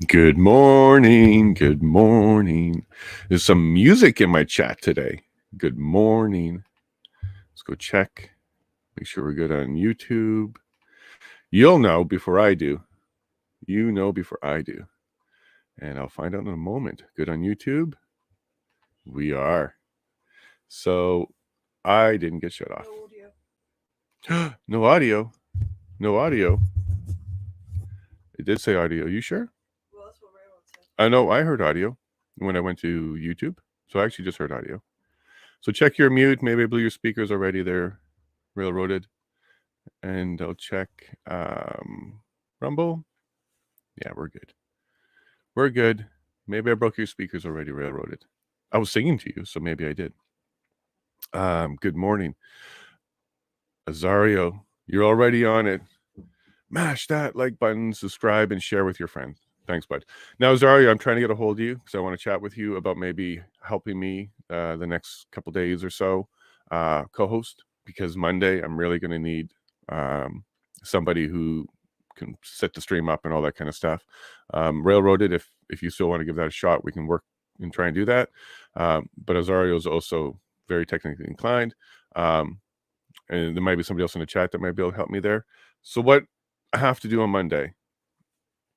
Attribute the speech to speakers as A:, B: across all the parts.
A: Good morning. Good morning. There's some music in my chat today. Good morning. Let's go check. Make sure we're good on YouTube. You'll know before I do. You know before I do. And I'll find out in a moment. Good on YouTube? We are. So I didn't get shut off. No audio. No audio. It did say audio. You sure?
B: Well, that's what Raymond said.
A: I know I heard audio when I went to YouTube. So I actually just heard audio. So check your mute. Maybe I believe your speaker's already there, railroaded. And I'll check Rumble. Yeah, we're good. We're good. Maybe I broke your speakers already, railroaded. I was singing to you, so maybe I did. Good morning. Azario, you're already on it. Mash that like button, subscribe, and share with your friends. Thanks, bud. Now, Azario, I'm trying to get a hold of you because I want to chat with you about maybe helping me the next couple days or so co-host, because Monday I'm really going to need somebody who can set the stream up and all that kind of stuff. Railroaded, if you still want to give that a shot, we can work and try and do that. But Azario is also very technically inclined. And there might be somebody else in the chat that might be able to help me there. So what I have to do on Monday,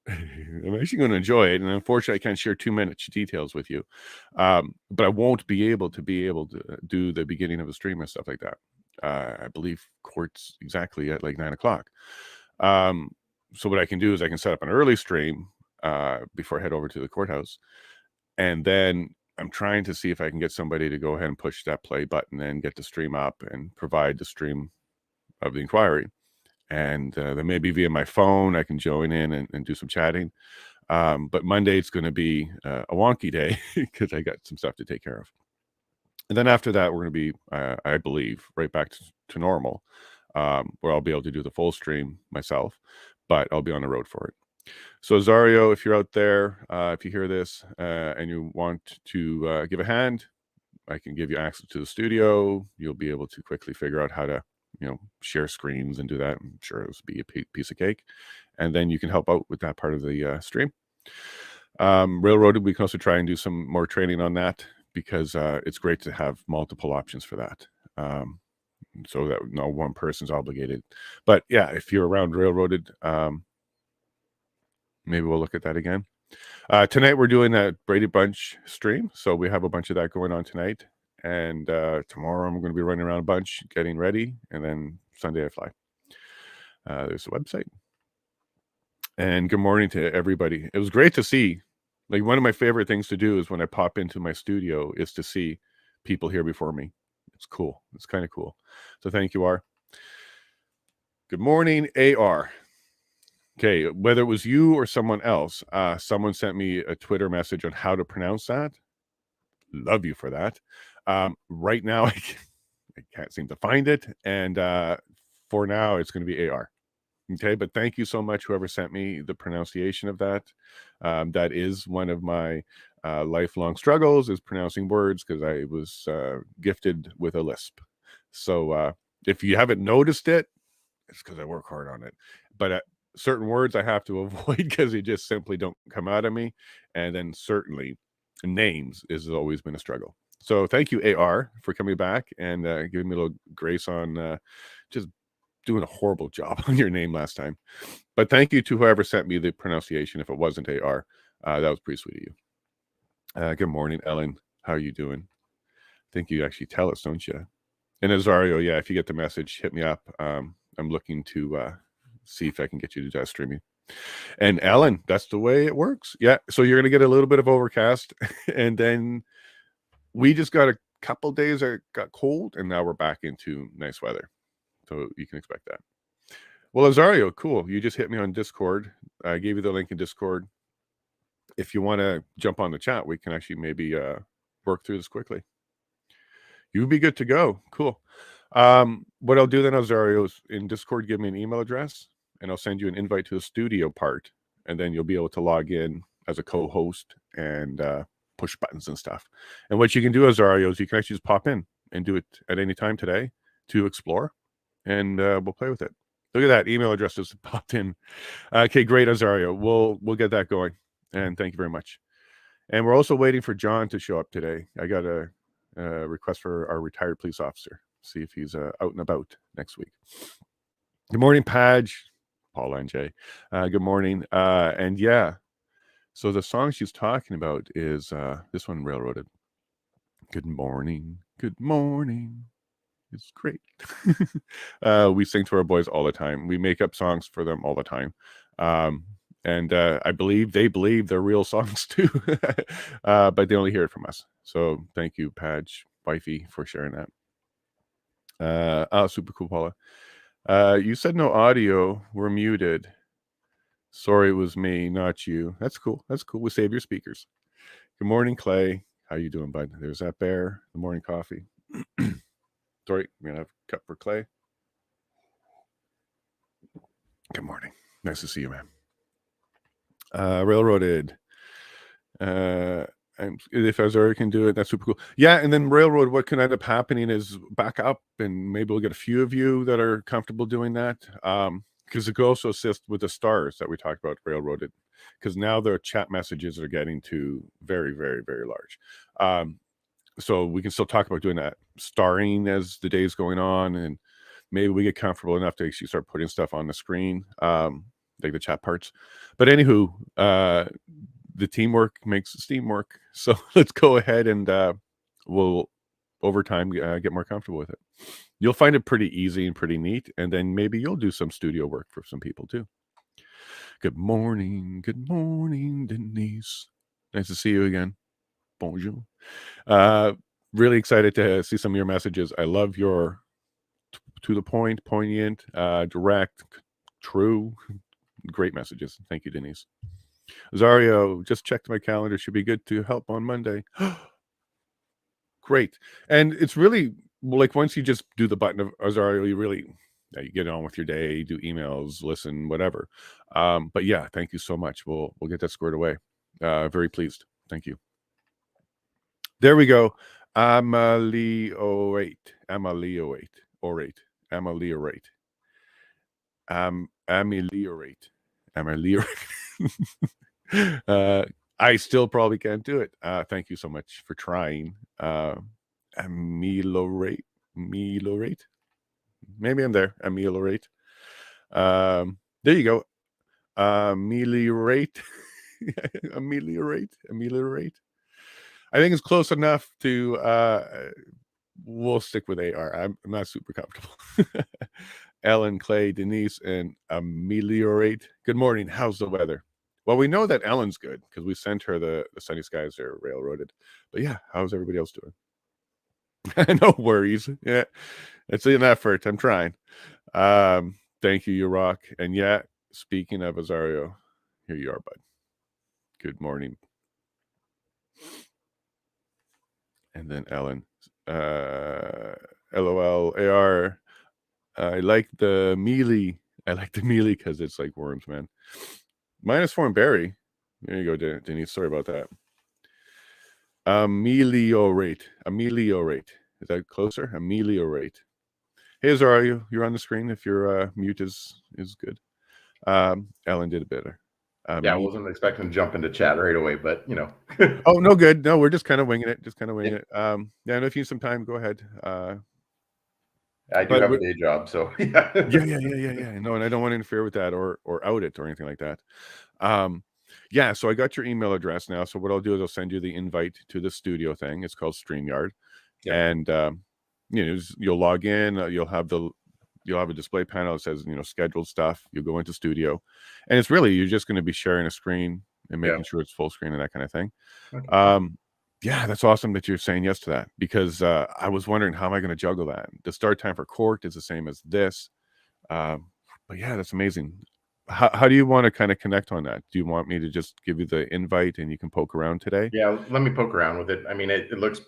A: I'm actually going to enjoy it, and unfortunately I can't share too much details with you, but I won't be able to do the beginning of a stream and stuff like that. I believe court's exactly at like 9 o'clock. So what I can do is I can set up an early stream before I head over to the courthouse, and then I'm trying to see if I can get somebody to go ahead and push that play button and get the stream up and provide the stream of the inquiry. And then maybe via my phone I can join in and do some chatting. But Monday it's going to be a wonky day because I got some stuff to take care of. And then after that, we're going to be, I believe, right back to normal, where I'll be able to do the full stream myself, but I'll be on the road for it. So Azario, if you're out there, if you hear this and you want to give a hand, I can give you access to the studio. You'll be able to quickly figure out how to, share screens and do that. I'm sure it will be a piece of cake. And then you can help out with that part of the stream. Railroaded, we can also try and do some more training on that, because it's great to have multiple options for that. So that no one person's obligated. But yeah, if you're around Railroaded, maybe we'll look at that again. Tonight we're doing a Brady Bunch stream. So we have a bunch of that going on tonight. And tomorrow I'm going to be running around a bunch, getting ready. And then Sunday I fly. There's a website. And good morning to everybody. It was great to see. Like, one of my favorite things to do is when I pop into my studio is to see people here before me. It's cool. It's kind of cool. So thank you, R. Good morning, AR. Okay, whether it was you or someone else, someone sent me a Twitter message on how to pronounce that. Love you for that. Right now, I can't seem to find it. And for now, it's going to be AR. Okay, but thank you so much, whoever sent me the pronunciation of that. That is one of my lifelong struggles, is pronouncing words, because I was gifted with a lisp. So if you haven't noticed it, it's because I work hard on it. But certain words I have to avoid because they just simply don't come out of me. And then certainly names has always been a struggle. So thank you, AR, for coming back and giving me a little grace on just doing a horrible job on your name last time. But thank you to whoever sent me the pronunciation. If it wasn't AR, that was pretty sweet of you. Good morning, Ellen. How are you doing? I think you actually tell us, don't you? And Azario, yeah, if you get the message, hit me up. I'm looking to see if I can get you to do that streaming. And Ellen, that's the way it works. Yeah, so you're going to get a little bit of overcast, and then we just got a couple days that got cold, and now we're back into nice weather. So you can expect that. Well, Azario, cool. You just hit me on Discord. I gave you the link in Discord. If you want to jump on the chat, we can actually maybe work through this quickly. You'd be good to go. Cool. What I'll do then, Azario, is in Discord, give me an email address, and I'll send you an invite to the studio part, and then you'll be able to log in as a co-host and push buttons and stuff. And what you can do, Azario, is you can actually just pop in and do it at any time today to explore, and we'll play with it. Look at that. Email address just popped in. Okay, great, Azario. We'll get that going. And thank you very much. And we're also waiting for John to show up today. I got a request for our retired police officer. See if he's out and about next week. Good morning, Padge, Paul and Jay. Good morning. And yeah, so the song she's talking about is this one, Railroaded. Good morning. Good morning. It's great. We sing to our boys all the time. We make up songs for them all the time. And I believe they believe they're real songs too, but they only hear it from us. So thank you, Padge, wifey, for sharing that. Super cool, Paula. You said no audio. We're muted. Sorry, it was me, not you. That's cool. That's cool. We save your speakers. Good morning, Clay. How you doing, bud? There's that bear. The morning coffee. Sorry, we're gonna have a cup for Clay. Good morning. Nice to see you, man. Railroaded. And if Azure can do it, that's super cool. Yeah, and then Railroad, what can end up happening is back up, and maybe we'll get a few of you that are comfortable doing that. Because it could also assist with the stars that we talked about, Railroaded. Because now the chat messages are getting to very, very, very large. So we can still talk about doing that starring as the day's going on, and maybe we get comfortable enough to actually start putting stuff on the screen, like the chat parts. But anywho, the teamwork makes the steam work. So let's go ahead and we'll over time get more comfortable with it. You'll find it pretty easy and pretty neat, and then maybe you'll do some studio work for some people too. Good morning, Denise. Nice to see you again. Bonjour. Really excited to see some of your messages. I love your to the point, poignant, direct, true, great messages. Thank you, Denise. Zario, just checked my calendar. Should be good to help on Monday. Great. And it's really like once you just do the button of Zario, you really you get on with your day, do emails, listen, whatever. But yeah, thank you so much. We'll get that squared away. Very pleased. Thank you. There we go. Ameliorate. I still probably can't do it. Thank you so much for trying. Ameliorate. Maybe I'm there. Ameliorate. There you go. Ameliorate. Ameliorate. I think it's close enough to we'll stick with AR. I'm not super comfortable. Ellen, Clay, Denise, and Ameliorate. Good morning. How's the weather? Well, we know that Ellen's good because we sent her the sunny skies are railroaded. But yeah, how's everybody else doing? No worries. Yeah, it's an effort. I'm trying. Thank you, you rock. And yeah, speaking of Azario, here you are, bud. Good morning. And then Ellen, LOL, AR. I like the mealy. I like the mealy because it's like worms, man. -4 and berry. There you go, Denise. Sorry about that. Ameliorate. Is that closer? Ameliorate. Hey, Azario, you're on the screen if your mute is good. Ellen did it better.
B: Yeah, I wasn't expecting to jump into chat right away, but you know.
A: Oh, no good. No, we're just kind of winging it. Yeah, and if you need some time, go ahead.
B: I do have a day job, so
A: yeah. No, and I don't want to interfere with that or out it or anything like that. Yeah, so I got your email address now. So what I'll do is I'll send you the invite to the studio thing. It's called StreamYard. Yeah. And you'll log in, you'll have a display panel that says, scheduled stuff. You'll go into studio. And it's really you're just going to be sharing a screen and making sure it's full screen and that kind of thing. Okay. Yeah, that's awesome that you're saying yes to that because I was wondering how am I going to juggle that? The start time for court is the same as this. But yeah, that's amazing. How do you want to kind of connect on that? Do you want me to just give you the invite and you can poke around today?
B: Yeah, let me poke around with it. I mean, it looks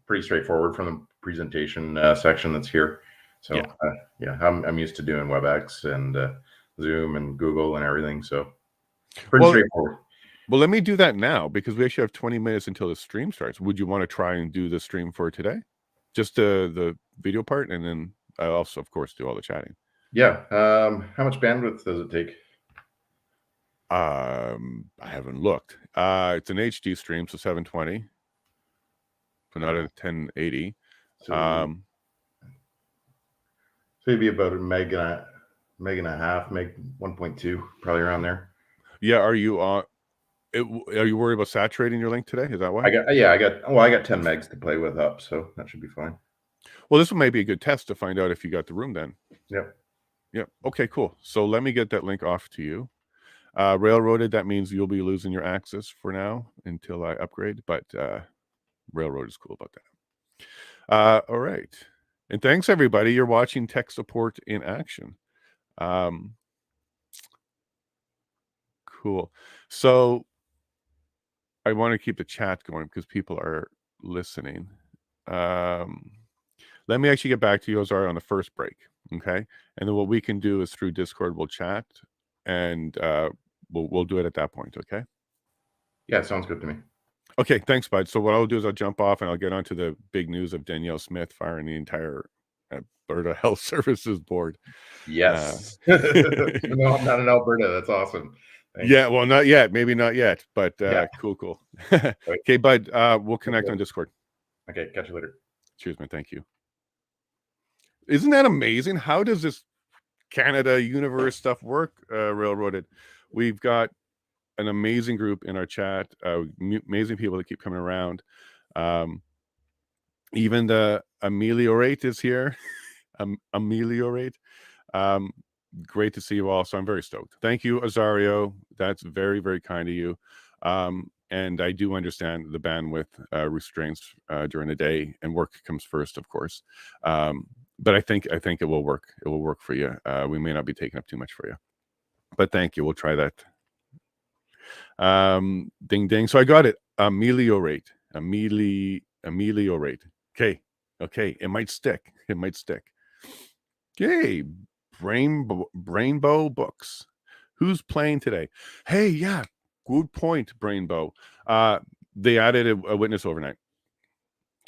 B: pretty straightforward from the presentation section that's here. So yeah, I'm used to doing WebEx and Zoom and Google and everything. So pretty straightforward.
A: Well, let me do that now because we actually have 20 minutes until the stream starts. Would you want to try and do the stream for today? Just the video part, and then I also, of course, do all the chatting.
B: Yeah. How much bandwidth does it take?
A: I haven't looked. It's an HD stream, so 720. So not a 1080.
B: So maybe about a meg and a half, meg 1.2, probably around there.
A: Yeah, are you are you worried about saturating your link today? Is that why?
B: I got 10 megs to play with up, so that should be fine.
A: Well, this may be a good test to find out if you got the room then.
B: Yep.
A: Yep. Okay, cool. So let me get that link off to you. Railroaded, that means you'll be losing your access for now until I upgrade, but Railroad is cool about that. All right. And thanks, everybody. You're watching Tech Support in Action. Cool. So I want to keep the chat going because people are listening. Let me actually get back to you, Ozar, on the first break. Okay. And then what we can do is through Discord, we'll chat and we'll do it at that point. Okay.
B: Yeah, sounds good to me.
A: Okay. Thanks, bud. So what I'll do is I'll jump off and I'll get onto the big news of Danielle Smith firing the entire Alberta Health Services Board.
B: Yes. No, I'm not in Alberta. That's awesome. Thanks.
A: Yeah. Well, not yet. Maybe not yet, but
B: Yeah.
A: cool. Okay, bud. We'll connect on Discord.
B: Okay. Catch you later.
A: Cheers, man. Thank you. Isn't that amazing? How does this Canada universe stuff work? Railroaded. We've got an amazing group in our chat. Amazing people that keep coming around. Even the Ameliorate is here. Ameliorate. Great to see you all. So I'm very stoked. Thank you, Azario. That's very, very kind of you. And I do understand the bandwidth restraints during the day, and work comes first, of course. But I think it will work. It will work for you. We may not be taking up too much for you, but thank you. We'll try that. Ding ding. So I got it. Ameliorate. Ameliorate. Okay. It might stick. Yay. Brainbow Books. Who's playing today? Hey, yeah. Good point, Brainbow. They added a witness overnight.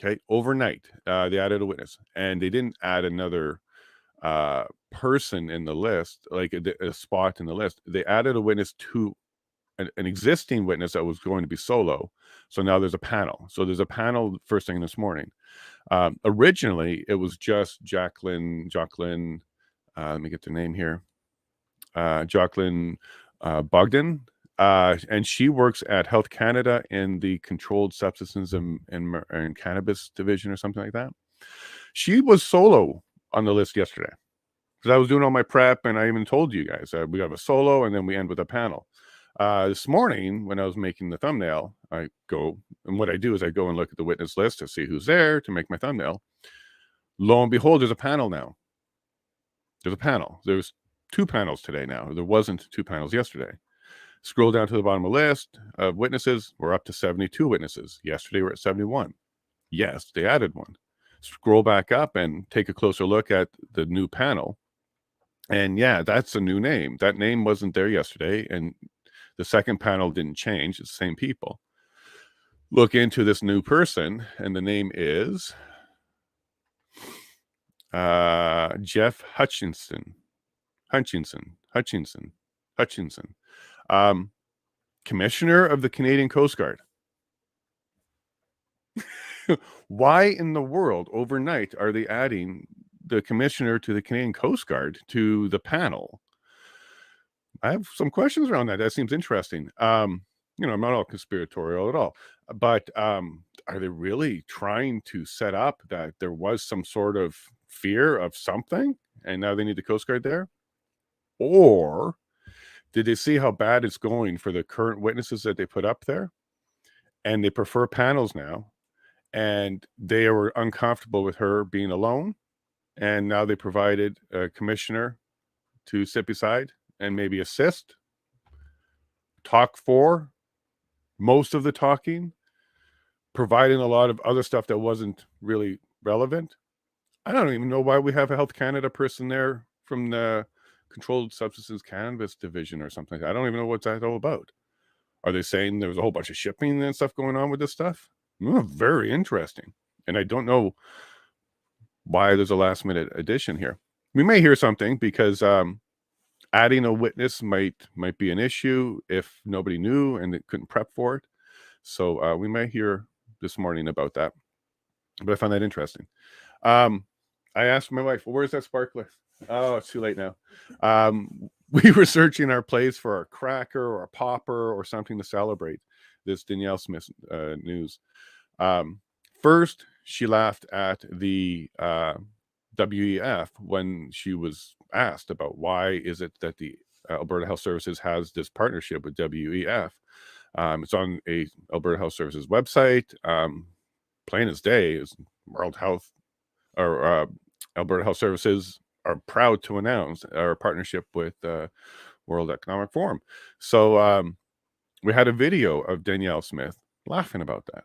A: Okay, overnight they added a witness, and they didn't add another person in the list, like a spot in the list. They added a witness to an existing witness that was going to be solo. So now there's a panel. So there's a panel first thing this morning. Originally, it was just Jacqueline. Let me get the name here. Jacqueline Bogden. And she works at Health Canada in the Controlled Substances and Cannabis Division or something like that. She was solo on the list yesterday because I was doing all my prep, and I even told you guys we have a solo and then we end with a panel. This morning, when I was making the thumbnail, I go, and what I do is I go and look at the witness list to see who's there to make my thumbnail. Lo and behold, there's a panel now. There's a panel. There's 2 panels today now. There wasn't 2 panels yesterday. Scroll down to the bottom of the list of witnesses. We're up to 72 witnesses. Yesterday, we're at 71. Yes, they added one. Scroll back up and take a closer look at the new panel. And yeah, that's a new name. That name wasn't there yesterday. And the second panel didn't change. It's the same people. Look into this new person, and the name is Jeff Hutchinson. Commissioner of the Canadian Coast Guard. Why in the world overnight are they adding the commissioner to the Canadian Coast Guard to the panel? I have some questions around that. That seems interesting. I'm not all conspiratorial at all, but are they really trying to set up that there was some sort of fear of something and now they need the Coast Guard there? Or did they see how bad it's going for the current witnesses that they put up there? And they prefer panels now. And they were uncomfortable with her being alone. And now they provided a commissioner to sit beside and maybe assist, talk for most of the talking, providing a lot of other stuff that wasn't really relevant. I don't even know why we have a Health Canada person there from the Controlled Substances Cannabis Division or something. I don't even know what's that all about. Are they saying there was a whole bunch of shipping and stuff going on with this stuff? Very interesting. And I don't know why there's a last minute addition here. We may hear something because Adding a witness might be an issue if nobody knew and it couldn't prep for it. So we might hear this morning about that. But I found that interesting. I asked my wife, well, where's that sparkler? Oh, it's too late now. We were searching our place for a cracker or a popper or something to celebrate this Danielle Smith news. First, she laughed at the WEF when she was asked about why is it that the Alberta Health Services has this partnership with WEF. It's on a Alberta Health Services website. Plain as day is World Health or Alberta Health Services are proud to announce our partnership with World Economic Forum. So we had a video of Danielle Smith laughing about that.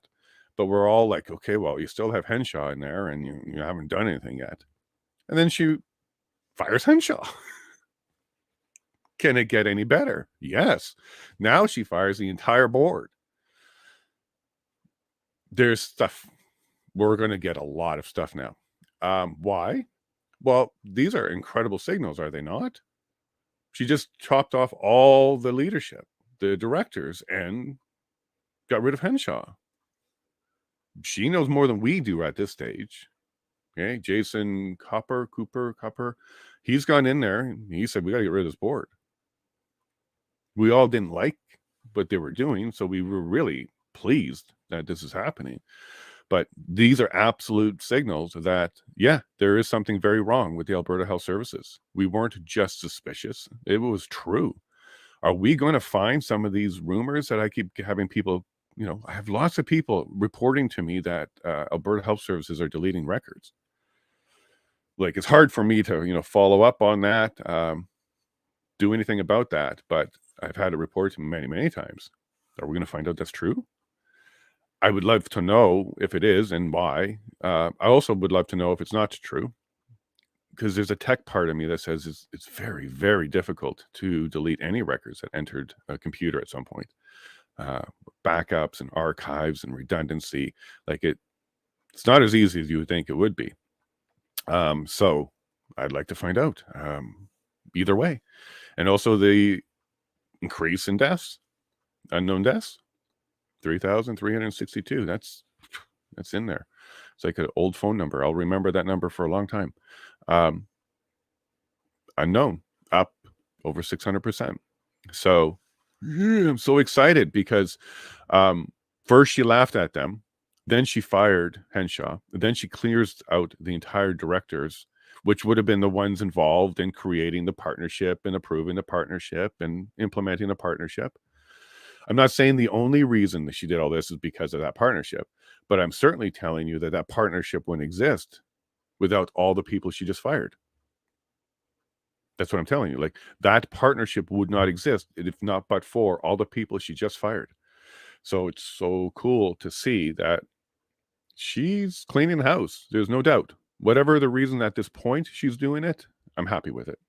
A: But we're all like, okay, well, you still have Henshaw in there and you haven't done anything yet. And then she fires Henshaw. Can it get any better? Yes. Now she fires the entire board. There's stuff. We're going to get a lot of stuff now. Why? Well, these are incredible signals, are they not? She just chopped off all the leadership, the directors, and got rid of Henshaw. She knows more than we do at this stage. Okay, Jason Cooper, he's gone in there and he said, we got to get rid of this board. We all didn't like what they were doing, so we were really pleased that this is happening. But these are absolute signals that, yeah, there is something very wrong with the Alberta Health Services. We weren't just suspicious. It was true. Are we going to find some of these rumors that I keep having people, I have lots of people reporting to me that Alberta Health Services are deleting records. Like, it's hard for me to, follow up on that, do anything about that. But I've had it reported many, many times. Are we going to find out that's true? I would love to know if it is and why. I also would love to know if it's not true, because there's a tech part of me that says it's very, very difficult to delete any records that entered a computer at some point. Backups and archives and redundancy, like it's not as easy as you would think it would be. So I'd like to find out either way. And also the increase in deaths, unknown deaths. 3,362. That's in there. It's like an old phone number. I'll remember that number for a long time. Unknown, up over 600%. So I'm so excited because first she laughed at them, then she fired Henshaw, then she clears out the entire directors, which would have been the ones involved in creating the partnership and approving the partnership and implementing the partnership. I'm not saying the only reason that she did all this is because of that partnership, but I'm certainly telling you that that partnership wouldn't exist without all the people she just fired. That's what I'm telling you. Like, that partnership would not exist if not but for all the people she just fired. So it's so cool to see that she's cleaning the house. There's no doubt. Whatever the reason at this point she's doing it, I'm happy with it.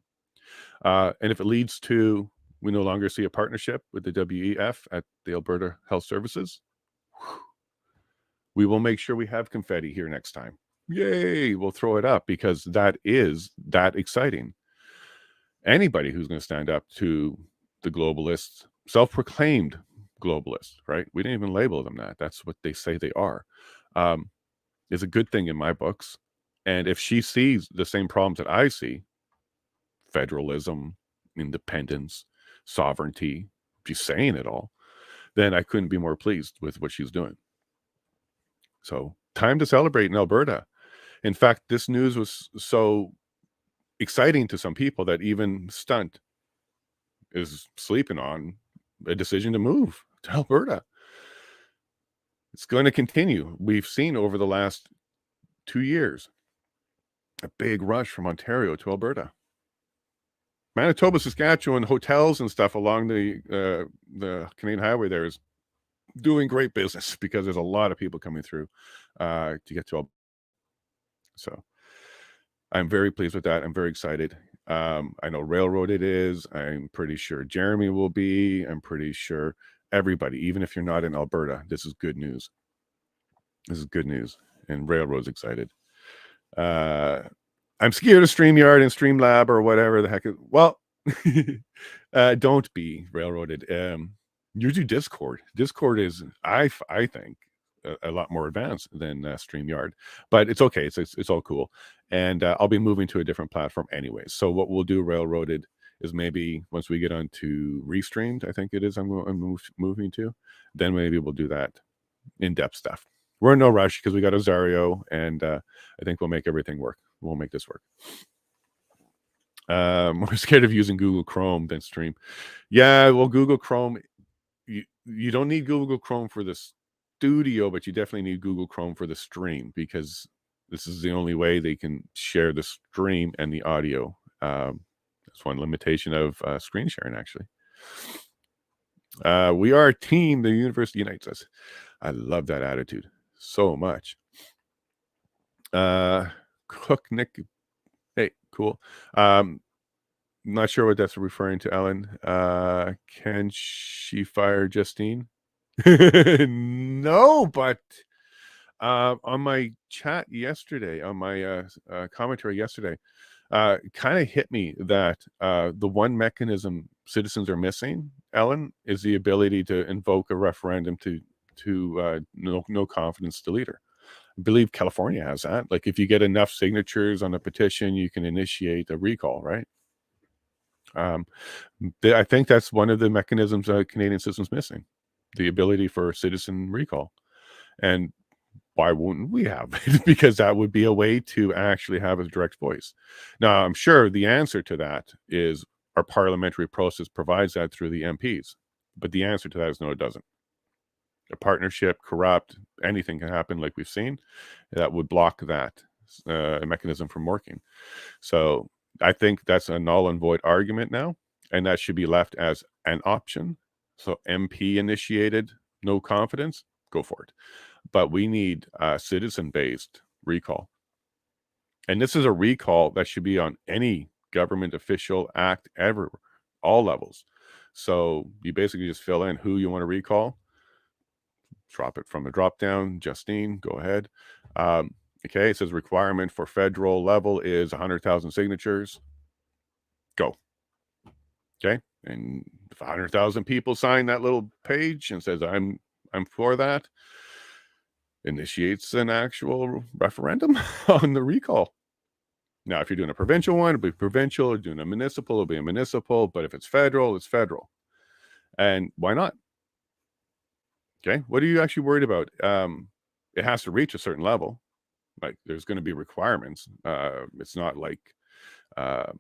A: And if it leads to we no longer see a partnership with the WEF at the Alberta Health Services, we will make sure we have confetti here next time. Yay! We'll throw it up because that is that exciting. Anybody who's going to stand up to the globalists, self-proclaimed globalists, right? We didn't even label them that. That's what they say they are. Is a good thing in my books. And if she sees the same problems that I see, federalism, independence, sovereignty, she's saying it all, then I couldn't be more pleased with what she's doing. So time to celebrate in Alberta. In fact, this news was so exciting to some people that even Stunt is sleeping on a decision to move to Alberta. It's going to continue. We've seen over the last 2 years a big rush from Ontario to Alberta. Manitoba, Saskatchewan, hotels and stuff along the Canadian highway there is doing great business because there's a lot of people coming through to get to Alberta. So I'm very pleased with that. I'm very excited. I know Railroad it is. I'm pretty sure Jeremy will be. I'm pretty sure everybody, even if you're not in Alberta, this is good news. This is good news. And Railroad's excited. I'm scared of StreamYard and Streamlab or whatever the heck. Well, Don't be railroaded. You do Discord. Discord is, I think, a lot more advanced than StreamYard, but it's okay. It's all cool. And I'll be moving to a different platform anyway. So what we'll do, railroaded, is maybe once we get onto Restreamed, I think it is, I'm moving to, then maybe we'll do that in-depth stuff. We're in no rush because we got Azario, and I think we'll make everything work. We'll make this work. More scared of using Google Chrome than Stream. Yeah, well, Google Chrome, you don't need Google Chrome for the studio, but you definitely need Google Chrome for the stream, because this is the only way they can share the stream and the audio. That's one limitation of screen sharing, actually. We are a team. The universe unites us. I love that attitude so much. Cook Nick. Hey, cool. Not sure what that's referring to, Ellen. Can she fire Justine? No, but on my chat yesterday, on my commentary yesterday, kind of hit me that the one mechanism citizens are missing, Ellen, is the ability to invoke a referendum to no confidence the leader. I believe California has that. Like, if you get enough signatures on a petition, you can initiate a recall, right? I think that's one of the mechanisms Canadian citizens missing, the ability for citizen recall. And why wouldn't we have it? Because that would be a way to actually have a direct voice. Now, I'm sure the answer to that is our parliamentary process provides that through the MPs. But the answer to that is no, it doesn't. A partnership, corrupt, anything can happen, like we've seen, that would block that mechanism from working. So I think that's a null and void argument now, and that should be left as an option. So MP initiated, no confidence, go for it. But we need citizen-based recall. And this is a recall that should be on any government official act ever, all levels. So you basically just fill in who you want to recall, drop it from the drop down. Justine, go ahead. Okay, it says requirement for federal level is 100,000 signatures. Go. Okay, and if 100,000 people sign that little page and says I'm for that, initiates an actual referendum on the recall. Now, if you're doing a provincial one, it'll be provincial. If you're doing a municipal, it'll be a municipal. But if it's federal, it's federal. And why not? Okay, what are you actually worried about? It has to reach a certain level. Like, there's going to be requirements. It's not like, at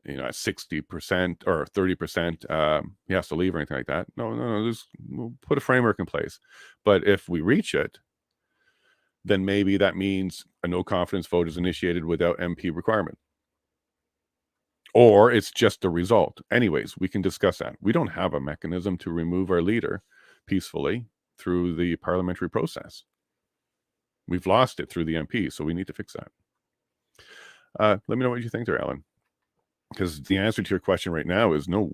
A: 60% or 30%, he has to leave or anything like that. No. We'll put a framework in place. But if we reach it, then maybe that means a no confidence vote is initiated without MP requirement. Or it's just a result. Anyways, we can discuss that. We don't have a mechanism to remove our leader peacefully through the parliamentary process. We've lost it through the MP, so we need to fix that. Let me know what you think there, Alan. Because the answer to your question right now is no.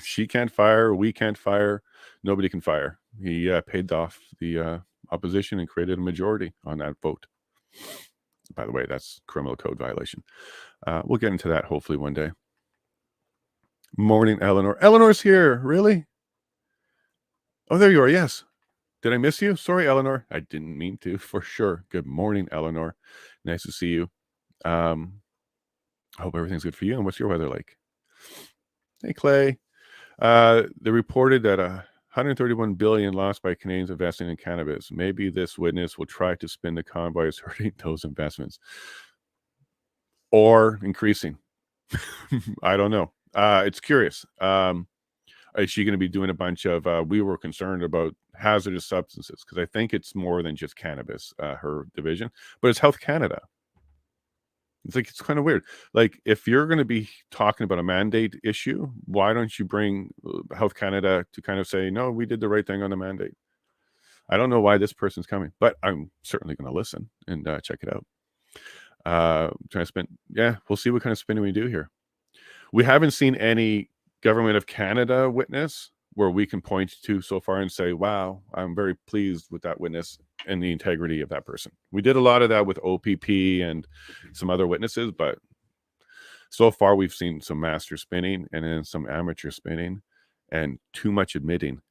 A: She can't fire. We can't fire. Nobody can fire. He paid off the opposition and created a majority on that vote. By the way, that's criminal code violation. We'll get into that hopefully one day. Morning, Eleanor. Eleanor's here. Really? Oh, there you are. Yes. Did I miss you? Sorry, Eleanor. I didn't mean to, for sure. Good morning, Eleanor. Nice to see you. I hope everything's good for you. And what's your weather like? Hey, Clay. They reported that 131 billion lost by Canadians investing in cannabis. Maybe this witness will try to spin the convoy as hurting those investments or increasing. I don't know. It's curious. Is she going to be doing a bunch of we were concerned about hazardous substances? Because I think it's more than just cannabis, her division, but it's Health Canada. It's like, it's kind of weird. Like, if you're going to be talking about a mandate issue, why don't you bring Health Canada to kind of say, no, we did the right thing on the mandate? I don't know why this person's coming, but I'm certainly going to listen and check it out. Trying to spin. Yeah, we'll see what kind of spinning we do here. We haven't seen any Government of Canada witness where we can point to so far and say, wow, I'm very pleased with that witness and the integrity of that person. We did a lot of that with OPP and some other witnesses, but So far, we've seen some master spinning and then some amateur spinning, and too much admitting,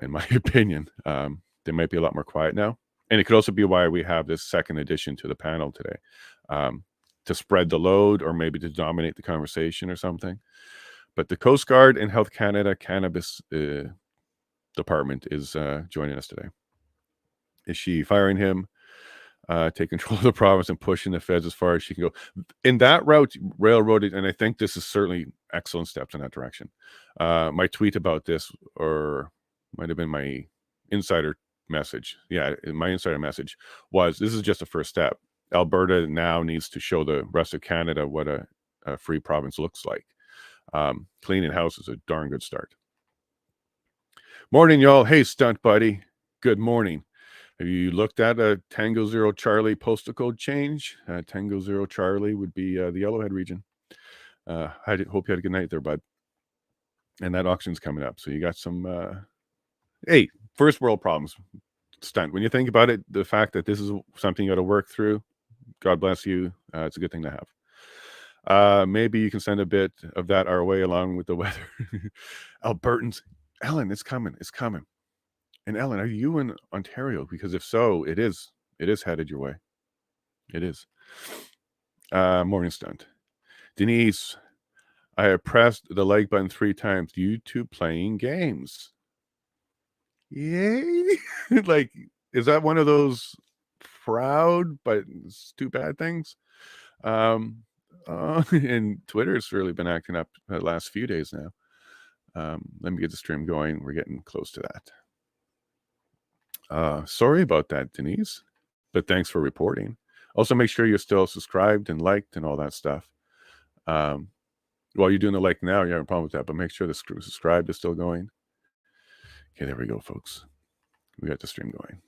A: in my opinion. They might be a lot more quiet now. And it could also be why we have this second addition to the panel today, to spread the load or maybe to dominate the conversation or something. But the Coast Guard and Health Canada Cannabis Department is joining us today. Is she firing him, take control of the province and pushing the feds as far as she can go? In that route, railroaded, and I think this is certainly excellent steps in that direction. My tweet about this, or might have been my insider message. Yeah, my insider message was, this is just a first step. Alberta now needs to show the rest of Canada what a free province looks like. Cleaning house is a darn good start. Morning, y'all. Hey, stunt buddy. Good morning. Have you looked at a Tango Zero Charlie postal code change? Tango Zero Charlie would be the Yellowhead region. I hope you had a good night there, bud. And that auction's coming up. So you got some, hey, first world problems. Stunt. When you think about it, the fact that this is something you got to work through, God bless you. It's a good thing to have. Maybe you can send a bit of that our way along with the weather. Albertans. Ellen, it's coming. It's coming. And Ellen, are you in Ontario? Because if so, it is headed your way. It is. Morning stunt. Denise, I have pressed the like button 3 times. YouTube playing games. Yay. Like, is that one of those proud but it's too bad things? And Twitter's really been acting up the last few days now. Let me get the stream going. We're getting close to that. Sorry about that, Denise, but thanks for reporting. Also, make sure you're still subscribed and liked and all that stuff. While you're doing the like now, you have a problem with that, but make sure the subscribe is still going. Okay, there we go, folks. We got the stream going.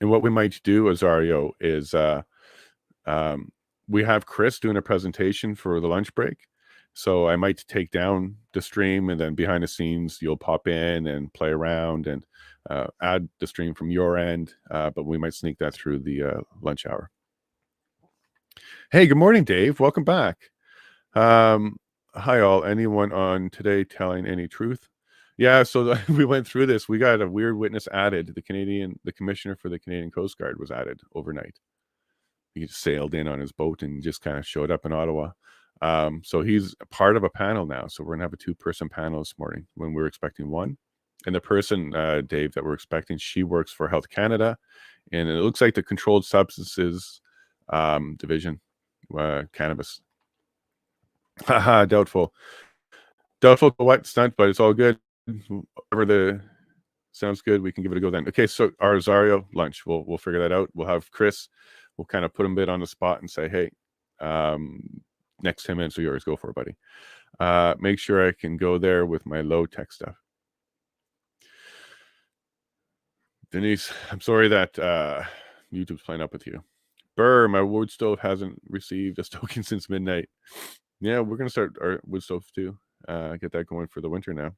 A: And what we might do, Azario, is we have Chris doing a presentation for the lunch break. So I might take down the stream, and then behind the scenes, you'll pop in and play around and add the stream from your end. But we might sneak that through the lunch hour. Hey, good morning, Dave. Welcome back. Hi, all. Anyone on today telling any truth? Yeah, so we went through this. We got a weird witness added. The commissioner for the Canadian Coast Guard was added overnight. He just sailed in on his boat and just kind of showed up in Ottawa. So he's part of a panel now. So we're going to have a 2-person panel this morning when we're expecting one. And the person, Dave, that we're expecting, she works for Health Canada. And it looks like the Controlled Substances Division, cannabis. Haha, doubtful. Doubtful what stunt, but it's all good. Whatever sounds good, we can give it a go then. Okay, so our Zario lunch, we'll figure that out. We'll have Chris. We'll kind of put him a bit on the spot and say, hey, next 10 minutes are yours. Go for it, buddy. Make sure I can go there with my low tech stuff. Denise, I'm sorry that YouTube's playing up with you. Burr, my wood stove hasn't received a stoking since midnight. Yeah, we're going to start our wood stove too. Get that going for the winter now.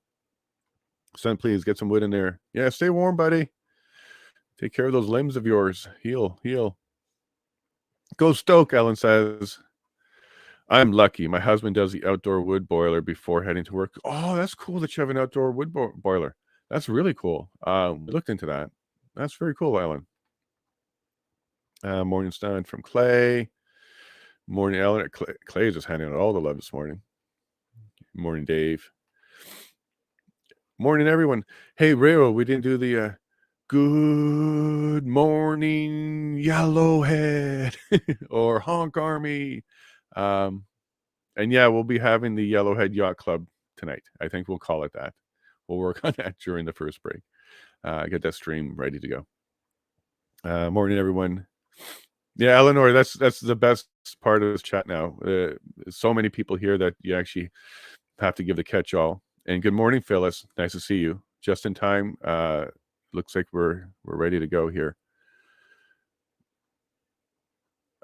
A: Son, please get some wood in there. Yeah, stay warm, buddy. Take care of those limbs of yours. Heal. Go stoke, Ellen says. I'm lucky. My husband does the outdoor wood boiler before heading to work. Oh, that's cool that you have an outdoor wood boiler. That's really cool. We looked into that. That's very cool, Ellen. Morning Stein from Clay. Morning, Ellen. Clay is just handing out all the love this morning. Morning, Dave. Morning, everyone. Hey, Rayo, we didn't do the good morning, Yellowhead or Honk Army. And yeah, we'll be having the Yellowhead Yacht Club tonight. I think we'll call it that. We'll work on that during the first break. Get that stream ready to go. Morning, everyone. Yeah, Eleanor, that's the best part of this chat now. So many people here that you actually have to give the catch-all. And good morning, Phyllis. Nice to see you. Just in time. Looks like we're ready to go here.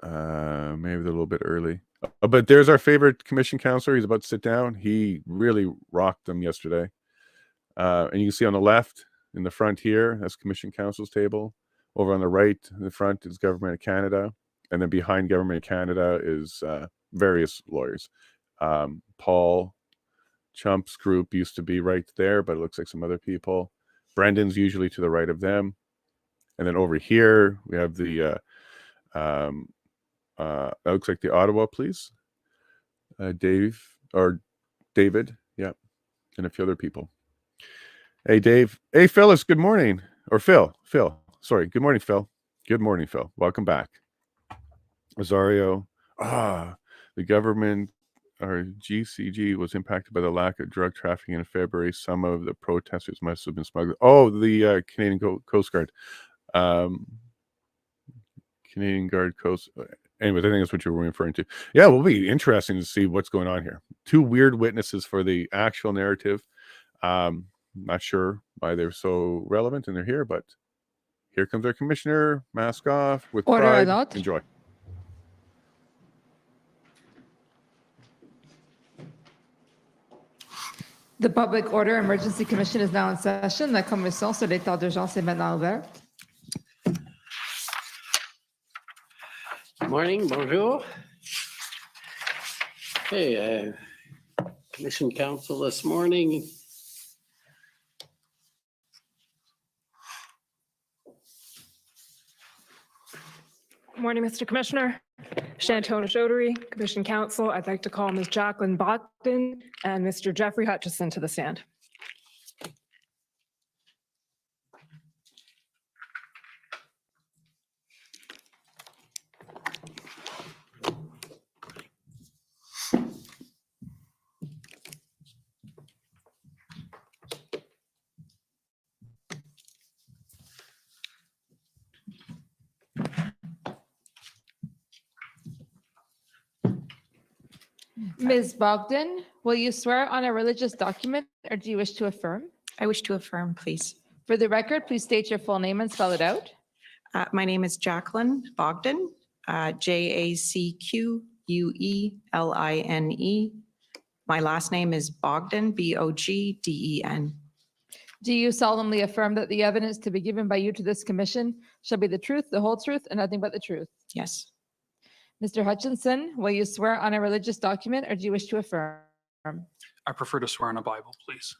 A: Maybe a little bit early. But there's our favorite commission counselor. He's about to sit down. He really rocked them yesterday. And you can see on the left, in the front here, that's Commission Council's table. Over on the right, in the front, is Government of Canada. And then behind Government of Canada is various lawyers. Paul Chump's group used to be right there, but it looks like some other people. Brendan's usually to the right of them. And then over here, we have the, that looks like the Ottawa Police. David, yeah, and a few other people. Hey, Dave. Hey, Phyllis, good morning. Or Phil, sorry. Good morning, Phil. Good morning, Phil. Welcome back. Rosario. The government, or GCG, was impacted by the lack of drug trafficking in February. Some of the protesters must have been smuggled. Oh, the Canadian Coast Guard. Canadian Guard Coast. Anyways, I think that's what you were referring to. Yeah, it will be interesting to see what's going on here. Two weird witnesses for the actual narrative. Not sure why they're so relevant and they're here, but here comes our commissioner. Mask off with pride. Enjoy.
C: The Public Order Emergency Commission is now in session. La commission sur l'état d'urgence est maintenant ouverte.
D: Morning, bonjour. Hey, Commission Council this morning.
E: Good morning, Mr. Commissioner. Shantona Chaudhary, Commission Council. I'd like to call Ms. Jacqueline Bogden and Mr. Jeffery Hutchinson to the stand.
C: Ms. Bogden, will you swear on a religious document or do you wish to affirm?
F: I wish to affirm, please.
C: For the record, please state your full name and spell it out.
F: My name is Jacqueline Bogden, Jacqueline. My last name is Bogden, Bogden.
C: Do you solemnly affirm that the evidence to be given by you to this commission shall be the truth, the whole truth, and nothing but the truth?
F: Yes.
C: Mr. Hutchinson, will you swear on a religious document or do you wish to affirm?
G: I prefer to swear on a Bible, please.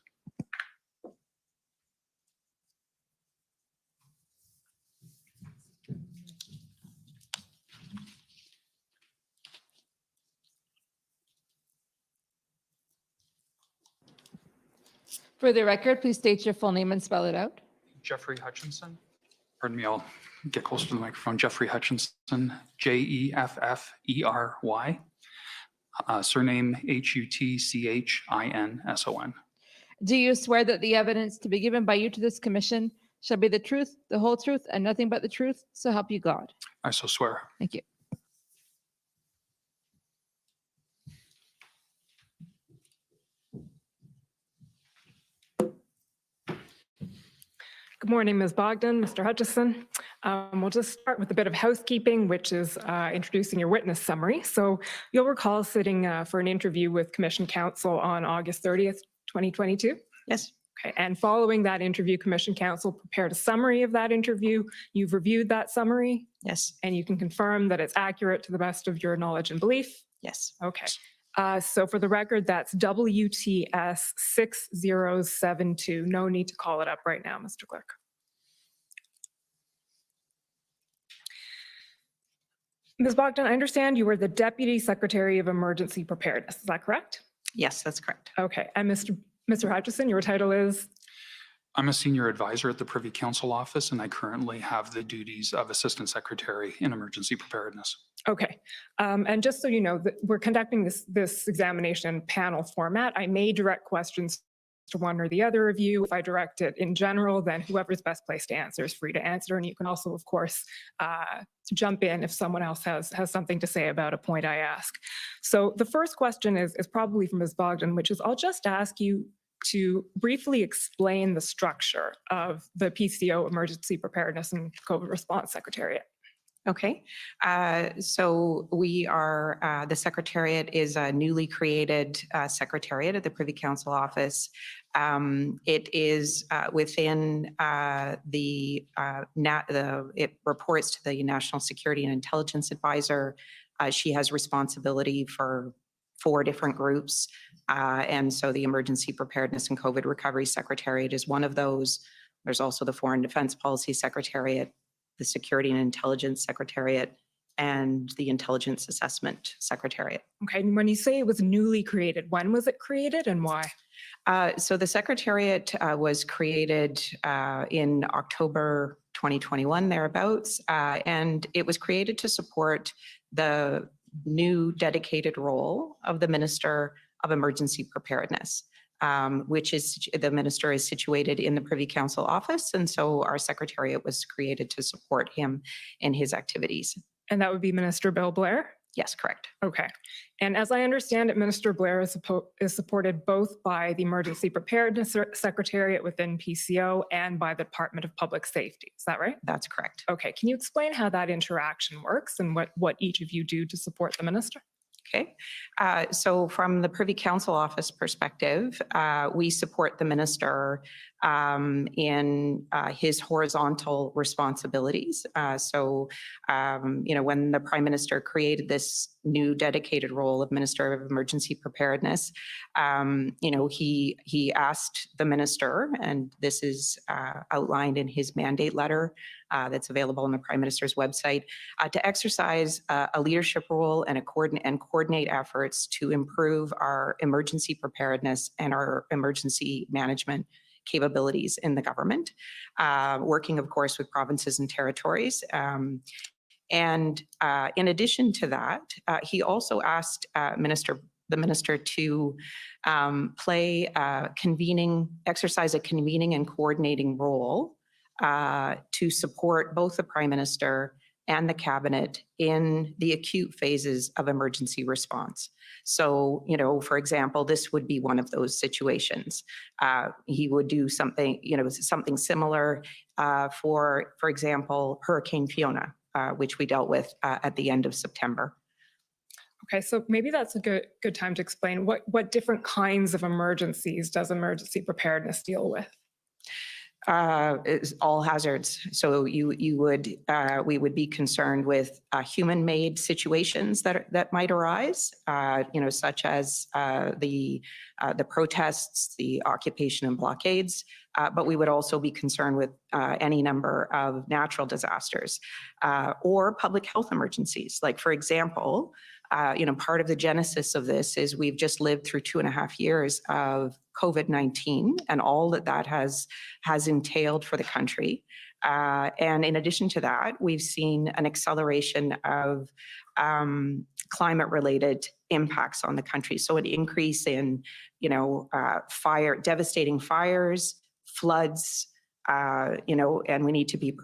C: For the record, please state your full name and spell it out.
G: Jeffery Hutchinson. Pardon me, I'll get closer to the microphone. Jeffery Hutchinson, Jeffery. Surname Hutchinson.
C: Do you swear that the evidence to be given by you to this commission shall be the truth, the whole truth, and nothing but the truth, so help you God?
G: I so swear.
C: Thank you.
E: Good morning, Ms. Bogden, Mr. Hutchison. We'll just start with a bit of housekeeping, which is introducing your witness summary. So you'll recall sitting for an interview with Commission Counsel on August 30th, 2022?
F: Yes.
E: Okay. And following that interview, Commission Counsel prepared a summary of that interview. You've reviewed that summary?
F: Yes.
E: And you can confirm that it's accurate to the best of your knowledge and belief?
F: Yes.
E: Okay. So for the record, that's WTS 6072. No need to call it up right now, Mr. Clerk. Ms. Bogden, I understand you were the Deputy Secretary of Emergency Preparedness. Is that correct?
F: Yes, that's correct.
E: Okay. And Mr. Hutchison, your title is?
G: I'm a senior advisor at the Privy Council Office, and I currently have the duties of Assistant Secretary in Emergency Preparedness.
E: Okay. And just so you know, that we're conducting this examination in panel format. I may direct questions to one or the other of you. If I direct it in general, then whoever's best placed to answer is free to answer. And you can also, of course, jump in if someone else has something to say about a point I ask. So the first question is probably from Ms. Bogden, which is I'll just ask you to briefly explain the structure of the PCO Emergency Preparedness and COVID Response Secretariat.
F: Okay. So we are, the Secretariat is a newly created Secretariat at the Privy Council Office. It is within it reports to the National Security and Intelligence Advisor. She has responsibility for 4 different groups. And so the Emergency Preparedness and COVID Recovery Secretariat is one of those. There's also the Foreign Defense Policy Secretariat, the Security and Intelligence Secretariat, and the Intelligence Assessment Secretariat.
E: Okay, and when you say it was newly created, when was it created and why?
F: So the Secretariat was created in October 2021, thereabouts, and it was created to support the new dedicated role of the Minister of Emergency Preparedness, which is, the Minister is situated in the Privy Council office, and so our Secretariat was created to support him in his activities.
E: And that would be Minister Bill Blair?
F: Yes, correct.
E: Okay. And as I understand it, Minister Blair is supported both by the Emergency Preparedness Secretariat within PCO and by the Department of Public Safety. Is that right?
F: That's correct.
E: Okay. Can you explain how that interaction works and what each of you do to support the minister?
F: Okay. So from the Privy Council office perspective, we support the minister in his horizontal responsibilities. When the Prime Minister created this new dedicated role of Minister of Emergency Preparedness, he asked the minister, and this is outlined in his mandate letter that's available on the Prime Minister's website, to exercise a leadership role and coordinate efforts to improve our emergency preparedness and our emergency management capabilities in the government, working, of course, with provinces and territories. And in addition to that, he also asked the minister to exercise a convening and coordinating role to support both the Prime Minister and the Cabinet in the acute phases of emergency response. So, for example, this would be one of those situations. He would do something similar for example, Hurricane Fiona, which we dealt with at the end of September.
E: Okay, so maybe that's a good time to explain what different kinds of emergencies does emergency preparedness deal with?
F: All hazards. So we would be concerned with human-made situations that might arise, such as the protests, the occupation and blockades. But we would also be concerned with any number of natural disasters or public health emergencies. Like, for example, part of the genesis of this is we've just lived through 2.5 years of COVID-19 and all that has entailed for the country. And in addition to that, we've seen an acceleration of climate-related impacts on the country. So an increase in, devastating fires, floods, and we need to be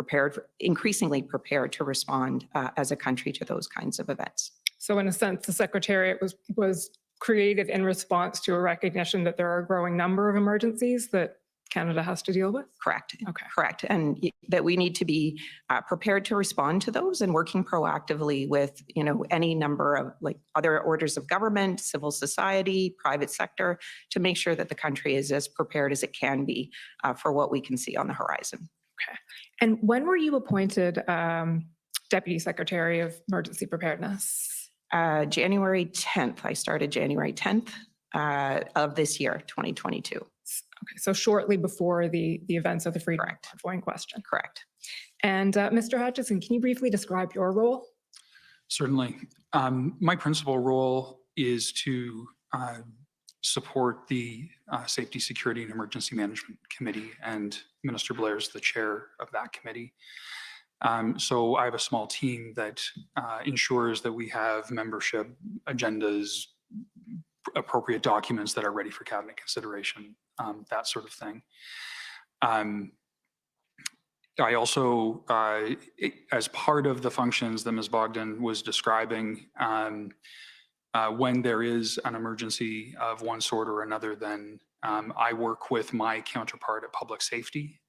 F: increasingly prepared to respond as a country to those kinds of events.
E: So in a sense, the Secretariat was created in response to a recognition that there are a growing number of emergencies that Canada has to deal with?
F: Correct.
E: Okay.
F: Correct. And that we need to be prepared to respond to those and working proactively with, any number of other orders of government, civil society, private sector, to make sure that the country is as prepared as it can be for what we can see on the horizon.
E: Okay. And when were you appointed Deputy Secretary of Emergency Preparedness?
F: January 10th. I started January 10th of this year, 2022.
E: Okay, so shortly before the events of the Freedom Convoy in question.
F: Correct.
E: And Mr. Hutchinson, can you briefly describe your role?
G: Certainly. My principal role is to support the Safety, Security, and Emergency Management Committee, and Minister Blair is the chair of that committee. So I have a small team that ensures that we have membership agendas, appropriate documents that are ready for cabinet consideration, that sort of thing. I also, as part of the functions that Ms. Bogden was describing, when there is an emergency of one sort or another, then I work with my counterpart at Public Safety.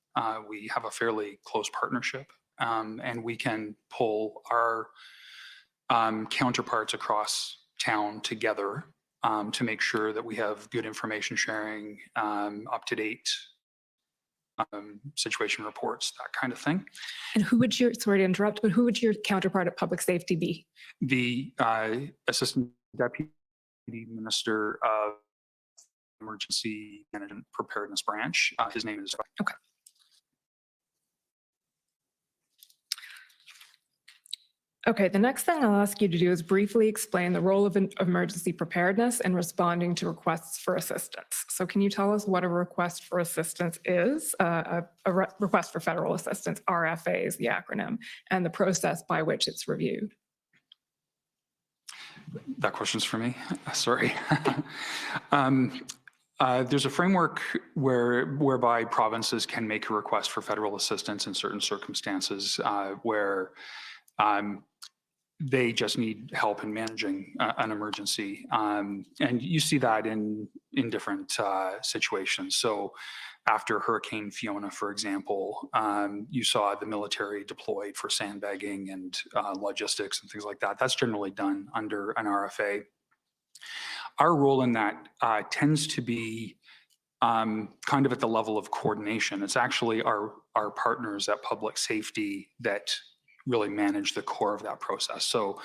G: We have a fairly close partnership, and we can pull our counterparts across town together to make sure that we have good information sharing, up-to-date situation reports, that kind of thing.
E: And who would your, sorry to interrupt, but who would your counterpart at public safety be?
G: The Assistant Deputy Minister of Emergency Management Preparedness Branch. His name is.
E: Okay. Okay, the next thing I'll ask you to do is briefly explain the role of emergency preparedness in responding to requests for assistance. So can you tell us what a request for assistance is? Request for federal assistance, RFA is the acronym, and the process by which it's reviewed.
G: That question's for me. Sorry. There's a framework whereby provinces can make a request for federal assistance in certain circumstances where they just need help in managing an emergency. And you see that in different situations. So after Hurricane Fiona, for example, you saw the military deployed for sandbagging and logistics and things like that. That's generally done under an RFA. Our role in that tends to be kind of at the level of coordination. It's actually our partners at public safety that really manage the core of that process. So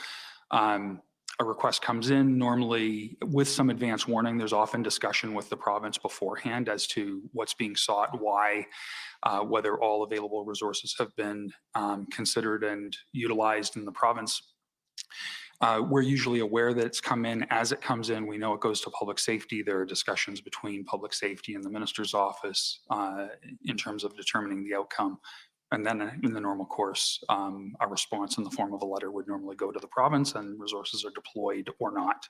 G: a request comes in normally with some advance warning. There's often discussion with the province beforehand as to what's being sought, why, whether all available resources have been considered and utilized in the province. We're usually aware that it's come in. As it comes in, we know it goes to public safety. There are discussions between public safety and the minister's office in terms of determining the outcome. And then in the normal course, a response in the form of a letter would normally go to the province and resources are deployed or not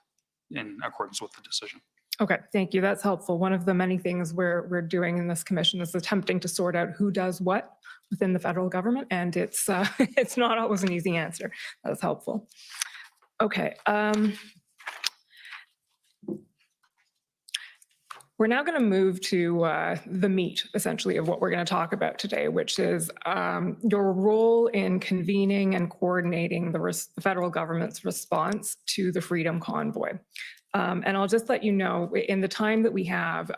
G: in accordance with the decision.
E: Okay, thank you. That's helpful. One of the many things we're doing in this commission is attempting to sort out who does what within the federal government, and it's not always an easy answer. That's helpful. Okay. We're now going to move to the meat, essentially, of what we're going to talk about today, which is your role in convening and coordinating the federal government's response to the Freedom Convoy. And I'll just let you know, in the time that we have,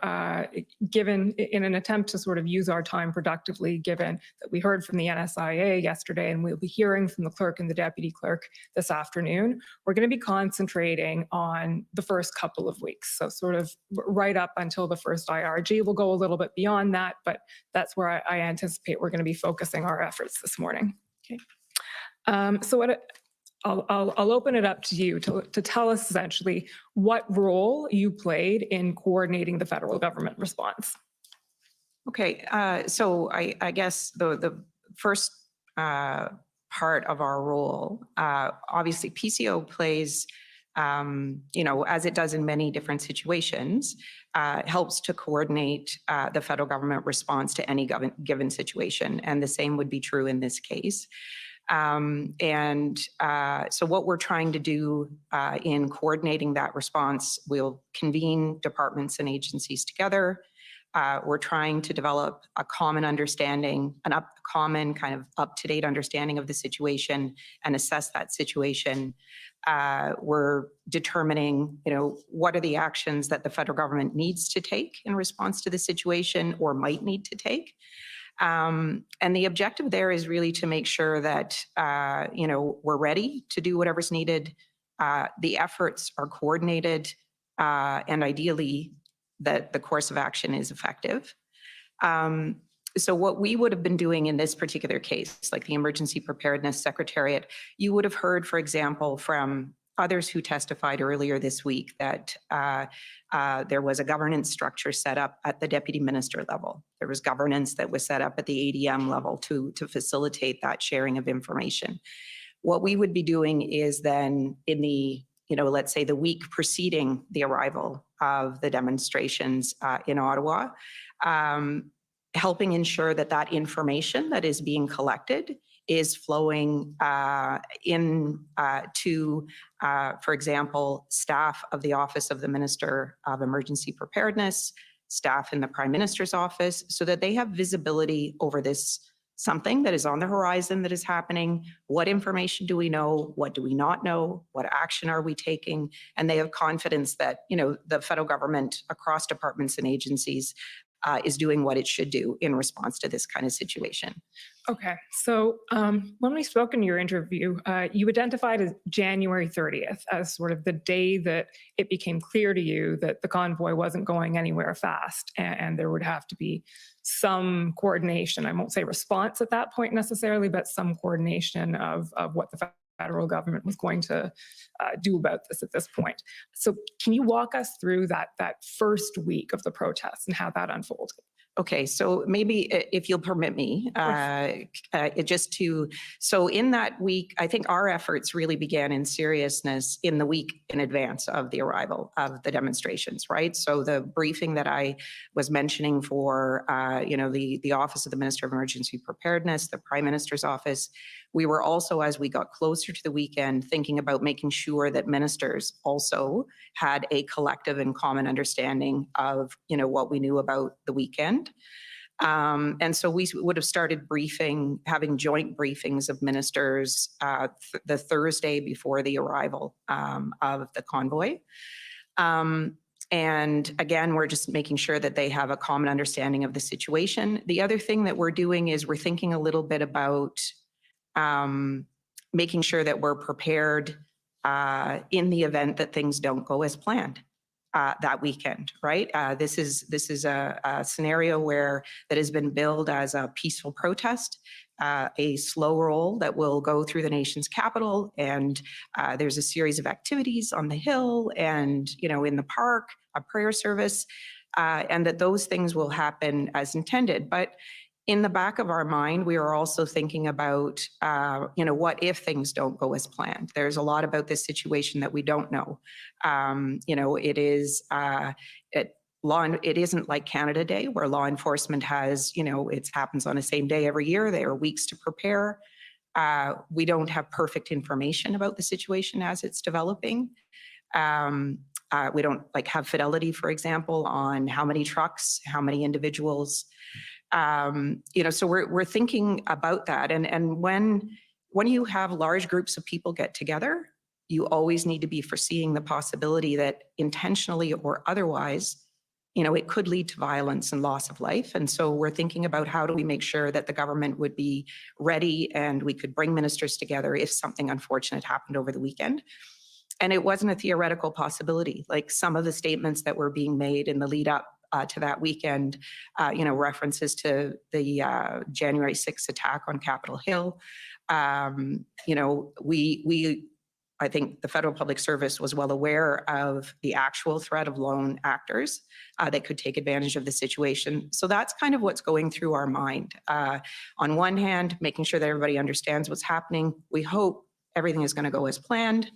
E: given in an attempt to sort of use our time productively, given that we heard from the NSIA yesterday and we'll be hearing from the clerk and the deputy clerk this afternoon, we're going to be concentrating on the first couple of weeks. So sort of right up until the first IRG. We'll go a little bit beyond that, but that's where I anticipate we're going to be focusing our efforts this morning. Okay. I'll open it up to you to tell us essentially what role you played in coordinating the federal government response.
F: Okay, so I guess the first part of our role, obviously PCO plays, as it does in many different situations, helps to coordinate the federal government response to any given situation. And the same would be true in this case. So what we're trying to do in coordinating that response, we'll convene departments and agencies together. We're trying to develop a common understanding, common kind of up-to-date understanding of the situation and assess that situation. We're determining, what are the actions that the federal government needs to take in response to the situation or might need to take. And the objective there is really to make sure that, we're ready to do whatever's needed. The efforts are coordinated, and ideally that the course of action is effective. So what we would have been doing in this particular case, like the Emergency Preparedness Secretariat, you would have heard, for example, from others who testified earlier this week that there was a governance structure set up at the deputy minister level. There was governance that was set up at the ADM level to facilitate that sharing of information. What we would be doing is then in the, let's say the week preceding the arrival of the demonstrations in Ottawa, helping ensure that that information that is being collected is flowing to, for example, staff of the Office of the Minister of Emergency Preparedness, staff in the Prime Minister's office, so that they have visibility over this, something that is on the horizon that is happening. What information do we know? What do we not know? What action are we taking? And they have confidence that, the federal government across departments and agencies is doing what it should do in response to this kind of situation.
E: Okay, so when we spoke in your interview, you identified as January 30th as sort of the day that it became clear to you that the convoy wasn't going anywhere fast and there would have to be some coordination. I won't say response at that point necessarily, but some coordination of what the federal government was going to do about this at this point. So can you walk us through that first week of the protests and how that unfolded?
F: Okay, so maybe if you'll permit me, so in that week, I think our efforts really began in seriousness in the week in advance of the arrival of the demonstrations, right? So the briefing that I was mentioning for, the Office of the Minister of Emergency Preparedness, the Prime Minister's office, we were also, as we got closer to the weekend, thinking about making sure that ministers also had a collective and common understanding of, what we knew about the weekend. And so we would have started having joint briefings of ministers the Thursday before the arrival of the convoy. And again, we're just making sure that they have a common understanding of the situation. The other thing that we're doing is we're thinking a little bit about making sure that we're prepared in the event that things don't go as planned that weekend, right? This is a scenario that has been billed as a peaceful protest, a slow roll that will go through the nation's capital, and there's a series of activities on the Hill and in the park, a prayer service, and that those things will happen as intended. But in the back of our mind, we are also thinking about, what if things don't go as planned? There's a lot about this situation that we don't know. It isn't like Canada Day, where law enforcement has, it happens on the same day every year. There are weeks to prepare. We don't have perfect information about the situation as it's developing. We don't have fidelity, for example, on how many trucks, how many individuals. So we're thinking about that. And when you have large groups of people get together, you always need to be foreseeing the possibility that intentionally or otherwise, it could lead to violence and loss of life. And so we're thinking about how do we make sure that the government would be ready and we could bring ministers together if something unfortunate happened over the weekend. And it wasn't a theoretical possibility. Like some of the statements that were being made in the lead up to that weekend, references to the January 6th attack on Capitol Hill. I think the Federal Public Service was well aware of the actual threat of lone actors that could take advantage of the situation. So that's kind of what's going through our mind. On one hand, making sure that everybody understands what's happening. We hope everything is going to go as planned,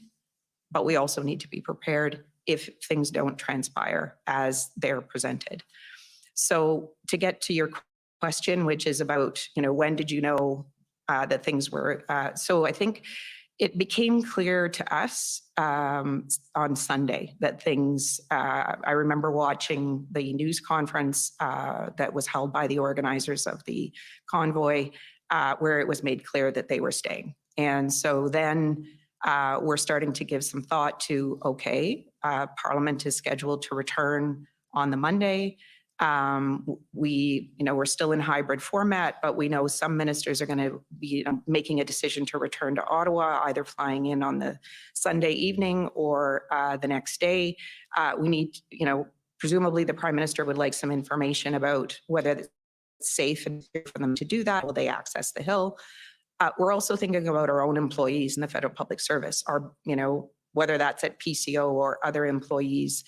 F: but we also need to be prepared if things don't transpire as they're presented. So to get to your question, which is about, when did you know that things were, so I think it became clear to us on Sunday that things, I remember watching the news conference that was held by the organizers of the convoy, where it was made clear that they were staying. And so then we're starting to give some thought to, Parliament is scheduled to return on the Monday. We're still in hybrid format, but we know some ministers are going to be making a decision to return to Ottawa, either flying in on the Sunday evening or the next day. We need, presumably the Prime Minister would like some information about whether it's safe for them to do that. Will they access the Hill? We're also thinking about our own employees in the Federal Public Service, whether that's at PCO or other employees.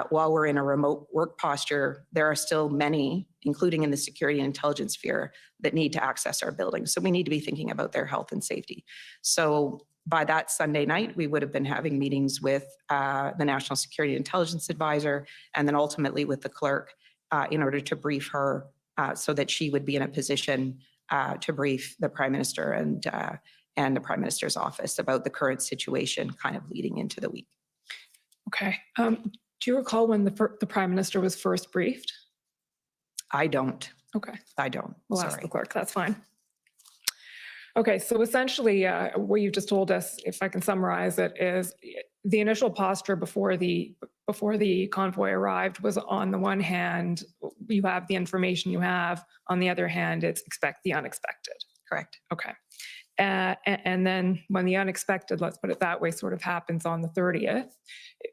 F: While we're in a remote work posture, there are still many, including in the security and intelligence sphere, that need to access our buildings. So we need to be thinking about their health and safety. So by that Sunday night, we would have been having meetings with the National Security and Intelligence Advisor, and then ultimately with the clerk in order to brief her so that she would be in a position to brief the Prime Minister and the Prime Minister's office about the current situation kind of leading into the week.
E: Okay. Do you recall when the Prime Minister was first briefed?
F: I don't.
E: Okay.
F: I don't.
E: We'll ask the clerk. That's fine. Okay. So essentially, what you just told us, if I can summarize it, is the initial posture before the convoy arrived was, on the one hand, you have the information you have. On the other hand, it's expect the unexpected.
F: Correct.
E: Okay. And then when the unexpected, let's put it that way, sort of happens on the 30th,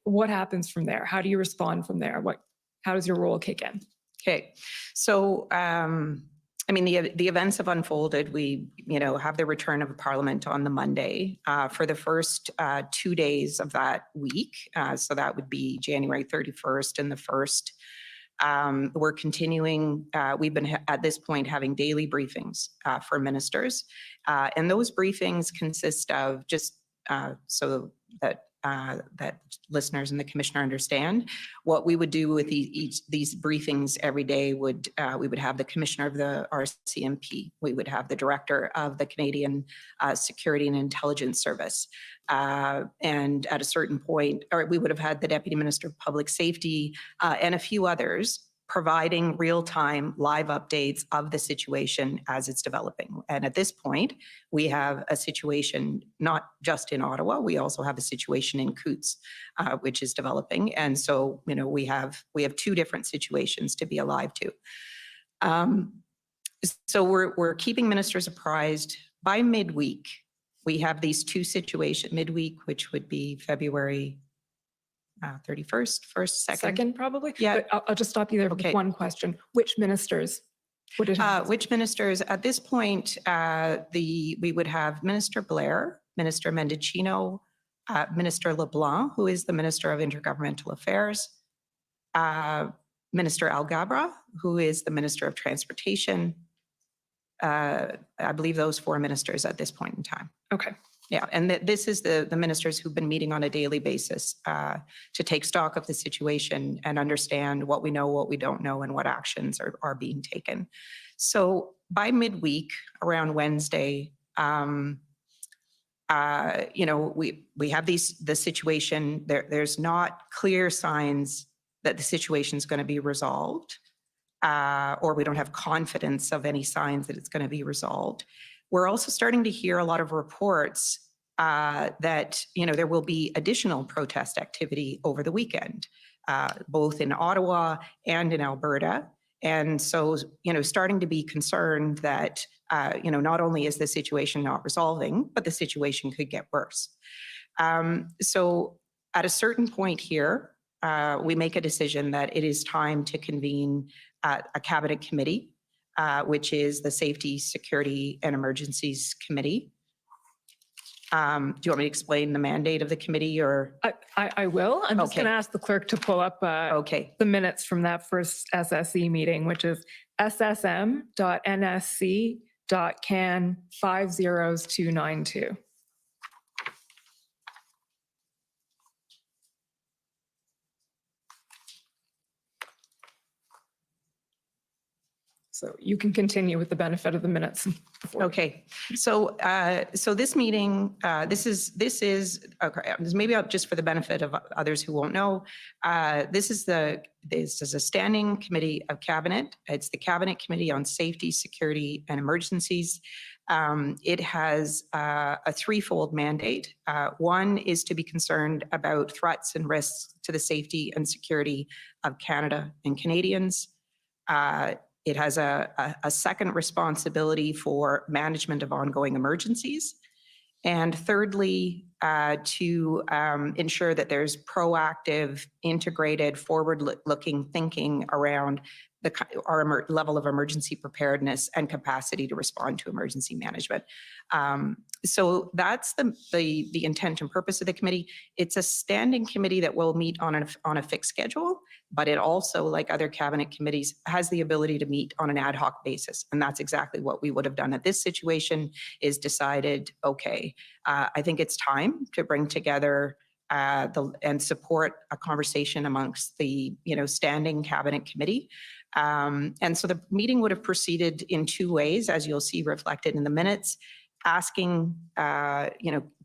E: what happens from there? How do you respond from there? How does your role kick in?
F: Okay. So, I mean, the events have unfolded. We, have the return of Parliament on the Monday for the first 2 days of that week. So that would be January 31st and the 1st. We're continuing, we've been at this point having daily briefings for ministers. And those briefings consist of just so that listeners and the commissioner understand what we would do with these briefings every day. We would have the commissioner of the RCMP, we would have the director of the Canadian Security and Intelligence Service, and at a certain point, or we would have had the deputy minister of public safety and a few others providing real-time live updates of the situation as it's developing. And at this point, we have a situation not just in Ottawa, we also have a situation in Coutts, which is developing. And so, we have 2 different situations to be alive to. So we're keeping ministers apprised. By midweek, we have these 2 situations, midweek, which would be February 31st, 1st, 2nd.
E: Second, probably?
F: Yeah.
E: But I'll just stop you there
F: Okay.
E: with one question. Which ministers would it have?
F: Which ministers? At this point, we would have Minister Blair, Minister Mendicino, Minister LeBlanc, who is the Minister of Intergovernmental Affairs, Minister Algabra, who is the Minister of Transportation. I believe those 4 ministers at this point in time.
E: Okay.
F: Yeah, and this is the ministers who've been meeting on a daily basis to take stock of the situation and understand what we know, what we don't know, and what actions are being taken. So by midweek, around Wednesday, we have the situation. There's not clear signs that the situation is going to be resolved, or we don't have confidence of any signs that it's going to be resolved. We're also starting to hear a lot of reports that, there will be additional protest activity over the weekend, both in Ottawa and in Alberta. And so, starting to be concerned that, not only is the situation not resolving, but the situation could get worse. So at a certain point here, we make a decision that it is time to convene a cabinet committee, which is the Safety, Security, and Emergencies Committee. Do you want me to explain the mandate of the committee, or?
E: I will. I'm just
F: Okay.
E: going to ask the clerk to pull up
F: Okay.
E: the minutes from that first SSE meeting, which is ssm.nsc.can 50292. So you can continue with the benefit of the minutes.
F: Okay, so this meeting, this is okay, maybe just for the benefit of others who won't know, this is a standing committee of cabinet. It's the Cabinet Committee on Safety, Security, and Emergencies. It has a threefold mandate. One is to be concerned about threats and risks to the safety and security of Canada and Canadians. It has a second responsibility for management of ongoing emergencies. And thirdly, to ensure that there's proactive, integrated, forward-looking thinking around our level of emergency preparedness and capacity to respond to emergency management. So that's the intent and purpose of the committee. It's a standing committee that will meet on a fixed schedule, but it also, like other cabinet committees, has the ability to meet on an ad hoc basis. And that's exactly what we would have done at this situation, is decided, okay, I think it's time to bring together and support a conversation amongst the standing cabinet committee. And so the meeting would have proceeded in 2 ways, as you'll see reflected in the minutes, asking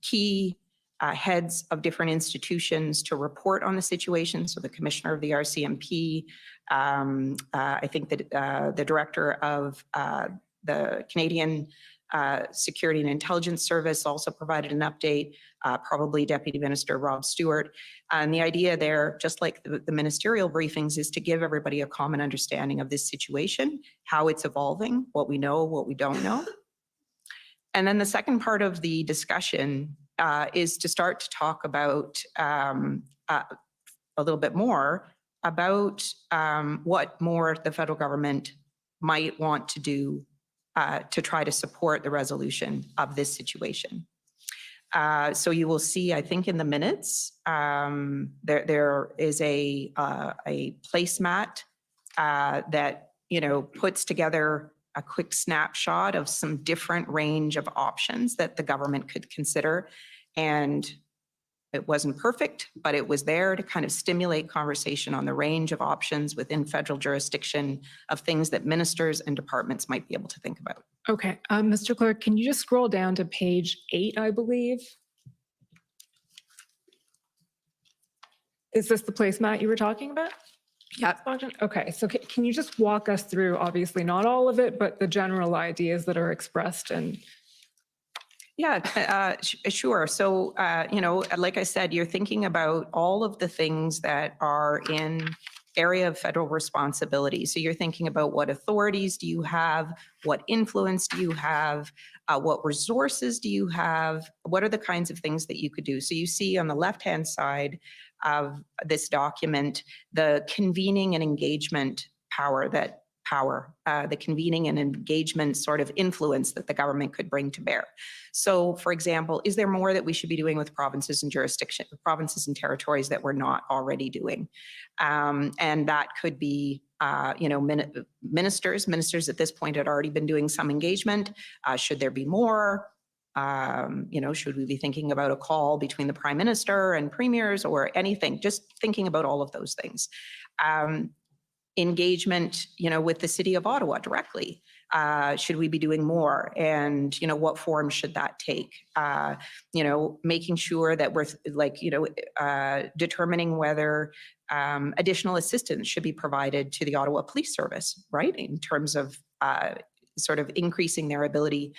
F: key heads of different institutions to report on the situation. So the commissioner of the RCMP, I think that the director of the Canadian Security and Intelligence Service also provided an update, probably Deputy Minister Rob Stewart. And the idea there, just like the ministerial briefings, is to give everybody a common understanding of this situation, how it's evolving, what we know, what we don't know. And then the second part of the discussion is to start to talk about a little bit more about what more the federal government might want to do to try to support the resolution of this situation. So you will see, I think in the minutes, there is a placemat that, puts together a quick snapshot of some different range of options that the government could consider. And it wasn't perfect, but it was there to kind of stimulate conversation on the range of options within federal jurisdiction of things that ministers and departments might be able to think about.
E: Okay, Mr. Clerk, can you just scroll down to page 8, I believe? Is this the placemat you were talking about?
F: Yeah.
E: Okay, so can you just walk us through, obviously not all of it, but the general ideas that are expressed? And
F: yeah, sure. So, like I said, you're thinking about all of the things that are in area of federal responsibility. So you're thinking about what authorities do you have, what influence do you have, what resources do you have, what are the kinds of things that you could do. So you see on the left-hand side of this document, the convening and engagement the convening and engagement sort of influence that the government could bring to bear. So, for example, is there more that we should be doing with provinces and provinces and territories that we're not already doing? And that could be, ministers at this point had already been doing some engagement. Should there be more? Should we be thinking about a call between the Prime Minister and premiers or anything? Just thinking about all of those things. Engagement, with the City of Ottawa directly. Should we be doing more? And, what form should that take? Making sure that we're determining whether additional assistance should be provided to the Ottawa Police Service, right? In terms of sort of increasing their ability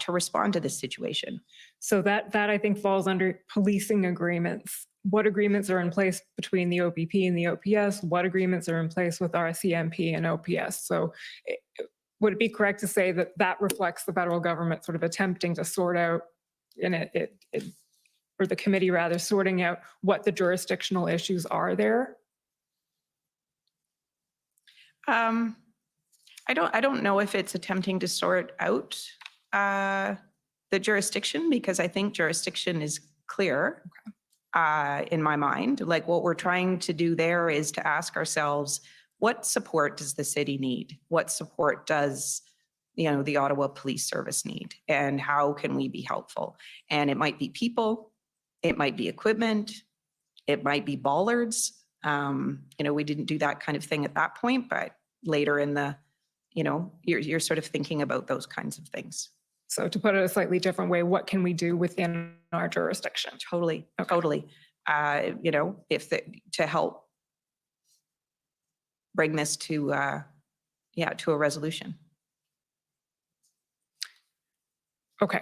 F: to respond to this situation.
E: so that I think falls under policing agreements. What agreements are in place between the OPP and the OPS? What agreements are in place with RCMP and OPS? So would it be correct to say that that reflects the federal government sort of attempting to sort out, or the committee rather, sorting out what the jurisdictional issues are there?
F: I don't know if it's attempting to sort out the jurisdiction, because I think jurisdiction is clear. Okay. In my mind, like what we're trying to do there is to ask ourselves, what support does the city need? What support does, the Ottawa Police Service need? And how can we be helpful? And it might be people, it might be equipment, it might be bollards. We didn't do that kind of thing at that point, but later in the, you're sort of thinking about those kinds of things.
E: So to put it a slightly different way, what can we do within our jurisdiction?
F: Totally, okay. Totally. To help bring this to a resolution.
E: Okay.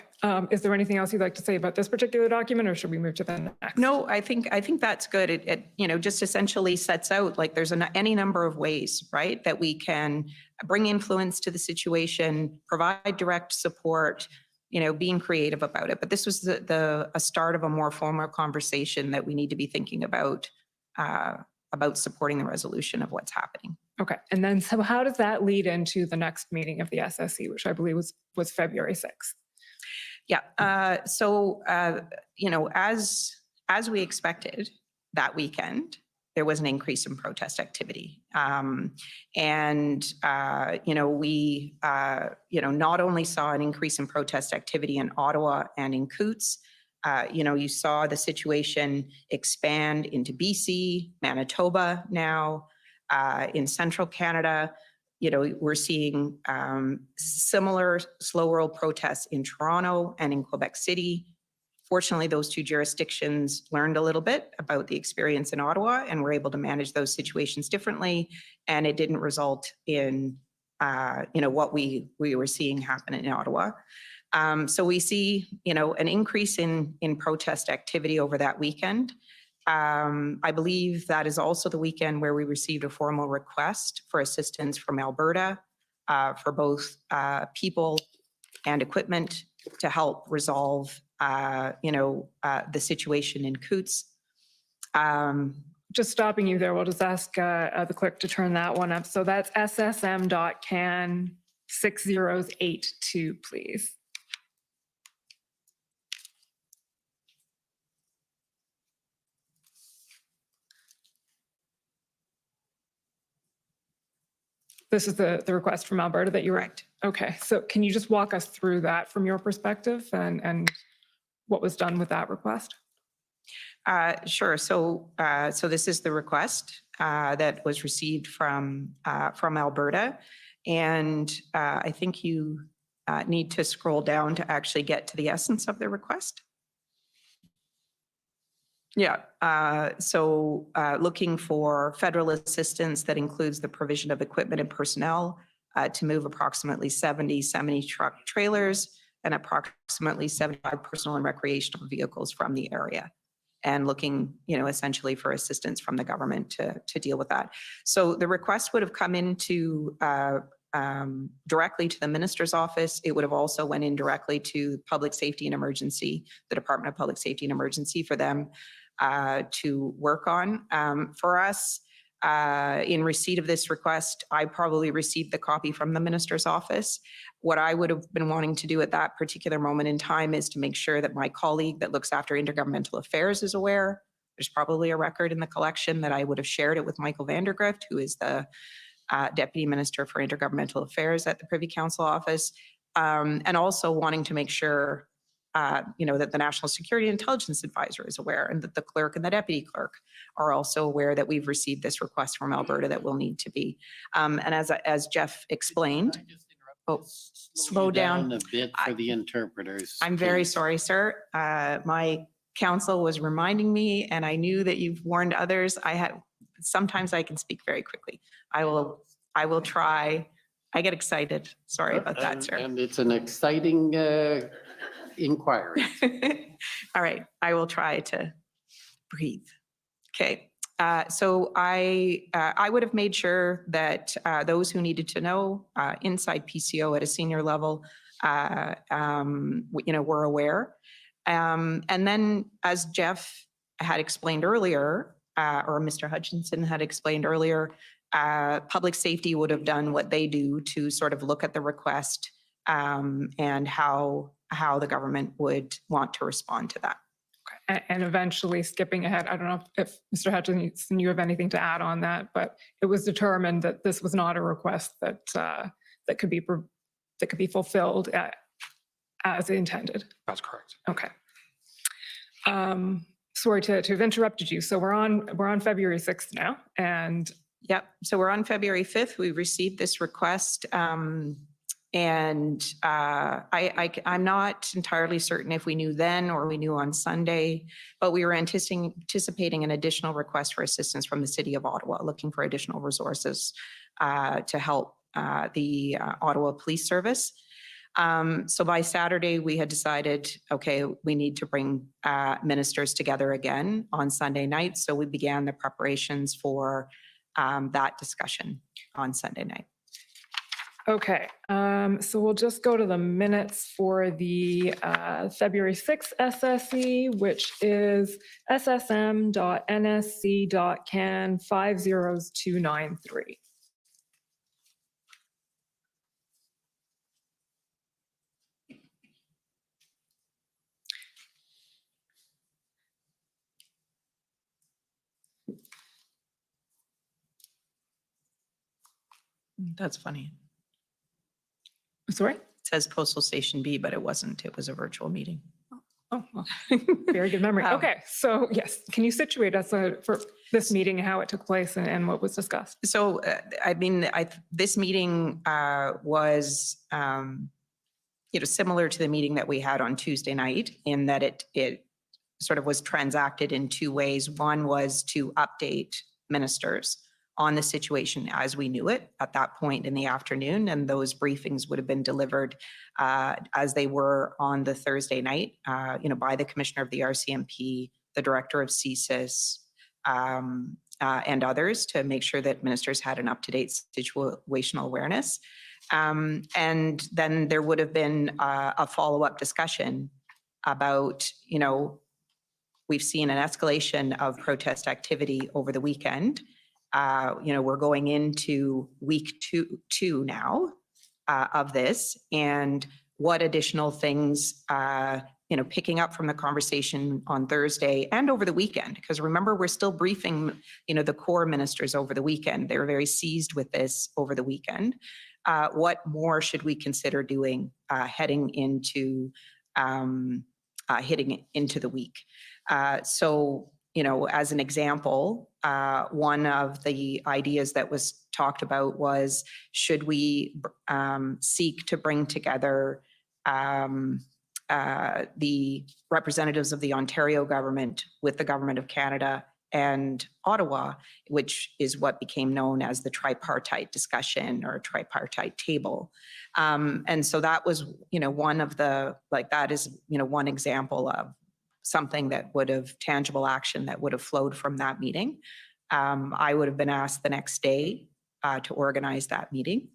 E: Is there anything else you'd like to say about this particular document, or should we move to the next?
F: No, I think that's good. It just essentially sets out, like, there's any number of ways, right, that we can bring influence to the situation, provide direct support, being creative about it. But this was a start of a more formal conversation that we need to be thinking about supporting the resolution of what's happening.
E: Okay. And then, so how does that lead into the next meeting of the SSC, which I believe was February 6th?
F: Yeah. As we expected that weekend, there was an increase in protest activity. We not only saw an increase in protest activity in Ottawa and in Coutts, you saw the situation expand into BC, Manitoba now, in central Canada. We're seeing similar slow roll protests in Toronto and in Quebec City. Fortunately, those two jurisdictions learned a little bit about the experience in Ottawa and were able to manage those situations differently. And it didn't result in, what we were seeing happen in Ottawa. So we see, an increase in protest activity over that weekend. I believe that is also the weekend where we received a formal request for assistance from Alberta for both people and equipment to help resolve, the situation in Coots.
E: Just stopping you there, we'll just ask the clerk to turn that one up. So that's SSM.can 6082, please. This is the request from Alberta that you were.
F: Correct.
E: Okay, so can you just walk us through that from your perspective and what was done with that request?
F: Sure. So this is the request that was received from Alberta, and I think you need to scroll down to actually get to the essence of the request. Yeah. So looking for federal assistance that includes the provision of equipment and personnel to move approximately 70 semi-truck trailers and approximately 75 personal and recreational vehicles from the area, and looking, essentially for assistance from the government to deal with that. So the request would have come into directly to the minister's office. It would have also went in directly to Public Safety and Emergency, the Department of Public Safety and Emergency, for them to work on. For us, in receipt of this request, I probably received the copy from the minister's office. What I would have been wanting to do at that particular moment in time is to make sure that my colleague that looks after intergovernmental affairs is aware. There's probably a record in the collection that I would have shared it with Michael Vandergrift, who is the Deputy Minister for Intergovernmental Affairs at the Privy Council office, and also wanting to make sure that the National Security Intelligence Advisor is aware, and that the clerk and the deputy clerk are also aware that we've received this request from Alberta that will need to be. And as Jeff explained, slow down
D: a bit for the interpreters.
F: I'm very sorry, sir. My counsel was reminding me, and I knew that you've warned others. Sometimes I can speak very quickly. I will try. I get excited. Sorry about that, sir.
D: And it's an exciting inquiry.
F: All right, I will try to breathe. Okay, so I would have made sure that those who needed to know inside PCO at a senior level, were aware. And then, as Jeff had explained earlier, or Mr. Hutchinson had explained earlier, public safety would have done what they do to sort of look at the request and how the government would want to respond to that.
E: And eventually, skipping ahead, I don't know if Mr. Hutchinson, you have anything to add on that, but it was determined that this was not a request that could be fulfilled as intended.
G: That's correct.
E: Okay. Sorry to have interrupted you. So we're on February 6th now, and
F: yep. So we're on February 5th. We received this request. And I'm not entirely certain if we knew then or we knew on Sunday, but we were anticipating an additional request for assistance from the City of Ottawa, looking for additional resources to help the Ottawa Police Service. So by Saturday, we had decided, okay, we need to bring ministers together again on Sunday night. So we began the preparations for that discussion on Sunday night.
E: okay, so we'll just go to the minutes for the February 6th SSE, which is ssm.nsc.can 50293.
F: That's funny.
E: Sorry?
F: It says Postal Station B, but it wasn't. It was a virtual meeting.
E: Oh, well, very good memory. Okay, so yes, can you situate us for this meeting, how it took place and what was discussed?
F: So, this meeting was, similar to the meeting that we had on Tuesday night, in that it sort of was transacted in two ways. One was to update ministers on the situation as we knew it at that point in the afternoon, and those briefings would have been delivered as they were on the Thursday night, by the Commissioner of the RCMP, the Director of CSIS, and others, to make sure that ministers had an up-to-date situational awareness. And then there would have been a follow-up discussion about, we've seen an escalation of protest activity over the weekend. We're going into week two now of this, and what additional things, picking up from the conversation on Thursday and over the weekend, because remember, we're still briefing, the core ministers over the weekend. They were very seized with this over the weekend. What more should we consider doing heading into the week? So, as an example, one of the ideas that was talked about was, should we seek to bring together the representatives of the Ontario government with the government of Canada and Ottawa, which is what became known as the tripartite discussion or tripartite table. And so that was, one of the, that is, one example of something that would have, tangible action that would have flowed from that meeting. I would have been asked the next day to organize that meeting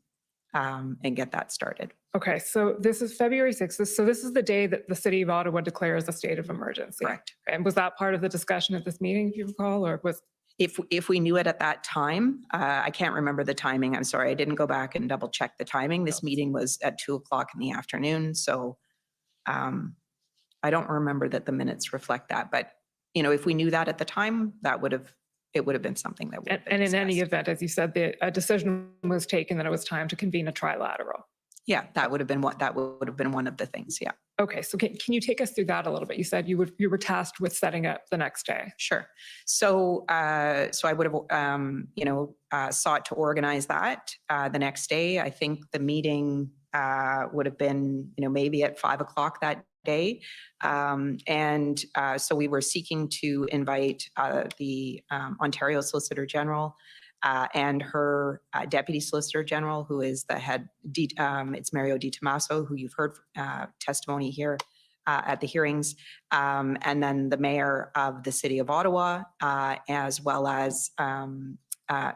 F: and get that started.
E: Okay, so this is February 6th. So this is the day that the City of Ottawa declares a state of emergency.
F: Correct.
E: And was that part of the discussion at this meeting, if you recall, or was?
F: If we knew it at that time, I can't remember the timing. I'm sorry, I didn't go back and double check the timing. This meeting was at 2:00 in the afternoon. So I don't remember that the minutes reflect that, but if we knew that at the time, it would have been something that would have been
E: And in any
F: discussed.
E: event, as you said, a decision was taken that it was time to convene a trilateral.
F: Yeah, that would have been one of the things. Yeah.
E: Okay, so can you take us through that a little bit? You said you were tasked with setting up the next day.
F: Sure. So I would have, sought to organize that the next day. I think the meeting would have been, maybe at 5:00 that day. So we were seeking to invite the Ontario Solicitor General and her Deputy Solicitor General, who is the head, it's Mario Di Tommaso, who you've heard testimony here at the hearings, and then the Mayor of the City of Ottawa, as well as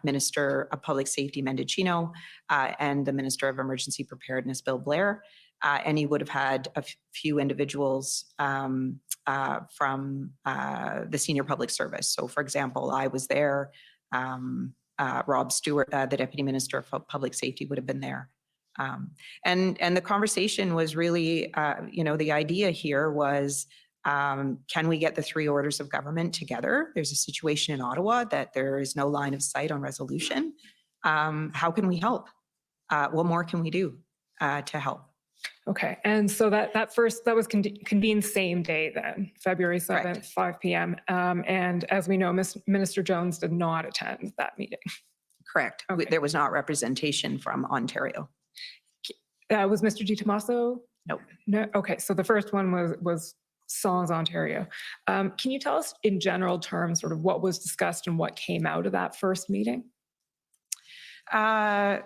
F: Minister of Public Safety Mendicino and the Minister of Emergency Preparedness, Bill Blair. And you would have had a few individuals from the senior public service. So, for example, I was there. Rob Stewart, the Deputy Minister of Public Safety, would have been there. And the conversation was really, the idea here was, can we get the three orders of government together? There's a situation in Ottawa that there is no line of sight on resolution. How can we help? What more can we do to help?
E: Okay, and so that was convened same day then, February 7th,
F: Correct.
E: 5 p.m. And as we know, Minister Jones did not attend that meeting.
F: Correct.
E: Okay.
F: There was not representation from Ontario.
E: Was Mr. Di Tommaso?
F: Nope.
E: No. Okay, so the first one was Sans Ontario. Can you tell us in general terms sort of what was discussed and what came out of that first meeting?
F: I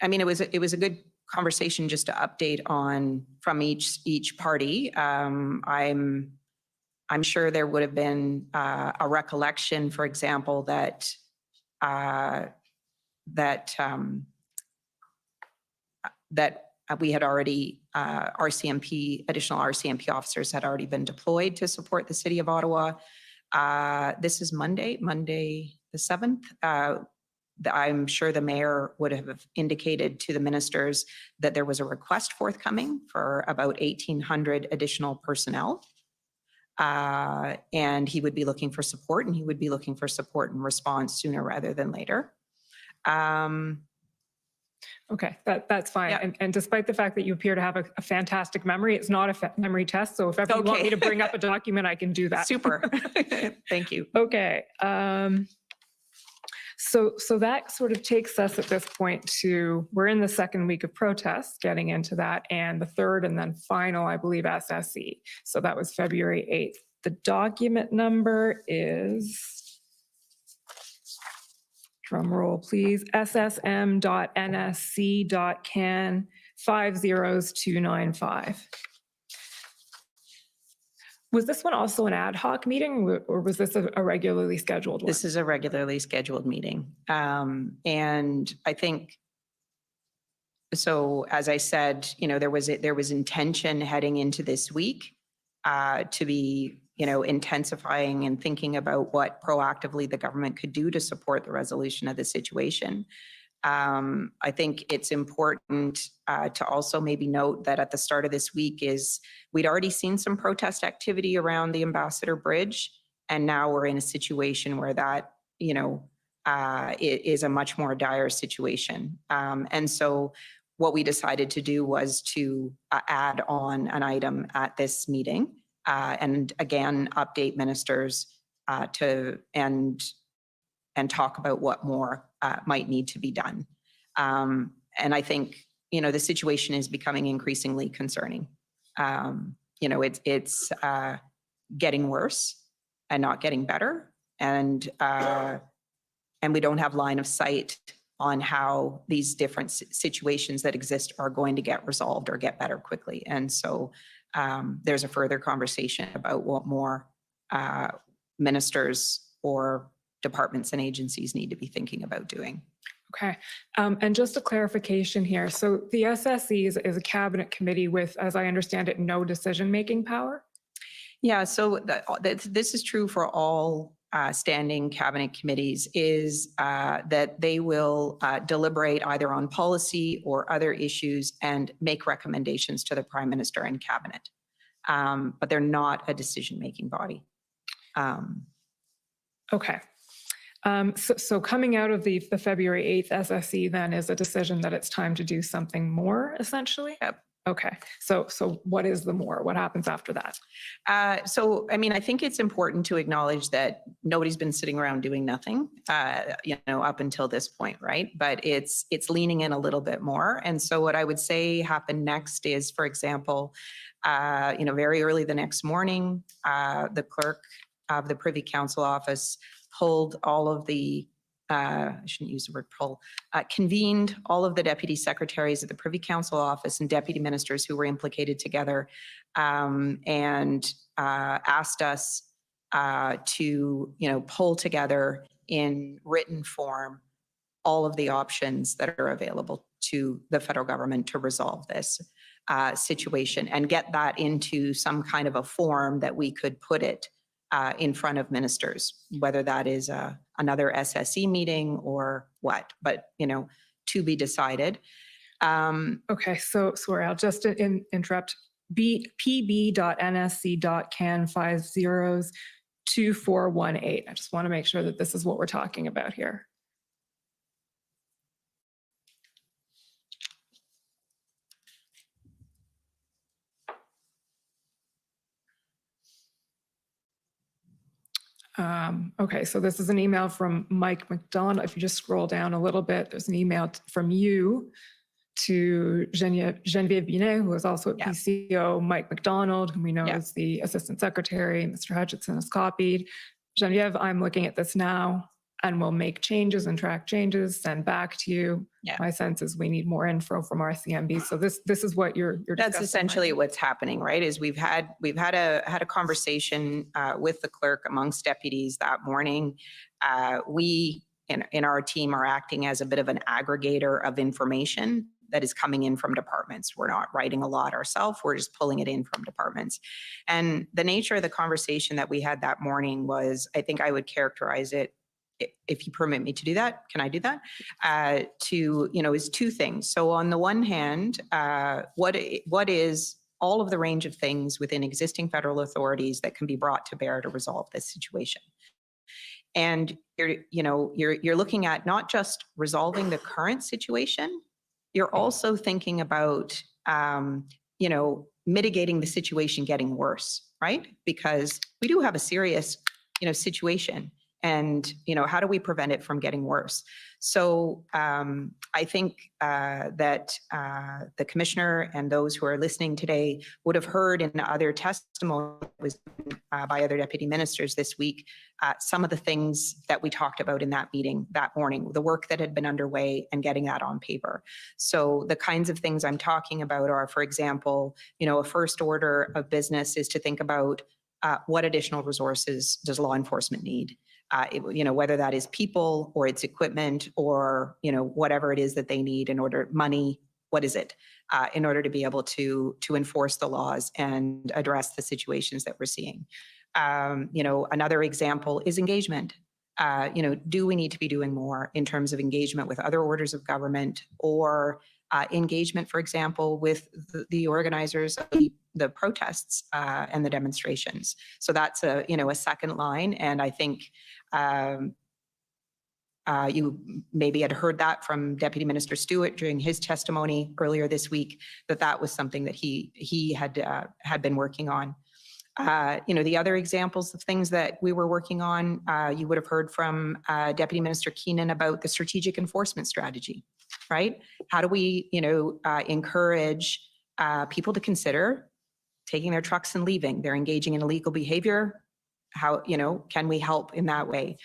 F: mean, it was a good conversation just to update on from each party. I'm sure there would have been a recollection, for example, that we had already additional RCMP officers had already been deployed to support the City of Ottawa. This is Monday the 7th. I'm sure the mayor would have indicated to the ministers that there was a request forthcoming for about 1,800 additional personnel. And he would be looking for support, and he would be looking for support and response sooner rather than later.
E: Okay, that's fine.
F: Yeah.
E: And despite the fact that you appear to have a fantastic memory, it's not a memory test. So if ever you want me to bring up a document, I can do that.
F: Super. Thank you.
E: Okay. So that sort of takes us at this point to, we're in the second week of protests, getting into that, and the third and then final, I believe, SSE. So that was February 8th. The document number is drum roll please, ssm.nsc.can 50295. Was this one also an ad hoc meeting or was this a regularly scheduled one?
F: This is a regularly scheduled meeting. And I think, so as I said, there was intention heading into this week to be, intensifying and thinking about what proactively the government could do to support the resolution of the situation. I think it's important to also maybe note that at the start of this week we'd already seen some protest activity around the Ambassador Bridge, and now we're in a situation where that, is a much more dire situation. And so what we decided to do was to add on an item at this meeting, and again, update ministers and talk about what more might need to be done. And I think, the situation is becoming increasingly concerning. It's getting worse and not getting better. And we don't have line of sight on how these different situations that exist are going to get resolved or get better quickly. And so there's a further conversation about what more ministers or departments and agencies need to be thinking about doing.
E: Okay. And just a clarification here. So the SSE is a cabinet committee with, as I understand it, no decision-making power?
F: Yeah, so this is true for all standing cabinet committees, is that they will deliberate either on policy or other issues and make recommendations to the Prime Minister and cabinet. But they're not a decision-making body.
E: Okay. So coming out of the February 8th SSE then is a decision that it's time to do something more, essentially?
F: Yep.
E: Okay. So what is the more? What happens after that?
F: I think it's important to acknowledge that nobody's been sitting around doing nothing, up until this point, right? But it's leaning in a little bit more. And so what I would say happen next is, for example, very early the next morning, the clerk of the Privy Council office pulled all of the, I shouldn't use the word pull, convened all of the deputy secretaries of the Privy Council office and deputy ministers who were implicated together, and asked us to, pull together in written form all of the options that are available to the federal government to resolve this situation and get that into some kind of a form that we could put it in front of ministers, whether that is another SSE meeting or what, but, to be decided.
E: Okay, so sorry, I'll just interrupt. pb.nsc.can 502418. I just want to make sure that this is what we're talking about here. Okay, so this is an email from Mike McDonald. If you just scroll down a little bit, there's an email from you to Geneviève Binet, who is also at PCO, Mike McDonald, whom we know is the Assistant Secretary, Mr. Hutchinson is copied. Geneviève, I'm looking at this now and we'll make changes and track changes, send back to you. Yeah. My sense is we need more info from RCMB. So this is what you're
F: That's essentially what's happening, right? Is we've had a conversation with the clerk amongst deputies that morning. We in our team are acting as a bit of an aggregator of information that is coming in from departments. We're not writing a lot ourselves. We're just pulling it in from departments. And the nature of the conversation that we had that morning was, I think I would characterize it, if you permit me to do that, can I do that? Is two things. So on the one hand, what is all of the range of things within existing federal authorities that can be brought to bear to resolve this situation? And you're looking at not just resolving the current situation, you're also thinking about mitigating the situation getting worse, right? Because we do have a serious situation. And, how do we prevent it from getting worse? So I think that the commissioner and those who are listening today would have heard in other testimony that was by other deputy ministers this week, some of the things that we talked about in that meeting that morning, the work that had been underway and getting that on paper. So the kinds of things I'm talking about are, for example, a first order of business is to think about what additional resources does law enforcement need? Whether that is people or it's equipment or, whatever it is that they need in order, money, what is it, in order to be able to enforce the laws and address the situations that we're seeing. Another example is engagement. Do we need to be doing more in terms of engagement with other orders of government or engagement, for example, with the organizers of the protests and the demonstrations? So that's a second line. And I think you maybe had heard that from Deputy Minister Stewart during his testimony earlier this week, that was something that he had been working on. The other examples of things that we were working on, you would have heard from Deputy Minister Keenan about the strategic enforcement strategy, right? How do we, encourage people to consider taking their trucks and leaving? They're engaging in illegal behavior. How, can we help in that way?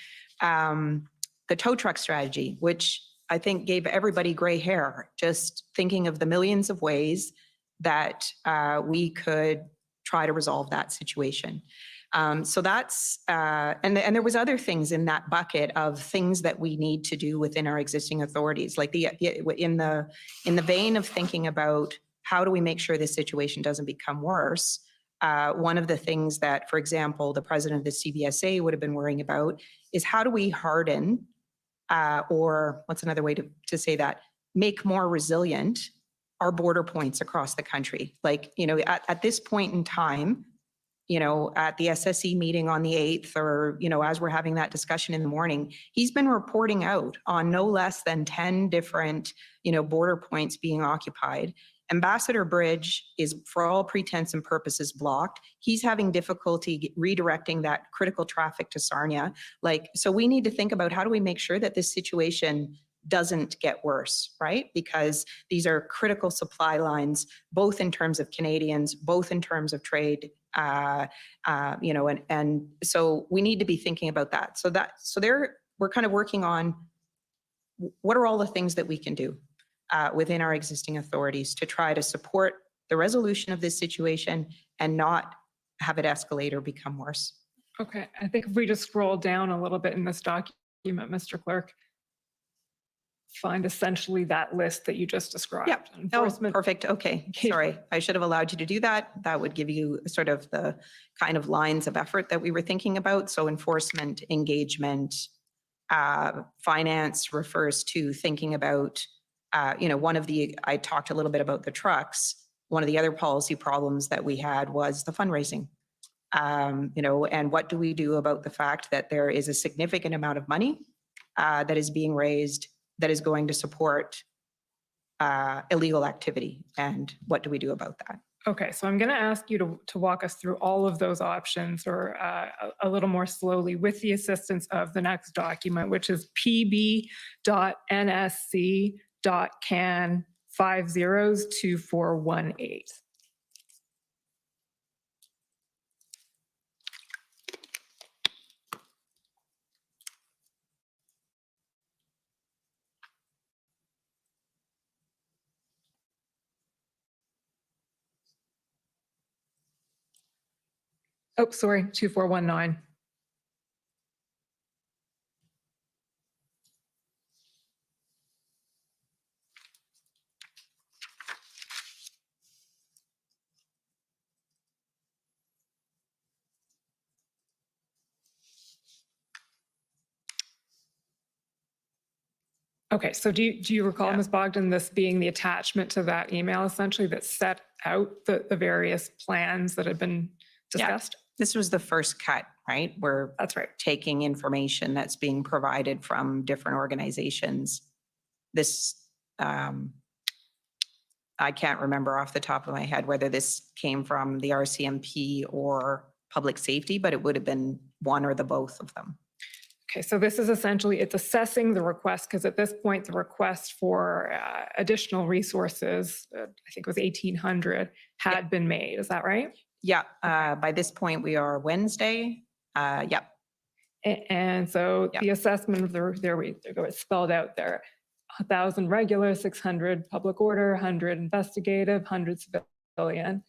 F: The tow truck strategy, which I think gave everybody gray hair, just thinking of the millions of ways that we could try to resolve that situation. So that's, and there was other things in that bucket of things that we need to do within our existing authorities, like in the vein of thinking about how do we make sure this situation doesn't become worse. One of the things that, for example, the president of the CBSA would have been worrying about is how do we harden, or what's another way to say that, make more resilient our border points across the country. Like, at this point in time, at the SSE meeting on the 8th, or, as we're having that discussion in the morning, he's been reporting out on no less than 10 different, border points being occupied. Ambassador Bridge is, for all pretense and purposes, blocked. He's having difficulty redirecting that critical traffic to Sarnia. So we need to think about how do we make sure that this situation doesn't get worse, right? Because these are critical supply lines, both in terms of Canadians, both in terms of trade, and so we need to be thinking about that. So we're kind of working on what are all the things that we can do within our existing authorities to try to support the resolution of this situation and not have it escalate or become worse.
E: Okay, I think if we just scroll down a little bit in this document, Mr. Clerk, find essentially that list that you just described.
F: Yep. Oh, perfect. Okay. Sorry, I should have allowed you to do that. That would give you sort of the kind of lines of effort that we were thinking about. So enforcement, engagement, finance refers to thinking about, I talked a little bit about the trucks. One of the other policy problems that we had was the fundraising. And what do we do about the fact that there is a significant amount of money that is being raised that is going to support illegal activity, and what do we do about that?
E: Okay, so I'm going to ask you to walk us through all of those options, or a little more slowly, with the assistance of the next document, which is pb.nsc.can502418. Oh, sorry, 2419. Okay, so do you recall, Ms. Bogden, this being the attachment to that email essentially that set out the various plans that had been discussed?
F: Yeah. This was the first cut, right?
E: That's right.
F: Taking information that's being provided from different organizations. This, I can't remember off the top of my head whether this came from the RCMP or public safety, but it would have been one or the both of them.
E: Okay, so this is essentially, it's assessing the request, because at this point, the request for additional resources, I think it was 1,800, had been made. Is that right?
F: Yeah, by this point, we are Wednesday. Yep.
E: And so
F: Yeah.
E: the assessment of there we go, it's spelled out there. 1,000 regular, 600 public order, 100 investigative, 100 civilian.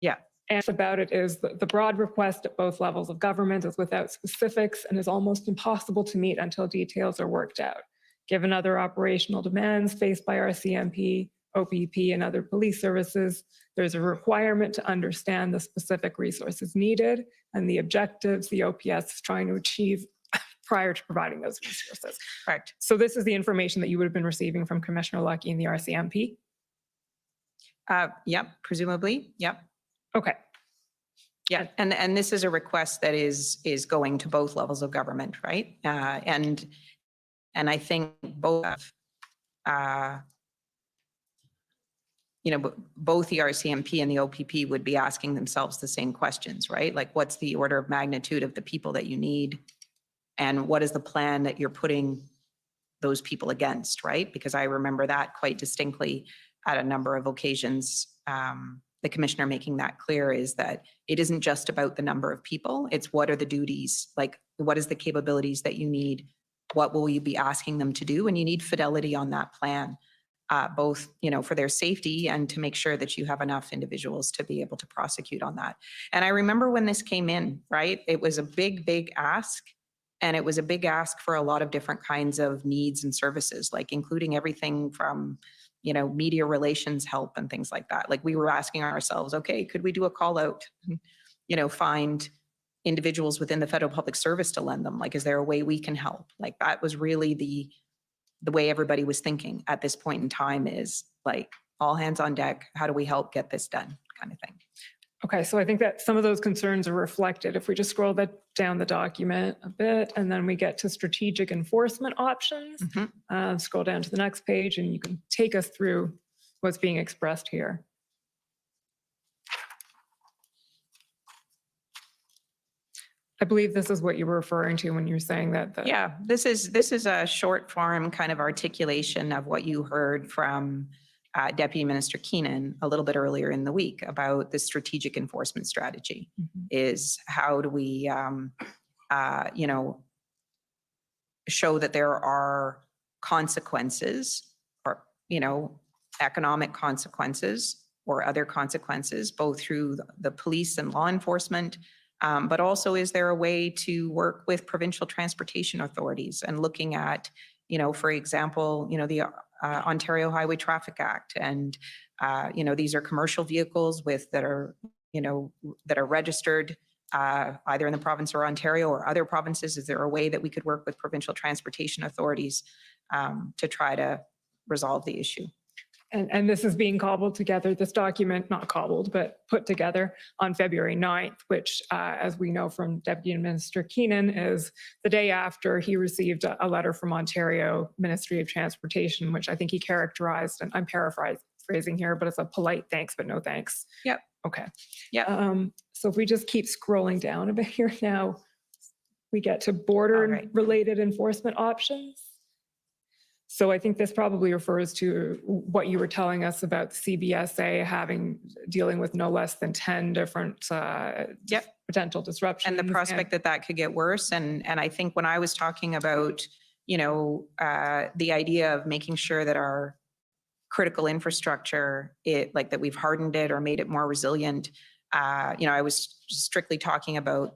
F: Yeah.
E: And about it is the broad request at both levels of government is without specifics and is almost impossible to meet until details are worked out. Given other operational demands faced by our CMP, OPP, and other police services, there's a requirement to understand the specific resources needed and the objectives the OPS is trying to achieve prior to providing those resources.
F: Correct.
E: So this is the information that you would have been receiving from Commissioner Lucky and the RCMP?
F: Yep, presumably. Yep.
E: Okay.
F: Yeah, and this is a request that is going to both levels of government, right? And I think both both the RCMP and the OPP would be asking themselves the same questions, right? Like, what's the order of magnitude of the people that you need? And what is the plan that you're putting those people against, right? Because I remember that quite distinctly at a number of occasions. The commissioner making that clear is that it isn't just about the number of people, it's what are the duties, like what is the capabilities that you need, what will you be asking them to do, and you need fidelity on that plan, both for their safety and to make sure that you have enough individuals to be able to prosecute on that. And I remember when this came in, right, it was a big ask, and it was a big ask for a lot of different kinds of needs and services, like including everything from media relations help and things like that. Like, we were asking ourselves, okay, could we do a call out, find individuals within the federal public service to lend them? Like, is there a way we can help? Like, that was really the way everybody was thinking at this point in time, is like, all hands on deck. How do we help get this done, kind of thing.
E: Okay, so I think that some of those concerns are reflected. If we just scroll down the document a bit, and then we get to strategic enforcement options, scroll down to the next page, and you can take us through what's being expressed here. I believe this is what you were referring to when you're saying that.
F: Yeah, this is a short form kind of articulation of what you heard from Deputy Minister Keenan a little bit earlier in the week about the strategic enforcement strategy. Is how do we, show that there are consequences, or economic consequences or other consequences, both through the police and law enforcement. But also, is there a way to work with provincial transportation authorities and looking at, for example, the Ontario Highway Traffic Act, and these are commercial vehicles that are registered either in the province or Ontario or other provinces. Is there a way that we could work with provincial transportation authorities to try to resolve the issue?
E: And this is being cobbled together, this document, not cobbled, but put together on February 9th, which, as we know from Deputy Minister Keenan, is the day after he received a letter from Ontario Ministry of Transportation, which I think he characterized, and I'm paraphrasing here, but it's a polite thanks, but no thanks.
F: Yep.
E: Okay.
F: Yeah.
E: So if we just keep scrolling down a bit here now, we get to border-related enforcement options. So I think this probably refers to what you were telling us about the CBSA dealing with no less than 10 different potential disruptions.
F: And the prospect that could get worse. And I think when I was talking about, the idea of making sure that our critical infrastructure, that we've hardened it or made it more resilient, I was strictly talking about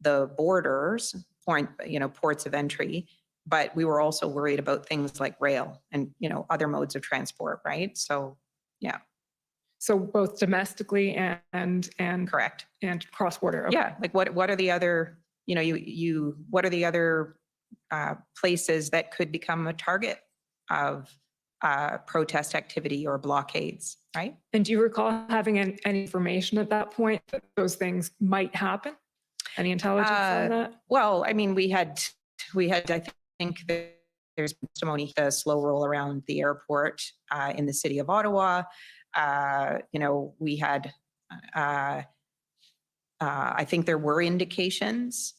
F: the borders, ports of entry. But we were also worried about things like rail and, other modes of transport, right? So, yeah.
E: So both domestically and
F: correct,
E: and cross-border. Okay.
F: Yeah, like what are the other, what are the other places that could become a target of protest activity or blockades, right?
E: And do you recall having any information at that point that those things might happen? Any intelligence on that?
F: Well, I mean, we had, I think that there's testimony, the slow roll around the airport in the city of Ottawa. We had, I think there were indications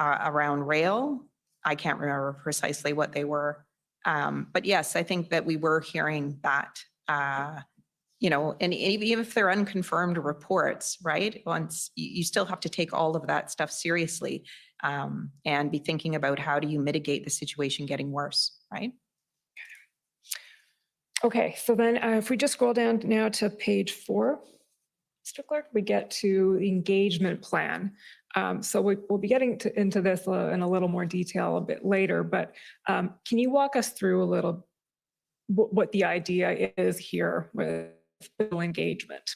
F: around rail. I can't remember precisely what they were. But yes, I think that we were hearing that, you know, and even if they're unconfirmed reports, right? Once you still have to take all of that stuff seriously, and be thinking about how do you mitigate the situation getting worse, right?
E: Okay, so then if we just scroll down now to page 4, Mr. Clerk, we get to the engagement plan. So we'll be getting into this in a little more detail a bit later, but can you walk us through a little what the idea is here with civil engagement?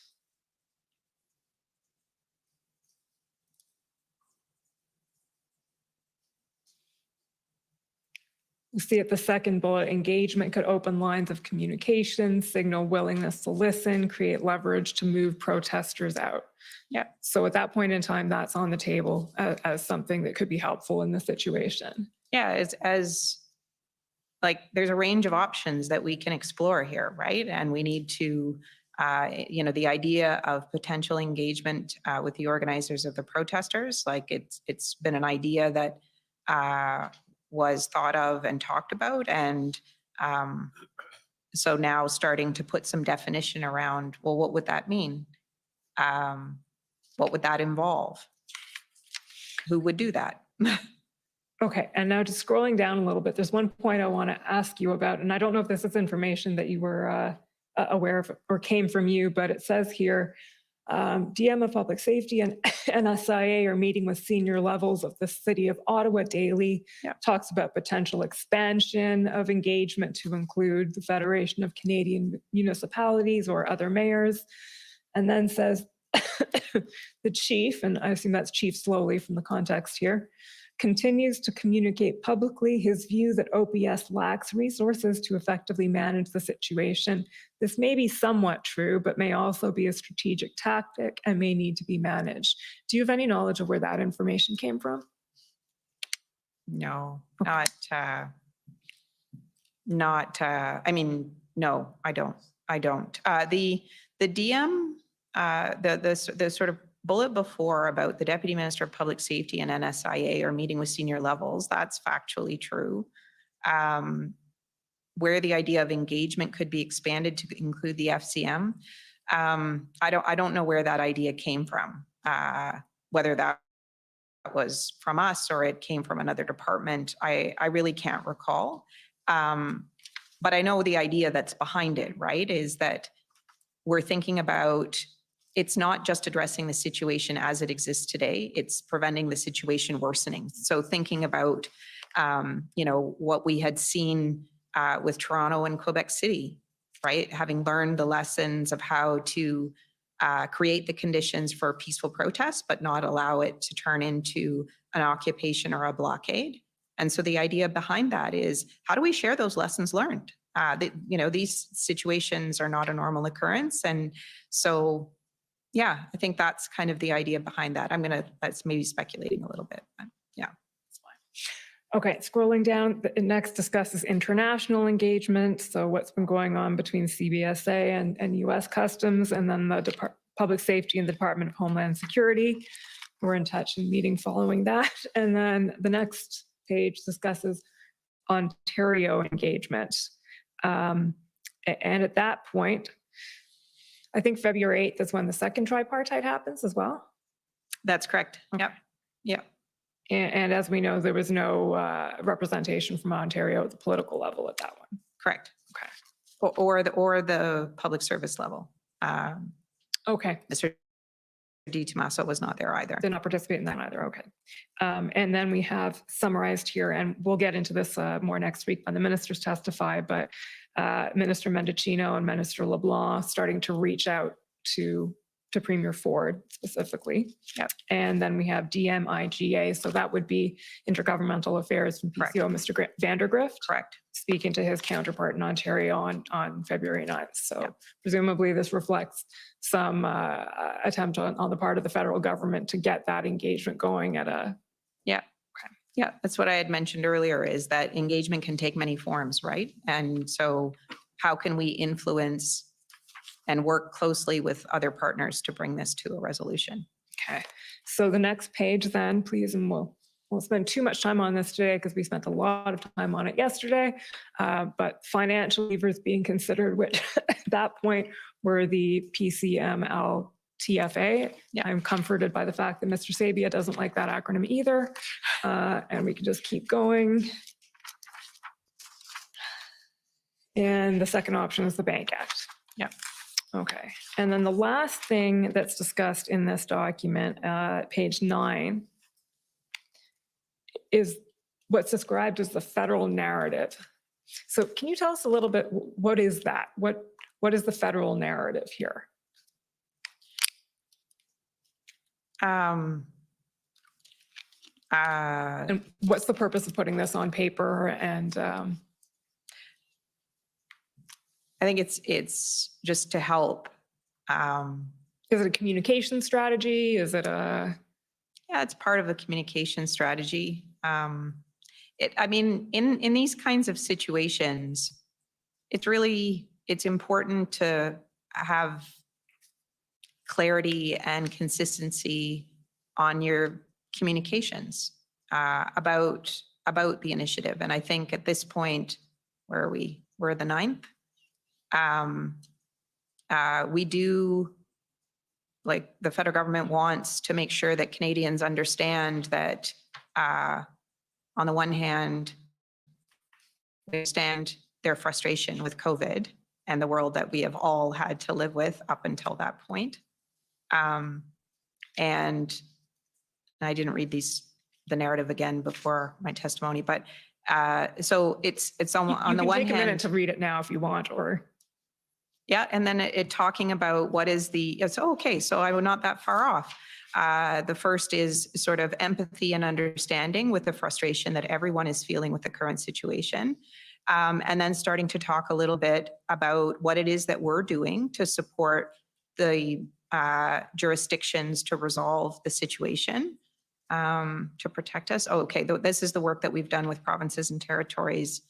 E: You see at the second bullet, engagement could open lines of communication, signal willingness to listen, create leverage to move protesters out. Yeah. So at that point in time, that's on the table as something that could be helpful in the situation.
F: Yeah, as like there's a range of options that we can explore here, right? And we need to, you know, the idea of potential engagement with the organizers of the protesters, like it's been an idea that was thought of and talked about. And so now starting to put some definition around, well, what would that mean? What would that involve? Who would do that?
E: Okay, and now just scrolling down a little bit, there's one point I want to ask you about, and I don't know if this is information that you were aware of or came from you, but it says here, DM of Public Safety and NSIA are meeting with senior levels of the City of Ottawa daily.
F: Yeah.
E: Talks about potential expansion of engagement to include the Federation of Canadian Municipalities or other mayors, and then says the chief, and I assume that's Chief Slowly from the context here, continues to communicate publicly his view that OPS lacks resources to effectively manage the situation. This may be somewhat true, but may also be a strategic tactic and may need to be managed. Do you have any knowledge of where that information came from?
F: No, I mean, no, I don't. The DM, the sort of bullet before about the Deputy Minister of Public Safety and NSIA are meeting with senior levels, that's factually true. Where the idea of engagement could be expanded to include the FCM, I don't know where that idea came from, whether that was from us or it came from another department. I really can't recall. But I know the idea that's behind it, right, is that we're thinking about it's not just addressing the situation as it exists today, it's preventing the situation worsening. So thinking about, you know, what we had seen with Toronto and Quebec City, right? Having learned the lessons of how to create the conditions for peaceful protest, but not allow it to turn into an occupation or a blockade. And so the idea behind that is, how do we share those lessons learned? You know, these situations are not a normal occurrence. And so, yeah, I think that's kind of the idea behind that. That's maybe speculating a little bit, but yeah, that's fine.
E: Okay, scrolling down, it next discusses international engagement. So what's been going on between CBSA and US Customs, and then the Public Safety and the Department of Homeland Security. We're in touch and meeting following that. And then the next page discusses Ontario engagement. And at that point, I think February 8th is when the second tripartite happens as well.
F: That's correct.
E: Okay.
F: Yep.
E: And as we know, there was no representation from Ontario at the political level at that one.
F: Correct. Okay. Or the public service level.
E: Okay.
F: Mr. D. Tomaso was not there either.
E: Did not participate in that either. Okay. And then we have summarized here, and we'll get into this more next week when the ministers testify, but Minister Mendicino and Minister LeBlanc starting to reach out to Premier Ford specifically.
F: Yep.
E: And then we have DMIGA, so that would be Intergovernmental Affairs from PCO,
F: Correct.
E: Mr. Vandergrift.
F: Correct.
E: Speaking to his counterpart in Ontario on February 9th. So
F: Yep.
E: presumably this reflects some attempt on the part of the federal government to get that engagement going at a...
F: Yeah, that's what I had mentioned earlier, is that engagement can take many forms, right? And so how can we influence and work closely with other partners to bring this to a resolution?
E: Okay. So the next page then, please, and we'll won't spend too much time on this today because we spent a lot of time on it yesterday, but financial levers being considered, which at that point were the PCMLTFA.
F: Yeah.
E: I'm comforted by the fact that Mr. Sabia doesn't like that acronym either, and we can just keep going. And the second option is the Bank Act.
F: Yeah.
E: Okay. And then the last thing that's discussed in this document, page 9, is what's described as the federal narrative. So can you tell us a little bit, what is that? What is the federal narrative here?
F: Um,
E: And what's the purpose of putting this on paper? And
F: I think it's just to help.
E: is it a communication strategy? Is it a...
F: Yeah, it's part of a communication strategy. I mean, in these kinds of situations, it's important to have clarity and consistency on your communications about the initiative. And I think at this point, where are we? We're the 9th. We do, like, the federal government wants to make sure that Canadians understand that on the one hand, we understand their frustration with COVID and the world that we have all had to live with up until that point. And I didn't read the narrative again before my testimony, but so it's on the one hand.
E: You can take a minute to read it now if you want, or...
F: Yeah, and then it talking about what is okay, so I'm not that far off. The first is sort of empathy and understanding with the frustration that everyone is feeling with the current situation. And then starting to talk a little bit about what it is that we're doing to support the jurisdictions to resolve the situation, to protect us. Oh, okay, this is the work that we've done with provinces and territories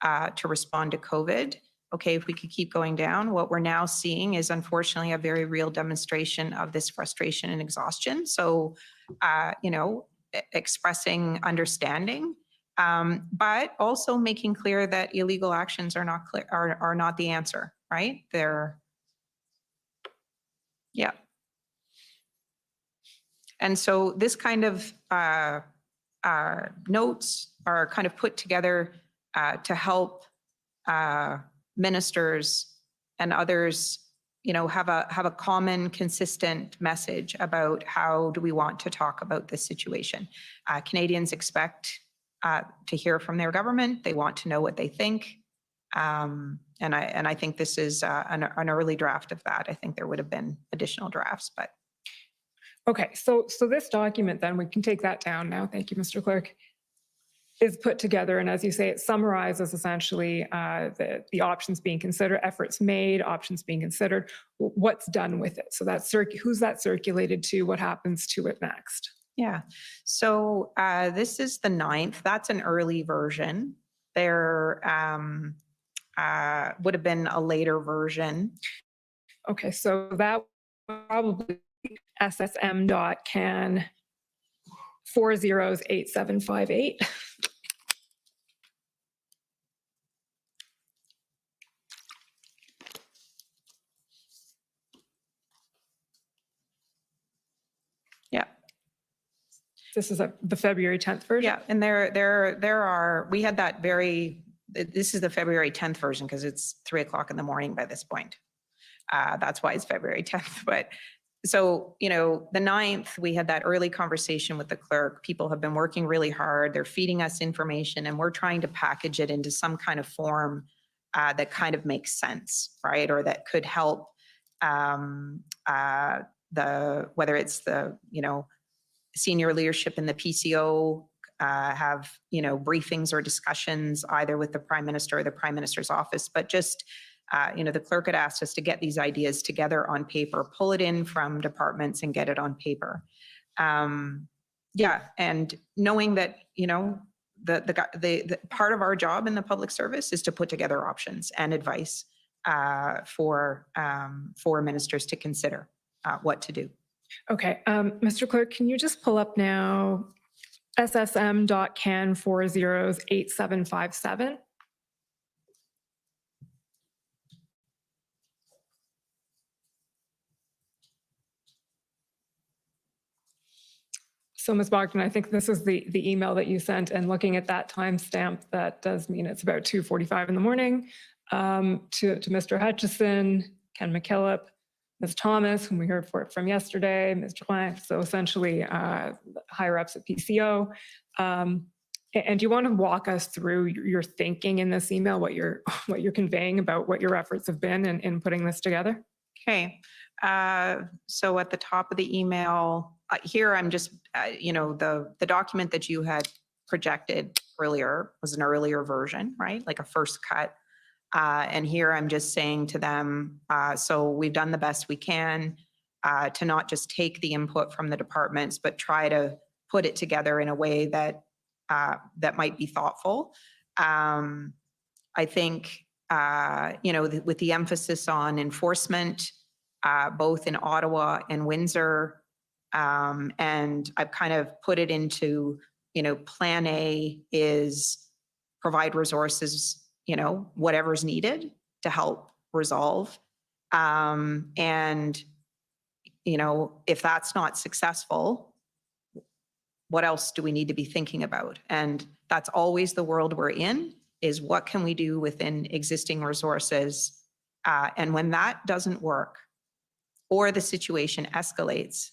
F: to respond to COVID. Okay, if we could keep going down, what we're now seeing is unfortunately a very real demonstration of this frustration and exhaustion. So, expressing understanding, but also making clear that illegal actions are not clear, are not the answer, right? Yeah. And so this kind of notes are kind of put together to help ministers and others, have a common, consistent message about how do we want to talk about this situation. Canadians expect to hear from their government. They want to know what they think. And I think this is an early draft of that. I think there would have been additional drafts, but.
E: Okay, so this document then, we can take that down now. Thank you, Mr. Clerk. Is put together, and as you say, it summarizes essentially the options being considered, efforts made, options being considered, what's done with it. So that's who's that circulated to, what happens to it next?
F: Yeah, so this is the 9th. That's an early version. There would have been a later version.
E: Okay, so that would probably ssm.can 408758.
F: Yeah.
E: This is the February 10th version?
F: Yeah, and we had that this is the February 10th version because it's 3:00 in the morning by this point. That's why it's February 10th. But so, the 9th, we had that early conversation with the clerk. People have been working really hard. They're feeding us information and we're trying to package it into some kind of form that kind of makes sense, right? Or that could help whether it's the, senior leadership in the PCO have, briefings or discussions either with the Prime Minister or the Prime Minister's office, but just, the clerk had asked us to get these ideas together on paper, pull it in from departments and get it on paper. Yeah, and knowing that, the part of our job in the public service is to put together options and advice for ministers to consider what to do.
E: Okay, Mr. Clerk, can you just pull up now ssm.can408757. So Ms. Bogden, I think this is the email that you sent, and looking at that timestamp, that does mean it's about 2:45 in the morning, to Mr. Hutchinson, Ken McKillop, Ms. Thomas, whom we heard from yesterday, Mr. Blank, so essentially higher ups at PCO. And do you want to walk us through your thinking in this email, what you're conveying about what your efforts have been in putting this together?
F: Okay. So at the top of the email, here I'm just, the document that you had projected earlier was an earlier version, right? Like a first cut. And here I'm just saying to them, so we've done the best we can to not just take the input from the departments, but try to put it together in a way that that might be thoughtful. I think, with the emphasis on enforcement, both in Ottawa and Windsor, and I've kind of put it into, plan A is provide resources, whatever's needed to help resolve. And, if that's not successful, what else do we need to be thinking about? And that's always the world we're in, is what can we do within existing resources? And when that doesn't work, or the situation escalates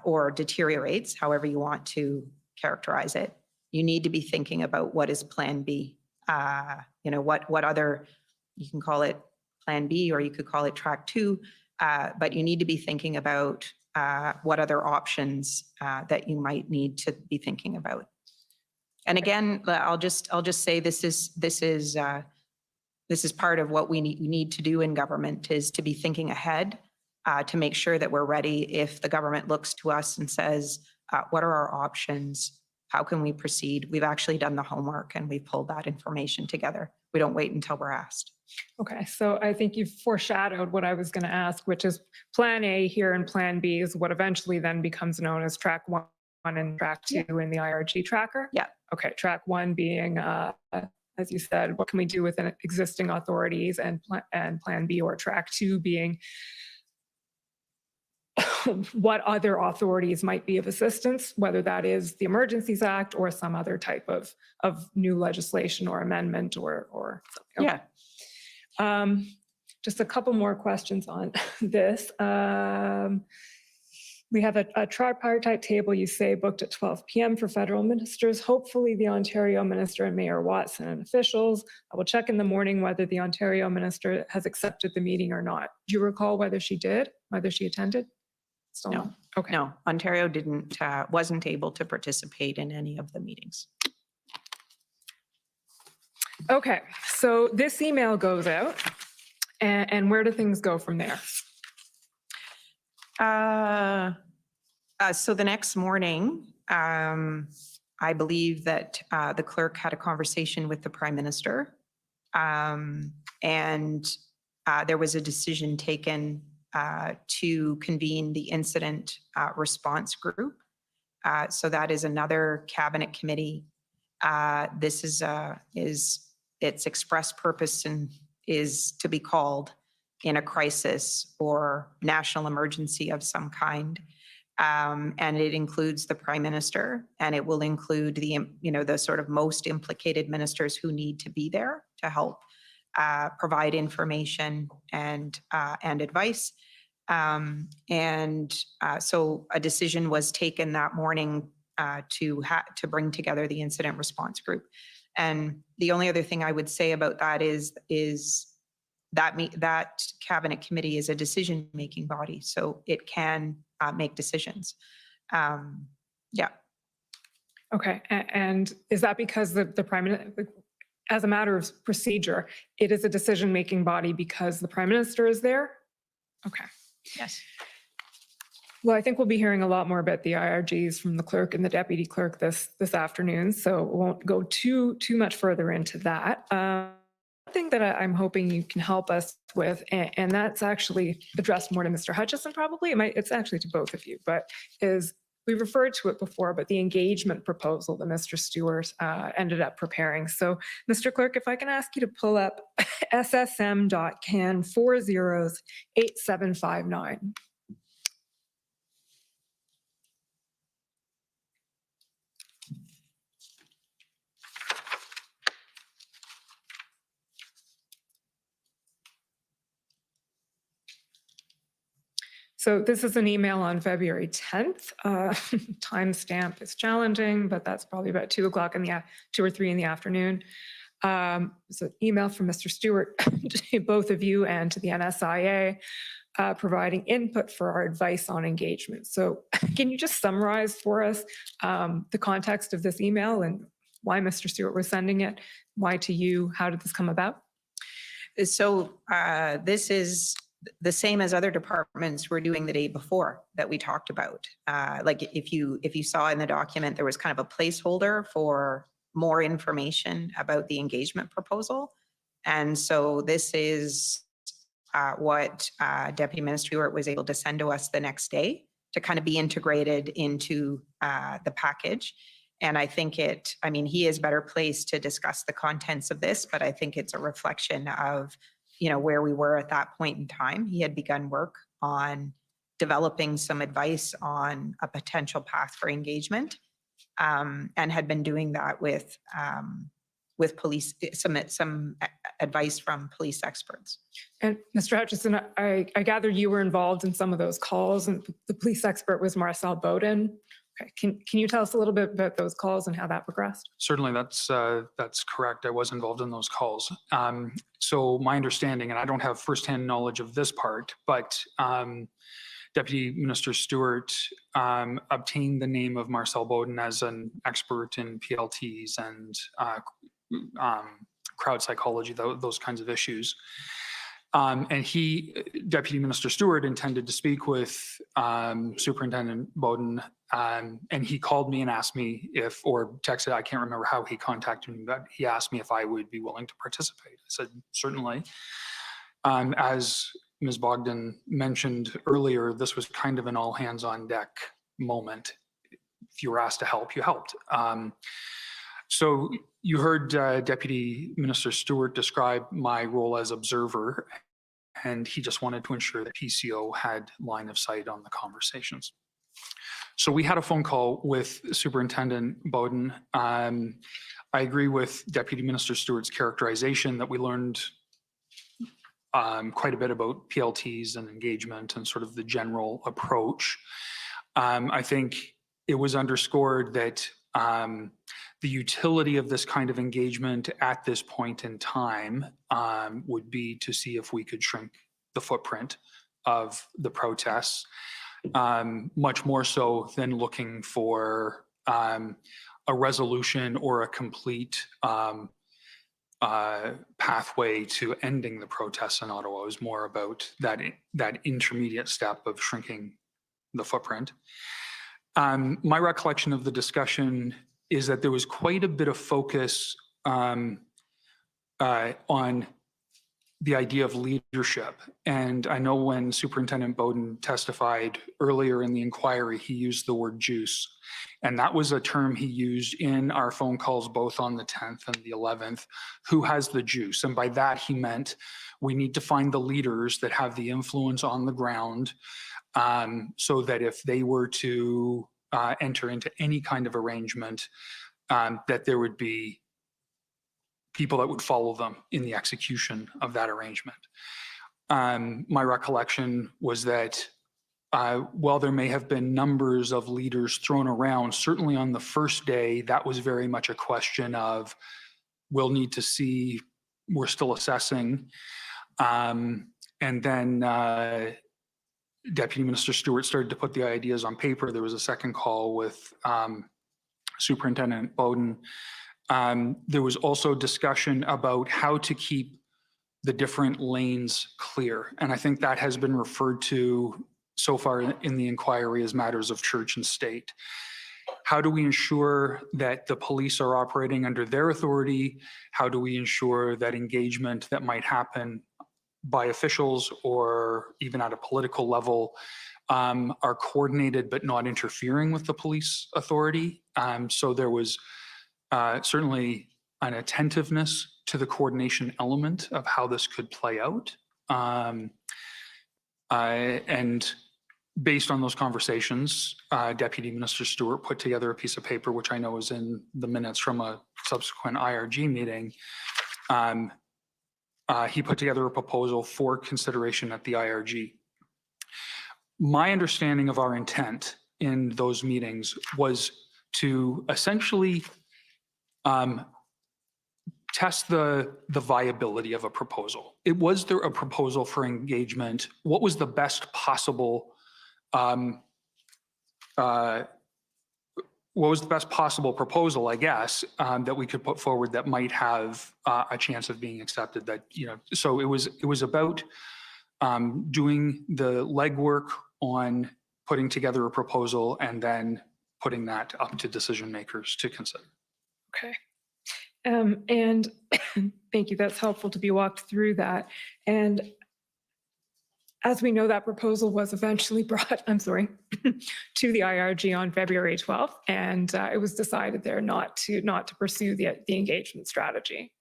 F: or deteriorates, however you want to characterize it, you need to be thinking about what is plan B. What other, you can call it plan B or you could call it track 2, but you need to be thinking about what other options that you might need to be thinking about. And again, I'll just say this is part of what we need to do in government, is to be thinking ahead, to make sure that we're ready if the government looks to us and says, what are our options? How can we proceed? We've actually done the homework and we've pulled that information together. We don't wait until we're asked.
E: Okay, so I think you've foreshadowed what I was going to ask, which is plan A here and plan B is what eventually then becomes known as track 1 and track 2 in the IRG tracker?
F: Yeah.
E: Okay, track 1 being, as you said, what can we do with existing authorities, and plan B or track 2 being what other authorities might be of assistance, whether that is the Emergencies Act or some other type of new legislation or amendment or something. Okay.
F: Yeah.
E: Just a couple more questions on this. We have a tripartite table, you say, booked at 12 p.m. for federal ministers, hopefully the Ontario Minister and Mayor Watson and officials. I will check in the morning whether the Ontario Minister has accepted the meeting or not. Do you recall whether she attended? Still
F: No.
E: not? Okay.
F: No, Ontario wasn't able to participate in any of the meetings.
E: Okay, so this email goes out, and where do things go from there?
F: So the next morning, I believe that the clerk had a conversation with the Prime Minister, and there was a decision taken to convene the incident response group. So that is another cabinet committee. This is its express purpose and is to be called in a crisis or national emergency of some kind. And it includes the Prime Minister, and it will include the sort of most implicated ministers who need to be there to help provide information and advice. So a decision was taken that morning to bring together the incident response group. And the only other thing I would say about that is that cabinet committee is a decision-making body, so it can make decisions. Yeah.
E: Okay, and is that because the Prime Minister, as a matter of procedure, it is a decision-making body because the Prime Minister is there? Okay.
F: Yes.
E: Well, I think we'll be hearing a lot more about the IRGs from the clerk and the deputy clerk this afternoon, so we won't go too much further into that. One thing that I'm hoping you can help us with, and that's actually addressed more to Mr. Hutchinson probably, it's actually to both of you, but is we referred to it before, but the engagement proposal that Mr. Stewart ended up preparing. So, Mr. Clerk, if I can ask you to pull up ssm.can 408759. So this is an email on February 10th. Timestamp is challenging, but that's probably about 2 o'clock in the 2 or 3 in the afternoon. It's an email from Mr. Stewart to both of you and to the NSIA, providing input for our advice on engagement. So can you just summarize for us the context of this email and why Mr. Stewart was sending it? Why to you? How did this come about?
F: So this is the same as other departments were doing the day before that we talked about. Like if you saw in the document, there was kind of a placeholder for more information about the engagement proposal. And so this is what Deputy Minister Stewart was able to send to us the next day to kind of be integrated into the package. And I think he is better placed to discuss the contents of this, but I think it's a reflection of where we were at that point in time. He had begun work on developing some advice on a potential path for engagement, and had been doing that with police, some advice from police experts.
E: And Mr. Hutchinson, I gather you were involved in some of those calls, and the police expert was Marcel Bogden. Okay. Can you tell us a little bit about those calls and how that progressed?
G: Certainly, that's correct. I was involved in those calls. So my understanding, and I don't have firsthand knowledge of this part, but Deputy Minister Stewart obtained the name of Marcel Bogden as an expert in PLTs and crowd psychology, those kinds of issues. And Deputy Minister Stewart, intended to speak with Superintendent Bogden, and he called me and asked me or texted, I can't remember how he contacted me, but he asked me if I would be willing to participate. I said, certainly. As Ms. Bogden mentioned earlier, this was kind of an all hands on deck moment. If you were asked to help, you helped. So you heard Deputy Minister Stewart describe my role as observer, and he just wanted to ensure that PCO had line of sight on the conversations. So we had a phone call with Superintendent Bogden. I agree with Deputy Minister Stewart's characterization that we learned quite a bit about PLTs and engagement and sort of the general approach. I think it was underscored that the utility of this kind of engagement at this point in time would be to see if we could shrink the footprint of the protests, much more so than looking for a resolution or a complete pathway to ending the protests in Ottawa. It was more about that intermediate step of shrinking the footprint. My recollection of the discussion is that there was quite a bit of focus on the idea of leadership. And I know when Superintendent Bogden testified earlier in the inquiry, he used the word juice. And that was a term he used in our phone calls, both on the 10th and the 11th, who has the juice. And by that, he meant we need to find the leaders that have the influence on the ground, so that if they were to enter into any kind of arrangement, that there would be people that would follow them in the execution of that arrangement. My recollection was that while there may have been numbers of leaders thrown around, certainly on the first day, that was very much a question of, we'll need to see, we're still assessing. And then Deputy Minister Stewart started to put the ideas on paper. There was a second call with Superintendent Bogden. There was also discussion about how to keep the different lanes clear. And I think that has been referred to so far in the inquiry as matters of church and state. How do we ensure that the police are operating under their authority? How do we ensure that engagement that might happen by officials or even at a political level are coordinated but not interfering with the police authority. So there was certainly an attentiveness to the coordination element of how this could play out. And based on those conversations, Deputy Minister Stewart put together a piece of paper, which I know is in the minutes from a subsequent IRG meeting. He put together a proposal for consideration at the IRG. My understanding of our intent in those meetings was to essentially test the viability of a proposal. Was there a proposal for engagement? What was the best possible proposal, I guess, that we could put forward that might have a chance of being accepted? That, you know, so it was about doing the legwork on putting together a proposal and then putting that up to decision makers to consider.
E: Okay. And thank you. That's helpful to be walked through that. And as we know, that proposal was eventually brought, to the IRG on February 12th, and it was decided there not to pursue the engagement strategy.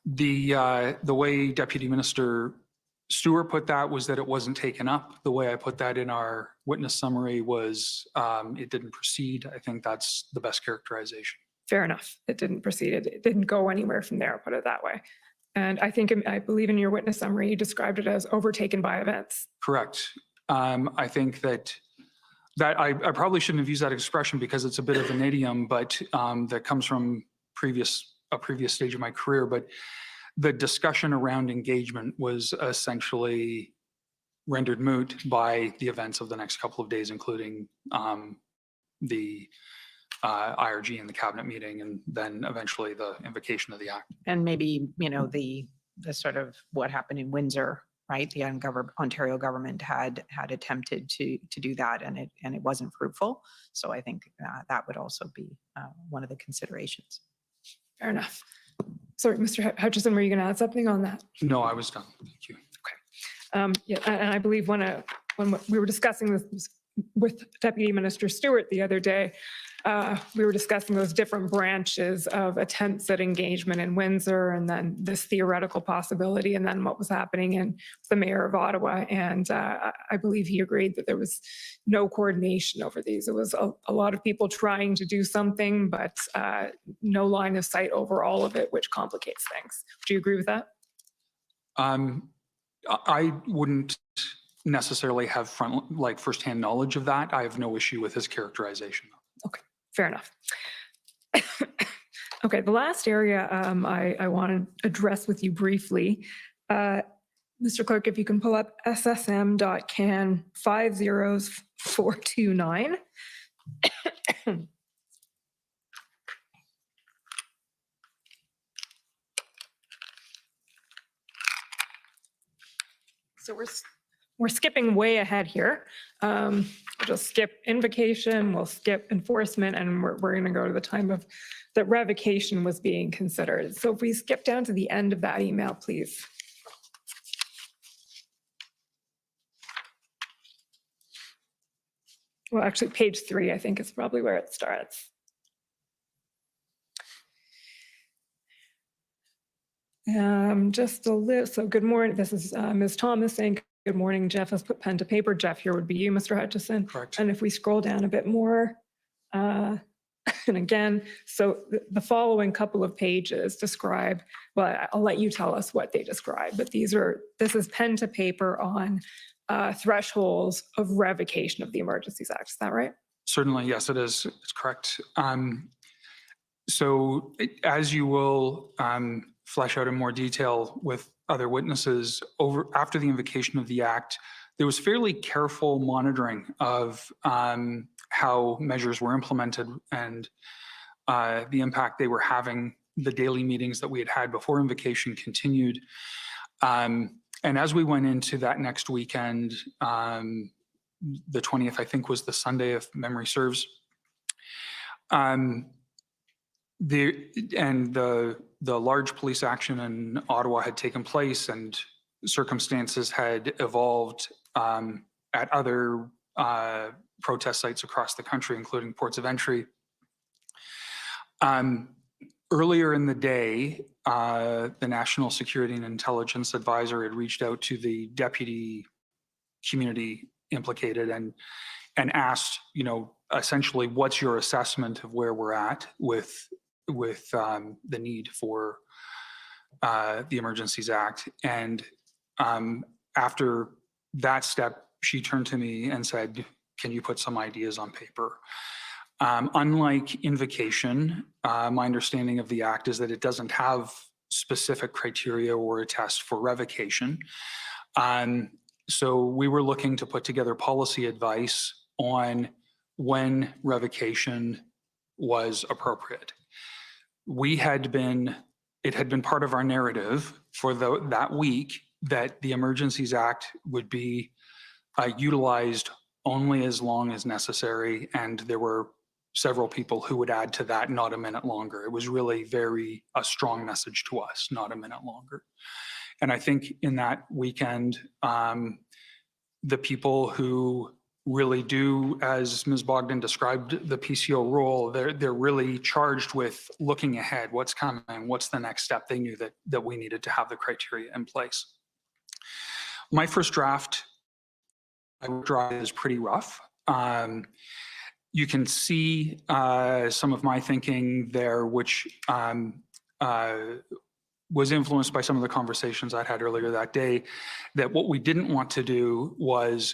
G: The way Deputy Minister Stewart put that was that it wasn't taken up. The way I put that in our witness summary was it didn't proceed. I think that's the best characterization.
E: Fair enough. It didn't proceed. It didn't go anywhere from there, put it that way. And I believe in your witness summary, you described it as overtaken by events. Correct. I think that I probably shouldn't have used that expression because it's a bit of an idiom, but that comes from a previous stage of my career. But the discussion around engagement was essentially rendered moot by the events of the next couple of days, including the IRG and the cabinet meeting, and then eventually the invocation of the act.
F: And maybe, you know, the sort of what happened in Windsor, right? The Ontario government had attempted to do that, and it wasn't fruitful. So I think that would also be one of the considerations. Fair enough. Sorry, Mr. Hutchinson, were you going to add something on that?
G: No, I was done. Thank you.
E: Okay. Yeah, and I believe when we were discussing this with Deputy Minister Stewart the other day, we were discussing those different branches of attempts at engagement in Windsor, and then this theoretical possibility, and then what was happening in the mayor of Ottawa. And I believe he agreed that there was no coordination over these. It was a lot of people trying to do something, but no line of sight over all of it, which complicates things. Do you agree with that?
G: I wouldn't necessarily have firsthand knowledge of that. I have no issue with his characterization.
E: Okay, fair enough. Okay, the last area I want to address with you briefly, Mr. Clerk, if you can pull up SSM.can 50429. So we're skipping way ahead here. We'll just skip invocation, we'll skip enforcement, and we're going to go to the time of that revocation was being considered. So if we skip down to the end of that email, please. Well, actually, page 3, I think, is probably where it starts. Just a list. So good morning. This is Ms. Thomas saying, good morning. Jeff has put pen to paper. Jeff, here would be you, Mr. Hutchison.
G: Correct.
E: And if we scroll down a bit more, and again, so the following couple of pages describe, well, I'll let you tell us what they describe, but this is pen to paper on thresholds of revocation of the Emergencies Act. Is that right?
G: Certainly, yes, it is. It's correct. So as you will flesh out in more detail with other witnesses, after the invocation of the Act, there was fairly careful monitoring of how measures were implemented and the impact they were having. The daily meetings that we had before invocation continued. And as we went into that next weekend, the 20th, I think, was the Sunday, if memory serves. The large police action in Ottawa had taken place, and circumstances had evolved at other protest sites across the country, including ports of entry. Earlier in the day, the National Security and Intelligence Advisor had reached out to the deputy community implicated and asked, you know, essentially, what's your assessment of where we're at with the need for the Emergencies Act? And after that step, she turned to me and said, can you put some ideas on paper? Unlike invocation, my understanding of the Act is that it doesn't have specific criteria or a test for revocation. So we were looking to put together policy advice on when revocation was appropriate. It had been part of our narrative for that week that the Emergencies Act would be utilized only as long as necessary, and there were several people who would add to that, not a minute longer. It was really a strong message to us, not a minute longer. And I think in that weekend, the people who really do, as Ms. Bogden described the PCO role, they're really charged with looking ahead, what's coming, what's the next step. They knew that we needed to have the criteria in place. My first draft is pretty rough. You can see some of my thinking there, which was influenced by some of the conversations I'd had earlier that day, that what we didn't want to do was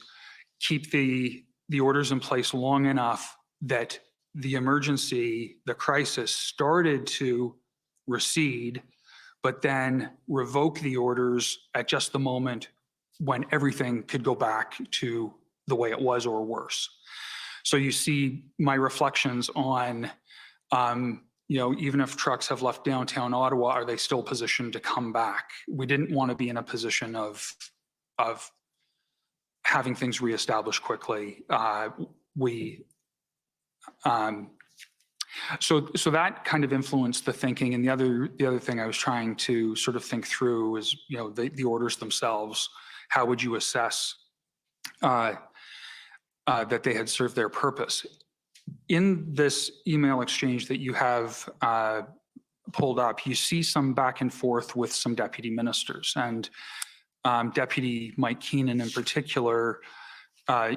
G: keep the orders in place long enough that the crisis started to recede, but then revoke the orders at just the moment when everything could go back to the way it was or worse. So you see my reflections on, you know, even if trucks have left downtown Ottawa, are they still positioned to come back? We didn't want to be in a position of having things reestablished quickly. So that kind of influenced the thinking. And the other thing I was trying to sort of think through is, you know, the orders themselves. How would you assess that they had served their purpose? In this email exchange that you have pulled up, you see some back and forth with some deputy ministers, and Deputy Mike Keenan in particular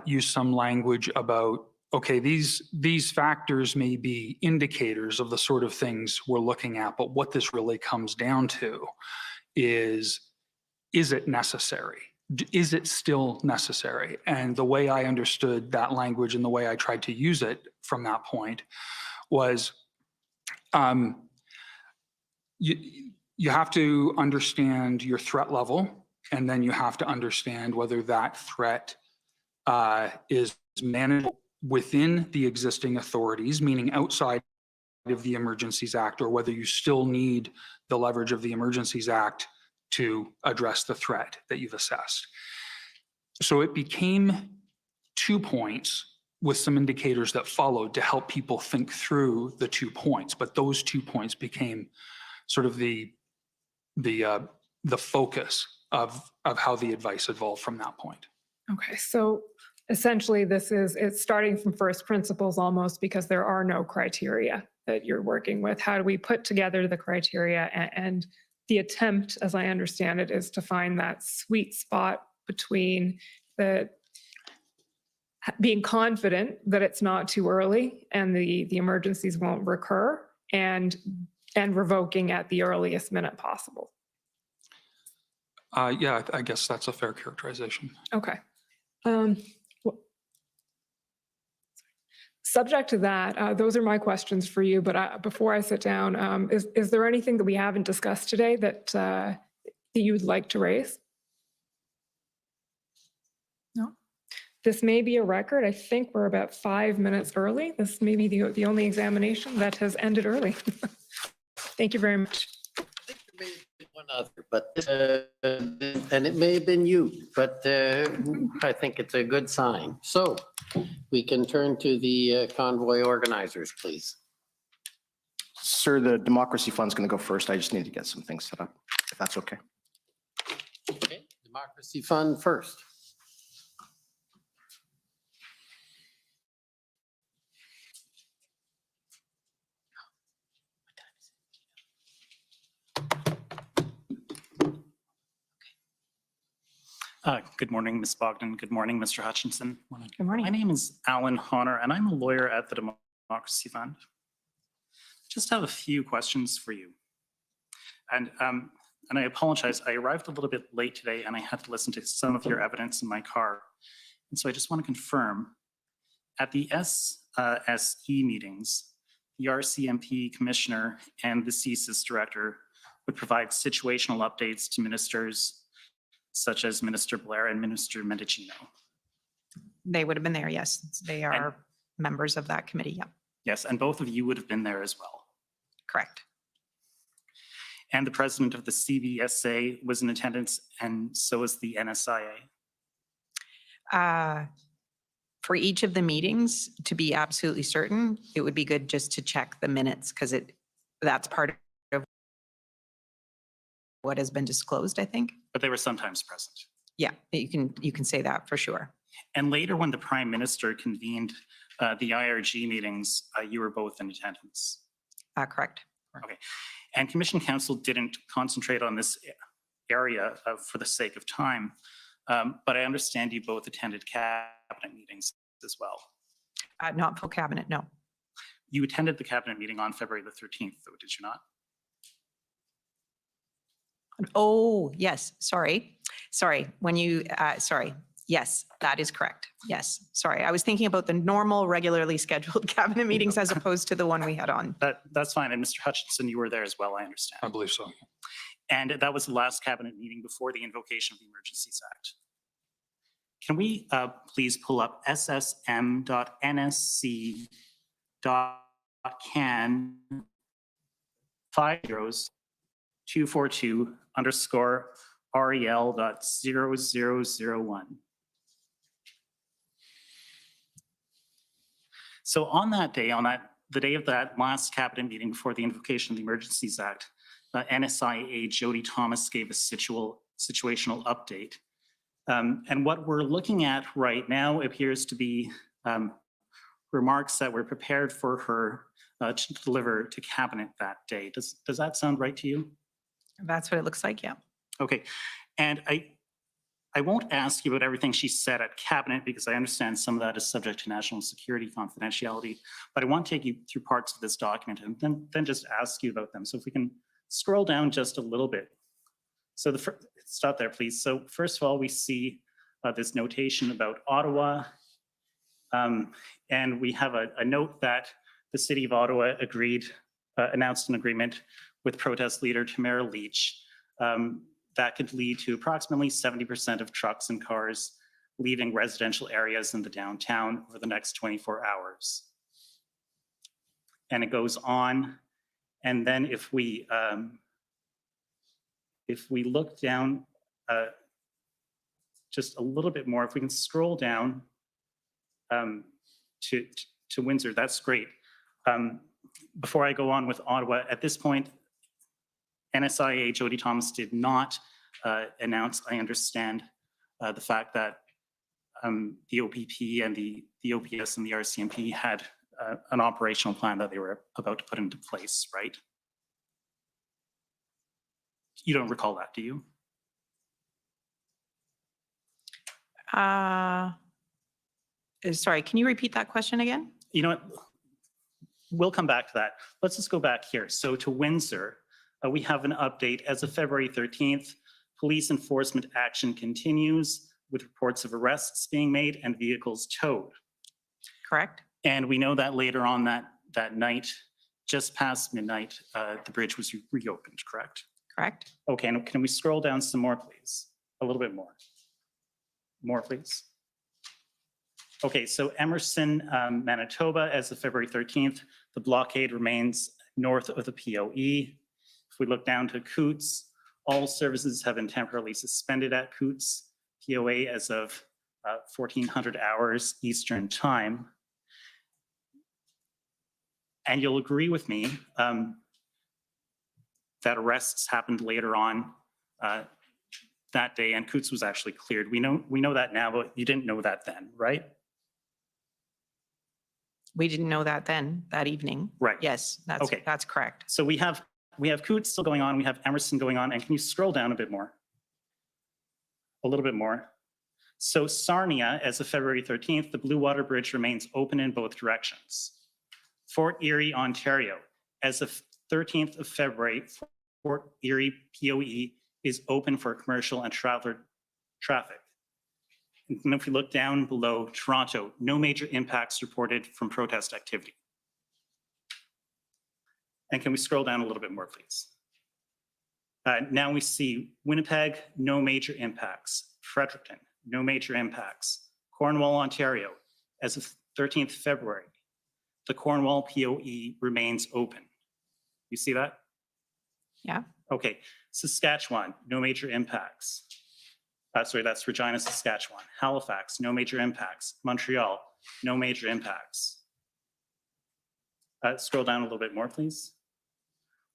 G: used some language about, okay, these factors may be indicators of the sort of things we're looking at, but what this really comes down to is it necessary? Is it still necessary? And the way I understood that language and the way I tried to use it from that point was you have to understand your threat level, and then you have to understand whether that threat is managed within the existing authorities, meaning outside of the Emergencies Act, or whether you still need the leverage of the Emergencies Act to address the threat that you've assessed. So it became 2 points with some indicators that followed to help people think through the 2 points. But those 2 points became sort of the focus of how the advice evolved from that point.
E: Okay, so essentially it's starting from first principles almost, because there are no criteria that you're working with. How do we put together the criteria? And the attempt, as I understand it, is to find that sweet spot between being confident that it's not too early and the emergencies won't recur, and revoking at the earliest minute possible.
G: Yeah, I guess that's a fair characterization.
E: Okay. Subject to that, those are my questions for you, but before I sit down, is there anything that we haven't discussed today that you would like to raise? No? This may be a record. I think we're about 5 minutes early. This may be the only examination that has ended early. Thank you very much.
D: I think there may have been one other, but and it may have been you, but I think it's a good sign. So we can turn to the convoy organizers, please.
H: Sir, the Democracy Fund's going to go first. I just need to get some things set up, if that's okay.
D: Okay. Democracy Fund first.
I: Good morning, Ms. Bogden. Good morning, Mr. Hutchinson.
F: Good morning.
I: My name is Alan Honor, and I'm a lawyer at the Democracy Fund. Just have a few questions for you. And I apologize, I arrived a little bit late today and I had to listen to some of your evidence in my car. And so I just want to confirm, at the SSE meetings, the RCMP commissioner and the CSIS director would provide situational updates to ministers such as Minister Blair and Minister Mendicino.
F: They would have been there, yes. They are members of that committee, yeah.
I: Yes, and both of you would have been there as well.
F: Correct.
I: And the president of the CVSA was in attendance, and so was the NSIA.
F: For each of the meetings, to be absolutely certain, it would be good just to check the minutes because that's part of what has been disclosed, I think.
I: But they were sometimes present.
F: Yeah, you can say that for sure.
I: And later when the Prime Minister convened the IRG meetings, you were both in attendance.
F: Correct.
I: Okay. And Commission Council didn't concentrate on this area for the sake of time, but I understand you both attended cabinet meetings as well.
F: Not full cabinet, no.
I: You attended the cabinet meeting on February the 13th, though, did you not?
F: Oh, yes, sorry. When you, sorry. Yes, that is correct. Yes, sorry. I was thinking about the normal, regularly scheduled cabinet meetings as opposed to the one we had on.
I: That's fine. And Mr. Hutchinson, you were there as well, I understand.
G: I believe so.
I: And that was the last cabinet meeting before the invocation of the Emergencies Act. Can we please pull up ssm.nsc.can 50-242_REL.0001. So on that day, the day of that last cabinet meeting before the invocation of the Emergencies Act, NSIA Jody Thomas gave a situational update. And what we're looking at right now appears to be remarks that were prepared for her to deliver to cabinet that day. Does that sound right to you?
F: That's what it looks like, yeah.
I: Okay. And I won't ask you about everything she said at cabinet because I understand some of that is subject to national security confidentiality, but I want to take you through parts of this document and then just ask you about them. So if we can scroll down just a little bit. So stop there, please. So first of all, we see this notation about Ottawa, and we have a note that the City of Ottawa announced an agreement with protest leader Tamara Leach that could lead to approximately 70% of trucks and cars leaving residential areas in the downtown over the next 24 hours. And it goes on. And then if we look down just a little bit more, if we can scroll down to Windsor, that's great. Before I go on with Ottawa, at this point, NSIA Jody Thomas did not announce, I understand, the fact that the OPP and the OPS and the RCMP had an operational plan that they were about to put into place, right? You don't recall that, do you?
F: Sorry, can you repeat that question again?
I: You know what? We'll come back to that. Let's just go back here. So to Windsor, we have an update as of February 13th. Police enforcement action continues with reports of arrests being made and vehicles towed.
F: Correct.
I: And we know that later on that night, just past midnight, the bridge was reopened, correct?
F: Correct.
I: Okay, and can we scroll down some more, please? A little bit more. More, please. Okay, so Emerson, Manitoba, as of February 13th, the blockade remains north of the POE. If we look down to Coots, all services have been temporarily suspended at Coots, POA as of 1400 hours Eastern time. And you'll agree with me that arrests happened later on that day and Coots was actually cleared. We know that now, but you didn't know that then, right?
F: We didn't know that then, that evening.
I: Right.
F: Yes,
I: Okay.
F: that's correct.
I: So we have Coots still going on, we have Emerson going on, and can you scroll down a bit more? A little bit more. So Sarnia, as of February 13th, the Blue Water Bridge remains open in both directions. Fort Erie, Ontario, as of 13th of February, Fort Erie POE is open for commercial and traveler traffic. And if we look down below, Toronto, no major impacts reported from protest activity. And can we scroll down a little bit more, please? Now we see Winnipeg, no major impacts. Fredericton, no major impacts. Cornwall, Ontario, as of 13th February, the Cornwall POE remains open. You see that?
F: Yeah.
I: Okay. Saskatchewan, no major impacts. Sorry, that's Regina, Saskatchewan. Halifax, no major impacts. Montreal, no major impacts. Scroll down a little bit more, please.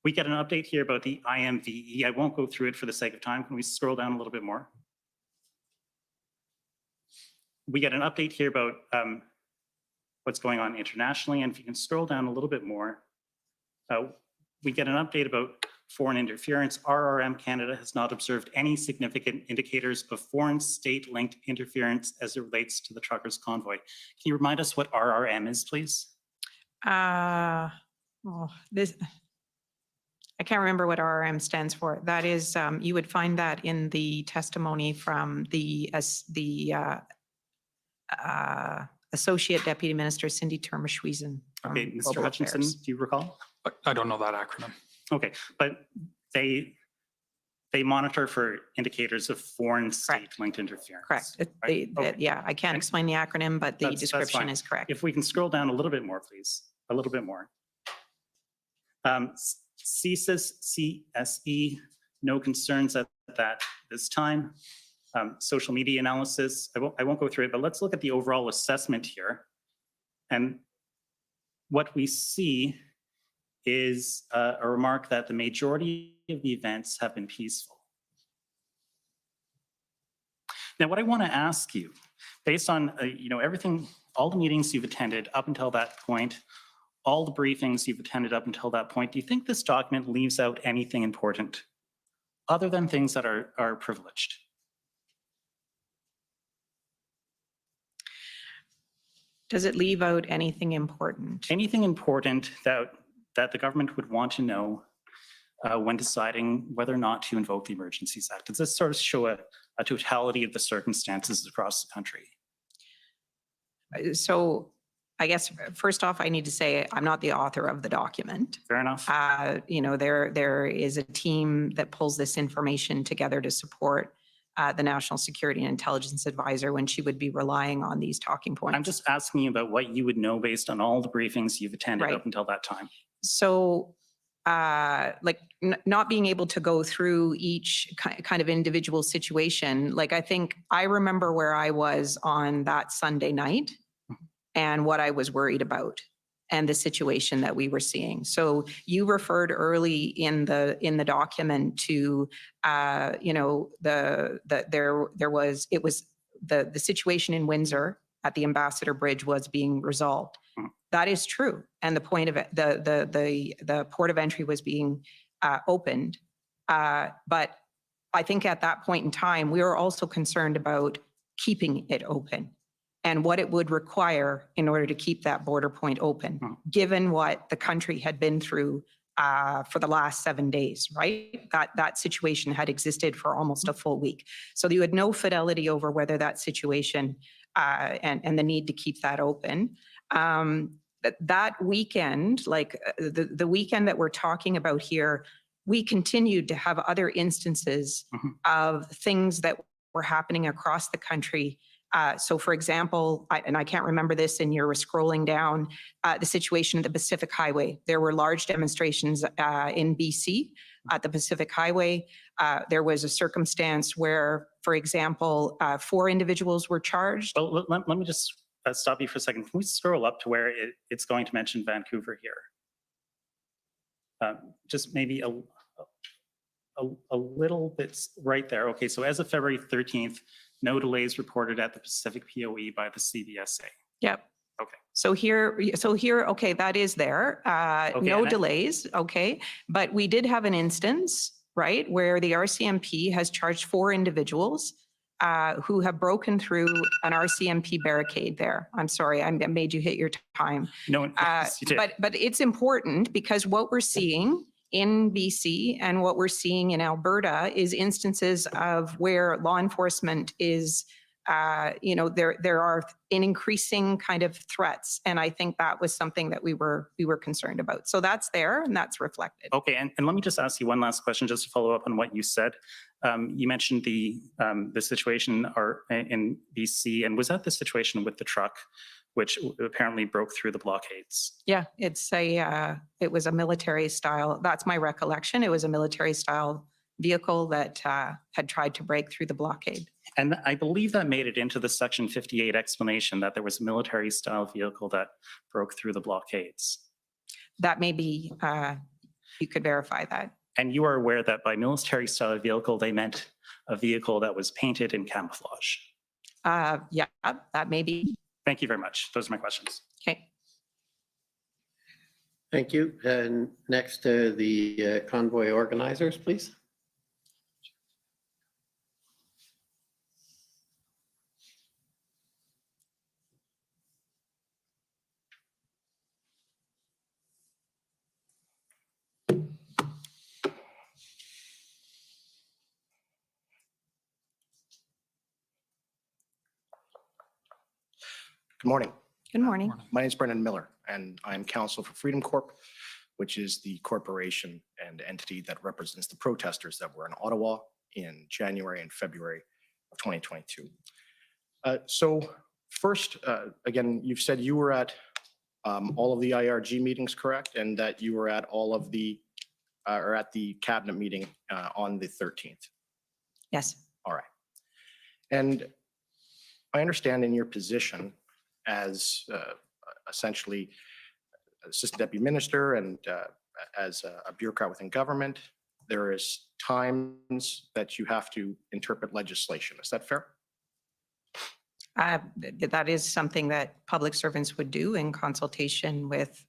I: We get an update here about the IMVE. I won't go through it for the sake of time. Can we scroll down a little bit more? We get an update here about what's going on internationally. And if you can scroll down a little bit more, we get an update about foreign interference. RRM Canada has not observed any significant indicators of foreign state-linked interference as it relates to the truckers' convoy. Can you remind us what RRM is, please?
F: I can't remember what RRM stands for. That is, you would find that in the testimony from the Associate Deputy Minister Cindy Termerschwiesen.
I: Okay, Mr. Hutchinson, do you recall?
G: I don't know that acronym.
I: Okay, but they monitor for indicators of foreign state-linked interference.
F: Correct.
I: Right? Okay.
F: Yeah, I can't explain the acronym, but the
I: That's
F: description
I: fine.
F: is correct.
I: If we can scroll down a little bit more, please, a little bit more. CSE, no concerns at this time. Social media analysis, I won't go through it, but let's look at the overall assessment here. And what we see is a remark that the majority of the events have been peaceful. Now, what I want to ask you, based on everything, all the meetings you've attended up until that point, all the briefings you've attended up until that point, do you think this document leaves out anything important other than things that are privileged?
F: Does it leave out anything important?
I: Anything important that the government would want to know when deciding whether or not to invoke the Emergencies Act? Does this sort of show a totality of the circumstances across the country?
F: So I guess first off, I need to say I'm not the author of the document.
I: Fair enough.
F: There is a team that pulls this information together to support the National Security and Intelligence Advisor when she would be relying on these talking points.
I: I'm just asking you about what you would know based on all the briefings you've attended
F: Right.
I: up until that time.
F: So not being able to go through each kind of individual situation, like I think I remember where I was on that Sunday night and what I was worried about and the situation that we were seeing. So you referred early in the document to the situation in Windsor at the Ambassador Bridge was being resolved. That is true, and the point of it, the port of entry was being opened. But I think at that point in time, we were also concerned about keeping it open and what it would require in order to keep that border point open, given what the country had been through for the last 7 days, right? That situation had existed for almost a full week. So you had no fidelity over whether that situation and the need to keep that open. That weekend, like the weekend that we're talking about here, we continued to have other instances of things that were happening across the country. So for example, I can't remember this, and you're scrolling down, the situation at the Pacific Highway. There were large demonstrations in BC at the Pacific Highway. There was a circumstance where, for example, 4 individuals were charged.
I: Well, let me just stop you for a second. Can we scroll up to where it's going to mention Vancouver here? Just maybe a little bit right there. Okay, so as of February 13th, no delays reported at the Pacific POE by the CBSA.
F: Yep.
I: Okay.
F: So here, okay, that is there.
I: Okay,
F: No
I: and
F: delays, okay. But we did have an instance, right, where the RCMP has charged 4 individuals who have broken through an RCMP barricade there. I'm sorry, I made you hit your time.
I: No, yes, you did.
F: But it's important because what we're seeing in BC and what we're seeing in Alberta is instances of where law enforcement is, there are an increasing kind of threats. And I think that was something that we were concerned about. So that's there and that's reflected.
I: Okay, and let me just ask you one last question just to follow up on what you said. You mentioned the situation in BC, and was that the situation with the truck, which apparently broke through the blockades?
F: Yeah, it was a military style. That's my recollection. It was a military style vehicle that had tried to break through the blockade.
I: And I believe that made it into the Section 58 explanation that there was a military style vehicle that broke through the blockades.
F: That may be, you could verify that.
I: And you are aware that by military style vehicle, they meant a vehicle that was painted in camouflage.
F: Yeah, that may be.
I: Thank you very much. Those are my questions.
F: Okay.
D: Thank you. And next, the convoy organizers, please.
H: Good morning.
F: Good morning.
H: My name is Brendan Miller, and I'm counsel for Freedom Corp, which is the corporation and entity that represents the protesters that were in Ottawa in January and February of 2022. So first, again, you've said you were at all of the IRG meetings, correct? And that you were at all of the, or at the cabinet meeting on the 13th.
F: Yes.
H: All right. And I understand in your position as essentially assistant deputy minister and as a bureaucrat within government, there is times that you have to interpret legislation. Is that fair?
F: That is something that public servants would do in consultation with,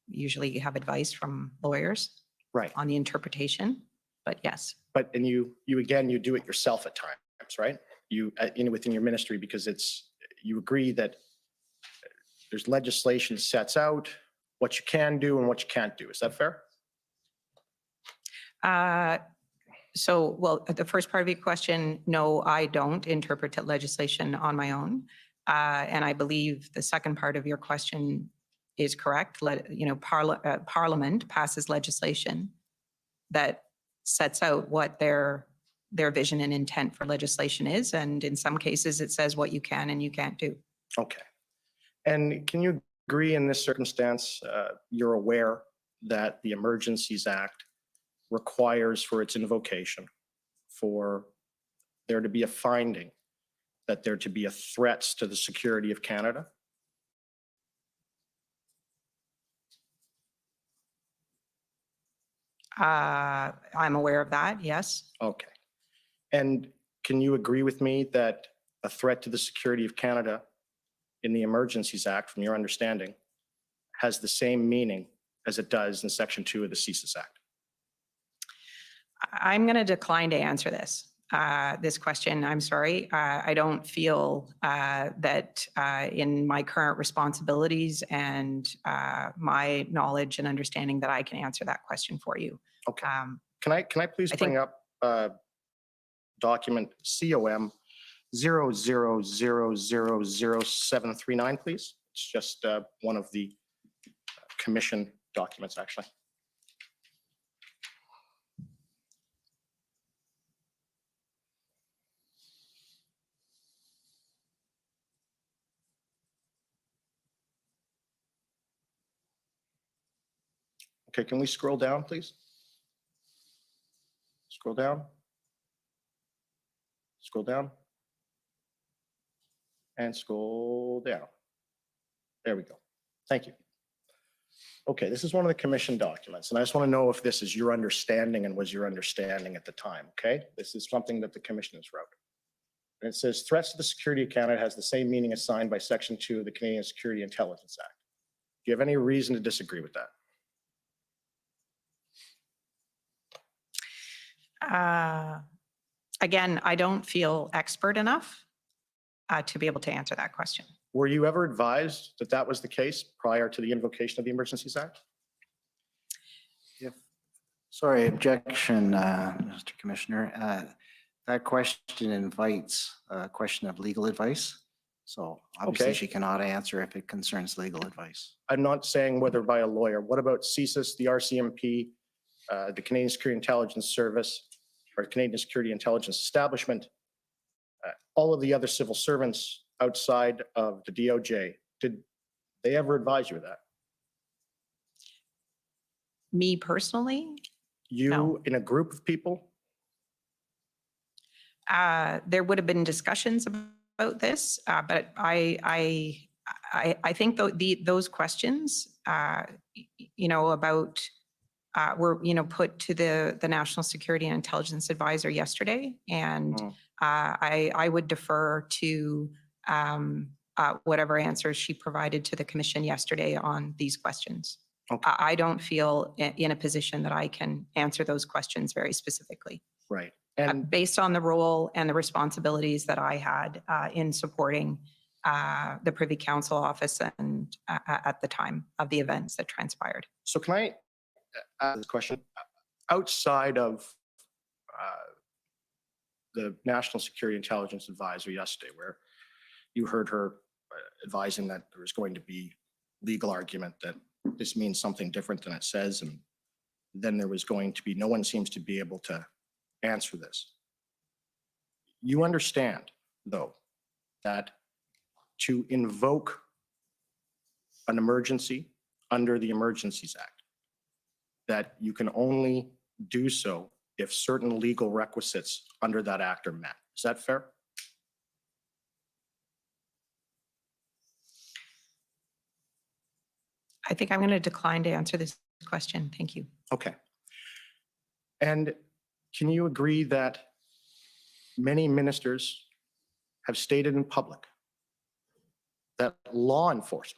F: usually you have advice from lawyers
H: Right.
F: on the interpretation, but yes.
H: But, and you again, you do it yourself at times, right? You, within your ministry, because you agree that there's legislation sets out what you can do and what you can't do. Is that fair?
F: So, well, the first part of your question, no, I don't interpret legislation on my own. And I believe the second part of your question is correct. Parliament passes legislation that sets out what their vision and intent for legislation is. And in some cases, it says what you can and you can't do.
H: Okay. And can you agree in this circumstance, you're aware that the Emergencies Act requires for its invocation for there to be a finding that there to be a threat to the security of Canada?
F: I'm aware of that, yes.
H: Okay. And can you agree with me that a threat to the security of Canada in the Emergencies Act, from your understanding, has the same meaning as it does in Section 2 of the CSIS Act?
F: I'm going to decline to answer this question. I'm sorry. I don't feel that in my current responsibilities and my knowledge and understanding that I can answer that question for you.
H: Okay. Can I please bring up document COM 00000739, please? It's just one of the commission documents, actually. Okay, can we scroll down, please? Scroll down. Scroll down. And scroll down. There we go. Thank you. Okay, this is one of the commission documents, and I just want to know if this is your understanding and was your understanding at the time, okay? This is something that the commissioners wrote. And it says threats to the security of Canada has the same meaning assigned by Section 2 of the Canadian Security Intelligence Act. Do you have any reason to disagree with that?
F: Again, I don't feel expert enough to be able to answer that question.
H: Were you ever advised that that was the case prior to the invocation of the Emergencies Act?
J: Sorry, objection, Mr. Commissioner. That question invites a question of legal advice. So obviously
H: Okay.
J: she cannot answer if it concerns legal advice.
H: I'm not saying whether by a lawyer. What about CSIS, the RCMP, the Canadian Security Intelligence Service, or Canadian Security Intelligence Establishment, all of the other civil servants outside of the DOJ? Did they ever advise you of that?
F: Me personally,
H: You,
F: No.
H: in a group of people?
F: there would have been discussions about this, but I think those questions, about were, put to the National Security and Intelligence Advisor yesterday, and I would defer to whatever answers she provided to the commission yesterday on these questions.
H: Okay.
F: I don't feel in a position that I can answer those questions very specifically.
H: Right. And
F: Based on the role and the responsibilities that I had in supporting the Privy Council office and at the time of the events that transpired.
H: so can I ask this question? Outside of the National Security Intelligence Advisor yesterday, where you heard her advising that there was going to be legal argument that this means something different than it says, and then there was going to be, no one seems to be able to answer this. You understand, though, that to invoke an emergency under the Emergencies Act, that you can only do so if certain legal requisites under that act are met. Is that fair?
F: I think I'm going to decline to answer this question. Thank you.
H: Okay. And can you agree that many ministers have stated in public that law enforcement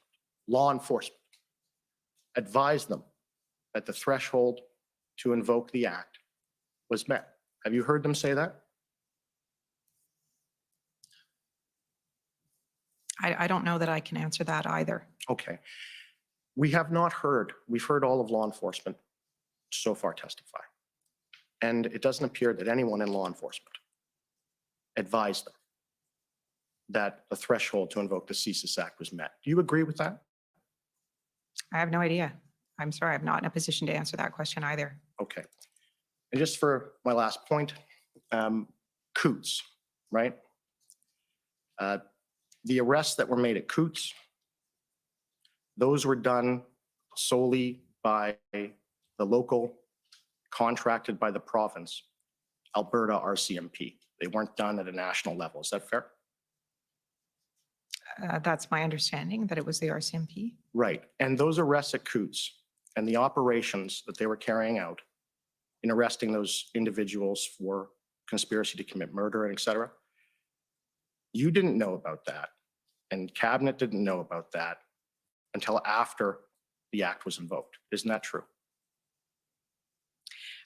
H: advised them that the threshold to invoke the act was met? Have you heard them say that?
F: I don't know that I can answer that either.
H: Okay. We have not heard, we've heard all of law enforcement so far testify. And it doesn't appear that anyone in law enforcement advised them that the threshold to invoke the CSIS Act was met. Do you agree with that?
F: I have no idea. I'm sorry, I'm not in a position to answer that question either.
H: Okay. And just for my last point, Coots, right? The arrests that were made at Coots, those were done solely by the local, contracted by the province, Alberta RCMP. They weren't done at a national level. Is that fair?
F: That's my understanding, that it was the RCMP.
H: Right. And those arrests at Coots and the operations that they were carrying out in arresting those individuals for conspiracy to commit murder and et cetera, you didn't know about that, and Cabinet didn't know about that until after the act was invoked. Isn't that true?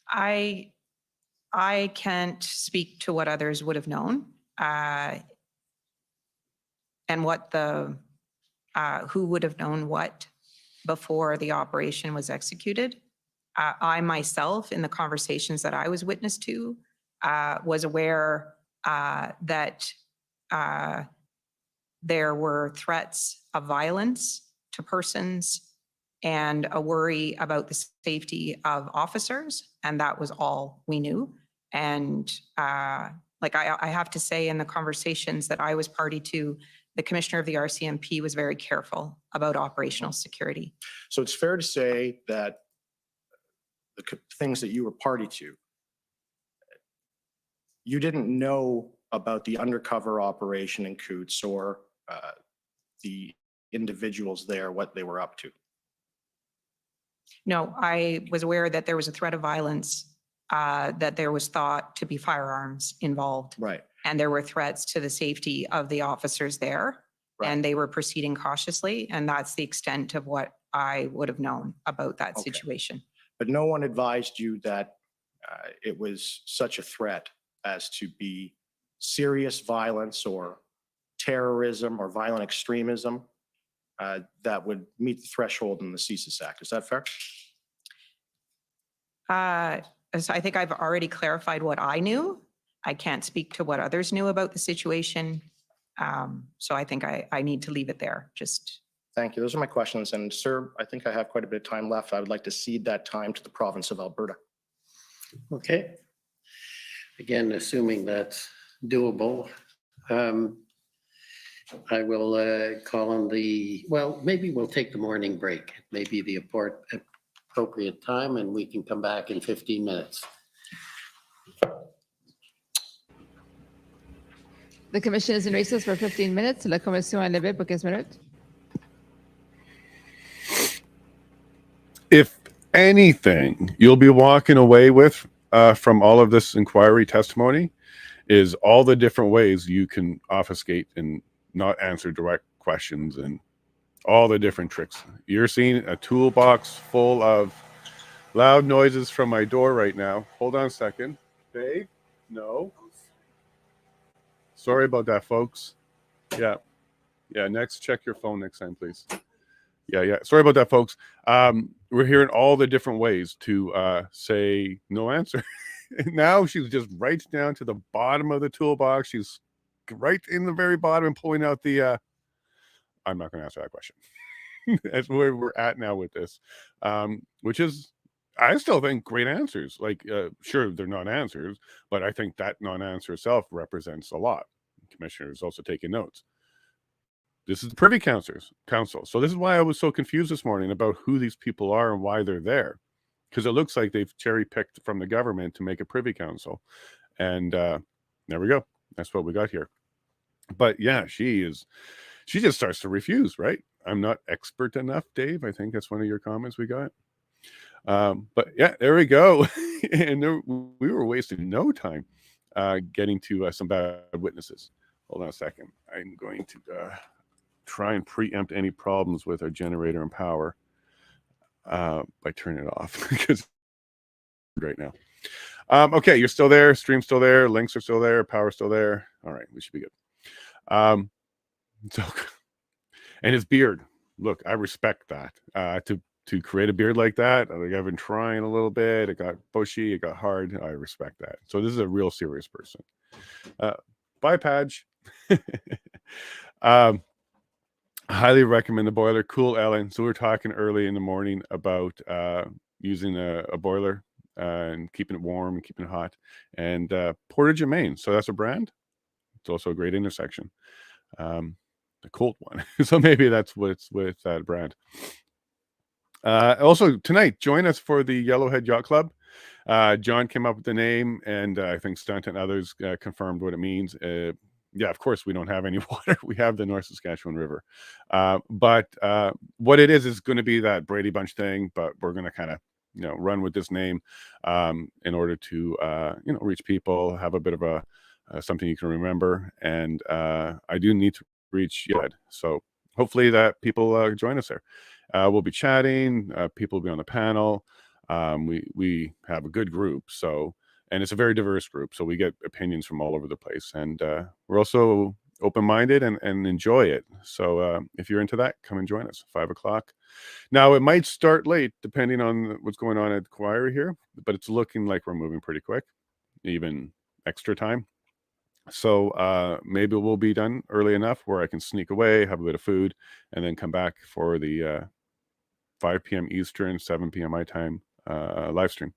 F: I can't speak to what others would have known, and what who would have known what before the operation was executed. I myself, in the conversations that I was witness to, was aware that there were threats of violence to persons and a worry about the safety of officers, and that was all we knew. And I have to say, in the conversations that I was party to, the commissioner of the RCMP was very careful about operational security.
H: So it's fair to say that the things that you were party to, you didn't know about the undercover operation in Coots or the individuals there, what they were up to.
F: No, I was aware that there was a threat of violence, that there was thought to be firearms involved.
H: Right.
F: And there were threats to the safety of the officers there.
H: Right.
F: And they were proceeding cautiously. And that's the extent of what I would have known about that
H: Okay.
F: situation.
H: But no one advised you that it was such a threat as to be serious violence or terrorism or violent extremism that would meet the threshold in the CSIS Act. Is that fair?
F: So I think I've already clarified what I knew. I can't speak to what others knew about the situation. So I think I need to leave it there. Just.
H: Thank you. Those are my questions. And sir, I think I have quite a bit of time left. I would like to cede that time to the province of Alberta.
D: Okay. Again, assuming that's doable, I will call on well, maybe we'll take the morning break. Maybe the appropriate time, and we can come back in 15 minutes.
C: The commission is in recess for 15 minutes. La commission est levée pour 15 minutes.
A: If anything you'll be walking away with from all of this inquiry testimony is all the different ways you can obfuscate and not answer direct questions and all the different tricks. You're seeing a toolbox full of loud noises from my door right now. Hold on a second. Dave? No. Sorry about that, folks. Yeah. Next, check your phone next time, please. Yeah. Sorry about that, folks. We're hearing all the different ways to say no answer. Now she's just right down to the bottom of the toolbox. She's right in the very bottom and pulling out the I'm not going to answer that question. That's where we're at now with this, which is, I still think, great answers. Like, sure, they're not answers, but I think that non-answer itself represents a lot. The commissioner is also taking notes. This is the Privy Council. So this is why I was so confused this morning about who these people are and why they're there. Because it looks like they've cherry-picked from the government to make a Privy Council. And there we go. That's what we got here. But yeah, she just starts to refuse, right? I'm not expert enough, Dave. I think that's one of your comments we got. But yeah, there we go. And we were wasting no time getting to some bad witnesses. Hold on a second. I'm going to try and preempt any problems with our generator and power by turning it off because right now. Okay, you're still there. Stream's still there. Links are still there. Power's still there. All right, we should be good. So, and his beard. Look, I respect that. To create a beard like that, like I've been trying a little bit. It got bushy. It got hard. I respect that. So this is a real serious person. Bye, Padge. Highly recommend the boiler. Cool, Ellen. So we were talking early in the morning about using a boiler and keeping it warm and keeping it hot. And Portage and Maine. So that's a brand. It's also a great intersection. A cold one. So maybe that's what's with that brand. Also tonight, join us for the Yellowhead Yacht Club. John came up with the name, and I think Stunt and others confirmed what it means. Yeah, of course, we don't have any water. We have the North Saskatchewan River. But what it is going to be that Brady Bunch thing, but we're going to kind of, run with this name in order to, reach people, have a bit of a something you can remember. And I do need to reach Yed. So hopefully that people join us there. We'll be chatting. People will be on the panel. We have a good group. So, and it's a very diverse group. So we get opinions from all over the place. And we're also open-minded and enjoy it. So if you're into that, come and join us, 5 o'clock. Now, it might start late, depending on what's going on at the choir here, but it's looking like we're moving pretty quick, even extra time. So maybe we'll be done early enough where I can sneak away, have a bit of food, and then come back for the 5 p.m. Eastern, 7 p.m. my time live stream.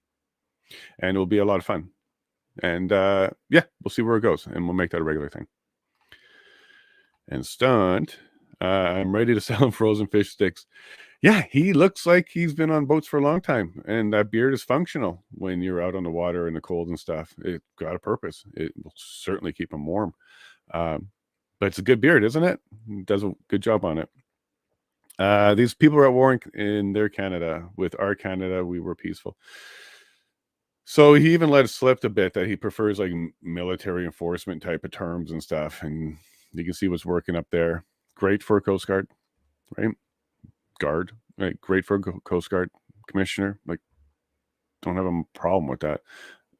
A: And it'll be a lot of fun. And yeah, we'll see where it goes, and we'll make that a regular thing. And Stunt, I'm ready to sell him frozen fish sticks. Yeah, he looks like he's been on boats for a long time, and that beard is functional when you're out on the water in the cold and stuff. It got a purpose. It will certainly keep him warm. But it's a good beard, isn't it? It does a good job on it. These people are at war in their Canada. With our Canada, we were peaceful. So he even let it slip a bit that he prefers like military enforcement type of terms and stuff. And you can see what's working up there. Great for a Coast Guard, right? Guard, right? Great for a Coast Guard commissioner. Like, don't have a problem with that.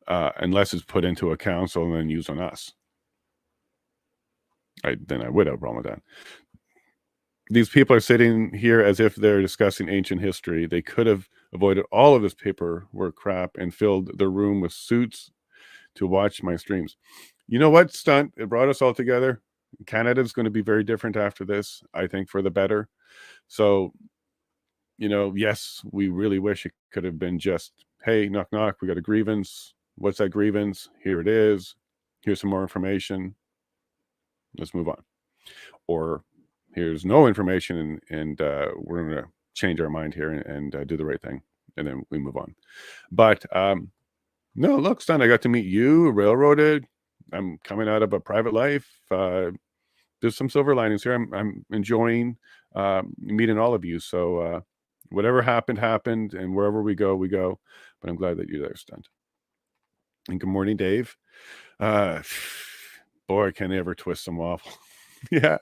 A: Unless it's put into a council and then used on us. Then I would have a problem with that. These people are sitting here as if they're discussing ancient history. They could have avoided all of this paperwork crap and filled the room with suits to watch my streams. You know what, stunt? It brought us all together. Canada's going to be very different after this, I think, for the better. So, you know, yes, we really wish it could have been just, hey, knock, knock, we got a grievance. What's that grievance? Here it is. Here's some more information. Let's move on. Or here's no information, and we're going to change our mind here and do the right thing, and then we move on. But no, look, son, I got to meet you, railroaded. I'm coming out of a private life. There's some silver linings here. I'm enjoying meeting all of you. So whatever happened, and wherever we go, we go. But I'm glad that you're there, stunt. And good morning, Dave. Boy, can they ever twist some waffle. Yeah.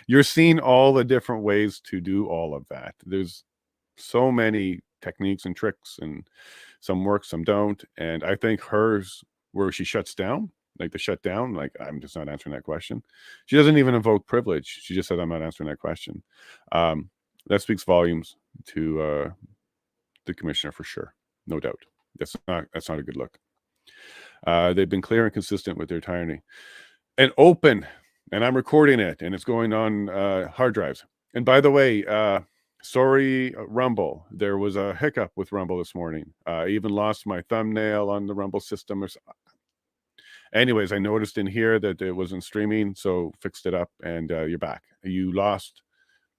A: You're seeing all the different ways to do all of that. There's so many techniques and tricks, and some work, some don't. And I think hers, where she shuts down, like the shutdown, like, I'm just not answering that question. She doesn't even invoke privilege. She just said, I'm not answering that question. That speaks volumes to the commissioner for sure. No doubt. That's not a good look. They've been clear and consistent with their tyranny. And open. And I'm recording it, and it's going on hard drives. And by the way, sorry, Rumble. There was a hiccup with Rumble this morning. I even lost my thumbnail on the Rumble system. Anyways, I noticed in here that it wasn't streaming, so fixed it up, and you're back. You lost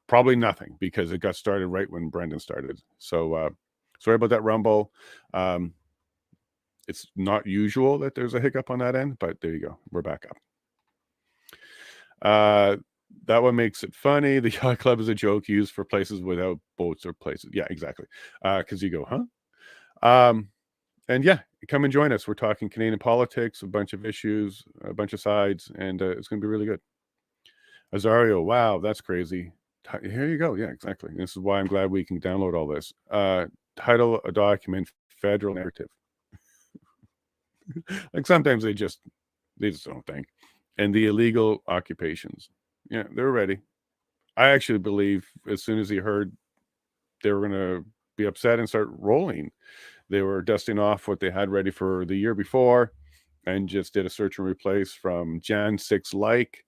A: probably nothing because it got started right when Brendan started. So sorry about that, Rumble. It's not usual that there's a hiccup on that end, but there you go. We're back up. That one makes it funny. The yacht club is a joke used for places without boats or places. Yeah, exactly. Because you go, huh? And yeah, come and join us. We're talking Canadian politics, a bunch of issues, a bunch of sides, and it's going to be really good. Azario, wow, that's crazy. Here you go. Yeah, exactly. This is why I'm glad we can download all this. Title a document, federal narrative. Like sometimes they just don't think. And the illegal occupations. Yeah, they're ready. I actually believe as soon as he heard they were going to be upset and start rolling, they were dusting off what they had ready for the year before and just did a search and replace from Jan 6 like,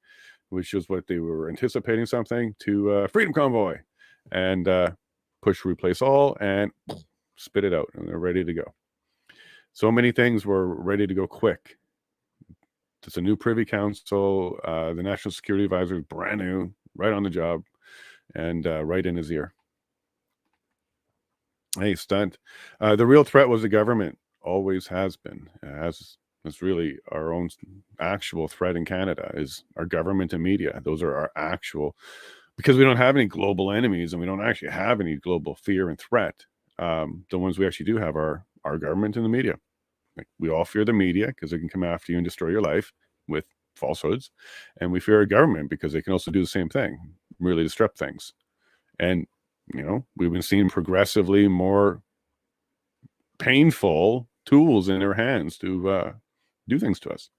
A: which was what they were anticipating something, to Freedom Convoy, and push replace all and spit it out, and they're ready to go. So many things were ready to go quick. It's a new Privy Council. The National Security Advisor is brand new, right on the job, and right in his ear. Hey, stunt. The real threat was the government. Always has been. It's really our own actual threat in Canada is our government and media. Those are our actual, because we don't have any global enemies and we don't actually have any global fear and threat. The ones we actually do have are our government and the media. Like, we all fear the media because they can come after you and destroy your life with falsehoods. And we fear our government because they can also do the same thing, really disrupt things. And, you know, we've been seeing progressively more painful tools in their hands to do things to us.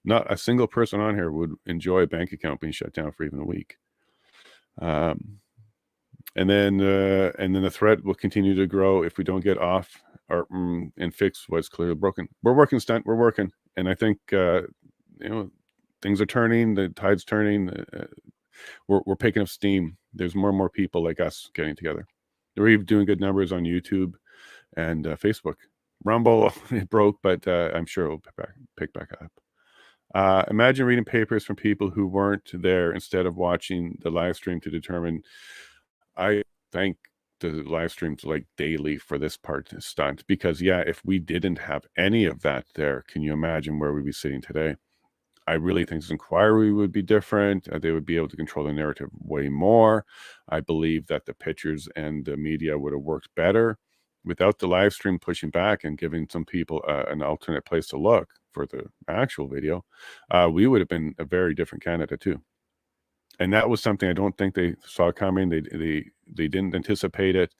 A: Not a single person on here would enjoy a bank account being shut down for even a week. And then the threat will continue to grow if we don't get off and fix what's clearly broken. We're working, stunt. We're working, and I think things are turning. The tide's turning. We're picking up steam. There's more and more people like us getting together. We're even doing good numbers on YouTube and Facebook. Rumble, it broke, but I'm sure it will pick back up. Imagine reading papers from people who weren't there instead of watching the live stream to determine. I thank the live streams like daily for this part stunt, because yeah, if we didn't have any of that there, can you imagine where we'd be sitting today? I really think this inquiry would be different. They would be able to control the narrative way more. I believe that the pictures and the media would have worked better without the live stream pushing back and giving some people an alternate place to look for the actual video. We would have been a very different Canada too. And that was something I don't think they saw coming. They didn't anticipate it.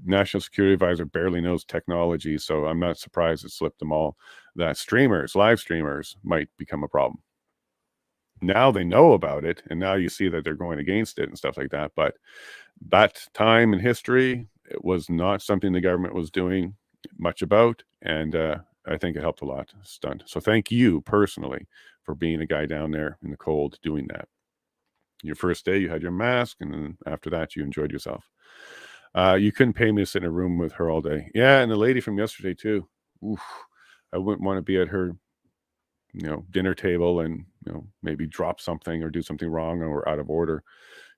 A: National Security Advisor barely knows technology, so I'm not surprised it slipped them all that live streamers might become a problem. Now they know about it, and now you see that they're going against it and stuff like that. But that time in history, it was not something the government was doing much about, and I think it helped a lot. Stunt. So thank you personally for being a guy down there in the cold doing that. Your first day, you had your mask, and then after that, you enjoyed yourself. You couldn't pay me to sit in a room with her all day. Yeah, and the lady from yesterday too. Oof, I wouldn't want to be at her, dinner table and maybe drop something or do something wrong or out of order.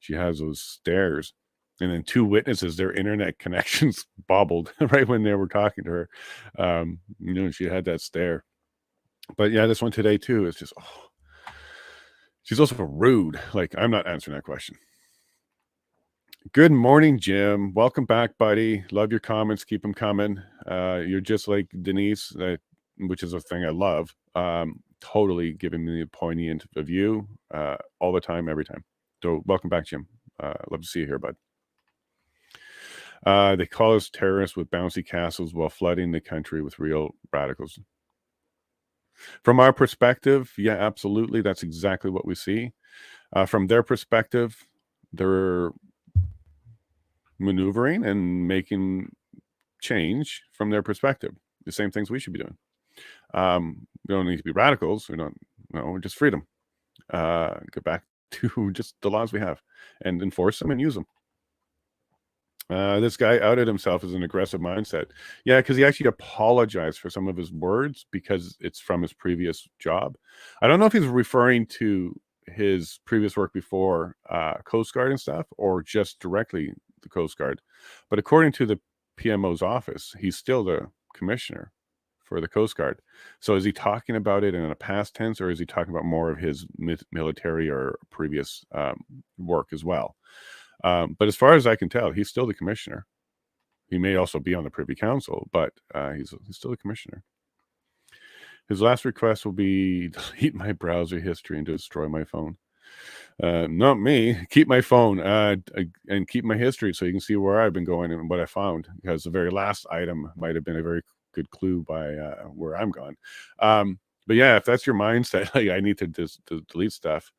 A: She has those stares, and then 2 witnesses, their internet connections bobbled right when they were talking to her. She had that stare. But yeah, this one today too is just. She's also rude. Like, I'm not answering that question. Good morning, Jim. Welcome back, buddy. Love your comments. Keep them coming. You're just like Denise, which is a thing I love. Totally giving me the poignant view all the time, every time. So welcome back, Jim. Love to see you here, bud. They call us terrorists with bouncy castles while flooding the country with real radicals. From our perspective, yeah, absolutely. That's exactly what we see. From their perspective, they're maneuvering and making change from their perspective. The same things we should be doing. We don't need to be radicals. We're just freedom. Go back to just the laws we have and enforce them and use them. This guy outed himself as an aggressive mindset. Yeah, because he actually apologized for some of his words because it's from his previous job. I don't know if he's referring to his previous work before Coast Guard and stuff, or just directly the Coast Guard. But according to the PMO's office, he's still the commissioner for the Coast Guard. So is he talking about it in a past tense, or is he talking about more of his military or previous work as well? But as far as I can tell, he's still the commissioner. He may also be on the Privy Council, but he's still the commissioner. His last request will be delete my browser history and destroy my phone. Not me. Keep my phone and keep my history so you can see where I've been going and what I found, because the very last item might have been a very good clue by where I'm gone. But yeah, if that's your mindset, like I need to delete stuff,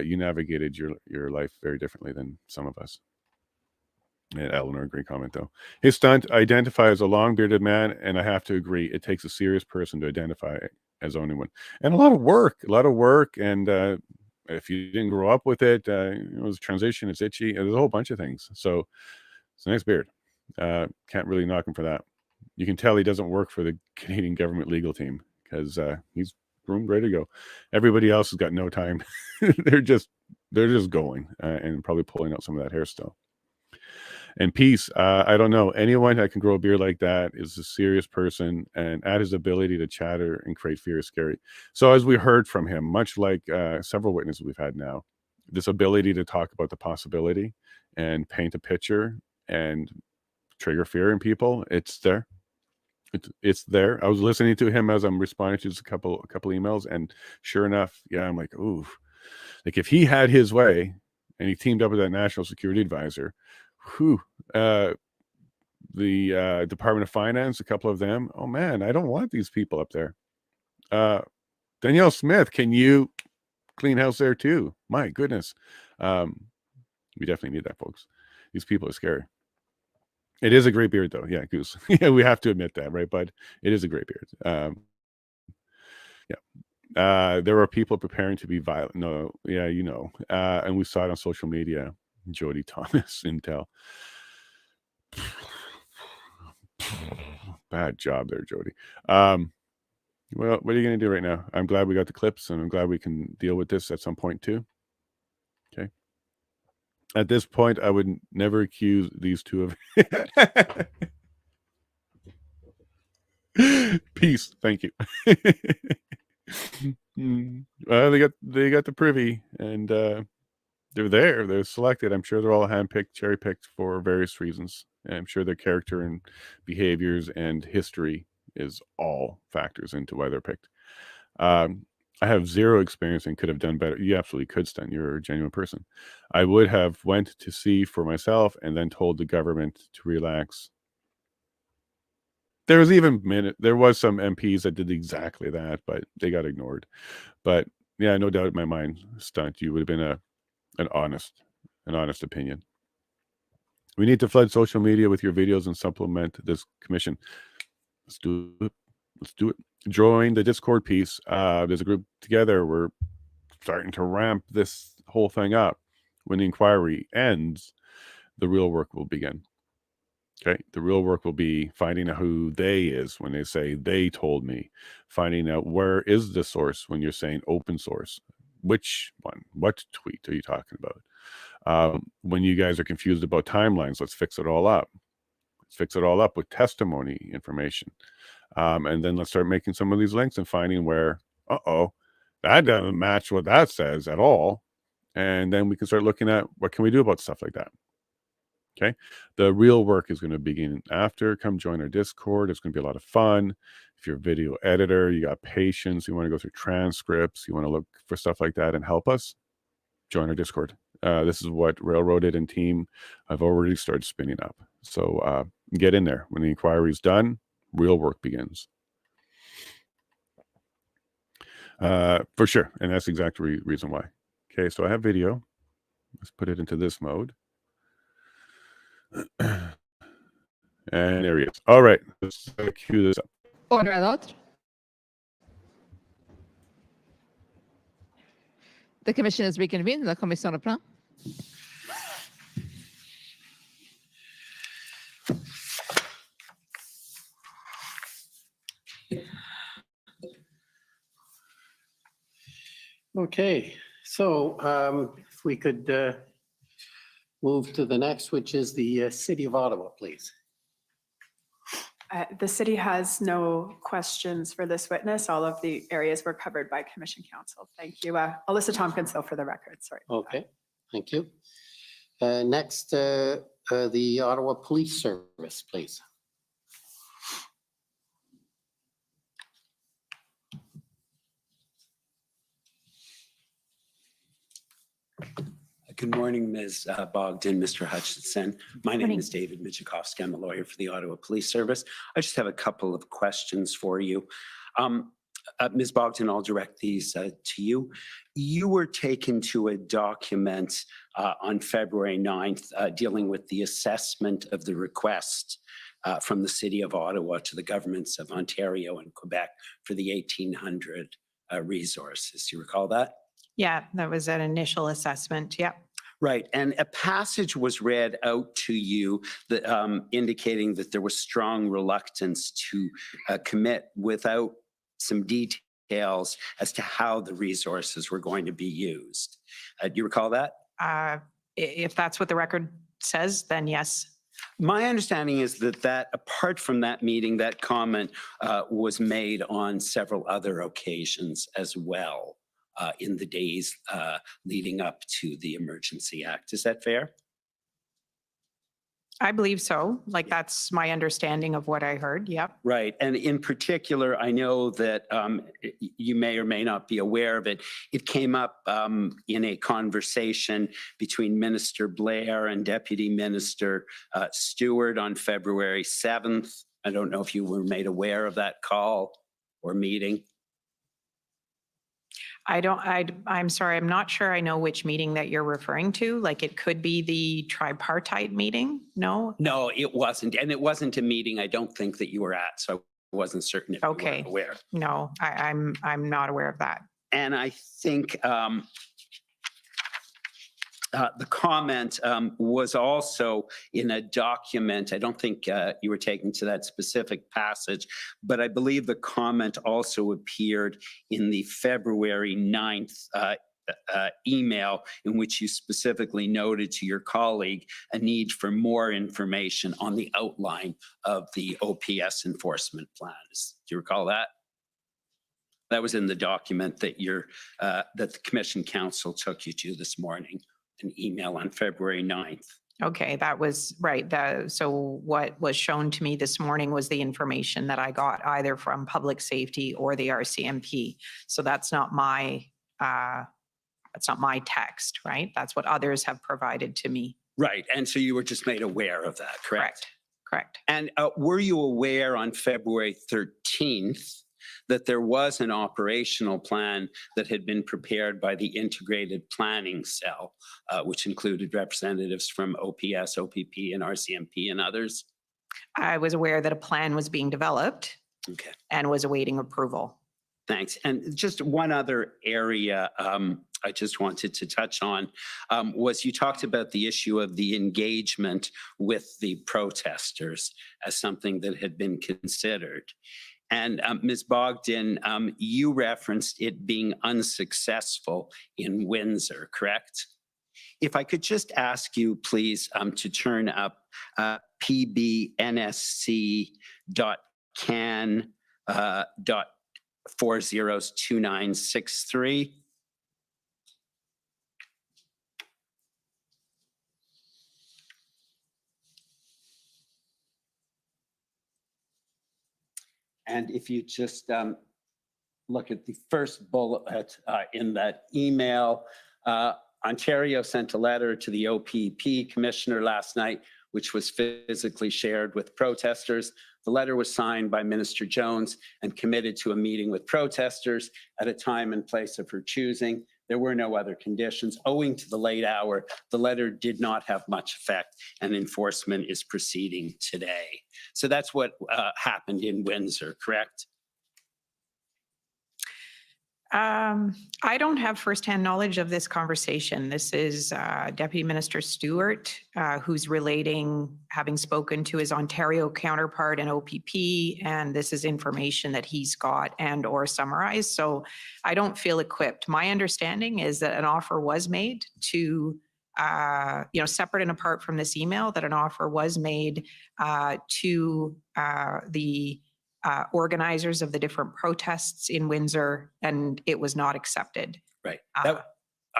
A: you navigated your life very differently than some of us. And Eleanor, great comment though. His stunt, identify as a long-bearded man, and I have to agree, it takes a serious person to identify as owning one. And a lot of work, and if you didn't grow up with it, it was a transition, it's itchy, there's a whole bunch of things. So it's a nice beard. Can't really knock him for that. You can tell he doesn't work for the Canadian government legal team, because he's groomed, ready to go. Everybody else has got no time. they're just going and probably pulling out some of that hair still. And peace, I don't know. Anyone that can grow a beard like that is a serious person, and at his ability to chatter and create fear is scary. So as we heard from him, much like several witnesses we've had now, this ability to talk about the possibility and paint a picture and trigger fear in people, it's there. It's there. I was listening to him as I'm responding to just a couple emails, and sure enough, yeah, I'm like, ooh, like if he had his way and he teamed up with that national security advisor, the Department of Finance, a couple of them, oh man, I don't want these people up there. Danielle Smith, can you clean house there too? My goodness. We definitely need that, folks. These people are scary. It is a great beard, though. Yeah, Goose. Yeah, we have to admit that, right, bud? It is a great beard. Yeah. There are people preparing to be violent. No, yeah, and we saw it on social media. Jody Thomas, Intel. Bad job there, Jody. Well, what are you going to do right now? I'm glad we got the clips, and I'm glad we can deal with this at some point, too. Okay. At this point, I would never accuse these two of peace. Thank you. Well, they got the privy, and they're there. They're selected. I'm sure they're all handpicked, cherry picked for various reasons. And I'm sure their character and behaviors and history is all factors into why they're picked. I have zero experience and could have done better. You absolutely could, Stan. You're a genuine person. I would have went to see for myself and then told the government to relax. There was some MPs that did exactly that, but they got ignored. But yeah, no doubt in my mind, Stunt, you would have been an honest opinion. We need to flood social media with your videos and supplement this commission. Let's do it. Let's do it. Join the Discord piece. There's a group together. We're starting to ramp this whole thing up. When the inquiry ends, the real work will begin. Okay. The real work will be finding out who they is when they say they told me, finding out where is the source when you're saying open source. Which one? What tweet are you talking about? When you guys are confused about timelines, let's fix it all up. Let's fix it all up with testimony information. And then let's start making some of these links and finding where, that doesn't match what that says at all. And then we can start looking at what can we do about stuff like that. Okay. The real work is going to begin after. Come join our Discord. It's going to be a lot of fun. If you're a video editor, you got patience, you want to go through transcripts, you want to look for stuff like that and help us, join our Discord. This is what Railroaded and team have already started spinning up. So get in there. When the inquiry is done, real work begins. For sure. And that's the exact reason why. Okay, so I have video. Let's put it into this mode. And there he is. All right, let's cue this up.
C: Order à l'ordre. The commission is reconvened. La commission reprend.
D: Okay, so if we could move to the next, which is the City of Ottawa, please.
K: The city has no questions for this witness. All of the areas were covered by Commission Counsel. Thank you. Alyssa Tompkins, though, for the record. Sorry.
D: Okay, thank you. Next, the Ottawa Police Service, please.
L: Good morning, Ms. Bogden, Mr. Hutchinson. My name is David Michikowski. I'm a lawyer for the Ottawa Police Service. I just have a couple of questions for you. Ms. Bogden, I'll direct these to you. You were taken to a document on February 9th dealing with the assessment of the request from the City of Ottawa to the governments of Ontario and Quebec for the 1800 resources. Do you recall that?
F: Yeah, that was an initial assessment. Yeah.
L: Right. And a passage was read out to you that indicating that there was strong reluctance to commit without some details as to how the resources were going to be used. Do you recall that?
F: If that's what the record says, then yes.
L: My understanding is that apart from that meeting, that comment was made on several other occasions as well. In the days leading up to the Emergency Act. Is that fair?
F: I believe so. Like, that's my understanding of what I heard. Yep.
L: Right. And in particular, I know that you may or may not be aware of it. It came up in a conversation between Minister Blair and Deputy Minister Stewart on February 7th. I don't know if you were made aware of that call or meeting.
F: I'm sorry, I'm not sure I know which meeting that you're referring to. Like, it could be the tripartite meeting, no?
L: No, it wasn't. And it wasn't a meeting I don't think that you were at, so I wasn't certain if you were aware.
F: No, I'm not aware of that.
L: And I think the comment was also in a document. I don't think you were taken to that specific passage, but I believe the comment also appeared in the February 9th email in which you specifically noted to your colleague a need for more information on the outline of the OPS enforcement plans. Do you recall that? That was in the document that that the Commission Council took you to this morning, an email on February 9th.
F: Okay, that was right. So what was shown to me this morning was the information that I got either from public safety or the RCMP. So that's not my text, right? That's what others have provided to me.
L: Right. And so you were just made aware of that, correct?
F: Correct.
L: And were you aware on February 13th that there was an operational plan that had been prepared by the Integrated Planning Cell, which included representatives from OPS, OPP, and RCMP and others?
F: I was aware that a plan was being developed
L: Okay.
F: and was awaiting approval.
L: Thanks. And just one other area I just wanted to touch on was you talked about the issue of the engagement with the protesters as something that had been considered. And Ms. Bogden, you referenced it being unsuccessful in Windsor, correct? If I could just ask you, please, to turn up pbnsc.can.402963. And if you just look at the first bullet in that email, Ontario sent a letter to the OPP commissioner last night, which was physically shared with protesters. The letter was signed by Minister Jones and committed to a meeting with protesters at a time and place of her choosing. There were no other conditions. Owing to the late hour, the letter did not have much effect, and enforcement is proceeding today. So that's what happened in Windsor, correct?
F: I don't have firsthand knowledge of this conversation. This is Deputy Minister Stewart, who's relating, having spoken to his Ontario counterpart in OPP, and this is information that he's got and or summarized. So I don't feel equipped. My understanding is that an offer was made to, separate and apart from this email, that an offer was made to the organizers of the different protests in Windsor, and it was not accepted.
L: Right.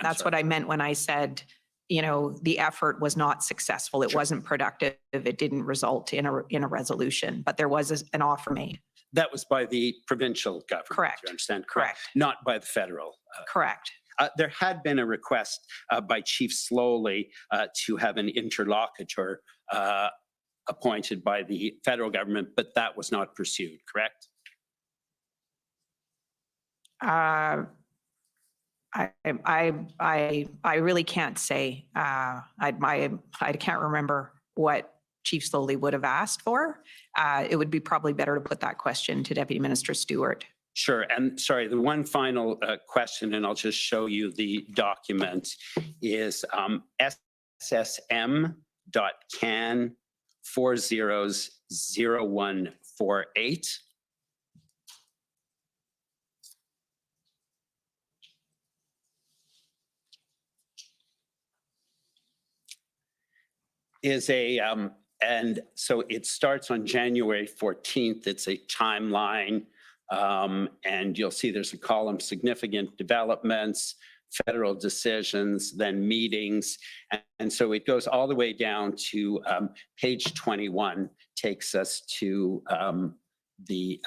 F: That's what I meant when I said, the effort was not successful. It wasn't productive. It didn't result in a resolution, but there was an offer made.
L: That was by the provincial government.
F: Correct.
L: You understand?
F: Correct.
L: Not by the federal.
F: Correct.
L: There had been a request by Chief Slowly to have an interlocutor appointed by the federal government, but that was not pursued, correct?
F: I really can't say. I can't remember what Chief Slowly would have asked for. It would be probably better to put that question to Deputy Minister Stewart.
L: Sure. And sorry, the one final question, and I'll just show you the document, is ssm.can400148. Is and so it starts on January 14th. It's a timeline. And you'll see there's a column, significant developments, federal decisions, then meetings. And so it goes all the way down to page 21, takes us to the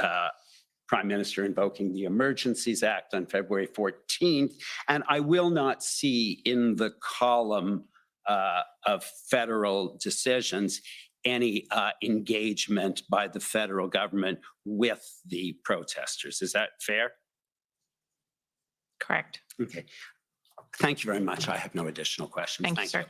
L: Prime Minister invoking the Emergencies Act on February 14th. And I will not see in the column of federal decisions any engagement by the federal government with the protesters. Is that fair?
F: Correct.
L: Okay. Thank you very much. I have no additional questions.
F: Thank you, sir.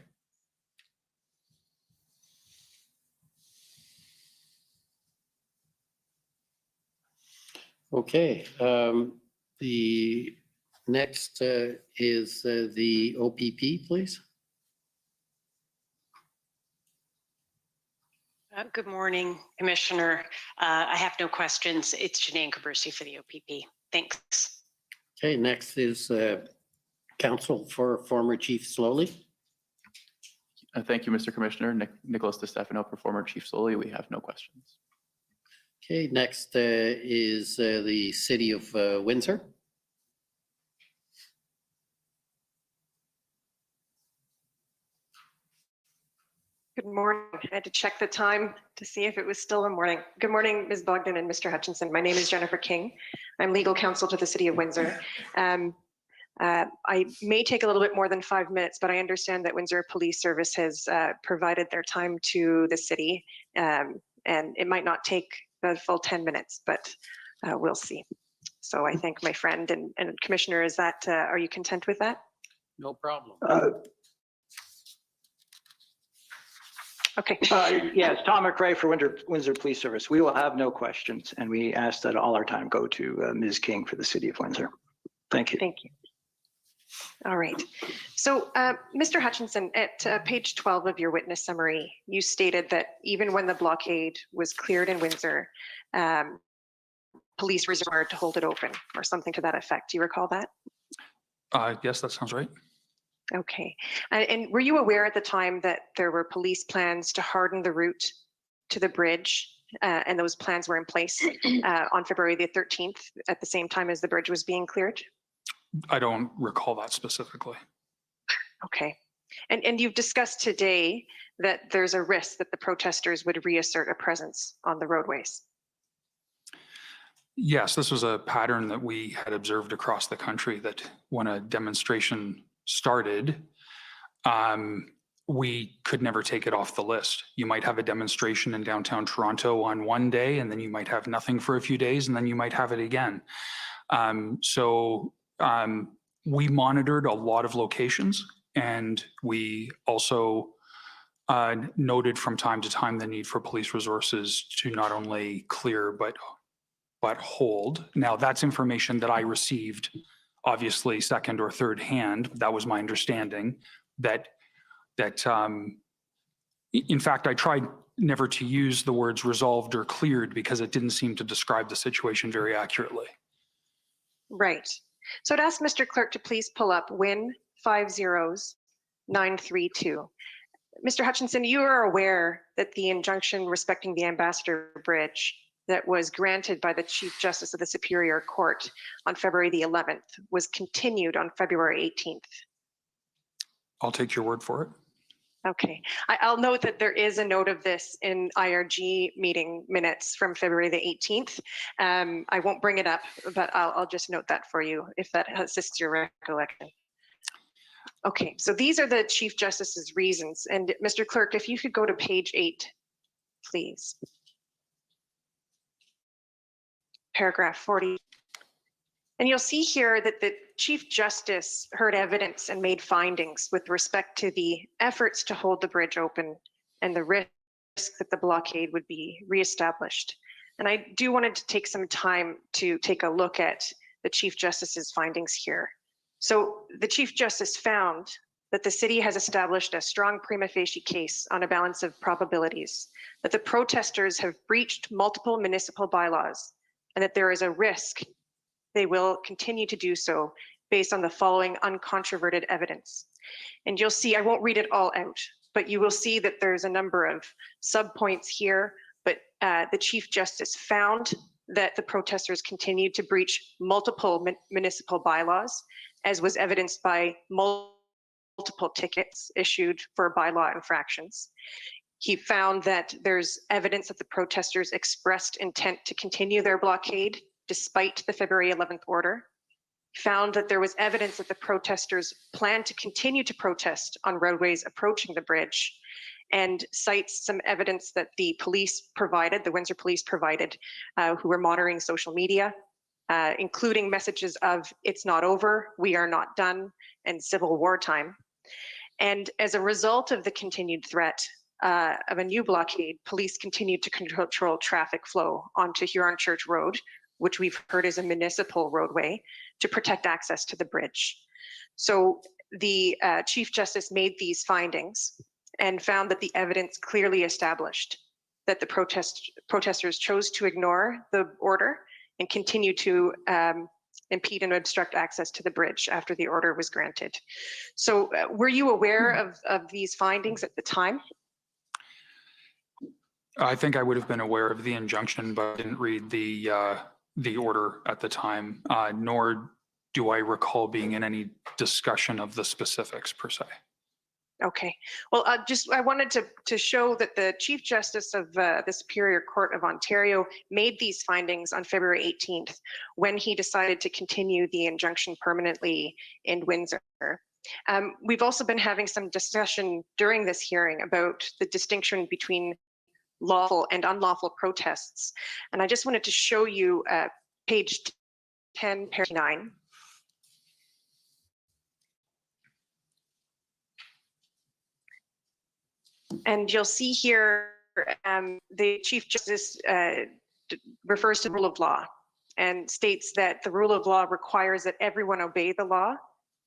D: Okay, the next is the OPP, please.
M: Good morning, Commissioner. I have no questions. It's Janine Cabersi for the OPP. Thanks.
D: Okay, next is Counsel for former Chief Slowly.
N: Thank you, Mr. Commissioner. Nicholas DeStefano for former Chief Slowly. We have no questions.
D: Okay, next is the City of Windsor.
N: Good morning. I had to check the time to see if it was still the morning. Good morning, Ms. Bogden and Mr. Hutchinson. My name is Jennifer King. I'm legal counsel to the City of Windsor. I may take a little bit more than 5 minutes, but I understand that Windsor Police Service has provided their time to the city, and it might not take the full 10 minutes, but we'll see. So I thank my friend and Commissioner, is that, are you content with that?
D: No problem.
N: Okay.
O: Yes, Tom McRae for Windsor Police Service. We will have no questions, and we ask that all our time go to Ms. King for the City of Windsor. Thank you.
N: Thank you. All right. So, Mr. Hutchinson, at page 12 of your witness summary, you stated that even when the blockade was cleared in Windsor, police were required to hold it open or something to that effect. Do you recall that?
G: Yes, that sounds right.
N: Okay. And were you aware at the time that there were police plans to harden the route to the bridge, and those plans were in place on February the 13th at the same time as the bridge was being cleared?
G: I don't recall that specifically.
N: Okay. And you've discussed today that there's a risk that the protesters would reassert a presence on the roadways.
G: Yes, this was a pattern that we had observed across the country, that when a demonstration started, we could never take it off the list. You might have a demonstration in downtown Toronto on one day, and then you might have nothing for a few days, and then you might have it again. We monitored a lot of locations, and we also noted from time to time the need for police resources to not only clear but hold. Now, that's information that I received, obviously second or third hand. That was my understanding. That in fact, I tried never to use the words resolved or cleared because it didn't seem to describe the situation very accurately.
N: Right. So I'd ask Mr. Clerk to please pull up WIN 50932. Mr. Hutchinson, you are aware that the injunction respecting the Ambassador Bridge that was granted by the Chief Justice of the Superior Court on February the 11th was continued on February 18th.
G: I'll take your word for it.
N: Okay. I'll note that there is a note of this in IRG meeting minutes from February the 18th. I won't bring it up, but I'll just note that for you if that assists your recollection. Okay, so these are the Chief Justice's reasons. And Mr. Clerk, if you could go to page 8, please. Paragraph 40. And you'll see here that the Chief Justice heard evidence and made findings with respect to the efforts to hold the bridge open and the risk that the blockade would be reestablished. And I do wanted to take some time to take a look at the Chief Justice's findings here. So the Chief Justice found that the city has established a strong prima facie case on a balance of probabilities, that the protesters have breached multiple municipal bylaws, and that there is a risk they will continue to do so based on the following uncontroverted evidence. And you'll see, I won't read it all out, but you will see that there's a number of subpoints here, but the Chief Justice found that the protesters continued to breach multiple municipal bylaws, as was evidenced by multiple tickets issued for bylaw infractions. He found that there's evidence that the protesters expressed intent to continue their blockade despite the February 11th order. He found that there was evidence that the protesters planned to continue to protest on roadways approaching the bridge, and cites some evidence that the police provided, the Windsor Police provided, who were monitoring social media, including messages of "it's not over," "we are not done," and "civil war time." And as a result of the continued threat of a new blockade, police continued to control traffic flow onto Huron Church Road, which we've heard is a municipal roadway, to protect access to the bridge. So the Chief Justice made these findings and found that the evidence clearly established that the protesters chose to ignore the order and continue to impede and obstruct access to the bridge after the order was granted. So were you aware of these findings at the time?
G: I think I would have been aware of the injunction, but I didn't read the order at the time, nor do I recall being in any discussion of the specifics per se.
N: Okay. Well, I wanted to show that the Chief Justice of the Superior Court of Ontario made these findings on February 18th when he decided to continue the injunction permanently in Windsor. We've also been having some discussion during this hearing about the distinction between lawful and unlawful protests. And I just wanted to show you page 10, paragraph 9. And you'll see here the Chief Justice refers to the rule of law and states that the rule of law requires that everyone obey the law.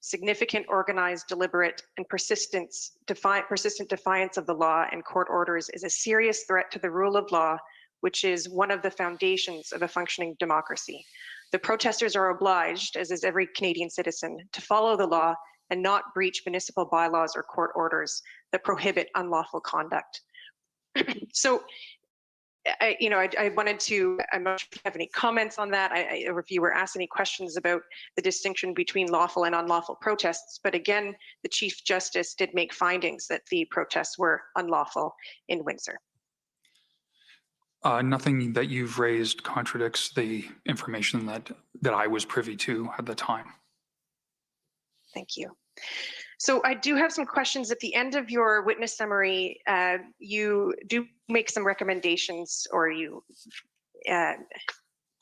N: Significant, organized, deliberate, and persistent defiance of the law and court orders is a serious threat to the rule of law, which is one of the foundations of a functioning democracy. The protesters are obliged, as is every Canadian citizen, to follow the law and not breach municipal bylaws or court orders that prohibit unlawful conduct. So, I wanted to, I'm not sure if you have any comments on that, or if you were asked any questions about the distinction between lawful and unlawful protests. But again, the Chief Justice did make findings that the protests were unlawful in Windsor.
G: Nothing that you've raised contradicts the information that I was privy to at the time.
N: Thank you. So I do have some questions at the end of your witness summary. You do make some recommendations, or you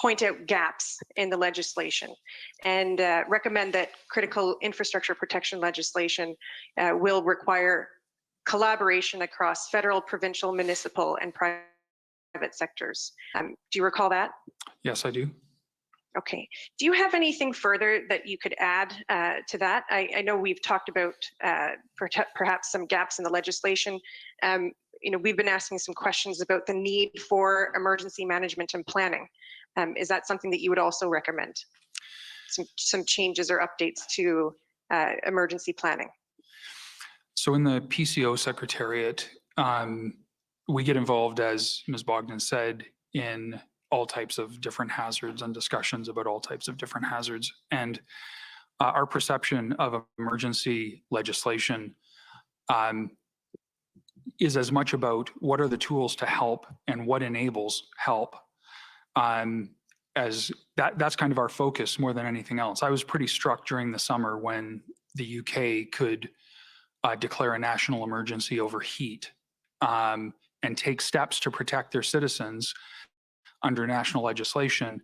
N: point out gaps in the legislation and recommend that critical infrastructure protection legislation will require collaboration across federal, provincial, municipal, and private sectors. Do you recall that?
G: Yes, I do.
N: Okay. Do you have anything further that you could add to that? I know we've talked about perhaps some gaps in the legislation. We've been asking some questions about the need for emergency management and planning. Is that something that you would also recommend? Some changes or updates to emergency planning?
G: So in the PCO Secretariat, we get involved, as Ms. Bogden said, in all types of different hazards and discussions about all types of different hazards. And our perception of emergency legislation is as much about what are the tools to help and what enables help, as that's kind of our focus more than anything else. I was pretty struck during the summer when the UK could declare a national emergency over heat and take steps to protect their citizens under national legislation.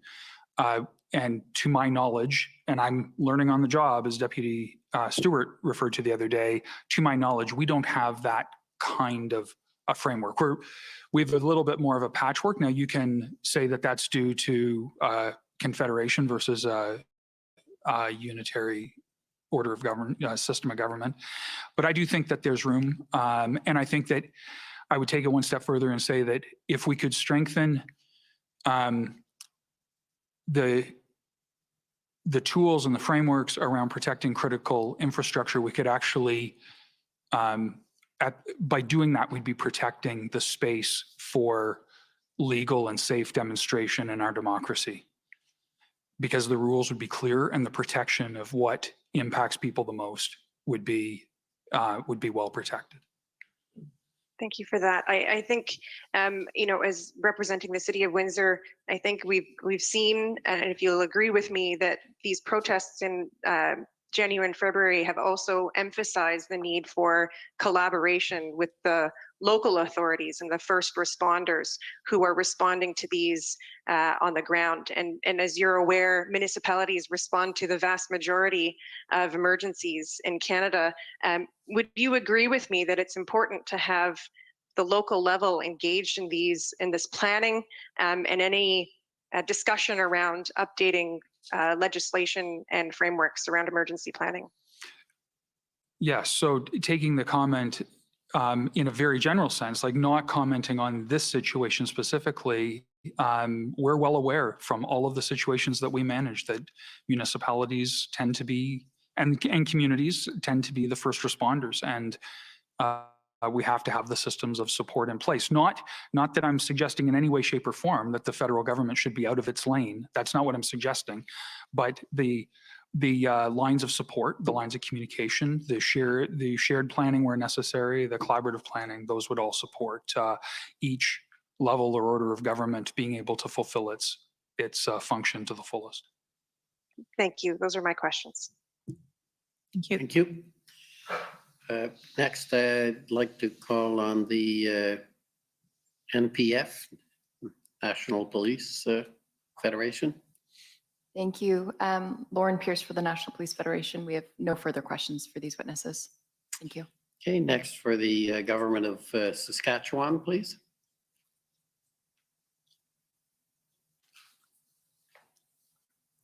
G: And to my knowledge, and I'm learning on the job, as Deputy Stewart referred to the other day, to my knowledge, we don't have that kind of a framework. We have a little bit more of a patchwork. Now, you can say that that's due to confederation versus a unitary order of government, system of government. But I do think that there's room. And I think that I would take it one step further and say that if we could strengthen the tools and the frameworks around protecting critical infrastructure, we could actually, by doing that, we'd be protecting the space for legal and safe demonstration in our democracy, because the rules would be clear and the protection of what impacts people the most would be well protected.
N: Thank you for that. I think, as representing the City of Windsor, I think we've seen, and if you'll agree with me, that these protests in January and February have also emphasized the need for collaboration with the local authorities and the first responders who are responding to these on the ground. And as you're aware, municipalities respond to the vast majority of emergencies in Canada. Would you agree with me that it's important to have the local level engaged in this planning and any discussion around updating legislation and frameworks around emergency planning?
G: Yes, so taking the comment in a very general sense, like not commenting on this situation specifically, we're well aware from all of the situations that we manage that municipalities tend to be, and communities tend to be the first responders. And we have to have the systems of support in place. Not that I'm suggesting in any way, shape, or form that the federal government should be out of its lane. That's not what I'm suggesting. But the lines of support, the lines of communication, the shared planning where necessary, the collaborative planning, those would all support each level or order of government being able to fulfill its function to the fullest.
N: Thank you. Those are my questions.
F: Thank you.
D: Thank you. Next, I'd like to call on the NPF, National Police Federation.
P: Thank you. Lauren Pierce for the National Police Federation. We have no further questions for these witnesses. Thank you.
D: Okay, next for the government of Saskatchewan, please.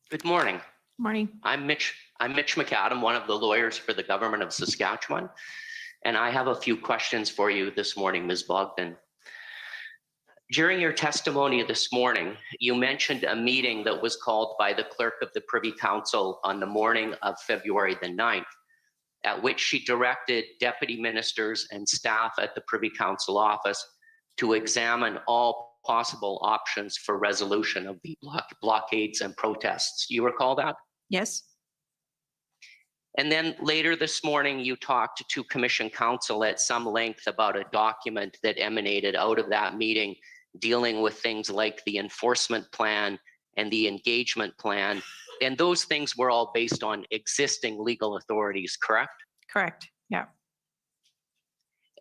Q: Good morning.
F: Morning.
Q: I'm Mitch McAdam, one of the lawyers for the government of Saskatchewan, and I have a few questions for you this morning, Ms. Bogden. During your testimony this morning, you mentioned a meeting that was called by the clerk of the Privy Council on the morning of February the 9th, at which she directed deputy ministers and staff at the Privy Council office to examine all possible options for resolution of the blockades and protests. You recall that?
F: Yes.
Q: And then later this morning, you talked to Commission Counsel at some length about a document that emanated out of that meeting dealing with things like the enforcement plan and the engagement plan. And those things were all based on existing legal authorities, correct?
F: Correct. Yeah.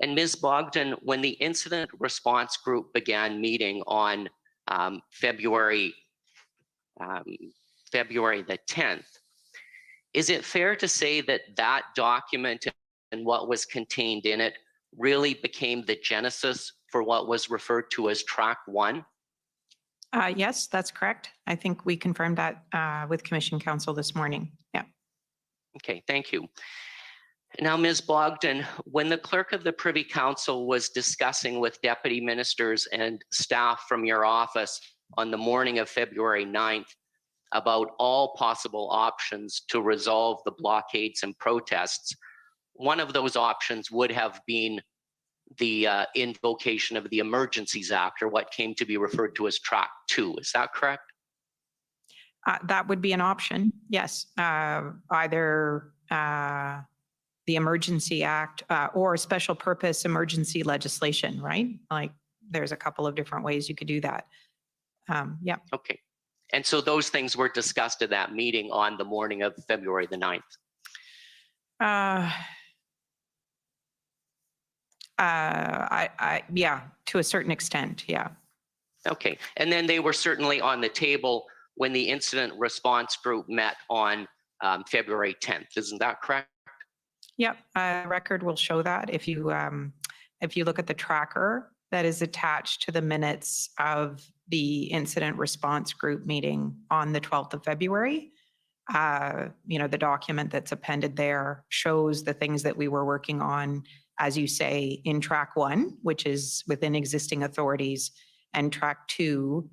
Q: And Ms. Bogden, when the incident response group began meeting on February the 10th, is it fair to say that that document and what was contained in it really became the genesis for what was referred to as track 1?
F: Yes, that's correct. I think we confirmed that with Commission Counsel this morning. Yeah.
Q: Okay, thank you. Now, Ms. Bogden, when the clerk of the Privy Council was discussing with deputy ministers and staff from your office on the morning of February 9th about all possible options to resolve the blockades and protests, one of those options would have been the invocation of the Emergencies Act, or what came to be referred to as track 2. Is that correct?
F: That would be an option, yes. Either the Emergency Act or special purpose emergency legislation, right? Like there's a couple of different ways you could do that. Yeah.
Q: Okay. And so those things were discussed at that meeting on the morning of February the 9th?
F: Yeah, to a certain extent, yeah.
Q: Okay. And then they were certainly on the table when the incident response group met on February 10th. Isn't that correct?
F: Yep, record will show that. If you look at the tracker that is attached to the minutes of the incident response group meeting on the 12th of February, the document that's appended there shows the things that we were working on, as you say, in track 1, which is within existing authorities, and track 2,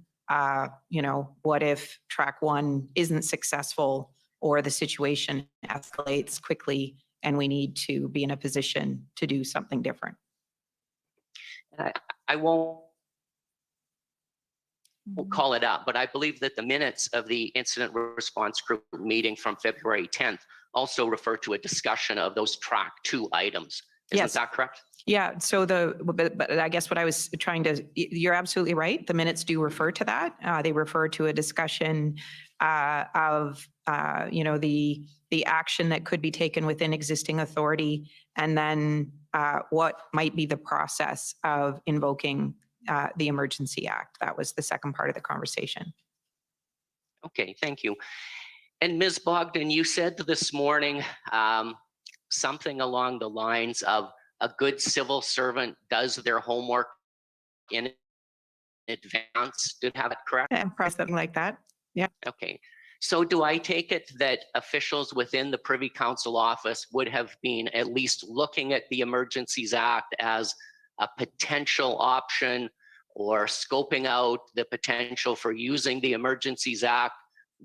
F: what if track 1 isn't successful or the situation escalates quickly and we need to be in a position to do something different.
Q: I won't call it up, but I believe that the minutes of the incident response group meeting from February 10th also refer to a discussion of those track 2 items. Isn't that correct?
F: Yeah, so but I guess what I was trying to, you're absolutely right. The minutes do refer to that. They refer to a discussion of, the action that could be taken within existing authority, and then what might be the process of invoking the Emergency Act. That was the second part of the conversation.
Q: Okay, thank you. And Ms. Bogden, you said this morning something along the lines of a good civil servant does their homework in advance. Did I have it correct?
F: Yeah, probably something like that. Yeah.
Q: Okay. So do I take it that officials within the Privy Council office would have been at least looking at the Emergencies Act as a potential option, or scoping out the potential for using the Emergencies Act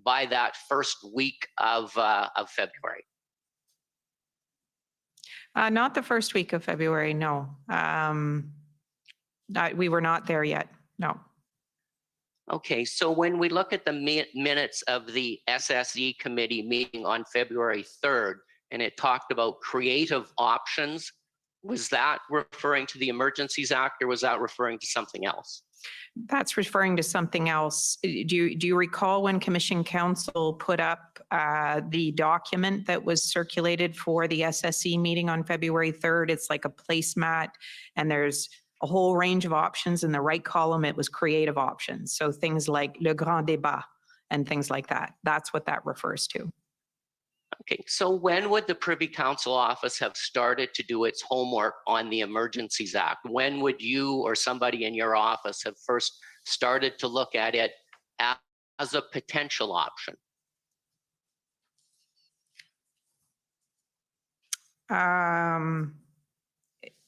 Q: by that first week of February?
F: Not the first week of February, no. We were not there yet, no.
Q: Okay, so when we look at the minutes of the SSE committee meeting on February 3rd, and it talked about creative options, was that referring to the Emergencies Act, or was that referring to something else?
F: That's referring to something else. Do you recall when Commission Council put up the document that was circulated for the SSE meeting on February 3rd? It's like a placemat, and there's a whole range of options. In the right column, it was creative options. So things like le grand débat and things like that. That's what that refers to.
Q: Okay, so when would the Privy Council office have started to do its homework on the Emergencies Act? When would you or somebody in your office have first started to look at it as a potential option?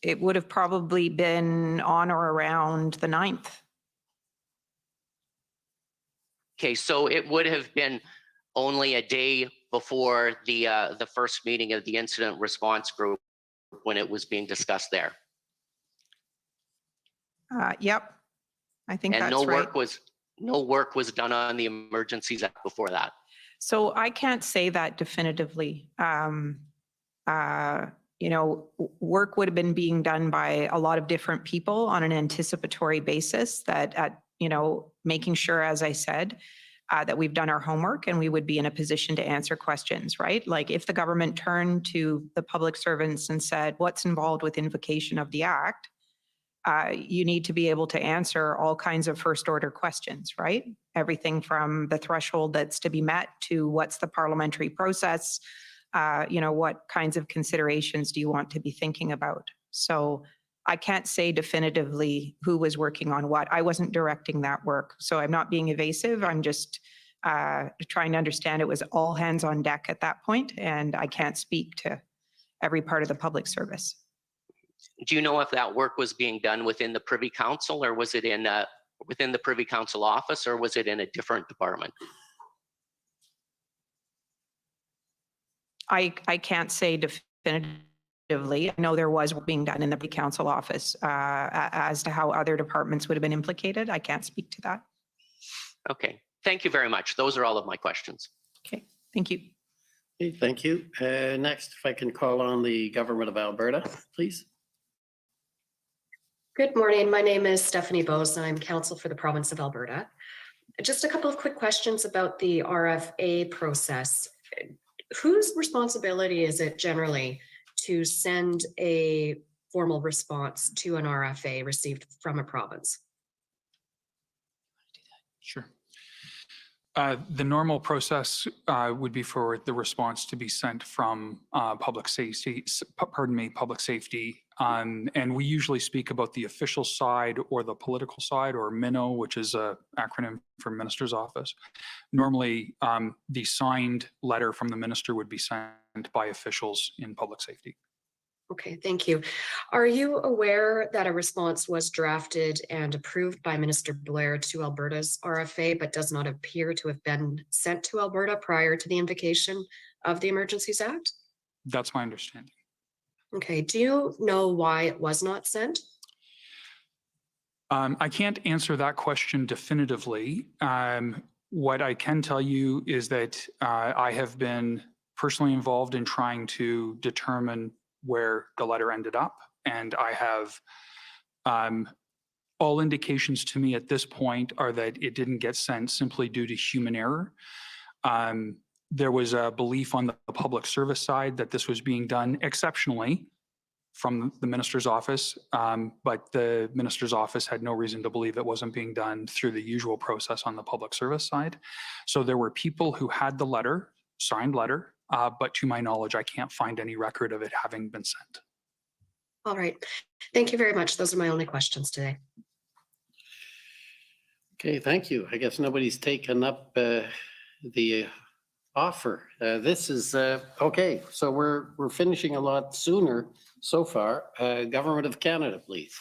F: It would have probably been on or around the 9th.
Q: Okay, so it would have been only a day before the first meeting of the incident response group when it was being discussed there.
F: Yep, I think
Q: And
F: that's
Q: no
F: right.
Q: no work was done on the Emergencies Act before that.
F: So I can't say that definitively. You know, work would have been being done by a lot of different people on an anticipatory basis that, you know, making sure, as I said, that we've done our homework and we would be in a position to answer questions, right? Like if the government turned to the public servants and said, what's involved with invocation of the act? You need to be able to answer all kinds of first order questions, right? Everything from the threshold that's to be met to what's the parliamentary process, you know, what kinds of considerations do you want to be thinking about? So I can't say definitively who was working on what. I wasn't directing that work. So I'm not being evasive. I'm just trying to understand it was all hands on deck at that point, and I can't speak to every part of the public service.
Q: Do you know if that work was being done within the Privy Council, or was it in within the Privy Council office, or was it in a different department?
F: I can't say definitively. I know there was being done in the Privy Council office. As to how other departments would have been implicated, I can't speak to that.
Q: Okay, thank you very much. Those are all of my questions.
F: Okay, thank you.
D: Okay, thank you. Next, if I can call on the Government of Alberta, please.
R: Good morning. My name is Stephanie Bose, and I'm counsel for the province of Alberta. Just a couple of quick questions about the RFA process. Whose responsibility is it generally to send a formal response to an RFA received from a province?
G: Sure. The normal process would be for the response to be sent from public safety, and we usually speak about the official side or the political side, or MINO, which is an acronym for Minister's Office. Normally, the signed letter from the minister would be sent by officials in public safety.
R: Okay, thank you. Are you aware that a response was drafted and approved by Minister Blair to Alberta's RFA, but does not appear to have been sent to Alberta prior to the invocation of the Emergencies Act?
G: That's my understanding.
R: Okay, do you know why it was not sent?
G: I can't answer that question definitively. What I can tell you is that I have been personally involved in trying to determine where the letter ended up, and I have all indications to me at this point are that it didn't get sent simply due to human error. There was a belief on the public service side that this was being done exceptionally from the minister's office, but the minister's office had no reason to believe it wasn't being done through the usual process on the public service side. So there were people who had the letter, signed letter, but to my knowledge, I can't find any record of it having been sent.
R: All right. Thank you very much. Those are my only questions today.
D: Okay, thank you. I guess nobody's taken up the offer. This is okay. So we're finishing a lot sooner so far. Government of Canada, please.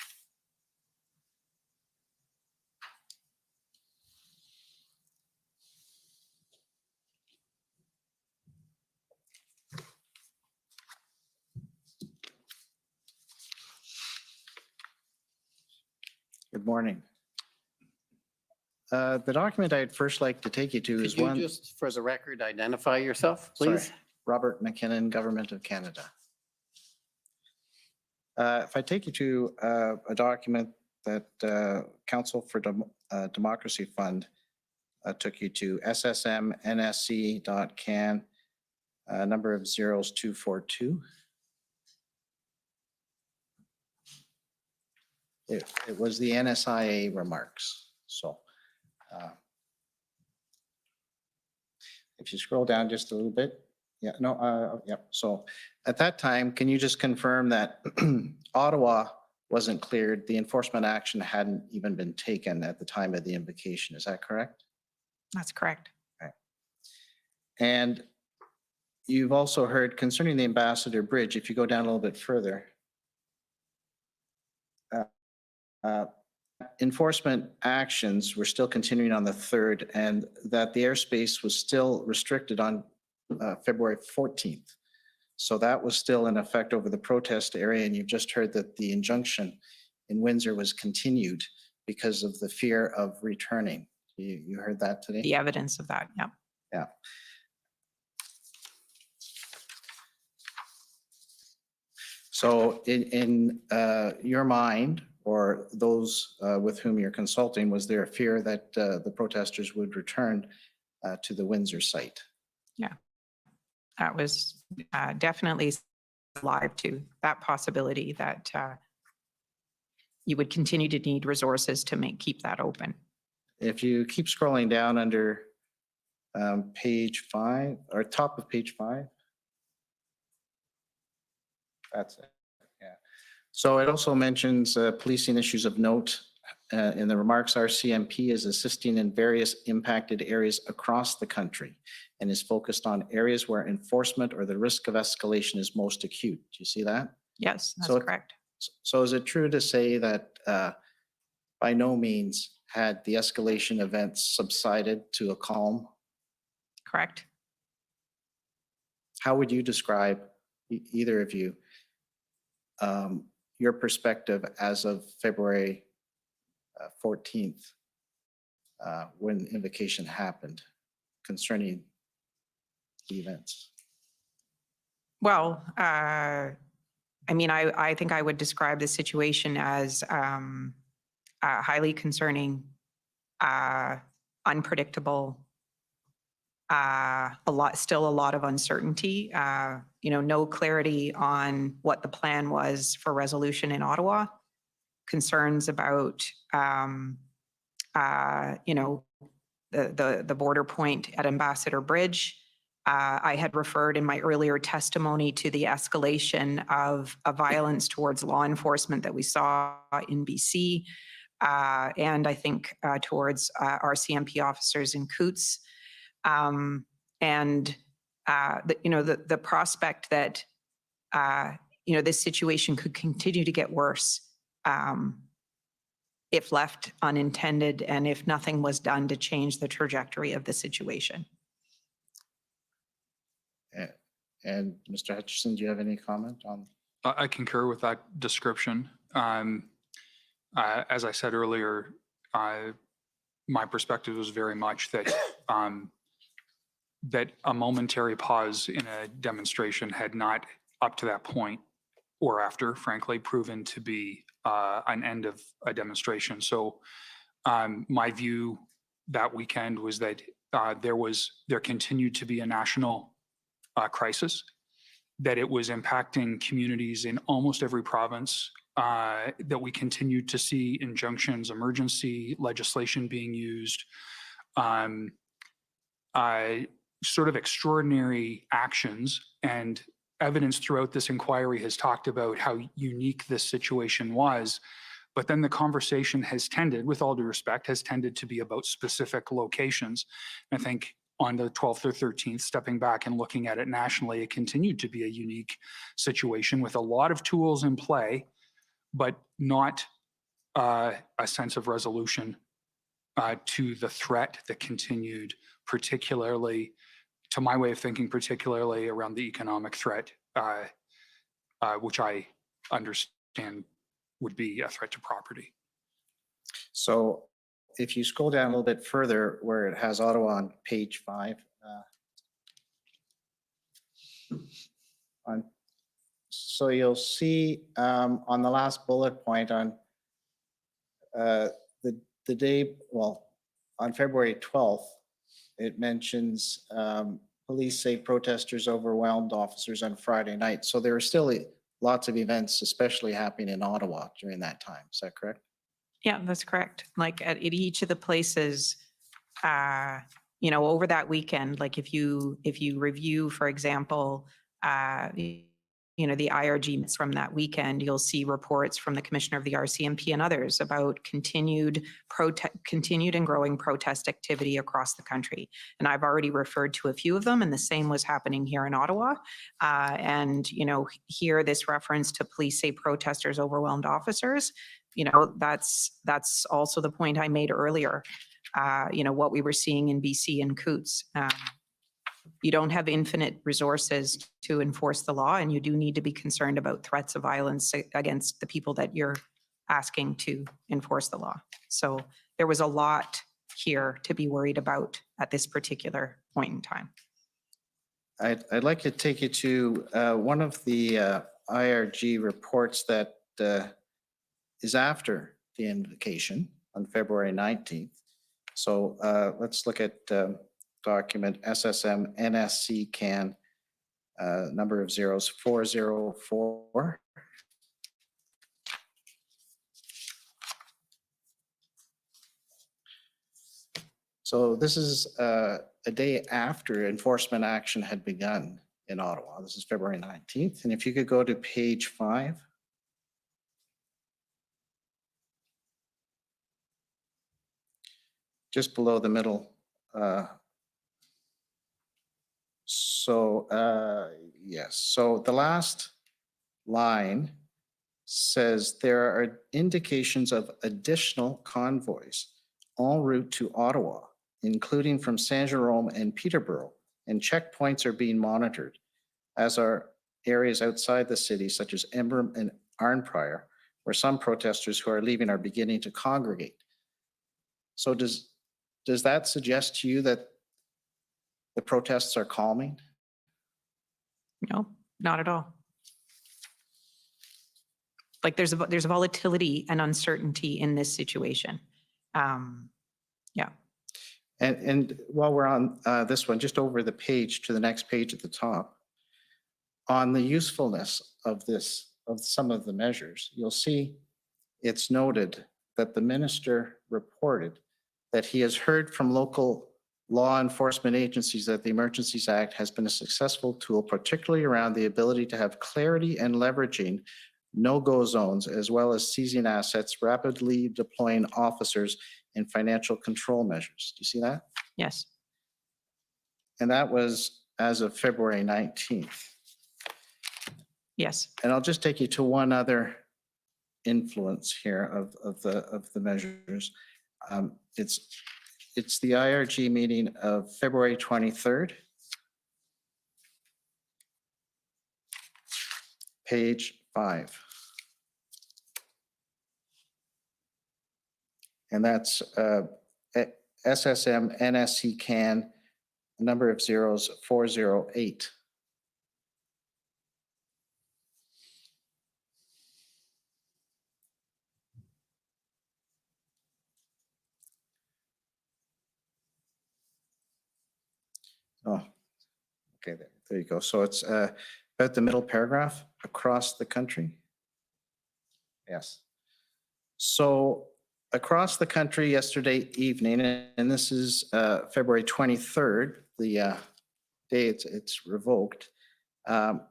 J: Good morning. The document I'd first like to take you to is
D: Could you
J: one.
D: just, for the record, identify yourself,
J: Sorry,
D: please?
J: Robert McKinnon, Government of Canada. If I take you to a document that Council for Democracy Fund took you to, SSM-NSC.can, number of 0242. It was the NSIA remarks. So if you scroll down just a little bit, yeah, no, yeah. So at that time, can you just confirm that Ottawa wasn't cleared? The enforcement action hadn't even been taken at the time of the invocation. Is that correct?
F: That's correct.
J: Okay. And you've also heard concerning the Ambassador Bridge, if you go down a little bit further, enforcement actions were still continuing on the 3rd, and that the airspace was still restricted on February 14th. So that was still in effect over the protest area, and you've just heard that the injunction in Windsor was continued because of the fear of returning. You heard that today?
F: The evidence of that, yeah.
J: Yeah. So in your mind, or those with whom you're consulting, was there a fear that the protesters would return to the Windsor site?
F: Yeah, that was definitely alive to that possibility that you would continue to need resources to keep that open.
J: If you keep scrolling down under page 5, or top of page 5, that's it. Yeah. So it also mentions policing issues of note. In the remarks, RCMP is assisting in various impacted areas across the country and is focused on areas where enforcement or the risk of escalation is most acute. Do you see that?
F: Yes, that's
J: So
F: correct.
J: So is it true to say that by no means had the escalation events subsided to a calm?
F: Correct.
J: How would you describe, either of you, your perspective as of February 14th, when invocation happened, concerning the events?
F: Well, I mean, I think I would describe the situation as highly concerning, unpredictable, still a lot of uncertainty, no clarity on what the plan was for resolution in Ottawa, concerns about, the border point at Ambassador Bridge. I had referred in my earlier testimony to the escalation of violence towards law enforcement that we saw in BC, and I think towards RCMP officers in Coots. The prospect that this situation could continue to get worse if left unintended and if nothing was done to change the trajectory of the situation.
J: And Mr. Hutchinson, do you have any comment on?
G: I concur with that description. As I said earlier, my perspective was very much that that a momentary pause in a demonstration had not, up to that point or after, frankly, proven to be an end of a demonstration. So my view that weekend was that there continued to be a national crisis, that it was impacting communities in almost every province, that we continued to see injunctions, emergency legislation being used, sort of extraordinary actions, and evidence throughout this inquiry has talked about how unique this situation was. But then the conversation has tended, with all due respect, has tended to be about specific locations. And I think on the 12th or 13th, stepping back and looking at it nationally, it continued to be a unique situation with a lot of tools in play, but not a sense of resolution to the threat that continued, particularly, to my way of thinking, particularly around the economic threat, which I understand would be a threat to property.
J: So if you scroll down a little bit further where it has Ottawa on page 5, so you'll see on the last bullet point on the day, well, on February 12th, it mentions police say protesters overwhelmed officers on Friday night. So there are still lots of events, especially happening in Ottawa during that time. Is that correct?
F: Yeah, that's correct. Like at each of the places, over that weekend, like if you review, for example, the IRG minutes from that weekend, you'll see reports from the Commissioner of the RCMP and others about continued and growing protest activity across the country. And I've already referred to a few of them, and the same was happening here in Ottawa. Here this reference to police say protesters overwhelmed officers, that's also the point I made earlier. What we were seeing in BC and Coots. You don't have infinite resources to enforce the law, and you do need to be concerned about threats of violence against the people that you're asking to enforce the law. So there was a lot here to be worried about at this particular point in time.
J: I'd like to take you to one of the IRG reports that is after the invocation on February 19th. So let's look at document SSM NSC CAN number of zeros 404. So this is a day after enforcement action had begun in Ottawa. This is February 19th. And if you could go to page 5. Just below the middle. Yes, so the last line says there are indications of additional convoys en route to Ottawa, including from Saint-Jérôme and Peterborough, and checkpoints are being monitored, as are areas outside the city, such as Emblem and Arnprior, where some protesters who are leaving are beginning to congregate. So does that suggest to you that the protests are calming?
F: No, not at all. Like there's volatility and uncertainty in this situation. Yeah.
J: And while we're on this one, just over the page to the next page at the top, on the usefulness of some of the measures, you'll see it's noted that the minister reported that he has heard from local law enforcement agencies that the Emergencies Act has been a successful tool, particularly around the ability to have clarity and leveraging no-go zones, as well as seizing assets, rapidly deploying officers, and financial control measures. Do you see that?
F: Yes.
J: And that was as of February 19th.
F: Yes.
J: And I'll just take you to one other influence here of the measures. It's the IRG meeting of February 23rd. Page 5. And that's SSM NSC CAN, number of zeros 408. Oh, okay, there you go. So it's about the middle paragraph, across the country. Yes. So across the country yesterday evening, and this is February 23rd, the day it's revoked,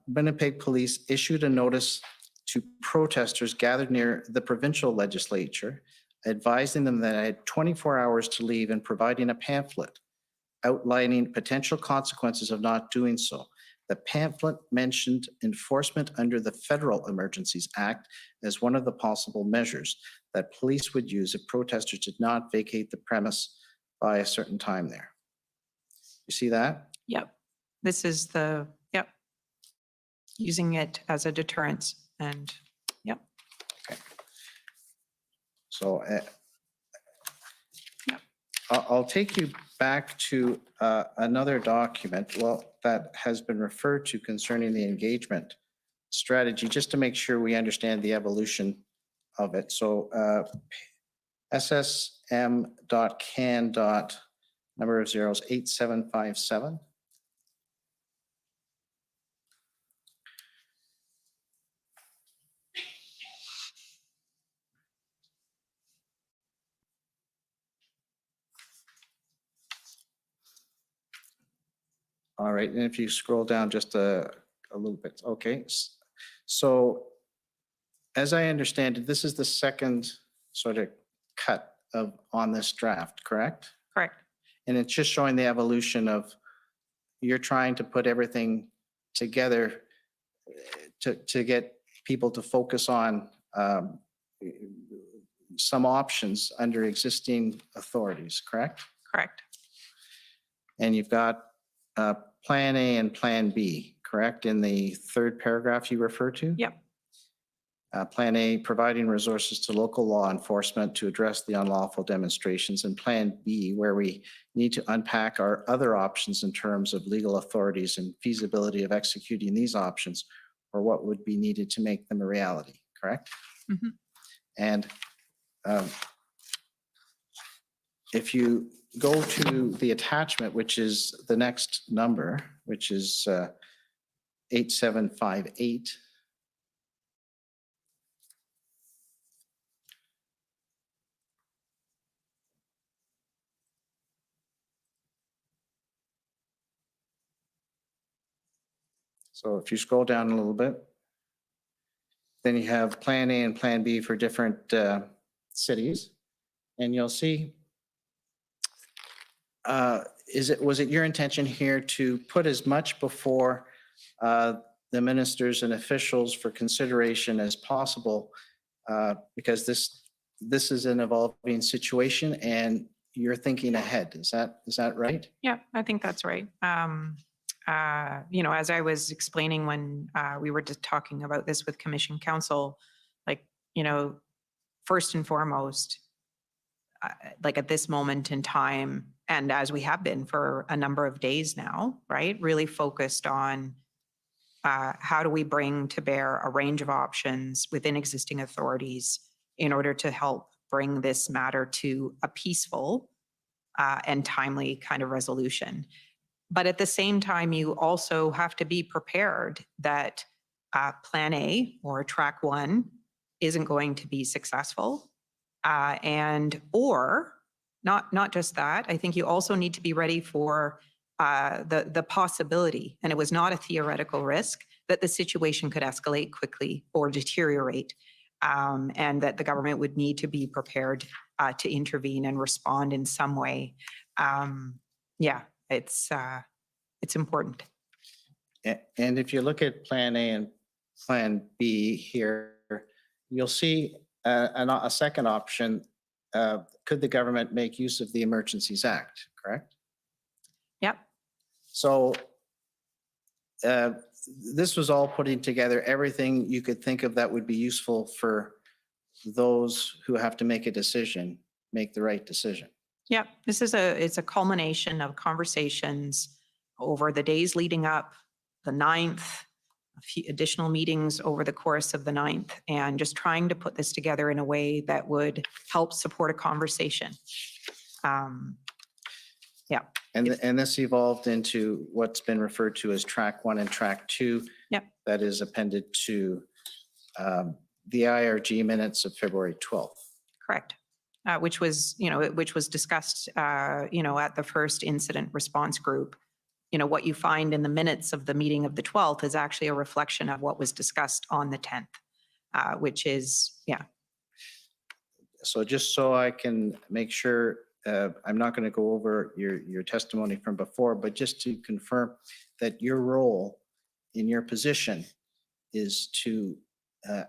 J: Winnipeg Police issued a notice to protesters gathered near the provincial legislature, advising them that I had 24 hours to leave and providing a pamphlet outlining potential consequences of not doing so. The pamphlet mentioned enforcement under the Federal Emergencies Act as one of the possible measures that police would use if protesters did not vacate the premise by a certain time there. You see that?
F: Yep. This is yep. Using it as a deterrence and yep.
J: Okay. So I'll take you back to another document, well, that has been referred to concerning the engagement strategy, just to make sure we understand the evolution of it. So SSM.can. Number of zeros 8757. All right, and if you scroll down just a little bit, okay. So as I understand it, this is the second sort of cut on this draft, correct?
F: Correct.
J: And it's just showing the evolution of, you're trying to put everything together to get people to focus on some options under existing authorities, correct?
F: Correct.
J: And you've got Plan A and Plan B, correct, in the third paragraph you refer to?
F: Yep.
J: Plan A, providing resources to local law enforcement to address the unlawful demonstrations, and Plan B, where we need to unpack our other options in terms of legal authorities and feasibility of executing these options, or what would be needed to make them a reality, correct?
F: Mm-hmm.
J: And if you go to the attachment, which is the next number, which is 8758. So if you scroll down a little bit, then you have Plan A and Plan B for different cities, and you'll see, was it your intention here to put as much before the ministers and officials for consideration as possible, because this is an evolving situation and you're thinking ahead. Is that right?
F: Yeah, I think that's right. As I was explaining when we were just talking about this with Commission Council, first and foremost, at this moment in time, and as we have been for a number of days now, right, really focused on how do we bring to bear a range of options within existing authorities in order to help bring this matter to a peaceful and timely kind of resolution. But at the same time, you also have to be prepared that Plan A or Track 1 isn't going to be successful. Or not just that, I think you also need to be ready for the possibility, and it was not a theoretical risk, that the situation could escalate quickly or deteriorate, and that the government would need to be prepared to intervene and respond in some way. It's important.
J: And if you look at Plan A and Plan B here, you'll see a second option. Could the government make use of the Emergencies Act, correct?
F: Yep.
J: So this was all putting together everything you could think of that would be useful for those who have to make a decision, make the right decision.
F: Yeah, it's a culmination of conversations over the days leading up, the 9th, a few additional meetings over the course of the 9th, and just trying to put this together in a way that would help support a conversation. Yeah.
J: And this evolved into what's been referred to as Track 1 and Track 2.
F: Yep.
J: That is appended to the IRG minutes of February 12th.
F: Correct. Which was discussed, at the first incident response group. What you find in the minutes of the meeting of the 12th is actually a reflection of what was discussed on the 10th, which is, yeah.
J: So just so I can make sure, I'm not going to go over your testimony from before, but just to confirm that your role in your position is to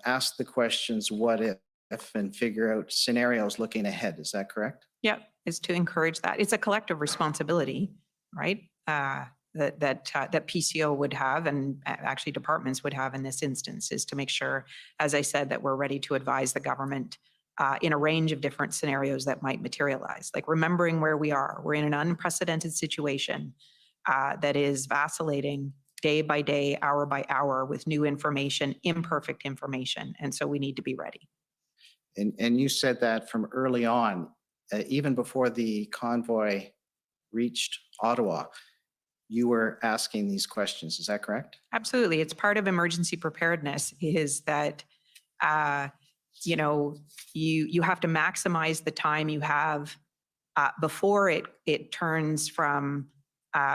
J: ask the questions, what if, and figure out scenarios looking ahead. Is that correct?
F: Yeah, is to encourage that. It's a collective responsibility, right? That PCO would have, and actually departments would have in this instance, is to make sure, as I said, that we're ready to advise the government in a range of different scenarios that might materialize. Like remembering where we are, we're in an unprecedented situation that is vacillating day by day, hour by hour with new information, imperfect information. And so we need to be ready.
J: And you said that from early on, even before the convoy reached Ottawa, you were asking these questions. Is that correct?
F: Absolutely. It's part of emergency preparedness is that, you know, you have to maximize the time you have before it turns from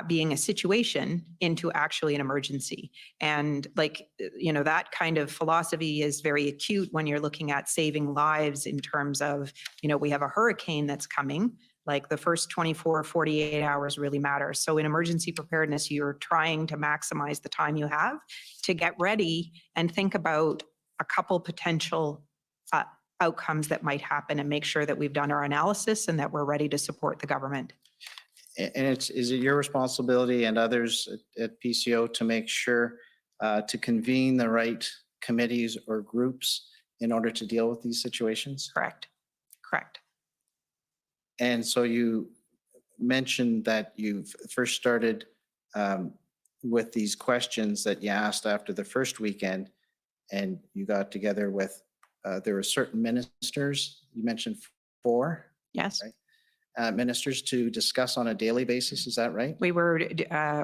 F: being a situation into actually an emergency. And like, you know, that kind of philosophy is very acute when you're looking at saving lives in terms of, you know, we have a hurricane that's coming, like the first 24, 48 hours really matter. So in emergency preparedness, you're trying to maximize the time you have to get ready and think about a couple potential outcomes that might happen and make sure that we've done our analysis and that we're ready to support the government.
J: And is it your responsibility and others at PCO to make sure to convene the right committees or groups in order to deal with these situations?
F: Correct. Correct.
J: And so you mentioned that you've first started with these questions that you asked after the first weekend, and you got together with, there were certain ministers, you mentioned 4?
F: Yes.
J: Right? Ministers to discuss on a daily basis, is that right?
F: We were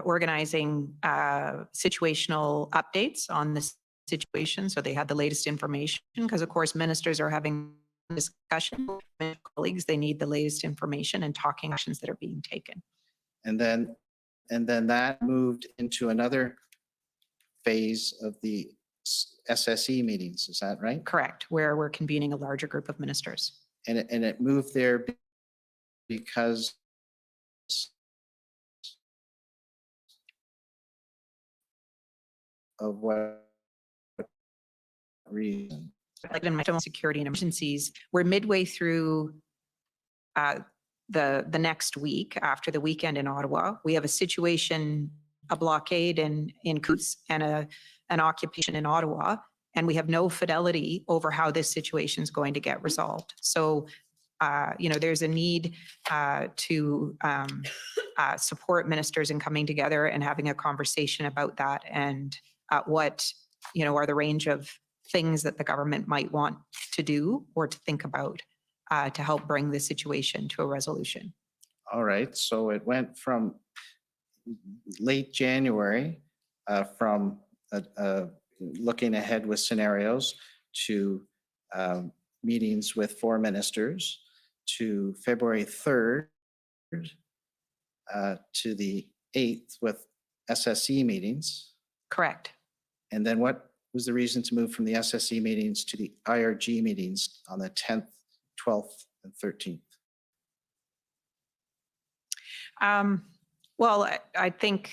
F: organizing situational updates on the situation, so they had the latest information, because of course ministers are having discussion with colleagues. They need the latest information and talking actions that are being taken.
J: And then that moved into another phase of the SSE meetings, is that right?
F: Correct, where we're convening a larger group of ministers.
J: And it moved there because of what reason?
F: Like in my security and emergencies, we're midway through the next week after the weekend in Ottawa. We have a situation, a blockade in Coutts and an occupation in Ottawa, and we have no fidelity over how this situation is going to get resolved. So you know, there's a need to support ministers in coming together and having a conversation about that and what, you know, are the range of things that the government might want to do or to think about to help bring the situation to a resolution.
J: All right, so it went from late January from looking ahead with scenarios to meetings with 4 ministers to February 3rd to the 8th with SSE meetings.
F: Correct.
J: And then what was the reason to move from the SSE meetings to the IRG meetings on the 10th, 12th, and 13th?
F: Well, I think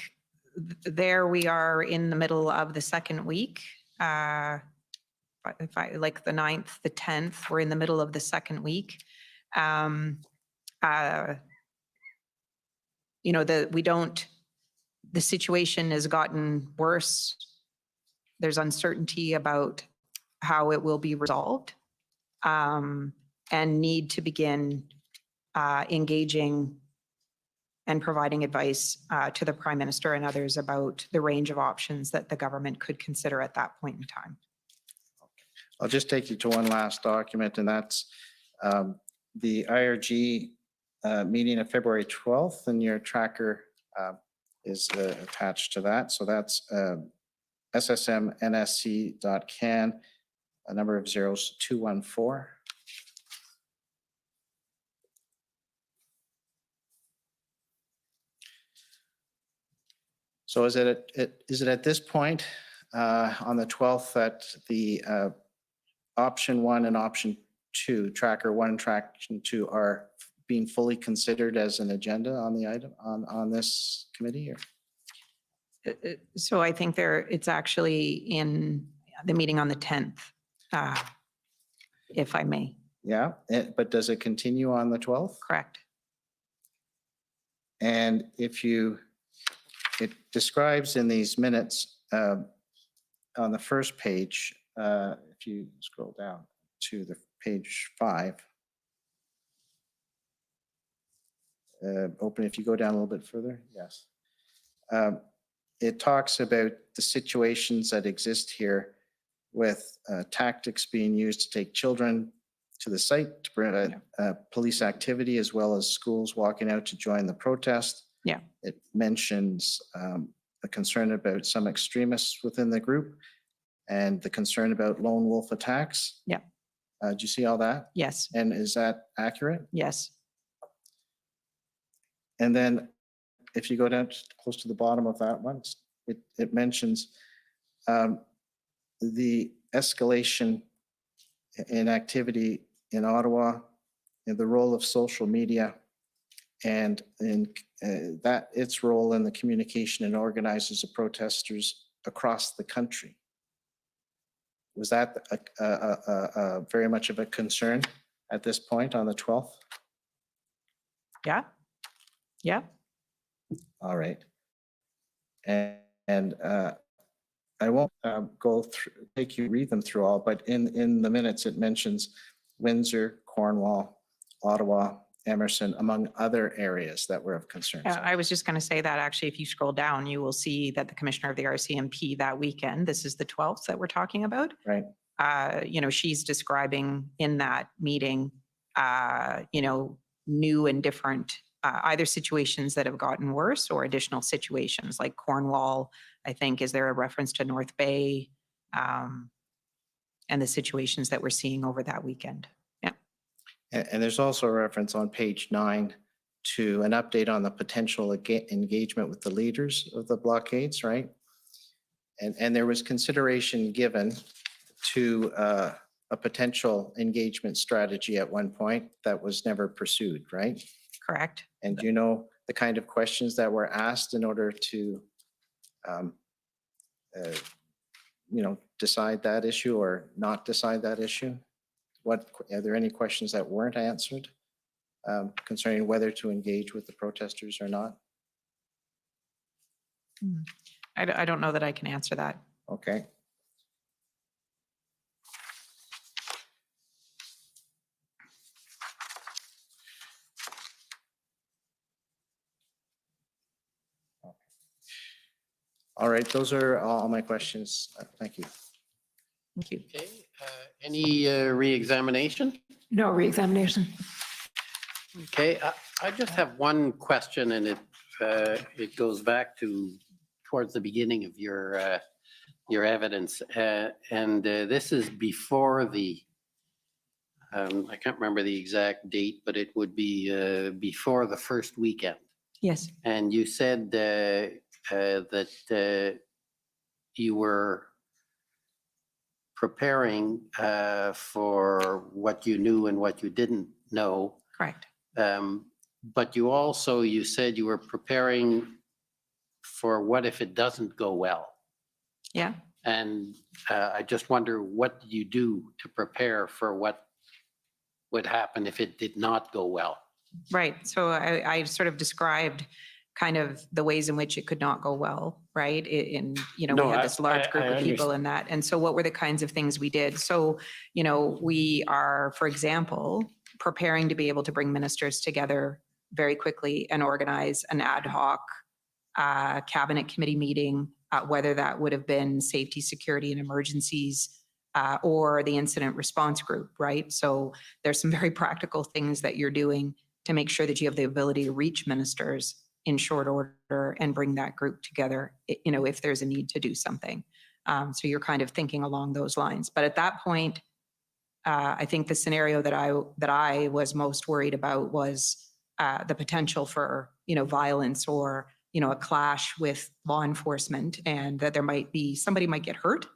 F: there we are in the middle of the second week. If I like the 9th, the 10th, we're in the middle of the second week. You know, the situation has gotten worse. There's uncertainty about how it will be resolved, and need to begin engaging and providing advice to the Prime Minister and others about the range of options that the government could consider at that point in time.
J: I'll just take you to one last document, and that's the IRG meeting of February 12th, and your tracker is attached to that. So that's ssmnsc.can, a number of 0214. So is it at this point on the 12th that the option 1 and option 2, tracker 1 and tracker 2 are being fully considered as an agenda on the item on this committee? Or?
F: So I think it's actually in the meeting on the 10th, if I may.
J: Yeah, but does it continue on the 12th?
F: Correct.
J: And it describes in these minutes on the first page, if you scroll down to page 5. Open, if you go down a little bit further, yes. It talks about the situations that exist here with tactics being used to take children to the site to prevent police activity, as well as schools walking out to join the protest.
F: Yeah.
J: It mentions a concern about some extremists within the group and the concern about lone wolf attacks.
F: Yeah.
J: Do you see all that?
F: Yes.
J: And is that accurate?
F: Yes.
J: And then if you go down close to the bottom of that one, it mentions the escalation in activity in Ottawa and the role of social media and in that its role in the communication and organizers of protesters across the country. Was that a very much of a concern at this point on the 12th?
F: Yeah. Yeah.
J: All right. And I won't go through, read them through all, but in the minutes it mentions Windsor, Cornwall, Ottawa, Emerson, among other areas that were of concern.
F: I was just going to say that actually, if you scroll down, you will see that the commissioner of the RCMP that weekend, this is the 12th that we're talking about.
J: Right.
F: You know, she's describing in that meeting, you know, new and different either situations that have gotten worse or additional situations like Cornwall. I think, is there a reference to North Bay and the situations that we're seeing over that weekend? Yeah.
J: And there's also a reference on page 9 to an update on the potential engagement with the leaders of the blockades, right? And there was consideration given to a potential engagement strategy at one point that was never pursued, right?
F: Correct.
J: And do you know the kind of questions that were asked in order to, you know, decide that issue or not decide that issue? What, are there any questions that weren't answered concerning whether to engage with the protesters or not?
F: I don't know that I can answer that.
J: Okay. All right, those are all my questions. Thank you.
F: Thank you.
D: Okay, any re-examination?
E: No re-examination.
D: Okay, I just have one question, and it goes back to towards the beginning of your evidence, and this is before the I can't remember the exact date, but it would be before the first weekend.
F: Yes.
D: And you said that you were preparing for what you knew and what you didn't know.
F: Correct.
D: But you said you were preparing for what if it doesn't go well.
F: Yeah.
D: And I just wonder, what do you do to prepare for what would happen if it did not go well?
F: Right. So I sort of described kind of the ways in which it could not go well, right? In, you know,
D: No,
F: we had this large group
D: I
F: of people in that. And so what were the kinds of things we did? So, you know, we are, for example, preparing to be able to bring ministers together very quickly and organize an ad hoc cabinet committee meeting, whether that would have been safety, security, and emergencies, or the incident response group, right? So there's some very practical things that you're doing to make sure that you have the ability to reach ministers in short order and bring that group together, you know, if there's a need to do something. So you're kind of thinking along those lines. But at that point, I think the scenario that I was most worried about was the potential for, you know, violence or, you know, a clash with law enforcement, and that there might be, somebody might get hurt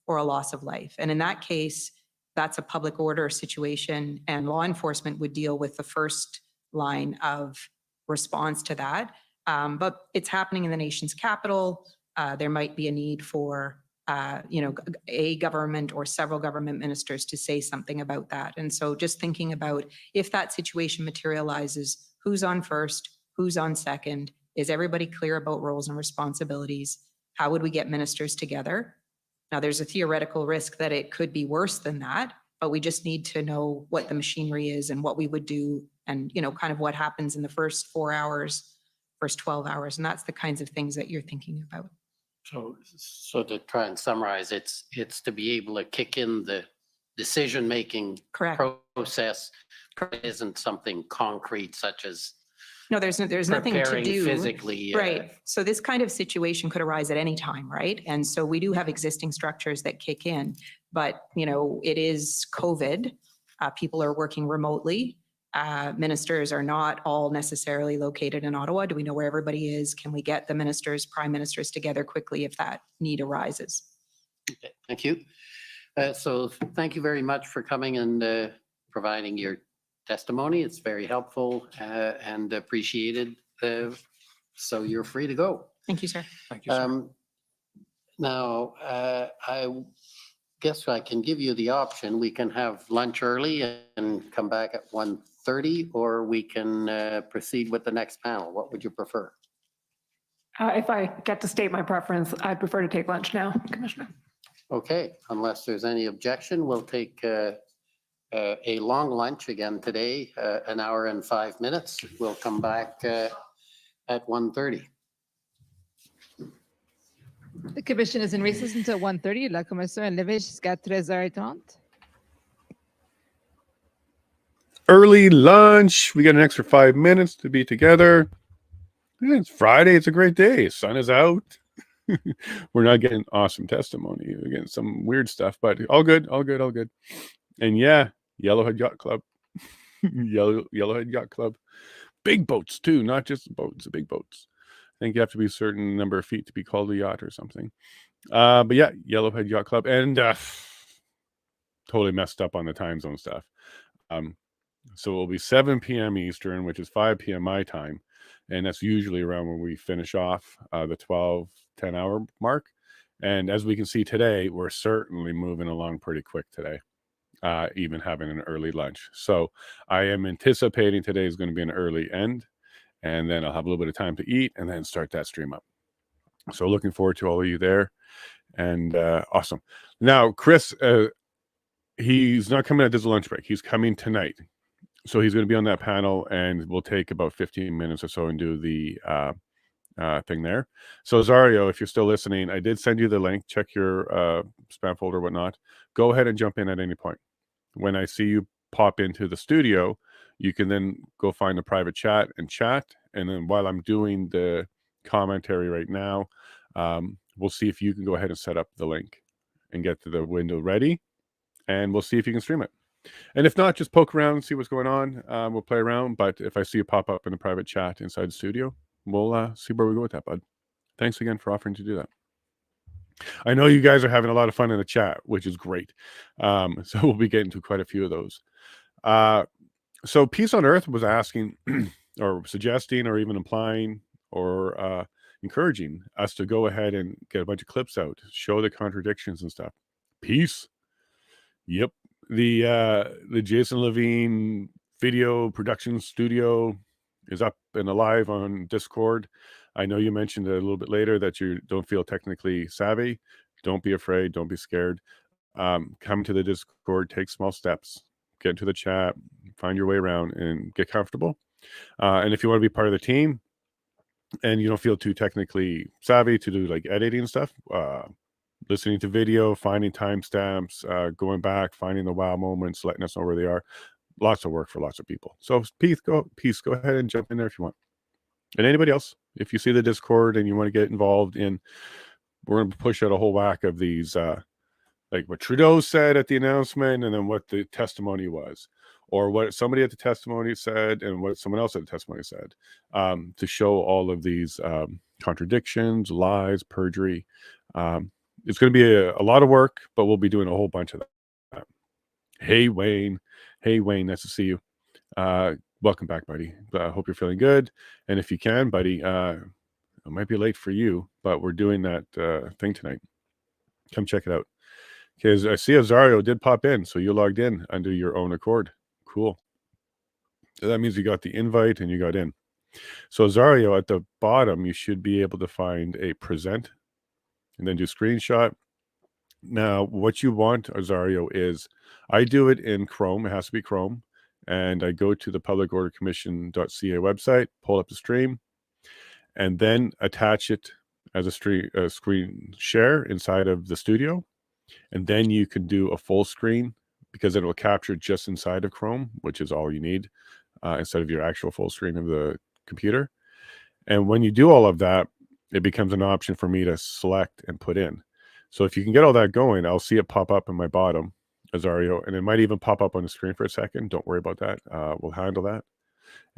F: or a loss of life. And in that case, that's a public order situation, and law enforcement would deal with the first line of response to that. But it's happening in the nation's capital. There might be a need for, you know, a government or several government ministers to say something about that. And so just thinking about if that situation materializes, who's on first, who's on second, is everybody clear about roles and responsibilities? How would we get ministers together? Now, there's a theoretical risk that it could be worse than that, but we just need to know what the machinery is and what we would do and, kind of what happens in the first 4 hours, first 12 hours. And that's the kinds of things that you're thinking about.
D: So to try and summarize, it's to be able to kick in the decision-making
F: Correct.
D: process. It isn't something concrete such as
F: No, there's nothing to
D: preparing
F: do.
D: physically.
F: Right. So this kind of situation could arise at any time, right? And so we do have existing structures that kick in, but it is COVID. People are working remotely. Ministers are not all necessarily located in Ottawa. Do we know where everybody is? Can we get the ministers, prime ministers together quickly if that need arises?
D: Okay, thank you. So thank you very much for coming and providing your testimony. It's very helpful and appreciated. So you're free to go.
F: Thank you, sir.
G: Thank you, sir.
D: Now, I guess I can give you the option. We can have lunch early and come back at 1:30, or we can proceed with the next panel. What would you prefer?
E: If I get to state my preference, I'd prefer to take lunch now, Commissioner.
D: Okay, unless there's any objection, we'll take a long lunch again today, 1 hour and 5 minutes. We'll come back at 1:30.
C: The commission is in recess until 1:30. La commission est levée jusqu'à 13h30.
A: Early lunch. We got an extra 5 minutes to be together. It's Friday. It's a great day. Sun is out. We're not getting awesome testimony. We're getting some weird stuff, but all good, all good, all good. And yeah, Yellowhead Yacht Club. Yellowhead Yacht Club. Big boats too, not just boats, the big boats. I think you have to be a certain number of feet to be called a yacht or something. But yeah, Yellowhead Yacht Club. And totally messed up on the time zone stuff. So it will be 7 p.m. Eastern, which is 5 p.m. my time. And that's usually around when we finish off the 10 hour mark. And as we can see today, we're certainly moving along pretty quick today, even having an early lunch. So I am anticipating today is going to be an early end, and then I'll have a little bit of time to eat and then start that stream up. So looking forward to all of you there. And awesome. Now, Chris, he's not coming at this lunch break. He's coming tonight. So he's going to be on that panel, and we'll take about 15 minutes or so and do the thing there. So Zario, if you're still listening, I did send you the link. Check your spam folder, whatnot. Go ahead and jump in at any point. When I see you pop into the studio, you can then go find a private chat and chat. And then while I'm doing the commentary right now, we'll see if you can go ahead and set up the link and get to the window ready. And we'll see if you can stream it. And if not, just poke around and see what's going on. We'll play around. But if I see you pop up in the private chat inside the studio, we'll see where we go with that, bud. Thanks again for offering to do that. I know you guys are having a lot of fun in the chat, which is great. So we'll be getting to quite a few of those. So Peace on Earth was asking or suggesting or even implying or encouraging us to go ahead and get a bunch of clips out, show the contradictions and stuff. Peace. Yep. The Jason Levine video production studio is up and alive on Discord. I know you mentioned a little bit later that you don't feel technically savvy. Don't be afraid. Don't be scared. Come to the Discord, take small steps, get into the chat, find your way around and get comfortable. And if you want to be part of the team and you don't feel too technically savvy to do like editing stuff, listening to video, finding timestamps, going back, finding the wow moments, letting us know where they are. Lots of work for lots of people. So Peace, go ahead and jump in there if you want. And anybody else, if you see the Discord and you want to get involved in, we're going to push out a whole whack of these, like what Trudeau said at the announcement and then what the testimony was, or what somebody at the testimony said and what someone else at the testimony said, to show all of these contradictions, lies, perjury. It's going to be a lot of work, but we'll be doing a whole bunch of that. Hey, Wayne. Hey, Wayne. Nice to see you. Welcome back, buddy. I hope you're feeling good. And if you can, buddy, it might be late for you, but we're doing that thing tonight. Come check it out. Because I see Azario did pop in, so you logged in under your own accord. Cool. So that means you got the invite and you got in. So Azario, at the bottom, you should be able to find a present and then do screenshot Now, what you want, Azario, is I do it in Chrome. It has to be Chrome. And I go to the publicordercommission.ca website, pull up the stream, and then attach it as a screen share inside of the studio. And then you can do a full screen because it will capture just inside of Chrome, which is all you need, instead of your actual full screen of the computer. And when you do all of that, it becomes an option for me to select and put in. So if you can get all that going, I'll see it pop up in my bottom, Azario, and it might even pop up on the screen for a second. Don't worry about that. We'll handle that.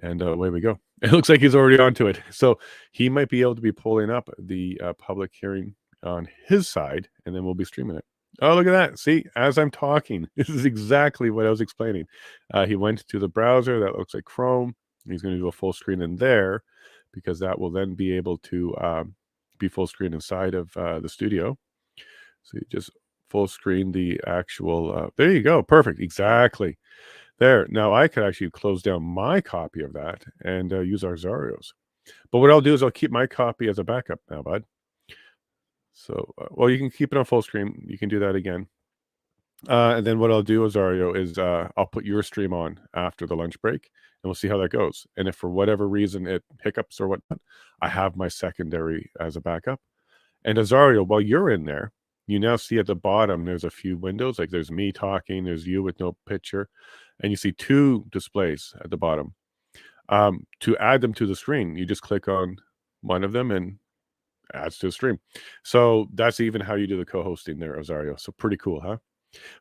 A: And away we go. It looks like he's already onto it. So he might be able to be pulling up the public hearing on his side, and then we'll be streaming it. Oh, look at that. See, as I'm talking, this is exactly what I was explaining. He went to the browser. That looks like Chrome. He's going to do a full screen in there because that will then be able to be full screen inside of the studio. So you just full screen the actual, there you go. Perfect. Exactly. There. Now I could actually close down my copy of that and use Azario's. But what I'll do is I'll keep my copy as a backup now, bud. So, well, you can keep it on full screen. You can do that again. And then what I'll do, Azario, is I'll put your stream on after the lunch break, and we'll see how that goes. And if for whatever reason it hiccups or whatnot, I have my secondary as a backup. And Azario, while you're in there, you now see at the bottom, there's a few windows, like there's me talking, there's you with no picture, and you see two displays at the bottom. To add them to the screen, you just click on one of them and adds to the stream. So that's even how you do the co-hosting there, Azario. So pretty cool, huh?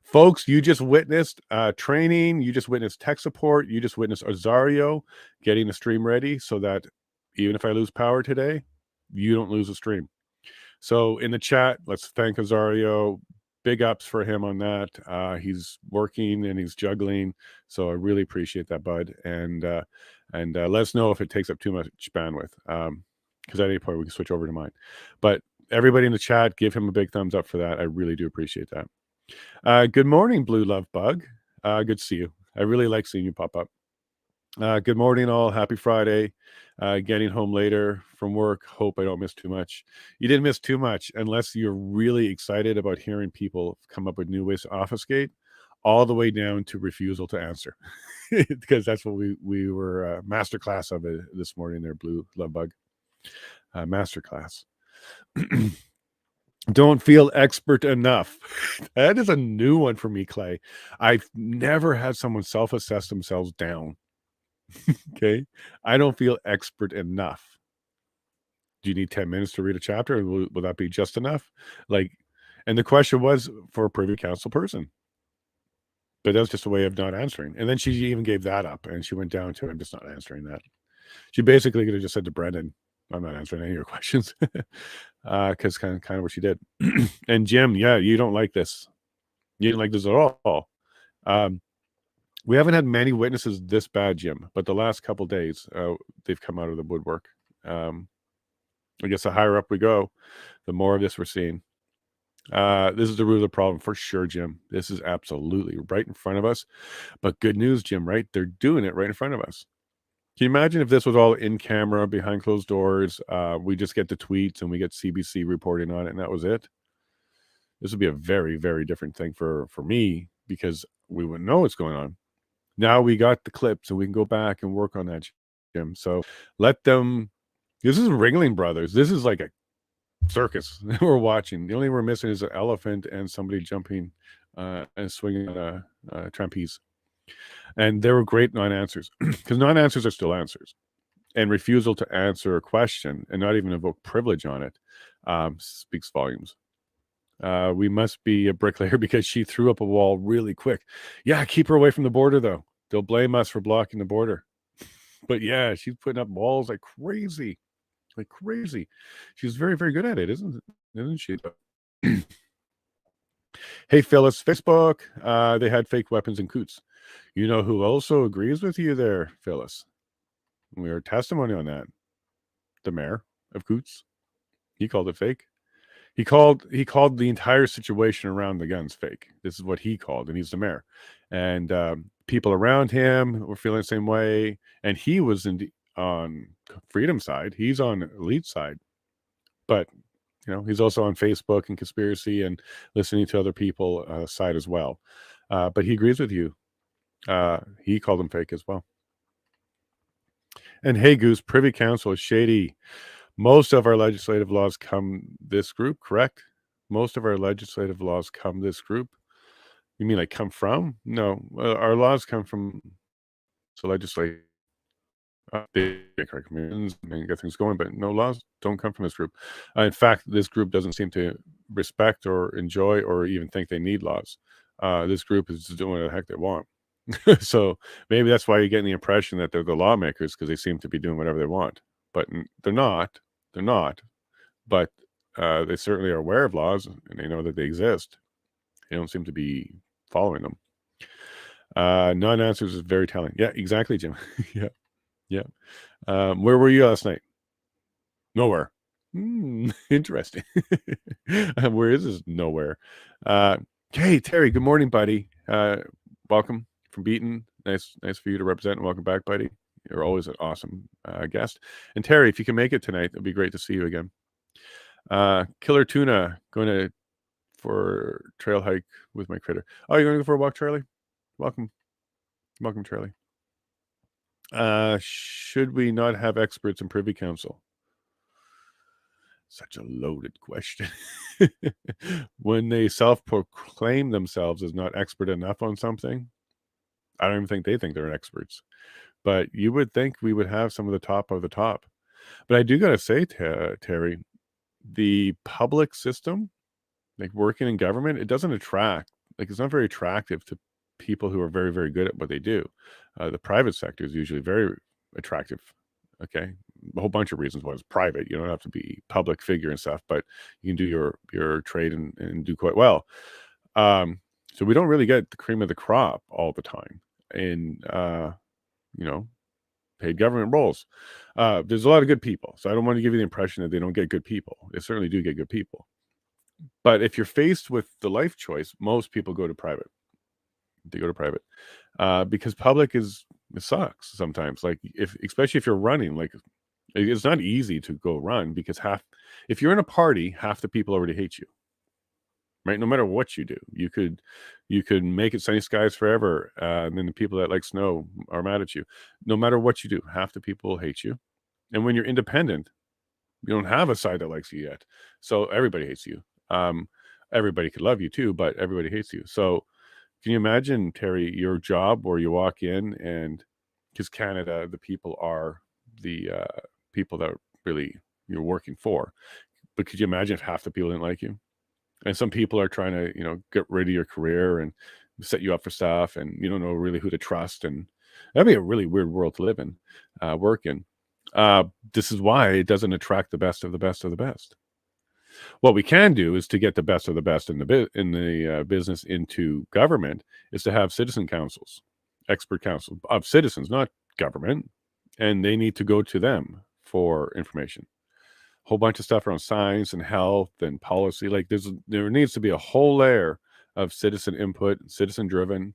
A: Folks, you just witnessed training, you just witnessed tech support, you just witnessed Azario getting the stream ready so that even if I lose power today, you don't lose the stream. So in the chat, let's thank Azario. Big ups for him on that. He's working and he's juggling. So I really appreciate that, bud. And let us know if it takes up too much bandwidth. Because at any point we can switch over to mine. But everybody in the chat, give him a big thumbs up for that. I really do appreciate that. Good morning, Blue Love Bug. Good to see you. I really like seeing you pop up. Good morning, all. Happy Friday. Getting home later from work. Hope I don't miss too much. You didn't miss too much unless you're really excited about hearing people come up with new ways to obfuscate, all the way down to refusal to answer. Because that's what we were masterclass of it this morning there, Blue Love Bug. Masterclass. Don't feel expert enough. That is a new one for me, Clay. I've never had someone self-assess themselves down. Okay. I don't feel expert enough. Do you need 10 minutes to read a chapter? Will that be just enough? Like, and the question was for a Privy Council person. But that was just a way of not answering. And then she even gave that up and she went down to, I'm just not answering that. She basically could have just said to Brendan, I'm not answering any of your questions. Because kind of what she did. And Jim, yeah, you don't like this. You didn't like this at all. We haven't had many witnesses this bad, Jim, but the last couple days, they've come out of the woodwork. I guess the higher up we go, the more of this we're seeing. This is the root of the problem for sure, Jim. This is absolutely right in front of us. But good news, Jim, right? They're doing it right in front of us. Can you imagine if this was all in camera, behind closed doors? We just get the tweets and we get CBC reporting on it, and that was it. This would be a very, very different thing for me because we wouldn't know what's going on. Now we got the clips and we can go back and work on that, Jim. So let them. This is Ringling Brothers. This is like a circus we're watching. The only thing we're missing is an elephant and somebody jumping and swinging on a trapeze. And they were great non-answers because non-answers are still answers. And refusal to answer a question and not even invoke privilege on it speaks volumes. We must be a bricklayer because she threw up a wall really quick. Yeah, keep her away from the border, though. They'll blame us for blocking the border. But yeah, she's putting up walls like crazy. Like crazy. She's very, very good at it, isn't she? Hey, Phyllis, Facebook. They had fake weapons in Coots. You know who also agrees with you there, Phyllis? We heard testimony on that. The mayor of Coots. He called it fake. He called the entire situation around the guns fake. This is what he called, and he's the mayor. And people around him were feeling the same way. And he was on Freedom side. He's on Elite side. But He's also on Facebook and conspiracy and listening to other people side as well. But he agrees with you. He called them fake as well. And hey, Goose, Privy Council is shady. Most of our legislative laws come this group, correct? Most of our legislative laws come this group. You mean like come from? No, our laws come from the legislature. They make recommendations and get things going, but no laws don't come from this group. In fact, this group doesn't seem to respect or enjoy or even think they need laws. This group is just doing what the heck they want. So maybe that's why you're getting the impression that they're the lawmakers, because they seem to be doing whatever they want. But they're not. They're not. But they certainly are aware of laws, and they know that they exist. They don't seem to be following them. Non-answers is very telling. Yeah, exactly, Jim. Yeah. Yeah. Where were you last night? Nowhere. Interesting. Where is this nowhere? Hey, Terry, good morning, buddy. Welcome from Beaton. Nice for you to represent, and welcome back, buddy. You're always an awesome guest. And Terry, if you can make it tonight, it'd be great to see you again. Killer Tuna, going for trail hike with my critter. Oh, you're going to go for a walk, Charlie? Welcome, Charlie. Should we not have experts in Privy Council? Such a loaded question. When they self-proclaim themselves as not expert enough on something, I don't even think they think they're experts. But you would think we would have some of the top of the top. But I do got to say, Terry, the public system, like working in government, it doesn't attract, like it's not very attractive to people who are very, very good at what they do. The private sector is usually very attractive. Okay. A whole bunch of reasons why it's private. You don't have to be public figure and stuff, but you can do your trade and do quite well. So we don't really get the cream of the crop all the time in, paid government roles. There's a lot of good people. So I don't want to give you the impression that they don't get good people. They certainly do get good people. But if you're faced with the life choice, most people go to private. They go to private because public it sucks sometimes. Like especially if you're running, like it's not easy to go run because if you're in a party, half the people already hate you. Right? No matter what you do, you could make it sunny skies forever, and then the people that like snow are mad at you. No matter what you do, half the people hate you. And when you're independent, you don't have a side that likes you yet, so everybody hates you. Everybody could love you too, but everybody hates you. So can you imagine, Terry, your job where you walk in and because Canada, the people are the people that really you're working for. But could you imagine if half the people didn't like you? And some people are trying to, get rid of your career and set you up for stuff, and you don't know really who to trust. And that'd be a really weird world to live in, work in. This is why it doesn't attract the best of the best of the best. What we can do is to get the best of the best in the business into government is to have citizen councils, expert council of citizens, not government, and they need to go to them for information. A whole bunch of stuff around science and health and policy. Like there needs to be a whole layer of citizen input, citizen driven,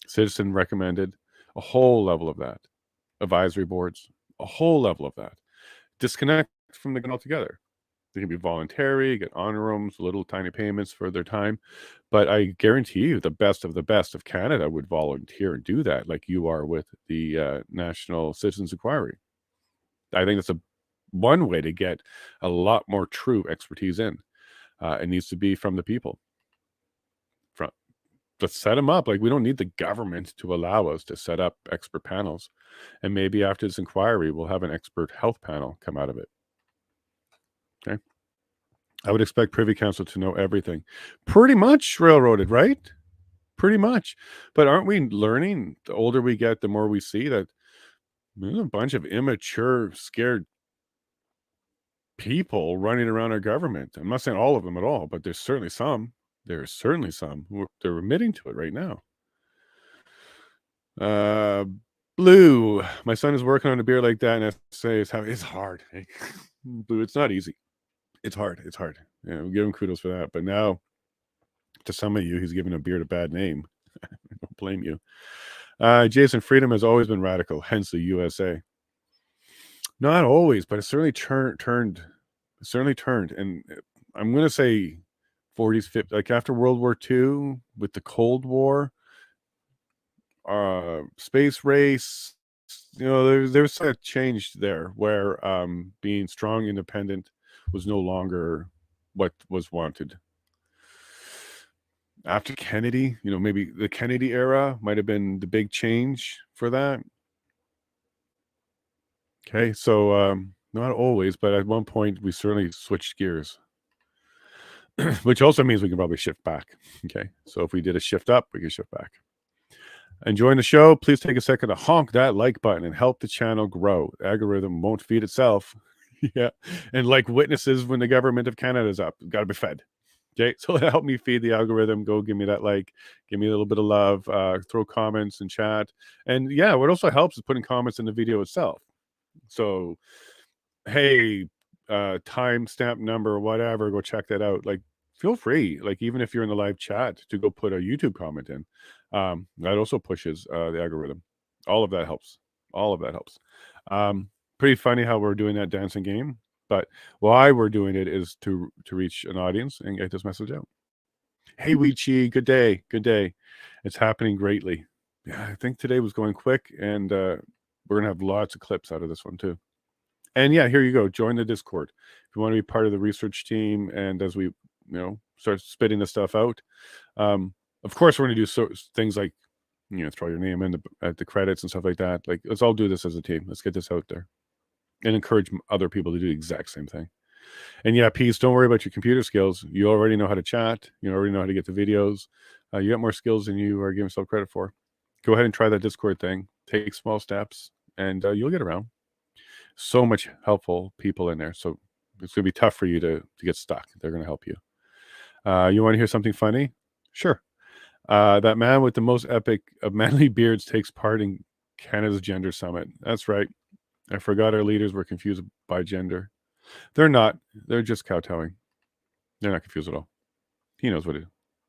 A: citizen recommended, a whole level of that. Advisory boards, a whole level of that. Disconnect from the altogether. They can be voluntary, get honor rooms, little tiny payments for their time. But I guarantee you the best of Canada would volunteer and do that, like you are with the National Citizens Inquiry. I think that's one way to get a lot more true expertise in. It needs to be from the people. Let's set them up. Like we don't need the government to allow us to set up expert panels. And maybe after this inquiry, we'll have an expert health panel come out of it. Okay. I would expect Privy Council to know everything. Pretty much railroaded, right? Pretty much. But aren't we learning? The older we get, the more we see that there's a bunch of immature, scared people running around our government. I'm not saying all of them at all, but there's certainly some. There's certainly some who they're admitting to it right now. Blue, my son is working on a beer like that, and I say it's hard. Blue, it's not easy. It's hard. We give him kudos for that. But now, to some of you, he's giving a beard a bad name. I don't blame you. Jason, freedom has always been radical, hence the USA. Not always, but it certainly turned It certainly turned. And I'm going to say 40s, 50s, like after World War II with the Cold War, space race, there's a change there where being strong, independent was no longer what was wanted. After Kennedy, maybe the Kennedy era might have been the big change for that. Okay, so not always, but at one point we certainly switched gears, which also means we can probably shift back. Okay, so if we did a shift up, we can shift back. Enjoying the show, please take a second to honk that like button and help the channel grow. The algorithm won't feed itself. Yeah, and like witnesses when the government of Canada is up, got to be fed. Okay, so help me feed the algorithm. Go give me that like, give me a little bit of love, throw comments in chat. And yeah, what also helps is putting comments in the video itself. So, hey, timestamp number, whatever, go check that out. Like, feel free, like even if you're in the live chat, to go put a YouTube comment in. That also pushes the algorithm. All of that helps. All of that helps. Pretty funny how we're doing that dancing game, but why we're doing it is to reach an audience and get this message out. Hey, Weechi, good day, good day. It's happening greatly. Yeah, I think today was going quick, and we're gonna have lots of clips out of this one too. And yeah, here you go. Join the Discord if you want to be part of the research team. And as we, start spitting the stuff out, of course, we're going to do things like, throw your name in at the credits and stuff like that. Like, let's all do this as a team. Let's get this out there and encourage other people to do the exact same thing. And yeah, Peace, don't worry about your computer skills. You already know how to chat. You already know how to get the videos. You got more skills than you are giving yourself credit for. Go ahead and try that Discord thing. Take small steps, and you'll get around. So much helpful people in there. So it's going to be tough for you to get stuck. They're going to help you. You want to hear something funny? Sure. That man with the most epic of manly beards takes part in Canada's Gender Summit. That's right. I forgot our leaders were confused by gender. They're not. They're just kowtowing. They're not confused at all. He knows what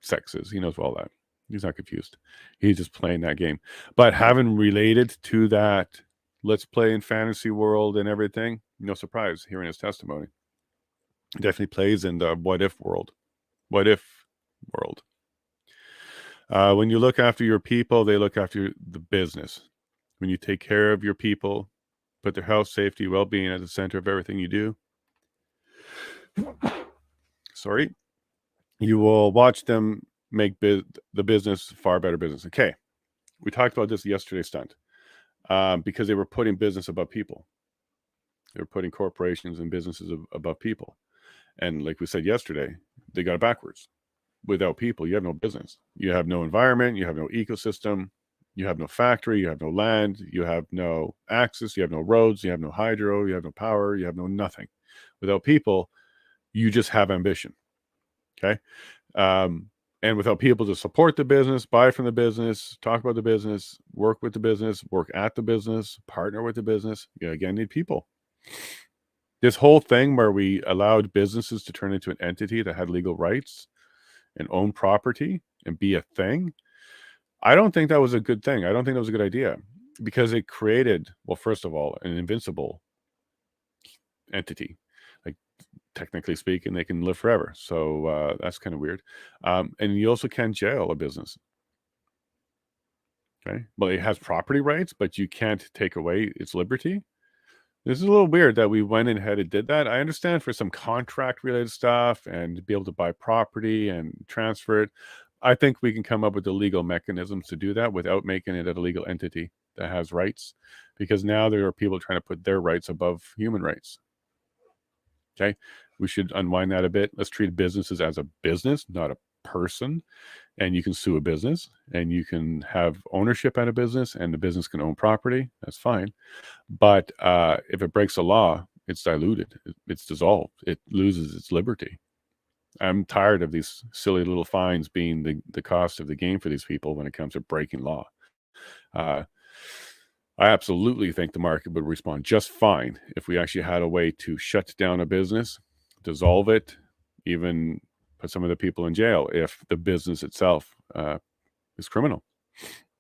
A: sex is. He knows all that. He's not confused. He's just playing that game. But having related to that, let's play in fantasy world and everything, no surprise hearing his testimony. It definitely plays in the what if world. What if world. When you look after your people, they look after the business. When you take care of your people, put their health, safety, well-being at the center of everything you do, you will watch them make the business far better business. Okay, we talked about this yesterday, Stunt, because they were putting business above people. They were putting corporations and businesses above people. And like we said yesterday, they got it backwards. Without people, you have no business. You have no environment. You have no ecosystem. You have no factory. You have no land. You have no access. You have no roads. You have no hydro. You have no power. You have no nothing. Without people, you just have ambition. Okay. And without people to support the business, buy from the business, talk about the business, work with the business, work at the business, partner with the business, you again need people. This whole thing where we allowed businesses to turn into an entity that had legal rights and own property and be a thing, I don't think that was a good thing. I don't think that was a good idea, because it created, well, first of all, an invincible entity. Like, technically speaking, they can live forever. So that's kind of weird. And you also can't jail a business. Okay. Well, it has property rights, but you can't take away its liberty. This is a little weird that we went ahead and did that. I understand for some contract related stuff and to be able to buy property and transfer it. I think we can come up with the legal mechanisms to do that without making it a legal entity that has rights, because now there are people trying to put their rights above human rights. Okay. We should unwind that a bit. Let's treat businesses as a business, not a person. And you can sue a business, and you can have ownership at a business, and the business can own property. That's fine. But if it breaks the law, it's diluted. It's dissolved. It loses its liberty. I'm tired of these silly little fines being the cost of the game for these people when it comes to breaking law. I absolutely think the market would respond just fine if we actually had a way to shut down a business, dissolve it, even put some of the people in jail if the business itself is criminal.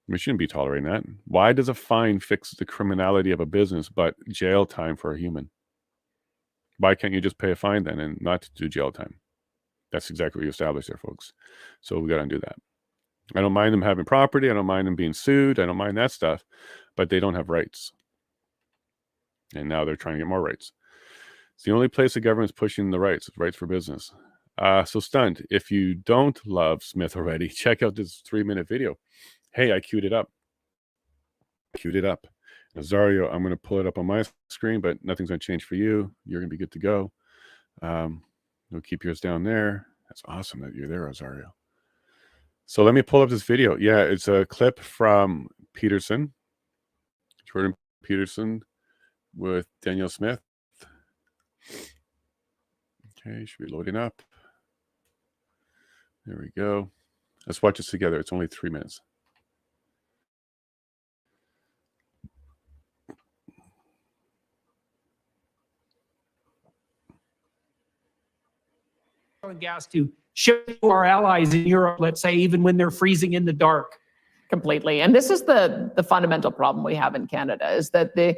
A: We shouldn't be tolerating that. Why does a fine fix the criminality of a business, but jail time for a human? Why can't you just pay a fine then and not do jail time? That's exactly what you established there, folks. So we got to undo that. I don't mind them having property. I don't mind them being sued. I don't mind that stuff, but they don't have rights. And now they're trying to get more rights. It's the only place the government's pushing the rights. It's rights for business. So stunned. If you don't love Smith already, check out this 3-minute video. Hey, I queued it up. Nazario, I'm going to pull it up on my screen, but nothing's going to change for you. You're going to be good to go. We'll keep yours down there. That's awesome that you're there, Nazario. So let me pull up this video. Yeah, it's a clip from Peterson, Jordan Peterson with Danielle Smith. Okay, should be loading up. There we go. Let's watch this together. It's only 3 minutes.
S: And gas to ship to our allies in Europe, let's say, even when they're freezing in the dark.
T: Completely. And this is the fundamental problem we have in Canada, is that the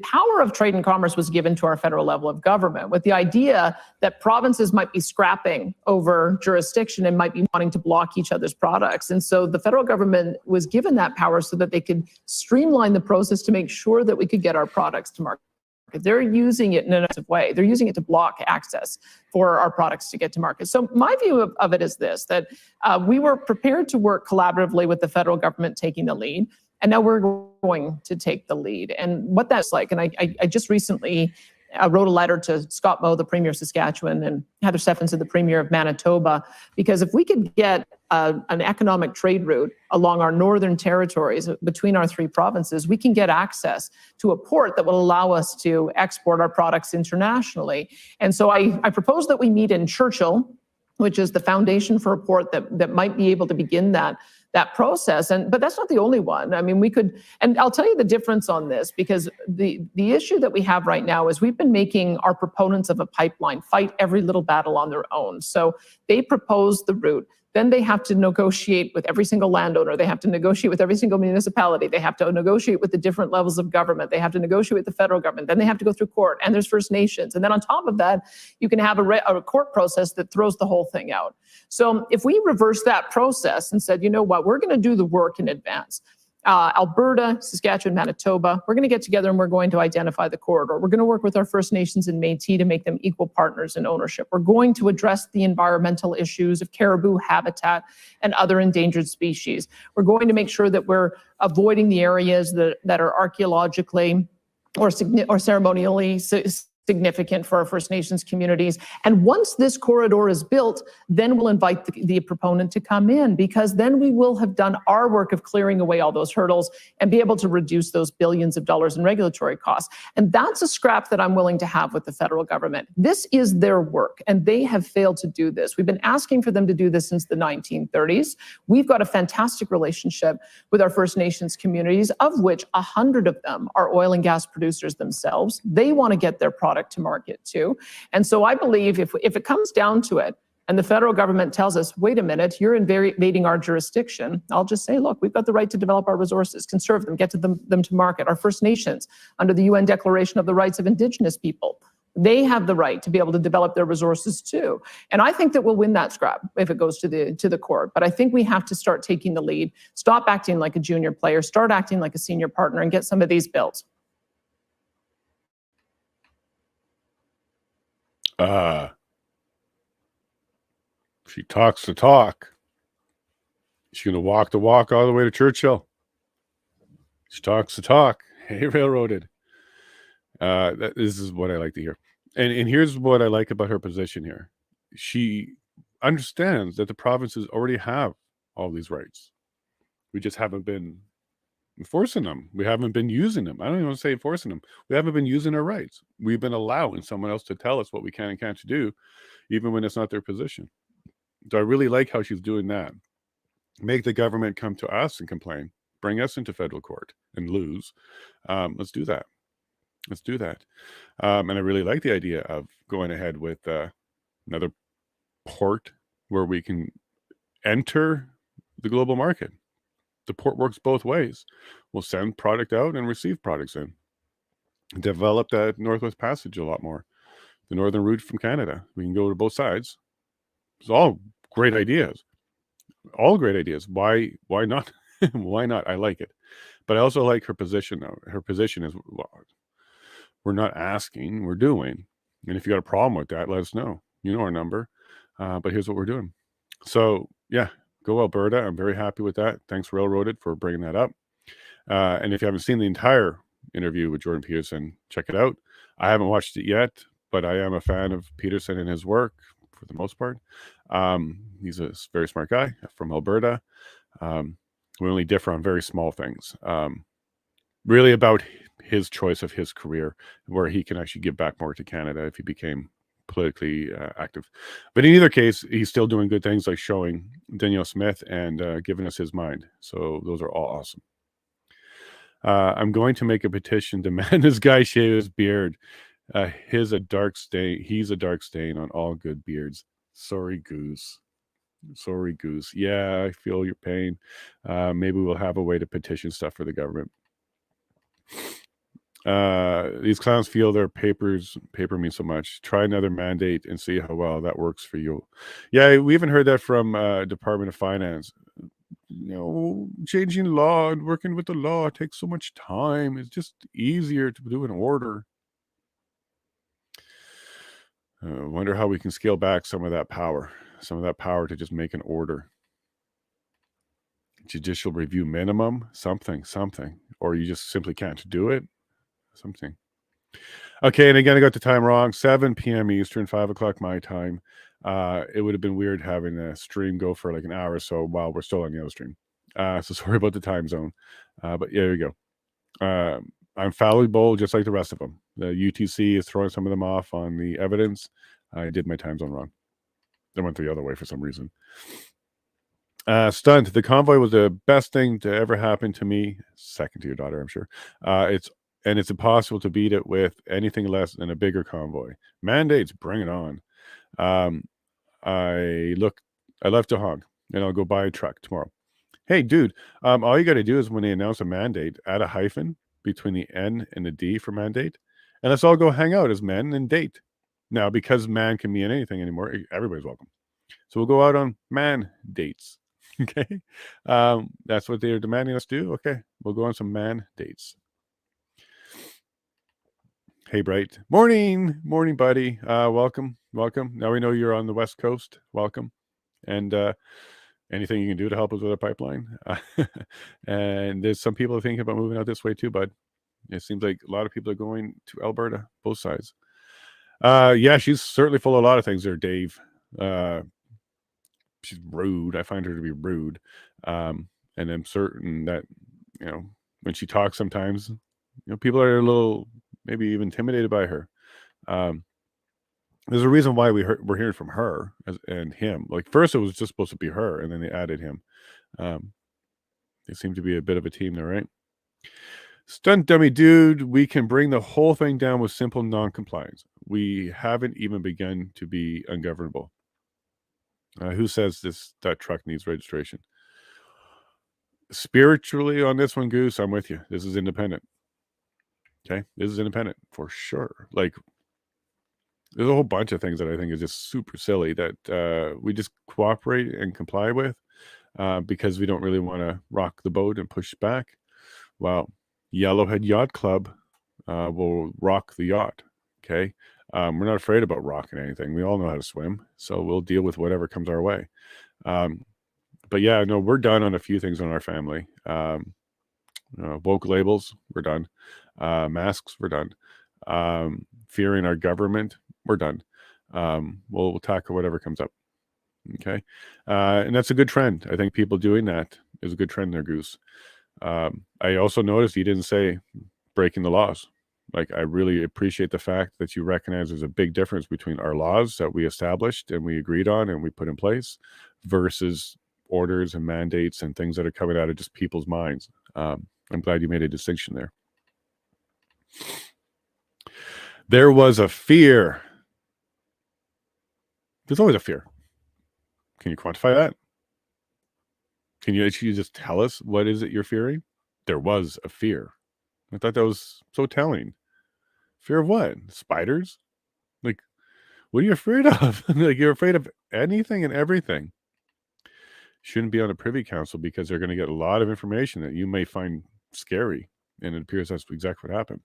T: power of trade and commerce was given to our federal level of government with the idea that provinces might be scrapping over jurisdiction and might be wanting to block each other's products. And so the federal government was given that power so that they could streamline the process to make sure that we could get our products to market. They're using it in an aggressive way. They're using it to block access for our products to get to market. So my view of it is this, that we were prepared to work collaboratively with the federal government taking the lead, and now we're going to take the lead. And what that's like, and I just recently wrote a letter to Scott Moe, the Premier of Saskatchewan, and Heather Stephenson, the Premier of Manitoba, because if we could get an economic trade route along our northern territories between our 3 provinces, we can get access to a port that will allow us to export our products internationally. And so I propose that we meet in Churchill, which is the foundation for a port that might be able to begin that process. But that's not the only one. I mean, we could, and I'll tell you the difference on this, because the issue that we have right now is we've been making our proponents of a pipeline fight every little battle on their own. So they propose the route. Then they have to negotiate with every single landowner. They have to negotiate with every single municipality. They have to negotiate with the different levels of government. They have to negotiate with the federal government. Then they have to go through court, and there's First Nations. And then on top of that, you can have a court process that throws the whole thing out. So if we reverse that process and said, you know what, we're going to do the work in advance. Alberta, Saskatchewan, Manitoba, we're going to get together and we're going to identify the corridor. We're going to work with our First Nations and Métis to make them equal partners in ownership. We're going to address the environmental issues of caribou habitat and other endangered species. We're going to make sure that we're avoiding the areas that are archaeologically or ceremonially significant for our First Nations communities. And once this corridor is built, then we'll invite the opponent to come in, because then we will have done our work of clearing away all those hurdles and be able to reduce those billions of dollars in regulatory costs. And that's a scrap that I'm willing to have with the federal government. This is their work, and they have failed to do this. We've been asking for them to do this since the 1930s. We've got a fantastic relationship with our First Nations communities, of which 100 of them are oil and gas producers themselves. They want to get their product to market too. And so I believe if it comes down to it, and the federal government tells us, wait a minute, you're invading our jurisdiction, I'll just say, look, we've got the right to develop our resources, conserve them, get to them to market. Our First Nations, under the UN Declaration of the Rights of Indigenous People, they have the right to be able to develop their resources too. And I think that we'll win that scrap if it goes to the court. But I think we have to start taking the lead, stop acting like a junior player, start acting like a senior partner, and get some of these built.
A: She talks the talk. She's going to walk the walk all the way to Churchill. She talks the talk. Hey, railroaded. This is what I like to hear. And here's what I like about her position here. She understands that the provinces already have all these rights. We just haven't been enforcing them. We haven't been using them. I don't even want to say enforcing them. We haven't been using our rights. We've been allowing someone else to tell us what we can and can't do, even when it's not their position. So I really like how she's doing that. Make the government come to us and complain. Bring us into federal court and lose. Let's do that. Let's do that. And I really like the idea of going ahead with another port where we can enter the global market. The port works both ways. We'll send product out and receive products in. Develop that Northwest Passage a lot more. the northern route from Canada. We can go to both sides. It's all great ideas. All great ideas. Why not? Why not? I like it. But I also like her position now. Her position is, well, we're not asking, we're doing. And if you got a problem with that, let us know. You know our number. But here's what we're doing. So yeah, go Alberta. I'm very happy with that. Thanks Railroaded for bringing that up. And if you haven't seen the entire interview with Jordan Peterson, check it out. I haven't watched it yet, but I am a fan of Peterson and his work for the most part. He's a very smart guy from Alberta. We only differ on very small things. Really about his choice of his career, where he can actually give back more to Canada if he became politically active. But in either case, he's still doing good things like showing Danielle Smith and giving us his mind. So those are all awesome. I'm going to make a petition to demand this guy shave his beard. He's a dark stain on all good beards. Sorry, Goose. Sorry, Goose. Yeah, I feel your pain. Maybe we'll have a way to petition stuff for the government. These clowns feel their paper means so much. Try another mandate and see how well that works for you. Yeah, we even heard that from Department of Finance. You know, changing law and working with the law takes so much time. It's just easier to do an order. Wonder how we can scale back some of that power to just make an order. Judicial review minimum, something, or you just simply can't do it. Something. Okay, and again, I got the time wrong. 7 p.m. Eastern, 5 o'clock my time. It would have been weird having a stream go for like an hour or so while we're still on the other stream. So sorry about the time zone. But yeah, there you go. I'm fallible just like the rest of them. The UTC is throwing some of them off on the evidence. I did my time zone wrong. They went the other way for some reason. Stunt. The convoy was the best thing to ever happen to me. Second to your daughter, I'm sure. It's impossible to beat it with anything less than a bigger convoy. Mandates, bring it on. I left to hog, and I'll go buy a truck tomorrow. Hey, dude, all you got to do is when they announce a mandate, add a hyphen between the N and the D for mandate, and let's all go hang out as men and date. Now, because man can mean anything anymore, everybody's welcome. So we'll go out on man dates. Okay, that's what they're demanding us do. Okay, we'll go on some man dates. Hey, Bright. Morning, buddy. Welcome. Now we know you're on the West Coast. Welcome. And anything you can do to help us with our pipeline. And there's some people thinking about moving out this way too, bud. It seems like a lot of people are going to Alberta, both sides. Yeah, she's certainly full of a lot of things there, Dave. She's rude. I find her to be rude. And I'm certain that, you know, when she talks sometimes, you know, people are a little maybe even intimidated by her. There's a reason why we're hearing from her and him. Like first it was just supposed to be her, and then they added him. They seem to be a bit of a team there, right? Stunt dummy dude, we can bring the whole thing down with simple non-compliance. We haven't even begun to be ungovernable. Who says that truck needs registration? Spiritually on this one, Goose, I'm with you. This is independent. Okay, this is independent for sure. Like, there's a whole bunch of things that I think is just super silly that we just cooperate and comply with because we don't really want to rock the boat and push back. Well, Yellowhead Yacht Club will rock the yacht. Okay, we're not afraid about rocking anything. We all know how to swim, so we'll deal with whatever comes our way. But yeah, no, we're done on a few things in our family. Woke labels, we're done. Masks, we're done. Fearing our government, we're done. We'll tackle whatever comes up. Okay, and that's a good trend. I think people doing that is a good trend there, Goose. I also noticed you didn't say breaking the laws. Like, I really appreciate the fact that you recognize there's a big difference between our laws that we established and we agreed on and we put in place versus orders and mandates and things that are coming out of just people's minds. I'm glad you made a distinction there. There was a fear. There's always a fear. Can you quantify that? Can you actually just tell us what is it you're fearing? There was a fear. I thought that was so telling. Fear of what? Spiders? Like, What are you afraid of? Like, you're afraid of anything and everything. Shouldn't be on a privy council because they're going to get a lot of information that you may find scary. And it appears that's exactly what happened.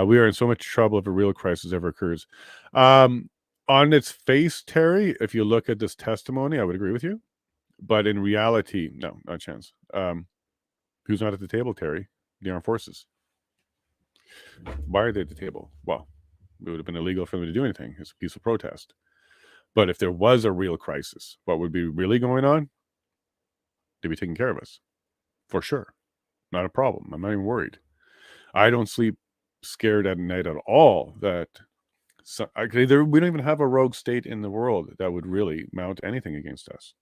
A: We are in so much trouble if a real crisis ever occurs. On its face, Terry, if you look at this testimony, I would agree with you. But in reality, no, not a chance. Who's not at the table, Terry? The armed forces. Why are they at the table? Well, it would have been illegal for them to do anything. It's a peaceful protest. But if there was a real crisis, what would be really going on? They'd be taking care of us. For sure. Not a problem. I'm not even worried. I don't sleep scared at night at all that we don't even have a rogue state in the world that would really mount anything against us.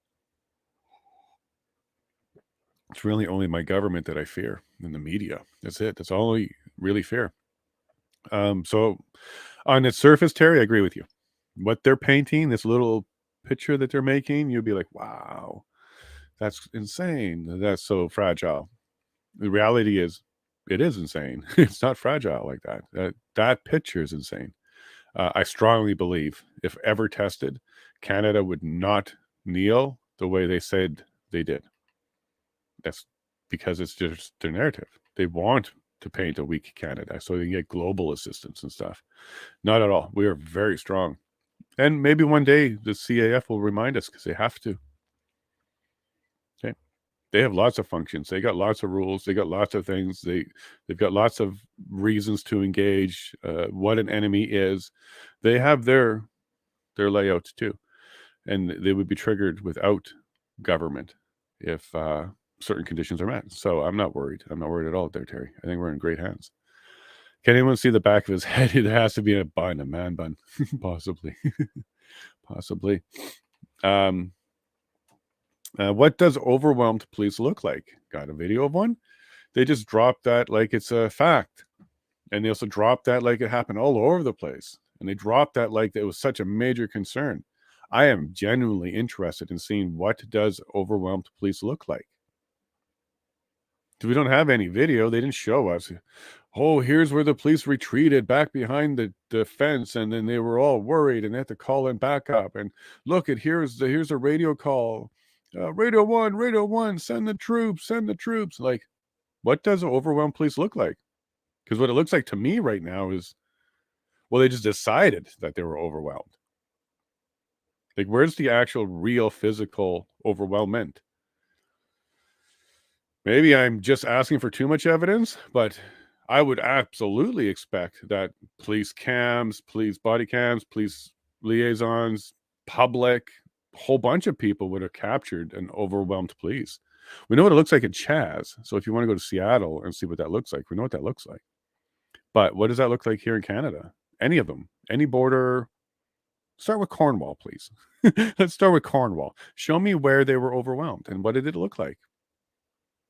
A: It's really only my government that I fear and the media. That's it. That's all I really fear. So on its surface, Terry, I agree with you. What they're painting, this little picture that they're making, you'll be like, wow, that's insane. That's so fragile. The reality is, it is insane. It's not fragile like that. That picture is insane. I strongly believe if ever tested, Canada would not kneel the way they said they did. That's because it's just their narrative. They want to paint a weak Canada so they can get global assistance and stuff. Not at all. We are very strong. And maybe one day the CAF will remind us because they have to. Okay. They have lots of functions. They got lots of rules. They got lots of things. They've got lots of reasons to engage, what an enemy is. They have their layouts too. And they would be triggered without government if certain conditions are met. So I'm not worried. I'm not worried at all there, Terry. I think we're in great hands. Can anyone see the back of his head? It has to be a bun, a man bun. Possibly. Possibly. What does overwhelmed police look like? Got a video of one? They just drop that like it's a fact. And they also drop that like it happened all over the place. And they drop that like it was such a major concern. I am genuinely interested in seeing what does overwhelmed police look like. We don't have any video. They didn't show us. Oh, here's where the police retreated back behind the fence, and then they were all worried and they had to call in backup. And look at here's a radio call. Radio 1, send the troops. Like, what does overwhelmed police look like? Because what it looks like to me right now is, well, they just decided that they were overwhelmed. Like, where's the actual real physical overwhelmment? Maybe I'm just asking for too much evidence, but I would absolutely expect that police cams, police body cams, police liaisons, public, a whole bunch of people would have captured an overwhelmed police. We know what it looks like in Chaz. So if you want to go to Seattle and see what that looks like, we know what that looks like. But what does that look like here in Canada? Any of them, any border. Start with Cornwall, please. Let's start with Cornwall. Show me where they were overwhelmed and what did it look like?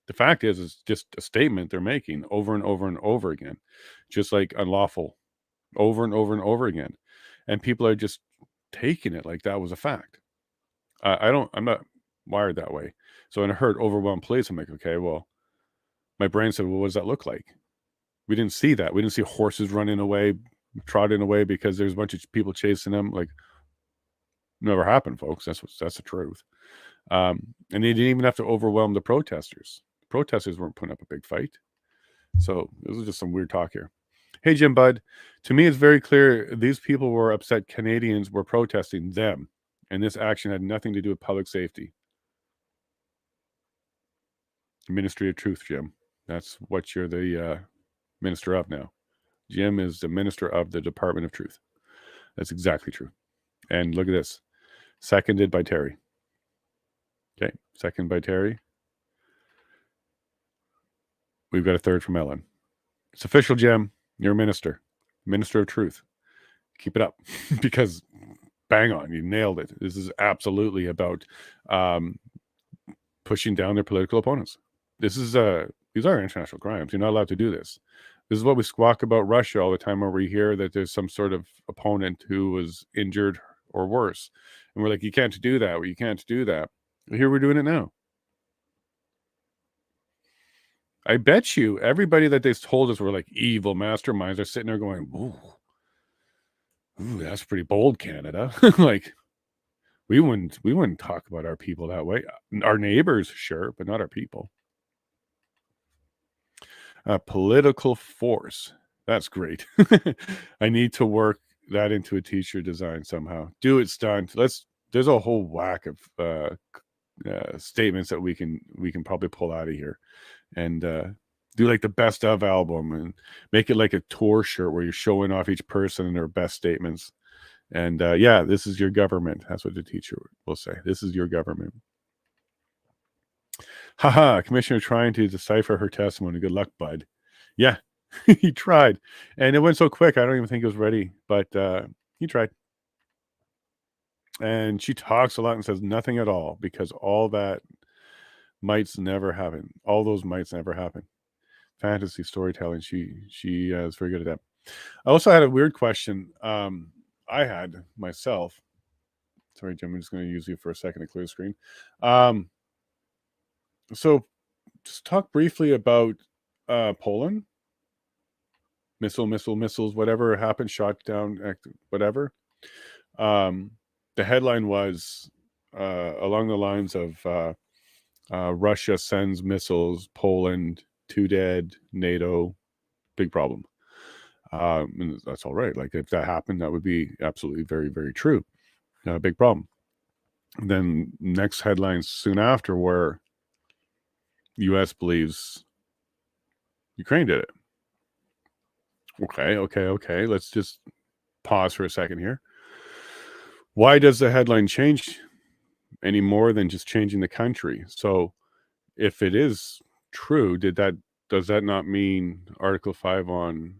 A: The fact is, it's just a statement they're making over and over and over again, just like unlawful, over and over and over again. And people are just taking it like that was a fact. I'm not wired that way. So when I heard overwhelmed police, I'm like, okay, well, my brain said, well, what does that look like? We didn't see that. We didn't see horses running away, trotting away because there's a bunch of people chasing them. Like, never happened, folks. That's the truth. And they didn't even have to overwhelm the protesters. Protesters weren't putting up a big fight. So this is just some weird talk here. Hey, Jim Bud, to me, it's very clear these people were upset Canadians were protesting them, and this action had nothing to do with public safety. Ministry of Truth, Jim. That's what you're the minister of now. Jim is the minister of the Department of Truth. That's exactly true. And look at this. Seconded by Terry. Okay, second by Terry. We've got a third from Ellen. It's official, Jim. You're a minister. Minister of Truth. Keep it up. Because bang on, you nailed it. This is absolutely about pushing down their political opponents. These are international crimes. You're not allowed to do this. This is what we squawk about Russia all the time where we hear that there's some sort of opponent who was injured or worse. And we're like, you can't do that. Well, you can't do that. Here we're doing it now. I bet you everybody that they told us were like evil masterminds are sitting there going, ooh, Ooh, that's pretty bold, Canada. Like, we wouldn't talk about our people that way. Our neighbors, sure, but not our people. Political force. That's great. I need to work that into a t-shirt design somehow. Do it, stunt. There's a whole whack of statements that we can probably pull out of here, and do like the best of album and make it like a tour shirt where you're showing off each person and their best statements. And yeah, this is your government. That's what the teacher will say. This is your government. Haha, Commissioner trying to decipher her testimony. Good luck, bud. Yeah, he tried. And it went so quick, I don't even think it was ready. But he tried. And she talks a lot and says nothing at all, because all that mights never happen. All those mights never happen. Fantasy storytelling. She is very good at that. I also had a weird question. I had myself. Sorry, Jim, I'm just going to use you for a second to clear the screen. So just talk briefly about Poland. Missiles, whatever happened, shot down, whatever. The headline was along the lines of Russia sends missiles, Poland, 2 dead, NATO, big problem. And that's all right. Like, if that happened, that would be absolutely very, very true. Big problem. And then next headlines soon after were U.S. believes Ukraine did it. Okay. Let's just pause for a second here. Why does the headline change any more than just changing the country? So if it is true, does that not mean Article 5 on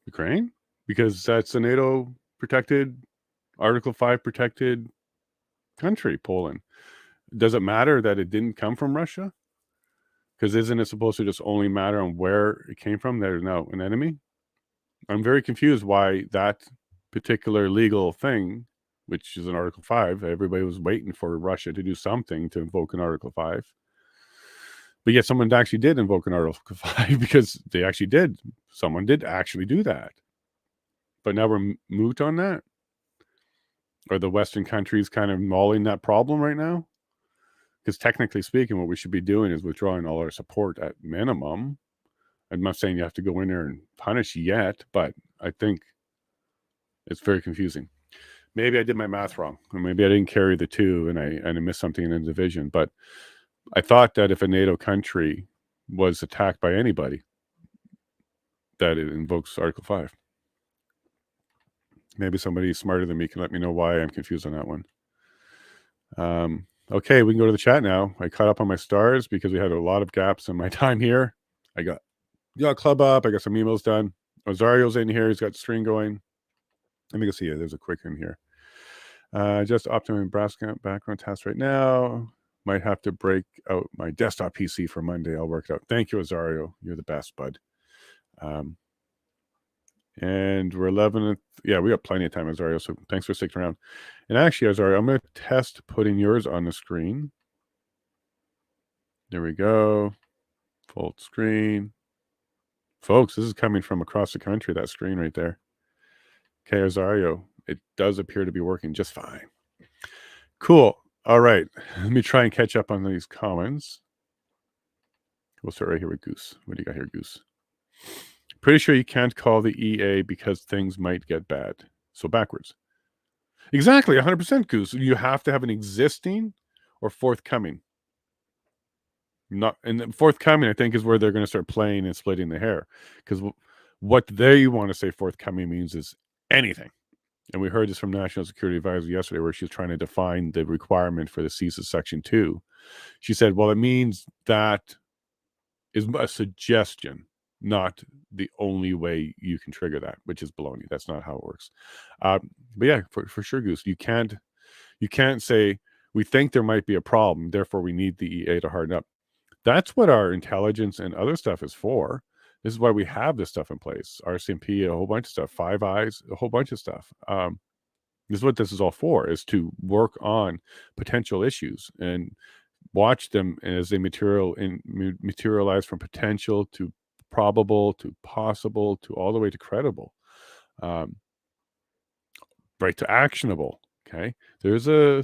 A: Ukraine? Because that's a NATO protected, Article 5 protected country, Poland. Does it matter that it didn't come from Russia? Because isn't it supposed to just only matter on where it came from? There's now an enemy. I'm very confused why that particular legal thing, which is in Article 5, everybody was waiting for Russia to do something to invoke an Article 5. But yet someone actually did invoke an Article 5 because they actually did. Someone did actually do that. But now we're moot on that? Are the Western countries kind of mauling that problem right now? Because technically speaking, what we should be doing is withdrawing all our support at minimum. I'm not saying you have to go in there and punish yet, but I think it's very confusing. Maybe I did my math wrong, or maybe I didn't carry the 2 and I missed something in the division. But I thought that if a NATO country was attacked by anybody, that it invokes Article 5. Maybe somebody smarter than me can let me know why I'm confused on that one. Okay, we can go to the chat now. I caught up on my stars because we had a lot of gaps in my time here. I got club up. I got some emails done. Osario's in here. He's got string going. Let me go see you. There's a quick one here. Just optimum background task right now. Might have to break out my desktop PC for Monday. I'll work it out. Thank you, Osario. You're the best, bud. And we're 11th. Yeah, we got plenty of time, Osario. So thanks for sticking around. And actually, Osario, I'm going to test putting yours on the screen. There we go. Full screen. Folks, this is coming from across the country, that screen right there. Okay, Osario, it does appear to be working just fine. Cool. All right. Let me try and catch up on these comments. We'll start right here with Goose. What do you got here, Goose? Pretty sure you can't call the EA because things might get bad. So backwards. Exactly, 100% Goose. You have to have an existing or forthcoming. And the forthcoming, I think, is where they're going to start playing and splitting the hair. Because what they want to say forthcoming means is anything. And we heard this from National Security Advisor yesterday, where she was trying to define the requirement for the CISA Section 2. She said, well, it means that is a suggestion, not the only way you can trigger that, which is baloney. That's not how it works. But yeah, for sure, Goose, you can't say we think there might be a problem, therefore we need the EA to harden up. That's what our intelligence and other stuff is for. This is why we have this stuff in place. RCMP, a whole bunch of stuff, Five Eyes, a whole bunch of stuff. This is what this is all for, is to work on potential issues and watch them as they materialize from potential to probable to possible to all the way to credible. Right to actionable. Okay, there's a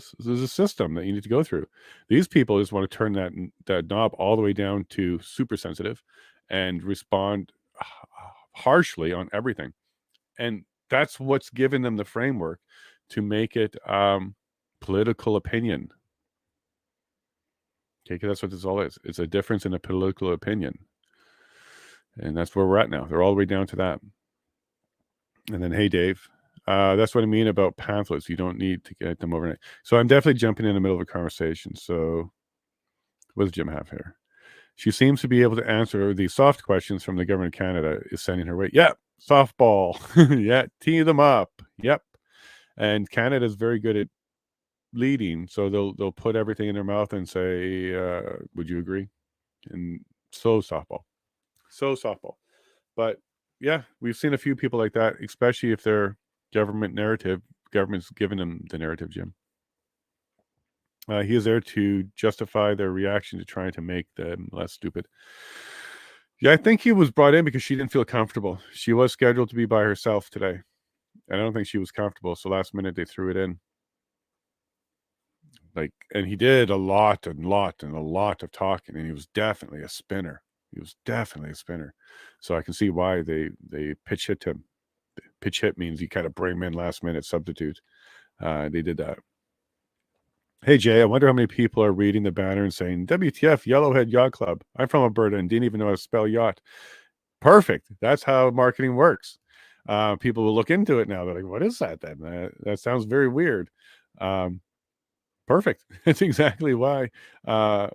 A: system that you need to go through. These people just want to turn that knob all the way down to super sensitive, and respond harshly on everything. And that's what's given them the framework to make it political opinion. Okay, because that's what this all is. It's a difference in a political opinion. And that's where we're at now. They're all the way down to that. And then, hey, Dave, that's what I mean about pamphlets. You don't need to get them overnight. So I'm definitely jumping in the middle of a conversation. So what does Jim have here? She seems to be able to answer the soft questions from the government of Canada is sending her way. Yep, softball. Yeah, tee them up. Yep. And Canada is very good at leading. So they'll put everything in their mouth and say, would you agree? And so softball. But yeah, we've seen a few people like that, especially if they're government's giving them the narrative, Jim. He is there to justify their reaction to trying to make them less stupid. Yeah, I think he was brought in because she didn't feel comfortable. She was scheduled to be by herself today, and I don't think she was comfortable. So last minute they threw it in. And he did a lot of talking, and he was definitely a spinner. So I can see why they pitch hit him. Pitch hit means you kind of bring him in last minute substitute. They did that. Hey, Jay, I wonder how many people are reading the banner and saying, WTF, Yellowhead Yacht Club. I'm from Alberta and didn't even know how to spell yacht. Perfect. That's how marketing works. People will look into it now. They're like, what is that then? That sounds very weird. Perfect. That's exactly why I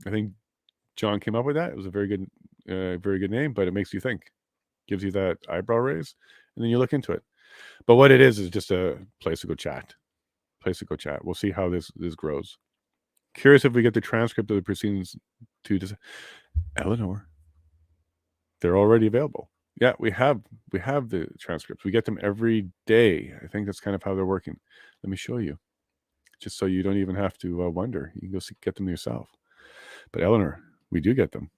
A: think John came up with that. It was a very good name, but it makes you think. Gives you that eyebrow raise, and then you look into it. But what it is just a place to go chat. We'll see how this grows. Curious if we get the transcript of the proceedings to Eleanor. They're already available. Yeah, we have the transcripts. We get them every day. I think that's kind of how they're working. Let me show you, just so you don't even have to wonder. You can go get them yourself. But Eleanor, we do get them.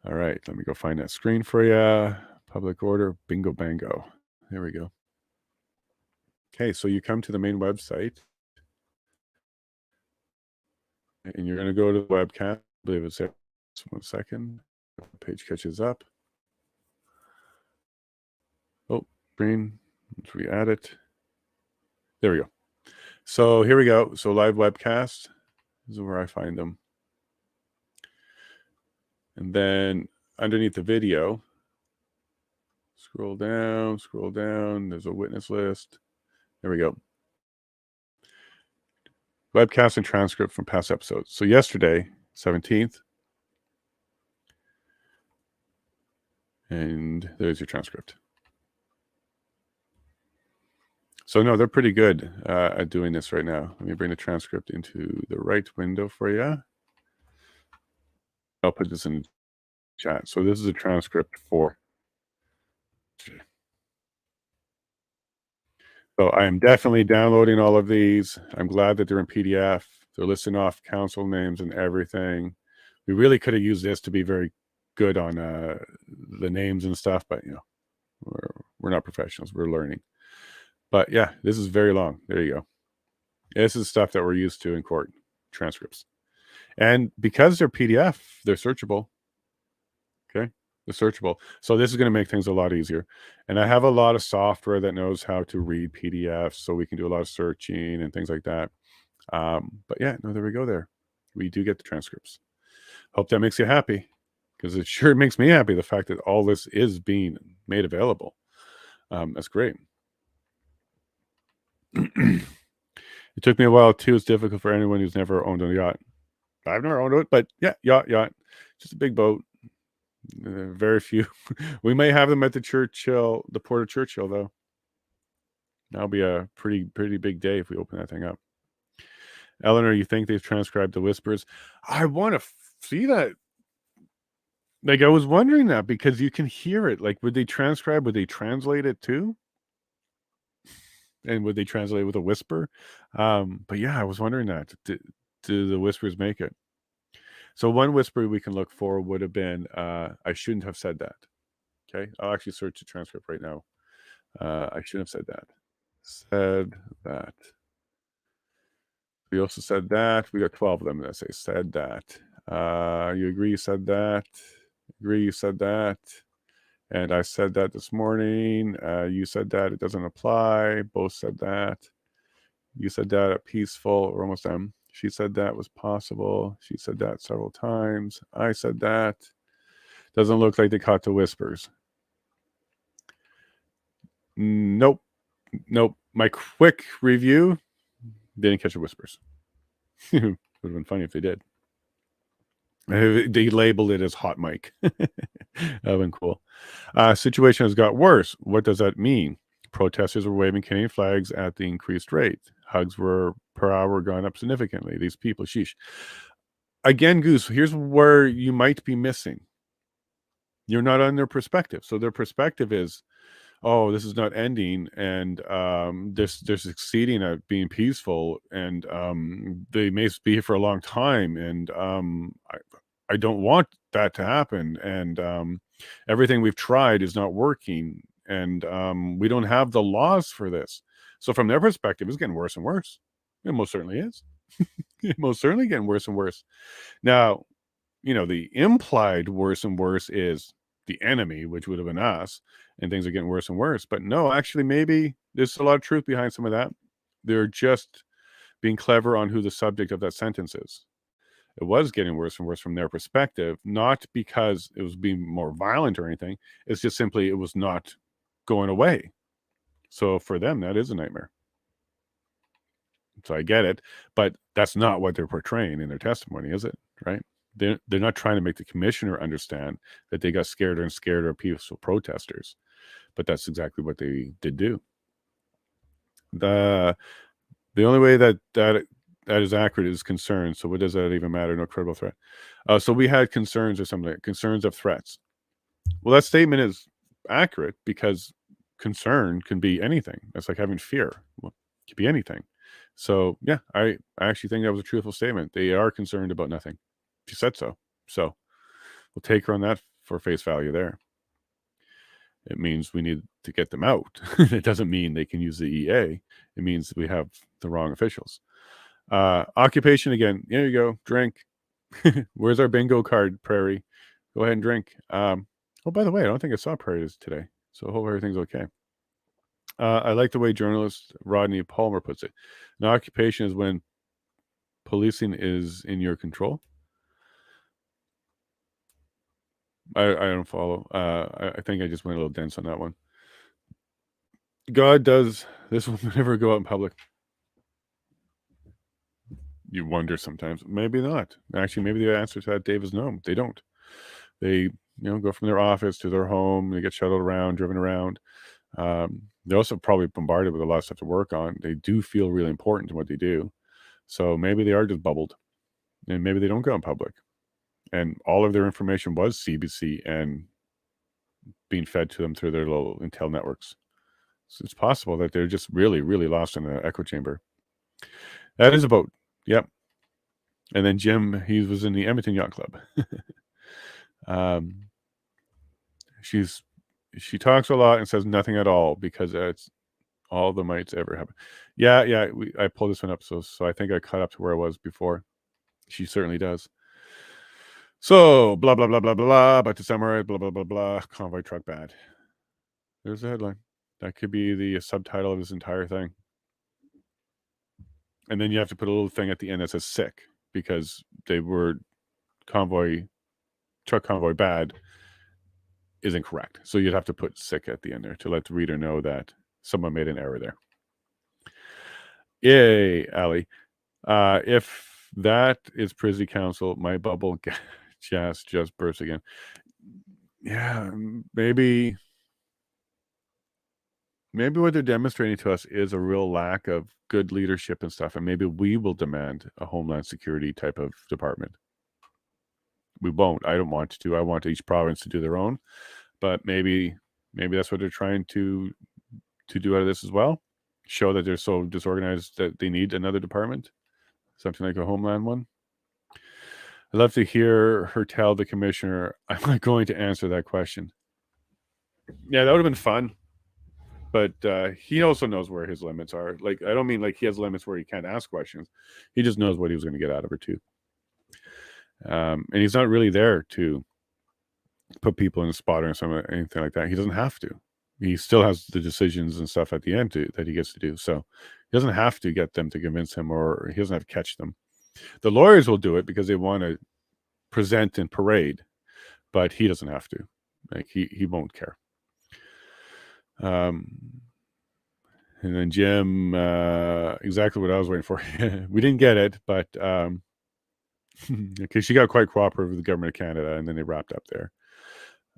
A: All right, let me go find that screen for you. Public order, bingo bango. There we go. Okay, so you come to the main website, and you're going to go to the webcast. I believe it's there. Just 1 second. The page catches up. Oh, green. Once we add it. There we go. So here we go. So live webcast. This is where I find them. And then underneath the video, scroll down. There's a witness list. There we go. Webcast and transcript from past episodes. So yesterday, 17th. And there's your transcript. So no, they're pretty good at doing this right now. Let me bring the transcript into the right window for you. I'll put this in chat. So this is a transcript for. So I am definitely downloading all of these. I'm glad that they're in PDF. They're listing off council names and everything. We really could have used this to be very good on the names and stuff, but we're not professionals. We're learning. But yeah, this is very long. There you go. This is stuff that we're used to in court, transcripts. And because they're PDF, they're searchable. Okay, they're searchable. So this is going to make things a lot easier. And I have a lot of software that knows how to read PDFs, so we can do a lot of searching and things like that. But yeah, no, there we go there. We do get the transcripts. Hope that makes you happy, because it sure makes me happy, the fact that all this is being made available. That's great. It took me a while too. It's difficult for anyone who's never owned a yacht. I've never owned it, but yeah, yacht. Just a big boat. Very few. We may have them at the Churchill, the Port of Churchill, though. That'll be a pretty big day if we open that thing up. Eleanor, you think they've transcribed the whispers? I want to see that. Like, I was wondering that, because you can hear it. Like, would they transcribe? Would they translate it too? And would they translate with a whisper? But yeah, I was wondering that. Do the whispers make it? So one whisper we can look for would have been, I shouldn't have said that. Okay, I'll actually search the transcript right now. I shouldn't have said that. Said that. We also said that. We got 12 of them that say said that. You agree you said that? Agree you said that? And I said that this morning. You said that it doesn't apply. Both said that. You said that at peaceful. We're almost done. She said that was possible. She said that several times. I said that. Doesn't look like they caught the whispers. Nope. Nope. My quick review didn't catch the whispers. It would have been funny if they did. They labeled it as hot mic. That would have been cool. Situation has got worse. What does that mean? Protesters were waving Canadian flags at the increased rate. Hugs were per hour gone up significantly. These people, sheesh. Again, Goose, here's where you might be missing. You're not on their perspective. So their perspective is, oh, this is not ending, and they're succeeding at being peaceful, and they may be here for a long time, and I don't want that to happen, and everything we've tried is not working, and we don't have the laws for this. So from their perspective, it's getting worse and worse. It most certainly is. It most certainly getting worse and worse. Now, the implied worse and worse is the enemy, which would have been us, and things are getting worse and worse. But no, actually, maybe there's a lot of truth behind some of that. They're just being clever on who the subject of that sentence is. It was getting worse and worse from their perspective, not because it was being more violent or anything. It's just simply it was not going away. So for them, that is a nightmare. So I get it, but that's not what they're portraying in their testimony, is it? Right? They're not trying to make the commissioner understand that they got scared and scared of peaceful protesters, but that's exactly what they did do. The only way that is accurate is concern. So what does that even matter? No credible threat. So we had concerns or something, concerns of threats. Well, that statement is accurate because concern can be anything. That's like having fear. Well, it could be anything. So yeah, I actually think that was a truthful statement. They are concerned about nothing. She said so. So we'll take her on that for face value there. It means we need to get them out. It doesn't mean they can use the EA. It means we have the wrong officials. Occupation again. There you go. Drink. Where's our bingo card, Prairie? Go ahead and drink. Oh, by the way, I don't think I saw Prairie today. So I hope everything's okay. I like the way journalist Rodney Palmer puts it. An occupation is when policing is in your control. I don't follow. I think I just went a little dense on that one. God does this will never go out in public. You wonder sometimes. Maybe not. Actually, maybe the answer to that, Dave, is no. They don't. They go from their office to their home. They get shuttled around, driven around. They're also probably bombarded with a lot of stuff to work on. They do feel really important in what they do. So maybe they are just bubbled. And maybe they don't go in public. And all of their information was CBC and being fed to them through their little intel networks. So it's possible that they're just really, really lost in the echo chamber. That is a boat. Yep. And then Jim, he was in the Edmonton Yacht Club. She talks a lot and says nothing at all because that's all the mites ever happen. Yeah. I pulled this one up, so I think I caught up to where I was before. She certainly does. So blah blah blah blah blah. But to summarize, blah blah blah blah. Convoy truck bad. There's the headline. That could be the subtitle of this entire thing. And then you have to put a little thing at the end that says sick because they were truck convoy bad is incorrect. So you'd have to put sick at the end there to let the reader know that someone made an error there. Yay, Ali. If that is Privy Council, my bubble just burst again. Yeah, maybe what they're demonstrating to us is a real lack of good leadership and stuff, and maybe we will demand a Homeland Security type of department. We won't. I don't want to. I want each province to do their own, but maybe that's what they're trying to do out of this as well. Show that they're so disorganized that they need another department, something like a Homeland one. I'd love to hear her tell the commissioner, I'm not going to answer that question. Yeah, that would have been fun. But he also knows where his limits are. Like, I don't mean like he has limits where he can't ask questions. He just knows what he was going to get out of her too. And he's not really there to put people in a spot or anything like that. He doesn't have to. He still has the decisions and stuff at the end that he gets to do. So he doesn't have to get them to convince him, or he doesn't have to catch them. The lawyers will do it because they want to present and parade, but he doesn't have to. Like, he won't care. And then Jim, exactly what I was waiting for. We didn't get it, but okay, she got quite cooperative with the government of Canada, and then they wrapped up there.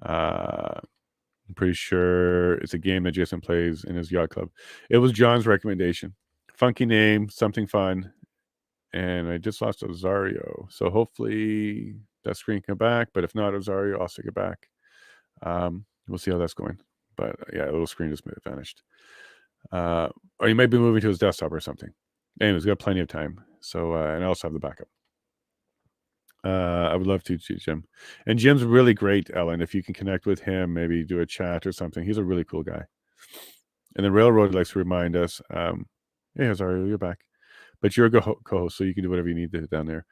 A: I'm pretty sure it's a game that Jason plays in his yacht club. It was John's recommendation. Funky name, something fun. And I just lost Ozario. So hopefully that screen can come back. But if not Ozario, I'll stick it back. We'll see how that's going. But yeah, a little screen just vanished. Or he might be moving to his desktop or something. Anyways, got plenty of time. So, and I also have the backup. I would love to, Jim. And Jim's really great, Ellen. If you can connect with him, maybe do a chat or something. He's a really cool guy. And the Railroad likes to remind us, hey, Ozario, you're back. But you're a co-host, so you can do whatever you need to down there.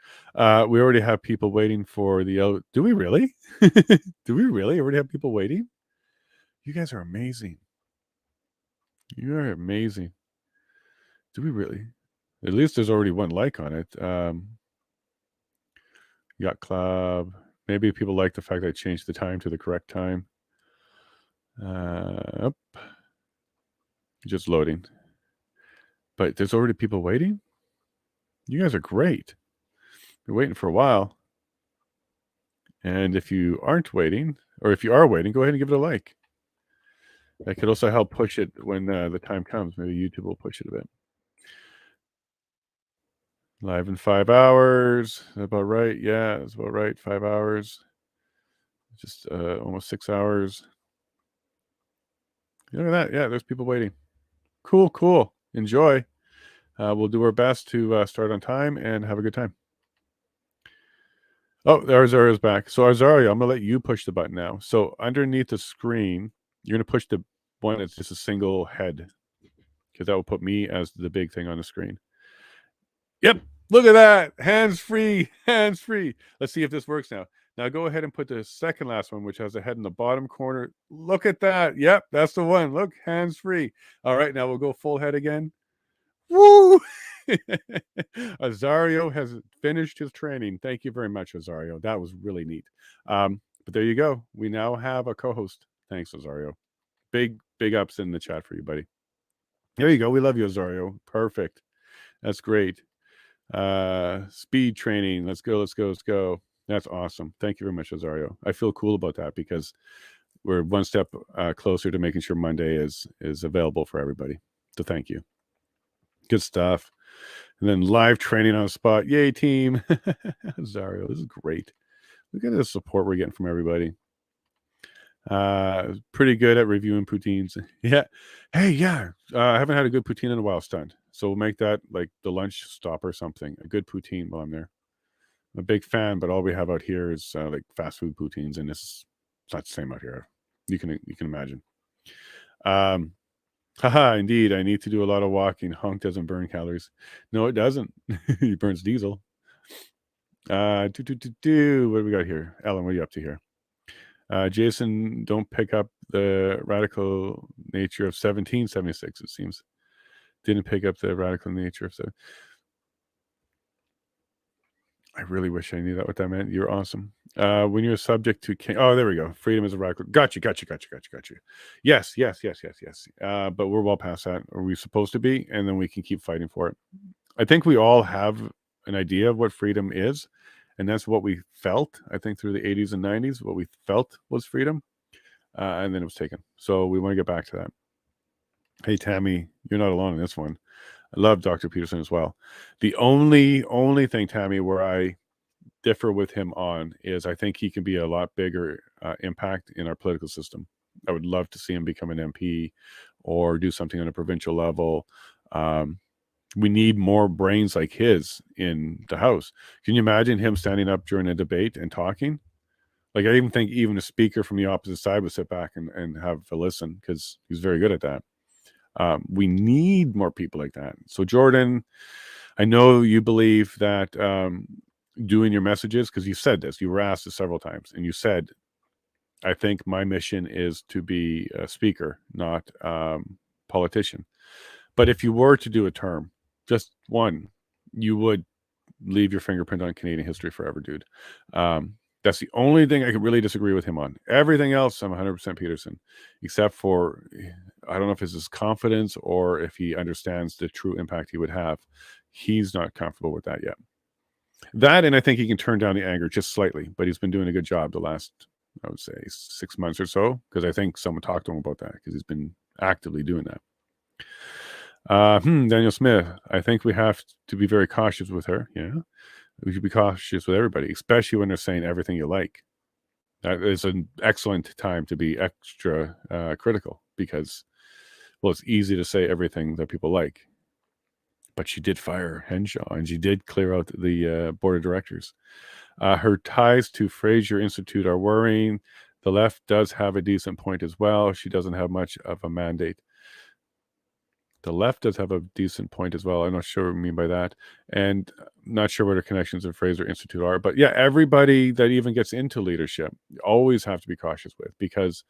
A: We already have people waiting for the... Do we really? Do we really already have people waiting? You guys are amazing. You are amazing. Do we really? At least there's already one like on it. Yacht Club. Maybe people like the fact that I changed the time to the correct time. Just loading. But there's already people waiting? You guys are great. You're waiting for a while. And if you aren't waiting, or if you are waiting, go ahead and give it a like. That could also help push it when the time comes. Maybe YouTube will push it a bit. Live in 5 hours. Is that about right? Yeah, that's about right. 5 hours. Just almost 6 hours. Look at that. Yeah, there's people waiting. Cool, cool. Enjoy. We'll do our best to start on time and have a good time. Oh, Arzario's back. So Arzario, I'm going to let you push the button now. So underneath the screen, you're going to push the one that's just a single head, because that will put me as the big thing on the screen. Yep. Look at that. Hands free. Hands free. Let's see if this works now. Now go ahead and put the second last one, which has a head in the bottom corner. Look at that. Yep, that's the one. Look, hands free. All right, now we'll go full head again. Woo! Azario has finished his training. Thank you very much, Azario. That was really neat. But there you go. We now have a co-host. Thanks, Azario. Big ups in the chat for you, buddy. There you go. We love you, Azario. Perfect. That's great. Speed training. Let's go. That's awesome. Thank you very much, Azario. I feel cool about that because we're one step closer to making sure Monday is available for everybody. So thank you. Good stuff. And then live training on the spot. Yay, team. Azario, this is great. Look at the support we're getting from everybody. Pretty good at reviewing poutines. Yeah. Hey, yeah. I haven't had a good poutine in a while, stunned. So we'll make that like the lunch stop or something. A good poutine while I'm there. I'm a big fan, but all we have out here is like fast food poutines, and it's not the same out here. You can imagine. Haha, indeed. I need to do a lot of walking. Honk doesn't burn calories. No, it doesn't. He burns diesel. What do we got here? Ellen, what are you up to here? Jason, don't pick up the radical nature of 1776, it seems. Didn't pick up the radical nature of I really wish I knew what that meant. You're awesome. When you're subject to... Oh, there we go. Freedom is a radical... Got you. Yes. But we're well past that. Are we supposed to be? And then we can keep fighting for it. I think we all have an idea of what freedom is. And that's what we felt, I think, through the 80s and 90s. What we felt was freedom. And then it was taken. So we want to get back to that. Hey, Tammy, you're not alone in this one. I love Dr. Peterson as well. The only thing, Tammy, where I differ with him on is I think he can be a lot bigger impact in our political system. I would love to see him become an MP or do something on a provincial level. We need more brains like his in the House. Can you imagine him standing up during a debate and talking? Like, I even think even a speaker from the opposite side would sit back and have a listen, because he's very good at that. We need more people like that. So Jordan, I know you believe that doing your messages, because you said this, you were asked this several times, and you said, I think my mission is to be a speaker, not politician. But if you were to do a term, just one, you would leave your fingerprint on Canadian history forever, dude. That's the only thing I could really disagree with him on. Everything else, I'm 100% Peterson, except for, I don't know if it's his confidence or if he understands the true impact he would have. He's not comfortable with that yet. That, and I think he can turn down the anger just slightly, but he's been doing a good job the last, I would say, 6 months or so, because I think someone talked to him about that, because he's been actively doing that. Daniel Smith, I think we have to be very cautious with her. Yeah, we should be cautious with everybody, especially when they're saying everything you like. That is an excellent time to be extra critical, because, well, it's easy to say everything that people like. But she did fire Henshaw, and she did clear out the board of directors. Her ties to Fraser Institute are worrying. The left does have a decent point as well. She doesn't have much of a mandate. The left does have a decent point as well. I'm not sure what I mean by that. And not sure what her connections to Fraser Institute are. But yeah, everybody that even gets into leadership, you always have to be cautious with, because,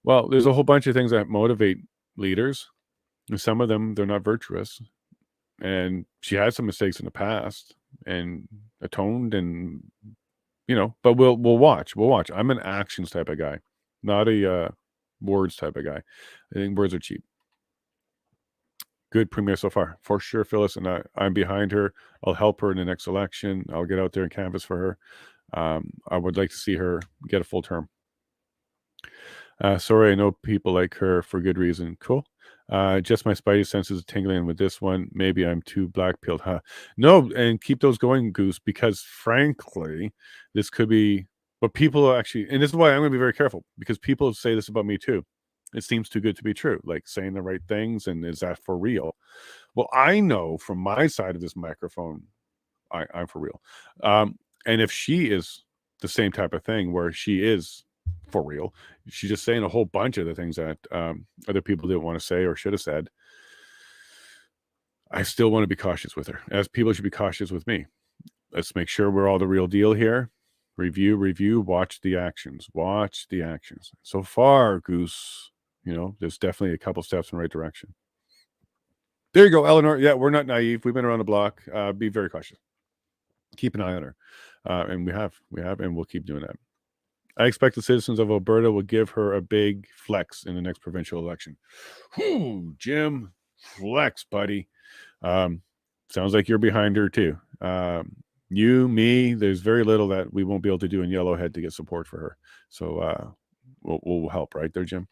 A: well, there's a whole bunch of things that motivate leaders. And some of them, they're not virtuous. And she had some mistakes in the past and atoned, and, you know, but we'll watch. We'll watch. I'm an actions type of guy, not a words type of guy. I think words are cheap. Good premier so far, for sure, Phyllis, and I'm behind her. I'll help her in the next election. I'll get out there and canvass for her. I would like to see her get a full term. Sorry, I know people like her for good reason. Cool. Just my spidey senses tingling with this one. Maybe I'm too black-pilled, huh? No, and keep those going, Goose, because frankly, this could be what people actually, and this is why I'm going to be very careful, because people say this about me too. It seems too good to be true, like saying the right things, and is that for real? Well, I know from my side of this microphone, I'm for real. And if she is the same type of thing where she is for real, she's just saying a whole bunch of the things that other people didn't want to say or should have said, I still want to be cautious with her, as people should be cautious with me. Let's make sure we're all the real deal here. Review, watch the actions. So far, Goose, you know, there's definitely a couple steps in the right direction. There you go, Eleanor. Yeah, we're not naive. We've been around the block. Be very cautious. Keep an eye on her. And we have, and we'll keep doing that. I expect the citizens of Alberta will give her a big flex in the next provincial election. Whew, Jim, flex, buddy. Sounds like you're behind her too. You, me, there's very little that we won't be able to do in Yellowhead to get support for her. So we'll help, right there, Jim.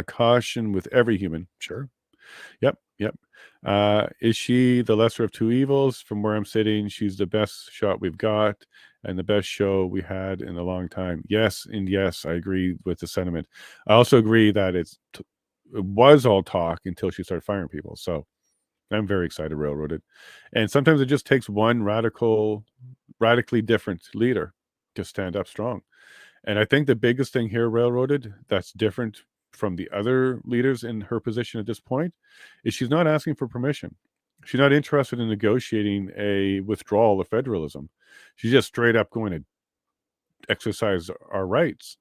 A: Caution with every human. Sure. Yep. Is she the lesser of two evils? From where I'm sitting, she's the best shot we've got and the best show we had in a long time. Yes, and yes, I agree with the sentiment. I also agree that it was all talk until she started firing people. So I'm very excited Railroaded. And sometimes it just takes one radically different leader to stand up strong. And I think the biggest thing here, Railroaded, that's different from the other leaders in her position at this point, is she's not asking for permission. She's not interested in negotiating a withdrawal of federalism. She's just straight up going to exercise our rights.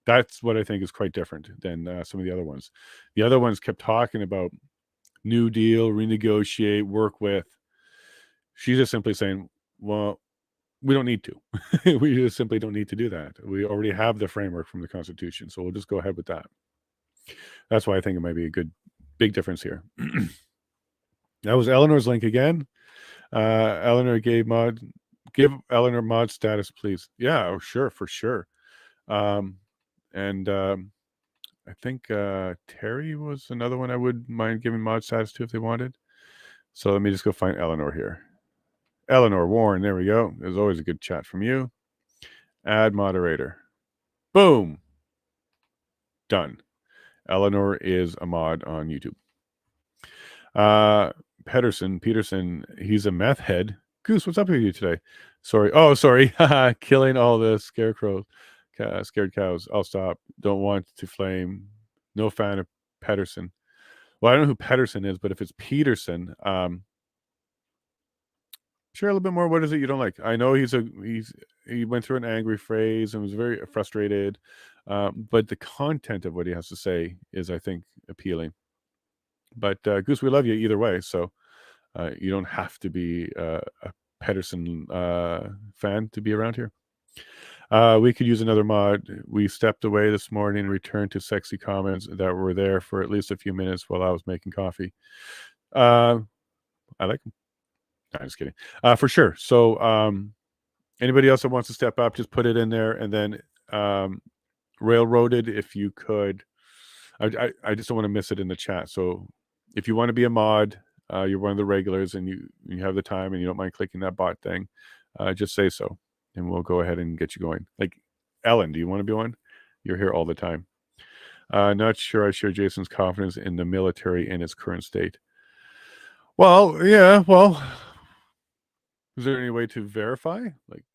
A: That's what I think is quite different than some of the other ones. The other ones kept talking about New Deal, renegotiate, work with. She's just simply saying, well, we don't need to. We just simply don't need to do that. We already have the framework from the Constitution, so we'll just go ahead with that. That's why I think it might be a big difference here. That was Eleanor's link again. Eleanor give Eleanor mod status, please. Yeah, oh, sure, for sure. I think Terry was another one I would mind giving mod status to if they wanted. So let me just go find Eleanor here. Eleanor Warren, there we go. There's always a good chat from you. Add moderator. Boom. Done. Eleanor is a mod on YouTube. Peterson, he's a meth head. Goose, what's up with you today? Sorry. Oh, sorry. Killing all the scarecrows, scared cows. I'll stop. Don't want to flame. No fan of Pedersen. Well, I don't know who Pedersen is, but if it's Peterson, share a little bit more. What is it you don't like? I know he went through an angry phase and was very frustrated, but the content of what he has to say is, I think, appealing. But Goose, we love you either way, so you don't have to be a Pedersen fan to be around here. We could use another mod. We stepped away this morning and returned to sexy comments that were there for at least a few minutes while I was making coffee. I like them. No, just kidding. For sure. So anybody else that wants to step up, just put it in there, and then railroaded if you could. I just don't want to miss it in the chat. So if you want to be a mod, you're one of the regulars, and you have the time and you don't mind clicking that bot thing, just say so, and we'll go ahead and get you going. Like Ellen, do you want to be one? You're here all the time. Not sure I share Jason's confidence in the military in its current state. Well, yeah, well, is there any way to verify? Like,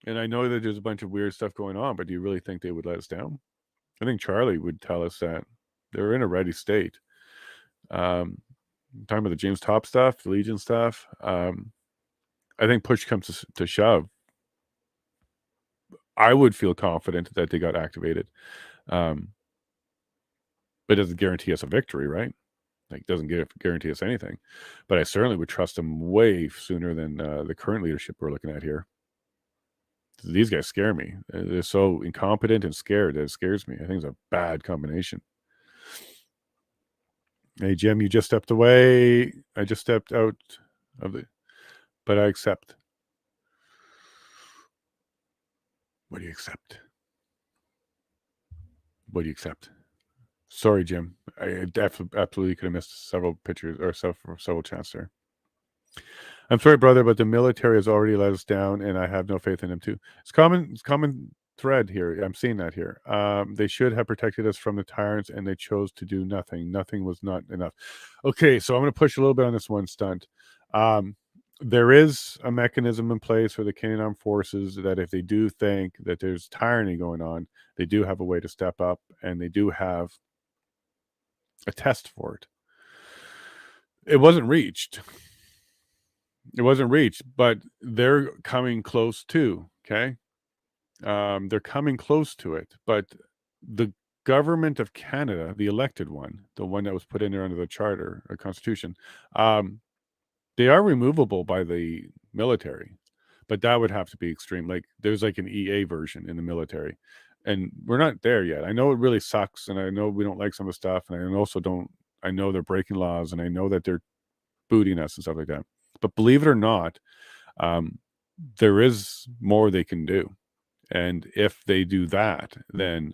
A: and I know that there's a bunch of weird stuff going on, but do you really think they would let us down? I think Charlie would tell us that they're in a ready state. Talking about the James Top stuff, the Legion stuff. I think push comes to shove. I would feel confident that they got activated. But it doesn't guarantee us a victory, right? Like, doesn't guarantee us anything. But I certainly would trust them way sooner than the current leadership we're looking at here. These guys scare me. They're so incompetent and scared that it scares me. I think it's a bad combination. Hey, Jim, you just stepped away. I just stepped out of the... But I accept. What do you accept? What do you accept? Sorry, Jim. I absolutely could have missed several pictures or several chats there. I'm sorry, brother, but the military has already let us down, and I have no faith in them too. It's common thread here. I'm seeing that here. They should have protected us from the tyrants, and they chose to do nothing. Nothing was not enough. Okay, so I'm going to push a little bit on this one stunt. There is a mechanism in place for the Canadian Armed Forces that if they do think that there's tyranny going on, they do have a way to step up, and they do have a test for it. It wasn't reached. It wasn't reached, but they're coming close too. Okay. They're coming close to it, but the government of Canada, the elected one, the one that was put in there under the charter or constitution, they are removable by the military, but that would have to be extreme. Like there's like an EA version in the military, and we're not there yet. I know it really sucks, and I know we don't like some of the stuff, and I also don't. I know they're breaking laws, and I know that they're booting us and stuff like that. But believe it or not, there is more they can do, and if they do that, then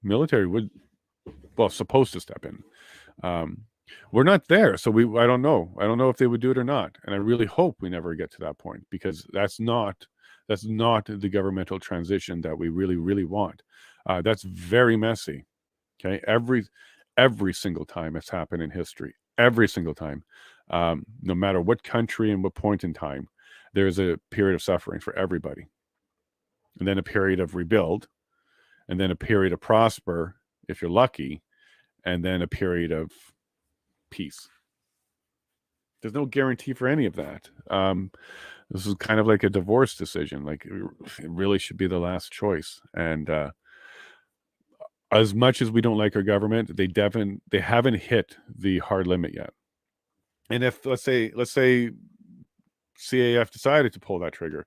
A: military would, well, supposed to step in. We're not there, so I don't know. I don't know if they would do it or not, and I really hope we never get to that point, because that's not the governmental transition that we really, really want. That's very messy. Okay, every single time it's happened in history, every single time, no matter what country and what point in time, there's a period of suffering for everybody, and then a period of rebuild, and then a period of prosper if you're lucky, and then a period of peace. There's no guarantee for any of that. This is kind of like a divorce decision. Like it really should be the last choice. And as much as we don't like our government, they haven't hit the hard limit yet. And if let's say CAF decided to pull that trigger,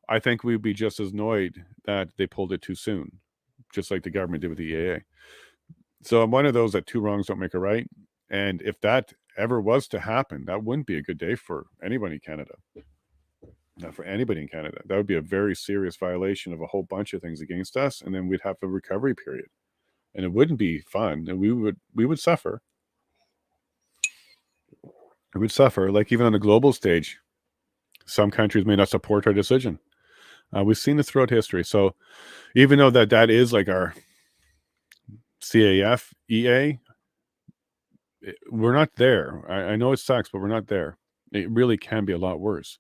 A: I think we'd be just as annoyed that they pulled it too soon, just like the government did with the EAA. So I'm one of those that two wrongs don't make a right. And if that ever was to happen, that wouldn't be a good day for anybody in Canada. Not for anybody in Canada. That would be a very serious violation of a whole bunch of things against us, and then we'd have a recovery period, and it wouldn't be fun, and we would suffer. We would suffer. Like even on the global stage, some countries may not support our decision. We've seen this throughout history. So even though that is like our CAF EA, we're not there. I know it sucks, but we're not there. It really can be a lot worse.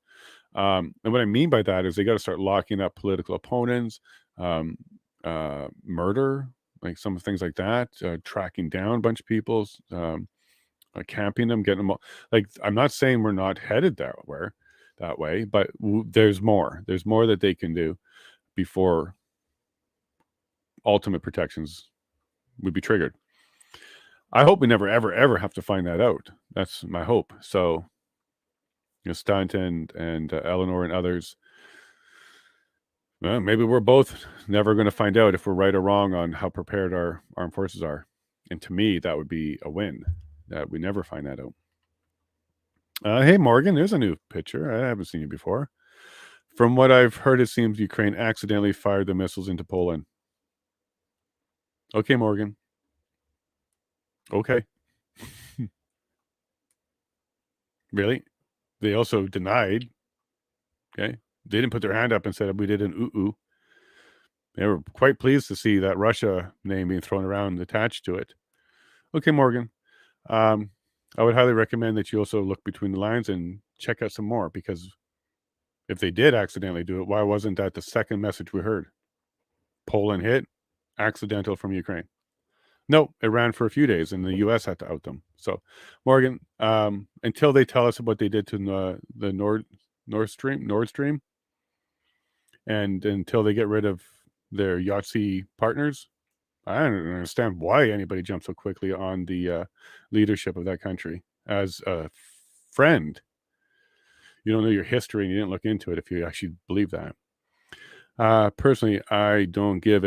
A: And what I mean by that is they got to start locking up political opponents, murder, like some things like that, tracking down a bunch of people, camping them, getting them all. Like, I'm not saying we're not headed that way, but there's more. There's more that they can do before ultimate protections would be triggered. I hope we never, ever, ever have to find that out. That's my hope. So, Stunt and Eleanor and others, well, maybe we're both never going to find out if we're right or wrong on how prepared our armed forces are. And to me, that would be a win, that we never find that out. Hey, Morgan, there's a new picture. I haven't seen you before. From what I've heard, it seems Ukraine accidentally fired the missiles into Poland. Okay, Morgan. Okay. Really? They also denied. Okay. They didn't put their hand up and said we did an ooh-ooh. They were quite pleased to see that Russia name being thrown around attached to it. Okay, Morgan. I would highly recommend that you also look between the lines and check out some more, because if they did accidentally do it, why wasn't that the second message we heard? Poland hit, accidental from Ukraine. No, it ran for a few days and the U.S. had to out them. So, Morgan, until they tell us what they did to the Nord Stream, and until they get rid of their Yahtzee partners, I don't understand why anybody jumped so quickly on the leadership of that country as a friend. You don't know your history and you didn't look into it if you actually believe that. Personally, I don't give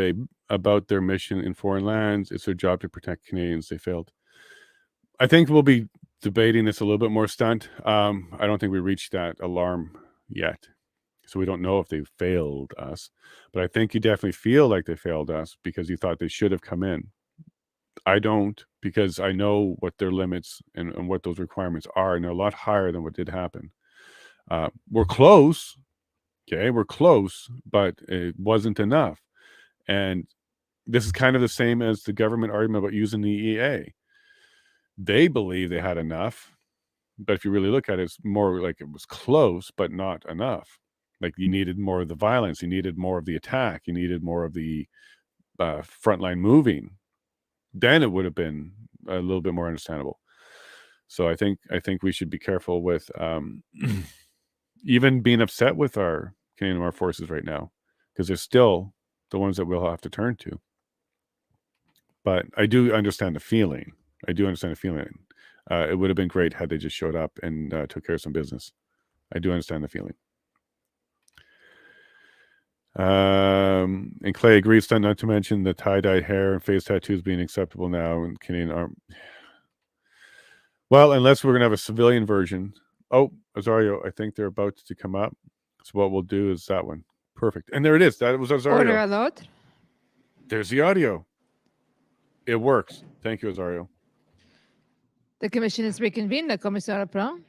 A: about their mission in foreign lands. It's their job to protect Canadians. They failed. I think we'll be debating this a little bit more, Stunt. I don't think we reached that alarm yet. So we don't know if they failed us. But I think you definitely feel like they failed us because you thought they should have come in. I don't, because I know what their limits and what those requirements are, and they're a lot higher than what did happen. We're close. Okay, we're close, but it wasn't enough. And this is kind of the same as the government argument about using the EA. They believe they had enough, but if you really look at it, it's more like it was close, but not enough. Like you needed more of the violence, you needed more of the attack, you needed more of the frontline moving. Then it would have been a little bit more understandable. So I think we should be careful with even being upset with our Canadian Armed Forces right now, because they're still the ones that we'll have to turn to. But I do understand the feeling. It would have been great had they just showed up and took care of some business. I do understand the feeling. And Clay agrees, not to mention the tie-dyed hair and face tattoos being acceptable now in Canadian Army. Well, unless we're going to have a civilian version. Oh, Azario, I think they're about to come up. So what we'll do is that one. Perfect. And there it is. That was Azario.
C: Order allowed.
A: There's the audio. It works. Thank you, Azario.
C: The commission is reconvened. La commission reprend.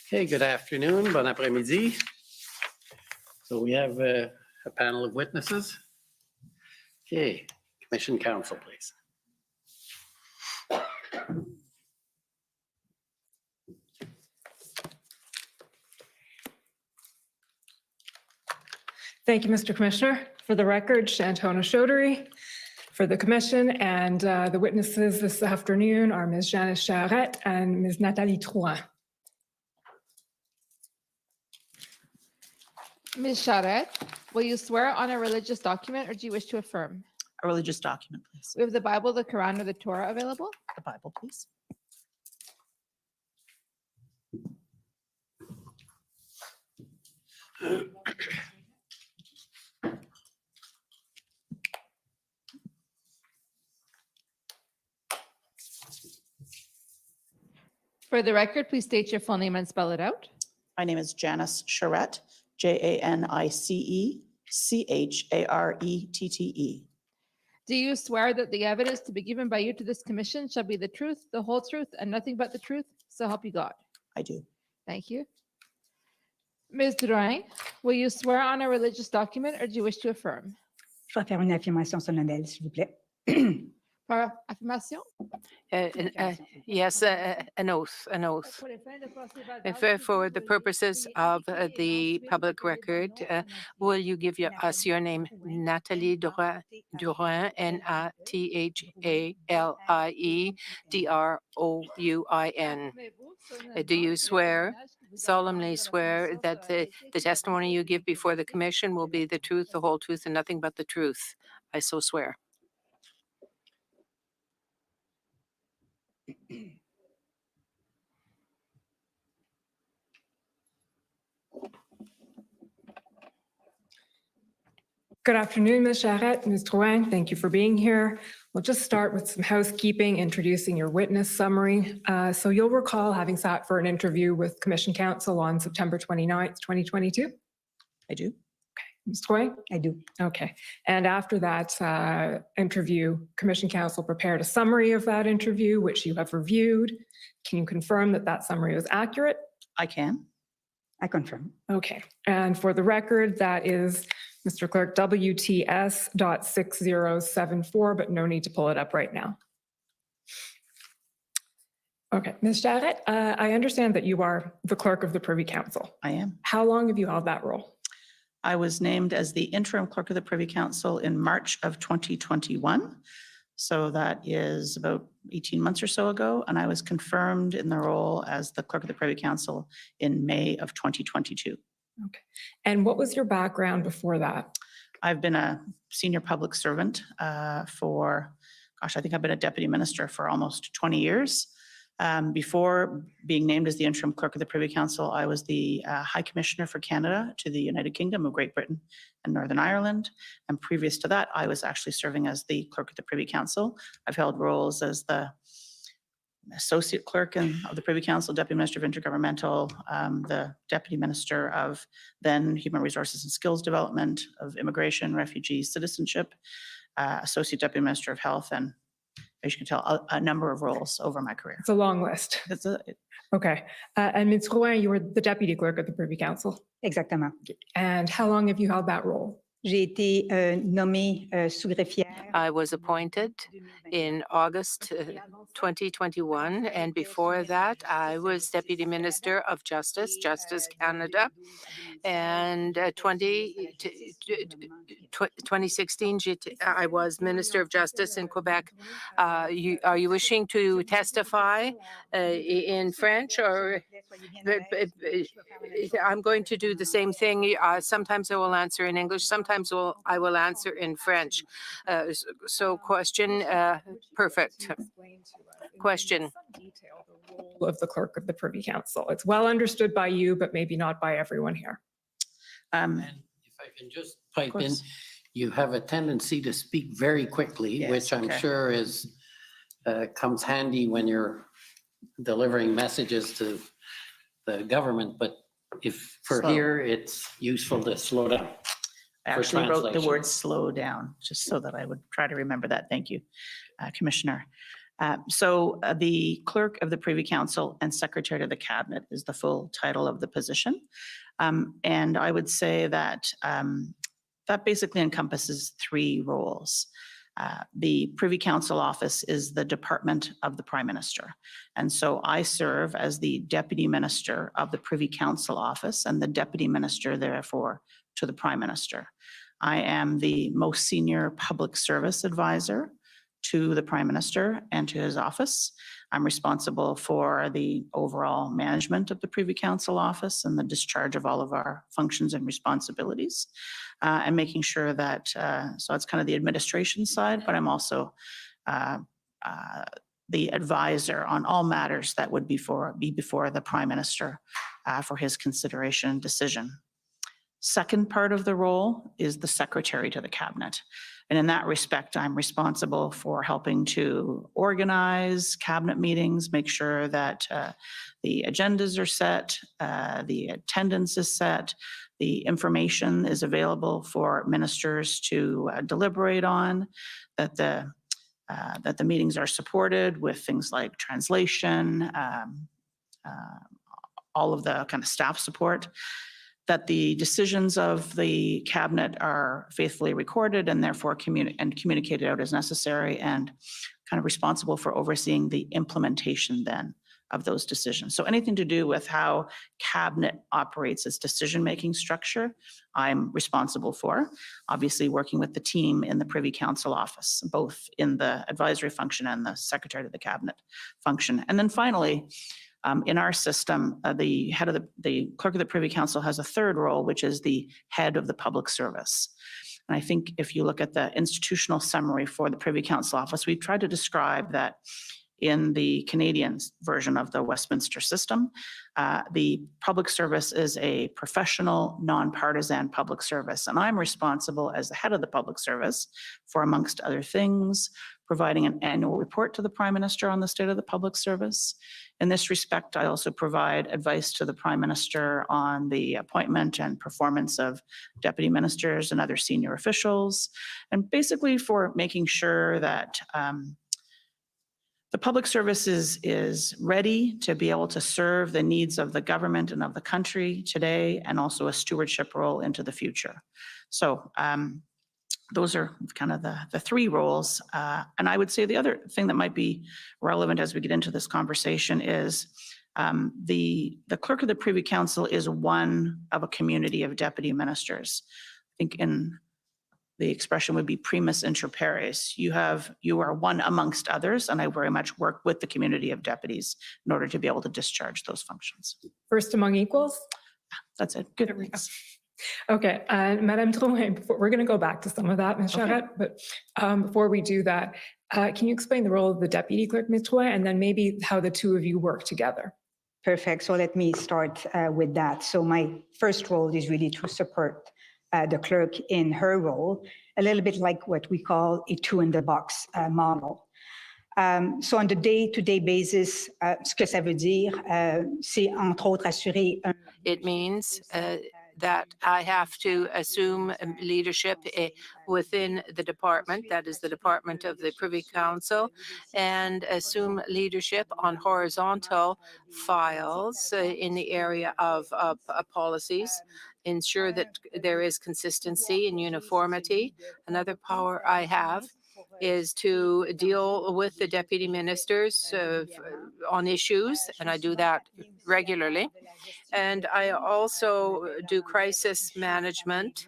D: Okay, good afternoon, bon après-midi. So we have a panel of witnesses. Okay, Commission Counsel, please.
E: Thank you, Mr. Commissioner. For the record, Shantona Chaudhary for the commission, and the witnesses this afternoon are Ms. Janice Charette and Ms. Nathalie Trouin.
C: Ms. Charette, will you swear on a religious document or do you wish to affirm?
U: A religious document, please.
C: We have the Bible, the Quran, or the Torah available?
U: The Bible, please.
C: For the record, please state your full name and spell it out.
U: My name is Janice Charette, Janicecharette.
C: Do you swear that the evidence to be given by you to this commission shall be the truth, the whole truth, and nothing but the truth? So help you God.
U: I do.
C: Thank you. Ms. Drouin, will you swear on a religious document or do you wish to affirm?
V: Je vais faire une affirmation solennelle, s'il vous plaît.
C: Par affirmation?
B: Yes, an oath, an oath. For the purposes of the public record, will you give us your name? Nathalie Durin, Nathalie Drouin. Do you swear, solemnly swear, that the testimony you give before the commission will be the truth, the whole truth, and nothing but the truth? I so swear.
E: Good afternoon, Ms. Charette, Ms. Drouin. Thank you for being here. We'll just start with some housekeeping, introducing your witness summary. So you'll recall having sat for an interview with Commission Counsel on September 29th, 2022?
U: I do.
E: Okay. Ms. Drouin?
U: I do.
E: Okay. And after that interview, Commission Counsel prepared a summary of that interview, which you have reviewed. Can you confirm that that summary was accurate?
U: I can. I confirm.
E: Okay. And for the record, that is Mr. Clerk, WTS.6074, but no need to pull it up right now. Okay, Ms. Jarrett, I understand that you are the clerk of the Privy Council.
U: I am.
E: How long have you held that role?
U: I was named as the interim clerk of the Privy Council in March of 2021. So that is about 18 months or so ago. And I was confirmed in the role as the clerk of the Privy Council in May of 2022.
E: Okay. And what was your background before that?
U: I've been a senior public servant for, gosh, I think I've been a deputy minister for almost 20 years. Before being named as the interim clerk of the Privy Council, I was the High Commissioner for Canada to the United Kingdom of Great Britain and Northern Ireland. And previous to that, I was actually serving as the clerk of the Privy Council. I've held roles as the Associate Clerk of the Privy Council, Deputy Minister of Intergovernmental, the Deputy Minister of then Human Resources and Skills Development, of Immigration, Refugee, Citizenship, Associate Deputy Minister of Health, and as you can tell, a number of roles over my career.
E: It's a long list. Okay. And Ms. Drouin, you were the Deputy Clerk of the Privy Council.
V: Exactement.
E: And how long have you held that role?
V: J'ai été nommée sous-greffière.
B: I was appointed in August 2021, and before that, I was Deputy Minister of Justice, Justice Canada, and 2016, I was Minister of Justice in Quebec. Are you wishing to testify in French, or I'm going to do the same thing. Sometimes I will answer in English, sometimes I will answer in French. So question, perfect. Question.
E: Of the clerk of the Privy Council. It's well understood by you, but maybe not by everyone here.
D: And if I can just pipe in, you have a tendency to speak very quickly,
U: Yes,
D: which I'm
U: okay.
D: sure is comes handy when you're delivering messages to the government. But if for
U: Slow.
D: here, it's useful to slow down.
U: I
D: for
U: actually wrote the
D: translation.
U: word slow down, just so that I would try to remember that. Thank you, Commissioner. The clerk of the Privy Council and secretary to the cabinet is the full title of the position. And I would say that that basically encompasses three roles. The Privy Council office is the department of the Prime Minister. And so I serve as the Deputy Minister of the Privy Council office and the Deputy Minister, therefore, to the Prime Minister. I am the most senior public service advisor to the Prime Minister and to his office. I'm responsible for the overall management of the Privy Council office and the discharge of all of our functions and responsibilities, and making sure that, so it's kind of the administration side, but I'm also the advisor on all matters that would be before the Prime Minister for his consideration and decision. Second part of the role is the secretary to the cabinet. And in that respect, I'm responsible for helping to organize cabinet meetings, make sure that the agendas are set, the attendance is set, the information is available for ministers to deliberate on, that the meetings are supported with things like translation, all of the kind of staff support. that the decisions of the cabinet are faithfully recorded and therefore communicated out as necessary, and kind of responsible for overseeing the implementation then of those decisions. So anything to do with how cabinet operates its decision-making structure, I'm responsible for, obviously working with the team in the Privy Council office, both in the advisory function and the Secretary of the Cabinet function. And then finally, in our system, the head of the clerk of the Privy Council has a third role, which is the head of the public service. And I think if you look at the institutional summary for the Privy Council office, we've tried to describe that in the Canadian version of the Westminster system, the public service is a professional, nonpartisan public service. And I'm responsible as the head of the public service for, amongst other things, providing an annual report to the Prime Minister on the state of the public service. In this respect, I also provide advice to the Prime Minister on the appointment and performance of deputy ministers and other senior officials, and basically for making sure that the public service is ready to be able to serve the needs of the government and of the country today, and also a stewardship role into the future. So those are kind of the three roles. And I would say the other thing that might be relevant as we get into this conversation is the clerk of the Privy Council is one of a community of deputy ministers. I think in the expression would be primus inter pares. You are one amongst others, and I very much work with the community of deputies in order to be able to discharge those functions.
E: First among equals?
U: That's it. Good.
E: Okay, Madame Drouin, we're going to go back to some of that, Ms. Charette, but before we do that, can you explain the role of the deputy clerk, Ms. Drouin, and then maybe how the two of you work together?
V: Perfect. So let me start with that. So my first role is really to support the clerk in her role, a little bit like what we call a two-in-the-box model. So on the day-to-day basis, ce que ça veut dire, c'est entre autres assurer un...
B: It means that I have to assume leadership within the department, that is the department of the Privy Council, and assume leadership on horizontal files in the area of policies, ensure that there is consistency and uniformity. Another power I have is to deal with the deputy ministers on issues, and I do that regularly. And I also do crisis management,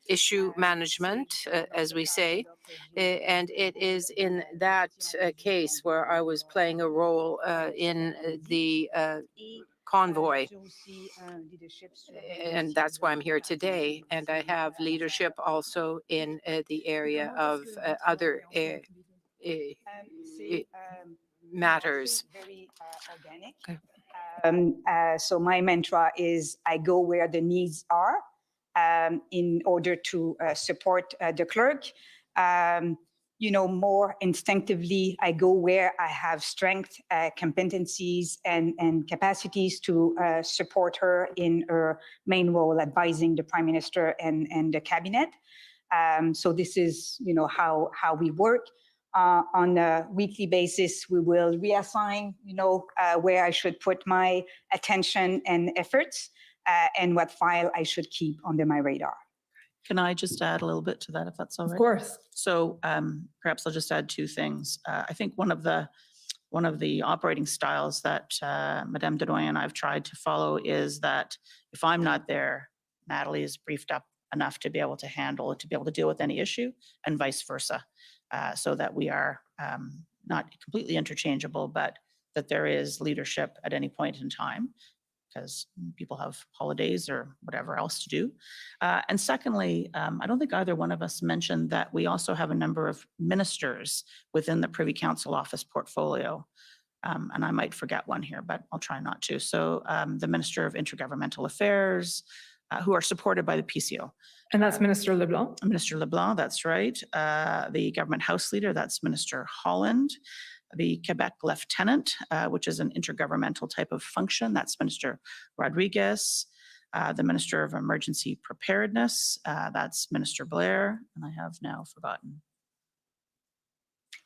B: issue management, as we say. And it is in that case where I was playing a role in the convoy. And that's why I'm here today. And I have leadership also in the area of other matters. Okay.
V: So my mantra is I go where the needs are in order to support the clerk. You know, more instinctively, I go where I have strength, competencies, and capacities to support her in her main role, advising the Prime Minister and the Cabinet. So this is, you know, how we work. On a weekly basis, we will reassign, you know, where I should put my attention and efforts, and what file I should keep under my radar.
U: Can I just add a little bit to that, if that's all right?
E: Of course.
U: So perhaps I'll just add two things. I think one of the operating styles that Madame Drouin and I've tried to follow is that if I'm not there, Natalie is briefed up enough to be able to handle, to be able to deal with any issue, and vice versa, so that we are not completely interchangeable, but that there is leadership at any point in time, because people have holidays or whatever else to do. And secondly, I don't think either one of us mentioned that we also have a number of ministers within the Privy Council office portfolio. And I might forget one here, but I'll try not to. So the Minister of Intergovernmental Affairs, who are supported by the PCO.
E: And that's Minister LeBlanc?
U: Minister LeBlanc, that's right. The Government House Leader, that's Minister Holland. The Quebec Lieutenant, which is an intergovernmental type of function, that's Minister Rodriguez. The Minister of Emergency Preparedness, that's Minister Blair, and I have now forgotten.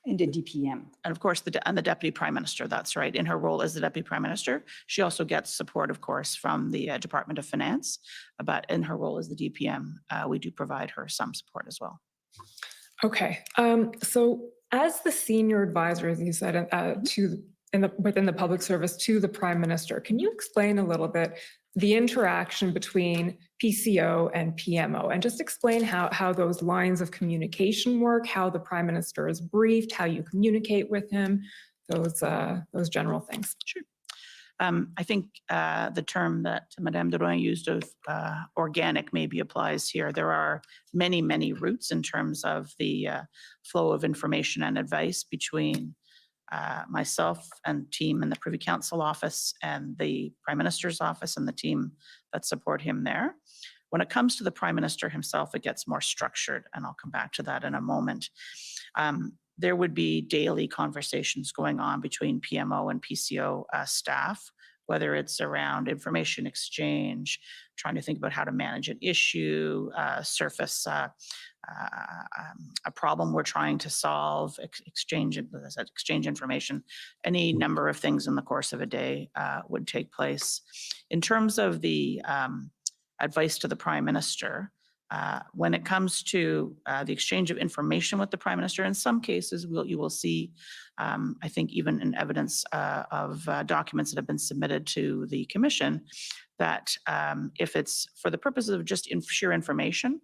V: in the DPM.
U: And of course, and the Deputy Prime Minister, that's right. In her role as the Deputy Prime Minister, she also gets support, of course, from the Department of Finance. But in her role as the DPM, we do provide her some support as well.
E: Okay, so as the senior advisor, as you said, within the public service to the Prime Minister, can you explain a little bit the interaction between PCO and PMO, and just explain how those lines of communication work, how the Prime Minister is briefed, how you communicate with him, those general things?
U: Sure. I think the term that Madame Drouin used of organic maybe applies here. There are many, many routes in terms of the flow of information and advice between myself and team in the Privy Council office and the Prime Minister's office and the team that support him there. When it comes to the Prime Minister himself, it gets more structured, and I'll come back to that in a moment. There would be daily conversations going on between PMO and PCO staff, whether it's around information exchange, trying to think about how to manage an issue, surface a problem we're trying to solve, exchange information. Any number of things in the course of a day would take place. In terms of the advice to the Prime Minister, when it comes to the exchange of information with the Prime Minister, in some cases you will see, I think even in evidence of documents that have been submitted to the Commission, that if it's for the purposes of just sheer information,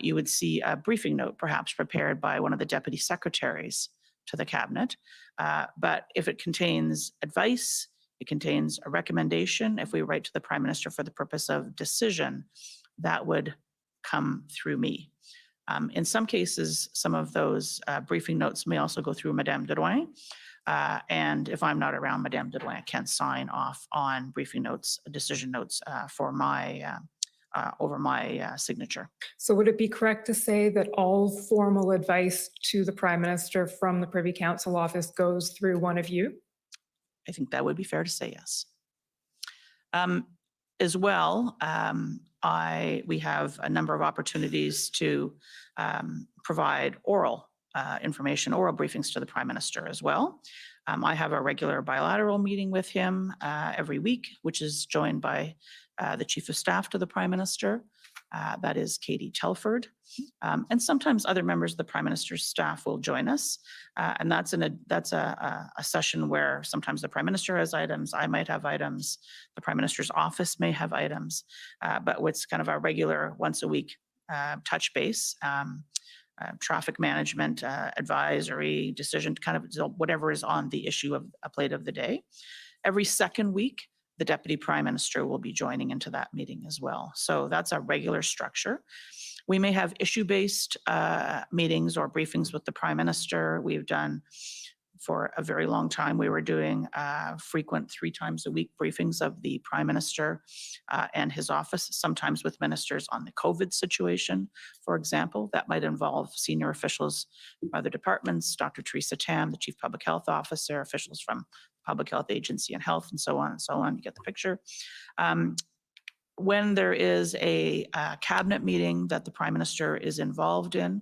U: you would see a briefing note perhaps prepared by one of the Deputy Secretaries to the Cabinet. But if it contains advice, it contains a recommendation, if we write to the Prime Minister for the purpose of decision, that would come through me. In some cases, some of those briefing notes may also go through Madame Drouin. And if I'm not around, Madame Drouin can sign off on briefing notes, decision notes for my over my signature.
E: So would it be correct to say that all formal advice to the Prime Minister from the Privy Council office goes through one of you?
U: I think that would be fair to say, yes. As well, we have a number of opportunities to provide oral information, oral briefings to the Prime Minister as well. I have a regular bilateral meeting with him every week, which is joined by the Chief of Staff to the Prime Minister. That is Katie Telford. And sometimes other members of the Prime Minister's staff will join us. And that's a session where sometimes the Prime Minister has items, I might have items, the Prime Minister's office may have items, but it's kind of a regular once a week touch base, traffic management, advisory, decision, kind of whatever is on the issue of a plate of the day. Every second week, the Deputy Prime Minister will be joining into that meeting as well. So that's a regular structure. We may have issue-based meetings or briefings with the Prime Minister. We've done, for a very long time, we were doing frequent 3 times a week briefings of the Prime Minister and his office, sometimes with ministers on the COVID situation, for example. That might involve senior officials from other departments, Dr. Teresa Tam, the Chief Public Health Officer, officials from Public Health Agency and Health, and so on and so on. You get the picture. When there is a cabinet meeting that the Prime Minister is involved in,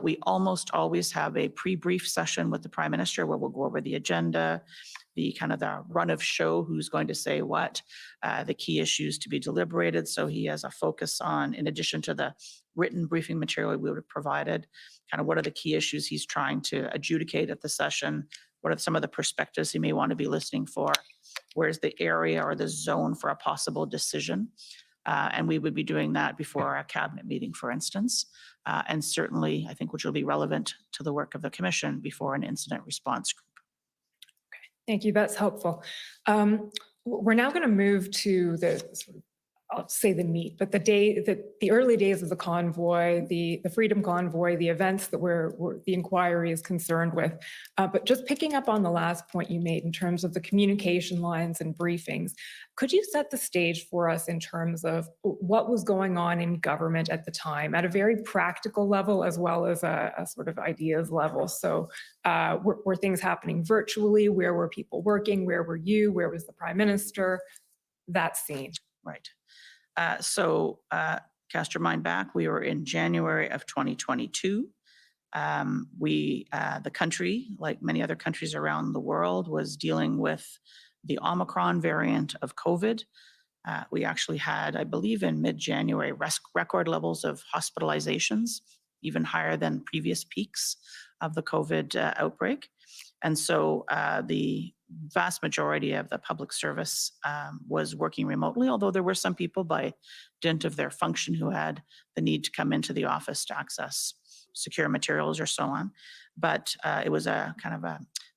U: we almost always have a pre-brief session with the Prime Minister where we'll go over the agenda, the kind of the run of show, who's going to say what, the key issues to be deliberated. So he has a focus on, in addition to the written briefing material we would have provided, kind of what are the key issues he's trying to adjudicate at the session, what are some of the perspectives he may want to be listening for, where's the area or the zone for a possible decision. And we would be doing that before a cabinet meeting, for instance. And certainly, I think, which will be relevant to the work of the Commission before an incident response group.
E: Thank you. That's helpful. We're now going to move to the sort of, I'll say the meat, but the early days of the convoy, the Freedom Convoy, the events that the inquiry is concerned with. But just picking up on the last point you made in terms of the communication lines and briefings, could you set the stage for us in terms of what was going on in government at the time at a very practical level as well as a sort of ideas level? So were things happening virtually? Where were people working? Where were you? Where was the Prime Minister? That scene.
U: Right. So cast your mind back, we were in January of 2022. The country, like many other countries around the world, was dealing with the Omicron variant of COVID. We actually had, I believe in mid-January, record levels of hospitalizations, even higher than previous peaks of the COVID outbreak. And so the vast majority of the public service was working remotely, although there were some people by dint of their function who had the need to come into the office to access secure materials or so on. But it was a kind of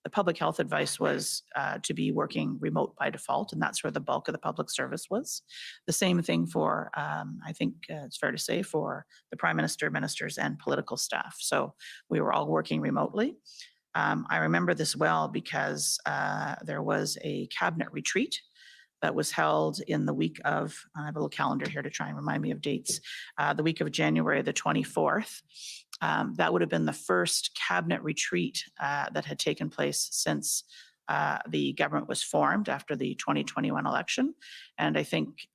U: the public health advice was to be working remote by default, and that's where the bulk of the public service was. The same thing for, I think it's fair to say, for the Prime Minister, ministers, and political staff. So we were all working remotely. I remember this well because there was a cabinet retreat that was held in the week of, I have a little calendar here to try and remind me of dates, the week of January the 24th. That would have been the first cabinet retreat that had taken place since the government was formed after the 2021 election. And I think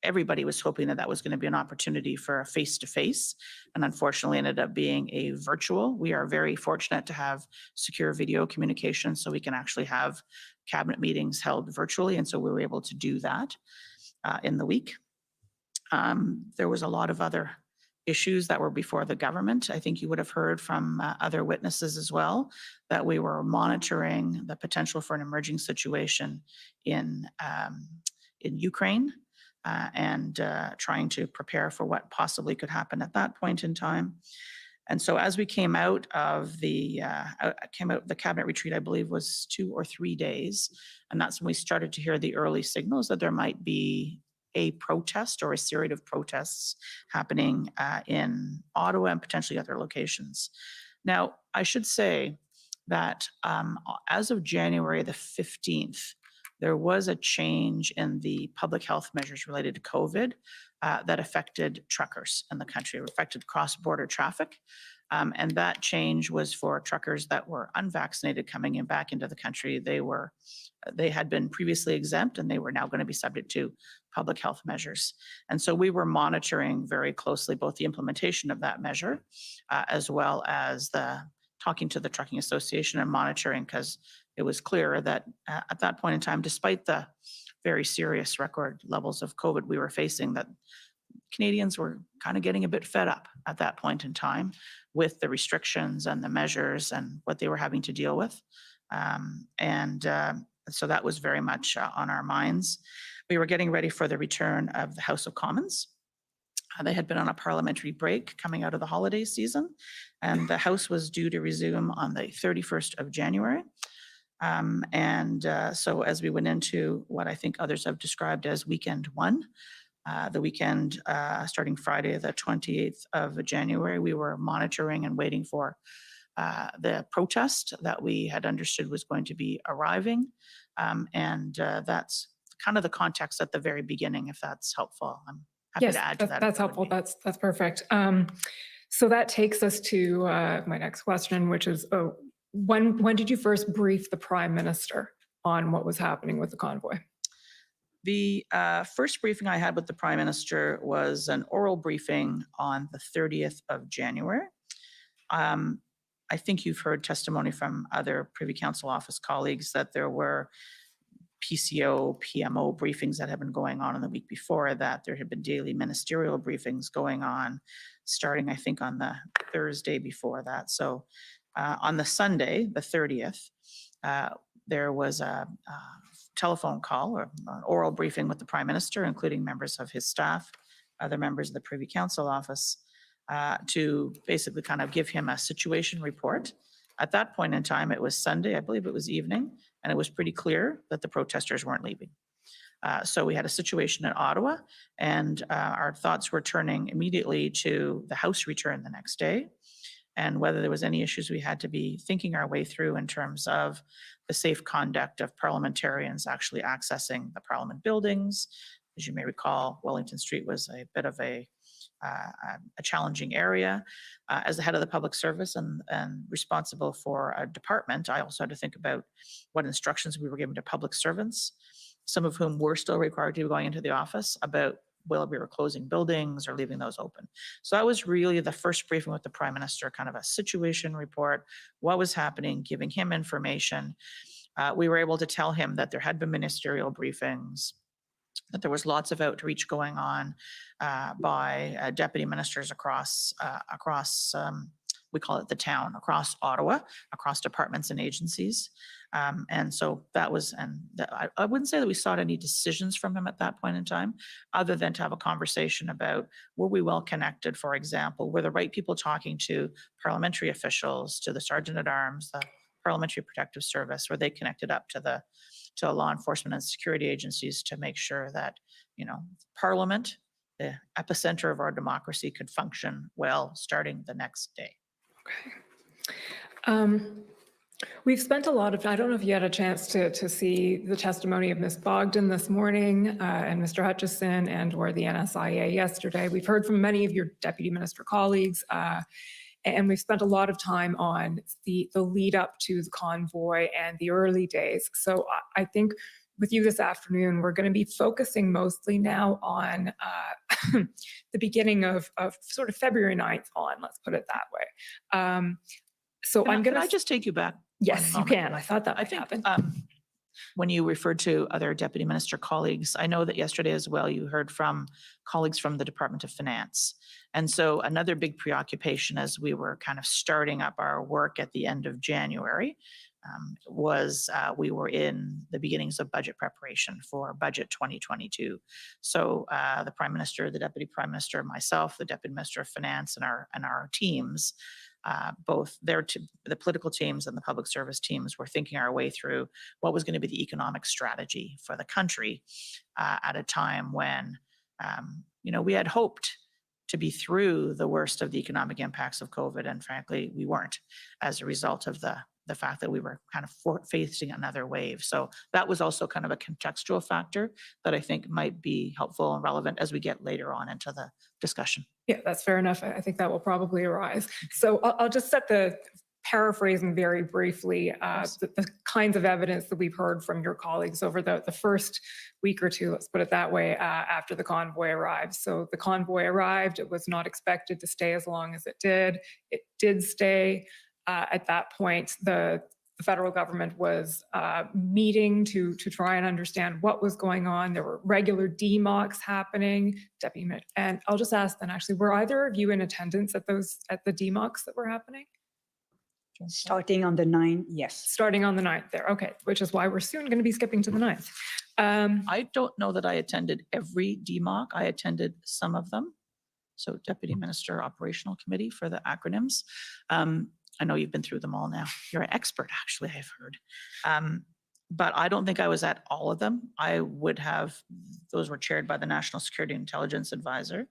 U: everybody was hoping that that was going to be an opportunity for a face-to-face, and unfortunately ended up being a virtual. We are very fortunate to have secure video communication, so we can actually have cabinet meetings held virtually, and so we were able to do that in the week. There was a lot of other issues that were before the government. I think you would have heard from other witnesses as well that we were monitoring the potential for an emerging situation in Ukraine. And trying to prepare for what possibly could happen at that point in time. And so as we came out of the cabinet retreat, I believe was 2 or 3 days, and that's when we started to hear the early signals that there might be a protest or a series of protests happening in Ottawa and potentially other locations. Now, I should say that as of January the 15th, there was a change in the public health measures related to COVID that affected truckers in the country, affected cross-border traffic. And that change was for truckers that were unvaccinated coming in back into the country. They had been previously exempt, and they were now going to be subject to public health measures. And so we were monitoring very closely both the implementation of that measure as well as talking to the Trucking Association and monitoring, because it was clear that at that point in time, despite the very serious record levels of COVID we were facing, that Canadians were kind of getting a bit fed up at that point in time with the restrictions and the measures and what they were having to deal with. So that was very much on our minds. We were getting ready for the return of the House of Commons. They had been on a parliamentary break coming out of the holiday season, and the House was due to resume on the 31st of January. So as we went into what I think others have described as weekend one, the weekend starting Friday, the 28th of January, we were monitoring and waiting for the protest that we had understood was going to be arriving. That's kind of the context at the very beginning, if that's helpful. I'm happy to add to that.
E: That's helpful. That's perfect. So that takes us to my next question, which is, when did you first brief the Prime Minister on what was happening with the convoy?
U: The first briefing I had with the Prime Minister was an oral briefing on the 30th of January. I think you've heard testimony from other Privy Council office colleagues that there were PCO, PMO briefings that had been going on in the week before that. There had been daily ministerial briefings going on, starting, I think, on the Thursday before that. So on the Sunday, the 30th, there was a telephone call or an oral briefing with the Prime Minister, including members of his staff, other members of the Privy Council office, to basically kind of give him a situation report. At that point in time, it was Sunday, I believe it was evening, and it was pretty clear that the protesters weren't leaving. So we had a situation in Ottawa, and our thoughts were turning immediately to the House return the next day, and whether there was any issues we had to be thinking our way through in terms of the safe conduct of parliamentarians actually accessing the Parliament buildings. As you may recall, Wellington Street was a bit of a challenging area. As the head of the public service and responsible for a department, I also had to think about what instructions we were giving to public servants, some of whom were still required to be going into the office, about while we were closing buildings or leaving those open. So that was really the first briefing with the Prime Minister, kind of a situation report, what was happening, giving him information. We were able to tell him that there had been ministerial briefings, that there was lots of outreach going on by deputy ministers across, we call it the town, across Ottawa, across departments and agencies. And so that was, I wouldn't say that we sought any decisions from him at that point in time, other than to have a conversation about, were we well connected, for example, were the right people talking to parliamentary officials, to the Sergeant at Arms, the Parliamentary Protective Service, were they connected up to law enforcement and security agencies to make sure that, Parliament, the epicenter of our democracy, could function well starting the next day.
E: We've spent a lot of, I don't know if you had a chance to see the testimony of Ms. Bogden this morning and Mr. Hutchinson and/or the NSIA yesterday. We've heard from many of your deputy minister colleagues, and we've spent a lot of time on the lead up to the convoy and the early days. So I think with you this afternoon, we're going to be focusing mostly now on the beginning of sort of February 9th on, let's put it that way. So I'm going to...
U: Can I just take you back?
E: Yes, you can. I thought that might happen.
U: When you referred to other deputy minister colleagues, I know that yesterday as well, you heard from colleagues from the Department of Finance. And so another big preoccupation as we were kind of starting up our work at the end of January was we were in the beginnings of budget preparation for budget 2022. So the Prime Minister, the Deputy Prime Minister, myself, the Deputy Minister of Finance, and our teams, both the political teams and the public service teams, were thinking our way through what was going to be the economic strategy for the country at a time when, we had hoped to be through the worst of the economic impacts of COVID, and frankly, we weren't, as a result of the fact that we were kind of facing another wave. So that was also kind of a contextual factor that I think might be helpful and relevant as we get later on into the discussion.
E: Yeah, that's fair enough. I think that will probably arise. So I'll just set paraphrasing very briefly, the kinds of evidence that we've heard from your colleagues over the first week or two, let's put it that way, after the convoy arrived. So the convoy arrived, it was not expected to stay as long as it did. It did stay. At that point, the federal government was meeting to try and understand what was going on. There were regular DMOCs happening. And I'll just ask then, actually, were either of you in attendance at the DMOCs that were happening?
V: Starting on the 9th, yes.
E: Starting on the 9th there, okay, which is why we're soon going to be skipping to the 9th.
U: I don't know that I attended every DMOC. I attended some of them. So Deputy Minister Operational Committee for the acronyms. I know you've been through them all now. You're an expert, actually, I've heard. But I don't think I was at all of them. I would have, those were chaired by the National Security Intelligence Advisor.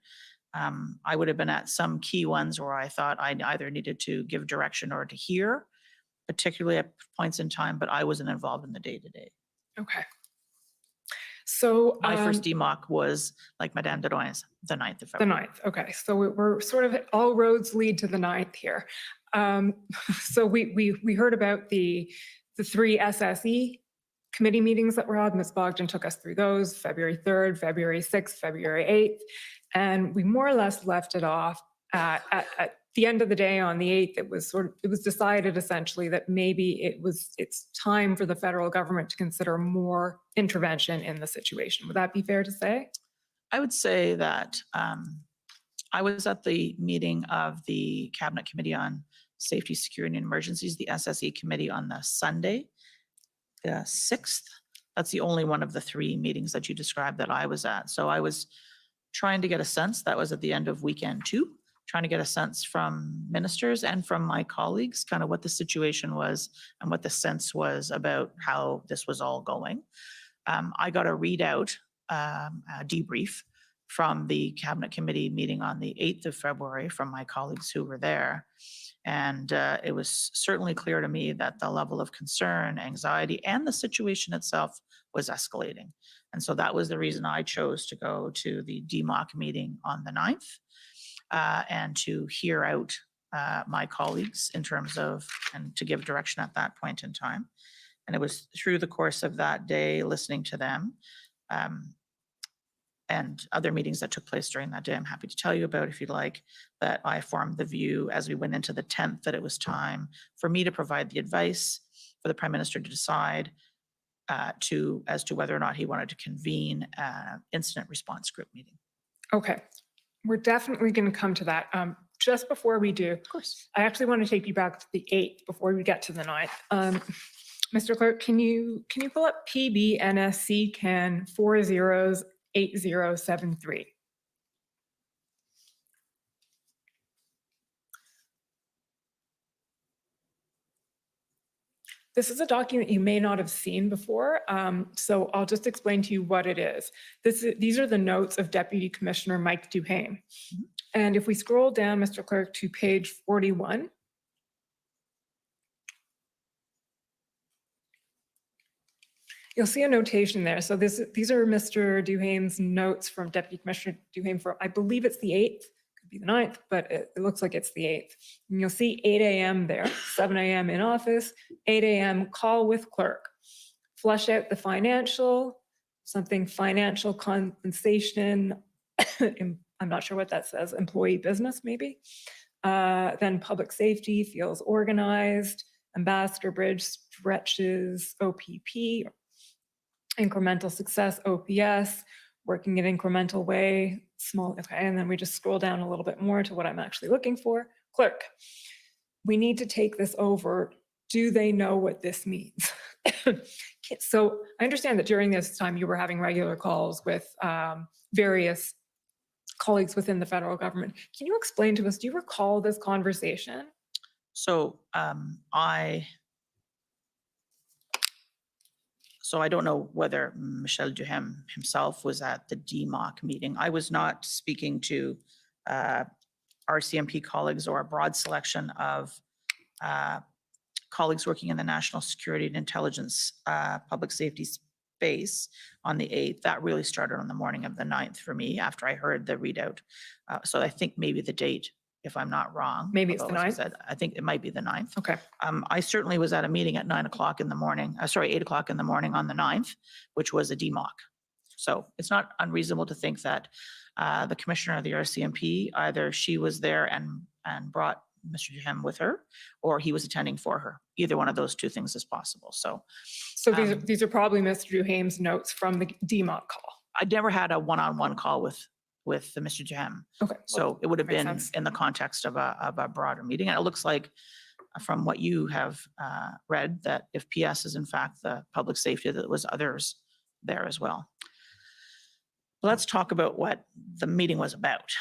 U: I would have been at some key ones where I thought I either needed to give direction or to hear, particularly at points in time, but I wasn't involved in the day-to-day.
E: Okay. So
U: my first DMOC was, like Madame Deroyne's, the 9th of February.
E: The 9th, okay. So we're sort of, all roads lead to the 9th here. So we heard about the 3 SSE committee meetings that were held. Ms. Bogden took us through those, February 3rd, February 6th, February 8th. And we more or less left it off at the end of the day on the 8th. It was decided essentially that maybe it's time for the federal government to consider more intervention in the situation. Would that be fair to say?
U: I would say that I was at the meeting of the Cabinet Committee on Safety, Security and Emergencies, the SSE committee, on the Sunday, the 6th. That's the only one of the 3 meetings that you described that I was at. So I was trying to get a sense, that was at the end of weekend 2, trying to get a sense from ministers and from my colleagues, kind of what the situation was and what the sense was about how this was all going. I got a readout, a debrief from the Cabinet Committee meeting on the 8th of February from my colleagues who were there. And it was certainly clear to me that the level of concern, anxiety, and the situation itself was escalating. And so that was the reason I chose to go to the DMOC meeting on the 9th and to hear out my colleagues in terms of, and to give direction at that point in time. And it was through the course of that day, listening to them, and other meetings that took place during that day, I'm happy to tell you about if you'd like, that I formed the view as we went into the 10th that it was time for me to provide the advice for the Prime Minister to decide as to whether or not he wanted to convene an incident response group meeting.
E: Okay, we're definitely going to come to that. Just before we do, of course, I actually want to take you back to the 8th before we get to the 9th. Mr. Clerk, can you pull up PBNSC CAN 408073? This is a document you may not have seen before, so I'll just explain to you what it is. These are the notes of Deputy Commissioner Mike Duhame. And if we scroll down, Mr. Clerk, to page 41, you'll see a notation there. So these are Mr. Duhame's notes from Deputy Commissioner Duhame for, I believe it's the 8th, could be the 9th, but it looks like it's the 8th. And you'll see 8 a.m. there, 7 a.m. in office, 8 a.m. call with clerk. Flush out the financial, something financial compensation, I'm not sure what that says, employee business maybe. Then public safety feels organized, Ambassador Bridge stretches OPP, incremental success OPS, working in incremental way, small, okay, and then we just scroll down a little bit more to what I'm actually looking for. Clerk, we need to take this over. Do they know what this means? So I understand that during this time you were having regular calls with various colleagues within the federal government. Can you explain to us, do you recall this conversation?
U: So I don't know whether Michel Duhame himself was at the DMOC meeting. I was not speaking to RCMP colleagues or a broad selection of colleagues working in the national security and intelligence public safety space on the 8th. That really started on the morning of the 9th for me after I heard the readout. So I think maybe the date, if I'm not wrong.
E: Maybe it's the
U: although, as I
E: 9th?
U: said, I think it might be the 9th.
E: Okay.
U: I certainly was at a meeting at 9 o'clock in the morning, 8 o'clock in the morning on the 9th, which was a DMOC. So it's not unreasonable to think that the commissioner of the RCMP, either she was there and brought Mr. Duhame with her, or he was attending for her. Either one of those two things is possible. So
E: these are probably Mr. Duhame's notes from the DMOC call.
U: I never had a one-on-one call with the Mr. Duhame.
E: Okay.
U: So it would have
E: makes
U: been
E: sense.
U: in the context of a broader meeting. And it looks like from what you have read that if PS is in fact the public safety, that was others there as well. Let's talk about what the meeting was about.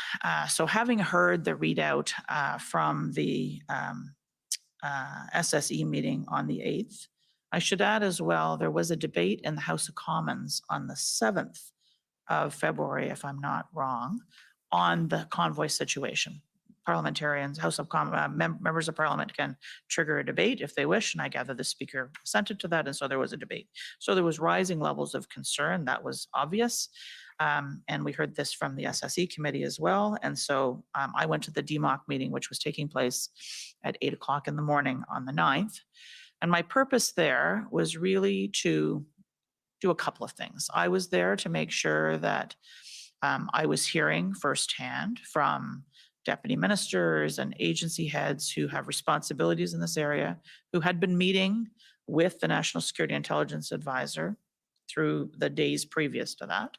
U: So having heard the readout from the SSE meeting on the 8th, I should add as well, there was a debate in the House of Commons on the 7th of February, if I'm not wrong, on the convoy situation. Parliamentarians, members of Parliament can trigger a debate if they wish, and I gather the Speaker assented to that, and so there was a debate. So there was rising levels of concern, that was obvious, and we heard this from the SSE committee as well, and so I went to the DMOC meeting, which was taking place at 8 o'clock in the morning on the 9th, and my purpose there was really to do a couple of things. I was there to make sure that I was hearing firsthand from deputy ministers and agency heads who have responsibilities in this area, who had been meeting with the National Security Intelligence Advisor through the days previous to that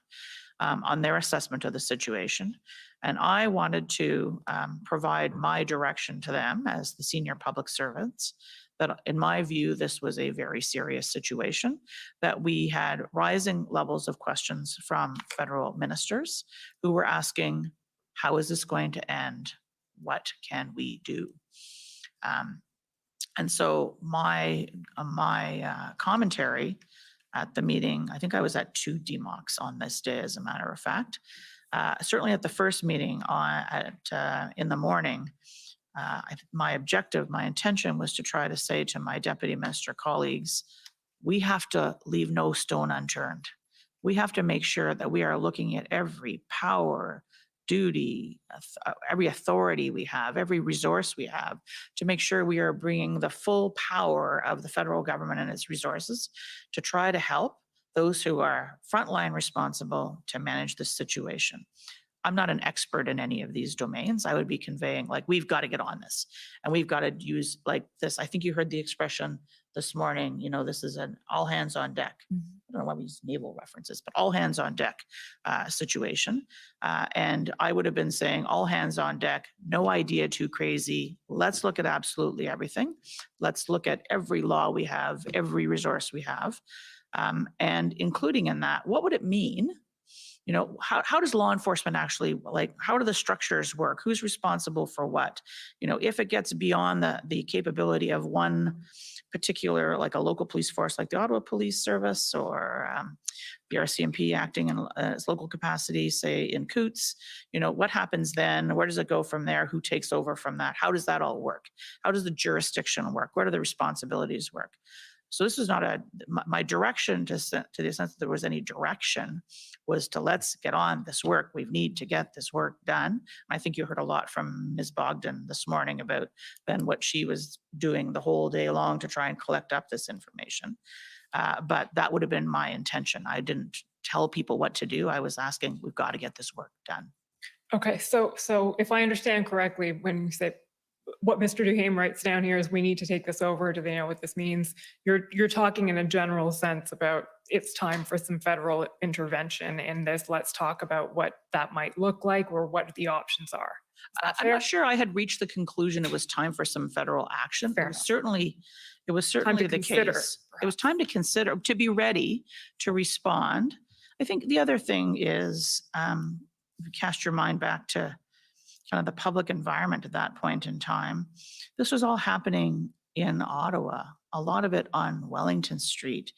U: on their assessment of the situation. And I wanted to provide my direction to them as the senior public servants that in my view, this was a very serious situation, that we had rising levels of questions from federal ministers who were asking, how is this going to end? What can we do? And so my commentary at the meeting, I think I was at 2 DMOCs on this day, as a matter of fact. Certainly at the first meeting in the morning, my objective, my intention was to try to say to my deputy minister colleagues, we have to leave no stone unturned. We have to make sure that we are looking at every power, duty, every authority we have, every resource we have to make sure we are bringing the full power of the federal government and its resources to try to help those who are frontline responsible to manage this situation. I'm not an expert in any of these domains. I would be conveying like, we've got to get on this and we've got to use like this. I think you heard the expression this morning, you know, this is an all hands on deck. I don't know why we use naval references, but all hands on deck situation. And I would have been saying all hands on deck, no idea too crazy. Let's look at absolutely everything. Let's look at every law we have, every resource we have. And including in that, what would it mean? You know, how does law enforcement actually, like, how do the structures work? Who's responsible for what? You know, if it gets beyond the capability of one particular, like a local police force, like the Ottawa Police Service or the RCMP acting in its local capacity, say in Coots, you know, what happens then? Where does it go from there? Who takes over from that? How does that all work? How does the jurisdiction work? Where do the responsibilities work? So this was not my direction to the extent that there was any direction was to let's get on this work. We need to get this work done. I think you heard a lot from Ms. Bogden this morning about then what she was doing the whole day long to try and collect up this information. But that would have been my intention. I didn't tell people what to do. I was asking, we've got to get this work done.
E: Okay, so if I understand correctly, when you say what Mr. Duhame writes down here is we need to take this over. Do they know what this means? You're talking in a general sense about it's time for some federal intervention in this. Let's talk about what that might look like or what the options are.
U: I'm not sure I had reached the conclusion it was time for some federal action. It was certainly the case. It was time to consider, to be ready to respond. I think the other thing is, if you cast your mind back to kind of the public environment at that point in time, this was all happening in Ottawa, a lot of it on Wellington Street.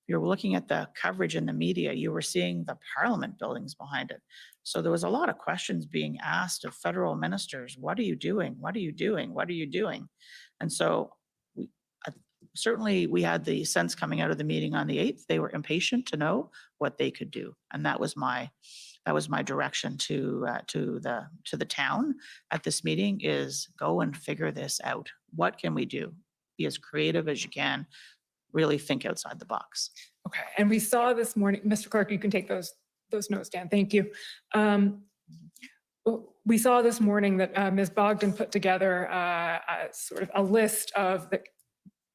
U: You're looking at the coverage in the media, you were seeing the Parliament buildings behind it. So there was a lot of questions being asked of federal ministers. What are you doing? What are you doing? What are you doing? And so certainly we had the sense coming out of the meeting on the 8th, they were impatient to know what they could do. And that was my direction to the town at this meeting is go and figure this out. What can we do? Be as creative as you can. Really think outside the box.
E: Okay, and we saw this morning, Mr. Clerk, you can take those notes down. Thank you. We saw this morning that Ms. Bogden put together a sort of a list of the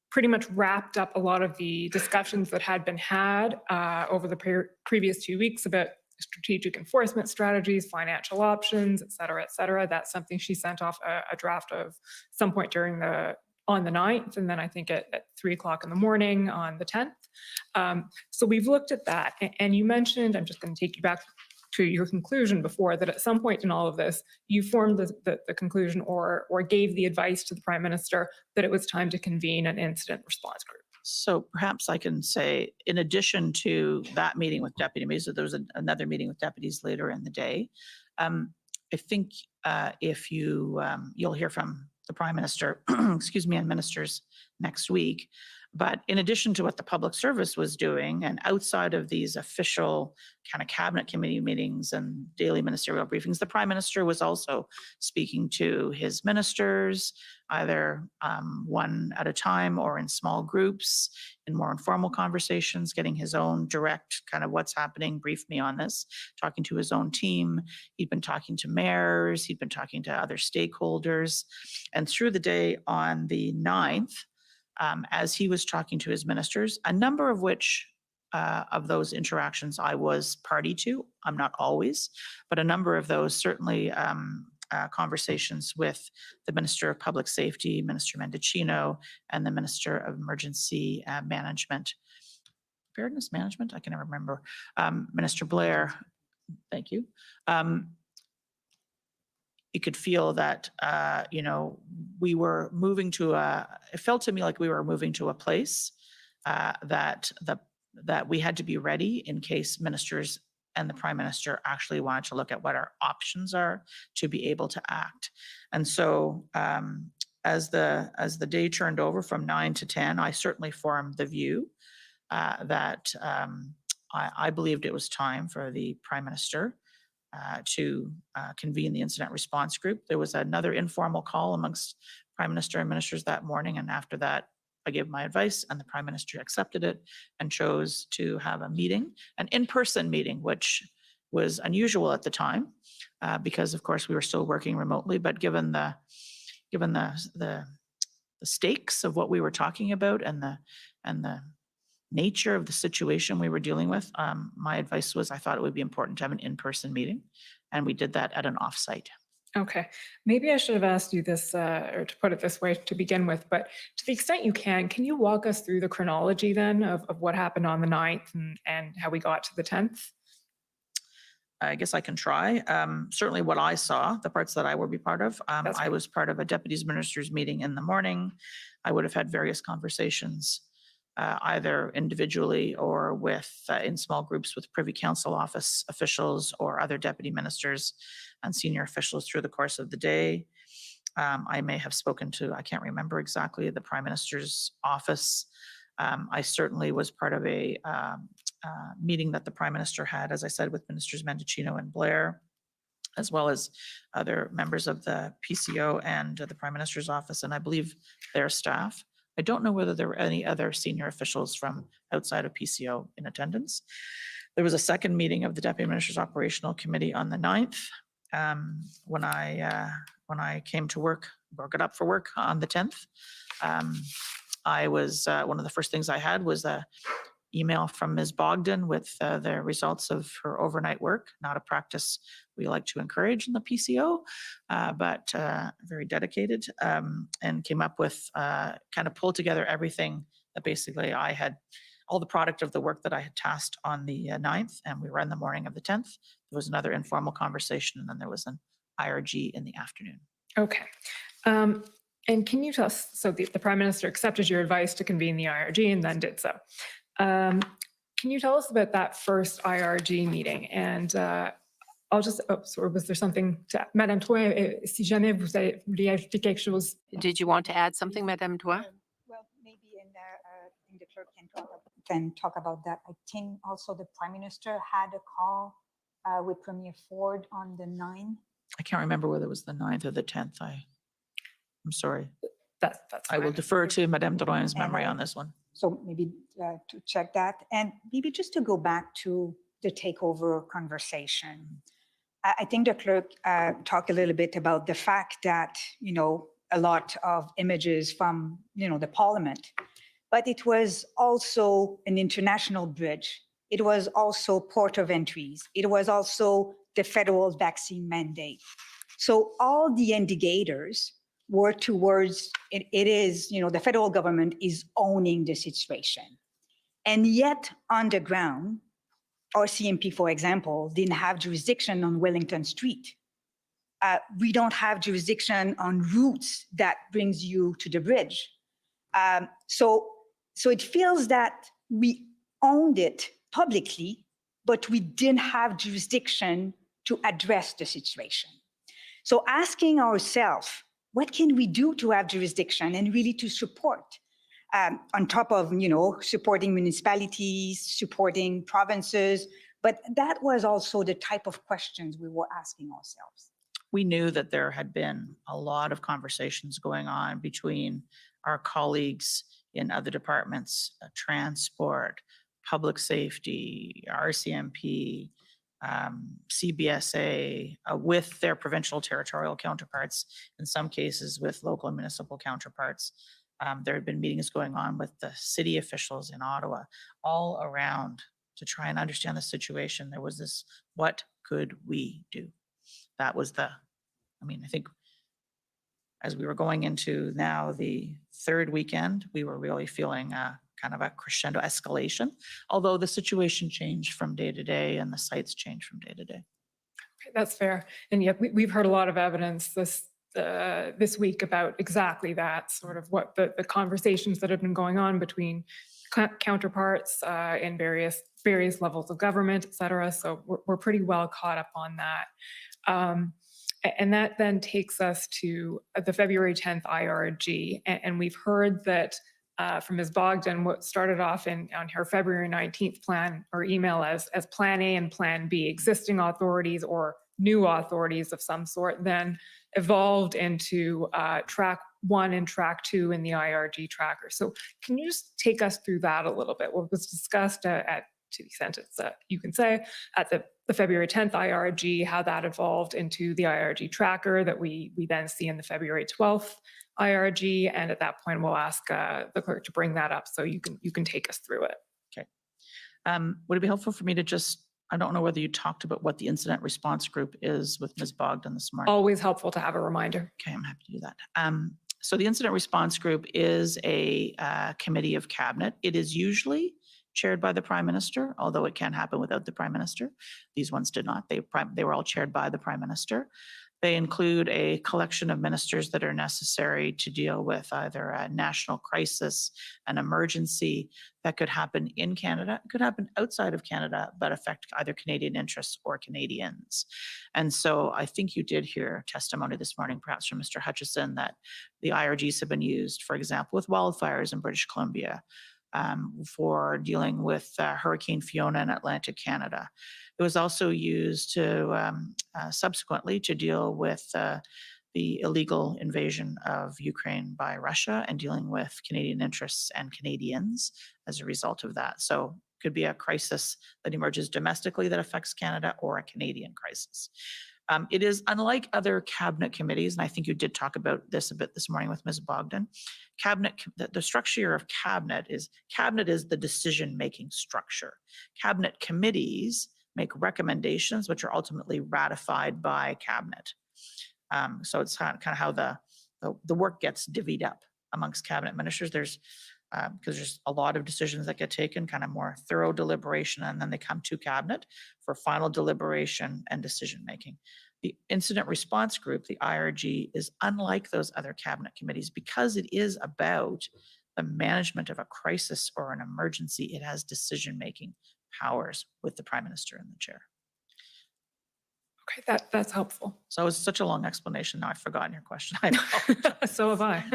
E: pretty much wrapped up a lot of the discussions that had been had over the previous 2 weeks about strategic enforcement strategies, financial options, et cetera, et cetera. That's something she sent off a draft of some point on the 9th, and then I think at 3 o'clock in the morning on the 10th. So we've looked at that, and you mentioned, I'm just going to take you back to your conclusion before, that at some point in all of this, you formed the conclusion or gave the advice to the Prime Minister that it was time to convene an incident response group.
U: So perhaps I can say, in addition to that meeting with deputy mayors, there was another meeting with deputies later in the day. I think if you'll hear from the Prime Minister, excuse me, and ministers next week. But in addition to what the public service was doing, and outside of these official kind of cabinet committee meetings and daily ministerial briefings, the Prime Minister was also speaking to his ministers, either one at a time or in small groups, in more informal conversations, getting his own direct kind of what's happening, brief me on this, talking to his own team. He'd been talking to mayors, he'd been talking to other stakeholders. And through the day on the 9th, as he was talking to his ministers, a number of which of those interactions I was party to. I'm not always, but a number of those certainly conversations with the Minister of Public Safety, Minister Mendicino, and the Minister of Emergency Management. Preparedness Management? I can never remember. Minister Blair, thank you. You could feel that, we were moving to it felt to me like we were moving to a place that we had to be ready in case ministers and the Prime Minister actually wanted to look at what our options are to be able to act. And so as the day turned over from 9 to 10, I certainly formed the view that I believed it was time for the Prime Minister to convene the incident response group. There was another informal call amongst Prime Minister and ministers that morning, and after that, I gave my advice and the Prime Minister accepted it and chose to have a meeting, an in-person meeting, which was unusual at the time because of course we were still working remotely, but given the stakes of what we were talking about and the nature of the situation we were dealing with, my advice was I thought it would be important to have an in-person meeting, and we did that at an offsite.
E: Okay, maybe I should have asked you this, or to put it this way to begin with, but to the extent you can you walk us through the chronology then of what happened on the 9th and how we got to the 10th?
U: I guess I can try. Certainly what I saw, the parts that I would be part of, I was part of a deputies ministers meeting in the morning. I would have had various conversations, either individually or with in small groups with Privy Council office officials or other deputy ministers and senior officials through the course of the day. I may have spoken to, I can't remember exactly, the Prime Minister's office. I certainly was part of a meeting that the Prime Minister had, as I said, with Ministers Mendicino and Blair, as well as other members of the PCO and the Prime Minister's office, and I believe their staff. I don't know whether there were any other senior officials from outside of PCO in attendance. There was a second meeting of the Deputy Minister's Operational Committee on the 9th. When I came to work, or got up for work on the 10th, I was, one of the first things I had was a email from Ms. Bogden with the results of her overnight work, not a practice we like to encourage in the PCO, but very dedicated, and came up with, kind of pulled together everything that basically I had, all the product of the work that I had tasked on the 9th, and we were in the morning of the 10th. There was another informal conversation, and then there was an IRG in the afternoon.
E: Okay. And can you tell us, so the Prime Minister accepted your advice to convene the IRG and then did so. Can you tell us about that first IRG meeting? And I'll just, sorry, was there something to, Madame Toy, si jamais vous voulez ajouter quelque chose?
B: Did you want to add something, Madame Toy?
V: Well, maybe I think the clerk can talk about that. I think also the Prime Minister had a call with Premier Ford on the 9th.
U: I can't remember whether it was the 9th or the 10th. I'm sorry.
E: That's
U: I will defer to Madame Drouin's memory on this one.
V: So maybe to check that. And maybe just to go back to the takeover conversation. I think the clerk talked a little bit about the fact that, you know, a lot of images from, you know, the Parliament, but it was also an international bridge. It was also port of entries. It was also the federal vaccine mandate. So all the indicators were towards, it is, you know, the federal government is owning the situation. And yet on the ground, our CMP, for example, didn't have jurisdiction on Wellington Street. We don't have jurisdiction on routes that brings you to the bridge. So it feels that we owned it publicly, but we didn't have jurisdiction to address the situation. So asking ourselves, what can we do to have jurisdiction and really to support, on top of, you know, supporting municipalities, supporting provinces, but that was also the type of questions we were asking ourselves.
U: We knew that there had been a lot of conversations going on between our colleagues in other departments, transport, public safety, RCMP, CBSA, with their provincial territorial counterparts, in some cases with local and municipal counterparts. There had been meetings going on with the city officials in Ottawa, all around to try and understand the situation. There was this, what could we do? That was the, I mean, I think as we were going into now the third weekend, we were really feeling kind of a crescendo escalation, although the situation changed from day to day and the sites changed from day to day.
E: Okay, that's fair. And yet we've heard a lot of evidence this week about exactly that, sort of what the conversations that have been going on between counterparts in various levels of government, et cetera. So we're pretty well caught up on that. And that then takes us to the February 10th IRG. And we've heard that from Ms. Bogden, what started off on her February 19th plan or email as Plan A and Plan B, existing authorities or new authorities of some sort, then evolved into track 1 and track 2 in the IRG tracker. So can you just take us through that a little bit? What was discussed at, to the extent it's, you can say, at the February 10th IRG, how that evolved into the IRG tracker that we then see in the February 12th IRG. And at that point, we'll ask the clerk to bring that up so you can take us through it.
U: Okay. Would it be helpful for me to just, I don't know whether you talked about what the incident response group is with Ms. Bogden this morning.
E: Always helpful to have a reminder.
U: Okay, I'm happy to do that. So the incident response group is a committee of cabinet. It is usually chaired by the Prime Minister, although it can happen without the Prime Minister. These ones did not. They were all chaired by the Prime Minister. They include a collection of ministers that are necessary to deal with either a national crisis, an emergency that could happen in Canada, it could happen outside of Canada, but affect either Canadian interests or Canadians. And so I think you did hear testimony this morning, perhaps from Mr. Hutchinson, that the IRGs have been used, for example, with wildfires in British Columbia, for dealing with Hurricane Fiona in Atlantic Canada. It was also used to subsequently to deal with the illegal invasion of Ukraine by Russia and dealing with Canadian interests and Canadians as a result of that. So it could be a crisis that emerges domestically that affects Canada or a Canadian crisis. It is unlike other cabinet committees, and I think you did talk about this a bit this morning with Ms. Bogden. The structure of cabinet is the decision-making structure. Cabinet committees make recommendations which are ultimately ratified by cabinet. So it's kind of how the work gets divvied up amongst cabinet ministers. There's because there's a lot of decisions that get taken, kind of more thorough deliberation, and then they come to cabinet for final deliberation and decision making. The incident response group, the IRG, is unlike those other cabinet committees because it is about the management of a crisis or an emergency. It has decision making powers with the Prime Minister and the chair.
E: Okay, that's helpful.
U: So it's such a long explanation. Now I've forgotten your question.
E: So have I.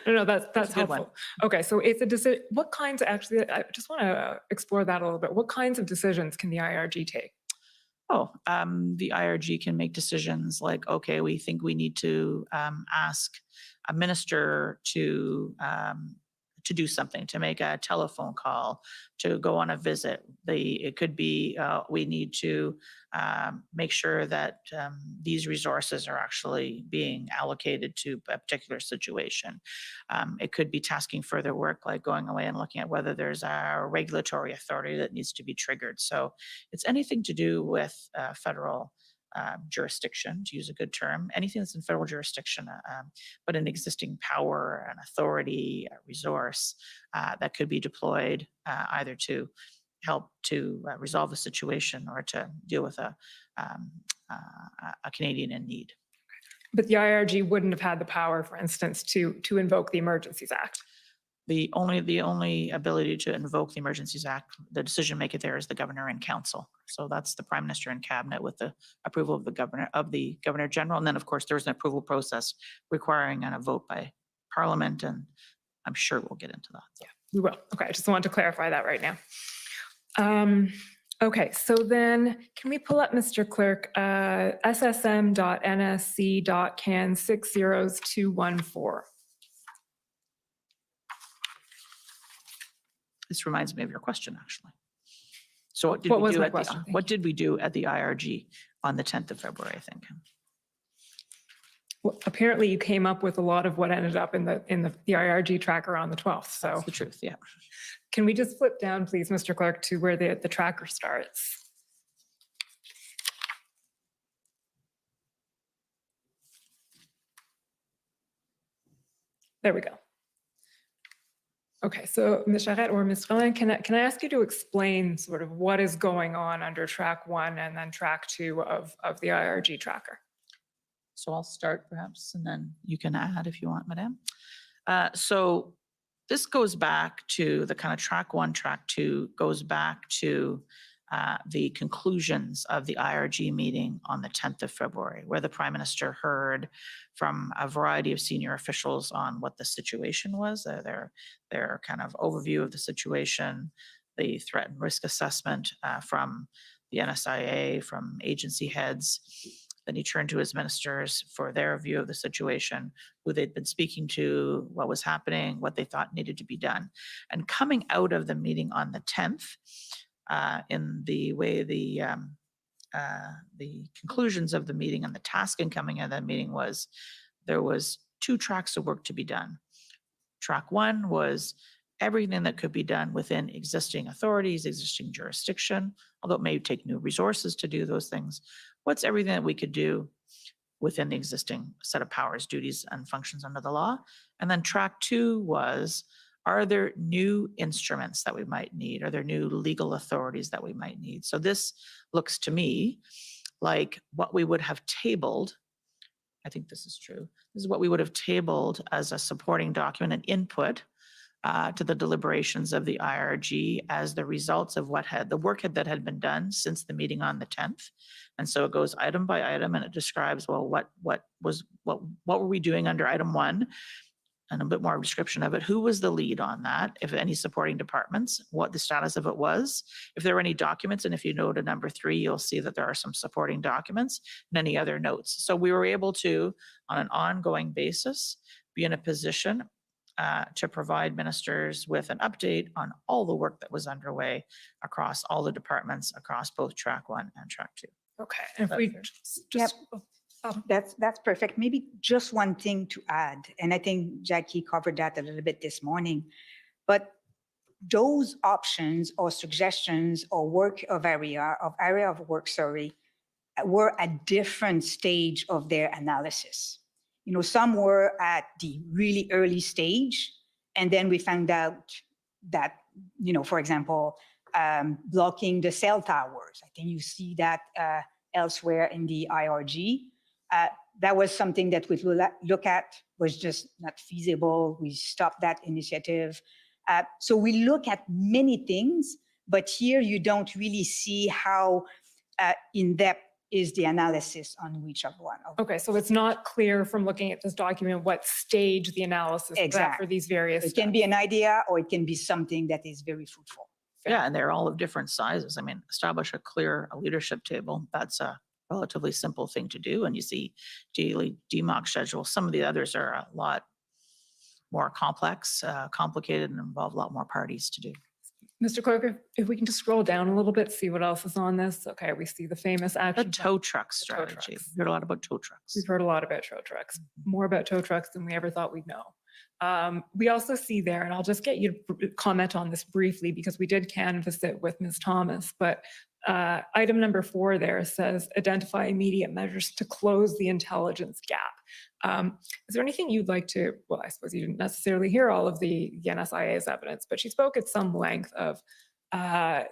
E: No, that's helpful. Okay, so it's a decision. What kinds, actually, I just want to explore that a little bit. What kinds of decisions can the IRG take?
U: The IRG can make decisions like, okay, we think we need to ask a minister to do something, to make a telephone call, to go on a visit. It could be we need to make sure that these resources are actually being allocated to a particular situation. It could be tasking further work, like going away and looking at whether there's a regulatory authority that needs to be triggered. So it's anything to do with federal jurisdiction, to use a good term, anything that's in federal jurisdiction, but an existing power, an authority, a resource that could be deployed either to help to resolve the situation or to deal with a Canadian in need.
E: But the IRG wouldn't have had the power, for instance, to invoke the Emergencies Act.
U: The only ability to invoke the Emergencies Act, the decision maker there is the Governor and Council. So that's the Prime Minister and Cabinet with the approval of the Governor General. And then, of course, there's an approval process requiring a vote by Parliament, and I'm sure we'll get into that.
E: Yeah, we will. Okay, I just wanted to clarify that right now. Okay, so then can we pull up, Mr. Clerk, ssm.nsc.can 60214?
U: This reminds me of your question, actually. So what did
E: What
U: we
E: was
U: do
E: my
U: at
E: question?
U: what did we do at the IRG on the 10th of February, I think?
E: Well, apparently you came up with a lot of what ended up in the IRG tracker on the 12th. So
U: that's the truth, yeah.
E: Can we just flip down, please, Mr. Clerk, to where the tracker starts? There we go. Okay, so Ms. Charette or Ms. Rollin, can I ask you to explain sort of what is going on under track 1 and then track 2 of the IRG tracker?
U: So I'll start perhaps, and then you can add if you want, Madame. So this goes back to the kind of track 1, track 2 goes back to the conclusions of the IRG meeting on the 10th of February, where the Prime Minister heard from a variety of senior officials on what the situation was, their kind of overview of the situation, the threat and risk assessment from the NSIA, from agency heads. Then he turned to his ministers for their view of the situation, who they'd been speaking to, what was happening, what they thought needed to be done. And coming out of the meeting on the 10th, in the way the conclusions of the meeting and the tasking coming out of that meeting was, there was 2 tracks of work to be done. Track 1 was everything that could be done within existing authorities, existing jurisdiction, although it may take new resources to do those things. What's everything that we could do within the existing set of powers, duties, and functions under the law? And then track 2 was, are there new instruments that we might need? Are there new legal authorities that we might need? So this looks to me like what we would have tabled. I think this is true. This is what we would have tabled as a supporting document and input to the deliberations of the IRG as the results of the work that had been done since the meeting on the 10th. And so it goes item by item, and it describes, well, what were we doing under item 1, and a bit more description of it. Who was the lead on that? If any supporting departments, what the status of it was, if there were any documents, and if you go to number 3, you'll see that there are some supporting documents and any other notes. So we were able to, on an ongoing basis, be in a position to provide ministers with an update on all the work that was underway across all the departments, across both track 1 and track 2.
E: Okay. And if we just
V: That's perfect. Maybe just one thing to add, and I think Jackie covered that a little bit this morning, but those options or suggestions or area of work, were at different stage of their analysis. You know, some were at the really early stage, and then we found out that, you know, for example, blocking the cell towers. I think you see that elsewhere in the IRG. That was something that we look at, was just not feasible. We stopped that initiative. So we look at many things, but here you don't really see how in-depth is the analysis on each of one.
E: Okay, so it's not clear from looking at this document what stage the analysis is at for these various
V: It can be an idea, or it can be something that is very fruitful.
U: Yeah, and they're all of different sizes. I mean, establish a leadership table. That's a relatively simple thing to do. And you see daily DMOC schedules. Some of the others are a lot more complex, complicated, and involve a lot more parties to do.
E: Mr. Clerk, if we can just scroll down a little bit, see what else is on this. Okay, we see the famous action.
U: The tow truck strategy. We've heard a lot about tow trucks.
E: We've heard a lot about tow trucks, more about tow trucks than we ever thought we'd know. We also see there, and I'll just get you to comment on this briefly because we did canvass it with Ms. Thomas, but item number 4 there says identify immediate measures to close the intelligence gap. Is there anything you'd like to, well, I suppose you didn't necessarily hear all of the NSIA's evidence, but she spoke at some length of the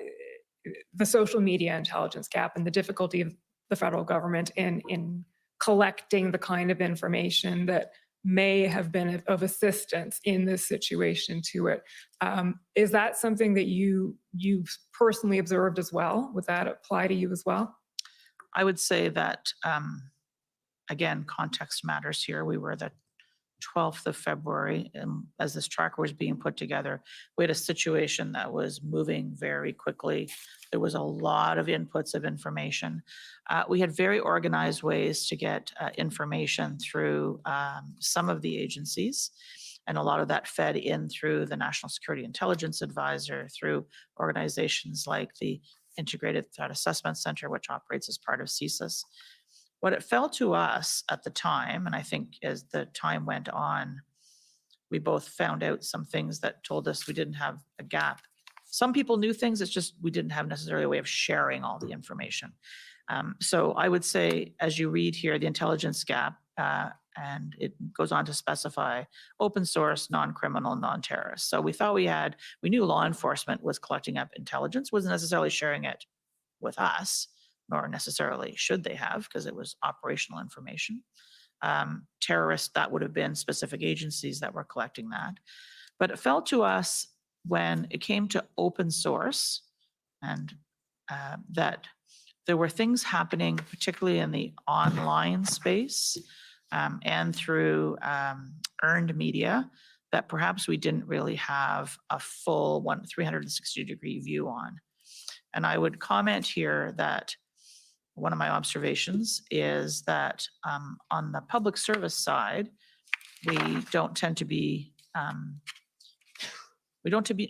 E: social media intelligence gap and the difficulty of the federal government in collecting the kind of information that may have been of assistance in this situation to it. Is that something that you personally observed as well? Would that apply to you as well?
U: I would say that, again, context matters here. We were the 12th of February, and as this tracker was being put together, we had a situation that was moving very quickly. There was a lot of inputs of information. We had very organized ways to get information through some of the agencies, and a lot of that fed in through the National Security Intelligence Advisor, through organizations like the Integrated Threat Assessment Center, which operates as part of CSIS. What it felt to us at the time, and I think as the time went on, we both found out some things that told us we didn't have a gap. Some people knew things, it's just we didn't have necessarily a way of sharing all the information. So I would say, as you read here, the intelligence gap, and it goes on to specify open source, non-criminal, non-terrorist. So we thought we knew law enforcement was collecting up intelligence, wasn't necessarily sharing it with us, nor necessarily should they have, because it was operational information. Terrorists, that would have been specific agencies that were collecting that. But it felt to us when it came to open source, and that there were things happening, particularly in the online space and through earned media, that perhaps we didn't really have a full 360-degree view on. And I would comment here that one of my observations is that on the public service side, we don't tend to be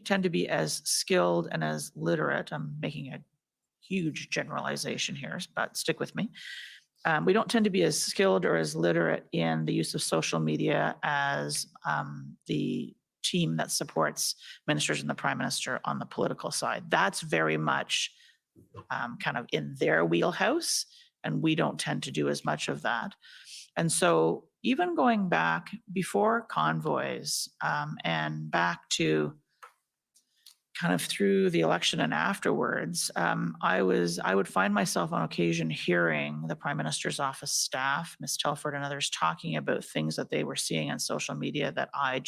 U: tend to be as skilled and as literate. I'm making a huge generalization here, but stick with me. We don't tend to be as skilled or as literate in the use of social media as the team that supports ministers and the Prime Minister on the political side. That's very much kind of in their wheelhouse, and we don't tend to do as much of that. And so even going back before convoys and back to kind of through the election and afterwards, I would find myself on occasion hearing the Prime Minister's office staff, Ms. Telford and others, talking about things that they were seeing on social media that I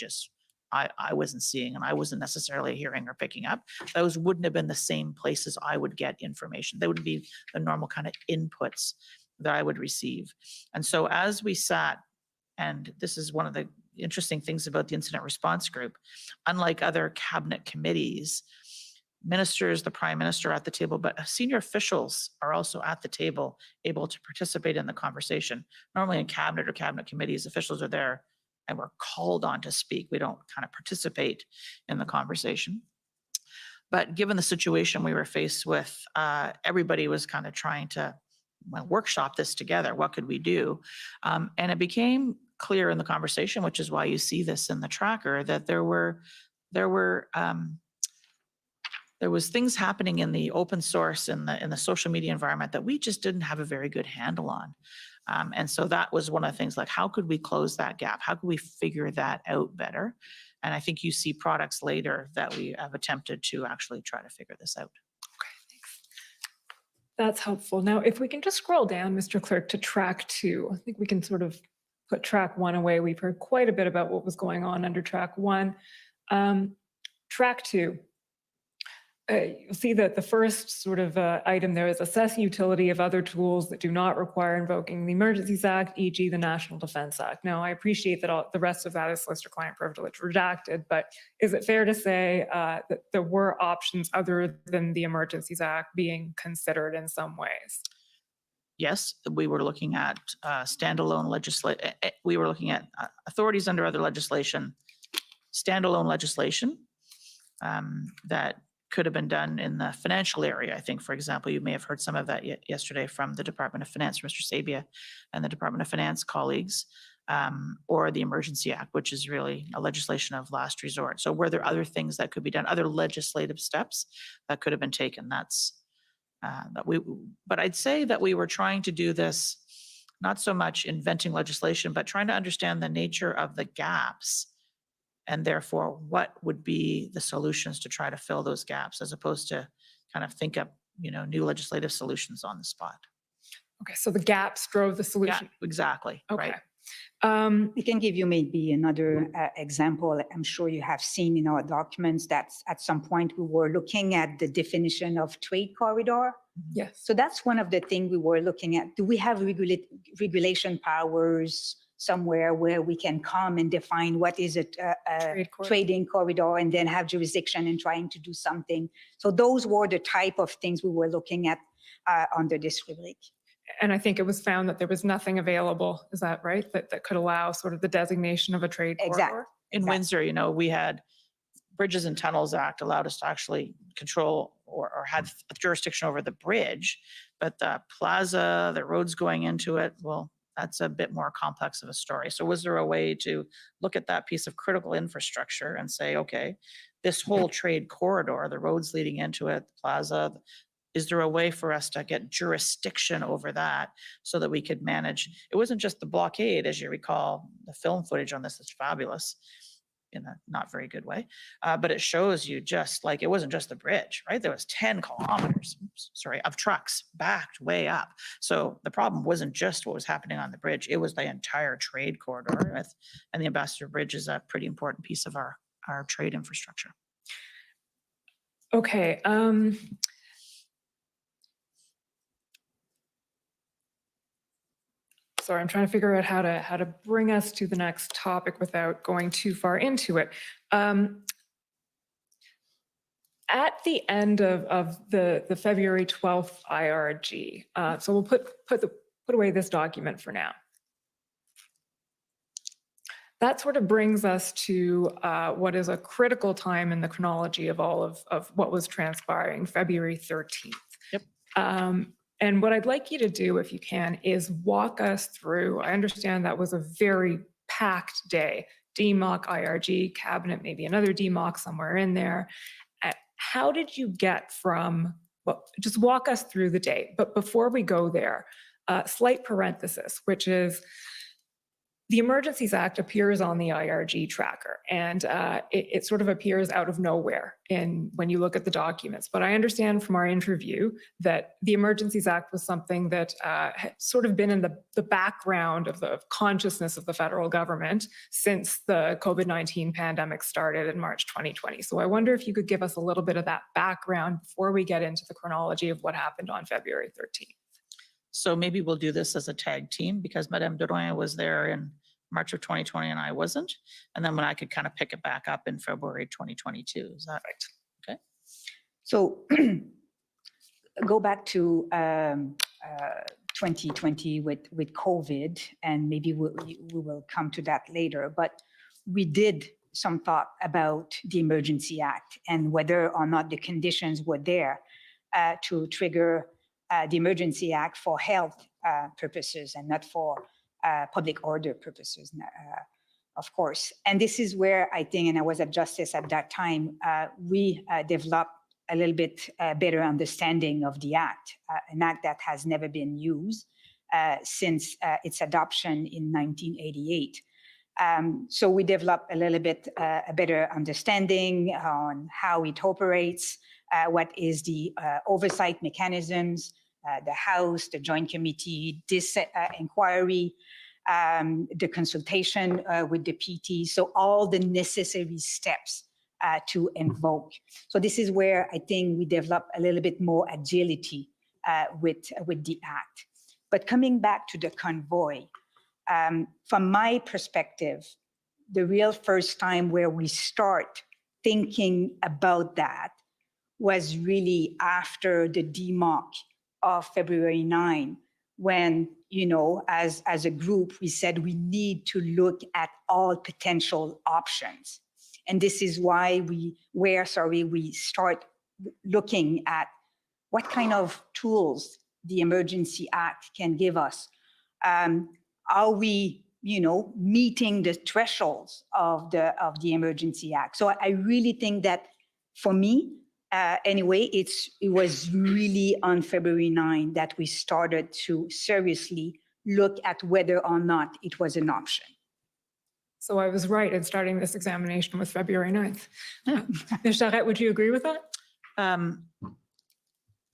U: wasn't seeing and I wasn't necessarily hearing or picking up. Those wouldn't have been the same places I would get information. They would be the normal kind of inputs that I would receive. And so as we sat, and this is one of the interesting things about the incident response group, unlike other cabinet committees, ministers, the Prime Minister at the table, but senior officials are also at the table, able to participate in the conversation. Normally in cabinet or cabinet committees, officials are there and we're called on to speak. We don't kind of participate in the conversation. But given the situation we were faced with, everybody was kind of trying to workshop this together. What could we do? And it became clear in the conversation, which is why you see this in the tracker, that there was things happening in the open source in the social media environment that we just didn't have a very good handle on. And so that was one of the things, like, how could we close that gap? How could we figure that out better? And I think you see products later that we have attempted to actually try to figure this out.
E: That's helpful. Now, if we can just scroll down, Mr. Clerk, to track 2, I think we can sort of put track 1 away. We've heard quite a bit about what was going on under track 1. Track 2. You'll see that the first sort of item there is assess utility of other tools that do not require invoking the Emergencies Act, e.g. the National Defence Act. Now, I appreciate that the rest of that is solicitor-client privilege redacted, but is it fair to say that there were options other than the Emergencies Act being considered in some ways?
U: Yes, we were looking at standalone legislation. We were looking at authorities under other legislation, standalone legislation that could have been done in the financial area. I think, for example, you may have heard some of that yesterday from the Department of Finance, Mr. Sabia, and the Department of Finance colleagues, or the Emergency Act, which is really a legislation of last resort. So were there other things that could be done, other legislative steps that could have been taken? But I'd say that we were trying to do this, not so much inventing legislation, but trying to understand the nature of the gaps, and therefore what would be the solutions to try to fill those gaps, as opposed to kind of think up, new legislative solutions on the spot.
E: Okay, so the gaps drove the solution.
U: Yeah, exactly.
E: Okay.
U: Right.
V: I can give you maybe another example. I'm sure you have seen in our documents that at some point we were looking at the definition of trade corridor.
E: Yes.
V: So that's one of the things we were looking at. Do we have regulation powers somewhere where we can come and define what is a trading corridor and then have jurisdiction in trying to do something? So those were the type of things we were looking at under this rubric.
E: And I think it was found that there was nothing available, is that right? That could allow sort of the designation of a trade corridor?
U: In Windsor, we had Bridges and Tunnels Act allowed us to actually control or had jurisdiction over the bridge, but the plaza, the roads going into it, well, that's a bit more complex of a story. So was there a way to look at that piece of critical infrastructure and say, okay, this whole trade corridor, the roads leading into it, the plaza, is there a way for us to get jurisdiction over that so that we could manage? It wasn't just the blockade, as you recall, the film footage on this is fabulous in a not very good way, but it shows you just like, it wasn't just the bridge, right? There was 10 kilometers, of trucks backed way up. So the problem wasn't just what was happening on the bridge, it was the entire trade corridor. And the Ambassador Bridge is a pretty important piece of our trade infrastructure.
E: Okay. Sorry, I'm trying to figure out how to bring us to the next topic without going too far into it. at the end of the February 12th IRG. So we'll put away this document for now. That sort of brings us to what is a critical time in the chronology of all of what was transpiring, February 13th.
U: Yep.
E: And what I'd like you to do, if you can, is walk us through. I understand that was a very packed day. DMOC, IRG, cabinet, maybe another DMOC somewhere in there. How did you get from, well, just walk us through the day. But before we go there, slight parenthesis, which is the Emergencies Act appears on the IRG tracker, and it sort of appears out of nowhere when you look at the documents. But I understand from our interview that the Emergencies Act was something that had sort of been in the background of the consciousness of the federal government since the COVID-19 pandemic started in March 2020. So I wonder if you could give us a little bit of that background before we get into the chronology of what happened on February 13th.
U: So maybe we'll do this as a tag team because Madame Drouin was there in March of 2020 and I wasn't. And then when I could kind of pick it back up in February 2022. Is that right? Okay.
V: So go back to 2020 with COVID, and maybe we will come to that later, but we did some thought about the Emergency Act and whether or not the conditions were there to trigger the Emergency Act for health purposes and not for public order purposes, of course. And this is where I think, and I was at Justice at that time, we developed a little bit better understanding of the Act, an Act that has never been used since its adoption in 1988. So we developed a little bit a better understanding on how it operates, what is the oversight mechanisms, the House, the Joint Committee, this inquiry, the consultation with the PT. So all the necessary steps to invoke. So this is where I think we develop a little bit more agility with the Act. But coming back to the convoy, from my perspective, the real first time where we start thinking about that was really after the DMOC of February 9, when, you know, as a group, we said we need to look at all potential options. And this is why we start looking at what kind of tools the Emergency Act can give us. Are we, you know, meeting the thresholds of the Emergency Act? So I really think that for me, anyway, it was really on February 9 that we started to seriously look at whether or not it was an option.
E: So I was right in starting this examination with February 9th. Ms. Charette, would you agree with that?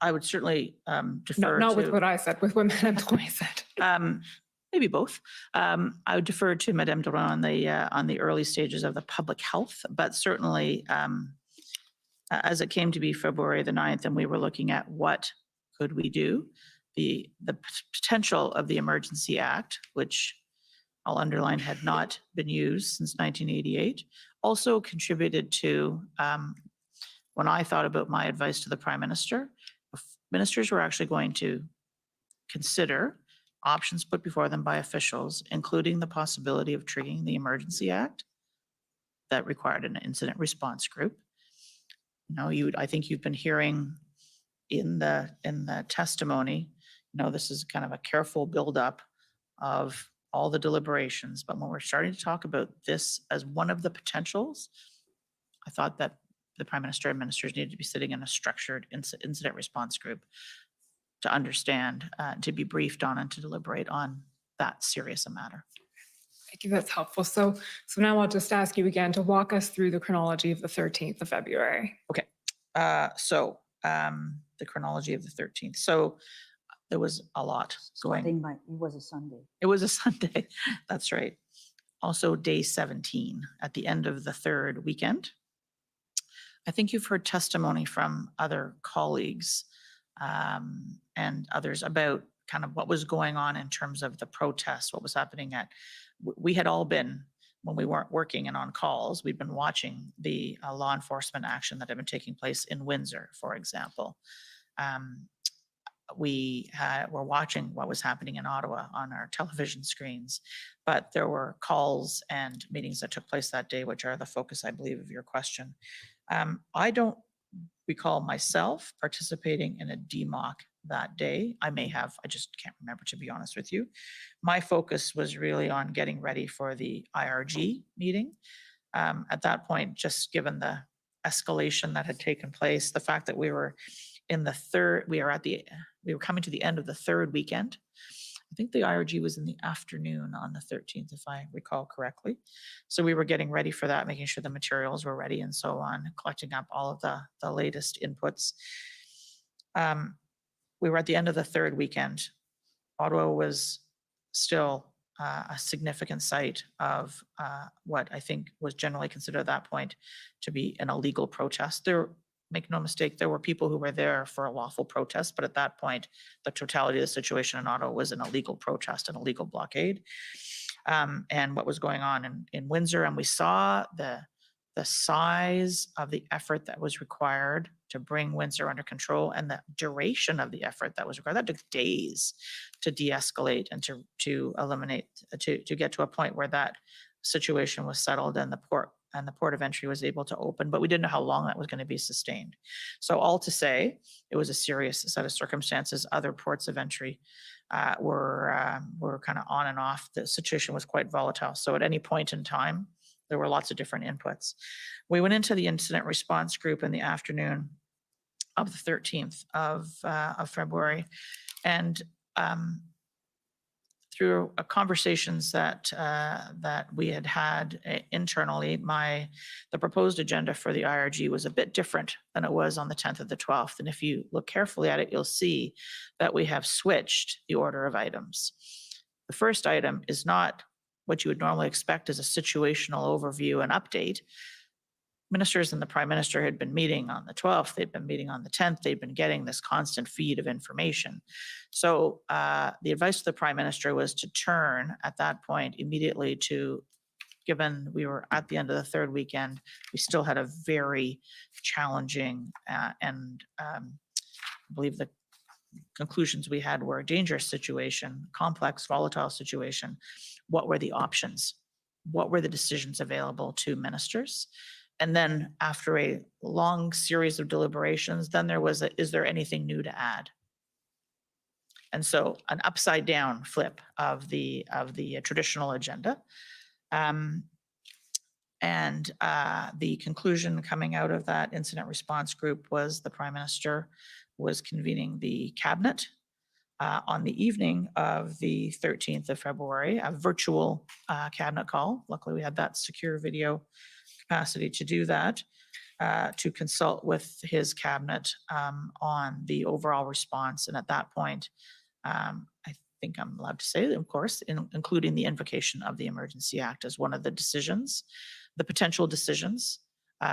U: I would certainly defer
E: Not
U: to...
E: with what I said, with what Madame Drouin said.
U: Maybe both. I would defer to Madame Drouin on the early stages of the public health, but certainly as it came to be February the 9th and we were looking at what could we do, the potential of the Emergency Act, which I'll underline had not been used since 1988, also contributed to when I thought about my advice to the Prime Minister, ministers were actually going to consider options put before them by officials, including the possibility of triggering the Emergency Act that required an incident response group. You know, I think you've been hearing in the testimony, you know, this is kind of a careful buildup of all the deliberations. But when we're starting to talk about this as one of the potentials, I thought that the Prime Minister and ministers needed to be sitting in a structured incident response group to understand, to be briefed on and to deliberate on that serious a matter.
E: Thank you, that's helpful. So now I'll just ask you again to walk us through the chronology of the 13th of February.
U: Okay, the chronology of the 13th. So there was a lot going.
V: It was a Sunday.
U: It was a Sunday, that's right. Also day 17 at the end of the third weekend. I think you've heard testimony from other colleagues and others about kind of what was going on in terms of the protests, what was happening we had all been when we weren't working and on calls, we'd been watching the law enforcement action that had been taking place in Windsor, for example. We were watching what was happening in Ottawa on our television screens, but there were calls and meetings that took place that day, which are the focus, I believe, of your question. I don't recall myself participating in a DMOC that day. I may have, I just can't remember, to be honest with you. My focus was really on getting ready for the IRG meeting. At that point, just given the escalation that had taken place, the fact that we were in the third, we were coming to the end of the third weekend. I think the IRG was in the afternoon on the 13th, if I recall correctly. So we were getting ready for that, making sure the materials were ready and so on, collecting up all of the latest inputs. We were at the end of the third weekend. Ottawa was still a significant site of what I think was generally considered at that point to be an illegal protest. Make no mistake, there were people who were there for a lawful protest, but at that point, the totality of the situation in Ottawa was an illegal protest, an illegal blockade. And what was going on in Windsor, and we saw the size of the effort that was required to bring Windsor under control and the duration of the effort that was required. That took days to de-escalate and to eliminate, to get to a point where that situation was settled and the port of entry was able to open, but we didn't know how long that was going to be sustained. So all to say, it was a serious set of circumstances. Other ports of entry were kind of on and off. The situation was quite volatile. So at any point in time, there were lots of different inputs. We went into the incident response group in the afternoon of the 13th of February, and through conversations that we had internally, the proposed agenda for the IRG was a bit different than it was on the 10th of the 12th. And if you look carefully at it, you'll see that we have switched the order of items. The first item is not what you would normally expect as a situational overview and update. Ministers and the Prime Minister had been meeting on the 12th, they'd been meeting on the 10th, they'd been getting this constant feed of information. So the advice of the Prime Minister was to turn at that point immediately to, given we were at the end of the third weekend, we still had a very challenging and I believe the conclusions we had were a dangerous situation, complex, volatile situation. What were the options? What were the decisions available to ministers? And then after a long series of deliberations, then there was is there anything new to add? And so an upside down flip of the traditional agenda. The conclusion coming out of that incident response group was the Prime Minister was convening the cabinet on the evening of the 13th of February, a virtual cabinet call. Luckily, we had that secure video capacity to do that, to consult with his cabinet on the overall response. And at that point, I think I'm allowed to say, of course, including the invocation of the Emergency Act as one of the decisions, the potential decisions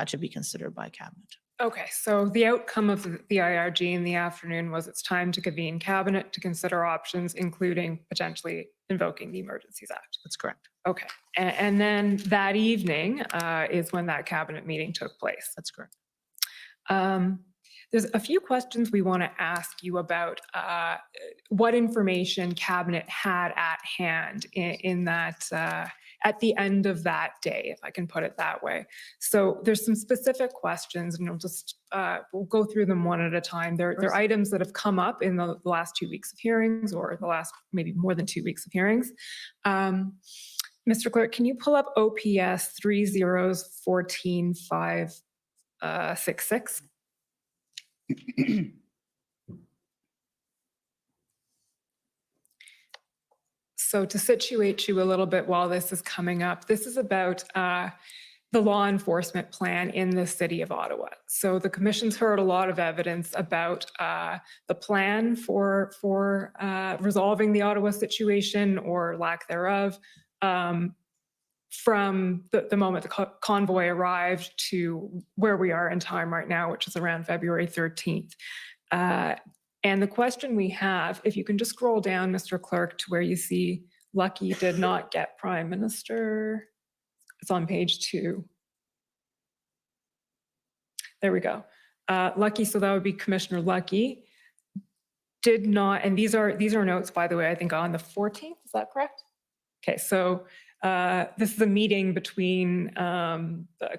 U: to be considered by cabinet.
E: Okay, so the outcome of the IRG in the afternoon was it's time to convene cabinet to consider options, including potentially invoking the Emergencies Act.
U: That's correct.
E: Okay, and then that evening is when that cabinet meeting took place.
U: That's correct.
E: There's a few questions we want to ask you about what information cabinet had at hand in that at the end of that day, if I can put it that way. So there's some specific questions, and we'll go through them one at a time. They're items that have come up in the last 2 weeks of hearings, or the last maybe more than 2 weeks of hearings. Mr. Clerk, can you pull up OPS 3014566? So to situate you a little bit while this is coming up, this is about the law enforcement plan in the city of Ottawa. So the Commission's heard a lot of evidence about the plan for resolving the Ottawa situation or lack thereof from the moment the convoy arrived to where we are in time right now, which is around February 13th. And the question we have, if you can just scroll down, Mr. Clerk, to where you see Lucky did not get Prime Minister. It's on page 2. There we go. Lucky, so that would be Commissioner Lucky, did not, and these are notes, by the way, I think on the 14th, is that correct? Okay, so this is a meeting between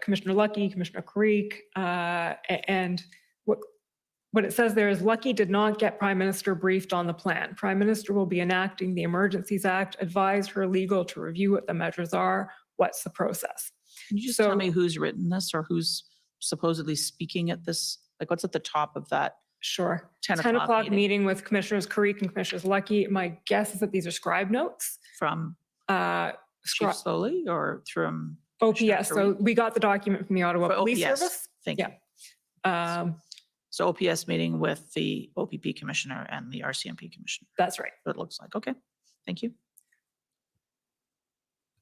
E: Commissioner Lucky, Commissioner Creek, and what it says there is Lucky did not get Prime Minister briefed on the plan. Prime Minister will be enacting the Emergencies Act, advised her legal to review what the measures are, what's the process.
U: Can you just tell me who's written this or who's supposedly speaking at this? Like what's at the top of that?
E: Sure.
U: 10
E: o'clock meeting with Commissioners Creek and Commissioners Lucky. My guess is that these are scribe notes.
U: From Chief Slowly or from
E: OPS. So we got the document from the Ottawa Police
U: OPS.
E: Service.
U: Thank you. So OPS meeting with the OPP commissioner and the RCMP commissioner.
E: That's right.
U: It looks like. Okay. Thank you.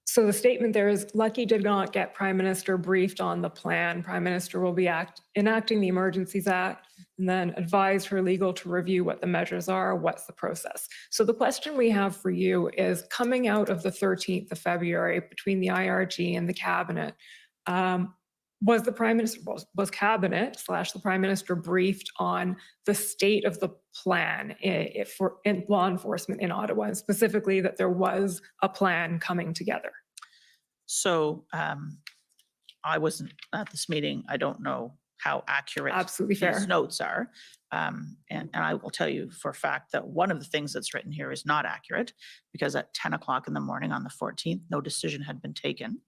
E: So the statement there is Lucky did not get Prime Minister briefed on the plan. Prime Minister will be enacting the Emergencies Act and then advise her legal to review what the measures are, what's the process. So the question we have for you is coming out of the 13th of February between the IRG and the Cabinet, was the Prime Minister, was Cabinet / the Prime Minister briefed on the state of the plan for law enforcement in Ottawa, and specifically that there was a plan coming together?
U: So I wasn't at this meeting. I don't know how accurate
E: Absolutely fair.
U: these notes are. And I will tell you for a fact that one of the things that's written here is not accurate because at 10 o'clock in the morning on the 14th, no decision had been taken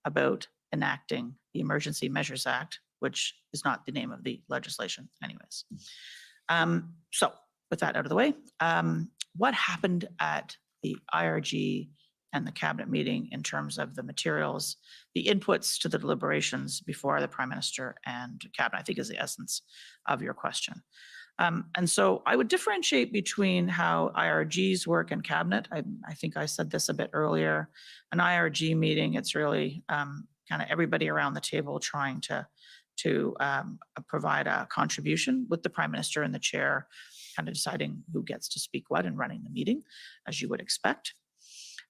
U: about enacting the Emergency Measures Act, which is not the name of the legislation anyways. So with that out of the way, what happened at the IRG and the Cabinet meeting in terms of the materials, the inputs to the deliberations before the Prime Minister and Cabinet, I think is the essence of your question. And so I would differentiate between how IRGs work and Cabinet. I think I said this a bit earlier. An IRG meeting, it's really kind of everybody around the table trying to provide a contribution with the Prime Minister and the Chair, kind of deciding who gets to speak what and running the meeting, as you would expect.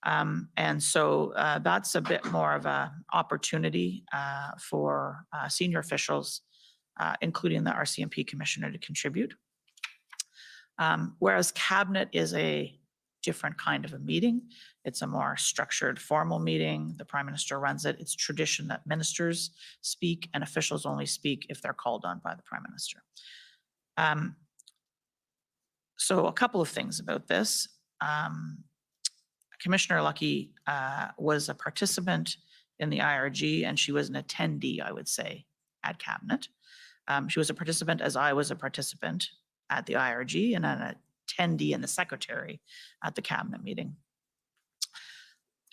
U: And so that's a bit more of an opportunity for senior officials, including the RCMP Commissioner, to contribute. Whereas Cabinet is a different kind of a meeting. It's a more structured, formal meeting. The Prime Minister runs it. It's tradition that ministers speak and officials only speak if they're called on by the Prime Minister. So a couple of things about this. Commissioner Lucky was a participant in the IRG and she was an attendee, I would say, at Cabinet. She was a participant as I was a participant at the IRG and an attendee and the secretary at the Cabinet meeting.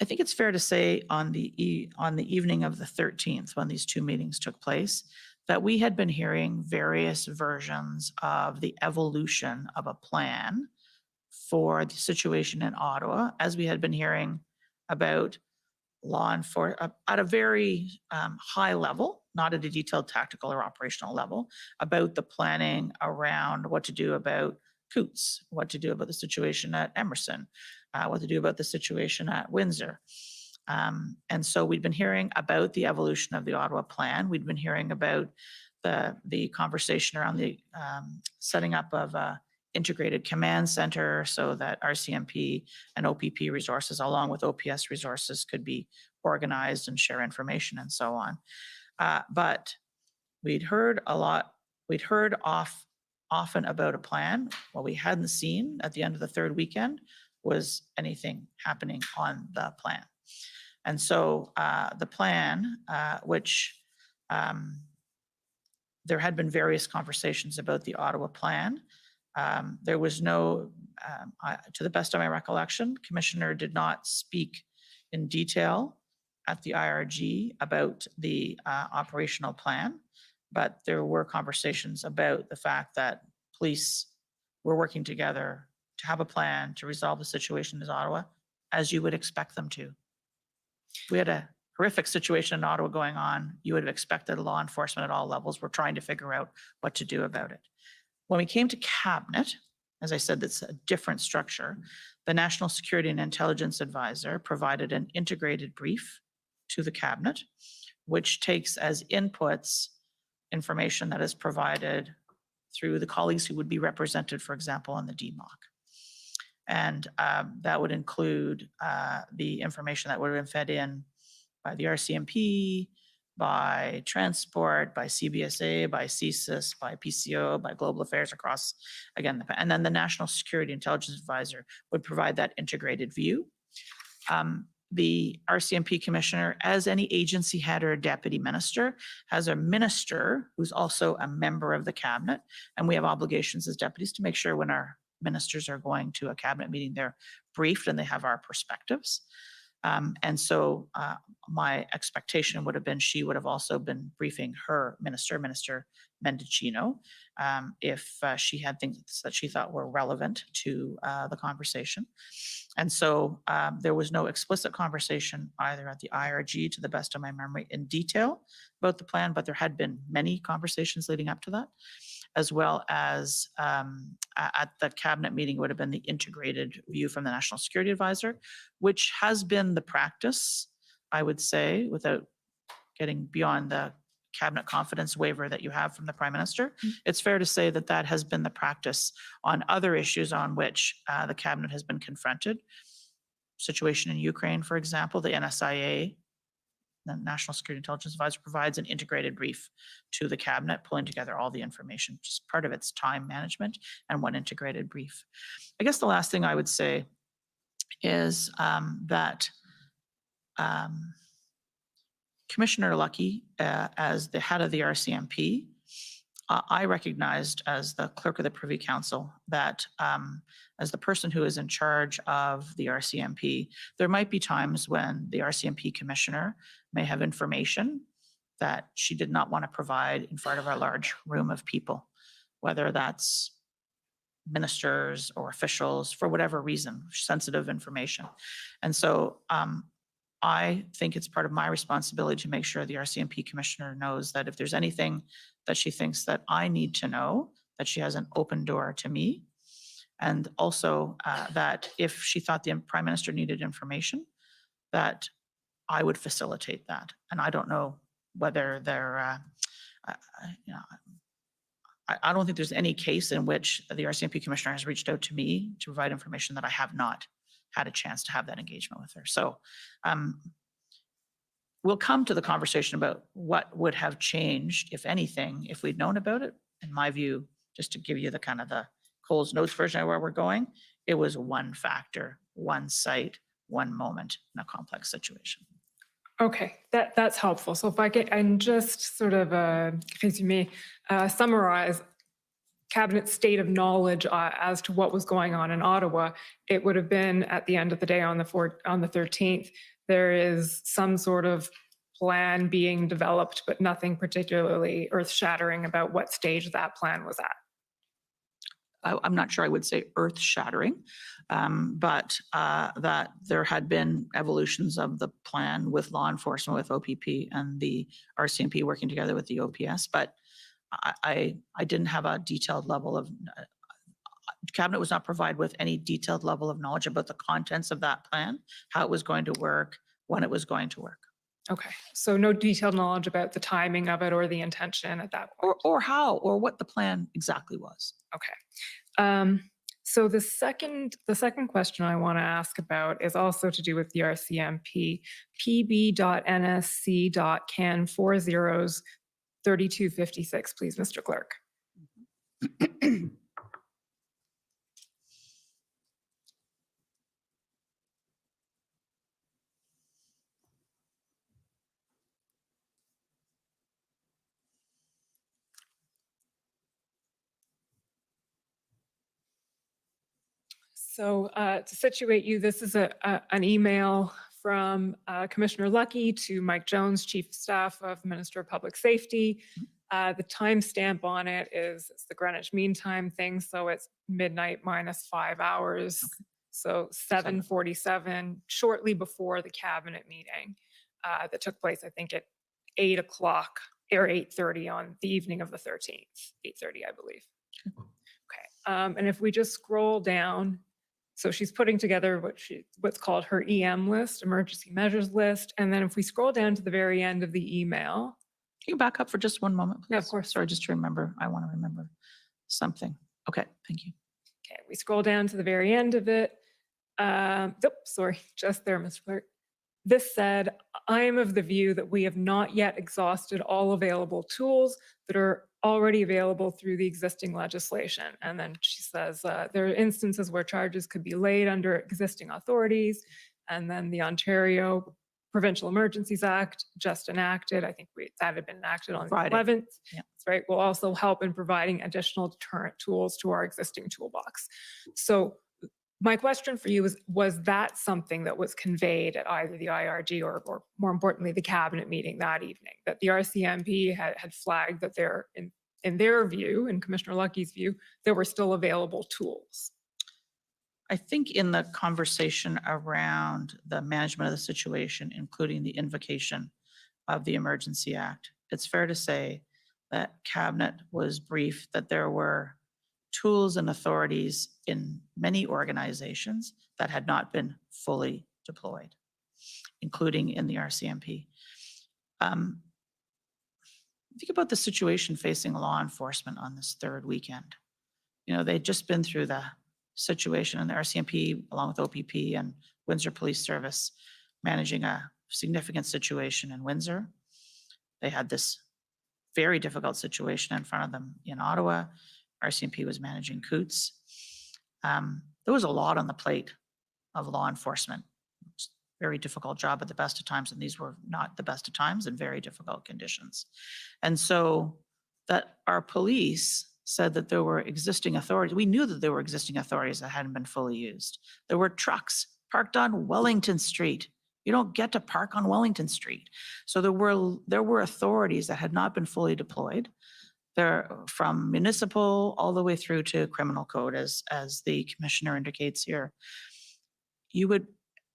U: I think it's fair to say on the evening of the 13th, when these two meetings took place, that we had been hearing various versions of the evolution of a plan for the situation in Ottawa, as we had been hearing about law enforcement at a very high level, not at a detailed tactical or operational level, about the planning around what to do about Coots, what to do about the situation at Emerson, what to do about the situation at Windsor. And so we'd been hearing about the evolution of the Ottawa plan. We'd been hearing about the conversation around the setting up of a integrated command center so that RCMP and OPP resources, along with OPS resources, could be organized and share information and so on. But we'd heard a lot, we'd heard often about a plan. What we hadn't seen at the end of the third weekend was anything happening on the plan. And so the plan, which there had been various conversations about the Ottawa plan. There was no, to the best of my recollection, Commissioner did not speak in detail at the IRG about the operational plan, but there were conversations about the fact that police were working together to have a plan to resolve the situation in Ottawa, as you would expect them to. We had a horrific situation in Ottawa going on. You would have expected law enforcement at all levels were trying to figure out what to do about it. When we came to Cabinet, as I said, that's a different structure. The National Security and Intelligence Advisor provided an integrated brief to the cabinet, which takes as inputs information that is provided through the colleagues who would be represented, for example, on the DMOC. And that would include the information that would have been fed in by the RCMP, by Transport, by CBSA, by CSIS, by PCO, by Global Affairs across, again, and then the National Security Intelligence Advisor would provide that integrated view. The RCMP commissioner, as any agency head or a deputy minister, has a minister who's also a member of the cabinet. And we have obligations as deputies to make sure when our ministers are going to a cabinet meeting, they're briefed and they have our perspectives. And so my expectation would have been she would have also been briefing her minister, Minister Mendicino, if she had things that she thought were relevant to the conversation. And so there was no explicit conversation either at the IRG, to the best of my memory, in detail about the plan, but there had been many conversations leading up to that, as well as at the cabinet meeting would have been the integrated view from the National Security Advisor, which has been the practice, I would say, without getting beyond the cabinet confidence waiver that you have from the Prime Minister. It's fair to say that that has been the practice on other issues on which the cabinet has been confronted. Situation in Ukraine, for example, the NSIA, the National Security Intelligence Advisor, provides an integrated brief to the cabinet, pulling together all the information, just part of its time management and one integrated brief. I guess the last thing I would say is that Commissioner Lucky, as the head of the RCMP, I recognized as the clerk of the Privy Council that as the person who is in charge of the RCMP, there might be times when the RCMP commissioner may have information that she did not want to provide in front of a large room of people, whether that's ministers or officials, for whatever reason, sensitive information. And so I think it's part of my responsibility to make sure the RCMP commissioner knows that if there's anything that she thinks that I need to know, that she has an open door to me. And also that if she thought the Prime Minister needed information, that I would facilitate that. And I don't know whether there, you know, I don't think there's any case in which the RCMP commissioner has reached out to me to provide information that I have not had a chance to have that engagement with her. So we'll come to the conversation about what would have changed, if anything, if we'd known about it. In my view, just to give you the kind of the Cole's Notes version of where we're going, it was one factor, one site, one moment in a complex situation.
E: Okay, that's helpful. So if I can, and just sort of, if you may, summarize Cabinet's state of knowledge as to what was going on in Ottawa, it would have been at the end of the day on the 13th, there is some sort of plan being developed, but nothing particularly earth-shattering about what stage that plan was at.
U: I'm not sure I would say earth-shattering, but that there had been evolutions of the plan with law enforcement, with OPP and the RCMP working together with the OPS, but I didn't have a detailed level of, Cabinet was not provided with any detailed level of knowledge about the contents of that plan, how it was going to work, when it was going to work.
E: Okay, so no detailed knowledge about the timing of it or the intention at that point.
U: Or how, or what the plan exactly was.
E: Okay. So the second question I want to ask about is also to do with the RCMP, pb.nsc.can 40s 3256, please, Mr. Clerk. So to situate you, this is an email from Commissioner Lucky to Mike Jones, Chief of Staff of Minister of Public Safety. The timestamp on it is it's the Greenwich Mean Time thing, so it's midnight minus 5 hours. Okay. So 7:47, shortly before the cabinet meeting that took place, I think at 8 o'clock or 8:30 on the evening of the 13th, 8:30, I believe. Okay, and if we just scroll down So she's putting together what's called her EM list, emergency measures list. And then if we scroll down to the very end of the email.
U: Can you back up for just one moment, please?
E: Yeah, of course.
U: Sorry, just to remember, I want to remember something. Okay, thank you.
E: Okay, we scroll down to the very end of it. Sorry, just there, Mr. Clerk. This said, I am of the view that we have not yet exhausted all available tools that are already available through the existing legislation. And then she says there are instances where charges could be laid under existing authorities. And then the Ontario Provincial Emergencies Act just enacted. I think that had been enacted on
U: Friday.
E: the 11th.
U: Yeah.
E: That's right. Will also help in providing additional deterrent tools to our existing toolbox. So my question for you is, was that something that was conveyed at either the IRG or more importantly, the cabinet meeting that evening, that the RCMP had flagged that there, in their view, in Commissioner Lucky's view, there were still available tools?
U: I think in the conversation around the management of the situation, including the invocation of the Emergency Act, it's fair to say that Cabinet was briefed that there were tools and authorities in many organizations that had not been fully deployed, including in the RCMP. Think about the situation facing law enforcement on this third weekend. You know, they'd just been through the situation in the RCMP along with OPP and Windsor Police Service managing a significant situation in Windsor. They had this very difficult situation in front of them in Ottawa. RCMP was managing Coots. There was a lot on the plate of law enforcement. Very difficult job at the best of times, and these were not the best of times and very difficult conditions. And so that our police said that there were existing authorities. We knew that there were existing authorities that hadn't been fully used. There were trucks parked on Wellington Street. You don't get to park on Wellington Street. So there were authorities that had not been fully deployed. There, from municipal all the way through to criminal code, as the commissioner indicates here. You would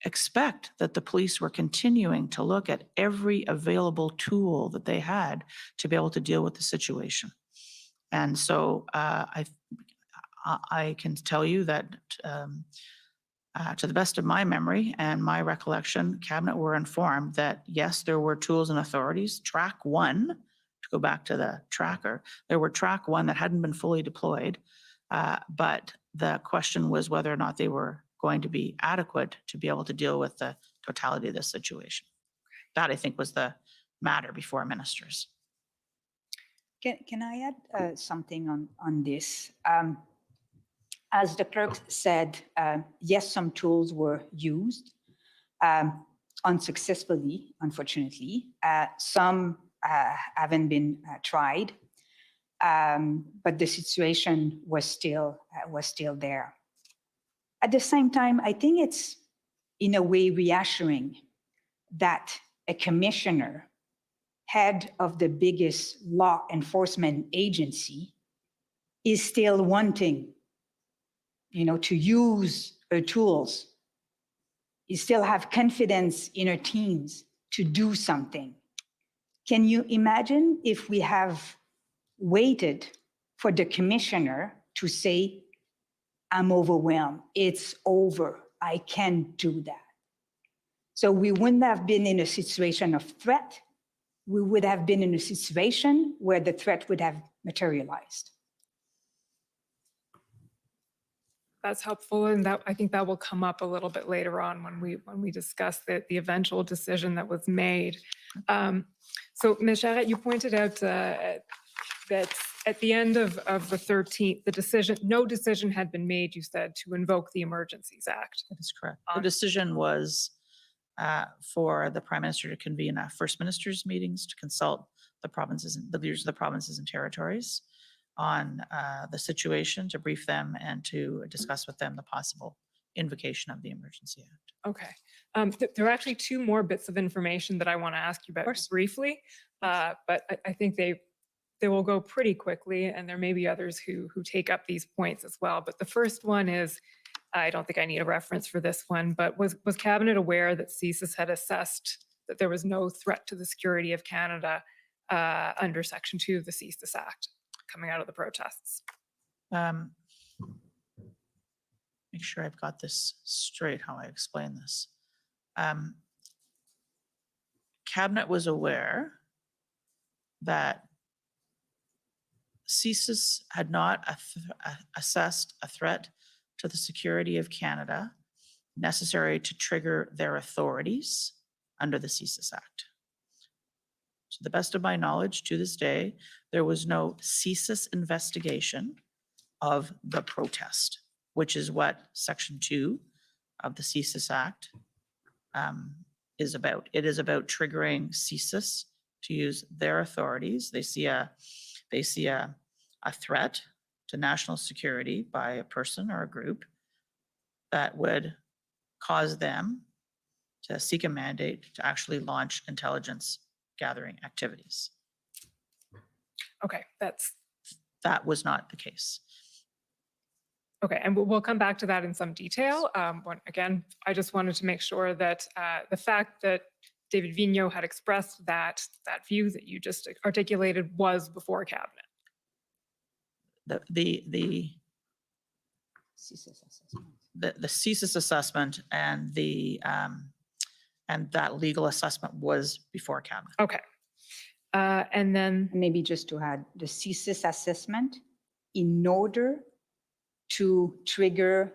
U: expect that the police were continuing to look at every available tool that they had to be able to deal with the situation. And so I can tell you that to the best of my memory and my recollection, Cabinet were informed that yes, there were tools and authorities. Track 1, to go back to the tracker, there were track 1 that hadn't been fully deployed, but the question was whether or not they were going to be adequate to be able to deal with the totality of this situation. That, I think, was the matter before ministers.
V: Can I add something on this? As the clerk said, yes, some tools were used unsuccessfully, unfortunately. Some haven't been tried, but the situation was still there. At the same time, I think it's in a way reassuring that a commissioner, head of the biggest law enforcement agency, is still wanting, to use her tools. You still have confidence in her teams to do something. Can you imagine if we have waited for the commissioner to say, I'm overwhelmed, it's over, I can't do that? So we wouldn't have been in a situation of threat. We would have been in a situation where the threat would have materialized.
E: That's helpful, and that I think that will come up a little bit later on when we discuss the eventual decision that was made. So, Ms. Charette, you pointed out that at the end of the 13th, no decision had been made, you said, to invoke the Emergencies Act.
U: That is correct. The decision was for the Prime Minister to convene First Ministers meetings to consult the provinces, the leaders of the provinces and territories on the situation, to brief them and to discuss with them the possible invocation of the Emergency Act.
E: Okay. There are actually 2 more bits of information that I want to ask you about briefly, but I think they will go pretty quickly, and there may be others who take up these points as well. But the first one is, I don't think I need a reference for this one, but was Cabinet aware that CSIS had assessed that there was no threat to the security of Canada under Section 2 of the CSIS Act coming out of the protests?
U: make sure I've got this straight, how I explain this. Cabinet was aware that CSIS had not assessed a threat to the security of Canada necessary to trigger their authorities under the CSIS Act. To the best of my knowledge, to this day, there was no CSIS investigation of the protest, which is what Section 2 of the CSIS Act is about. It is about triggering CSIS to use their authorities. They see a threat to national security by a person or a group that would cause them to seek a mandate to actually launch intelligence gathering activities.
E: Okay,
U: That was not the case.
E: Okay, and we'll come back to that in some detail. Again, I just wanted to make sure that the fact that David Vigneault had expressed that view that you just articulated was before cabinet.
U: The CSIS assessment and that legal assessment was before cabinet.
E: Okay. And then
V: maybe just to add the CSIS assessment in order to trigger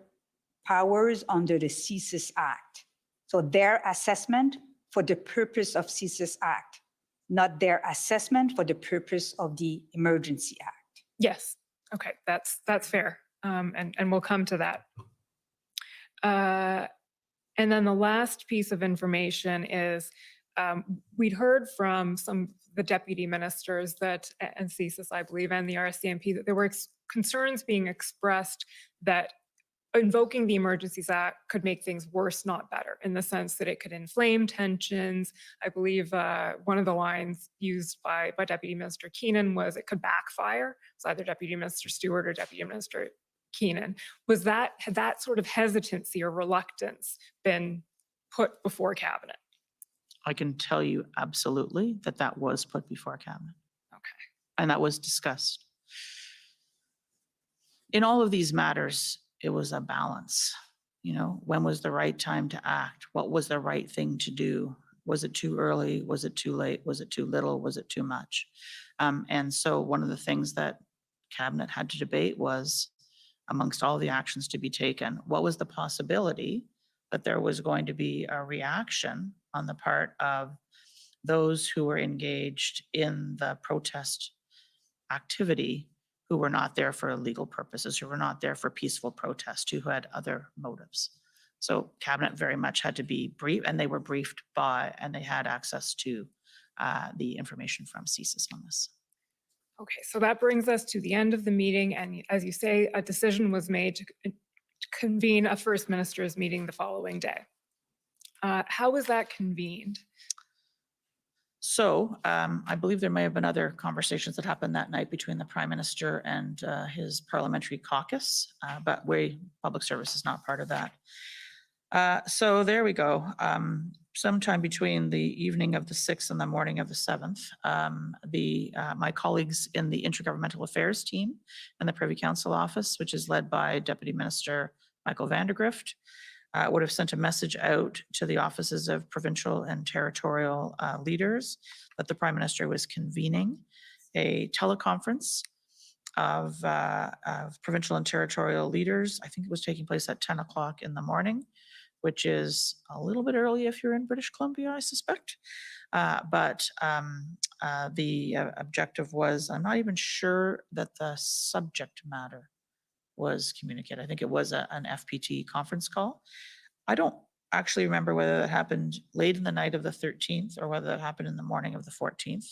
V: powers under the CSIS Act. So their assessment for the purpose of CSIS Act, not their assessment for the purpose of the Emergency Act.
E: Yes. Okay, that's fair. And we'll come to that. And then the last piece of information is we'd heard from some of the deputy ministers that, and CSIS, I believe, and the RCMP, that there were concerns being expressed that invoking the Emergencies Act could make things worse, not better, in the sense that it could inflame tensions. I believe one of the lines used by Deputy Minister Keenan was it could backfire. So either Deputy Minister Stewart or Deputy Minister Keenan. Had that sort of hesitancy or reluctance been put before cabinet?
U: I can tell you absolutely that was put before cabinet.
E: Okay.
U: And that was discussed. In all of these matters, it was a balance. You know, when was the right time to act? What was the right thing to do? Was it too early? Was it too late? Was it too little? Was it too much? And so one of the things that cabinet had to debate was, amongst all the actions to be taken, what was the possibility that there was going to be a reaction on the part of those who were engaged in the protest activity, who were not there for legal purposes, who were not there for peaceful protest, who had other motives. So cabinet very much had to be briefed, and they were briefed by, and they had access to the information from CSIS on this.
E: Okay, so that brings us to the end of the meeting. And as you say, a decision was made to convene a First Minister's meeting the following day. How was that convened?
U: So I believe there may have been other conversations that happened that night between the Prime Minister and his parliamentary caucus, but public service is not part of that. So there we go. Sometime between the evening of the 6th and the morning of the 7th, my colleagues in the Intergovernmental Affairs team and the Privy Council office, which is led by Deputy Minister Michael Vandergrift, would have sent a message out to the offices of provincial and territorial leaders that the Prime Minister was convening a teleconference of provincial and territorial leaders. I think it was taking place at 10 o'clock in the morning, which is a little bit early if you're in British Columbia, I suspect. But the objective was, I'm not even sure that the subject matter was communicated. I think it was an FPT conference call. I don't actually remember whether that happened late in the night of the 13th or whether that happened in the morning of the 14th,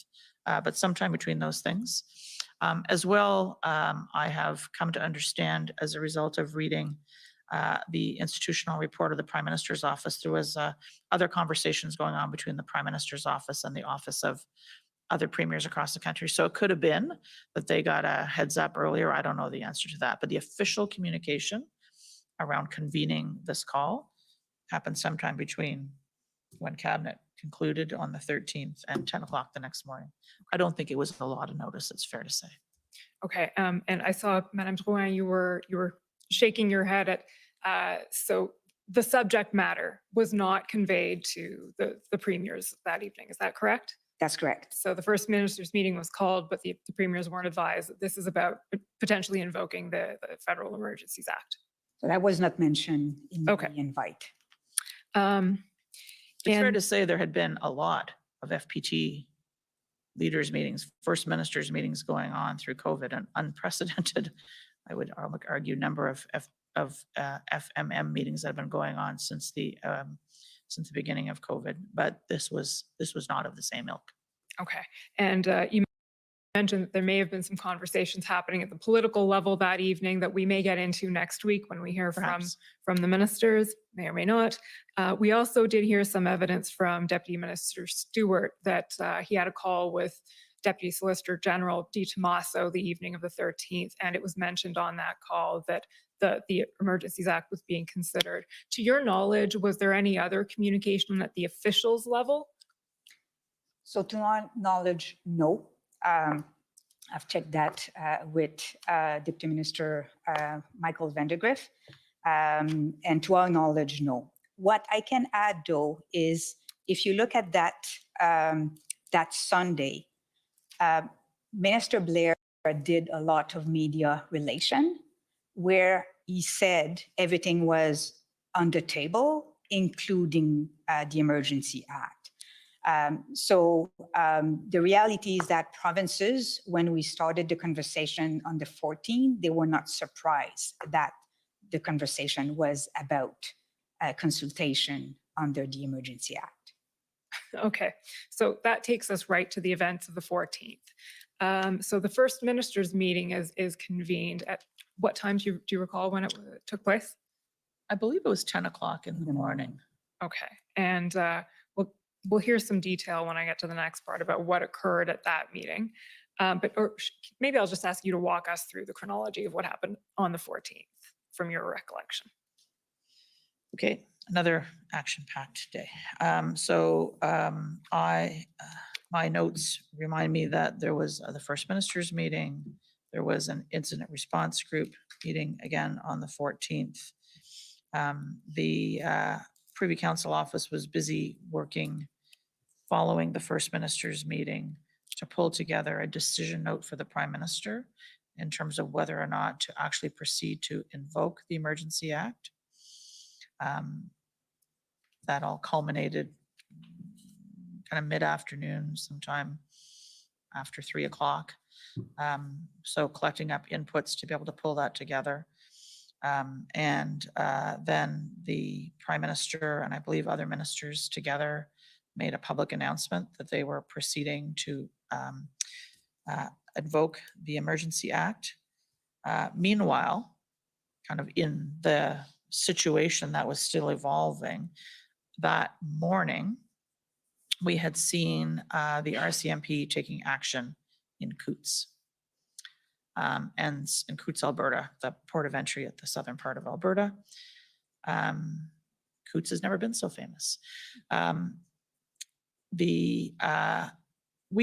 U: but sometime between those things. As well, I have come to understand as a result of reading the institutional report of the Prime Minister's office, there was other conversations going on between the Prime Minister's office and the office of other premiers across the country. So it could have been that they got a heads up earlier. I don't know the answer to that, but the official communication around convening this call happened sometime between when cabinet concluded on the 13th and 10 o'clock the next morning. I don't think it was a lot of notice, it's fair to say.
E: Okay, and I saw, Madame Drouin, you were shaking your head So the subject matter was not conveyed to the premiers that evening. Is that correct?
V: That's correct.
E: So the first minister's meeting was called, but the premiers weren't advised that this is about potentially invoking the Federal Emergencies Act.
V: So that was not mentioned in the invite.
U: It's fair to say there had been a lot of FPT leaders meetings, first ministers meetings going on through COVID, an unprecedented, I would argue, number of FMM meetings that have been going on since the beginning of COVID. But this was not of the same ilk.
E: Okay, and you mentioned that there may have been some conversations happening at the political level that evening that we may get into next week when we hear from the ministers, may or may not. We also did hear some evidence from Deputy Minister Stewart that he had a call with Deputy Solicitor General Di Tommaso the evening of the 13th, and it was mentioned on that call that the Emergencies Act was being considered. To your knowledge, was there any other communication at the officials level?
V: So to my knowledge, no. I've checked that with Deputy Minister Michael Vandergriff, and to our knowledge, no. What I can add, though, is if you look at that Sunday, Minister Blair did a lot of media relation where he said everything was on the table, including the Emergency Act. So the reality is that provinces, when we started the conversation on the 14th, they were not surprised that the conversation was about consultation under the Emergency Act.
E: Okay, so that takes us right to the events of the 14th. So the first minister's meeting is convened at what time? Do you recall when it took place?
U: I believe it was 10 o'clock in the morning.
E: Okay, and we'll hear some detail when I get to the next part about what occurred at that meeting. Maybe I'll just ask you to walk us through the chronology of what happened on the 14th from your recollection.
U: Okay, another action-packed day. My notes remind me that there was the First Minister's meeting. There was an incident response group meeting again on the 14th. The Privy Council office was busy working following the First Minister's meeting to pull together a decision note for the Prime Minister in terms of whether or not to actually proceed to invoke the Emergency Act. That all culminated kind of mid-afternoon, sometime after 3 o'clock. So collecting up inputs to be able to pull that together. Then the Prime Minister and I believe other ministers together made a public announcement that they were proceeding to invoke the Emergency Act. Meanwhile, kind of in the situation that was still evolving, that morning, we had seen the RCMP taking action in Coutts. And in Coutts, Alberta, the port of entry at the southern part of Alberta. Coutts has never been so famous. We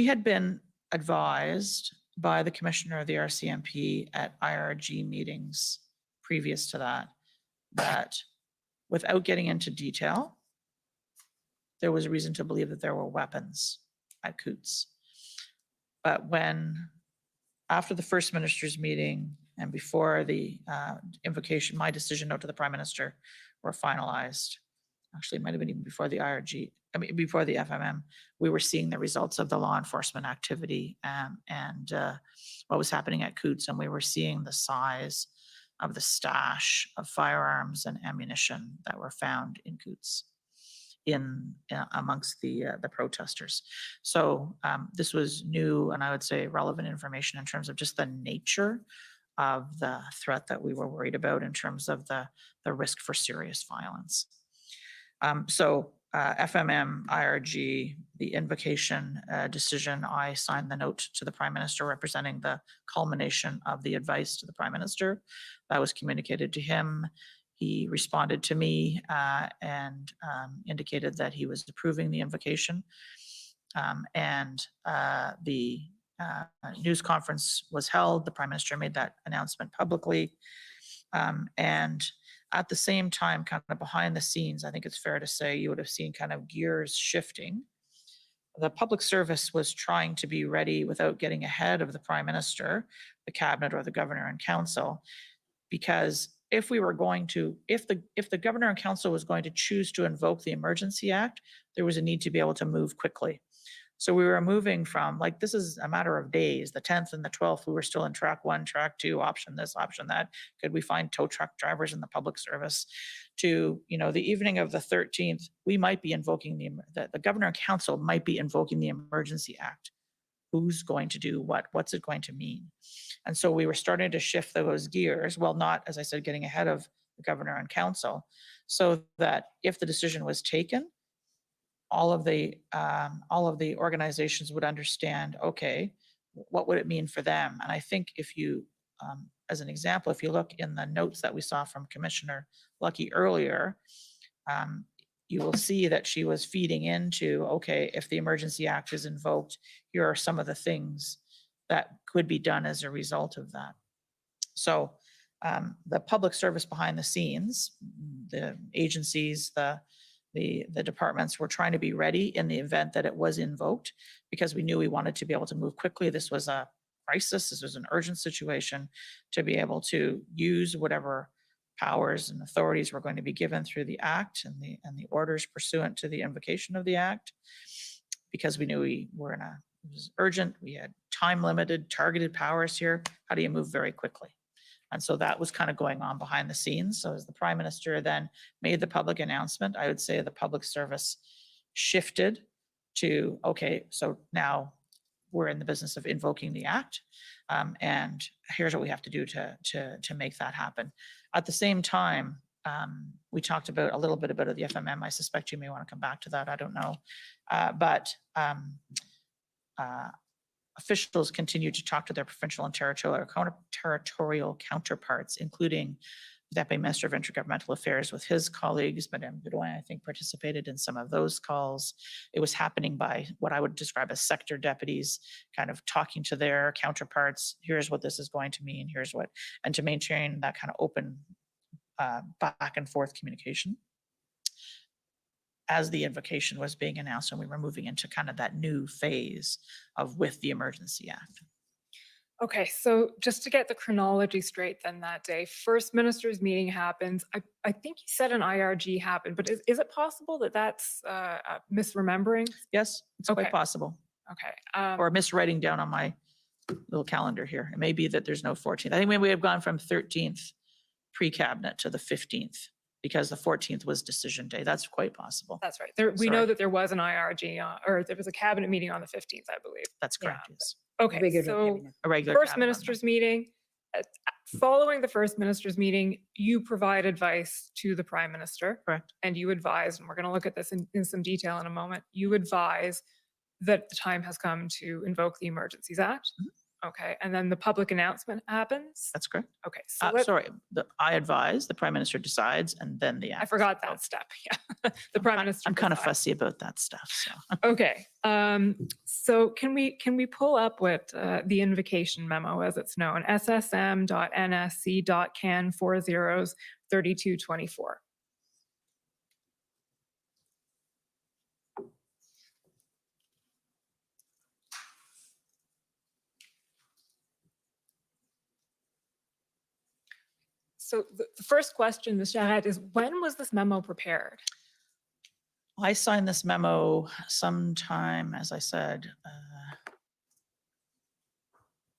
U: had been advised by the commissioner of the RCMP at IRG meetings previous to that, that without getting into detail, there was a reason to believe that there were weapons at Coutts. But after the First Minister's meeting and before the invocation, my decision note to the Prime Minister were finalized. Actually, it might have been even before the IRG, before the FMM, we were seeing the results of the law enforcement activity and what was happening at Coutts, and we were seeing the size of the stash of firearms and ammunition that were found in Coutts amongst the protesters. So this was new and I would say relevant information in terms of just the nature of the threat that we were worried about in terms of the risk for serious violence. FMM, IRG, the invocation decision, I signed the note to the Prime Minister representing the culmination of the advice to the Prime Minister. That was communicated to him. He responded to me and indicated that he was approving the invocation. The news conference was held. The Prime Minister made that announcement publicly. At the same time, kind of behind the scenes, I think it's fair to say you would have seen kind of gears shifting. The public service was trying to be ready without getting ahead of the Prime Minister, the Cabinet, or the Governor and Council, because if we were going to, if the Governor and Council was going to choose to invoke the Emergency Act, there was a need to be able to move quickly. So we were moving from, like, this is a matter of days, the 10th and the 12th, we were still in track 1, track 2, option this, option that. Could we find tow truck drivers in the public service? To, you know, the evening of the 13th, we might be invoking the Governor and Council might be invoking the Emergency Act. Who's going to do what? What's it going to mean? And so we were starting to shift those gears, well, not, as I said, getting ahead of the Governor and Council, so that if the decision was taken, all of the organizations would understand, okay, what would it mean for them? And I think if you, as an example, if you look in the notes that we saw from Commissioner Lucky earlier, you will see that she was feeding into, okay, if the Emergency Act is invoked, here are some of the things that could be done as a result of that. So the public service behind the scenes, the agencies, the departments were trying to be ready in the event that it was invoked, because we knew we wanted to be able to move quickly. This was a crisis. This was an urgent situation, to be able to use whatever powers and authorities were going to be given through the Act and the orders pursuant to the invocation of the Act, because we knew we were it was urgent. We had time limited, targeted powers here. How do you move very quickly? And so that was kind of going on behind the scenes. So as the Prime Minister then made the public announcement, I would say the public service shifted to, okay, so now we're in the business of invoking the Act. And here's what we have to do to make that happen. At the same time, we talked about a little bit about the FMM. I suspect you may want to come back to that. I don't know. But officials continue to talk to their provincial and territorial counterparts, including the Deputy Minister of Intergovernmental Affairs with his colleagues. Madame Godoin, I think, participated in some of those calls. It was happening by what I would describe as sector deputies, kind of talking to their counterparts. Here's what this is going to mean. Here's what, and to maintain that kind of open back and forth communication. As the invocation was being announced, and we were moving into kind of that new phase of with the Emergency Act.
E: Okay, so just to get the chronology straight then that day, First Minister's meeting happens. I think you said an IRG happened, but is it possible that that's misremembering?
U: Yes, it's quite possible.
E: Okay.
U: Or miswriting down on my little calendar here. It may be that there's no 14th. I think maybe we have gone from 13th pre-cabinet to the 15th. Because the 14th was decision day. That's quite possible.
E: That's right. We know that there was an IRG, or there was a cabinet meeting on the 15th, I believe.
U: That's correct, yes.
E: Okay, so
U: A regular
E: First
U: cabinet
E: Minister's meeting. Following the First Minister's meeting, you provide advice to the Prime Minister.
U: Correct.
E: And you advise, and we're going to look at this in some detail in a moment, you advise that the time has come to invoke the Emergencies Act. Okay, and then the public announcement happens?
U: That's correct.
E: Okay, so
U: sorry, I advise, the Prime Minister decides, and then the Act.
E: I forgot that step, yeah. The Prime Minister
U: I'm kind of
E: decides.
U: fussy about that stuff, so.
E: Okay, so can we pull up what the invocation memo, as it's known, ssm.nsc.can 403224. So the first question, Ms. Charette, is when was this memo prepared?
U: I signed this memo sometime, as I said,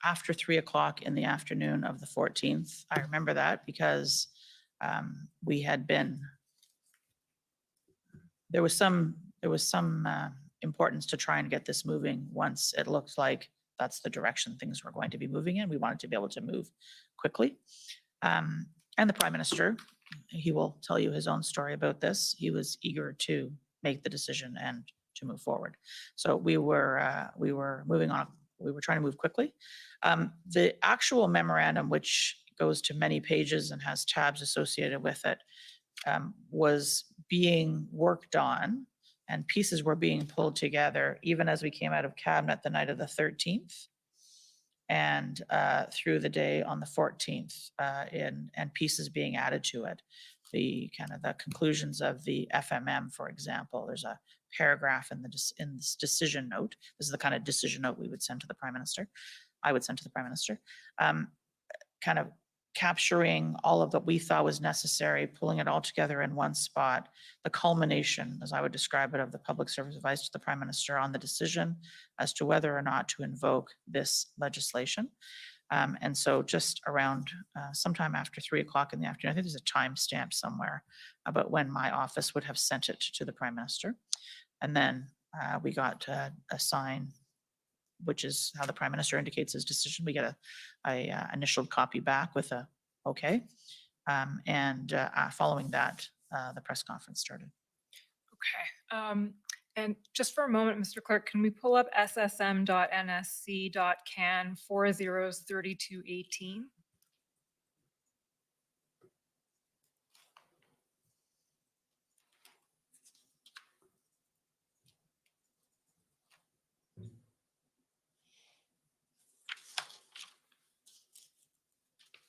U: after 3 o'clock in the afternoon of the 14th. I remember that because we had been, there was some importance to try and get this moving once it looked like that's the direction things were going to be moving in. We wanted to be able to move quickly. And the Prime Minister, he will tell you his own story about this. He was eager to make the decision and to move forward. So we were moving on. We were trying to move quickly. The actual memorandum, which goes to many pages and has tabs associated with it, was being worked on, and pieces were being pulled together even as we came out of cabinet the night of the 13th. And through the day on the 14th, and pieces being added to it. the kind of the conclusions of the FMM, for example. There's a paragraph in this decision note. This is the kind of decision note we would send to the Prime Minister. I would send to the Prime Minister, kind of capturing all of what we thought was necessary, pulling it all together in one spot, the culmination, as I would describe it, of the public service advice to the Prime Minister on the decision as to whether or not to invoke this legislation. And so just around sometime after 3 o'clock in the afternoon, I think there's a timestamp somewhere about when my office would have sent it to the Prime Minister. And then we got a sign, which is how the Prime Minister indicates his decision. We get a initialed copy back with a okay. And following that, the press conference started.
E: Okay. And just for a moment, Mr. Clerk, can we pull up ssm.nsc.can 403218?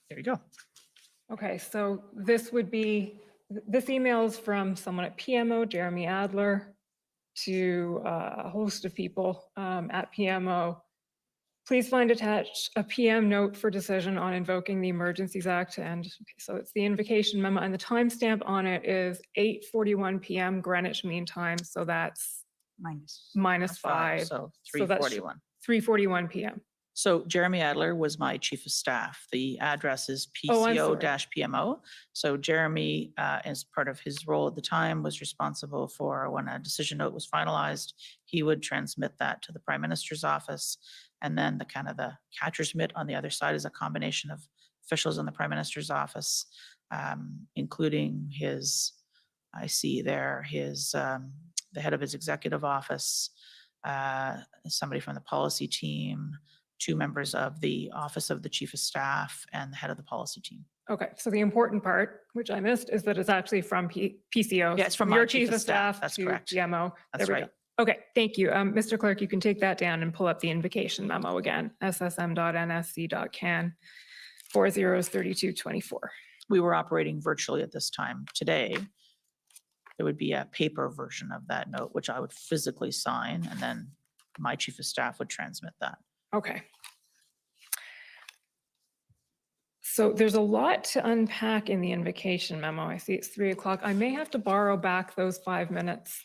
U: There you go.
E: Okay, so this email is from someone at PMO, Jeremy Adler, to a host of people at PMO. Please find attached a PM note for decision on invoking the Emergencies Act. And okay, so it's the invocation memo, and the timestamp on it is 8:41 p.m. Greenwich Mean Time. So that's minus 5.
U: So
E: So that's
U: 3:41.
E: 3:41 p.m.
U: So Jeremy Adler was my chief of staff. The address is
E: Oh, I'm sorry.
U: PCO-PMO. So Jeremy, as part of his role at the time, was responsible for when a decision note was finalized, he would transmit that to the Prime Minister's office. And then the kind of the catcher's mitt on the other side is a combination of officials in the Prime Minister's office, including his, I see there, his, the head of his executive office, somebody from the policy team, 2 members of the Office of the Chief of Staff, and the head of the policy team.
E: Okay, so the important part, which I missed, is that it's actually from PCO.
U: Yeah, it's from
E: your
U: my
E: chief of staff.
U: That's
E: to
U: correct.
E: PMO.
U: That's
E: There we
U: right.
E: go. Okay, thank you. Mr. Clerk, you can take that down and pull up the invocation memo again, ssm.nsc.can 403224.
U: We were operating virtually at this time. Today, there would be a paper version of that note, which I would physically sign, and then my chief of staff would transmit that.
E: Okay. So there's a lot to unpack in the invocation memo. I see it's 3 o'clock. I may have to borrow back those 5 minutes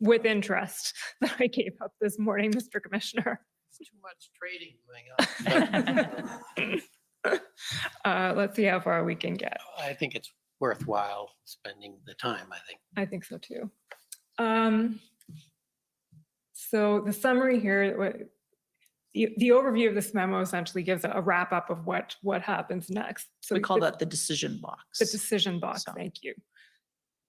E: with interest that I gave up this morning, Mr. Commissioner.
D: Too much trading going on.
E: Let's see how far we can get.
D: I think it's worthwhile spending the time, I think.
E: I think so too. So the summary here, the overview of this memo essentially gives a wrap up of what happens next. So
U: We call that the decision box.
E: the decision box. Thank you.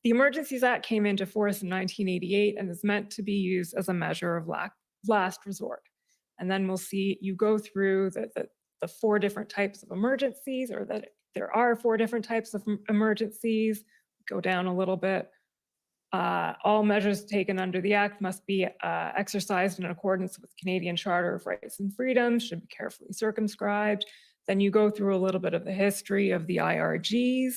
E: The Emergencies Act came into force in 1988 and is meant to be used as a measure of last resort. And then we'll see you go through the 4 different types of emergencies, or that there are 4 different types of emergencies. Go down a little bit. All measures taken under the Act must be exercised in accordance with Canadian Charter of Rights and Freedoms, should be carefully circumscribed. Then you go through a little bit of the history of the IRGs.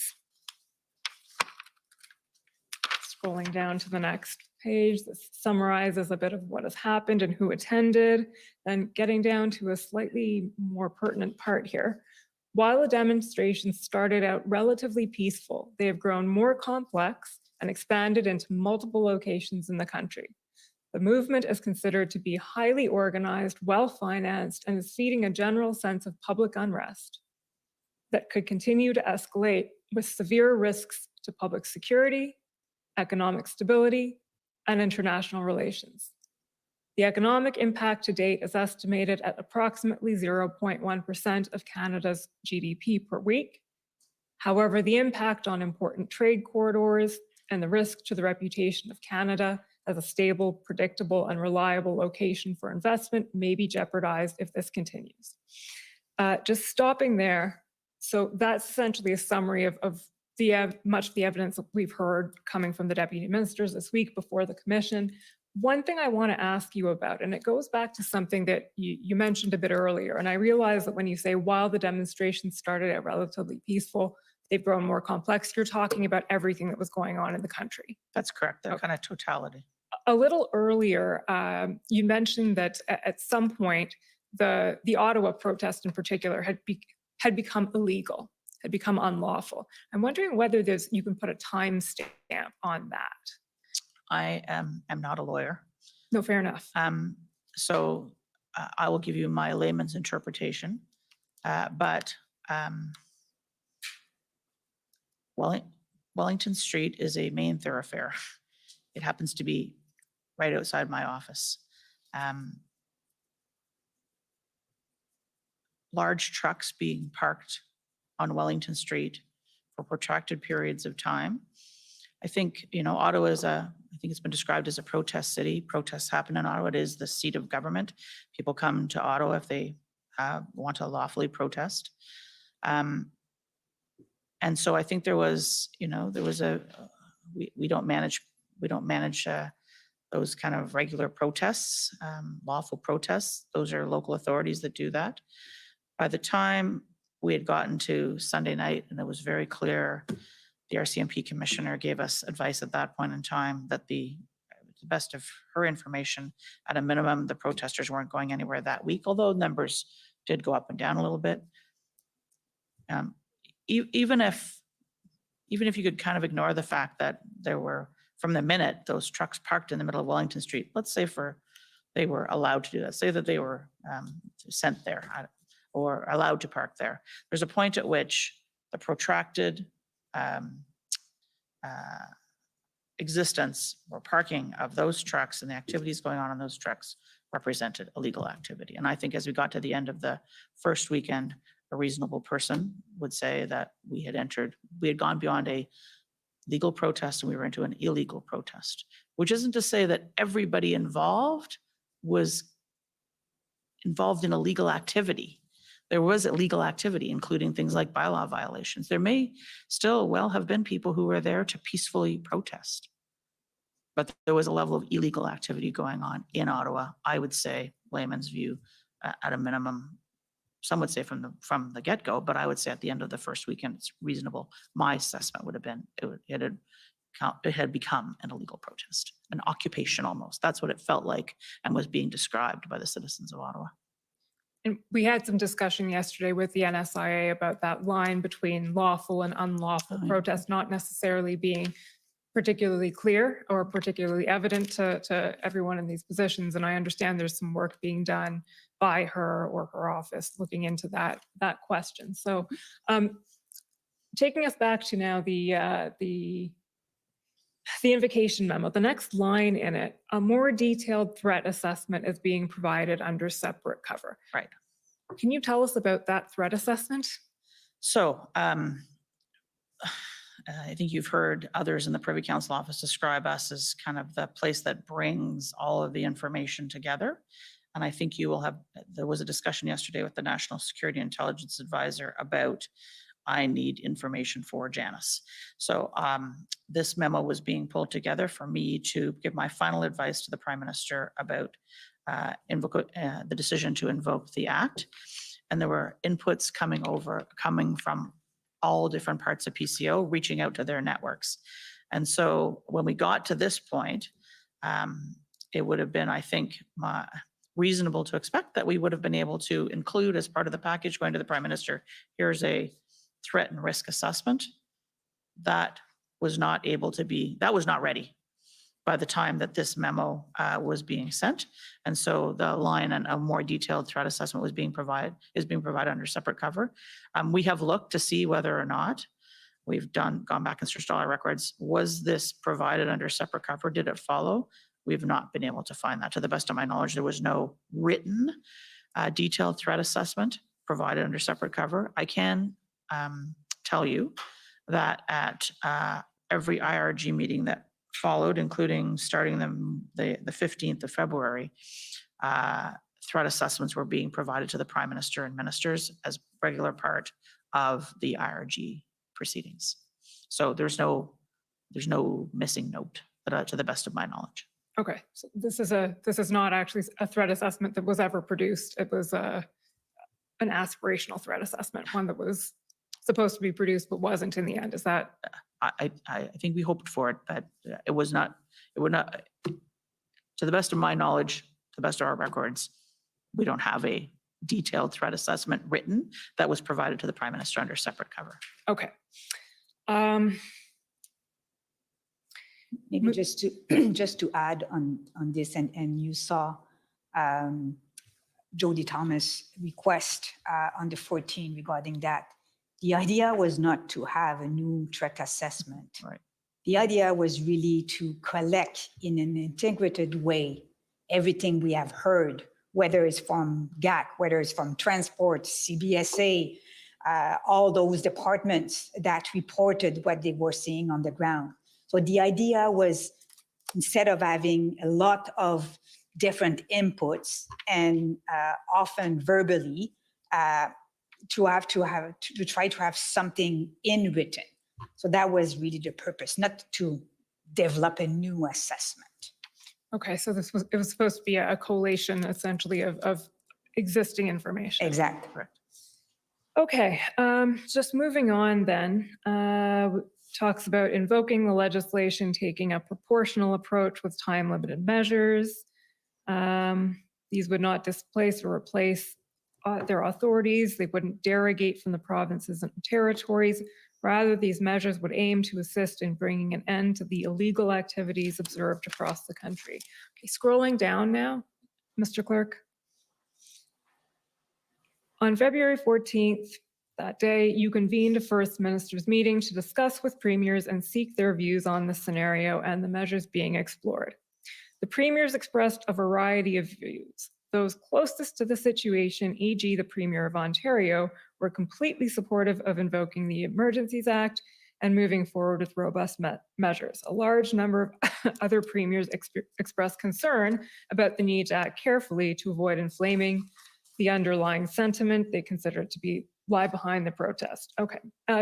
E: Scrolling down to the next page, this summarizes a bit of what has happened and who attended. Then getting down to a slightly more pertinent part here. While the demonstrations started out relatively peaceful, they have grown more complex and expanded into multiple locations in the country. The movement is considered to be highly organized, well-financed, and is feeding a general sense of public unrest that could continue to escalate with severe risks to public security, economic stability, and international relations. The economic impact to date is estimated at approximately 0.1% of Canada's GDP per week. However, the impact on important trade corridors and the risk to the reputation of Canada as a stable, predictable, and reliable location for investment may be jeopardized if this continues. Just stopping there. So that's essentially a summary of much of the evidence that we've heard coming from the deputy ministers this week before the commission. One thing I want to ask you about, and it goes back to something that you mentioned a bit earlier, and I realize that when you say while the demonstration started out relatively peaceful, they've grown more complex. You're talking about everything that was going on in the country.
U: That's correct. The kind of totality.
E: A little earlier, you mentioned that at some point, the Ottawa protest in particular had become illegal, had become unlawful. I'm wondering whether you can put a time stamp on that.
U: I am not a lawyer.
E: No, fair enough.
U: So I will give you my layman's interpretation. But Wellington Street is a main thoroughfare. It happens to be right outside my office. Large trucks being parked on Wellington Street for protracted periods of time. I think, Ottawa is I think it's been described as a protest city. Protests happen in Ottawa. It is the seat of government. People come to Ottawa if they want to lawfully protest. And so I think there was we don't manage those kind of regular protests, lawful protests. Those are local authorities that do that. By the time we had gotten to Sunday night, and it was very clear, the RCMP commissioner gave us advice at that point in time that the best of her information, at a minimum, the protesters weren't going anywhere that week, although numbers did go up and down a little bit. Even if you could kind of ignore the fact that there were, from the minute those trucks parked in the middle of Wellington Street, let's say they were allowed to do that, say that they were sent there or allowed to park there. There's a point at which the protracted existence or parking of those trucks and the activities going on those trucks represented illegal activity. And I think as we got to the end of the first weekend, a reasonable person would say that we had gone beyond a legal protest and we were into an illegal protest, which isn't to say that everybody involved was involved in illegal activity. There was illegal activity, including things like bylaw violations. There may still well have been people who were there to peacefully protest, but there was a level of illegal activity going on in Ottawa. I would say, layman's view, at a minimum. Some would say from the get-go, but I would say at the end of the first weekend, it's reasonable. My assessment would have been it had become an illegal protest, an occupation almost. That's what it felt like and was being described by the citizens of Ottawa.
E: And we had some discussion yesterday with the NSIA about that line between lawful and unlawful protest not necessarily being particularly clear or particularly evident to everyone in these positions. And I understand there's some work being done by her or her office looking into that question. So taking us back to now the invocation memo, the next line in it, a more detailed threat assessment is being provided under separate cover.
U: Right.
E: Can you tell us about that threat assessment?
U: So I think you've heard others in the Privy Council office describe us as kind of the place that brings all of the information together. And I think there was a discussion yesterday with the National Security Intelligence Advisor about I need information for Janice. So this memo was being pulled together for me to give my final advice to the Prime Minister about the decision to invoke the Act. And there were inputs coming from all different parts of PCO, reaching out to their networks. And so when we got to this point, it would have been, I think, reasonable to expect that we would have been able to include as part of the package going to the Prime Minister, here's a threat and risk assessment. That was not ready by the time that this memo was being sent. And so the line and a more detailed threat assessment is being provided under separate cover. We have looked to see whether or not we've gone back and searched all our records. Was this provided under separate cover? Did it follow? We've not been able to find that. To the best of my knowledge, there was no written detailed threat assessment provided under separate cover. I can tell you that at every IRG meeting that followed, including starting the 15th of February, threat assessments were being provided to the Prime Minister and ministers as regular part of the IRG proceedings. So there's no missing note to the best of my knowledge.
E: Okay, so this is not actually a threat assessment that was ever produced. It was an aspirational threat assessment, one that was supposed to be produced but wasn't in the end. Is that?
U: I think we hoped for it, but it would not, to the best of my knowledge, to the best of our records, we don't have a detailed threat assessment written that was provided to the Prime Minister under separate cover.
E: Okay.
V: Maybe just to add on this, and you saw Jody Thomas request on the 14 regarding that. The idea was not to have a new threat assessment.
U: Right.
V: The idea was really to collect in an integrated way everything we have heard, whether it's from GAC, whether it's from transport, CBSA, all those departments that reported what they were seeing on the ground. So the idea was, instead of having a lot of different inputs and often verbally, to try to have something in written. So that was really the purpose, not to develop a new assessment.
E: Okay, so it was supposed to be a collation essentially of existing information.
V: Exactly.
E: Correct. Okay, just moving on then. Talks about invoking the legislation, taking a proportional approach with time-limited measures. These would not displace or replace their authorities. They wouldn't derogate from the provinces and territories. Rather, these measures would aim to assist in bringing an end to the illegal activities observed across the country. Okay, scrolling down now, Mr. Clerk. On February 14th, that day, you convened a First Minister's meeting to discuss with premiers and seek their views on the scenario and the measures being explored. The premiers expressed a variety of views. Those closest to the situation, e.g. the Premier of Ontario, were completely supportive of invoking the Emergencies Act and moving forward with robust measures. A large number of other premiers expressed concern about the need to act carefully to avoid inflaming the underlying sentiment they consider it to lie behind the protest. Okay,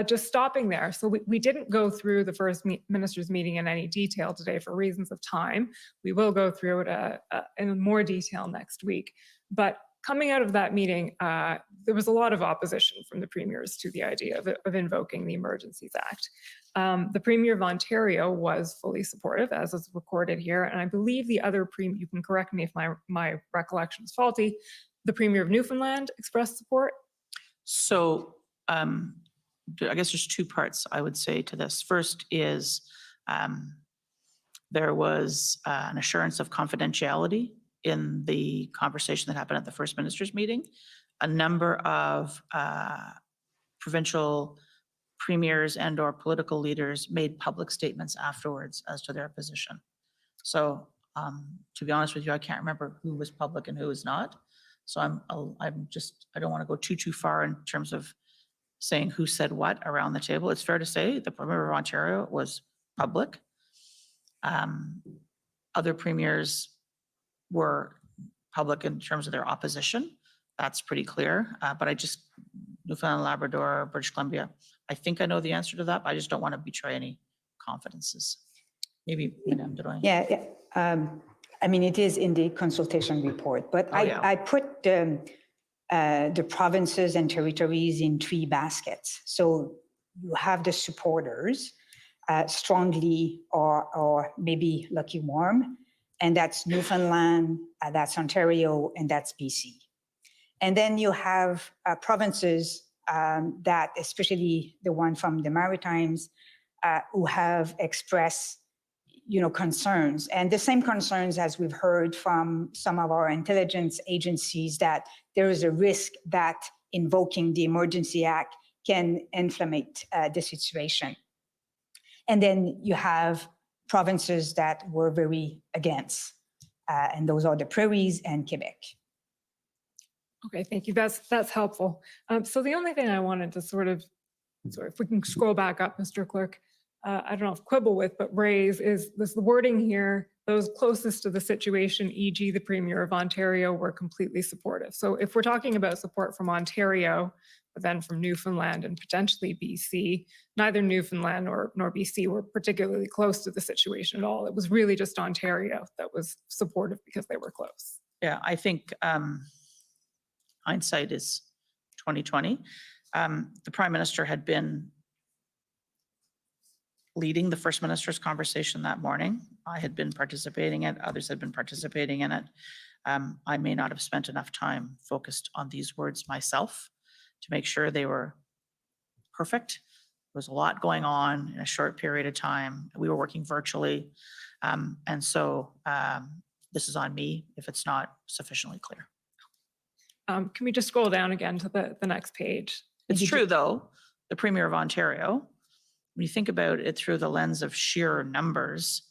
E: just stopping there. So we didn't go through the First Minister's meeting in any detail today for reasons of time. We will go through it in more detail next week. But coming out of that meeting, there was a lot of opposition from the premiers to the idea of invoking the Emergencies Act. The Premier of Ontario was fully supportive, as is recorded here, and I believe the other premier, you can correct me if my recollection is faulty, the Premier of Newfoundland expressed support.
U: So I guess there's two parts I would say to this. First is there was an assurance of confidentiality in the conversation that happened at the First Minister's meeting. A number of provincial premiers and or political leaders made public statements afterwards as to their position. So to be honest with you, I can't remember who was public and who was not. So I don't want to go too far in terms of saying who said what around the table. It's fair to say the Premier of Ontario was public. Other premiers were public in terms of their opposition. That's pretty clear. But Newfoundland, Labrador, British Columbia, I think I know the answer to that, but I just don't want to betray any confidences. Maybe, did I?
V: Yeah. I mean, it is in the consultation report, but I put the provinces and territories in three baskets. So you have the supporters, strongly or maybe lucky warm, and that's Newfoundland, that's Ontario, and that's BC. And then you have provinces that, especially the one from the Maritimes, who have expressed concerns, and the same concerns as we've heard from some of our intelligence agencies, that there is a risk that invoking the Emergency Act can inflammate the situation. And then you have provinces that were very against, and those are the Prairies and Quebec.
E: Okay, thank you. That's helpful. So the only thing I wanted to if we can scroll back up, Mr. Clerk, I don't know if quibble with, but raise is the wording here, those closest to the situation, e.g. the Premier of Ontario, were completely supportive. So if we're talking about support from Ontario, but then from Newfoundland and potentially BC, neither Newfoundland nor BC were particularly close to the situation at all. It was really just Ontario that was supportive because they were close.
U: Yeah, I think hindsight is 20/20. The Prime Minister had been leading the First Minister's conversation that morning. I had been participating in it, others had been participating in it. I may not have spent enough time focused on these words myself to make sure they were perfect. There was a lot going on in a short period of time. We were working virtually. And so this is on me if it's not sufficiently clear.
E: Can we just scroll down again to the next page?
U: It's true, though, the Premier of Ontario, when you think about it through the lens of sheer numbers,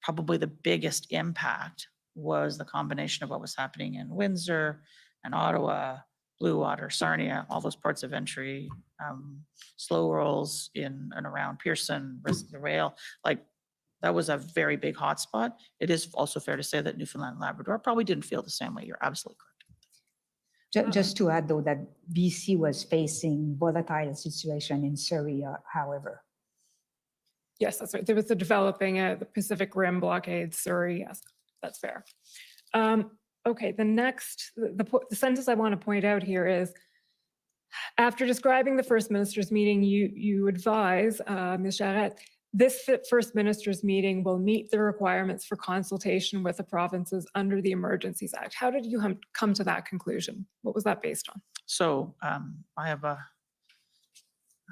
U: probably the biggest impact was the combination of what was happening in Windsor and Ottawa, Bluewater, Sarnia, all those ports of entry, slow rolls in and around Pearson, risk the rail. Like, that was a very big hotspot. It is also fair to say that Newfoundland and Labrador probably didn't feel the same way. You're absolutely correct.
V: Just to add, though, that BC was facing volatile situation in Surrey, however.
E: Yes, that's right. There was the developing the Pacific Rim blockade, Surrey. Yes, that's fair. Okay, the next, the sentence I want to point out here is, after describing the First Minister's meeting, you advise, Ms. Jarrett, this First Minister's meeting will meet the requirements for consultation with the provinces under the Emergencies Act. How did you come to that conclusion? What was that based on?
U: So I have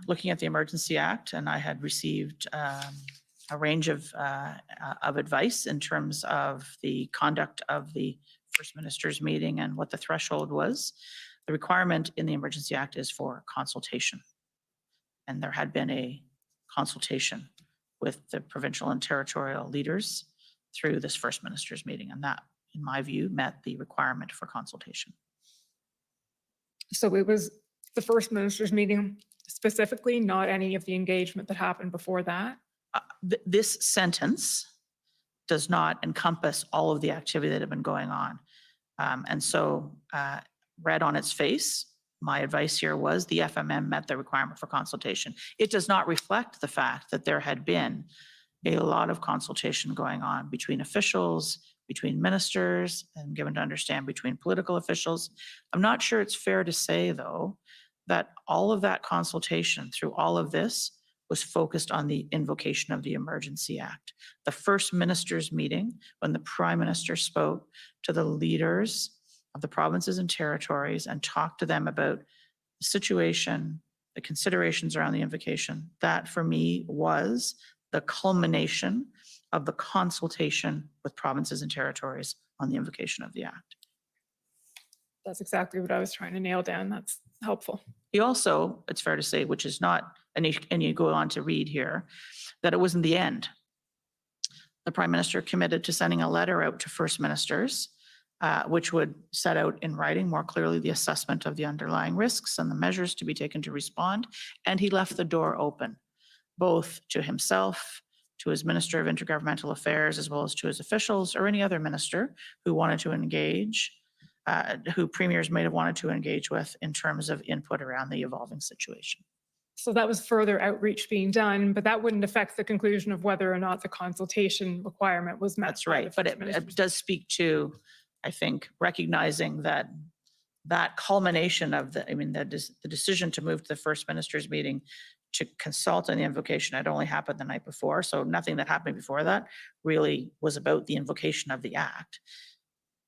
U: looking at the Emergency Act, and I had received a range of advice in terms of the conduct of the First Minister's meeting and what the threshold was. The requirement in the Emergency Act is for consultation. And there had been a consultation with the provincial and territorial leaders through this First Minister's meeting. And that, in my view, met the requirement for consultation.
E: So it was the First Minister's meeting specifically, not any of the engagement that happened before that?
U: This sentence does not encompass all of the activity that had been going on. And so read on its face, my advice here was the FMM met the requirement for consultation. It does not reflect the fact that there had been a lot of consultation going on between officials, between ministers, and given to understand between political officials. I'm not sure it's fair to say, though, that all of that consultation through all of this was focused on the invocation of the Emergency Act. The First Minister's meeting, when the Prime Minister spoke to the leaders of the provinces and territories and talked to them about the situation, the considerations around the invocation, that for me was the culmination of the consultation with provinces and territories on the invocation of the Act.
E: That's exactly what I was trying to nail down. That's helpful.
U: He also, it's fair to say, which is not, and you go on to read here, that it wasn't the end. The Prime Minister committed to sending a letter out to First Ministers, which would set out in writing more clearly the assessment of the underlying risks and the measures to be taken to respond. And he left the door open, both to himself, to his Minister of Intergovernmental Affairs, as well as to his officials or any other minister who wanted to engage, who premiers might have wanted to engage with in terms of input around the evolving situation.
E: So that was further outreach being done, but that wouldn't affect the conclusion of whether or not the consultation requirement was met.
U: That's right, but it does speak to, I think, recognizing that that culmination of the decision to move to the First Minister's meeting to consult on the invocation had only happened the night before. So nothing that happened before that really was about the invocation of the Act.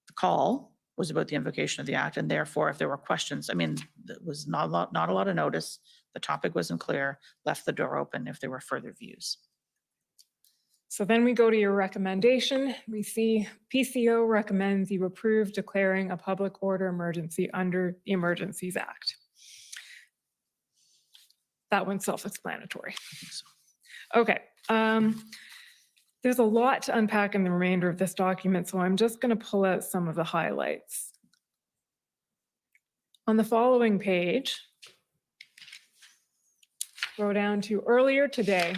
U: The call was about the invocation of the Act, and therefore, if there were questions, there was not a lot of notice. The topic wasn't clear, left the door open if there were further views.
E: So then we go to your recommendation. We see PCO recommends you approve declaring a public order emergency under the Emergencies Act. That one's self-explanatory. Okay. There's a lot to unpack in the remainder of this document, so I'm just going to pull out some of the highlights. On the following page, go down to earlier today,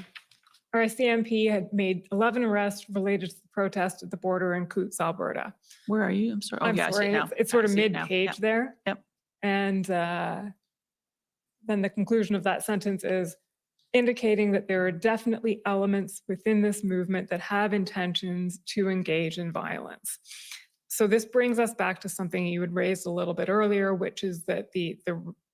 E: our CMP had made 11 arrests related to the protest at the border in Coutts, Alberta.
U: Where are you? I'm sorry. Oh,
E: I'm
U: yeah,
E: sorry.
U: I see it now.
E: It's sort
U: I
E: of
U: see it now.
E: mid-page
U: Yep.
E: there.
U: Yep.
E: And then the conclusion of that sentence is indicating that there are definitely elements within this movement that have intentions to engage in violence. So this brings us back to something you had raised a little bit earlier, which is that the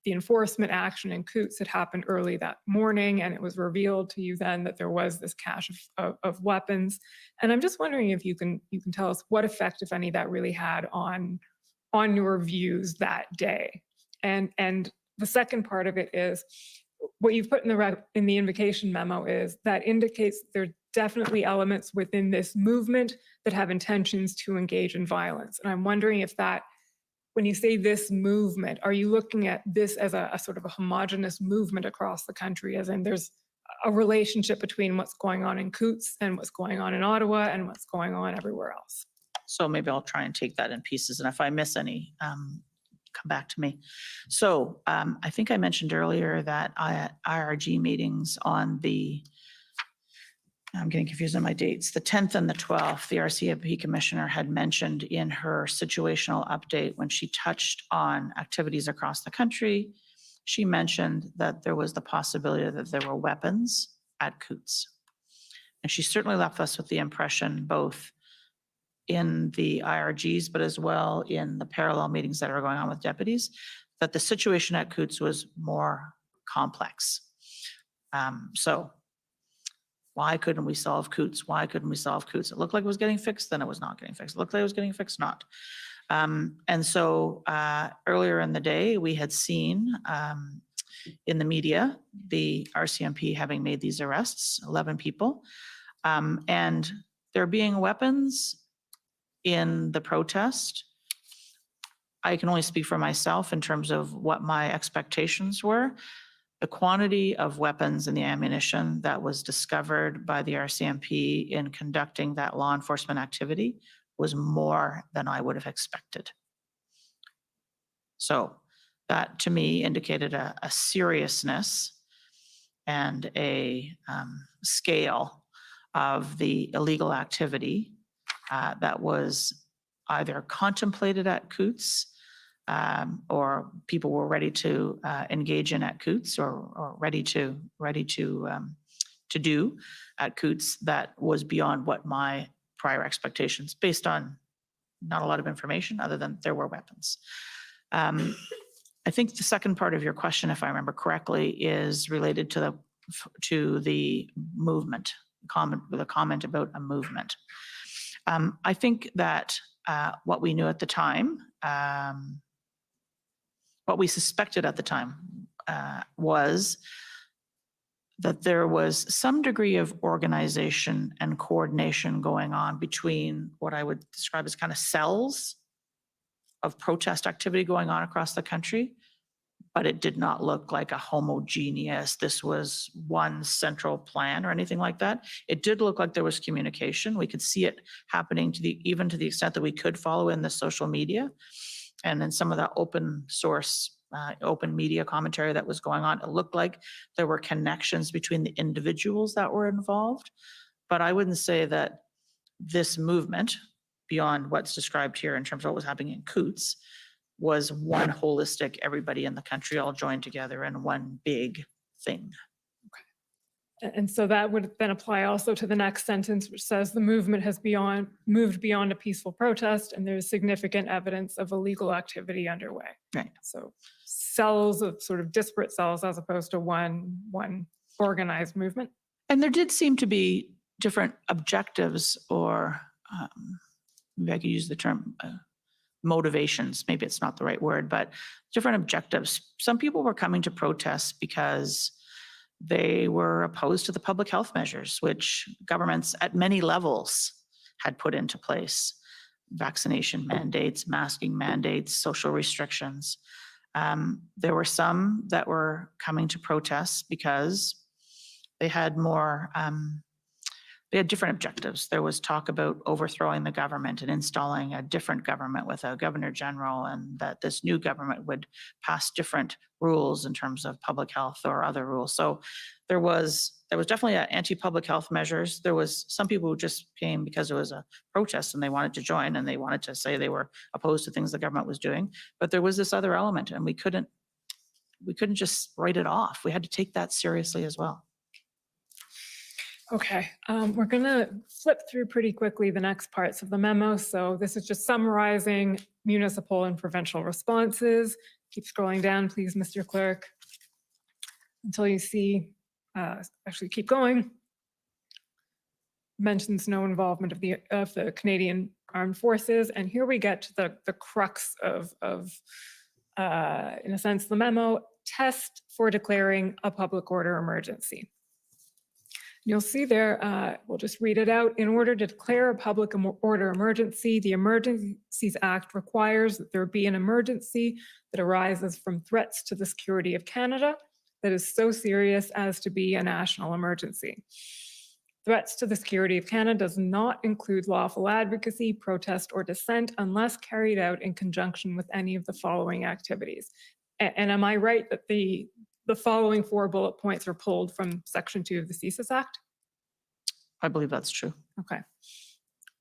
E: the enforcement action in Coots had happened early that morning, and it was revealed to you then that there was this cache of weapons. And I'm just wondering if you can tell us what effect, if any, that really had on your views that day. And the second part of it is what you've put in the invocation memo is that indicates there are definitely elements within this movement that have intentions to engage in violence. And I'm wondering if that, when you say this movement, are you looking at this as a sort of a homogenous movement across the country, as in there's a relationship between what's going on in Coots and what's going on in Ottawa and what's going on everywhere else?
U: So maybe I'll try and take that in pieces. And if I miss any, come back to me. So I think I mentioned earlier that IRG meetings on the, I'm getting confused on my dates, the 10th and the 12th, the RCMP commissioner had mentioned in her situational update when she touched on activities across the country, she mentioned that there was the possibility that there were weapons at Coots. And she certainly left us with the impression, both in the IRGs, but as well in the parallel meetings that are going on with deputies, that the situation at Coots was more complex. So why couldn't we solve Coots? Why couldn't we solve Coots? It looked like it was getting fixed, then it was not getting fixed. It looked like it was getting fixed, not. And so earlier in the day, we had seen in the media, the RCMP having made these arrests, 11 people, and there being weapons in the protest. I can only speak for myself in terms of what my expectations were. The quantity of weapons and the ammunition that was discovered by the RCMP in conducting that law enforcement activity was more than I would have expected. So that to me indicated a seriousness and a scale of the illegal activity that was either contemplated at Coots or people were ready to engage in at Coots or ready to do at Coots that was beyond what my prior expectations, based on not a lot of information other than there were weapons. I think the second part of your question, if I remember correctly, is related to the movement, the comment about a movement. I think that what we knew at the time, what we suspected at the time was that there was some degree of organization and coordination going on between what I would describe as kind of cells of protest activity going on across the country, but it did not look like a homogeneous, this was one central plan or anything like that. It did look like there was communication. We could see it happening even to the extent that we could follow in the social media and then some of the open source, open media commentary that was going on. It looked like there were connections between the individuals that were involved, but I wouldn't say that this movement, beyond what's described here in terms of what was happening in Coots, was one holistic, everybody in the country all joined together in one big thing.
E: And so that would then apply also to the next sentence, which says the movement has moved beyond a peaceful protest and there's significant evidence of illegal activity underway.
U: Right.
E: So cells of sort of disparate cells as opposed to one organized movement.
U: And there did seem to be different objectives or maybe I could use the term motivations, maybe it's not the right word, but different objectives. Some people were coming to protest because they were opposed to the public health measures, which governments at many levels had put into place. Vaccination mandates, masking mandates, social restrictions. There were some that were coming to protest because they had more, they had different objectives. There was talk about overthrowing the government and installing a different government with a governor general, and that this new government would pass different rules in terms of public health or other rules. So there was definitely anti-public health measures. There was some people who just came because it was a protest and they wanted to join and they wanted to say they were opposed to things the government was doing. But there was this other element, and we couldn't just write it off. We had to take that seriously as well.
E: Okay, we're going to flip through pretty quickly the next parts of the memo. So this is just summarizing municipal and provincial responses. Keep scrolling down, please, Mr. Clerk, until you see, actually keep going. Mentions no involvement of the Canadian Armed Forces. And here we get to the crux of in a sense, the memo, test for declaring a public order emergency. You'll see there, we'll just read it out. In order to declare a public order emergency, the Emergencies Act requires that there be an emergency that arises from threats to the security of Canada that is so serious as to be a national emergency. Threats to the security of Canada does not include lawful advocacy, protest, or dissent unless carried out in conjunction with any of the following activities. And am I right that the following 4 bullet points are pulled from Section 2 of the CSIS Act?
U: I believe that's true.
E: Okay.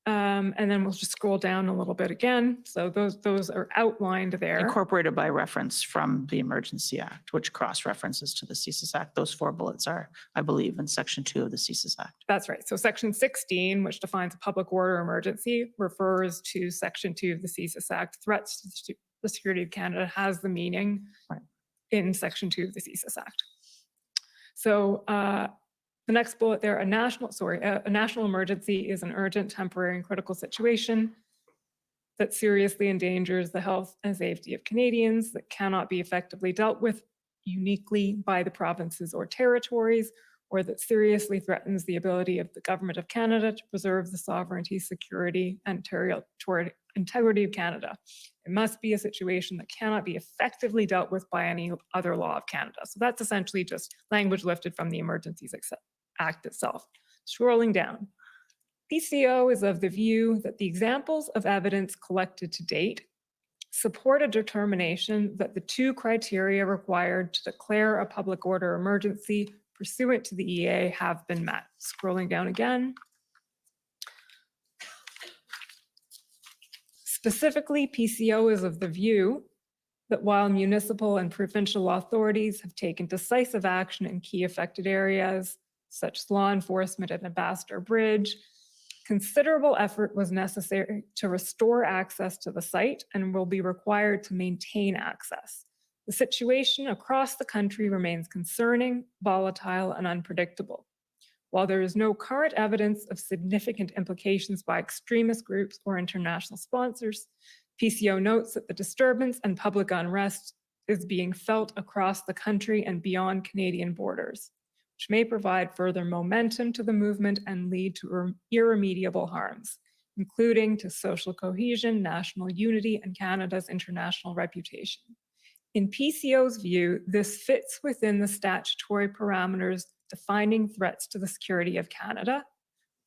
E: And then we'll just scroll down a little bit again. So those are outlined there.
U: Incorporated by reference from the Emergency Act, which cross-references to the CSIS Act. Those 4 bullets are, I believe, in Section 2 of the CSIS Act.
E: That's right. So Section 16, which defines a public order emergency, refers to Section 2 of the CSIS Act. Threats to the security of Canada has the meaning in Section 2 of the CSIS Act. So the next bullet there, a national emergency is an urgent, temporary, and critical situation that seriously endangers the health and safety of Canadians, that cannot be effectively dealt with uniquely by the provinces or territories, or that seriously threatens the ability of the Government of Canada to preserve the sovereignty, security, and territorial integrity of Canada. It must be a situation that cannot be effectively dealt with by any other law of Canada. So that's essentially just language lifted from the Emergencies Act itself. Scrolling down, PCO is of the view that the examples of evidence collected to date support a determination that the 2 criteria required to declare a public order emergency pursuant to the EA have been met. Scrolling down again. Specifically, PCO is of the view that while municipal and provincial authorities have taken decisive action in key affected areas, such as law enforcement at Ambassador Bridge, considerable effort was necessary to restore access to the site and will be required to maintain access. The situation across the country remains concerning, volatile, and unpredictable. While there is no current evidence of significant implications by extremist groups or international sponsors, PCO notes that the disturbance and public unrest is being felt across the country and beyond Canadian borders, which may provide further momentum to the movement and lead to irremediable harms, including to social cohesion, national unity, and Canada's international reputation. In PCO's view, this fits within the statutory parameters defining threats to the security of Canada,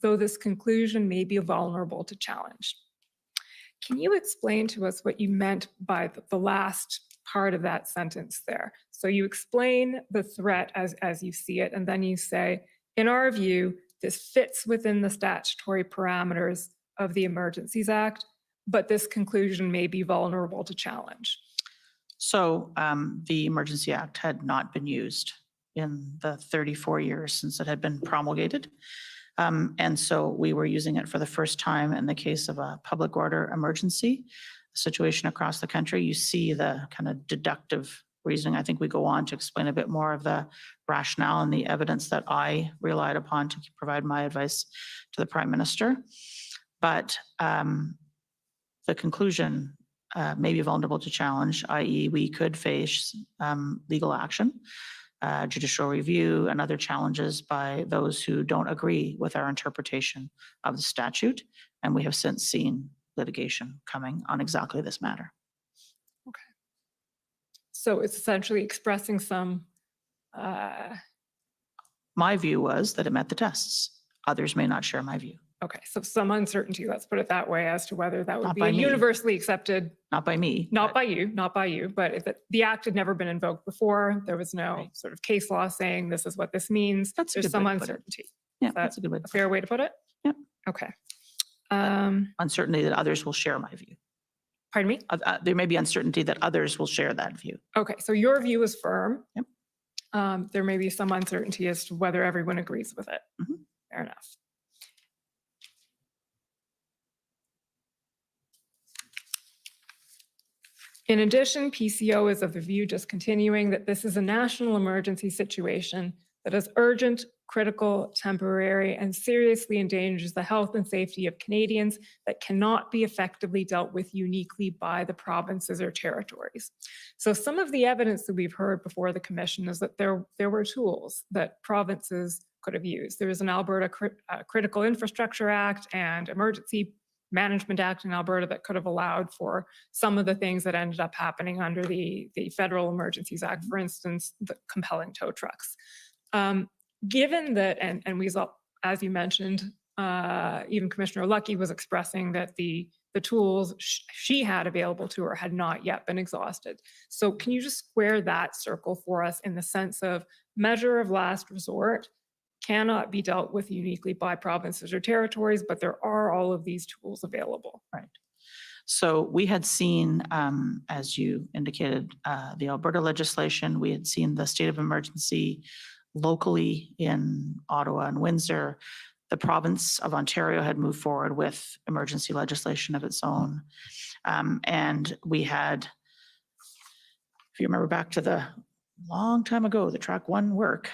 E: though this conclusion may be vulnerable to challenge. Can you explain to us what you meant by the last part of that sentence there? So you explain the threat as you see it, and then you say, in our view, this fits within the statutory parameters of the Emergencies Act, but this conclusion may be vulnerable to challenge.
U: So the Emergency Act had not been used in the 34 years since it had been promulgated. And so we were using it for the first time in the case of a public order emergency, a situation across the country. You see the kind of deductive reasoning. I think we go on to explain a bit more of the rationale and the evidence that I relied upon to provide my advice to the Prime Minister. But the conclusion may be vulnerable to challenge, i.e. we could face legal action, judicial review, and other challenges by those who don't agree with our interpretation of the statute. And we have since seen litigation coming on exactly this matter.
E: Okay. So it's essentially expressing some...
U: My view was that it met the tests. Others may not share my view.
E: Okay, so some uncertainty, let's put it that way, as to whether that would
U: Not
E: be
U: by me.
E: universally accepted.
U: Not by me.
E: Not by you, but if the act had never been invoked before, there was no sort of case law saying this is what this means.
U: That's a
E: There's
U: good
E: some
U: way to put it.
E: uncertainty.
U: Yeah,
E: Is that
U: that's a good way.
E: a fair way to put it?
U: Yep.
E: Okay.
U: Uncertainty that others will share my view.
E: Pardon me?
U: There may be uncertainty that others will share that view.
E: Okay, so your view is firm.
U: Yep.
E: There may be some uncertainty as to whether everyone agrees with it.
U: Mhm.
E: Fair enough. In addition, PCO is of the view, just continuing, that this is a national emergency situation that is urgent, critical, temporary, and seriously endangers the health and safety of Canadians that cannot be effectively dealt with uniquely by the provinces or territories. So some of the evidence that we've heard before the commission is that there were tools that provinces could have used. There was an Alberta Critical Infrastructure Act and Emergency Management Act in Alberta that could have allowed for some of the things that ended up happening under the Federal Emergencies Act, for instance, the compelling tow trucks. Given that, and we saw, as you mentioned, even Commissioner Lucky was expressing that the tools she had available to her had not yet been exhausted. So can you just square that circle for us in the sense of measure of last resort cannot be dealt with uniquely by provinces or territories, but there are all of these tools available.
U: Right. So we had seen, as you indicated, the Alberta legislation. We had seen the state of emergency locally in Ottawa and Windsor. The province of Ontario had moved forward with emergency legislation of its own. And we had, if you remember back to the long time ago, the Track 1 work,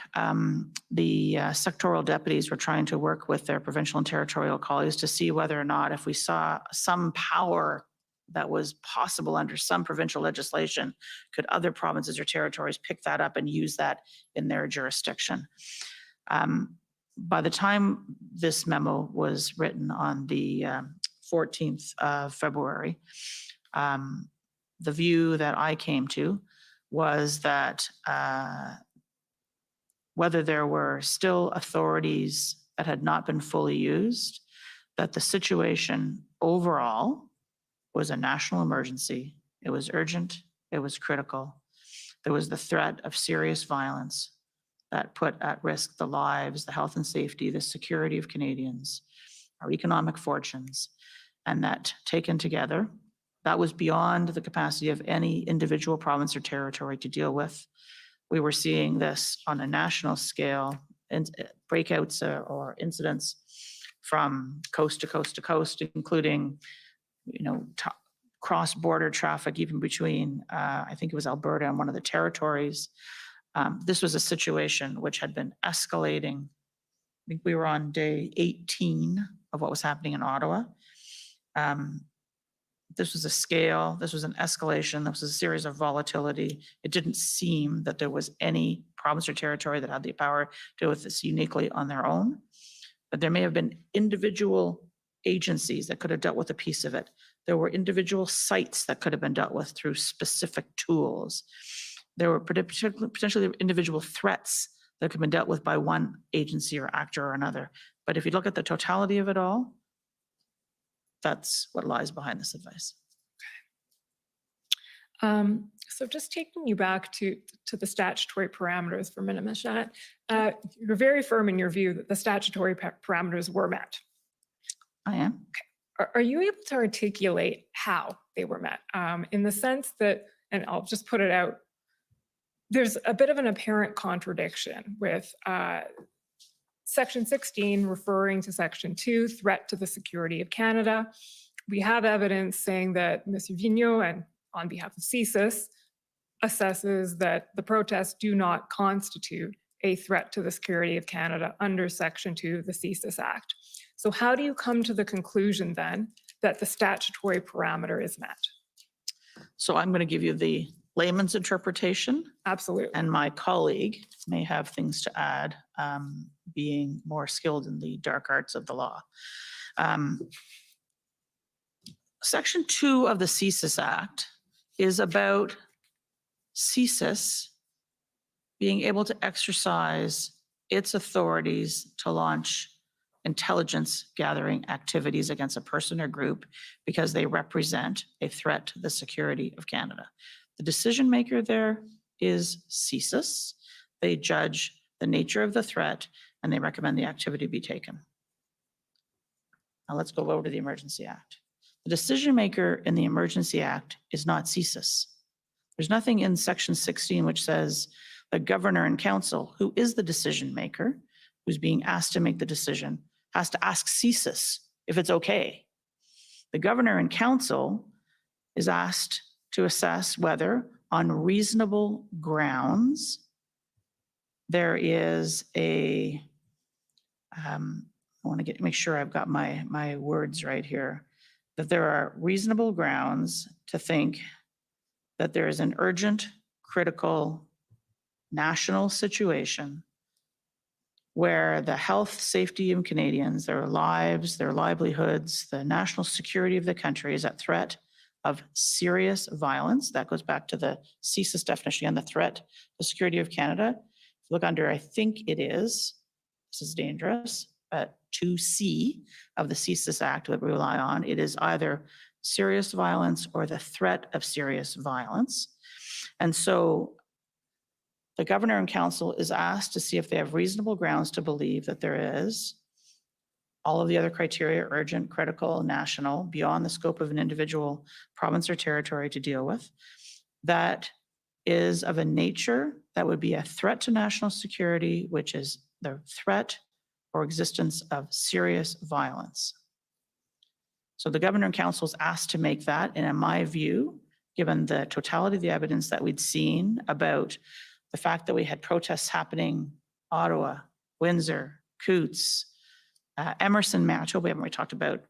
U: the sectoral deputies were trying to work with their provincial and territorial colleagues to see whether or not, if we saw some power that was possible under some provincial legislation, could other provinces or territories pick that up and use that in their jurisdiction. By the time this memo was written on the 14th of February, the view that I came to was that whether there were still authorities that had not been fully used, that the situation overall was a national emergency. It was urgent, it was critical. There was the threat of serious violence that put at risk the lives, the health and safety, the security of Canadians, our economic fortunes, and that taken together, that was beyond the capacity of any individual province or territory to deal with. We were seeing this on a national scale, breakouts or incidents from coast to coast to coast, including, cross-border traffic, even between, I think it was Alberta and one of the territories. This was a situation which had been escalating. I think we were on day 18 of what was happening in Ottawa. This was a scale, this was an escalation, this was a series of volatility. It didn't seem that there was any province or territory that had the power to deal with this uniquely on their own. But there may have been individual agencies that could have dealt with a piece of it. There were individual sites that could have been dealt with through specific tools. There were potentially individual threats that could have been dealt with by one agency or actor or another. But if you look at the totality of it all, that's what lies behind this advice.
E: So just taking you back to the statutory parameters for a minute, Ms. Shannon, you're very firm in your view that the statutory parameters were met.
U: I am.
E: Okay. Are you able to articulate how they were met? In the sense that, and I'll just put it out, there's a bit of an apparent contradiction with Section 16 referring to Section 2, threat to the security of Canada. We have evidence saying that Mr. Vigneault, and on behalf of CSIS, assesses that the protests do not constitute a threat to the security of Canada under Section 2 of the CSIS Act. So how do you come to the conclusion then that the statutory parameter is met?
U: So I'm going to give you the layman's interpretation.
E: Absolutely.
U: And my colleague may have things to add, being more skilled in the dark arts of the law. Section 2 of the CSIS Act is about CSIS being able to exercise its authorities to launch intelligence gathering activities against a person or group because they represent a threat to the security of Canada. The decision maker there is CSIS. They judge the nature of the threat and they recommend the activity be taken. Now let's go over to the Emergency Act. The decision maker in the Emergency Act is not CSIS. There's nothing in Section 16 which says the governor and council, who is the decision maker, who's being asked to make the decision, has to ask CSIS if it's okay. The governor and council is asked to assess whether on reasonable grounds there is a, I want to make sure I've got my words right here, that there are reasonable grounds to think that there is an urgent, critical national situation where the health, safety of Canadians, their lives, their livelihoods, the national security of the country is at threat of serious violence. That goes back to the CSIS definition and the threat to the security of Canada. If you look under, I think it is, this is dangerous, but 2C of the CSIS Act that we rely on, it is either serious violence or the threat of serious violence. And so the Governor and Council is asked to see if they have reasonable grounds to believe that there is all of the other criteria, urgent, critical, national, beyond the scope of an individual province or territory to deal with, that is of a nature that would be a threat to national security, which is the threat or existence of serious violence. So the Governor and Council is asked to make that, and in my view, given the totality of the evidence that we'd seen about the fact that we had protests happening, Ottawa, Windsor, Coutts, Emerson, Manitoba, we haven't really talked about,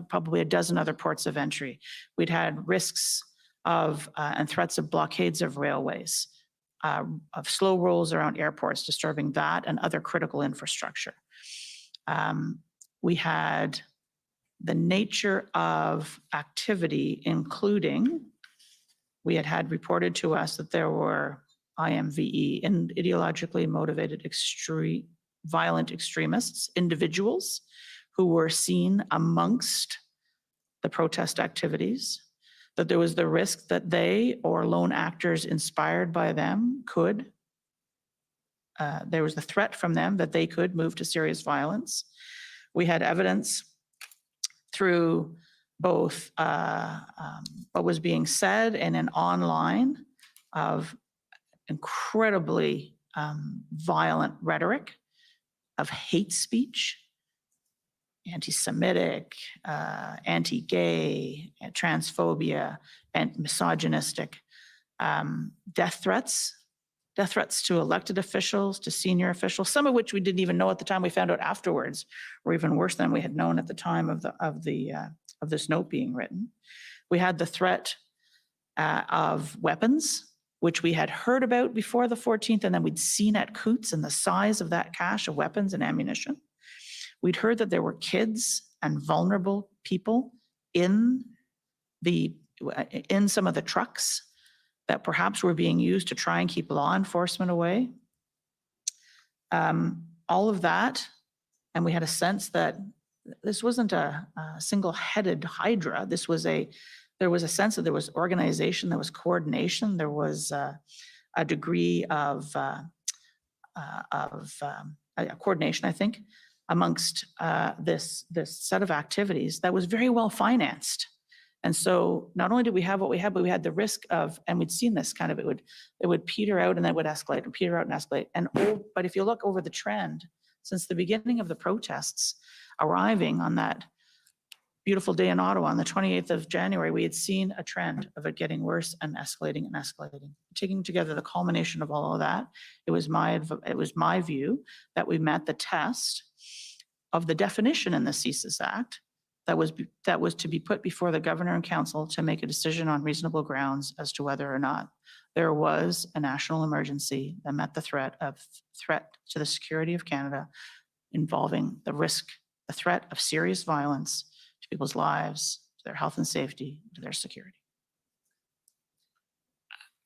U: probably a dozen other ports of entry. We'd had risks of and threats of blockades of railways, of slow rolls around airports, disturbing that and other critical infrastructure. We had the nature of activity, including we had reported to us that there were IMVE, and ideologically motivated violent extremists, individuals who were seen amongst the protest activities, that there was the risk that they or lone actors inspired by them could, there was the threat from them that they could move to serious violence. We had evidence through both what was being said and in online of incredibly violent rhetoric, of hate speech, anti-Semitic, anti-gay, transphobia, and misogynistic, death threats to elected officials, to senior officials, some of which we didn't even know at the time. We found out afterwards were even worse than we had known at the time of this note being written. We had the threat of weapons, which we had heard about before the 14th, and then we'd seen at Coutts and the size of that cache of weapons and ammunition. We'd heard that there were kids and vulnerable people in some of the trucks that perhaps were being used to try and keep law enforcement away. All of that, and we had a sense that this wasn't a single-headed hydra. There was a sense that there was organization, there was coordination, there was a degree of coordination, I think, amongst this set of activities that was very well financed. And so not only did we have what we had, but we had the risk of, and we'd seen this kind of, it would peter out and then it would escalate and peter out and escalate. But if you look over the trend, since the beginning of the protests arriving on that beautiful day in Ottawa on the 28th of January, we had seen a trend of it getting worse and escalating and escalating. Taking together the culmination of all of that, it was my view that we met the test of the definition in the CSIS Act that was to be put before the Governor and Council to make a decision on reasonable grounds as to whether or not there was a national emergency that met the threat to the security of Canada, involving the threat of serious violence to people's lives, to their health and safety, to their security.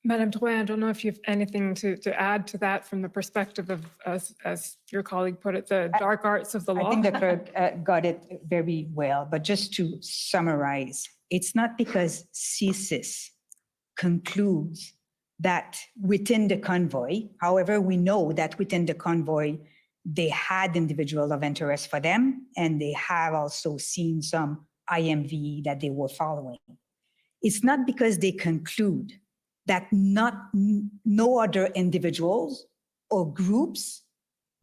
E: Madame Drouin, I don't know if you have anything to add to that from the perspective of, as your colleague put it, the dark arts of the law.
V: I think the clerk got it very well, but just to summarize, it's not because CSIS concludes that within the convoy, however, we know that within the convoy, they had individuals of interest for them, and they have also seen some IMV that they were following. It's not because they conclude that no other individuals or groups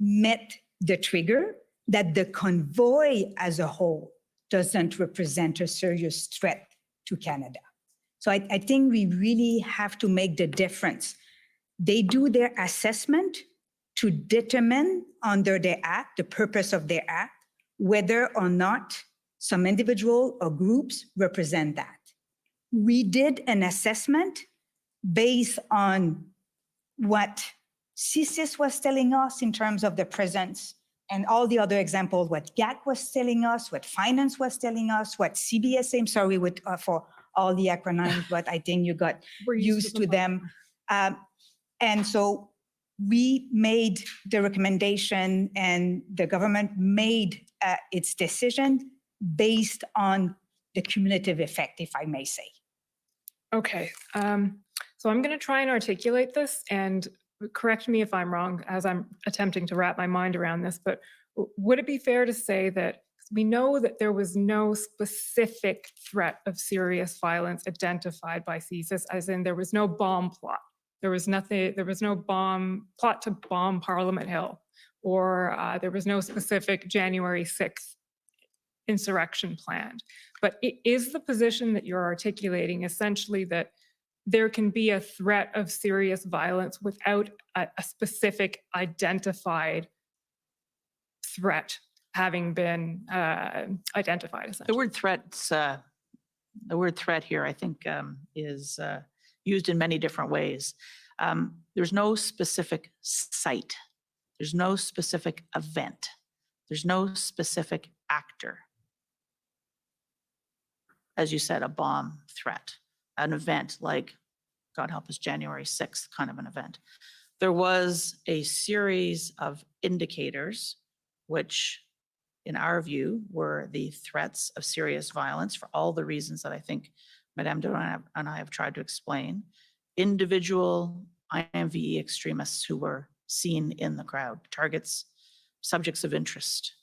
V: met the trigger, that the convoy as a whole doesn't represent a serious threat to Canada. So I think we really have to make the difference. They do their assessment to determine under their act, the purpose of their act, whether or not some individual or groups represent that. We did an assessment based on what CSIS was telling us in terms of the presence and all the other examples, what GAC was telling us, what finance was telling us, what CBSA, I'm sorry for all the acronyms, but I think you got used to them. And so we made the recommendation and the government made its decision based on the cumulative effect, if I may say.
E: Okay, so I'm going to try and articulate this, and correct me if I'm wrong as I'm attempting to wrap my mind around this, but would it be fair to say that we know that there was no specific threat of serious violence identified by CSIS, as in there was no bomb plot. There was nothing, there was no bomb plot to bomb Parliament Hill, or there was no specific January 6th insurrection planned. But it is the position that you're articulating essentially that there can be a threat of serious violence without a specific identified threat having been identified, essentially.
U: The word threats, the word threat here, I think, is used in many different ways. There's no specific site. There's no specific event. There's no specific actor. As you said, a bomb threat, an event like, God help us, January 6th kind of an event. There was a series of indicators, which in our view were the threats of serious violence for all the reasons that I think Madame Doran and I have tried to explain. Individual IMVE extremists who were seen in the crowd, targets, subjects of interest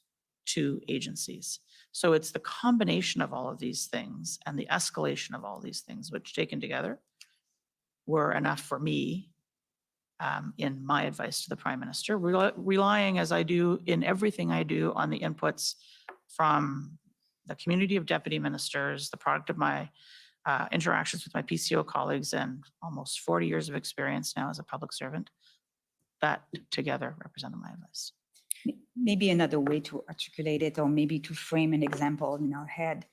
U: to agencies. So it's the combination of all of these things and the escalation of all these things, which taken together were enough for me in my advice to the Prime Minister, relying as I do in everything I do on the inputs from the community of deputy ministers, the product of my interactions with my PCO colleagues and almost 40 years of experience now as a public servant, that together represented my advice.
V: Maybe another way to articulate it, or maybe to frame an example in our head.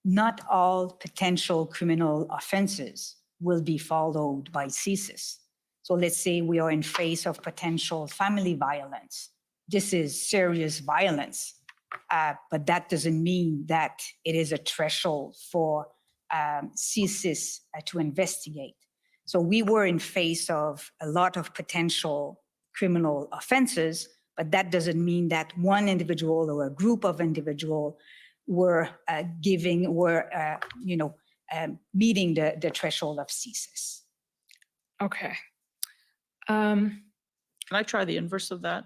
V: Not all potential criminal offenses will be followed by CSIS. So let's say we are in face of potential family violence. This is serious violence, but that doesn't mean that it is a threshold for CSIS to investigate. So we were in face of a lot of potential criminal offenses, but that doesn't mean that one individual or a group of individuals were meeting the threshold of CSIS.
E: Okay.
U: Can I try the inverse of that?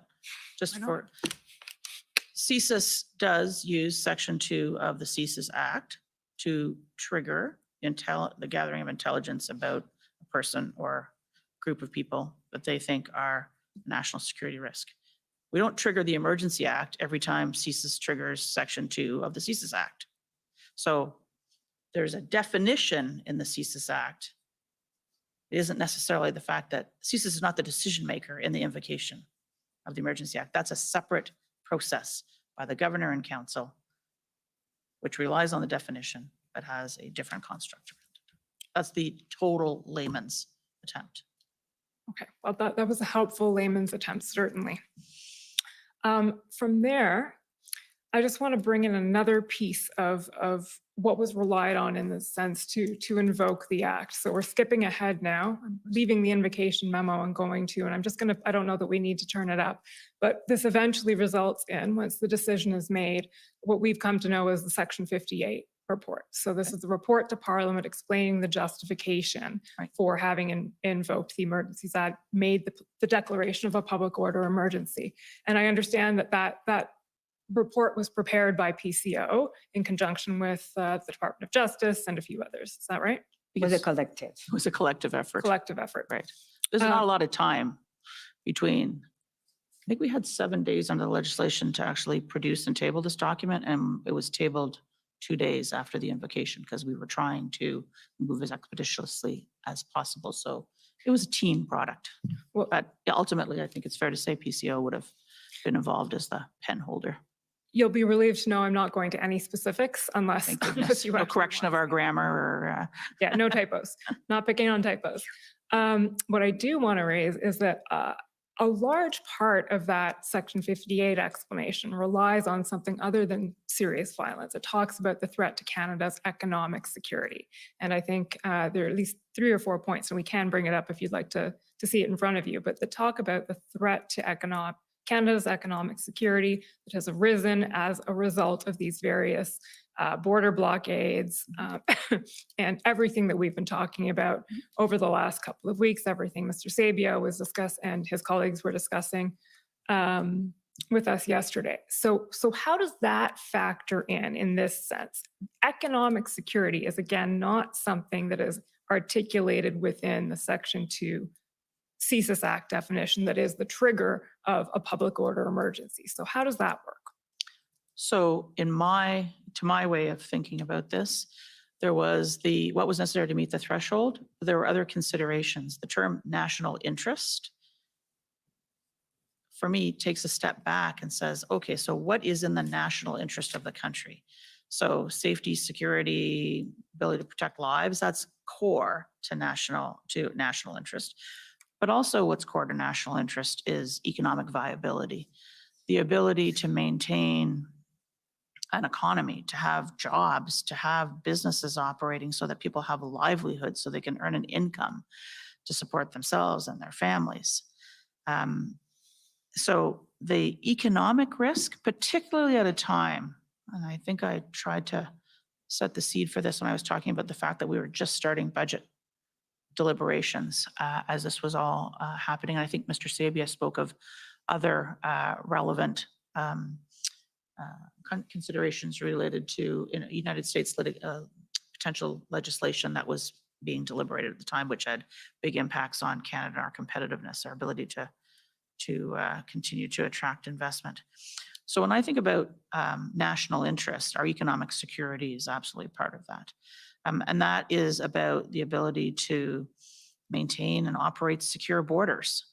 U: Just for CSIS does use Section 2 of the CSIS Act to trigger the gathering of intelligence about a person or group of people that they think are a national security risk. We don't trigger the Emergency Act every time CSIS triggers Section 2 of the CSIS Act. So there's a definition in the CSIS Act. It isn't necessarily the fact that CSIS is not the decision maker in the invocation of the Emergency Act. That's a separate process by the Governor and Council, which relies on the definition but has a different construct. That's the total layman's attempt.
E: Okay, well, that was a helpful layman's attempt, certainly. From there, I just want to bring in another piece of what was relied on in the sense to invoke the act. So we're skipping ahead now, I'm leaving the invocation memo and going to, and I'm just gonna, I don't know that we need to turn it up, but this eventually results in, once the decision is made, what we've come to know as the Section 58 report. So this is the report to Parliament explaining the justification for having invoked the Emergencies Act, made the declaration of a public order emergency. And I understand that report was prepared by PCO in conjunction with the Department of Justice and a few others. Is that right?
V: It was a collective.
U: It was a collective effort.
E: Collective effort.
U: Right. There's not a lot of time between, I think we had 7 days under the legislation to actually produce and table this document, and it was tabled 2 days after the invocation because we were trying to move as expeditiously as possible. So it was a team product. But ultimately, I think it's fair to say PCO would have been involved as the pen holder.
E: You'll be relieved to know I'm not going to any specifics unless,
U: Thank goodness.
E: unless you
U: No
E: actually
U: correction
E: want
U: of our grammar or.
E: Yeah, no typos, not picking on typos. What I do want to raise is that a large part of that Section 58 explanation relies on something other than serious violence. It talks about the threat to Canada's economic security. And I think there are at least 3 or 4 points, and we can bring it up if you'd like to see it in front of you, but the talk about the threat to Canada's economic security that has arisen as a result of these various border blockades and everything that we've been talking about over the last couple of weeks, everything Mr. Sabia was discussing and his colleagues were discussing with us yesterday. So how does that factor in this sense? Economic security is, again, not something that is articulated within the Section 2 CSIS Act definition that is the trigger of a public order emergency. So how does that work?
U: So to my way of thinking about this, there was what was necessary to meet the threshold. There were other considerations. The term national interest, for me, takes a step back and says, okay, so what is in the national interest of the country? So safety, security, ability to protect lives, that's core to national interest. But also what's core to national interest is economic viability, the ability to maintain an economy, to have jobs, to have businesses operating so that people have a livelihood, so they can earn an income to support themselves and their families. So the economic risk, particularly at a time, and I think I tried to set the seed for this when I was talking about the fact that we were just starting budget deliberations as this was all happening. And I think Mr. Sabia spoke of other relevant considerations related to United States potential legislation that was being deliberated at the time, which had big impacts on Canada, our competitiveness, our ability to continue to attract investment. So when I think about national interest, our economic security is absolutely part of that. And that is about the ability to maintain and operate secure borders,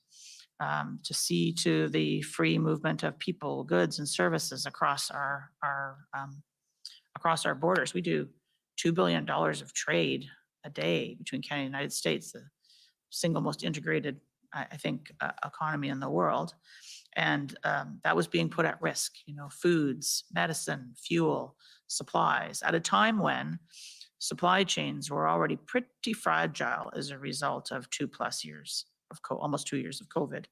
U: to see to the free movement of people, goods, and services across our borders. We do $2 billion of trade a day between Canada and the United States, the single most integrated, I think, economy in the world. And that was being put at risk, foods, medicine, fuel, supplies, at a time when supply chains were already pretty fragile as a result of almost 2 years of COVID.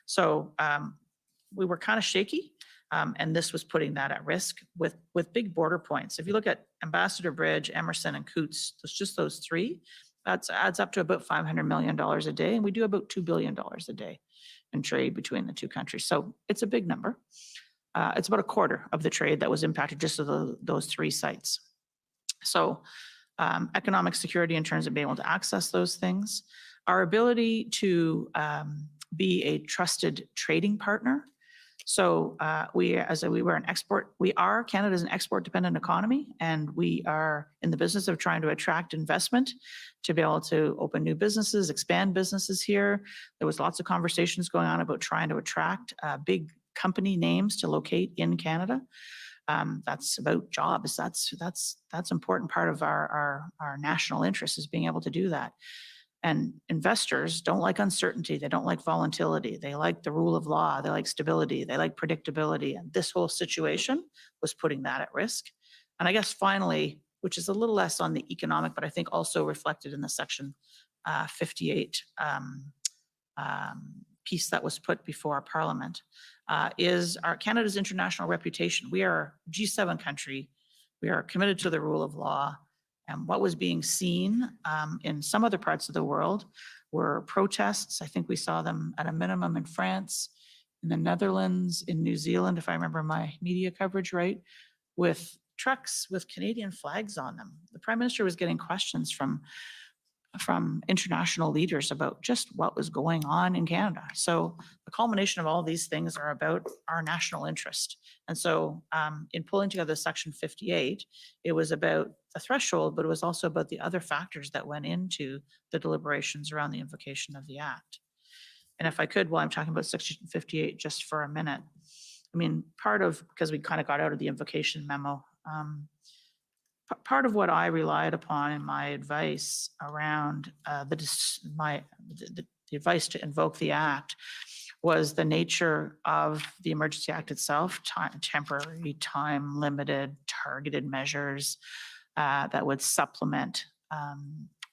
U: So we were kind of shaky, and this was putting that at risk with big border points. If you look at Ambassador Bridge, Emerson, and Coutts, just those 3, that adds up to about $500 million a day, and we do about $2 billion a day in trade between the two countries. So it's a big number. It's about a quarter of the trade that was impacted just of those 3 sites. So economic security in terms of being able to access those things, our ability to be a trusted trading partner. So we are Canada's an export dependent economy, and we are in the business of trying to attract investment to be able to open new businesses, expand businesses here. There was lots of conversations going on about trying to attract big company names to locate in Canada. That's about jobs. That's an important part of our national interest, is being able to do that. And investors don't like uncertainty. They don't like volatility. They like the rule of law. They like stability. They like predictability. And this whole situation was putting that at risk. And I guess finally, which is a little less on the economic, but I think also reflected in the Section 58 piece that was put before Parliament, is Canada's international reputation. We are a G7 country. We are committed to the rule of law. And what was being seen in some other parts of the world were protests. I think we saw them at a minimum in France, in the Netherlands, in New Zealand, if I remember my media coverage right, with trucks with Canadian flags on them. The Prime Minister was getting questions from from international leaders about just what was going on in Canada. So the culmination of all these things are about our national interest. And so in pulling together Section 58, it was about the threshold, but it was also about the other factors that went into the deliberations around the invocation of the Act. And if I could, while I'm talking about Section 58 just for a minute, I mean, because we kind of got out of the invocation memo, part of what I relied upon in my advice around the advice to invoke the Act was the nature of the Emergency Act itself, temporary, time-limited, targeted measures that would supplement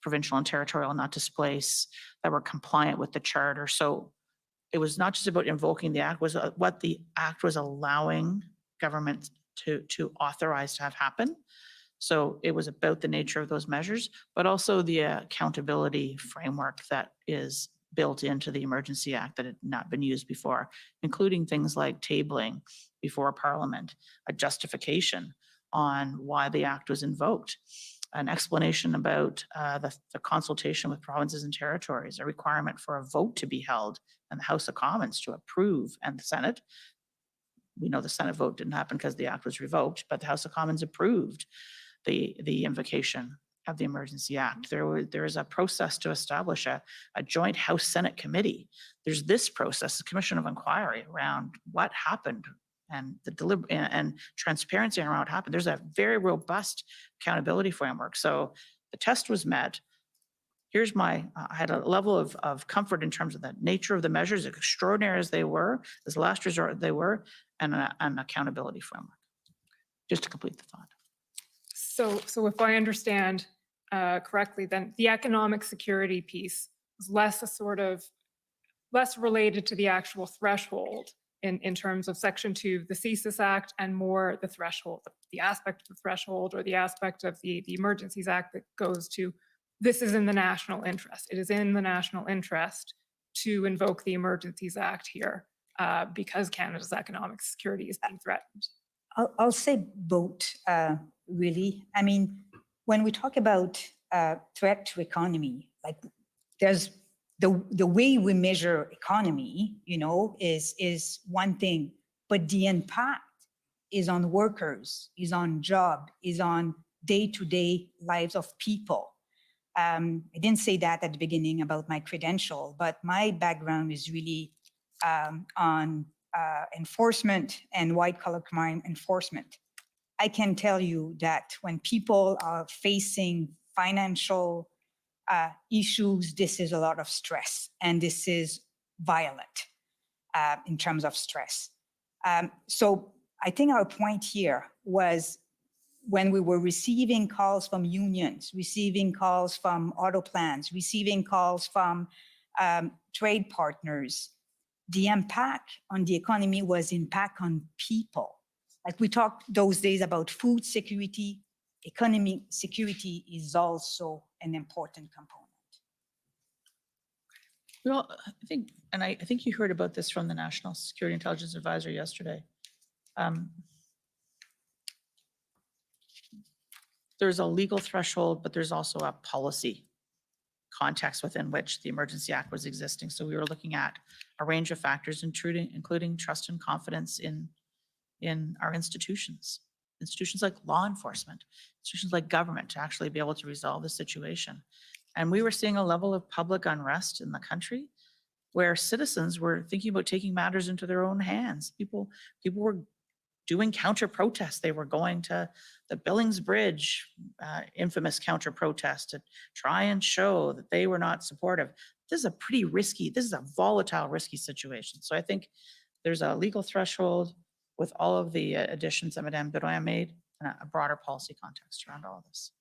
U: provincial and territorial, not displace, that were compliant with the Charter. So it was not just about invoking the Act, was what the Act was allowing government to authorize to have happen. So it was about the nature of those measures, but also the accountability framework that is built into the Emergency Act that had not been used before, including things like tabling before Parliament, a justification on why the Act was invoked, an explanation about the consultation with provinces and territories, a requirement for a vote to be held in the House of Commons to approve, and the Senate. We know the Senate vote didn't happen because the Act was revoked, but the House of Commons approved the invocation of the Emergency Act. There is a process to establish a joint House-Senate committee. There's this process, the Commission of Inquiry around what happened and and transparency around what happened. There's a very robust accountability framework. So the test was met. Here's I had a level of comfort in terms of the nature of the measures, extraordinary as they were, as last resort they were, and an accountability framework. Just to complete the thought.
E: So if I understand correctly, then the economic security piece is less related to the actual threshold in terms of Section 2 of the CSIS Act, and more the threshold, the aspect of the threshold or the aspect of the Emergencies Act that goes to, this is in the national interest. It is in the national interest to invoke the Emergencies Act here because Canada's economic security is being threatened.
V: I'll say both, really. I mean, when we talk about threat to economy, like there's the way we measure economy, is one thing, but the impact is on workers, is on job, is on day-to-day lives of people. I didn't say that at the beginning about my credential, but my background is really on enforcement and white-collar crime enforcement. I can tell you that when people are facing financial issues, this is a lot of stress, and this is violent in terms of stress. So I think our point here was when we were receiving calls from unions, receiving calls from auto plants, receiving calls from trade partners, the impact on the economy was impact on people. Like we talked those days about food security, economic security is also an important component.
U: Well, I think you heard about this from the National Security Intelligence Advisor yesterday. There's a legal threshold, but there's also a policy context within which the Emergency Act was existing. So we were looking at a range of factors, including trust and confidence in our institutions like law enforcement, institutions like government, to actually be able to resolve the situation. And we were seeing a level of public unrest in the country where citizens were thinking about taking matters into their own hands. People were doing counter protests. They were going to the Billings Bridge, infamous counter protest, to try and show that they were not supportive. This is a volatile, risky situation. So I think there's a legal threshold with all of the additions that Madame Bedoyan made, and a broader policy context around all of this.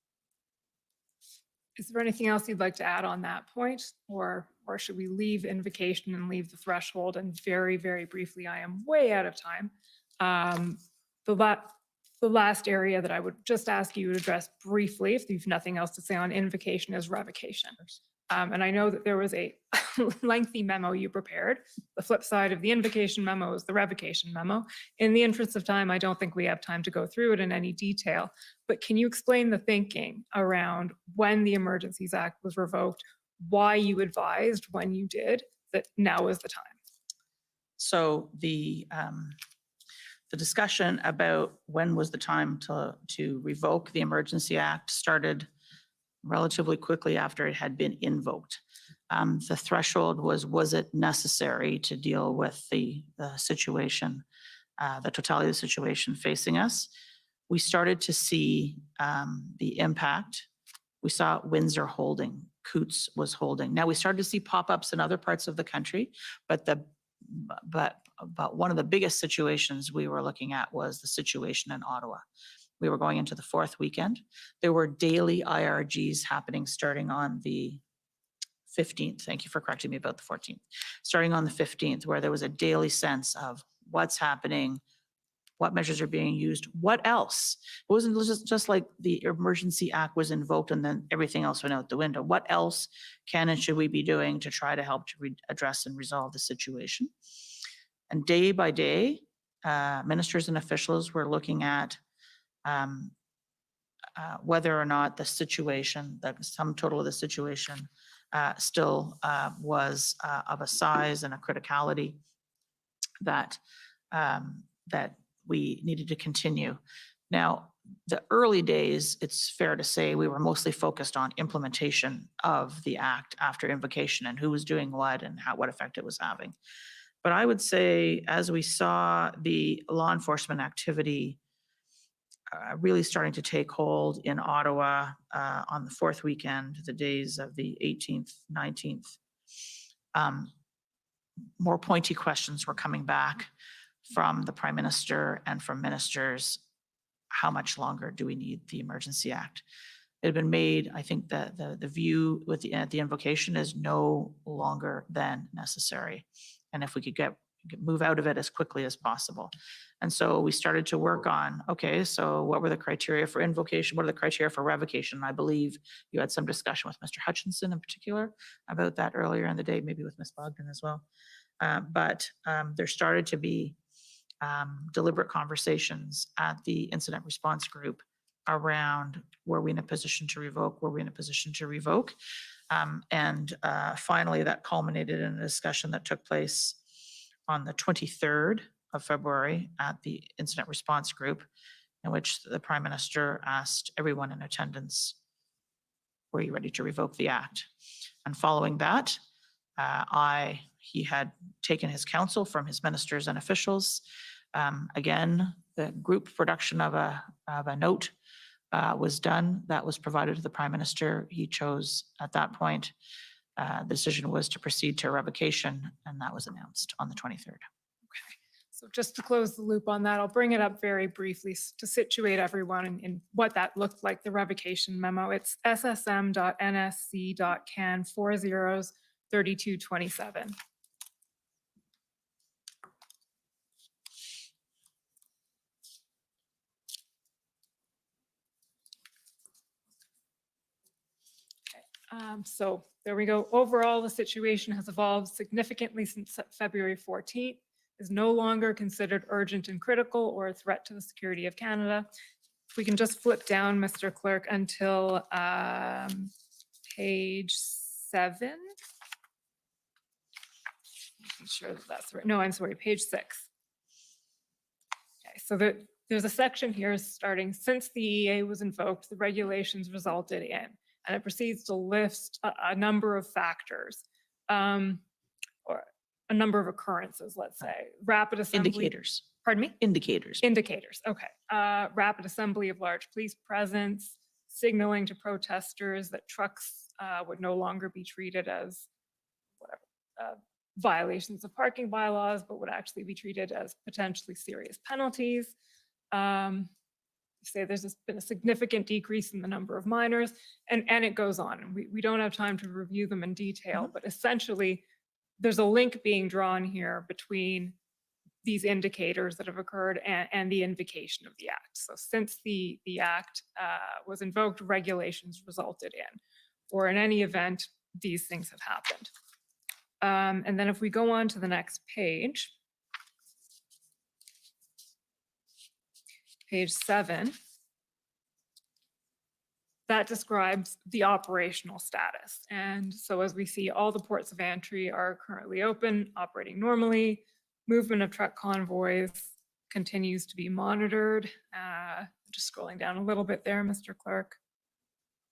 E: Is there anything else you'd like to add on that point, or should we leave invocation and leave the threshold? And very, very briefly, I am way out of time. The The last area that I would just ask you to address briefly, if you've nothing else to say on invocation, is revocation. And I know that there was a lengthy memo you prepared. The flip side of the invocation memo is the revocation memo. In the interest of time, I don't think we have time to go through it in any detail, but can you explain the thinking around when the Emergencies Act was revoked, why you advised when you did that now is the time?
U: So the discussion about when was the time to revoke the Emergency Act started relatively quickly after it had been invoked. The threshold was it necessary to deal with the situation, the totality of the situation facing us? We started to see the impact. We saw Windsor holding, Coutts was holding. Now we started to see pop-ups in other parts of the country, but one of the biggest situations we were looking at was the situation in Ottawa. We were going into the fourth weekend. There were daily IRGs happening starting on the 15th. Thank you for correcting me about the 14th. Starting on the 15th, where there was a daily sense of what's happening, what measures are being used, what else? It wasn't just like the Emergency Act was invoked and then everything else went out the window. What else can and should we be doing to try to help to address and resolve the situation? And day by day, ministers and officials were looking at whether or not the situation, the sum total of the situation still was of a size and a criticality that we needed to continue. Now, the early days, it's fair to say we were mostly focused on implementation of the act after invocation and who was doing what and what effect it was having. But I would say as we saw the law enforcement activity really starting to take hold in Ottawa on the fourth weekend, the days of the 18th, 19th, more pointy questions were coming back from the Prime Minister and from ministers. How much longer do we need the Emergency Act? It had been made, I think that the view with the invocation is no longer than necessary. And if we could move out of it as quickly as possible. And so we started to work on, okay, so what were the criteria for invocation? What are the criteria for revocation? I believe you had some discussion with Mr. Hutchinson in particular about that earlier in the day, maybe with Ms. Bogden as well. But there started to be deliberate conversations at the incident response group around were we in a position to revoke, were we in a position to revoke? And finally, that culminated in a discussion that took place on the 23rd of February at the incident response group, in which the Prime Minister asked everyone in attendance, were you ready to revoke the act? And following that, he had taken his counsel from his ministers and officials. Again, the group production of a note was done. That was provided to the Prime Minister. He chose at that point, the decision was to proceed to revocation, and that was announced on the 23rd.
E: So just to close the loop on that, I'll bring it up very briefly to situate everyone in what that looked like, the revocation memo. It's ssm.nsc.can 403227. So there we go. Overall, the situation has evolved significantly since February 14th. Is no longer considered urgent and critical or a threat to the security of Canada. If we can just flip down, Mr. Clerk, until page 7. Making sure that that's right. No, I'm sorry, page 6. Okay, so there's a section here starting since the EA was invoked, the regulations resulted in, and it proceeds to list a number of factors. Or a number of occurrences, let's say. Rapid assembly.
U: Indicators.
E: Pardon me?
U: Indicators.
E: Indicators, okay. Rapid assembly of large police presence, signaling to protesters that trucks would no longer be treated as violations of parking bylaws, but would actually be treated as potentially serious penalties. Say there's been a significant decrease in the number of minors, and it goes on. And we don't have time to review them in detail, but essentially, there's a link being drawn here between these indicators that have occurred and the invocation of the act. So since the act was invoked, regulations resulted in, or in any event, these things have happened. And then if we go on to the next page, page 7, that describes the operational status. And so as we see, all the ports of entry are currently open, operating normally. Movement of truck convoys continues to be monitored. Just scrolling down a little bit there, Mr. Clerk.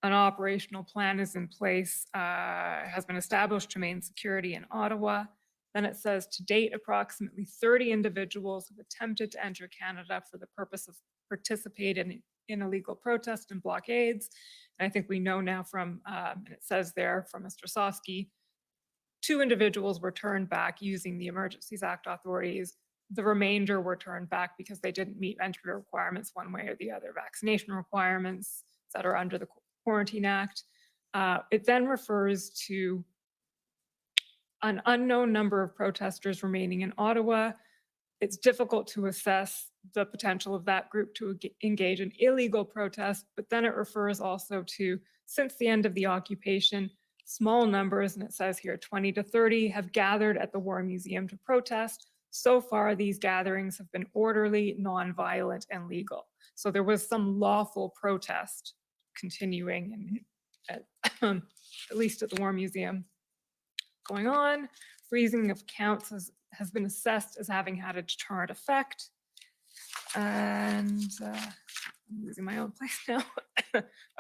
E: An operational plan is in place, has been established to maintain security in Ottawa. Then it says, to date, approximately 30 individuals have attempted to enter Canada for the purpose of participating in illegal protests and blockades. And I think we know now from, and it says there from Mr. Sofsky, 2 individuals were turned back using the Emergencies Act authorities. The remainder were turned back because they didn't meet entry requirements one way or the other, vaccination requirements that are under the Quarantine Act. It then refers to an unknown number of protesters remaining in Ottawa. It's difficult to assess the potential of that group to engage in illegal protest, but then it refers also to, since the end of the occupation, small numbers, and it says here 20 to 30, have gathered at the War Museum to protest. So far, these gatherings have been orderly, non-violent, and legal. So there was some lawful protest continuing, at least at the War Museum, going on. Freezing of accounts has been assessed as having had a deterrent effect. And I'm losing my own place now.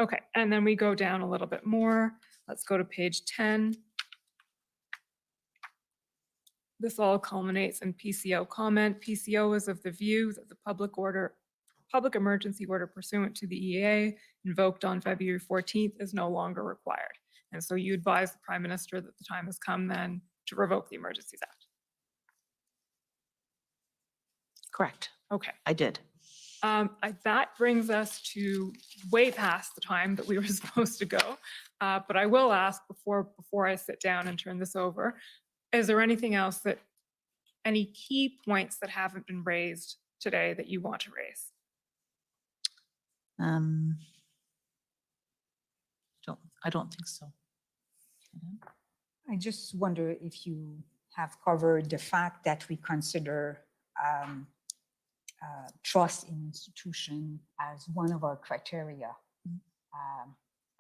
E: Okay, and then we go down a little bit more. Let's go to page 10. This all culminates in PCO comment. PCO is of the view that the public emergency order pursuant to the EA invoked on February 14th is no longer required. And so you advise the Prime Minister that the time has come then to revoke the Emergencies Act.
U: Correct.
E: Okay.
U: I did.
E: That brings us to way past the time that we were supposed to go. But I will ask before I sit down and turn this over, is there anything else any key points that haven't been raised today that you want to raise?
U: I don't think so.
V: I just wonder if you have covered the fact that we consider trust in institution as one of our criteria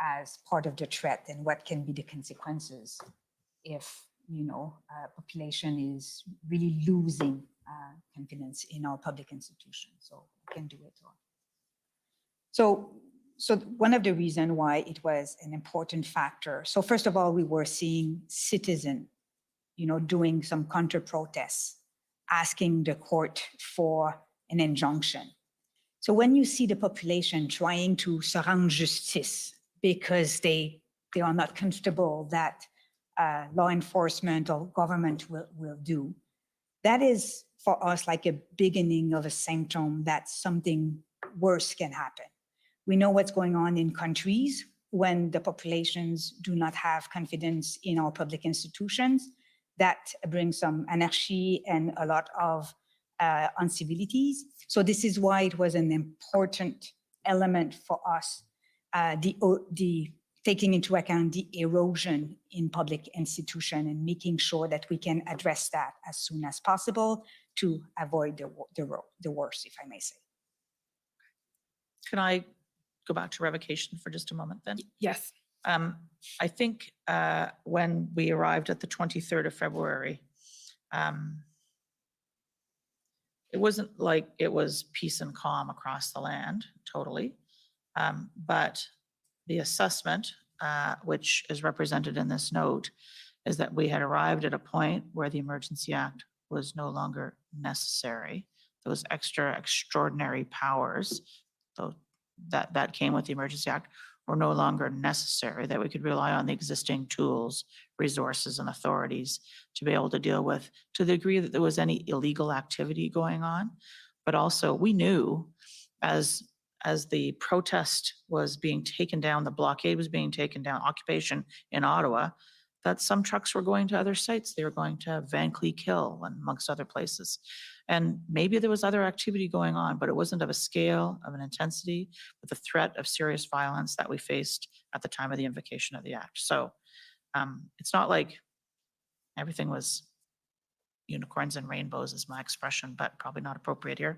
V: as part of the threat, and what can be the consequences if, population is really losing confidence in our public institutions. So we can do it. So one of the reasons why it was an important factor. So first of all, we were seeing citizens, doing some counter protests, asking the court for an injunction. So when you see the population trying to se rendre justice because they are not comfortable that law enforcement or government will do, that is for us like a beginning of a symptom that something worse can happen. We know what's going on in countries when the populations do not have confidence in our public institutions. That brings some anarchy and a lot of uncivilities. So this is why it was an important element for us, the taking into account the erosion in public institution and making sure that we can address that as soon as possible to avoid the worst, if I may say.
U: Can I go back to revocation for just a moment then?
E: Yes.
U: I think when we arrived at the 23rd of February, it wasn't like it was peace and calm across the land, totally. But the assessment, which is represented in this note, is that we had arrived at a point where the Emergency Act was no longer necessary. Those extraordinary powers, though, that came with the Emergency Act, were no longer necessary, that we could rely on the existing tools, resources, and authorities to be able to deal with, to the degree that there was any illegal activity going on. But also we knew as the protest was being taken down, the blockade was being taken down, occupation in Ottawa, that some trucks were going to other sites. They were going to Van Cleek Hill and amongst other places. And maybe there was other activity going on, but it wasn't of a scale, of an intensity, with the threat of serious violence that we faced at the time of the invocation of the act. So it's not like everything was unicorns and rainbows is my expression, but probably not appropriate here.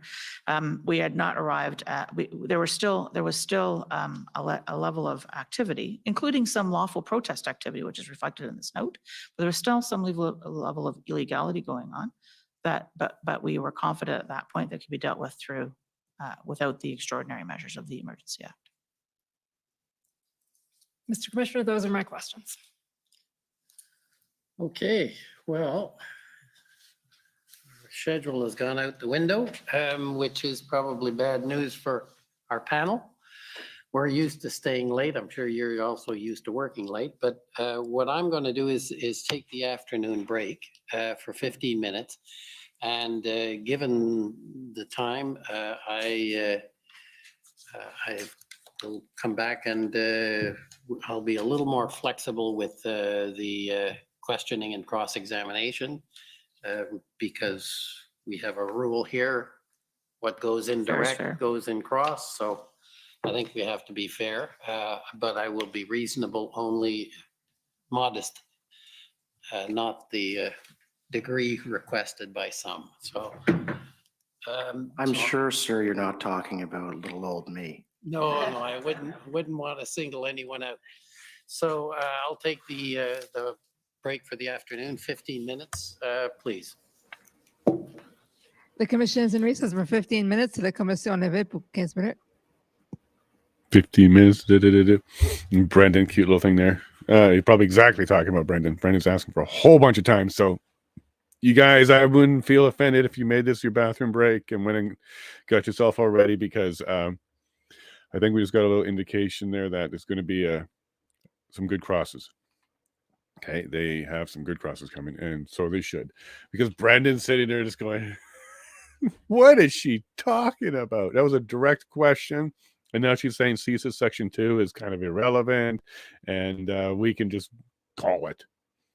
U: We had not arrived at, there was still a level of activity, including some lawful protest activity, which is reflected in this note, but there was still some level of illegality going on but we were confident at that point that could be dealt with through, without the extraordinary measures of the Emergency Act.
E: Mr. Commissioner, those are my questions.
D: Okay, well, our schedule has gone out the window, which is probably bad news for our panel. We're used to staying late. I'm sure you're also used to working late, but what I'm going to do is take the afternoon break for 15 minutes. And given the time, I will come back and I'll be a little more flexible with the questioning and cross-examination because we have a rule here. What goes in direct goes in cross. So I think we have to be fair, but I will be reasonable, only modest, not the degree requested by some. So
J: I'm sure, sir, you're not talking about little old me.
D: no, I wouldn't want to single anyone out. So I'll take the break for the afternoon, 15 minutes, please.
C: The commission is in recess for 15 minutes. La commission levée pour 15 minutes.
A: 15 minutes. Brendan, cute little thing there. You're probably exactly talking about Brendan. Brendan's asking for a whole bunch of time. So you guys, I wouldn't feel offended if you made this your bathroom break and went and got yourself all ready because I think we just got a little indication there that there's going to be some good crosses. Okay, they have some good crosses coming, and so they should. Because Brendan's sitting there just going, what is she talking about? That was a direct question. And now she's saying CSIS Section 2 is kind of irrelevant, and we can just call it.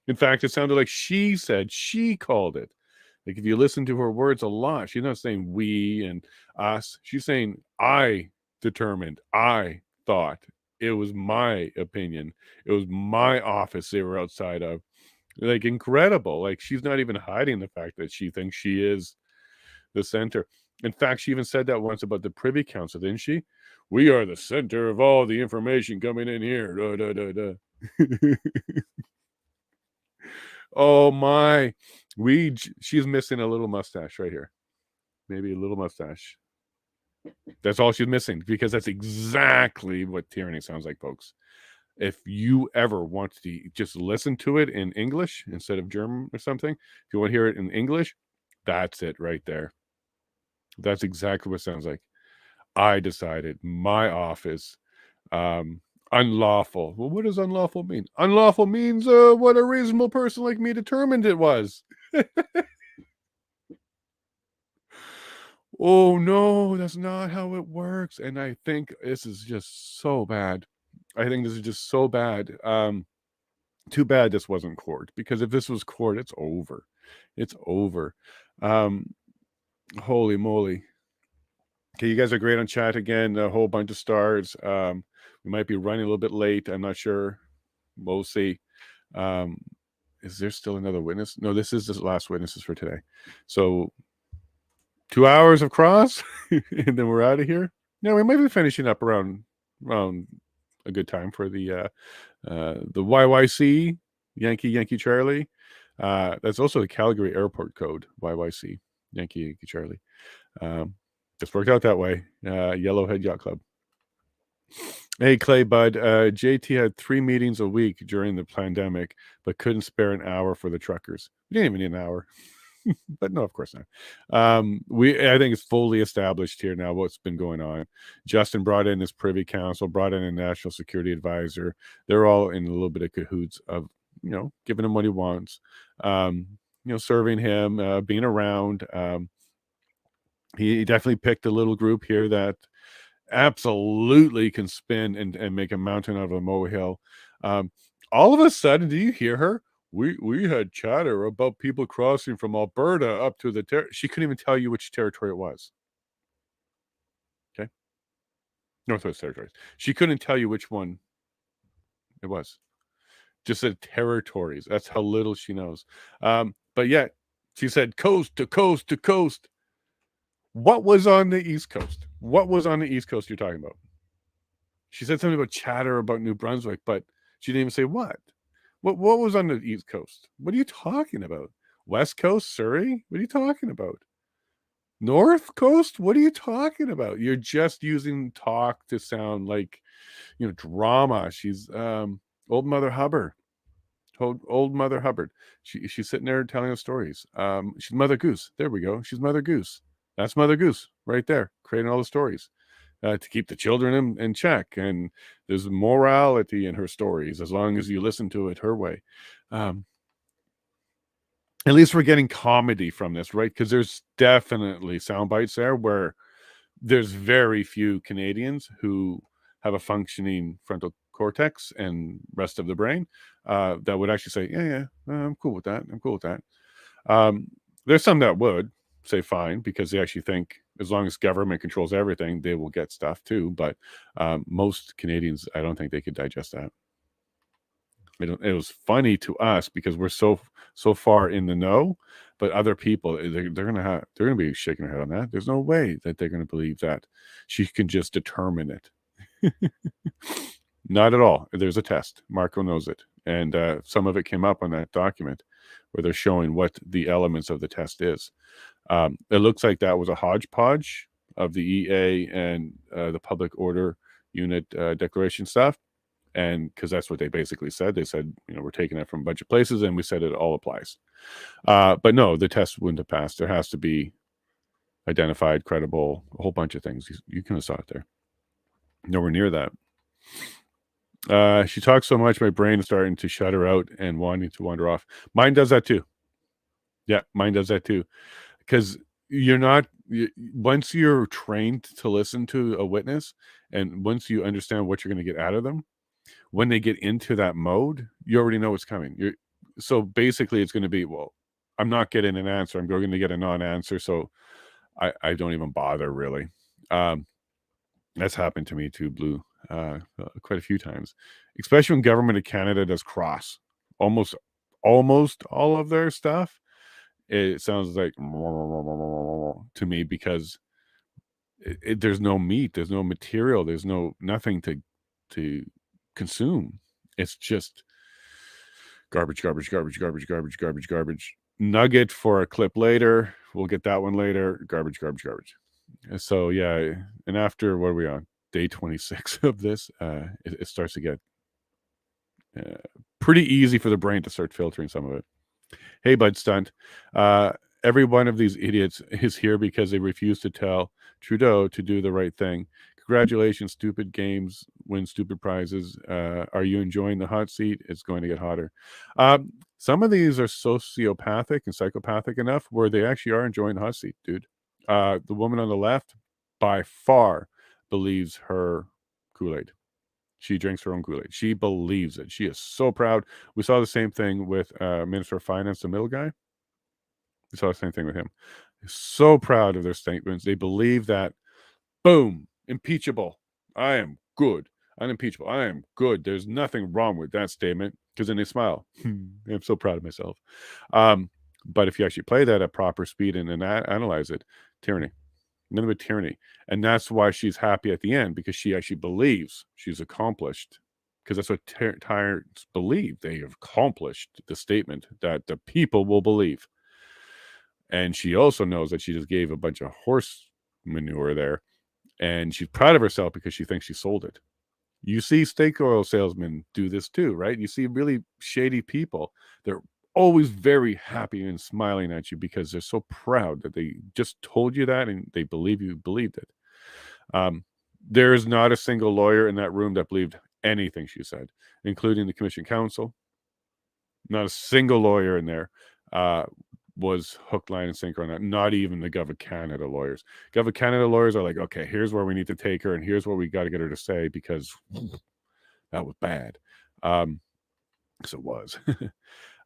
A: In fact, it sounded like she said she called it. Like if you listen to her words a lot, she's not saying we and us. She's saying I determined, I thought, it was my opinion. It was my office they were outside of. Like incredible. Like she's not even hiding the fact that she thinks she is the center. In fact, she even said that once about the Privy Council, didn't she? We are the center of all the information coming in here. Da, da, da, da. Oh my, she's missing a little mustache right here. Maybe a little mustache. That's all she's missing, because that's exactly what tyranny sounds like, folks. If you ever want to just listen to it in English instead of German or something, if you want to hear it in English, that's it right there. That's exactly what it sounds like. I decided, my office, unlawful. Well, what does unlawful mean? Unlawful means what a reasonable person like me determined it was. Oh no, that's not how it works. And I think this is just so bad. I think this is just so bad. Too bad this wasn't court, because if this was court, it's over. It's over. Holy moly. Okay, you guys are great on chat again. A whole bunch of stars. We might be running a little bit late. I'm not sure. We'll see. Is there still another witness? No, this is the last witnesses for today. So 2 hours of cross, and then we're out of here. Yeah, we might be finishing up around a good time for the YYC, Yankee Charlie. That's also the Calgary Airport code, YYC, Yankee Charlie. Just worked out that way. Yellowhead Yacht Club. Hey, Clay Bud. JT had 3 meetings a week during the pandemic, but couldn't spare an hour for the truckers. We didn't even need an hour. But no, of course not. I think it's fully established here now what's been going on. Justin brought in his Privy Council, brought in a national security advisor. They're all in a little bit of cahoots of, giving him what he wants, serving him, being around. He definitely picked a little group here that absolutely can spin and make a mountain out of a molehill. All of a sudden, do you hear her? We had chatter about people crossing from Alberta up to the she couldn't even tell you which territory it was. Okay. Northwest Territories. She couldn't tell you which one it was. Just said territories. That's how little she knows. But yet she said coast to coast to coast. What was on the East Coast? What was on the East Coast you're talking about? She said something about chatter about New Brunswick, but she didn't even say what. What was on the East Coast? What are you talking about? West Coast, Surrey? What are you talking about? North Coast? What are you talking about? You're just using talk to sound like, drama. She's old Mother Hubbard. Old Mother Hubbard. She's sitting there telling us stories. She's Mother Goose. There we go. She's Mother Goose. That's Mother Goose right there, creating all the stories to keep the children in check. And there's morality in her stories as long as you listen to it her way. At least we're getting comedy from this, right? Because there's definitely sound bites there where there's very few Canadians who have a functioning frontal cortex and rest of the brain that would actually say, yeah, I'm cool with that. I'm cool with that. There's some that would say fine because they actually think as long as government controls everything, they will get stuff too. But most Canadians, I don't think they could digest that. It was funny to us because we're so far in the know, but other people they're gonna be shaking their head on that. There's no way that they're gonna believe that she can just determine it. Not at all. There's a test. Marco knows it, and some of it came up on that document where they're showing what the elements of the test is. It looks like that was a hodgepodge of the EA and the public order unit declaration stuff. And because that's what they basically said. They said, we're taking it from a bunch of places and we said it all applies. But no, the test wouldn't have passed. There has to be identified, credible, a whole bunch of things. You kind of saw it there. Nowhere near that. She talks so much, my brain is starting to shut her out and wanting to wander off. Mine does that too. Yeah, mine does that too. Because once you're trained to listen to a witness and once you understand what you're going to get out of them, when they get into that mode, you already know what's coming. So basically it's going to be, well, I'm not getting an answer. I'm going to get a non-answer. So I don't even bother really. That's happened to me too, Blue, quite a few times, especially when Government of Canada does cross almost all of their stuff. It sounds like to me because there's no meat, there's no material, there's nothing to consume. It's just garbage. Nugget for a clip later. We'll get that one later. Garbage. So yeah, and after what are we on? Day 26 of this, it starts to get pretty easy for the brain to start filtering some of it. Hey, Bud Stunt. Every one of these idiots is here because they refuse to tell Trudeau to do the right thing. Congratulations, stupid games win stupid prizes. Are you enjoying the hot seat? It's going to get hotter. Some of these are sociopathic and psychopathic enough where they actually are enjoying the hot seat, dude. The woman on the left, by far, believes her Kool-Aid. She drinks her own Kool-Aid. She believes it. She is so proud. We saw the same thing with Minister of Finance, the middle guy. We saw the same thing with him. They're so proud of their statements. They believe that, boom, impeachable. I am good. Unimpeachable. I am good. There's nothing wrong with that statement. Because then they smile. I'm so proud of myself. But if you actually play that at proper speed and analyze it, tyranny. Nothing but tyranny. And that's why she's happy at the end, because she actually believes she's accomplished. Because that's what tyrants believe. They have accomplished the statement that the people will believe. And she also knows that she just gave a bunch of horse manure there. And she's proud of herself because she thinks she sold it. You see steak oil salesmen do this too, right? You see really shady people. They're always very happy and smiling at you because they're so proud that they just told you that and they believe you believed it. There is not a single lawyer in that room that believed anything she said, including the Commission Counsel. Not a single lawyer in there was hook, line, and sinker on that. Not even the gov't Canada lawyers. gov't Canada lawyers are like, okay, here's where we need to take her, and here's what we got to get her to say because that was bad. So it was.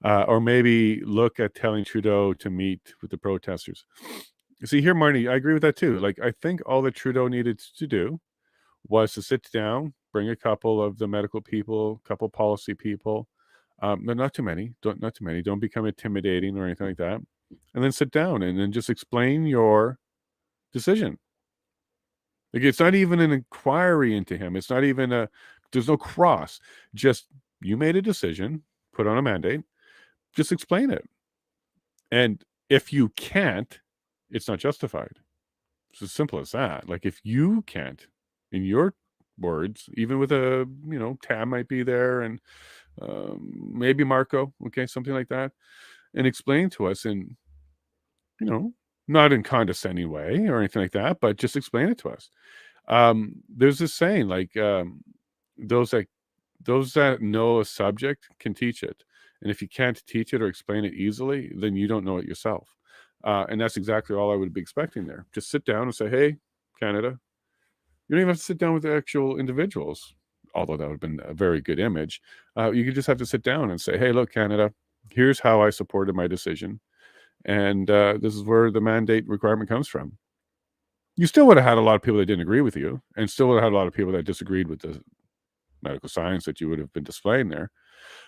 A: Or maybe look at telling Trudeau to meet with the protesters. See here, Marnie, I agree with that too. Like, I think all that Trudeau needed to do was to sit down, bring a couple of the medical people, couple policy people, but not too many. Not too many. Don't become intimidating or anything like that. And then sit down and then just explain your decision. Like, it's not even an inquiry into him. It's not even there's no cross. Just, you made a decision, put on a mandate, just explain it. And if you can't, it's not justified. It's as simple as that. Like, if you can't, in your words, even with a, Tam might be there and maybe Marco, okay, something like that, and explain to us in, not in condescending way or anything like that, but just explain it to us. There's this saying, like, those that know a subject can teach it. And if you can't teach it or explain it easily, then you don't know it yourself. And that's exactly all I would be expecting there. Just sit down and say, hey, Canada, you don't even have to sit down with the actual individuals, although that would have been a very good image. You could just have to sit down and say, hey, look, Canada, here's how I supported my decision. And this is where the mandate requirement comes from. You still would have had a lot of people that didn't agree with you, and still would have had a lot of people that disagreed with the medical science that you would have been displaying there.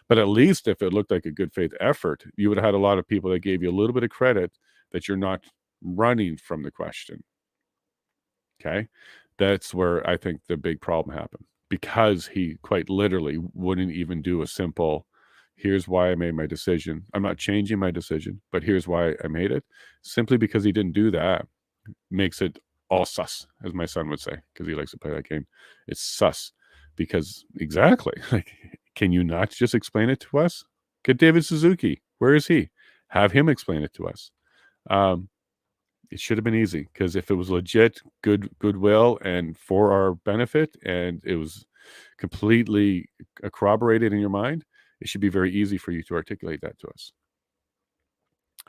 A: But at least if it looked like a good faith effort, you would have had a lot of people that gave you a little bit of credit that you're not running from the question. Okay? That's where I think the big problem happened, because he quite literally wouldn't even do a simple, here's why I made my decision. I'm not changing my decision, but here's why I made it. Simply because he didn't do that makes it all sus, as my son would say, because he likes to play that game. It's sus. Because exactly, like, can you not just explain it to us? Get David Suzuki. Where is he? Have him explain it to us. It should have been easy, because if it was legit goodwill and for our benefit, and it was completely corroborated in your mind, it should be very easy for you to articulate that to us.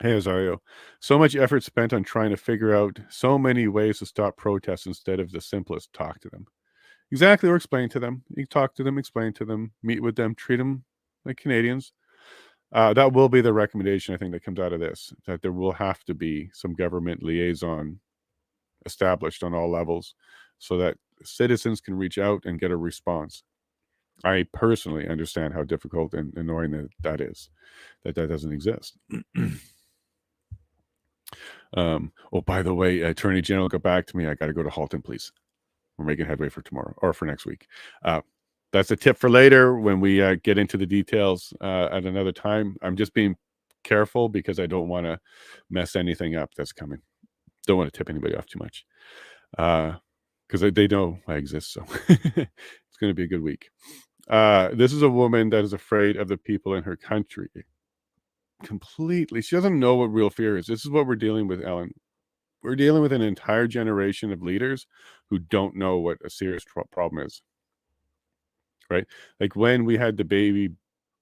A: Hey, Azario, so much effort spent on trying to figure out so many ways to stop protests instead of the simplest, talk to them. Exactly, or explain to them. You talk to them, explain to them, meet with them, treat them like Canadians. That will be the recommendation, I think, that comes out of this, that there will have to be some government liaison established on all levels so that citizens can reach out and get a response. I personally understand how difficult and annoying that is, that doesn't exist. Oh, by the way, Attorney General got back to me. I got to go to Halton, please. We're making headway for tomorrow or for next week. That's a tip for later when we get into the details at another time. I'm just being careful because I don't want to mess anything up that's coming. Don't want to tip anybody off too much because they know I exist. So it's going to be a good week. This is a woman that is afraid of the people in her country. Completely. She doesn't know what real fear is. This is what we're dealing with, Ellen. We're dealing with an entire generation of leaders who don't know what a serious problem is, right? Like when we had the baby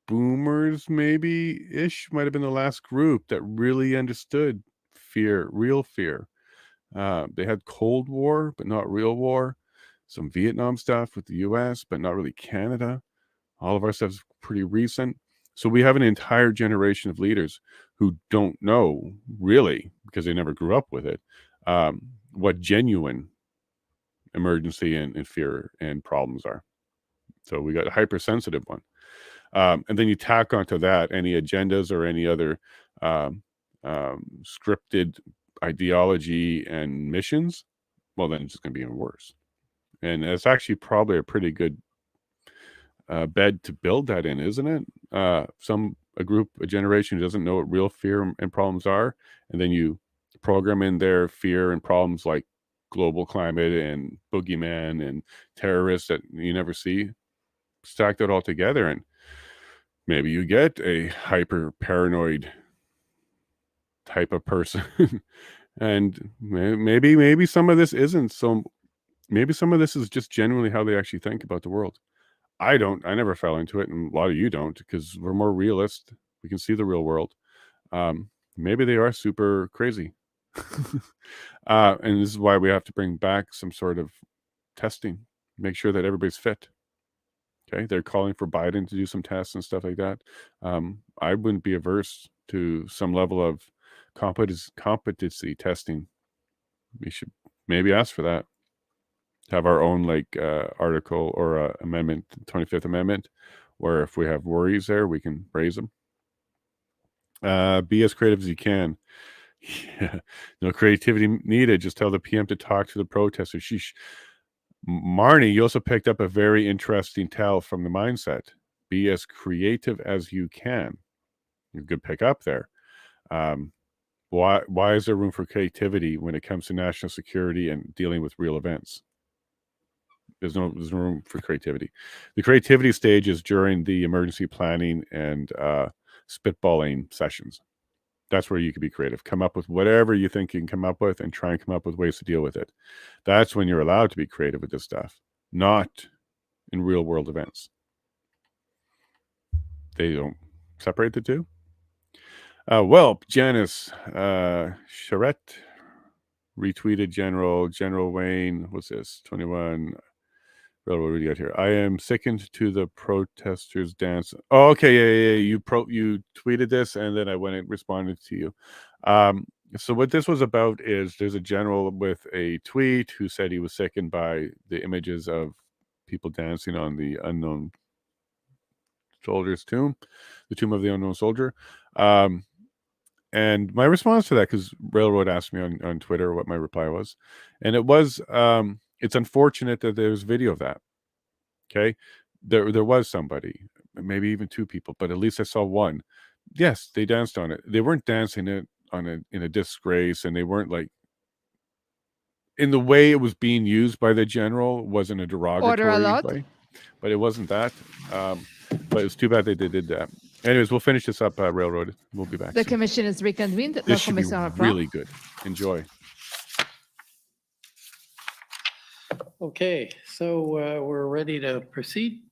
A: boomers, maybe-ish, might have been the last group that really understood fear, real fear. They had Cold War, but not real war. Some Vietnam stuff with the US, but not really Canada. All of our stuff is pretty recent. So we have an entire generation of leaders who don't know, really, because they never grew up with it, what genuine emergency and fear and problems are. So we got a hypersensitive one. And then you tack onto that any agendas or any other scripted ideology and missions, well, then it's just going to be even worse. And it's actually probably a pretty good bed to build that in, isn't it? A generation who doesn't know what real fear and problems are, and then you program in their fear and problems like global climate and boogeyman and terrorists that you never see, stack that all together, and maybe you get a hyper paranoid type of person. And maybe some of this isn't. So maybe some of this is just genuinely how they actually think about the world. I never fell into it, and a lot of you don't, because we're more realist. We can see the real world. Maybe they are super crazy. And this is why we have to bring back some sort of testing, make sure that everybody's fit. Okay, they're calling for Biden to do some tests and stuff like that. I wouldn't be averse to some level of competency testing. We should maybe ask for that. Have our own article or amendment, 25th Amendment, where if we have worries there, we can raise them. Be as creative as you can. Yeah, no creativity needed. Just tell the PM to talk to the protesters. Marnie, you also picked up a very interesting tell from the mindset. Be as creative as you can. You could pick up there. Why is there room for creativity when it comes to national security and dealing with real events? There's no room for creativity. The creativity stage is during the emergency planning and spitballing sessions. That's where you can be creative. Come up with whatever you think you can come up with and try and come up with ways to deal with it. That's when you're allowed to be creative with this stuff, not in real world events. They don't separate the two. Well, Janice Charette retweeted General Wayne. What's this? 21. What do we got here? I am sickened to the protesters' dance. Oh, okay, yeah. You tweeted this, and then I went and responded to you. So what this was about is there's a general with a tweet who said he was sickened by the images of people dancing on the unknown soldier's tomb, the tomb of the unknown soldier. And my response to that, because Railroad asked me on Twitter what my reply was, and it was, it's unfortunate that there's video of that. Okay, there was somebody, maybe even two people, but at least I saw one. Yes, they danced on it. They weren't dancing it in a disgrace, and they weren't in the way it was being used by the general wasn't a derogatory way, but it wasn't that. But it's too bad they did that. Anyways, we'll finish this up, Railroad. We'll be back
C: The
A: soon.
C: commission is reconvened.
A: This should be really good. Enjoy.
D: Okay, so we're ready to proceed?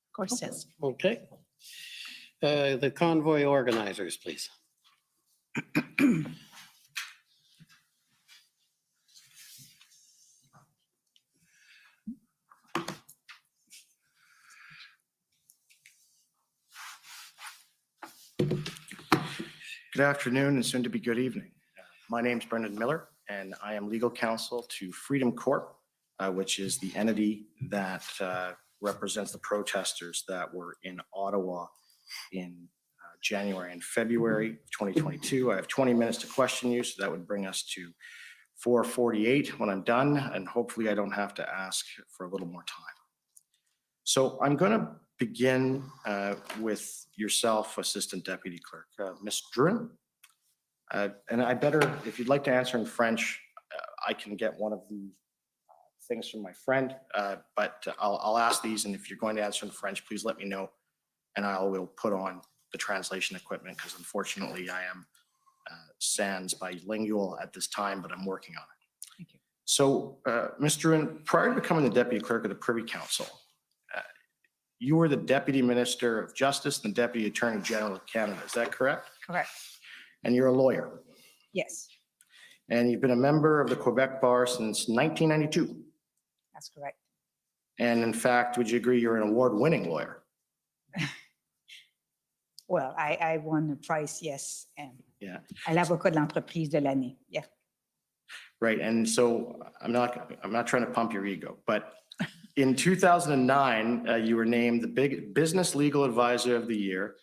U: Of course, yes.
D: Okay. The convoy organizers, please.
H: Good afternoon and soon to be good evening. My name is Brendan Miller and I am legal counsel to Freedom Corp, which is the entity that represents the protesters that were in Ottawa in January and February 2022. I have 20 minutes to question you, so that would bring us to 4:48 when I'm done, and hopefully I don't have to ask for a little more time. So I'm going to begin with yourself, Assistant Deputy Clerk, Ms. Druin. And I better, if you'd like to answer in French, I can get one of the things from my friend, but I'll ask these, and if you're going to answer in French, please let me know, and I will put on the translation equipment, because unfortunately I am sans bilingual at this time, but I'm working on it.
U: Thank you.
H: So, Ms. Druin, prior to becoming the Deputy Clerk of the Privy Council, you were the Deputy Minister of Justice and Deputy Attorney General of Canada. Is that correct?
V: Correct.
H: And you're a lawyer.
V: Yes,
H: And you've been a member of the Quebec Bar since 1992.
V: that's correct.
H: And in fact, would you agree you're an award-winning lawyer?
V: Well, I won the prize, yes, and
H: Yeah,
V: à l'avocat de l'entreprise de l'année. Yeah.
H: right. And so I'm not trying to pump your ego, but in 2009, you were named the big business legal advisor of the year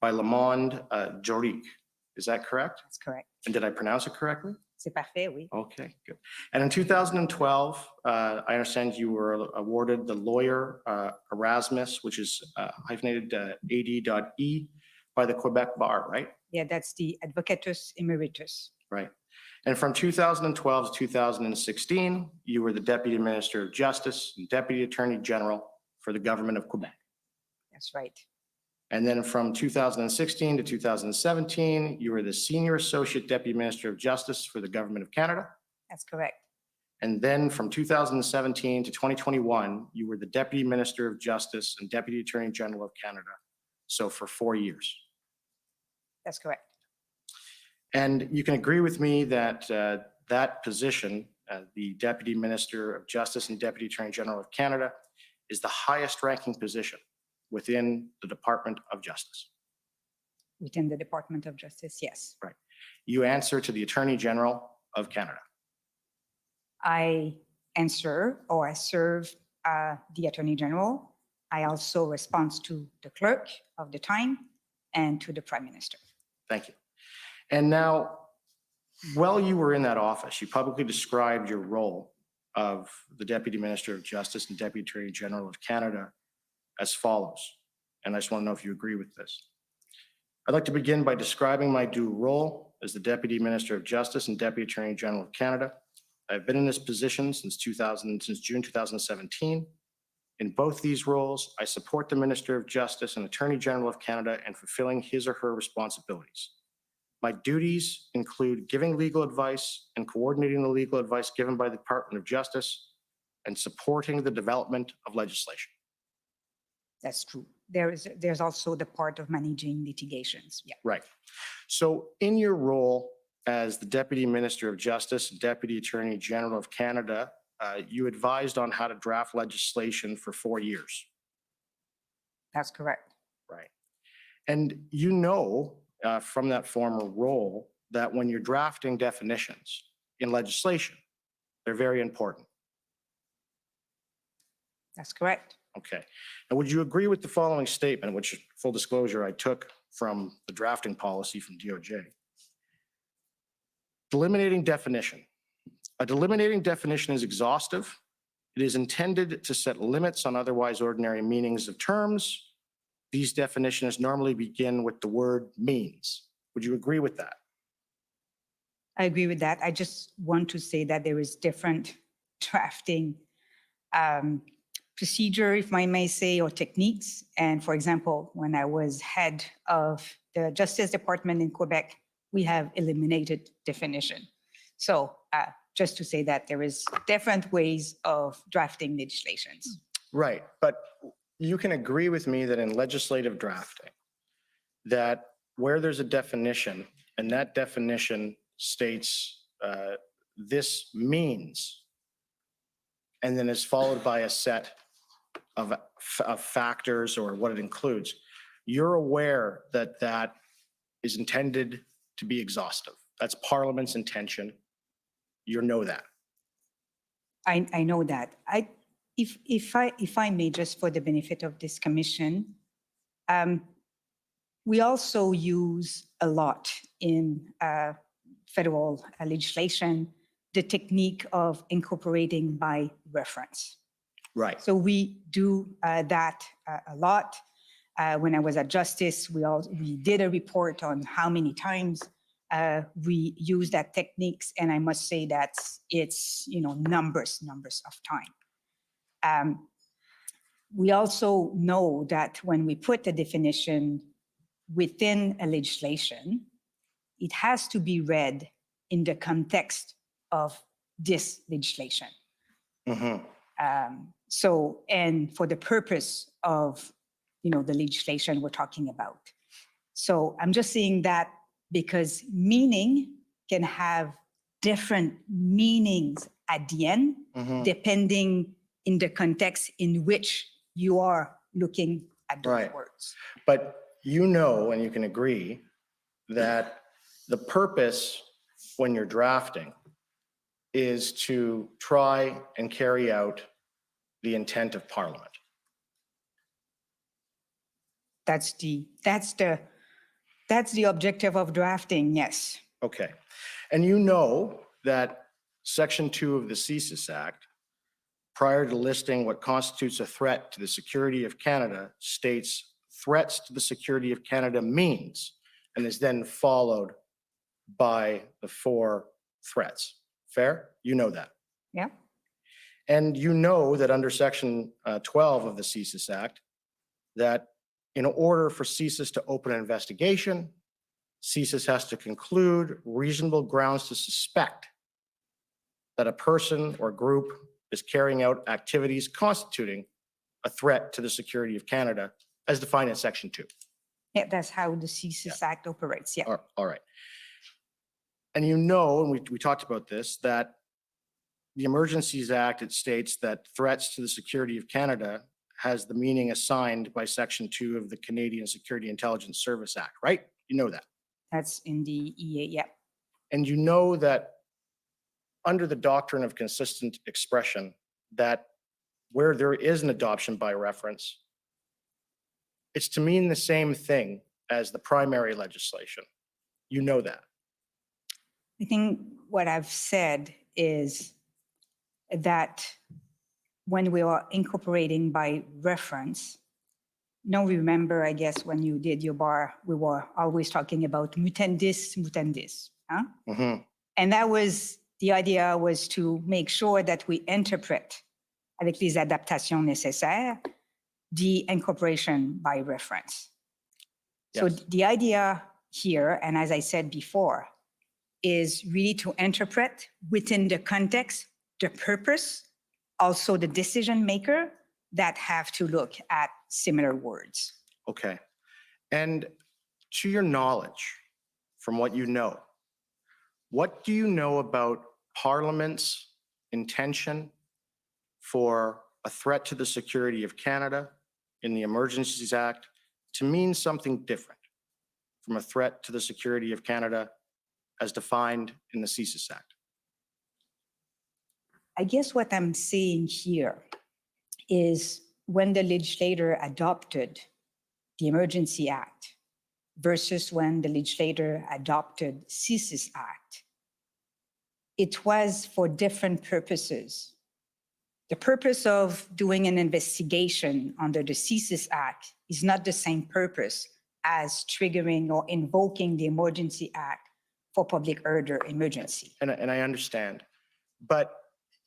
H: by Le Monde Juridique. Is that correct?
V: That's correct.
H: And did I pronounce it correctly?
V: C'est parfait, oui.
H: Okay, good. And in 2012, I understand you were awarded the Lawyer Erasmus, which is hyphenated AD.E by the Quebec Bar, right?
V: Yeah, that's the Advocatus Emeritus.
H: Right. And from 2012 to 2016, you were the Deputy Minister of Justice and Deputy Attorney General for the Government of Quebec.
V: That's right.
H: And then from 2016 to 2017, you were the Senior Associate Deputy Minister of Justice for the Government of Canada.
V: That's correct.
H: And then from 2017 to 2021, you were the Deputy Minister of Justice and Deputy Attorney General of Canada. So for 4 years.
V: That's correct.
H: And you can agree with me that that position, the Deputy Minister of Justice and Deputy Attorney General of Canada, is the highest ranking position within the Department of Justice?
V: Within the Department of Justice, yes.
H: Right. You answer to the Attorney General of Canada.
V: I answer or I serve the Attorney General. I also respond to the clerk of the time and to the Prime Minister.
H: Thank you. And now, while you were in that office, you publicly described your role of the Deputy Minister of Justice and Deputy Attorney General of Canada as follows. And I just want to know if you agree with this. I'd like to begin by describing my dual role as the Deputy Minister of Justice and Deputy Attorney General of Canada. I've been in this position since June 2017. In both these roles, I support the Minister of Justice and Attorney General of Canada in fulfilling his or her responsibilities. My duties include giving legal advice and coordinating the legal advice given by the Department of Justice and supporting the development of legislation.
V: That's true. There's also the part of managing litigations. Yeah.
H: Right. So in your role as the Deputy Minister of Justice and Deputy Attorney General of Canada, you advised on how to draft legislation for 4 years.
V: That's correct.
H: Right. And you know from that former role that when you're drafting definitions in legislation, they're very important.
V: That's correct.
H: Okay. And would you agree with the following statement, which, full disclosure, I took from the drafting policy from DOJ? Delimiting definition. A delimiting definition is exhaustive. It is intended to set limits on otherwise ordinary meanings of terms. These definitions normally begin with the word means. Would you agree with that?
V: I agree with that. I just want to say that there is different drafting procedure, if I may say, or techniques. And for example, when I was head of the Justice Department in Quebec, we have eliminated definition. So just to say that there is different ways of drafting legislations.
H: Right, but you can agree with me that in legislative drafting, that where there's a definition and that definition states this means, and then is followed by a set of factors or what it includes, you're aware that that is intended to be exhaustive. That's Parliament's intention. You know that.
V: I know that. If I may, just for the benefit of this commission, we also use a lot in federal legislation the technique of incorporating by reference.
H: Right.
V: So we do that a lot. When I was at Justice, we did a report on how many times we use that techniques, and I must say that it's numbers of time. We also know that when we put a definition within a legislation, it has to be read in the context of this legislation.
H: Mm-hmm.
V: So, and for the purpose of, the legislation we're talking about. So I'm just saying that because meaning can have different meanings at the end, depending in the context in which you are looking at those words.
H: But and you can agree that the purpose when you're drafting is to try and carry out the intent of Parliament.
V: That's the objective of drafting, yes.
H: Okay. And you know that Section 2 of the CSIS Act, prior to listing what constitutes a threat to the security of Canada, states threats to the security of Canada means, and is then followed by the 4 threats. Fair? You know that.
V: Yeah.
H: And you know that under Section 12 of the CSIS Act, that in order for CSIS to open an investigation, CSIS has to conclude reasonable grounds to suspect that a person or group is carrying out activities constituting a threat to the security of Canada as defined in Section 2.
V: Yeah, that's how the CSIS Act operates, yeah.
H: All right. And and we talked about this, that the Emergencies Act, it states that threats to the security of Canada has the meaning assigned by Section 2 of the Canadian Security Intelligence Service Act, right? You know that.
V: That's in the EA, yeah.
H: And you know that under the doctrine of consistent expression, that where there is an adoption by reference, it's to mean the same thing as the primary legislation. You know that.
V: I think what I've said is that when we are incorporating by reference, now remember, I guess, when you did your bar, we were always talking about mutandis, mutandis. Huh?
H: Mm-hmm.
V: And that was, the idea was to make sure that we interpret, avec les adaptations nécessaires, the incorporation by reference. So
H: Yes.
V: the idea here, and as I said before, is really to interpret within the context, the purpose, also the decision maker that have to look at similar words.
H: Okay. And to your knowledge, from what you know, what do you know about Parliament's intention for a threat to the security of Canada in the Emergencies Act to mean something different from a threat to the security of Canada as defined in the CSIS Act?
V: I guess what I'm saying here is when the legislator adopted the Emergency Act versus when the legislator adopted CSIS Act, it was for different purposes. The purpose of doing an investigation under the CSIS Act is not the same purpose as triggering or invoking the Emergency Act for public order emergency.
H: And I understand, but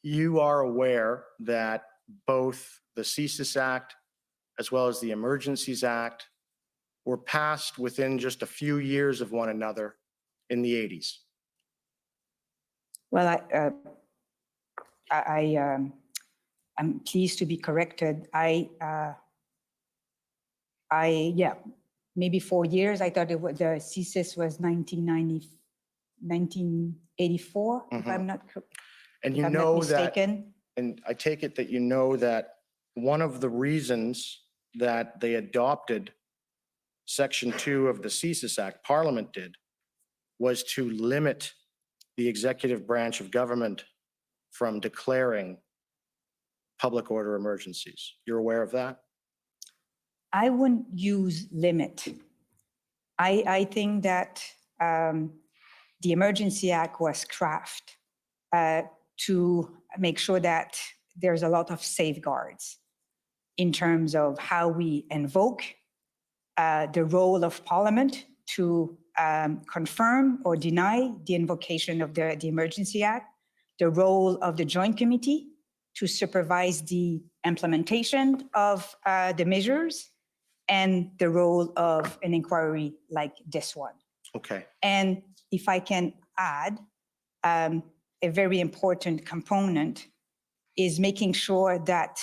H: you are aware that both the CSIS Act as well as the Emergencies Act were passed within just a few years of one another in the 80s.
V: Well, I'm pleased to be corrected. Yeah, maybe 4 years. I thought the CSIS was 1984, if I'm not correct.
H: And
V: If
H: you
V: I'm not
H: know that,
V: mistaken.
H: and I take it that you know that one of the reasons that they adopted Section 2 of the CSIS Act, Parliament did, was to limit the executive branch of government from declaring public order emergencies. You're aware of that?
V: I wouldn't use limit. I think that the Emergency Act was crafted to make sure that there's a lot of safeguards in terms of how we invoke the role of Parliament to confirm or deny the invocation of the Emergency Act, the role of the Joint Committee to supervise the implementation of the measures, and the role of an inquiry like this one.
H: Okay.
V: And if I can add, a very important component is making sure that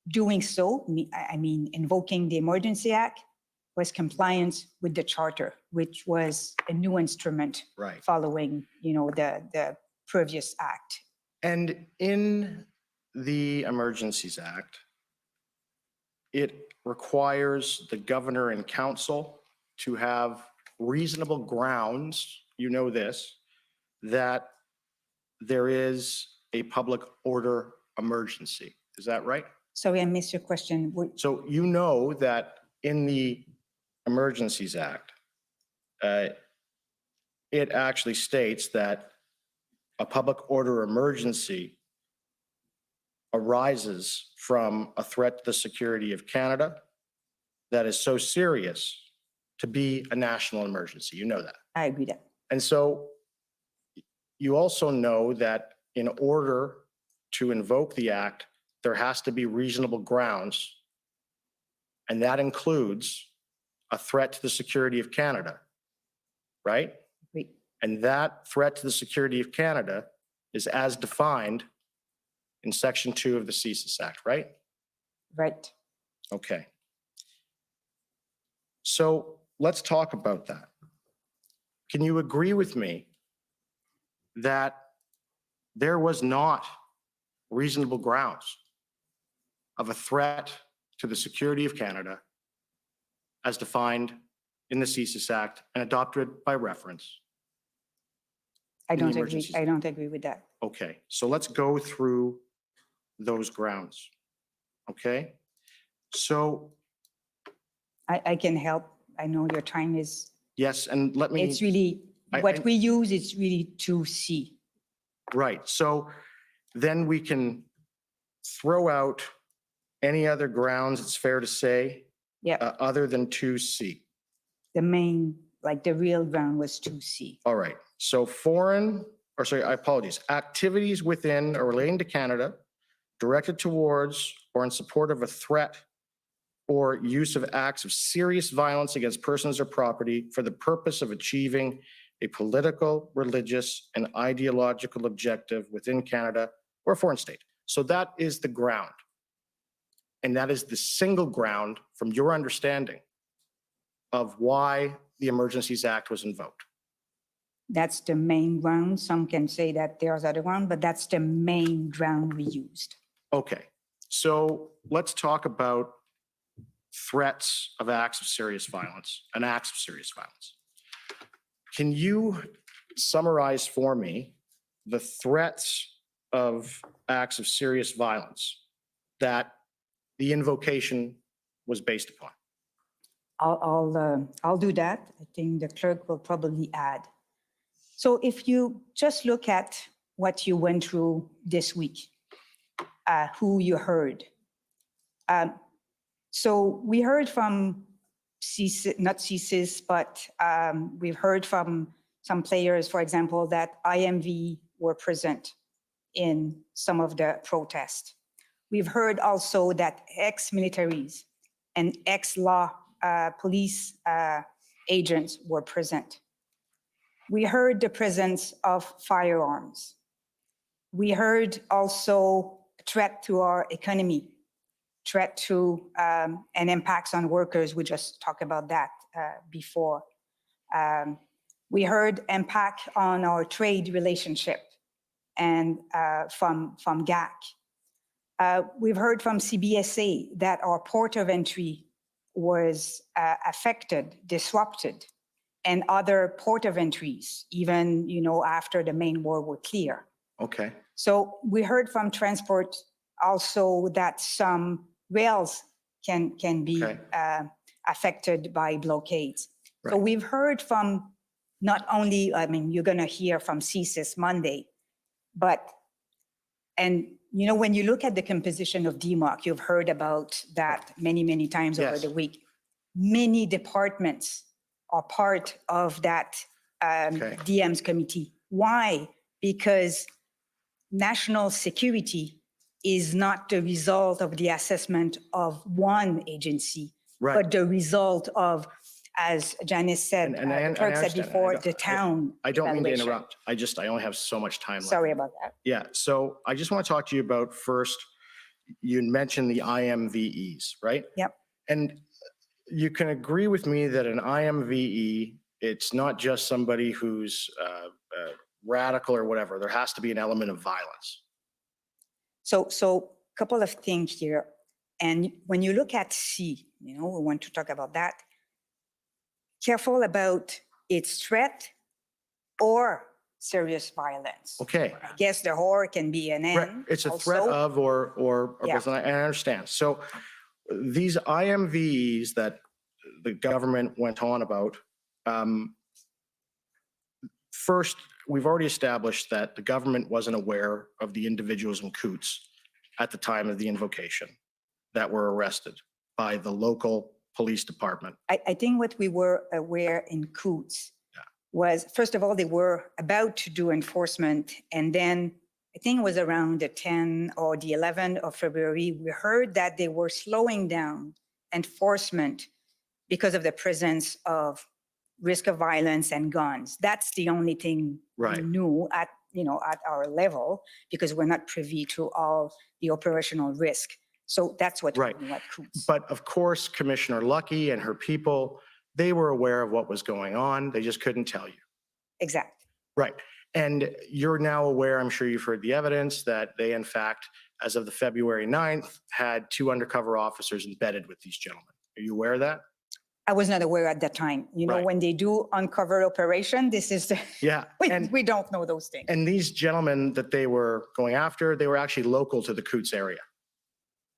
V: doing so, I mean, invoking the Emergency Act, was compliance with the Charter, which was a new instrument
H: Right.
V: following, the previous act.
H: And in the Emergencies Act, it requires the governor and council to have reasonable grounds, you know this, that there is a public order emergency. Is that right?
V: Sorry, I missed your question.
H: So you know that in the Emergencies Act, it actually states that a public order emergency arises from a threat to the security of Canada that is so serious to be a national emergency. You know that.
V: I agree that.
H: And so you also know that in order to invoke the act, there has to be reasonable grounds, and that includes a threat to the security of Canada, right?
V: Right.
H: And that threat to the security of Canada is as defined in Section 2 of the CSIS Act, right?
V: Right.
H: Okay. So let's talk about that. Can you agree with me that there was not reasonable grounds of a threat to the security of Canada as defined in the CSIS Act and adopted by reference.
V: I
H: in the
V: don't agree.
H: Emergencies
V: I don't agree with that.
H: Okay, so let's go through those grounds. Okay, so
V: I can help. I know your time is,
H: yes, and let me.
V: it's really, what we use is really 2C.
H: Right, so then we can throw out any other grounds, it's fair to say, other than 2C.
V: The main, like the real ground was 2C.
H: All right, so I apologize, activities within or relating to Canada directed towards or in support of a threat or use of acts of serious violence against persons or property for the purpose of achieving a political, religious, and ideological objective within Canada or a foreign state. So that is the ground. And that is the single ground from your understanding of why the Emergencies Act was invoked.
V: That's the main ground. Some can say that there's other ground, but that's the main ground we used.
H: Okay, so let's talk about threats of acts of serious violence and acts of serious violence. Can you summarize for me the threats of acts of serious violence that the invocation was based upon?
V: I'll do that. I think the clerk will probably add. So if you just look at what you went through this week, who you heard. So we heard from CSIS, not CSIS, but we've heard from some players, for example, that IMV were present in some of the protests. We've heard also that ex-militaries and ex-law police agents were present. We heard the presence of firearms. We heard also threat to our economy, threat to and impacts on workers. We just talked about that before. We heard impact on our trade relationship and from GAC. We've heard from CBSA that our port of entry was affected, disrupted, and other port of entries, even after the main war were clear.
H: Okay.
V: So we heard from transport also that some rails can be affected by blockades.
H: Right.
V: So we've heard from not only, you're going to hear from CSIS Monday, but, when you look at the composition of DMOC, you've heard about that many, many times over the week. Many departments are part of that DM's committee. Why? Because national security is not the result of the assessment of one agency, but the result of, as Janice said, the clerk said before, the town.
H: I don't mean to
V: evaluation.
H: interrupt. I only have so much time left.
V: Sorry about that.
H: Yeah, so I just want to talk to you about first, you mentioned the IMVEs, right?
V: Yep.
H: And you can agree with me that an IMVE, it's not just somebody who's radical or whatever. There has to be an element of violence.
V: So a couple of things here. And when you look at C, we want to talk about that. Careful about its threat or serious violence.
H: Okay.
V: I guess the or can be an
H: Right.
V: N.
H: It's a
V: also.
H: threat of or
V: Yeah.
H: and I understand. So these IMVs that the government went on about, first, we've already established that the government wasn't aware of the individuals in Coots at the time of the invocation that were arrested by the local police department.
V: I think what we were aware in Coots was, first of all, they were about to do enforcement. And then I think it was around the 10 or the 11th of February, we heard that they were slowing down enforcement because of the presence of risk of violence and guns. That's the only thing we knew at our level, because we're not privy to all the operational risk. So that's what we knew at Coots.
H: But of course, Commissioner Lucky and her people, they were aware of what was going on. They just couldn't tell you.
V: Exactly.
H: Right. And you're now aware, I'm sure you've heard the evidence, that they in fact as of the February 9th, had 2 undercover officers embedded with these gentlemen. Are you aware of that?
V: I was not aware at that time. You know,
H: Right.
V: when they do uncover operation, this is the,
H: Yeah.
V: we don't know those things.
H: And these gentlemen that they were going after, they were actually local to the Coots area.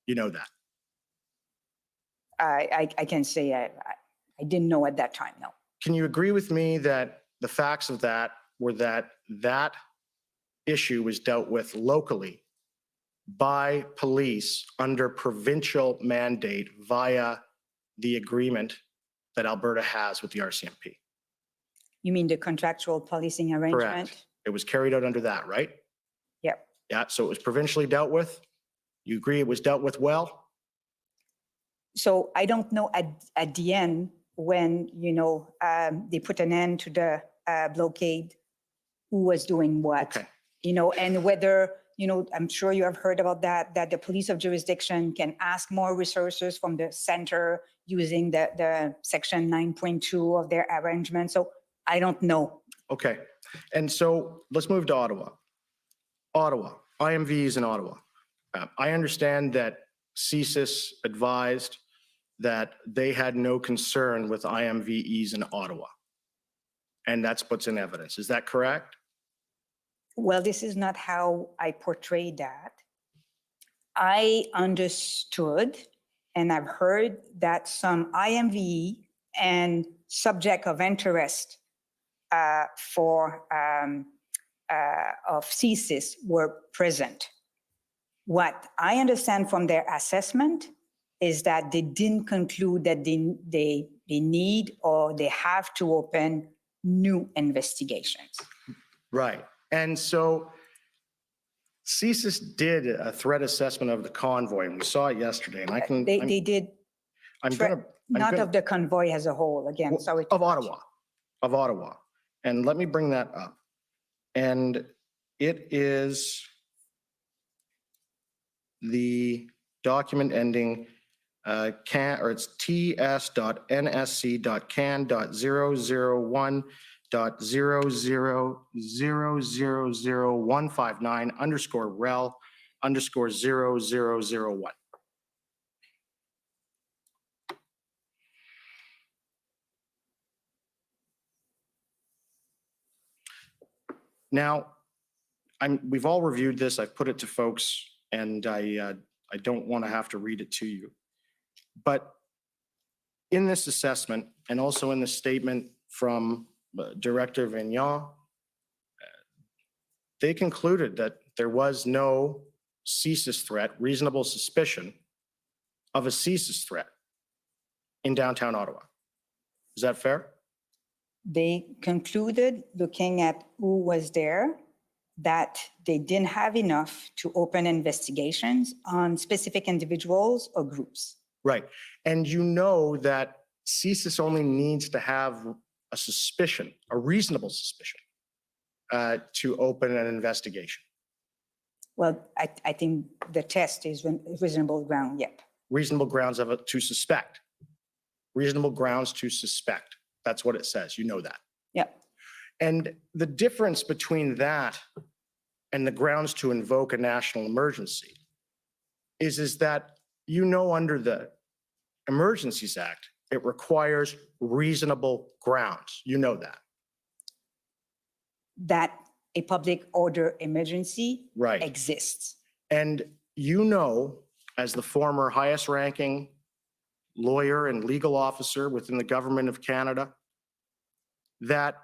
H: You know that.
V: I can say I didn't know at that time, no.
H: Can you agree with me that the facts of that were that that issue was dealt with locally by police under provincial mandate via the agreement that Alberta has with the RCMP?
V: You mean the contractual policing arrangement?
H: Correct. It was carried out under that, right?
V: Yep.
H: Yeah, so it was provincially dealt with. You agree it was dealt with well?
V: So I don't know at the end when, you know, they put an end to the blockade, who was doing what, you know, and whether, you know, I'm sure you have heard about that the police of jurisdiction can ask more resources from the center using the section 9.2 of their arrangement. So I don't know.
H: Okay. And so let's move to Ottawa. Ottawa, IMVs in Ottawa. I understand that CSIS advised that they had no concern with IMVEs in Ottawa. And that's what's in evidence. Is that correct?
V: Well, this is not how I portrayed that. I understood and I've heard that some IMVE and subject of interest of CSIS were present. What I understand from their assessment is that they didn't conclude that they need or they have to open new investigations.
H: Right. And so CSIS did a threat assessment of the convoy, and we saw it yesterday. And I can
V: They did. Not of the convoy as a whole. Again, sorry.
H: Of Ottawa. And let me bring that up. And it is the document ending it's ts.nsc.can.001.0000159_rel_0001. Now, we've all reviewed this. I've put it to folks, and I don't want to have to read it to you. But in this assessment, and also in the statement from Director Vignon, they concluded that there was no CSIS threat, reasonable suspicion of a CSIS threat in downtown Ottawa. Is that fair?
V: They concluded, looking at who was there, that they didn't have enough to open investigations on specific individuals or groups.
H: Right. And you know that CSIS only needs to have a suspicion, a reasonable suspicion, to open an investigation.
V: Well, I think the test is reasonable ground, yep.
H: Reasonable grounds to suspect. Reasonable grounds to suspect. That's what it says. You know that.
V: Yep.
H: And the difference between that and the grounds to invoke a national emergency is that, you know, under the Emergencies Act, it requires reasonable grounds. You know that.
V: That a public order emergency exists.
H: And you know, as the former highest ranking lawyer and legal officer within the government of Canada, that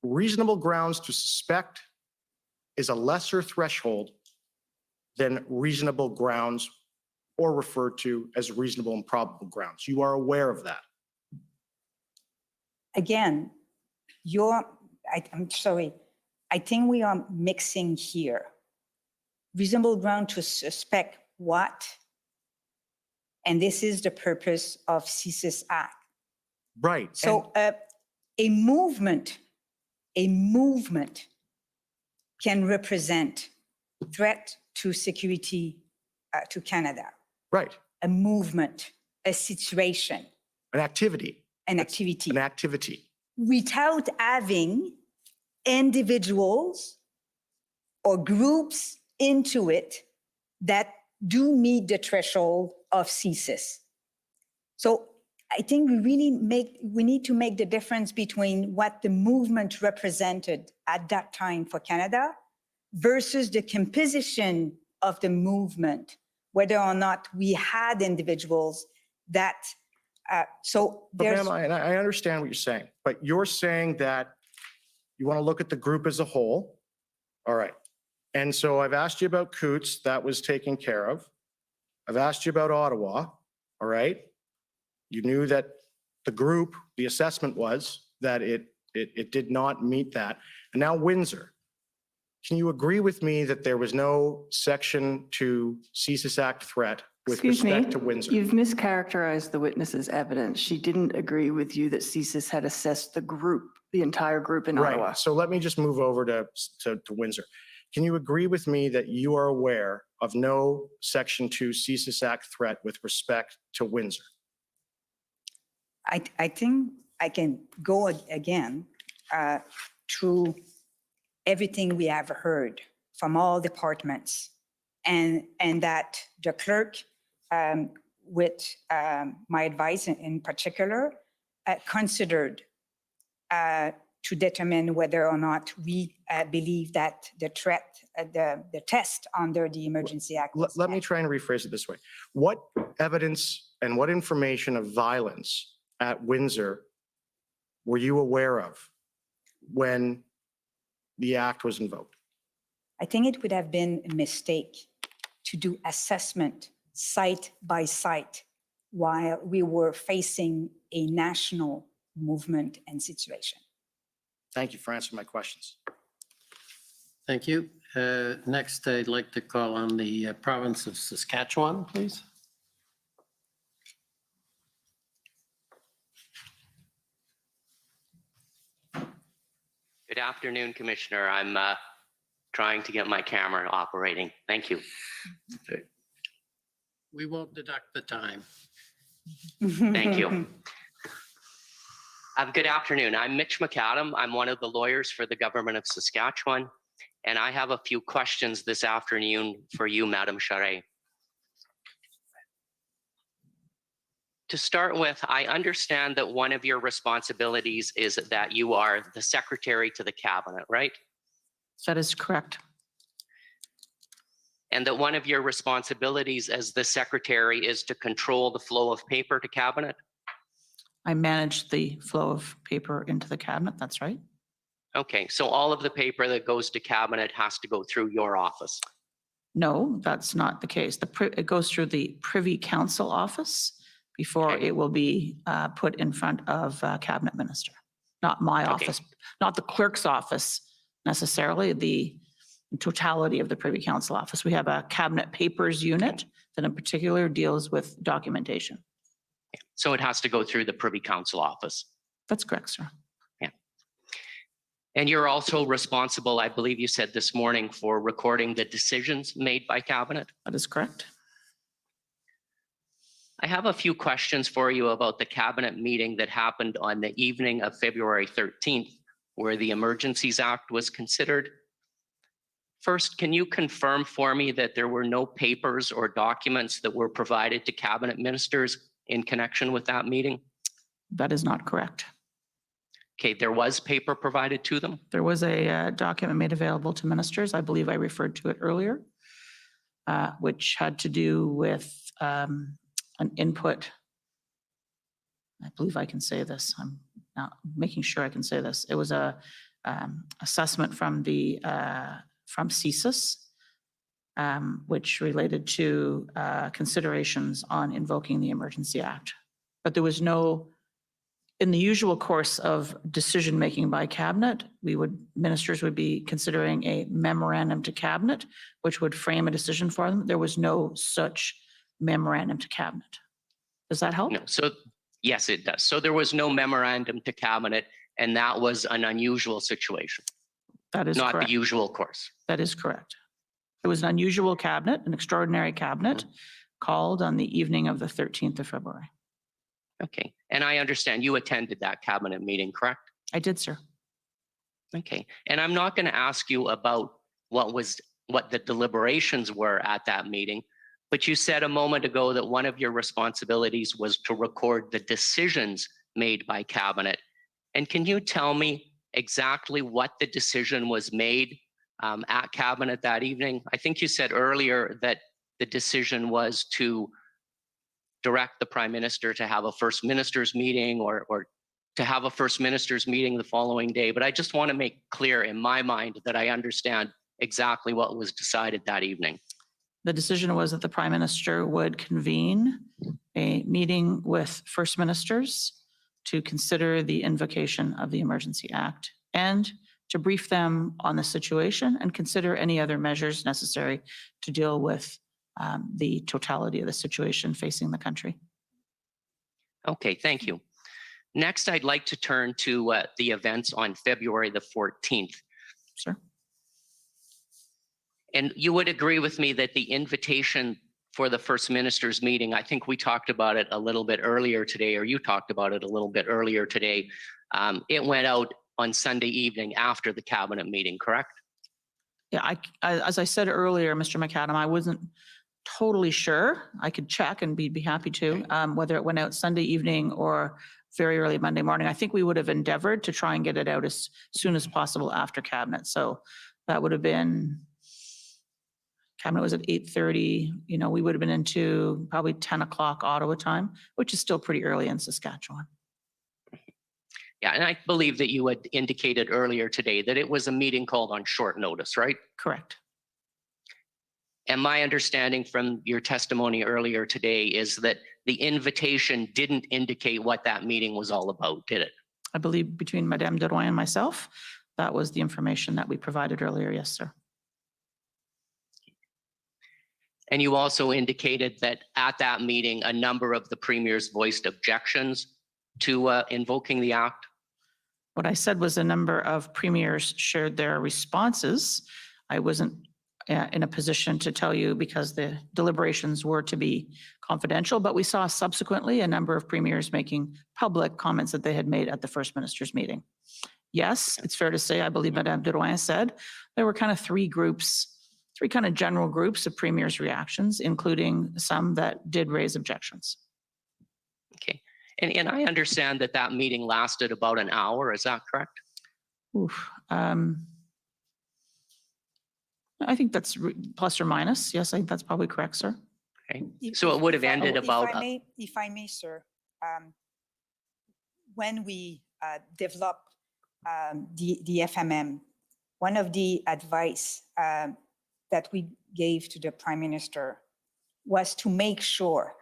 H: reasonable grounds to suspect is a lesser threshold than reasonable grounds, or referred to as reasonable and probable grounds. You are aware of that.
V: Again, I'm sorry, I think we are mixing here. Reasonable ground to suspect what? And this is the purpose of CSIS Act.
H: Right.
V: So a movement can represent threat to security to Canada.
H: Right.
V: A movement, a situation.
H: An activity.
V: An activity.
H: An activity.
V: Without having individuals or groups into it that do meet the threshold of CSIS. So I think we need to make the difference between what the movement represented at that time for Canada versus the composition of the movement, whether or not we had individuals that, so
H: But
V: there's.
H: ma'am, I understand what you're saying, but you're saying that you want to look at the group as a whole. All right. And so I've asked you about Coots, that was taken care of. I've asked you about Ottawa, all right? You knew that the group, the assessment was that it did not meet that. And now Windsor. Can you agree with me that there was no Section 2 CSIS Act threat with respect to Windsor?
I: You've mischaracterized the witness's evidence. She didn't agree with you that CSIS had assessed the group, the entire group in Ottawa.
H: Right. So let me just move over to Windsor. Can you agree with me that you are aware of no Section 2 CSIS Act threat with respect to Windsor?
V: I think I can go again through everything we have heard from all departments, and that the clerk, with my advice in particular, considered to determine whether or not we believe that the threat, the test under the Emergency Act.
H: Let me try and rephrase it this way. What evidence and what information of violence at Windsor were you aware of when the act was invoked?
V: I think it would have been a mistake to do assessment site by site while we were facing a national movement and situation.
H: Thank you for answering my questions.
D: Thank you. Next, I'd like to call on the province of Saskatchewan, please.
Q: Good afternoon, Commissioner. I'm trying to get my camera operating. Thank you.
D: Okay. We won't deduct the time.
Q: Thank you. Good afternoon. I'm Mitch McAdam. I'm one of the lawyers for the government of Saskatchewan, and I have a few questions this afternoon for you, Madam Charest. To start with, I understand that one of your responsibilities is that you are the secretary to the cabinet, right?
U: That is correct.
Q: And that one of your responsibilities as the secretary is to control the flow of paper to cabinet?
U: I manage the flow of paper into the cabinet. That's right.
Q: Okay, so all of the paper that goes to cabinet has to go through your office?
U: No, that's not the case. It goes through the Privy Council office before it will be put in front of cabinet minister. Not my office, not the clerk's office necessarily, the totality of the Privy Council office. We have a cabinet papers unit that in particular deals with documentation.
Q: So it has to go through the Privy Council office?
U: That's correct, sir.
Q: Yeah. And you're also responsible, I believe you said this morning, for recording the decisions made by cabinet?
U: That is correct.
Q: I have a few questions for you about the cabinet meeting that happened on the evening of February 13th, where the Emergencies Act was considered. First, can you confirm for me that there were no papers or documents that were provided to cabinet ministers in connection with that meeting?
U: That is not correct.
Q: Okay, there was paper provided to them?
U: There was a document made available to ministers. I believe I referred to it earlier, which had to do with an input. I believe I can say this. I'm not making sure I can say this. It was a assessment from the from CSIS, which related to considerations on invoking the Emergency Act. But there was no, in the usual course of decision making by cabinet, ministers would be considering a memorandum to cabinet, which would frame a decision for them. There was no such memorandum to cabinet. Does that help?
Q: No. So yes, it does. So there was no memorandum to cabinet, and that was an unusual situation.
U: That is
Q: not
U: correct.
Q: The usual course.
U: That is correct. It was an unusual cabinet, an extraordinary cabinet called on the evening of the 13th of February.
Q: Okay. And I understand you attended that cabinet meeting, correct?
U: I did, sir.
Q: Okay. And I'm not going to ask you about what was what the deliberations were at that meeting, but you said a moment ago that one of your responsibilities was to record the decisions made by cabinet. And can you tell me exactly what the decision was made at cabinet that evening? I think you said earlier that the decision was to direct the Prime Minister to have a First Minister's meeting or to have a First Minister's meeting the following day. But I just want to make clear in my mind that I understand exactly what was decided that evening.
U: The decision was that the Prime Minister would convene a meeting with First Ministers to consider the invocation of the Emergency Act and to brief them on the situation and consider any other measures necessary to deal with the totality of the situation facing the country.
Q: Okay, thank you. Next, I'd like to turn to the events on February the 14th.
U: Sure.
Q: And you would agree with me that the invitation for the First Minister's meeting, I think we talked about it a little bit earlier today, or you talked about it a little bit earlier today. It went out on Sunday evening after the cabinet meeting, correct?
U: Yeah, as I said earlier, Mr. McAdam, I wasn't totally sure. I could check and be happy to, whether it went out Sunday evening or very early Monday morning. I think we would have endeavored to try and get it out as soon as possible after cabinet. So that would have been, cabinet was at 8:30, you know, we would have been into probably 10 o'clock Ottawa time, which is still pretty early in Saskatchewan.
Q: Yeah, and I believe that you had indicated earlier today that it was a meeting called on short notice, right?
U: Correct.
Q: And my understanding from your testimony earlier today is that the invitation didn't indicate what that meeting was all about, did it?
U: I believe between Madame Deroy and myself, that was the information that we provided earlier. Yes, sir.
Q: And you also indicated that at that meeting, a number of the premiers voiced objections to invoking the act.
U: What I said was a number of premiers shared their responses. I wasn't in a position to tell you because the deliberations were to be confidential, but we saw subsequently a number of premiers making public comments that they had made at the First Minister's meeting. Yes, it's fair to say, I believe Madame Deroy said, there were kind of three kind of general groups of premiers' reactions, including some that did raise objections.
Q: Okay, and I understand that that meeting lasted about an hour, is that correct?
U: Oof. I think that's plus or minus. Yes, I think that's probably correct, sir.
Q: Okay, so it would have ended about.
V: If I may, sir, when we developed the FMM, one of the advice that we gave to the Prime Minister was to make sure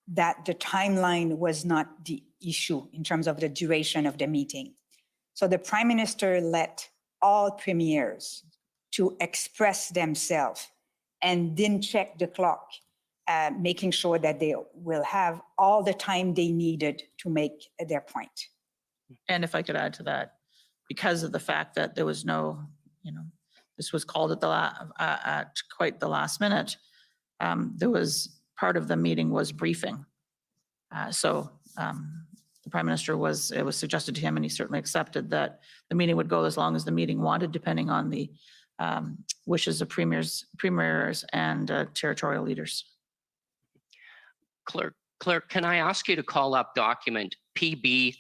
V: that the timeline was not the issue in terms of the duration of the meeting. So the Prime Minister let all premiers to express themselves and didn't check the clock, making sure that they will have all the time they needed to make their point.
U: And if I could add to that, because of the fact that there was no, you know, this was called at quite the last minute, there was part of the meeting was briefing. So the Prime Minister it was suggested to him, and he certainly accepted that the meeting would go as long as the meeting wanted, depending on the wishes of premiers and territorial leaders.
Q: Clerk, can I ask you to call up document pb.nsc.can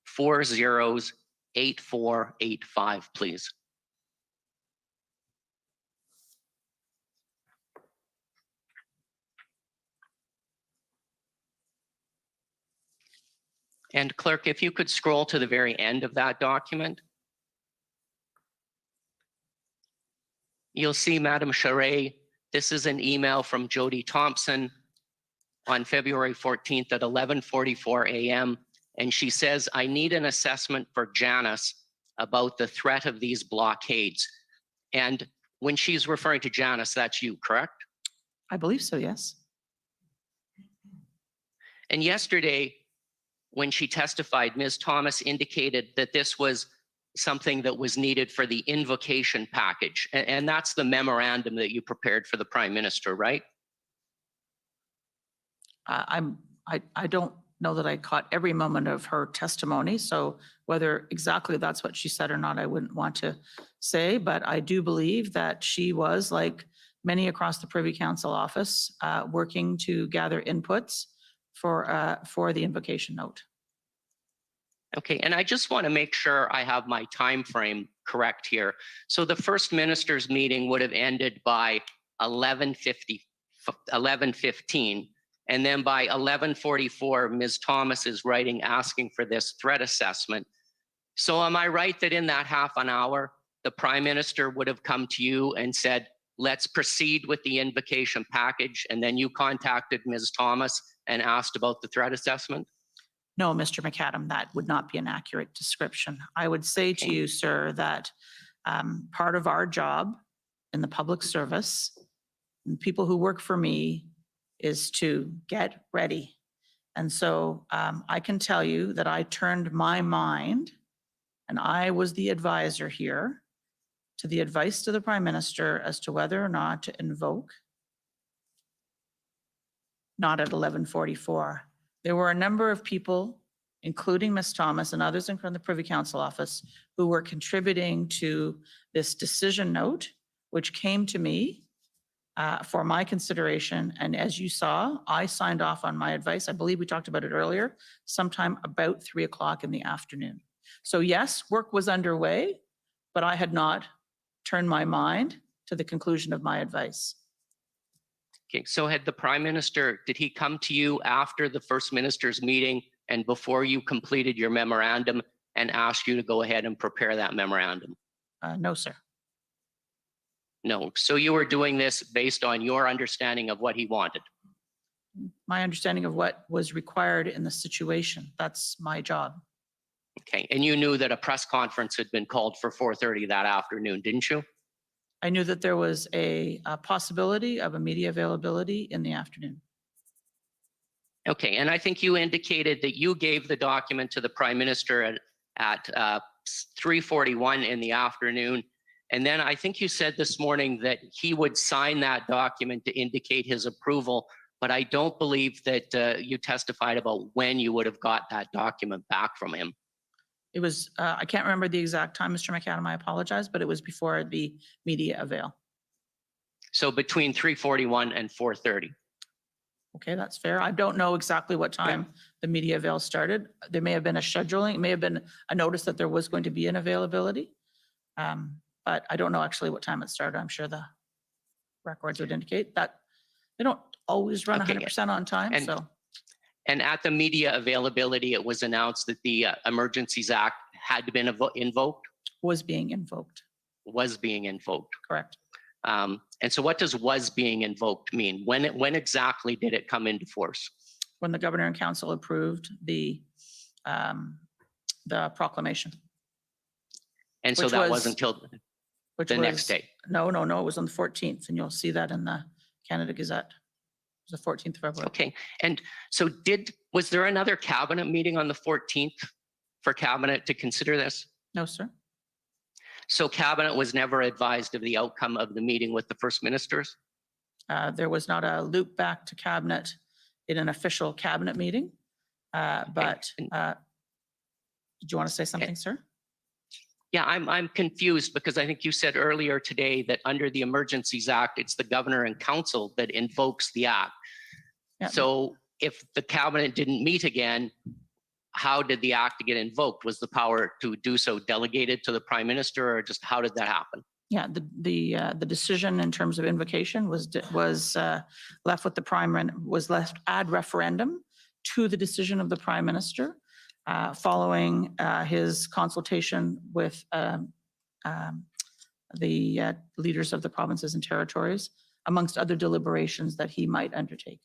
Q: 408485, please? And clerk, if you could scroll to the very end of that document. You'll see, Madam Charest, this is an email from Jody Thompson on February 14th at 11:44 a.m. And she says, I need an assessment for Janice about the threat of these blockades. And when she's referring to Janice, that's you, correct?
U: I believe so, yes.
Q: And yesterday, when she testified, Ms. Thomas indicated that this was something that was needed for the invocation package. And that's the memorandum that you prepared for the Prime Minister, right?
U: I don't know that I caught every moment of her testimony. So whether exactly that's what she said or not, I wouldn't want to say, but I do believe that she was, like many across the Privy Council office, working to gather inputs for the invocation note.
Q: Okay, and I just want to make sure I have my time frame correct here. So the First Minister's meeting would have ended by 11:15, and then by 11:44, Ms. Thomas is writing asking for this threat assessment. So am I right that in that half an hour, the Prime Minister would have come to you and said, let's proceed with the invocation package, and then you contacted Ms. Thomas and asked about the threat assessment?
U: No, Mr. McAdam, that would not be an accurate description. I would say to you, sir, that part of our job in the public service, and people who work for me, is to get ready. And so I can tell you that I turned my mind, and I was the advisor here, to the advice to the Prime Minister as to whether or not to invoke, not at 11:44. There were a number of people, including Ms. Thomas and others from the Privy Council office, who were contributing to this decision note, which came to me for my consideration. And as you saw, I signed off on my advice. I believe we talked about it earlier, sometime about 3 o'clock in the afternoon. So yes, work was underway, but I had not turned my mind to the conclusion of my advice.
Q: Okay, so had the Prime Minister, did he come to you after the First Minister's meeting and before you completed your memorandum and asked you to go ahead and prepare that memorandum?
U: No, sir.
Q: No, so you were doing this based on your understanding of what he wanted?
U: My understanding of what was required in the situation. That's my job.
Q: Okay, and you knew that a press conference had been called for 4:30 that afternoon, didn't you?
U: I knew that there was a possibility of a media availability in the afternoon.
Q: Okay, and I think you indicated that you gave the document to the Prime Minister at 3:41 in the afternoon. And then I think you said this morning that he would sign that document to indicate his approval, but I don't believe that you testified about when you would have got that document back from him.
U: It was, I can't remember the exact time, Mr. McAdam, I apologize, but it was before the media avail.
Q: So between 3:41 and 4:30.
U: Okay, that's fair. I don't know exactly what time the media avail started. There may have been a scheduling, it may have been a notice that there was going to be an availability. But I don't know actually what time it started. I'm sure the records would indicate that they don't always run 100% on time, so.
Q: And at the media availability, it was announced that the Emergencies Act had been invoked?
U: Was being invoked.
Q: Was being invoked.
U: Correct.
Q: And so what does was being invoked mean? When exactly did it come into force?
U: When the Governor and Council approved the proclamation.
Q: And so that wasn't until the next day?
U: No, it was on the 14th, and you'll see that in the Canada Gazette. It was the 14th of February.
Q: Okay, and so was there another cabinet meeting on the 14th for cabinet to consider this?
U: No, sir.
Q: So cabinet was never advised of the outcome of the meeting with the First Ministers?
U: There was not a loop back to cabinet in an official cabinet meeting, but did you want to say something, sir?
Q: Yeah, I'm confused because I think you said earlier today that under the Emergencies Act, it's the Governor and Council that invokes the act.
U: Yeah.
Q: So if the cabinet didn't meet again, how did the act get invoked? Was the power to do so delegated to the Prime Minister, or just how did that happen?
U: Yeah, the decision in terms of invocation was left with the was left ad referendum to the decision of the Prime Minister following his consultation with the leaders of the provinces and territories, amongst other deliberations that he might undertake.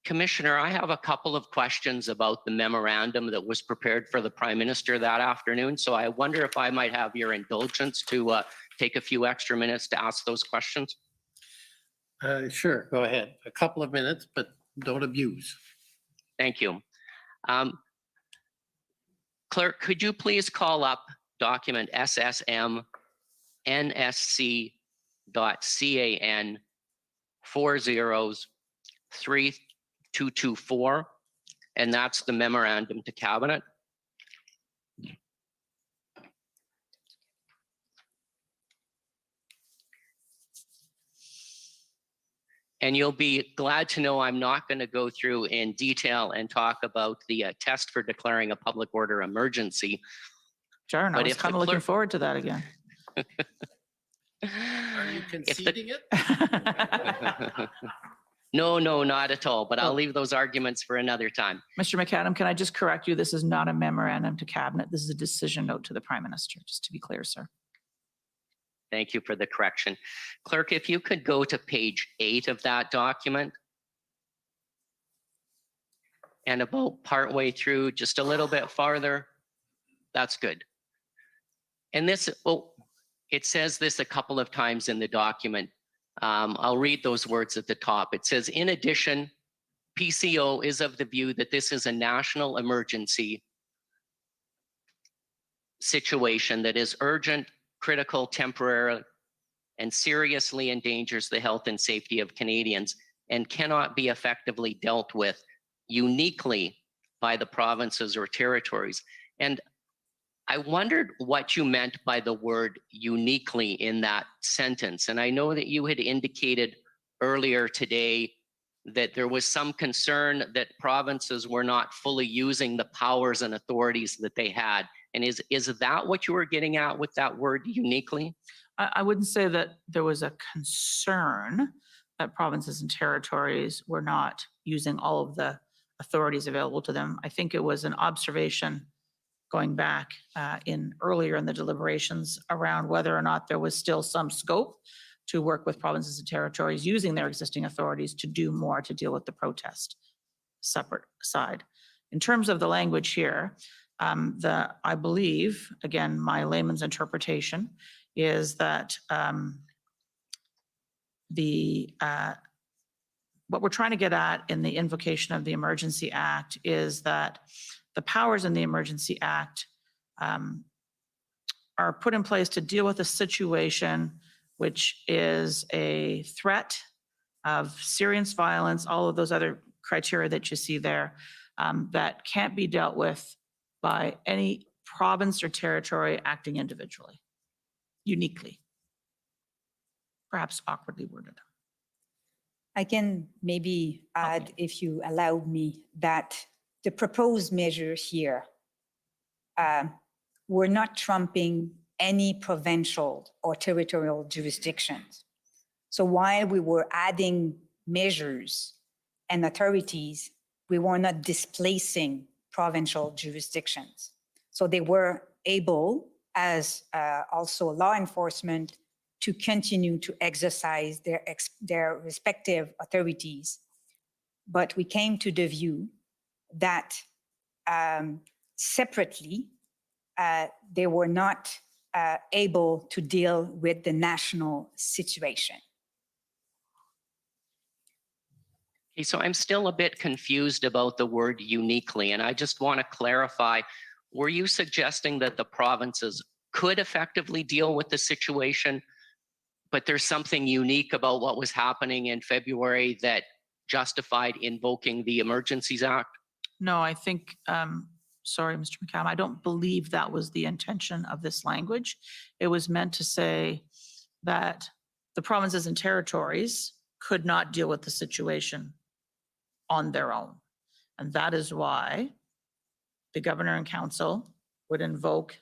Q: Commissioner, I have a couple of questions about the memorandum that was prepared for the Prime Minister that afternoon. So I wonder if I might have your indulgence to take a few extra minutes to ask those questions.
D: Sure, go ahead. A couple of minutes, but don't abuse.
Q: Thank you. Clerk, could you please call up document SSM NSC.CAN 4033 224, and that's the memorandum to cabinet. And you'll be glad to know I'm not going to go through in detail and talk about the test for declaring a public order emergency.
U: Sharon, I
Q: But
U: was
Q: if the
U: kind of looking
Q: clerk-
U: forward to that again.
D: Are you conceding it?
Q: No, not at all, but I'll leave those arguments for another time.
U: Mr. McAdam, can I just correct you? This is not a memorandum to cabinet. This is a decision note to the Prime Minister, just to be clear, sir.
Q: Thank you for the correction. Clerk, if you could go to page 8 of that document. And about partway through, just a little bit farther. That's good. And this, it says this a couple of times in the document. I'll read those words at the top. It says, in addition, PCO is of the view that this is a national emergency situation that is urgent, critical, temporary, and seriously endangers the health and safety of Canadians and cannot be effectively dealt with uniquely by the provinces or territories. And I wondered what you meant by the word uniquely in that sentence. And I know that you had indicated earlier today that there was some concern that provinces were not fully using the powers and authorities that they had. And is that what you were getting at with that word uniquely?
U: I wouldn't say that there was a concern that provinces and territories were not using all of the authorities available to them. I think it was an observation going back earlier in the deliberations around whether or not there was still some scope to work with provinces and territories using their existing authorities to do more to deal with the protest separate side. In terms of the language here, I believe, again, my layman's interpretation is that what we're trying to get at in the invocation of the Emergency Act is that the powers in the Emergency Act are put in place to deal with a situation which is a threat of serious violence, all of those other criteria that you see there, that can't be dealt with by any province or territory acting individually, uniquely. Perhaps awkwardly worded.
V: I can maybe add, if you allow me, that the proposed measure here, we're not trumping any provincial or territorial jurisdictions. So while we were adding measures and authorities, we were not displacing provincial jurisdictions. So they were able, as also law enforcement, to continue to exercise their respective authorities. But we came to the view that separately, they were not able to deal with the national situation.
Q: Okay, so I'm still a bit confused about the word uniquely, and I just want to clarify, were you suggesting that the provinces could effectively deal with the situation, but there's something unique about what was happening in February that justified invoking the Emergencies Act?
U: No, I think, sorry, Mr. McAdam, I don't believe that was the intention of this language. It was meant to say that the provinces and territories could not deal with the situation on their own. And that is why the Governor and Council would invoke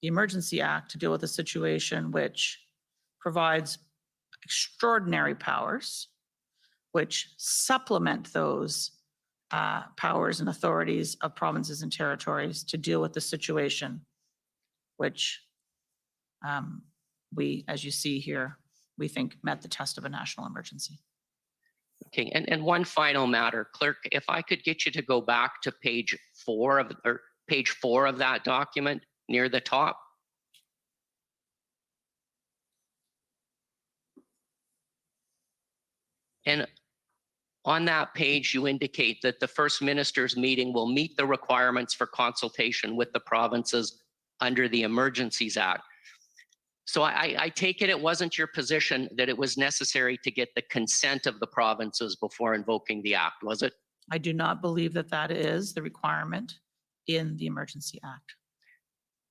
U: the Emergency Act to deal with a situation which provides extraordinary powers, which supplement those powers and authorities of provinces and territories to deal with the situation, which we, as you see here, we think met the test of a national emergency.
Q: Okay, and one final matter, Clerk, if I could get you to go back to page 4 of that document near the top. And on that page, you indicate that the First Minister's meeting will meet the requirements for consultation with the provinces under the Emergencies Act. So I take it wasn't your position that it was necessary to get the consent of the provinces before invoking the act, was it?
U: I do not believe that that is the requirement in the Emergency Act.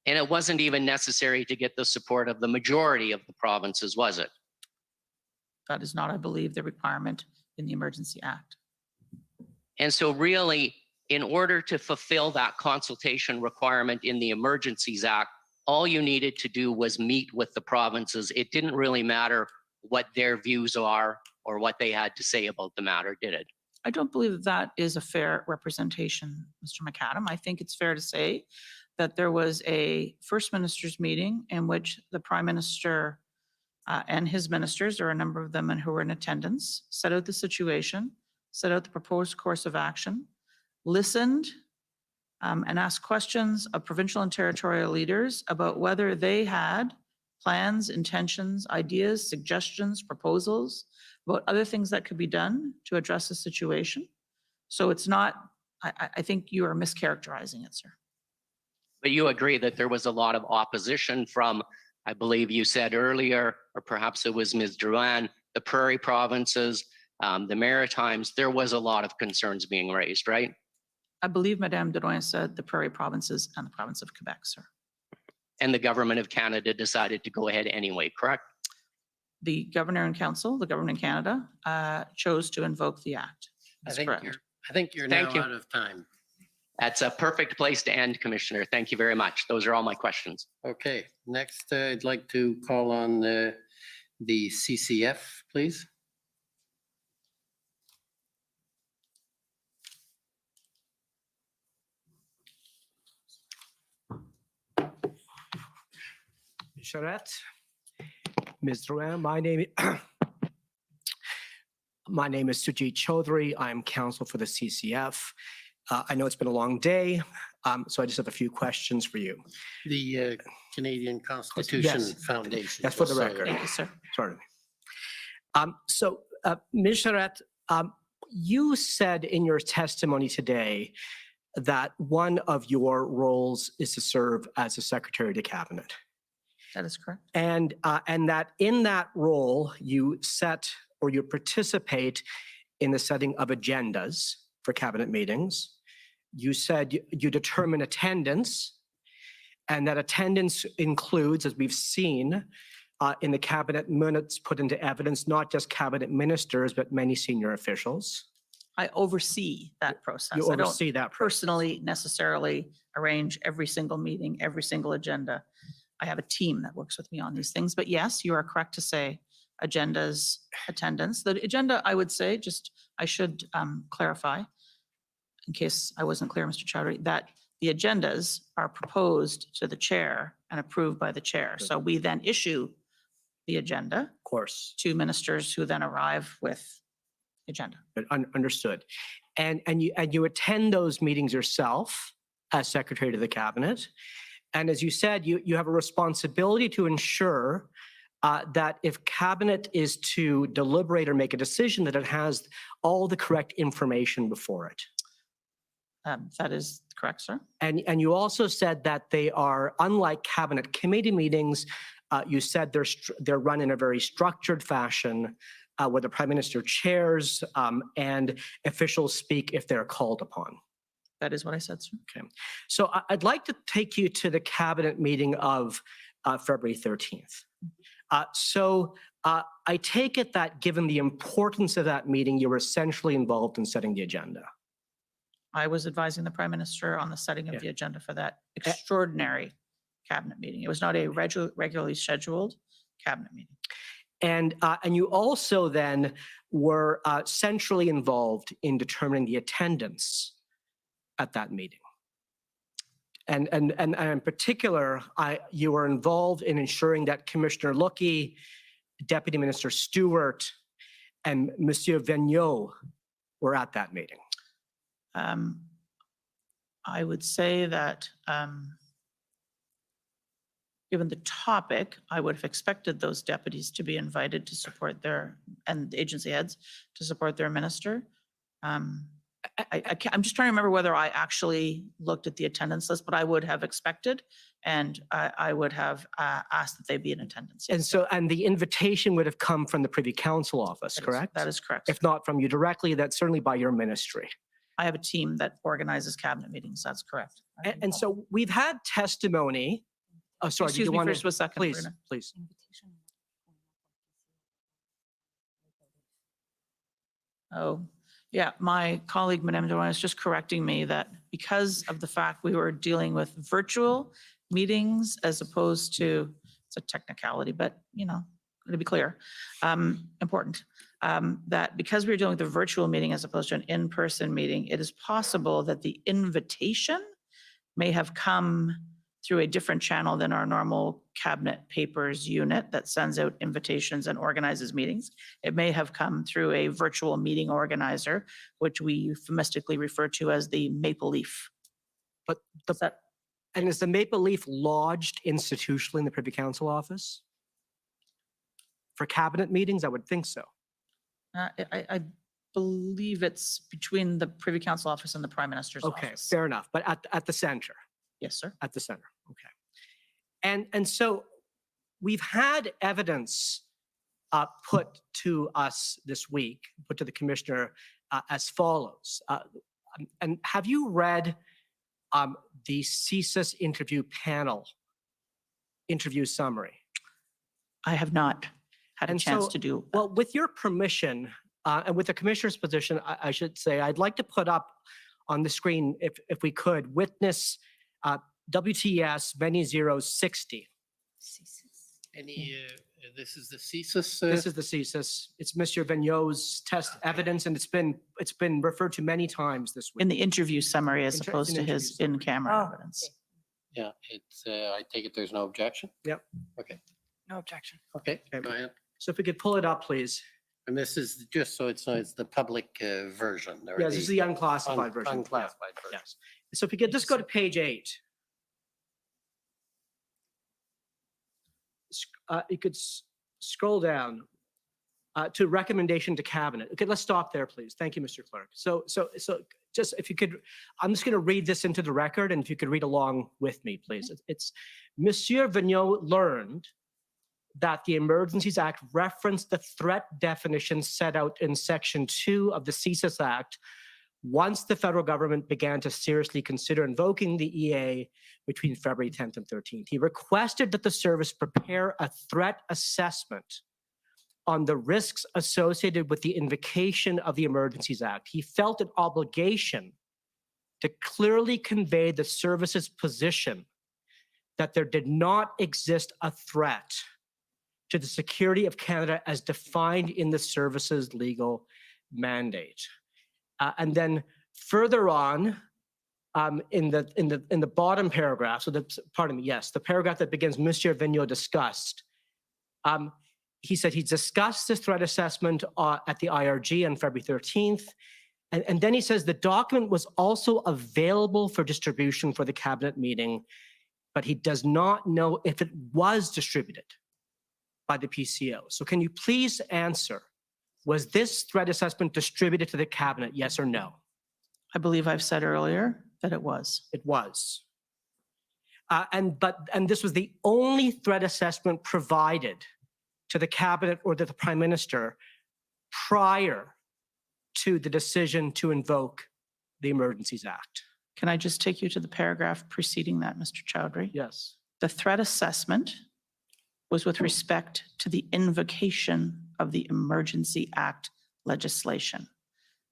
Q: And it wasn't even necessary to get the support of the majority of the provinces, was it?
U: That is not, I believe, the requirement in the Emergency Act.
Q: And so really, in order to fulfill that consultation requirement in the Emergencies Act, all you needed to do was meet with the provinces. It didn't really matter what their views are or what they had to say about the matter, did it?
U: I don't believe that that is a fair representation, Mr. McAdam. I think it's fair to say that there was a First Minister's meeting in which the Prime Minister and his ministers, or a number of them and who were in attendance, set out the situation, set out the proposed course of action, listened and asked questions of provincial and territorial leaders about whether they had plans, intentions, ideas, suggestions, proposals about other things that could be done to address the situation. So it's not, I think you are mischaracterizing it, sir.
Q: But you agree that there was a lot of opposition from, I believe you said earlier, or perhaps it was Ms. Drouin, the Prairie provinces, the Maritimes. There was a lot of concerns being raised, right?
U: I believe Madame Drouin said the Prairie provinces and the province of Quebec, sir.
Q: And the government of Canada decided to go ahead anyway, correct?
U: The Governor and Council, the government in Canada, chose to invoke the act.
D: I
U: That's
D: think
U: correct.
D: you're
Q: Thank
D: now
Q: you.
D: out of time.
Q: That's a perfect place to end, Commissioner. Thank you very much. Those are all my questions.
D: Okay, next I'd like to call on the CCF, please.
K: Charette, Ms. Drouin, my name is Sujit Chaudhary. I'm counsel for the CCF. I know it's been a long day, so I just have a few questions for you.
D: The Canadian Constitution
K: Yes.
D: Foundation.
K: That's for the
D: just so
K: record.
D: you-
U: Thank you, sir.
K: Sorry. Ms. Charette, you said in your testimony today that one of your roles is to serve as a Secretary to Cabinet.
U: That is correct.
K: And that in that role, you set or you participate in the setting of agendas for cabinet meetings. You said you determine attendance, and that attendance includes, as we've seen in the cabinet minutes put into evidence, not just cabinet ministers, but many senior officials.
U: I oversee that process.
K: You
U: I don't
K: oversee that process.
U: personally necessarily arrange every single meeting, every single agenda. I have a team that works with me on these things. But yes, you are correct to say agendas, attendance. The agenda, I would say, I should clarify, in case I wasn't clear, Mr. Chowdhury, that the agendas are proposed to the chair and approved by the chair. So we then issue the agenda.
K: Of course.
U: To ministers who then arrive with the agenda.
K: Understood. And you attend those meetings yourself as Secretary to the Cabinet. And as you said, you have a responsibility to ensure that if Cabinet is to deliberate or make a decision, that it has all the correct information before it.
U: That is correct, sir.
K: And you also said that they are, unlike Cabinet committee meetings, you said they're run in a very structured fashion where the Prime Minister chairs and officials speak if they're called upon.
U: That is what I said, sir.
K: Okay. So I'd like to take you to the cabinet meeting of February 13th. I take it that given the importance of that meeting, you were essentially involved in setting the agenda.
U: I was advising the Prime Minister on the setting of the agenda for that extraordinary cabinet meeting. It was not a regularly scheduled cabinet meeting.
K: And you also then were centrally involved in determining the attendance at that meeting. And in particular, you were involved in ensuring that Commissioner Lookey, Deputy Minister Stewart, and Monsieur Vigneault were at that meeting.
U: I would say that given the topic, I would have expected those deputies to be invited to support and agency heads to support their minister. I'm just trying to remember whether I actually looked at the attendance list, but I would have expected And I would have asked that they be in attendance.
K: And so, and the invitation would have come from the Privy Council office, correct?
U: That is correct.
K: If not from you directly, that's certainly by your ministry.
U: I have a team that organizes cabinet meetings. That's correct.
K: And so we've had testimony. Oh, sorry.
U: Excuse
K: did you
U: me
K: want
U: first for a second,
K: Please,
U: Bruna.
K: please.
U: Oh, yeah. My colleague, Madame Duran, is just correcting me that because of the fact we were dealing with virtual meetings as opposed to, it's a technicality, but to be clear, important, that because we were dealing with a virtual meeting as opposed to an in-person meeting, it is possible that the invitation may have come through a different channel than our normal cabinet papers unit that sends out invitations and organizes meetings. It may have come through a virtual meeting organizer, which we euphemistically refer to as the Maple Leaf.
K: But and is the Maple Leaf lodged institutionally in the Privy Council office? For cabinet meetings, I would think so.
U: I believe it's between the Privy Council office and the Prime Minister's
K: Okay,
U: office.
K: fair enough. But at the center.
U: Yes, sir.
K: At the center. Okay. And so we've had evidence put to us this week, put to the commissioner as follows. And have you read the CSIS interview panel interview summary?
U: I have not had a chance to do.
K: Well, with your permission and with the commissioner's position, I should say, I'd like to put up on the screen, if we could, witness WTS many zeros 60.
D: This is the CSIS?
K: This is the CSIS. It's Monsieur Vigneault's test evidence, and it's been referred to many times this week.
U: In the interview summary as opposed to his in-camera evidence.
D: Yeah, I take it there's no objection?
K: Yep.
D: Okay.
B: No objection.
D: Okay, go ahead.
K: So if we could pull it up, please.
D: And this is just so it's the public version. or
K: Yes, this is the unclassified version.
D: Unclassified version.
K: Yes. So if we could just go to page 8. You could scroll down to recommendation to cabinet. Okay, let's stop there, please. Thank you, Mr. Clerk. So just if you could, I'm just going to read this into the record, and if you could read along with me, please. It's Monsieur Vigneault learned that the Emergencies Act referenced the threat definition set out in Section 2 of the CSIS Act once the federal government began to seriously consider invoking the EA between February 10th and 13th. He requested that the service prepare a threat assessment on the risks associated with the invocation of the Emergencies Act. He felt an obligation to clearly convey the service's position that there did not exist a threat to the security of Canada as defined in the service's legal mandate. And then further on, in the bottom paragraph, so the paragraph that begins, Monsieur Vigneault discussed. He said he discussed this threat assessment at the IRG on February 13th. And then he says the document was also available for distribution for the cabinet meeting, but he does not know if it was distributed by the PCO. So can you please answer, was this threat assessment distributed to the cabinet, yes or no?
U: I believe I've said earlier that it was.
K: It was. And this was the only threat assessment provided to the cabinet or to the Prime Minister prior to the decision to invoke the Emergencies Act.
U: Can I just take you to the paragraph preceding that, Mr. Chowdhury?
K: Yes.
U: The threat assessment was with respect to the invocation of the Emergency Act legislation.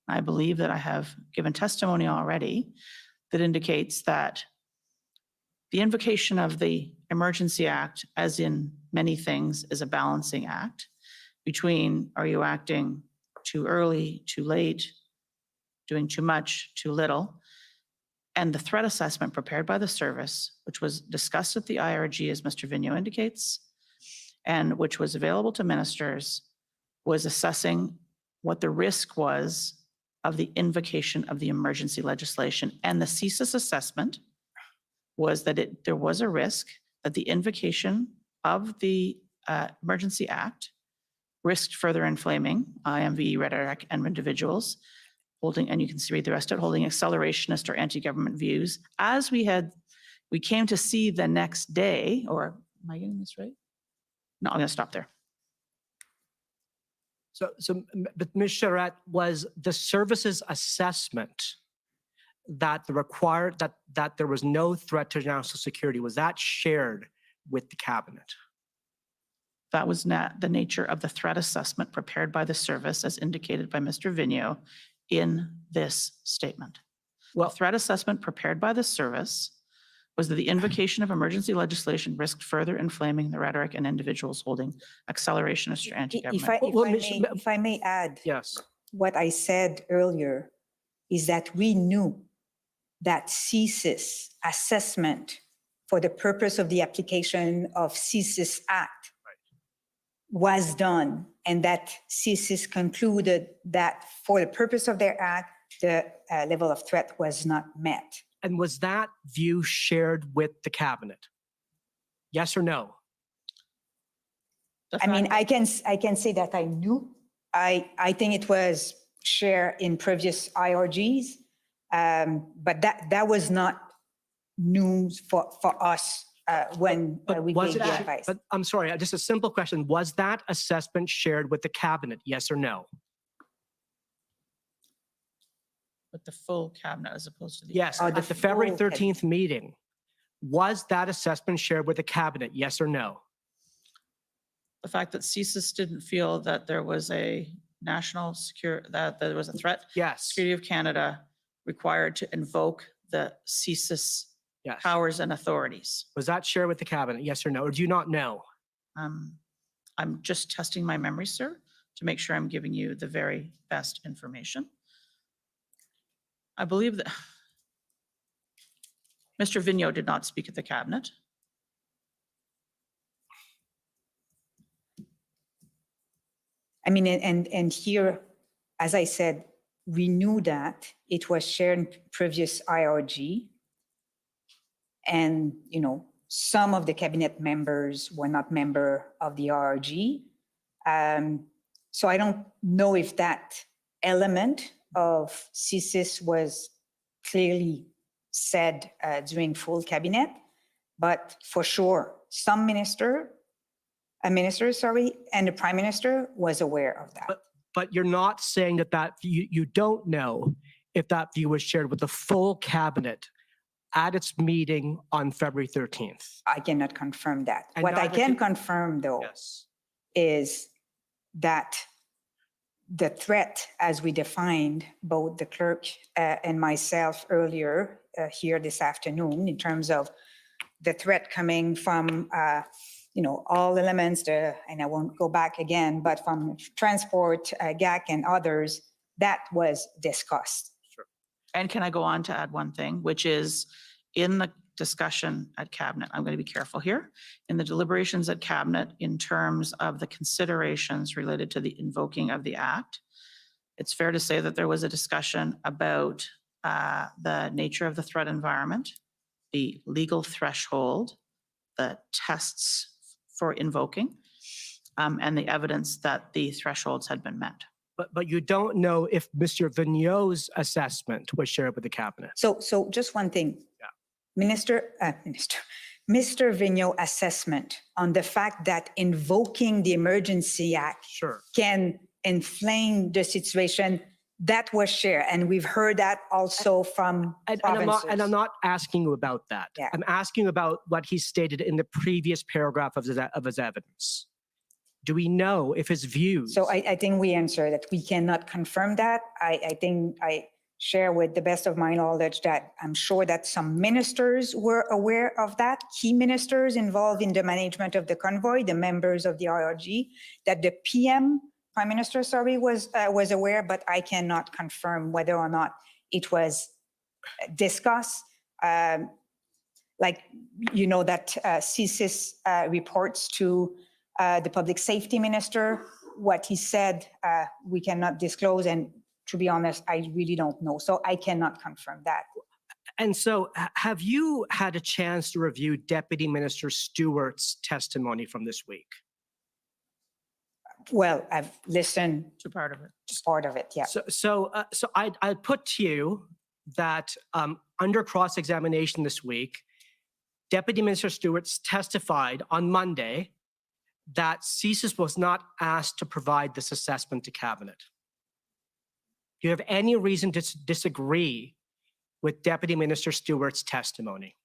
U: I believe that I have given testimony already that indicates that the invocation of the Emergency Act, as in many things, is a balancing act between are you acting too early, too late, doing too much, too little, and the threat assessment prepared by the service, which was discussed at the IRG, as Mr. Vigneault indicates, and which was available to ministers, was assessing what the risk was of the invocation of the emergency legislation. And the CSIS assessment was that there was a risk that the invocation of the Emergency Act risked further inflaming IMV rhetoric and individuals holding, and you can read the rest of it, holding accelerationist or anti-government views, as we had We came to see the next day, or am I getting this right? No, I'm going to stop there.
K: But Ms. Charette, was the services assessment that that there was no threat to national security, was that shared with the cabinet?
U: That was not the nature of the threat assessment prepared by the service as indicated by Mr. Vigneault in this statement. Well, the threat assessment prepared by the service was that the invocation of emergency legislation risked further inflaming the rhetoric and individuals holding accelerationist or anti-government.
V: If I may add,
K: yes,
V: what I said earlier is that we knew that CSIS assessment for the purpose of the application of CSIS Act was done, and that CSIS concluded that for the purpose of their act, the level of threat was not met.
K: And was that view shared with the cabinet? Yes or no?
V: I mean, I can say that I knew. I think it was shared in previous IRGs, but that was not news for us when we gave the advice.
K: But I'm sorry, just a simple question. Was that assessment shared with the cabinet? Yes or no?
U: With the full cabinet as opposed to the.
K: Yes, at the February 13th meeting, was that assessment shared with the cabinet? Yes or no?
U: The fact that CSIS didn't feel that there was a national security, that there was a threat.
K: Yes.
U: Security of Canada required to invoke the CSIS powers and authorities.
K: Was that shared with the cabinet? Yes or no? Or do you not know?
U: I'm just testing my memory, sir, to make sure I'm giving you the very best information. I believe that Mr. Vigneault did not speak at the cabinet.
V: I mean, and here, as I said, we knew that it was shared in previous IRG. And, you know, some of the cabinet members were not member of the IRG. So I don't know if that element of CSIS was clearly said during full cabinet, but for sure, some minister, and the Prime Minister was aware of that.
K: But you're not saying that you don't know if that view was shared with the full cabinet at its meeting on February 13th.
V: I cannot confirm that.
K: And
V: What I
K: neither
V: can confirm, though, is that the threat, as we defined, both the clerk and myself earlier here this afternoon, in terms of the threat coming from, you know, all elements, and I won't go back again, but from transport, GAC and others, that was discussed.
U: And can I go on to add one thing, which is in the discussion at cabinet, I'm going to be careful here, in the deliberations at cabinet in terms of the considerations related to the invoking of the act, it's fair to say that there was a discussion about the nature of the threat environment, the legal threshold, the tests for invoking, and the evidence that the thresholds had been met.
K: But you don't know if Mr. Vigneault's assessment was shared with the cabinet.
V: So just one thing. Mr. Vigneault assessment on the fact that invoking the Emergency Act can inflame the situation, that was shared. And we've heard that also from provinces.
K: And I'm not asking you about that.
V: Yeah.
K: I'm asking about what he stated in the previous paragraph of his evidence. Do we know if his views?
V: So I think we answered that we cannot confirm that. I think I share with the best of my knowledge that I'm sure that some ministers were aware of that, key ministers involved in the management of the convoy, the members of the IRG, that the Prime Minister, was aware, but I cannot confirm whether or not it was discussed. Like, you know, that CSIS reports to the Public Safety Minister. What he said, we cannot disclose, and to be honest, I really don't know. So I cannot confirm that.
K: And so have you had a chance to review Deputy Minister Stewart's testimony from this week?
V: Well, I've listened
U: to part of it.
V: Just part of it, yeah.
K: So I'd put to you that under cross-examination this week, Deputy Minister Stewart testified on Monday that CSIS was not asked to provide this assessment to Cabinet. Do you have any reason to disagree with Deputy Minister Stewart's testimony?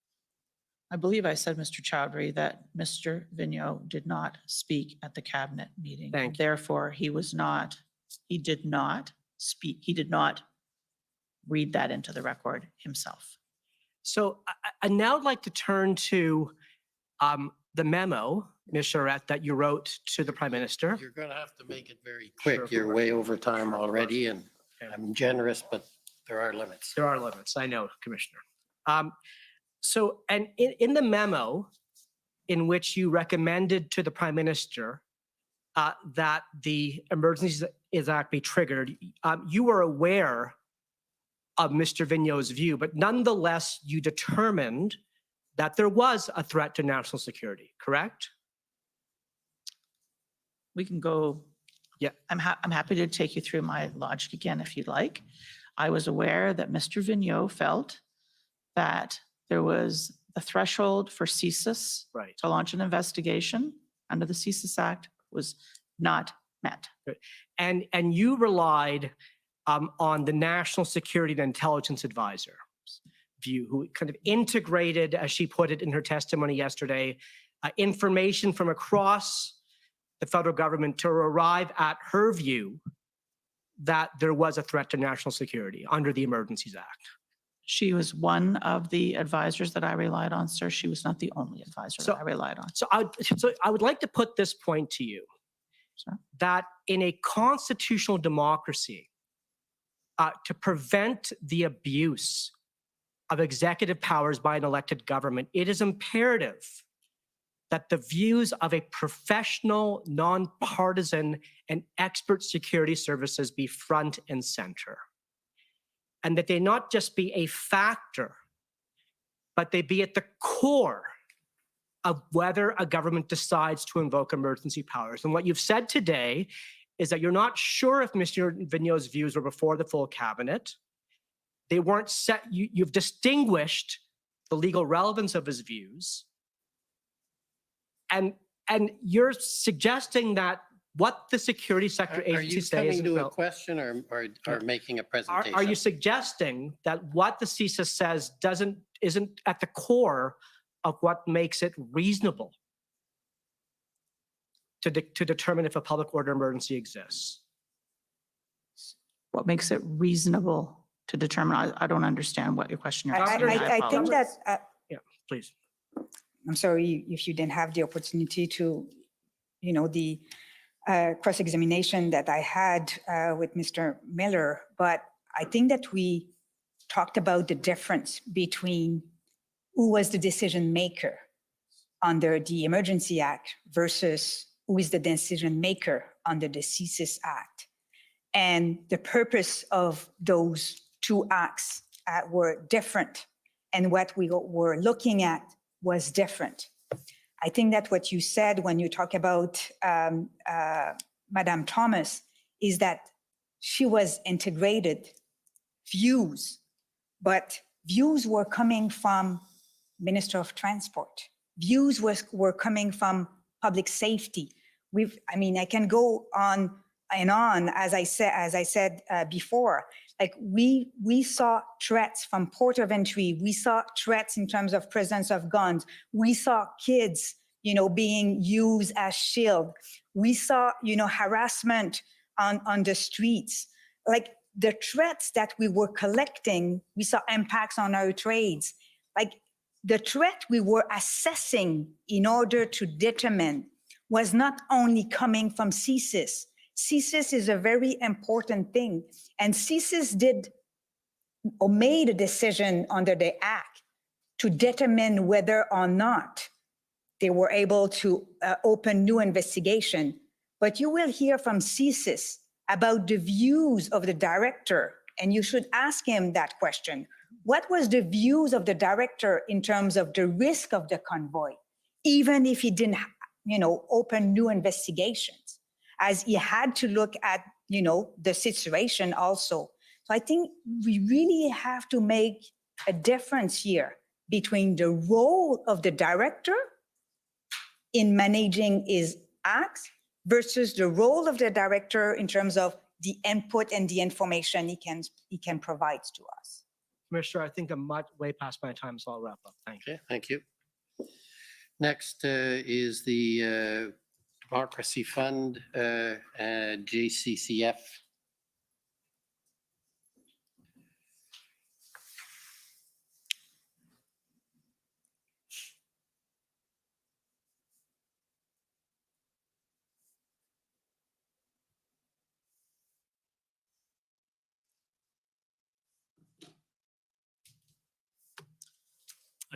U: I believe I said, Mr. Chowdhury, that Mr. Vigneault did not speak at the cabinet meeting.
K: Thank you.
U: Therefore, he did not speak, he did not read that into the record himself.
K: So I now would like to turn to the memo, Ms. Charette, that you wrote to the Prime Minister.
D: You're going to have to make it very quick.
K: Sure.
D: You're way over time already, and I'm generous, but there are limits.
K: There are limits, I know, Commissioner. So, and in the memo in which you recommended to the Prime Minister that the Emergencies Act be triggered, you were aware of Mr. Vigneault's view, but nonetheless, you determined that there was a threat to national security, correct?
U: We can go, yeah, I'm happy to take you through my logic again if you'd like. I was aware that Mr. Vigneault felt that there was the threshold for CSIS to launch an investigation under the CSIS Act was not met.
K: Good. And you relied on the National Security and Intelligence Advisor's view, who kind of integrated, as she put it in her testimony yesterday, information from across the federal government to arrive at her view that there was a threat to national security under the Emergencies Act.
U: She was one of the advisors that I relied on, sir. She was not the only advisor that I relied on.
K: So I would like to put this point to you, that in a constitutional democracy, to prevent the abuse of executive powers by an elected government, it is imperative that the views of a professional, nonpartisan, and expert security services be front and center. And that they not just be a factor, but they be at the core of whether a government decides to invoke emergency powers. And what you've said today is that you're not sure if Mr. Vigneault's views were before the full cabinet. They weren't set, you've distinguished the legal relevance of his views. And you're suggesting that what the security sector agency says.
D: Are you coming to a question or making a presentation?
K: Are you suggesting that what the CSIS says isn't at the core of what makes it reasonable to determine if a public order emergency exists?
U: What makes it reasonable to determine? I don't understand what your question is.
V: I think that.
K: Yeah, please.
V: I'm sorry if you didn't have the opportunity to, the cross-examination that I had with Mr. Miller, but I think that we talked about the difference between who was the decision maker under the Emergency Act versus who is the decision maker under the CSIS Act. And the purpose of those two acts were different, and what we were looking at was different. I think that what you said when you talk about Madame Thomas is that she was integrated views, but views were coming from Minister of Transport. Views were coming from public safety. I can go on and on, as I said before. Like we saw threats from port of entry. We saw threats in terms of presence of guns. We saw kids, being used as shield. We saw, harassment on the streets. Like the threats that we were collecting, we saw impacts on our trades. Like the threat we were assessing in order to determine was not only coming from CSIS. CSIS is a very important thing. And CSIS made a decision under the Act to determine whether or not they were able to open new investigation. But you will hear from CSIS about the views of the director, and you should ask him that question. What was the views of the director in terms of the risk of the convoy, even if he didn't, open new investigations, as he had to look at, the situation also. So I think we really have to make a difference here between the role of the director in managing his acts versus the role of the director in terms of the input and the information he can provide to us.
K: Commissioner, I think I'm way past my time, so I'll wrap up. Thank you.
D: Okay, thank you. Next is the Democracy Fund, JCCF.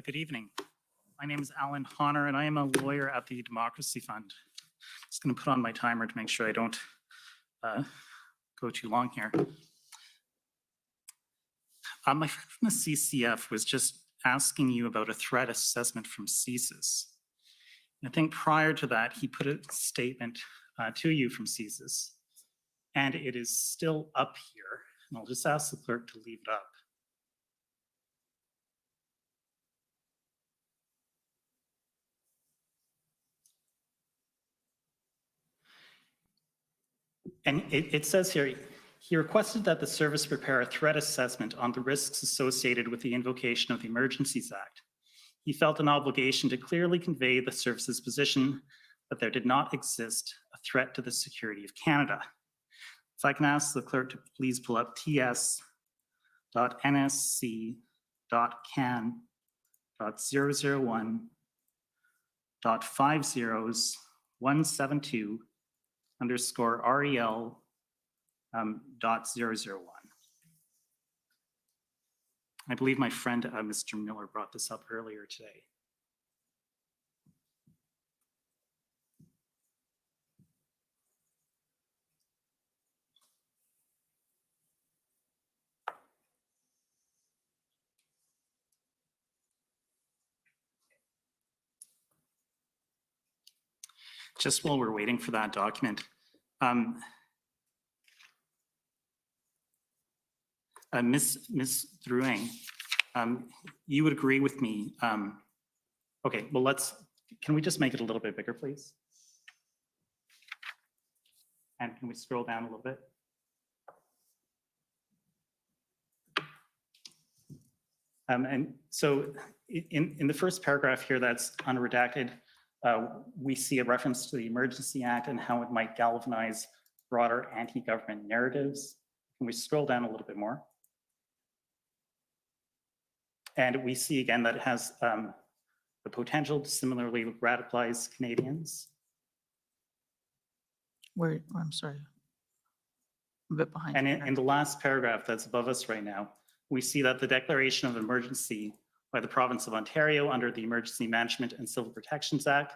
L: Good evening. My name is Alan Honor, and I am a lawyer at the Democracy Fund. Just going to put on my timer to make sure I don't go too long here. My friend from the CCF was just asking you about a threat assessment from CSIS. And I think prior to that, he put a statement to you from CSIS, and it is still up here. And I'll just ask the clerk to leave it up. And it says here, he requested that the service prepare a threat assessment on the risks associated with the invocation of the Emergencies Act. He felt an obligation to clearly convey the service's position that there did not exist a threat to the security of Canada. If I can ask the clerk to please pull up ts.nsc.can.001.50.172 _REL .001. I believe my friend, Mr. Miller, brought this up earlier today. Just while we're waiting for that document, Ms. Drouin, you would agree with me. Okay, well, can we just make it a little bit bigger, please? And can we scroll down a little bit? And so in the first paragraph here that's unredacted, we see a reference to the Emergency Act and how it might galvanize broader anti-government narratives. Can we scroll down a little bit more? And we see again that it has the potential to similarly radicalize Canadians.
U: I'm sorry, I'm a bit behind.
L: And in the last paragraph that's above us right now, we see that the declaration of emergency by the province of Ontario under the Emergency Management and Civil Protections Act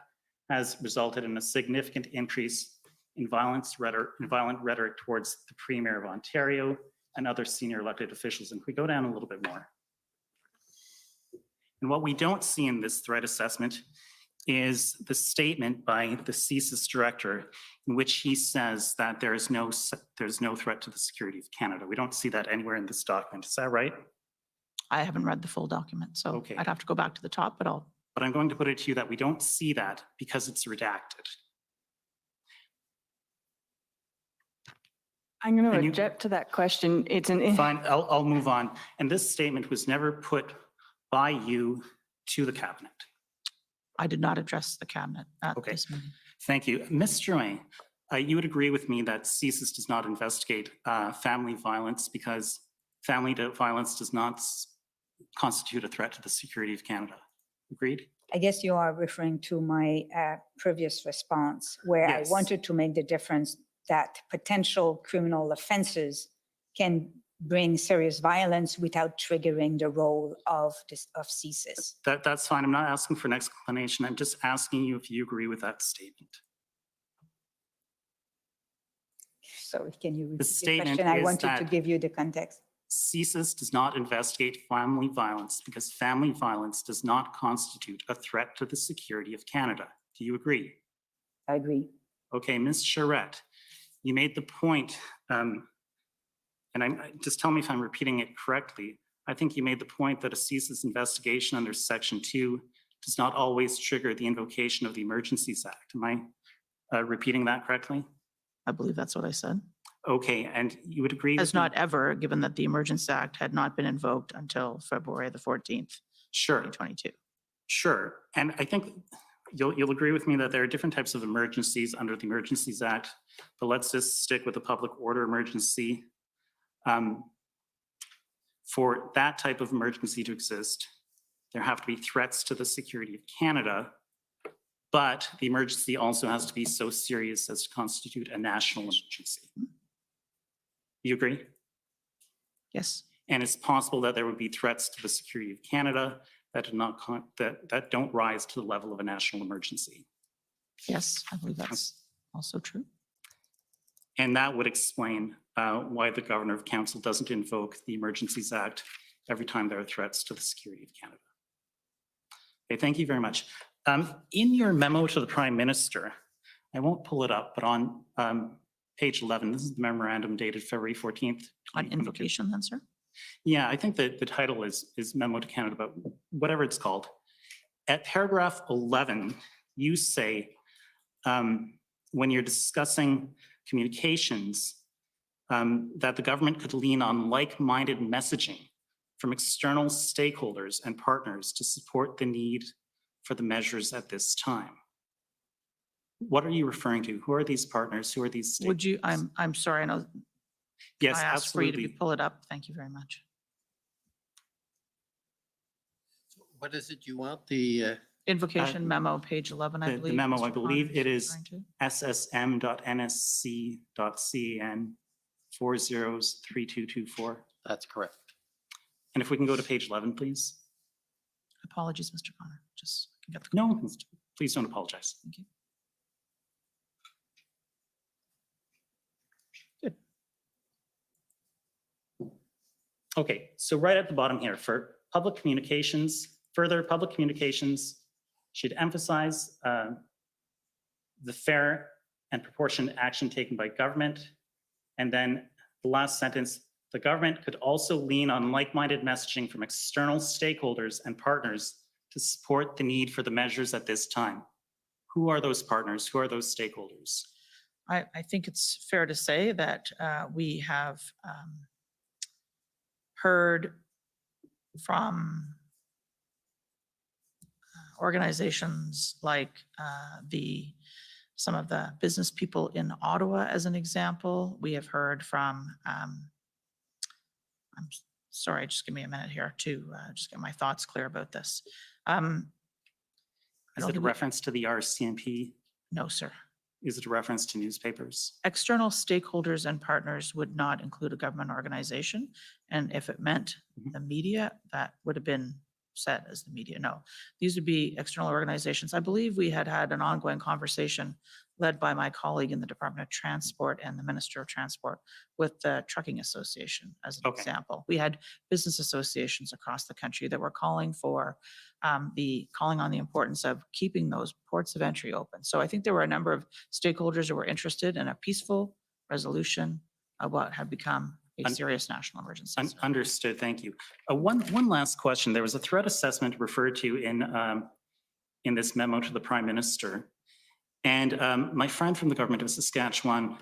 L: has resulted in a significant increase in violent rhetoric towards the Premier of Ontario and other senior elected officials. And if we go down a little bit more. And what we don't see in this threat assessment is the statement by the CSIS director in which he says that there's no threat to the security of Canada. We don't see that anywhere in this document. Is that right?
U: I haven't read the full document, so
L: Okay.
U: I'd have to go back to the top, but
L: But I'm going to put it to you that we don't see that because it's redacted.
I: I'm going
L: And
I: to
L: you-
I: object to that question. It's an.
L: Fine, I'll move on. And this statement was never put by you to the cabinet.
U: I did not address the cabinet at
L: Okay.
U: this meeting.
L: Thank you. Ms. Drouin, you would agree with me that CSIS does not investigate family violence because family violence does not constitute a threat to the security of Canada. Agreed?
V: I guess you are referring to my previous response where
L: Yes.
V: I wanted to make the difference that potential criminal offenses can bring serious violence without triggering the role of CSIS.
L: That's fine. I'm not asking for an explanation. I'm just asking you if you agree with that statement.
V: Sorry, can you repeat the
L: statement
V: question? I
L: is
V: wanted to
L: that-
V: give you the context.
L: CSIS does not investigate family violence because family violence does not constitute a threat to the security of Canada. Do you agree?
V: I agree.
L: Okay, Ms. Charette, you made the point, and just tell me if I'm repeating it correctly. I think you made the point that a CSIS investigation under Section 2 does not always trigger the invocation of the Emergencies Act. Am I repeating that correctly?
U: I believe that's what I said.
L: Okay, and you would agree?
U: Has
L: with me?
U: not ever, given that the Emergency Act had not been invoked until February the 14th,
L: Sure.
U: 2022.
L: Sure, and I think you'll agree with me that there are different types of emergencies under the Emergencies Act, but let's just stick with the public order emergency. For that type of emergency to exist, there have to be threats to the security of Canada, but the emergency also has to be so serious as to constitute a national emergency. You agree?
U: Yes.
L: And it's possible that there would be threats to the security of Canada that do not that don't rise to the level of a national emergency.
U: Yes, I believe that's also true.
L: And that would explain why the Governor of Council doesn't invoke the Emergencies Act every time there are threats to the security of Canada. Okay, thank you very much. In your memo to the Prime Minister, I won't pull it up, but on page 11, this is the memorandum dated February 14th.
U: On invocation then, sir?
L: Yeah, I think that the title is Memo to Canada, but whatever it's called. At paragraph 11, you say, when you're discussing communications, that the government could lean on like-minded messaging from external stakeholders and partners to support the need for the measures at this time. What are you referring to? Who are these partners? Who are these stakeholders?
U: Would you, I'm sorry, I know.
L: Yes,
U: I asked for you
L: absolutely.
U: to pull it up. Thank you very much.
D: What is it you want? The
U: Invocation memo, page 11, I
L: The
U: believe.
L: memo,
U: Mr.
L: I believe
U: Connor
L: it is
U: referring to.
L: ssm.nsc.can 403224.
D: That's correct.
L: And if we can go to page 11, please.
U: Apologies, Mr. Connor. Just I can get the
L: No, please don't apologize.
U: Thank you.
L: Okay, so right at the bottom here, for public communications, further public communications should emphasize the fair and proportionate action taken by government. And then the last sentence, the government could also lean on like-minded messaging from external stakeholders and partners to support the need for the measures at this time. Who are those partners? Who are those stakeholders?
U: I think it's fair to say that we have heard from organizations like some of the business people in Ottawa, as an example. We have heard from, I'm sorry, just give me a minute here to just get my thoughts clear about this.
L: Is it a reference to the RCMP?
U: No, sir.
L: Is it a reference to newspapers?
U: External stakeholders and partners would not include a government organization. And if it meant the media, that would have been said as the media. No, these would be external organizations. I believe we had an ongoing conversation led by my colleague in the Department of Transport and the Minister of Transport with the Trucking Association as an example. We had business associations across the country that were calling for calling on the importance of keeping those ports of entry open. So I think there were a number of stakeholders who were interested in a peaceful resolution of what had become a serious national emergency.
L: Understood, thank you. One last question. There was a threat assessment referred to in this memo to the Prime Minister. And my friend from the government of Saskatchewan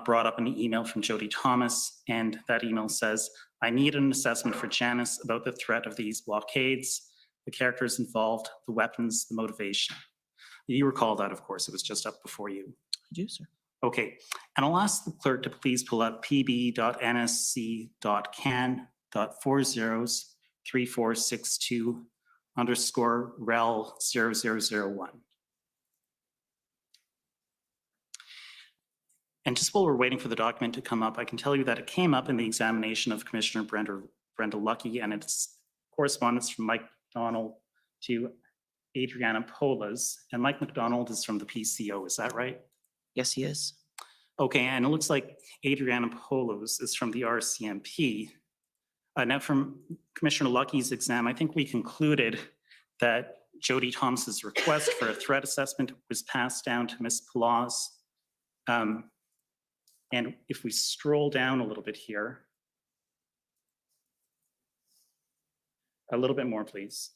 L: brought up an email from Jody Thomas, and that email says, I need an assessment for Janice about the threat of these blockades, the characters involved, the weapons, the motivation. You recall that, of course, it was just up before you.
U: I do, sir.
L: Okay, and I'll ask the clerk to please pull up pb.nsc.can.403462_rel0001. And just while we're waiting for the document to come up, I can tell you that it came up in the examination of Commissioner Brenda Lucky, and it's correspondence from Mike McDonald to Adriana Polas. And Mike McDonald is from the PCO, is that right?
U: Yes, he is.
L: Okay, and it looks like Adriana Polos is from the RCMP. Now from Commissioner Lucky's exam, I think we concluded that Jody Thomas's request for a threat assessment was passed down to Ms. Polas. And if we scroll down a little bit here, A little bit more, please.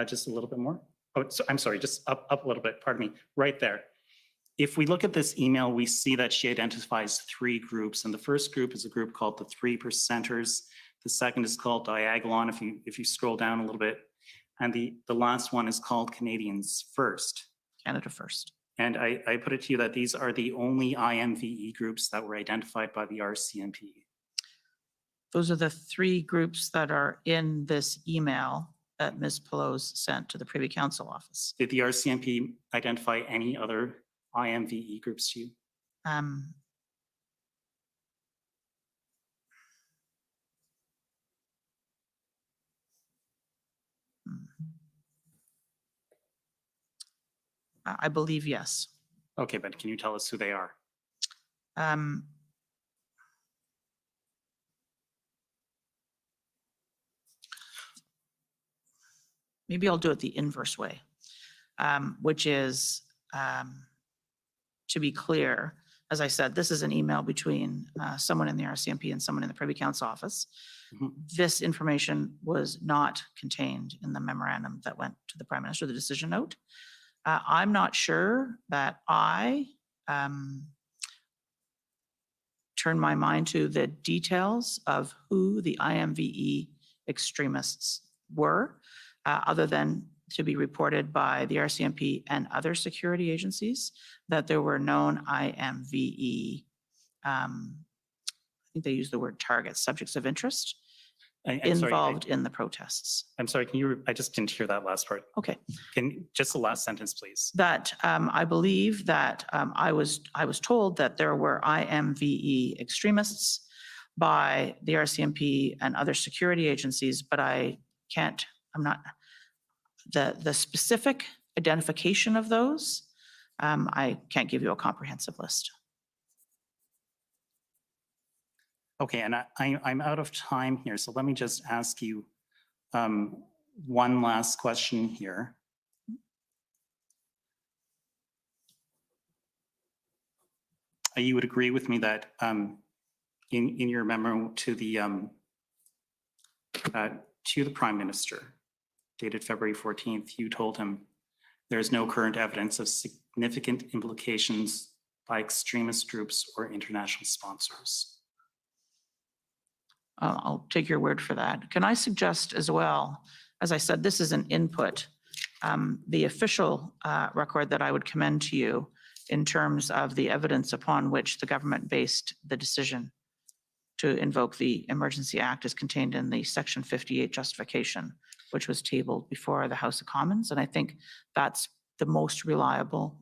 L: Just a little bit more. Oh, so, I'm sorry, just up a little bit, pardon me, right there. If we look at this email, we see that she identifies 3 groups, and the first group is a group called the 3%ers. The second is called Diagolon, if you scroll down a little bit. And the last one is called Canadians First.
U: Canada First.
L: And I put it to you that these are the only IMVE groups that were identified by the RCMP.
U: Those are the 3 groups that are in this email that Ms. Pelosi sent to the Privy Council office.
L: Did the RCMP identify any other IMVE groups to you?
U: I believe yes.
L: Okay, but can you tell us who they are?
U: Maybe I'll do it the inverse way, which is, to be clear, as I said, this is an email between someone in the RCMP and someone in the Privy Council office. This information was not contained in the memorandum that went to the Prime Minister, the decision note. I'm not sure that I turn my mind to the details of who the IMVE extremists were, other than to be reported by the RCMP and other security agencies that there were known IMVE, I think they use the word targets, subjects of interest, involved in the protests.
L: I'm sorry, I just didn't hear that last part.
U: Okay.
L: Just the last sentence, please.
U: That I believe that I was told that there were IMVE extremists by the RCMP and other security agencies, but I'm not, the specific identification of those, I can't give you a comprehensive list.
L: Okay, and I'm out of time here, so let me just ask you one last question here. You would agree with me that in your memo to the Prime Minister, dated February 14th, you told him there is no current evidence of significant implications by extremist groups or international sponsors.
U: I'll take your word for that. Can I suggest as well, as I said, this is an input, the official record that I would commend to you in terms of the evidence upon which the government based the decision to invoke the Emergency Act is contained in the Section 58 justification, which was tabled before the House of Commons. And I think that's the most reliable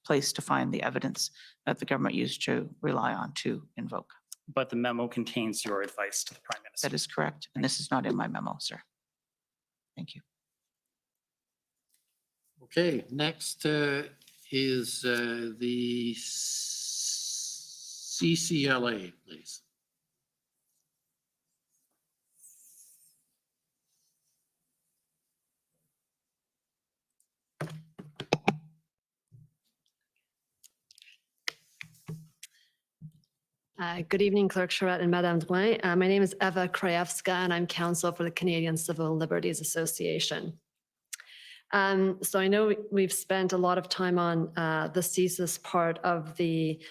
U: place to find the evidence that the government used to rely on to invoke.
L: But the memo contains your advice to the Prime Minister.
U: That is correct. And this is not in my memo, sir. Thank you.
D: Okay, next is the CCLA, please.
M: Good evening, Clerk Charette and Madame Drouin. My name is Eva Krajewska, and I'm counsel for the Canadian Civil Liberties Association. So I know we've spent a lot of time on the CSIS part of the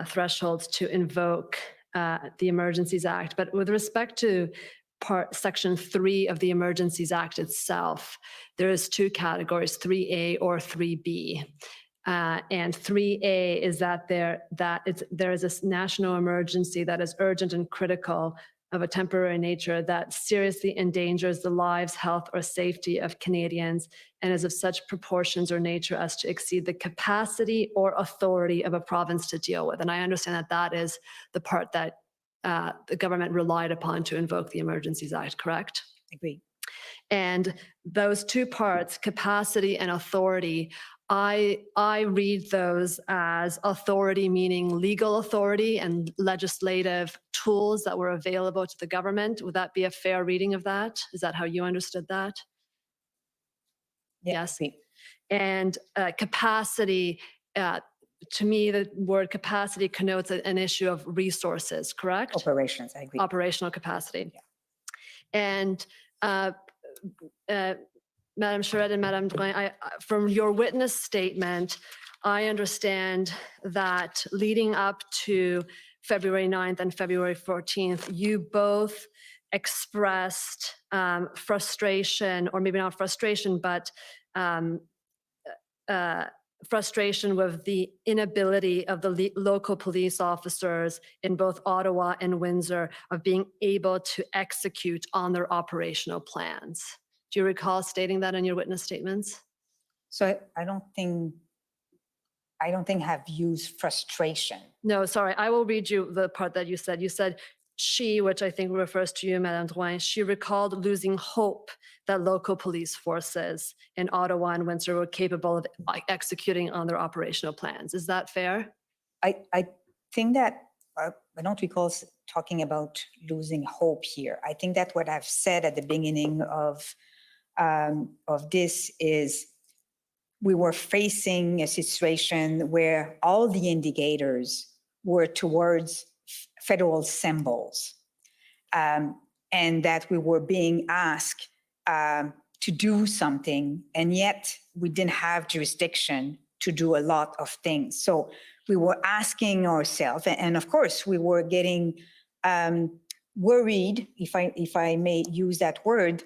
M: thresholds to invoke the Emergencies Act, but with respect to Section 3 of the Emergencies Act itself, there is 2 categories, 3A or 3B. And 3A is that there is a national emergency that is urgent and critical of a temporary nature that seriously endangers the lives, health, or safety of Canadians and is of such proportions or nature as to exceed the capacity or authority of a province to deal with. And I understand that that is the part that the government relied upon to invoke the Emergencies Act, correct?
U: Agree.
M: And those 2 parts, capacity and authority, I read those as authority, meaning legal authority and legislative tools that were available to the government. Would that be a fair reading of that? Is that how you understood that? Yes. And capacity, to me, the word capacity connotes an issue of resources, correct?
V: Operations, I agree.
M: Operational capacity. And Madam Charette and Madame Drouin, from your witness statement, I understand that leading up to February 9th and February 14th, you both expressed frustration, or maybe not frustration, but frustration with the inability of the local police officers in both Ottawa and Windsor of being able to execute on their operational plans. Do you recall stating that in your witness statements?
V: So I don't think I've used frustration.
M: No, sorry. I will read you the part that you said. You said she, which I think refers to you, Madame Drouin, she recalled losing hope that local police forces in Ottawa and Windsor were capable of executing on their operational plans. Is that fair?
V: I think that I don't recall talking about losing hope here. I think that what I've said at the beginning of this is we were facing a situation where all the indicators were towards federal symbols, and that we were being asked to do something, and yet we didn't have jurisdiction to do a lot of things. So we were asking ourselves, and of course we were getting worried, if I may use that word,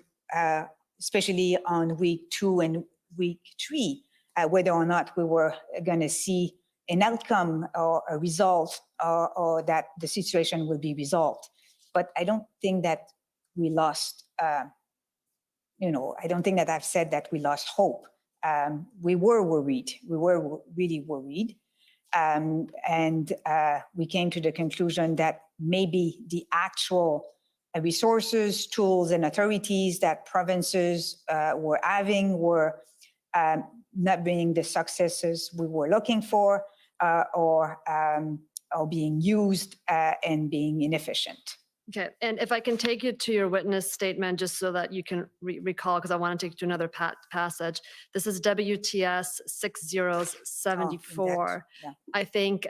V: especially on week 2 and week 3, whether or not we were going to see an outcome or a result, or that the situation will be resolved. But I don't think that we lost, I don't think that I've said that we lost hope. We were worried. We were really worried. And we came to the conclusion that maybe the actual resources, tools, and authorities that provinces were having were not being the successes we were looking for, or being used and being inefficient.
M: Okay, and if I can take you to your witness statement, just so that you can recall, because I want to take you to another passage. This is WTS 6074. I think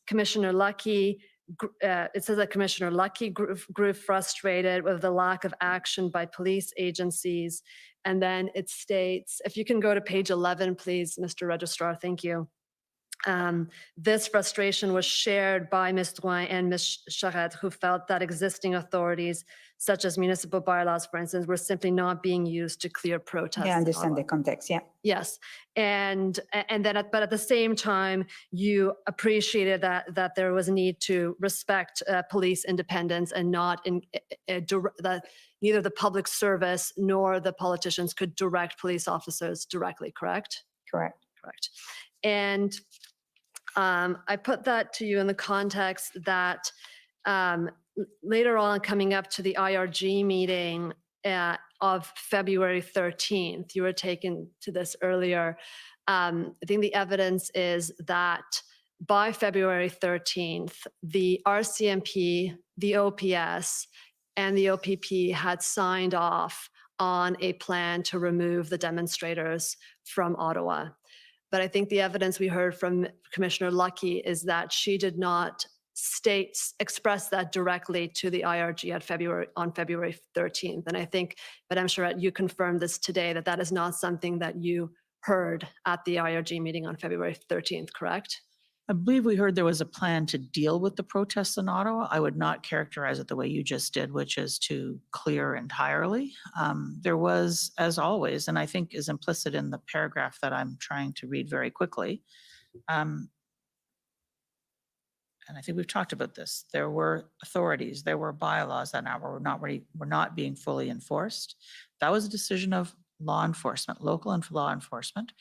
M: Commissioner Lucky, it says that Commissioner Lucky grew frustrated with the lack of action by police agencies. And then it states, if you can go to page 11, please, Mr. Registrar, thank you. This frustration was shared by Ms. Drouin and Ms. Charette, who felt that existing authorities, such as municipal bylaws, for instance, were simply not being used to clear protests.
V: Yeah, I understand the context, yeah.
M: Yes, but at the same time, you appreciated that there was a need to respect police independence and not that neither the public service nor the politicians could direct police officers directly, correct?
V: Correct.
M: Correct. And I put that to you in the context that later on, coming up to the IRG meeting of February 13th, you were taken to this earlier. I think the evidence is that by February 13th, the RCMP, the OPS, and the OPP had signed off on a plan to remove the demonstrators from Ottawa. But I think the evidence we heard from Commissioner Lucky is that she did not express that directly to the IRG on February 13th. And I think, Madame Charette, you confirmed this today, that is not something that you heard at the IRG meeting on February 13th, correct?
U: I believe we heard there was a plan to deal with the protests in Ottawa. I would not characterize it the way you just did, which is to clear entirely. There was, as always, and I think is implicit in the paragraph that I'm trying to read very quickly, and I think we've talked about this, there were authorities, there were bylaws that now were not being fully enforced. That was a decision of law enforcement, local and law enforcement,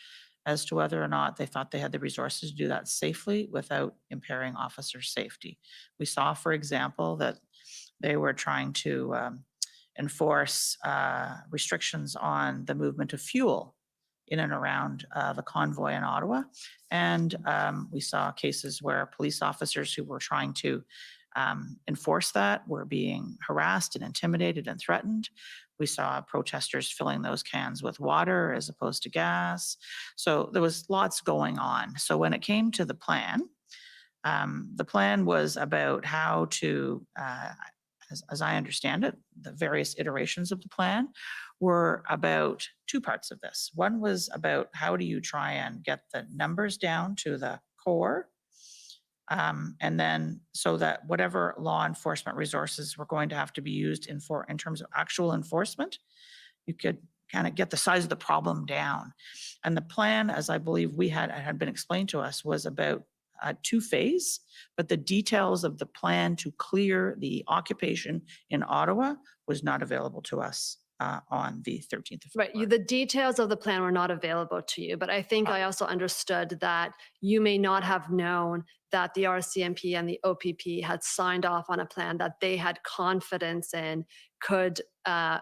U: as to whether or not they thought they had the resources to do that safely without impairing officer safety. We saw, for example, that they were trying to enforce restrictions on the movement of fuel in and around the convoy in Ottawa. And we saw cases where police officers who were trying to enforce that were being harassed and intimidated and threatened. We saw protesters filling those cans with water as opposed to gas. So there was lots going on. So when it came to the plan was about how to, as I understand it, the various iterations of the plan were about two parts of this. One was about how do you try and get the numbers down to the core, and then so that whatever law enforcement resources were going to have to be used in terms of actual enforcement, you could kind of get the size of the problem down. And the plan, as I believe had been explained to us, was about two-phase, but the details of the plan to clear the occupation in Ottawa was not available to us on the 13th of February.
M: Right. The details of the plan were not available to you, but I think I also understood that you may not have known that the RCMP and the OPP had signed off on a plan that they had confidence in could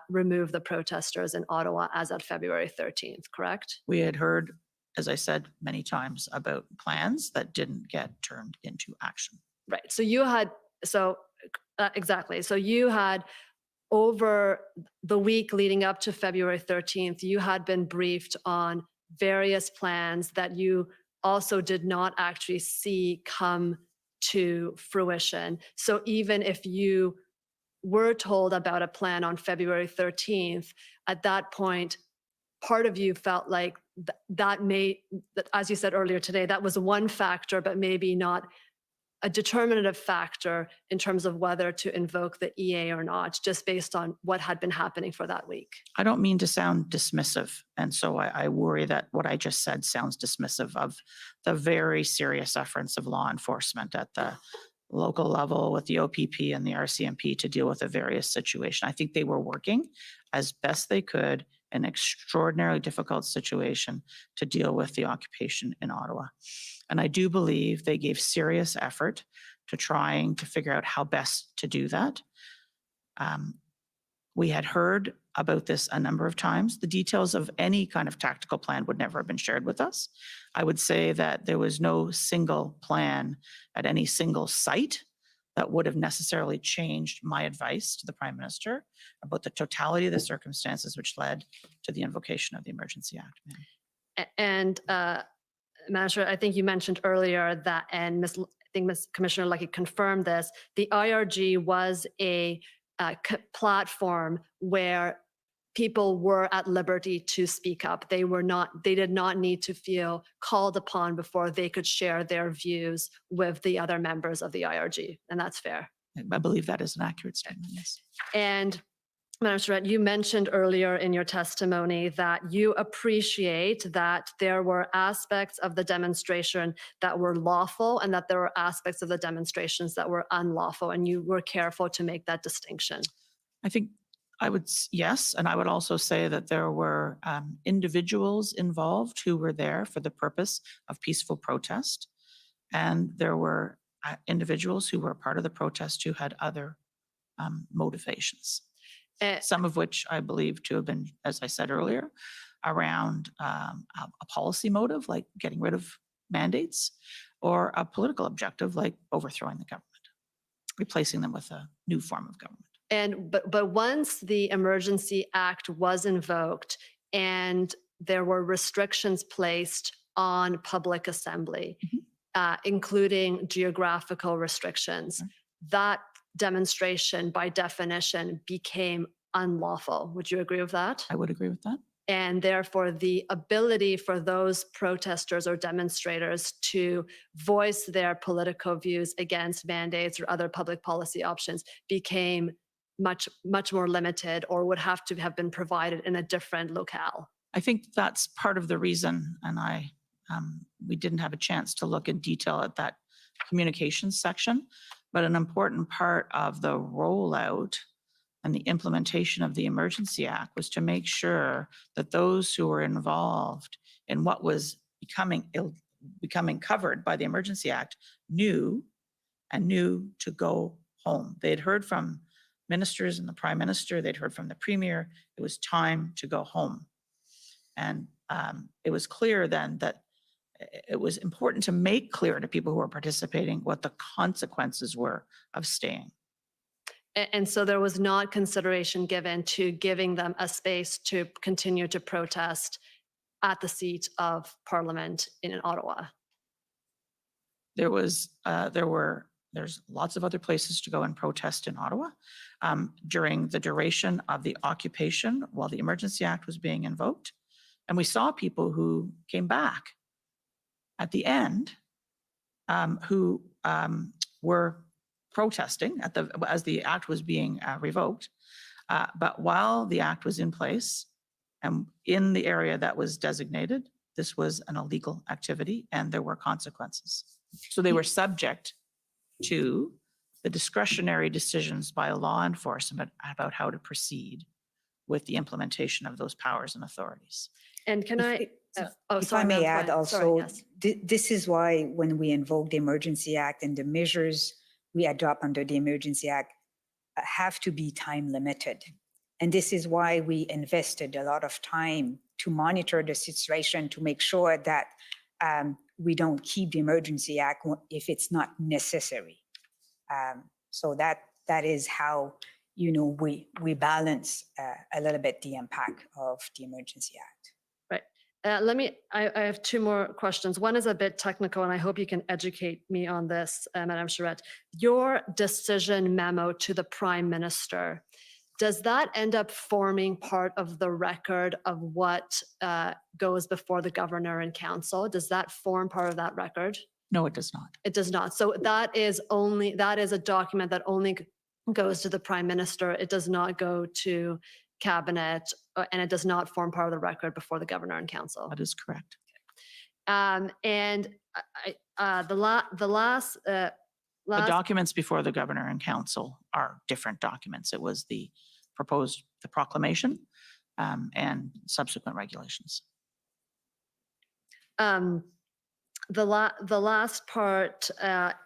M: remove the protesters in Ottawa as of February 13th, correct?
U: We had heard, as I said many times, about plans that didn't get turned into action.
M: Right. So you had, exactly. So you had, over the week leading up to February 13th, you had been briefed on various plans that you also did not actually see come to fruition. So even if you were told about a plan on February 13th, at that point, part of you felt like that, as you said earlier today, that was one factor, but maybe not a determinative factor in terms of whether to invoke the EA or not, just based on what had been happening for that week.
U: I don't mean to sound dismissive, and so I worry that what I just said sounds dismissive of the very serious efforts of law enforcement at the local level with the OPP and the RCMP to deal with a various situation. I think they were working as best they could in an extraordinarily difficult situation to deal with the occupation in Ottawa. And I do believe they gave serious effort to trying to figure out how best to do that. We had heard about this a number of times. The details of any kind of tactical plan would never have been shared with us. I would say that there was no single plan at any single site that would have necessarily changed my advice to the Prime Minister about the totality of the circumstances which led to the invocation of the Emergency Act.
M: And Minister, I think you mentioned earlier that, and I think Ms. Commissioner Lucky confirmed this, the IRG was a platform where people were at liberty to speak up. They did not need to feel called upon before they could share their views with the other members of the IRG, and that's fair.
U: I believe that is an accurate statement, yes.
M: And Minister, you mentioned earlier in your testimony that you appreciate that there were aspects of the demonstration that were lawful and that there were aspects of the demonstrations that were unlawful, and you were careful to make that distinction.
U: I think yes, and I would also say that there were individuals involved who were there for the purpose of peaceful protest, and there were individuals who were part of the protest who had other motivations. Some of which I believe to have been, as I said earlier, around a policy motive, like getting rid of mandates, or a political objective, like overthrowing the government, replacing them with a new form of government.
M: But once the Emergency Act was invoked and there were restrictions placed on public assembly, including geographical restrictions, that demonstration by definition became unlawful. Would you agree with that?
U: I would agree with that.
M: And therefore the ability for those protesters or demonstrators to voice their political views against mandates or other public policy options became much more limited, or would have to have been provided in a different locale.
U: I think that's part of the reason, and we didn't have a chance to look in detail at that communications section, but an important part of the rollout and the implementation of the Emergency Act was to make sure that those who were involved in what was becoming covered by the Emergency Act knew to go home. They had heard from ministers and the Prime Minister, they'd heard from the Premier, it was time to go home. And it was clear then that it was important to make clear to people who are participating what the consequences were of staying.
M: And so there was not consideration given to giving them a space to continue to protest at the seat of Parliament in Ottawa.
U: There's lots of other places to go and protest in Ottawa. During the duration of the occupation while the Emergency Act was being invoked. And we saw people who came back at the end who were protesting as the act was being revoked. But while the act was in place and in the area that was designated, this was an illegal activity and there were consequences. So they were subject to the discretionary decisions by law enforcement about how to proceed with the implementation of those powers and authorities.
M: And can I,
N: if I may add also, this is why when we invoke the Emergency Act and the measures we adopt under the Emergency Act have to be time limited. And this is why we invested a lot of time to monitor the situation to make sure that we don't keep the Emergency Act if it's not necessary. So that is how, we balance a little bit the impact of the Emergency Act.
M: Right. I have two more questions. One is a bit technical, and I hope you can educate me on this, Madame Charette. Your decision memo to the Prime Minister, does that end up forming part of the record of what goes before the Governor and Council? Does that form part of that record?
U: No, it does not.
M: It does not. So that is a document that only goes to the Prime Minister. It does not go to Cabinet, and it does not form part of the record before the Governor and Council.
U: That is correct.
M: And the
U: documents before the Governor and Council are different documents. It was the proclamation and subsequent regulations.
M: The last part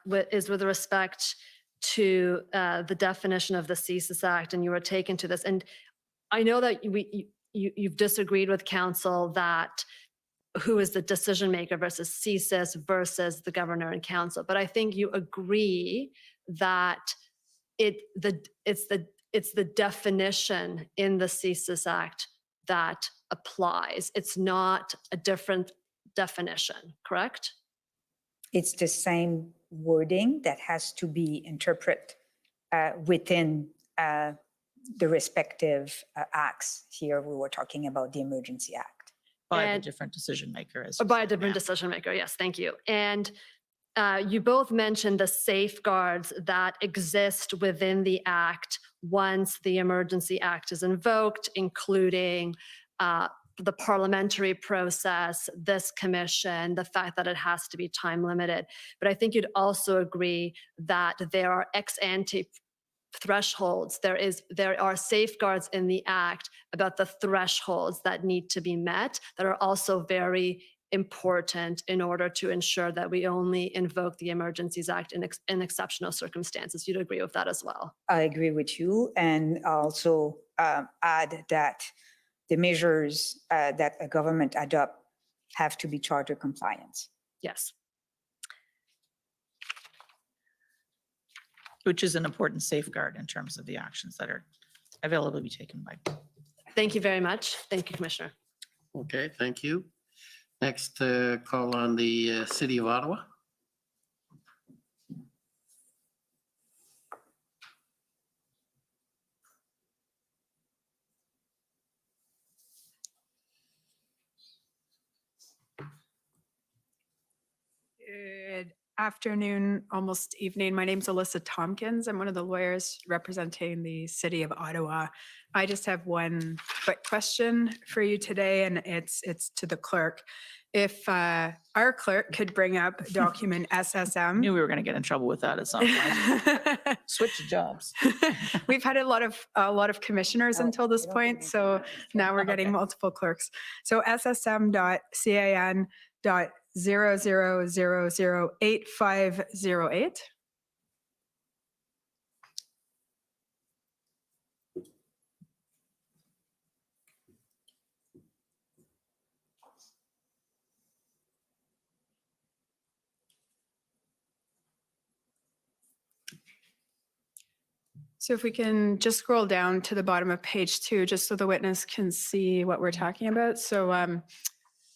M: is with respect to the definition of the CSIS Act, and you were taken to this. And I know that you've disagreed with Council that who is the decision maker versus CSIS versus the Governor and Council, but I think you agree that it's the definition in the CSIS Act that applies. It's not a different definition, correct?
N: It's the same wording that has to be interpreted within the respective acts. Here we were talking about the Emergency Act.
U: By a different decision maker.
M: By a different decision maker, yes, thank you. And you both mentioned the safeguards that exist within the Act once the Emergency Act is invoked, including the parliamentary process, this commission, the fact that it has to be time limited. But I think you'd also agree that there are ex ante thresholds. There are safeguards in the Act about the thresholds that need to be met that are also very important in order to ensure that we only invoke the Emergencies Act in exceptional circumstances. You'd agree with that as well?
N: I agree with you, and also add that the measures that a government adopt have to be charter compliant.
M: Yes.
U: Which is an important safeguard in terms of the actions that are available to be taken by.
M: Thank you very much. Thank you, Commissioner.
D: Okay, thank you. Next call on the City of Ottawa.
O: Good afternoon, almost evening. My name's Alyssa Tompkins. I'm one of the lawyers representing the City of Ottawa. I just have one quick question for you today, and it's to the clerk. If our clerk could bring up document SSM.
U: Knew we were going to get in trouble with that at some point. Switch jobs.
O: We've had a lot of commissioners until this point, so now we're getting multiple clerks. So SSM.can.00008508. So if we can just scroll down to the bottom of page 2, just so the witness can see what we're talking about. So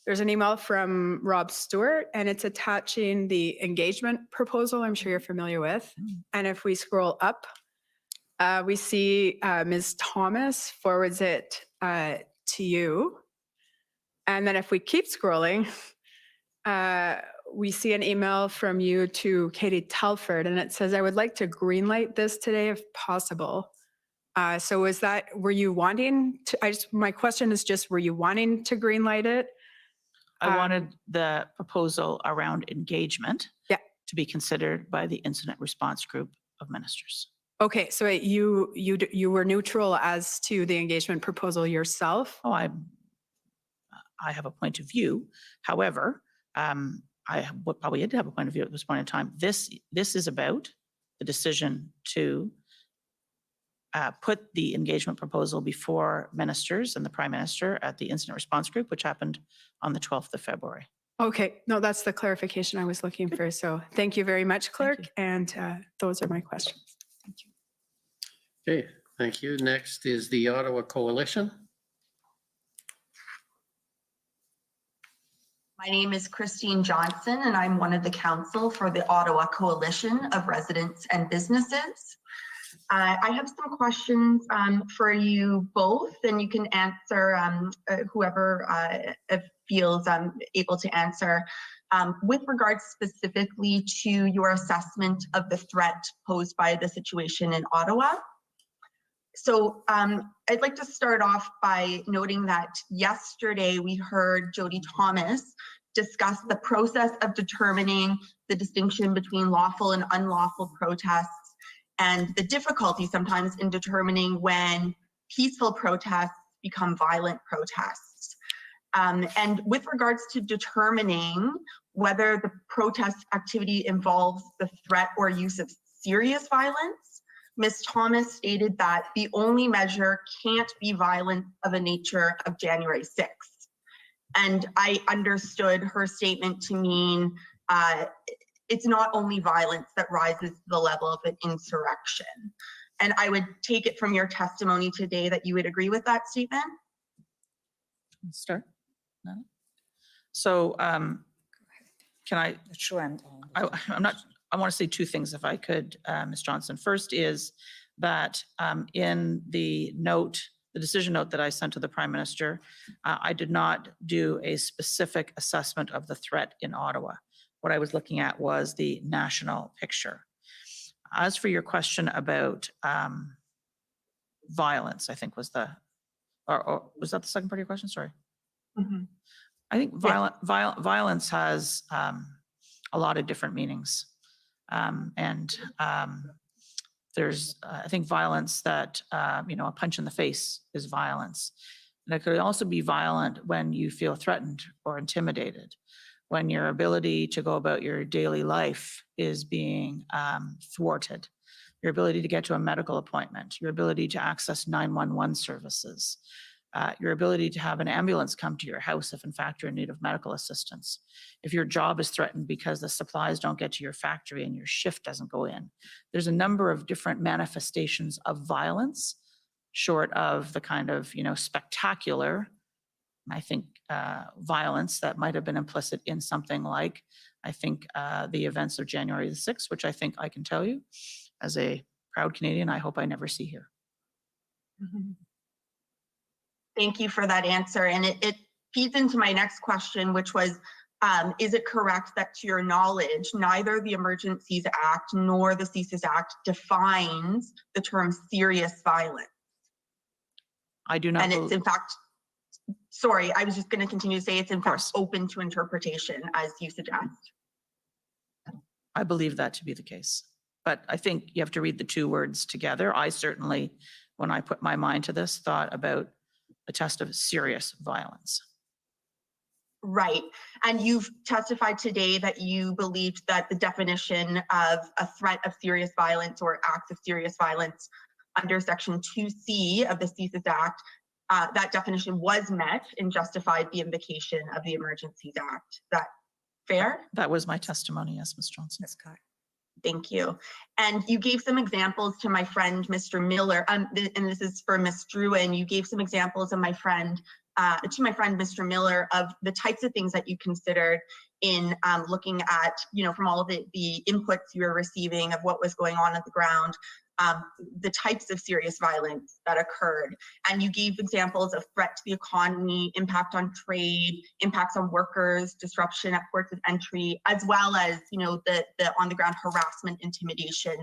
O: there's an email from Rob Stewart, and it's attaching the engagement proposal I'm sure you're familiar with. And if we scroll up, we see Ms. Thomas forwards it to you. And then if we keep scrolling, we see an email from you to Katie Telford, and it says, I would like to greenlight this today if possible. So were you wanting to, my question is just, were you wanting to greenlight it?
U: I wanted the proposal around engagement to be considered by the incident response group of ministers.
O: Okay, so you were neutral as to the engagement proposal yourself?
U: Oh, I have a point of view. However, I probably did have a point of view at this point in time. This is about the decision to put the engagement proposal before ministers and the Prime Minister at the incident response group, which happened on the 12th of February.
O: Okay, no, that's the clarification I was looking for. So thank you very much, Clerk. And those are my questions. Thank you.
D: Okay, thank you. Next is the Ottawa Coalition.
P: My name is Christine Johnson, and I'm one of the council for the Ottawa Coalition of Residents and Businesses. I have some questions for you both, and you can answer whoever feels able to answer. With regards specifically to your assessment of the threat posed by the situation in Ottawa. So I'd like to start off by noting that yesterday we heard Jody Thomas discuss the process of determining the distinction between lawful and unlawful protests and the difficulty sometimes in determining when peaceful protests become violent protests. And with regards to determining whether the protest activity involves the threat or use of serious violence, Ms. Thomas stated that the only measure can't be violence of a nature of January 6th. And I understood her statement to mean it's not only violence that rises to the level of an insurrection. And I would take it from your testimony today that you would agree with that statement?
U: Start? No? So can I?
N: Sure.
U: I'm not. I want to say two things, if I could, Ms. Johnson. First is that in the note, the decision note that I sent to the Prime Minister, I did not do a specific assessment of the threat in Ottawa. What I was looking at was the national picture. As for your question about violence, I think was the, or was that the second part of your question? Sorry.
P: Mm-hmm.
U: I think violence has a lot of different meanings. There's, I think, violence that, a punch in the face is violence. And it could also be violent when you feel threatened or intimidated, when your ability to go about your daily life is being thwarted, your ability to get to a medical appointment, your ability to access 911 services, your ability to have an ambulance come to your house if in fact you're in need of medical assistance. If your job is threatened because the supplies don't get to your factory and your shift doesn't go in. There's a number of different manifestations of violence, short of the kind of, spectacular, I think, violence that might have been implicit in something like, I think, the events of January the 6th, which I think I can tell you as a proud Canadian, I hope I never see here.
P: Mm-hmm. Thank you for that answer. And it feeds into my next question, which was, is it correct that to your knowledge, neither the Emergencies Act nor the CSIS Act defines the term serious violence?
U: I do not.
P: And it's in fact, sorry, I was just going to continue to say it's in fact open to interpretation as you suggest.
U: I believe that to be the case. But I think you have to read the two words together. I certainly, when I put my mind to this, thought about a test of serious violence.
P: Right. And you've testified today that you believed that the definition of a threat of serious violence or acts of serious violence under Section 2C of the CSIS Act, that definition was met and justified the invocation of the Emergencies Act. Is that fair?
U: That was my testimony, yes, Ms. Johnson.
N: That's correct.
P: Thank you. And you gave some examples to my friend, Mr. Miller, and this is for Ms. Drouin. You gave some examples of my friend, Mr. Miller, of the types of things that you considered in looking at, from all of the inputs you were receiving of what was going on the ground, the types of serious violence that occurred. And you gave examples of threat to the economy, impact on trade, impacts on workers, disruption at ports of entry, as well as, the on-the-ground harassment, intimidation,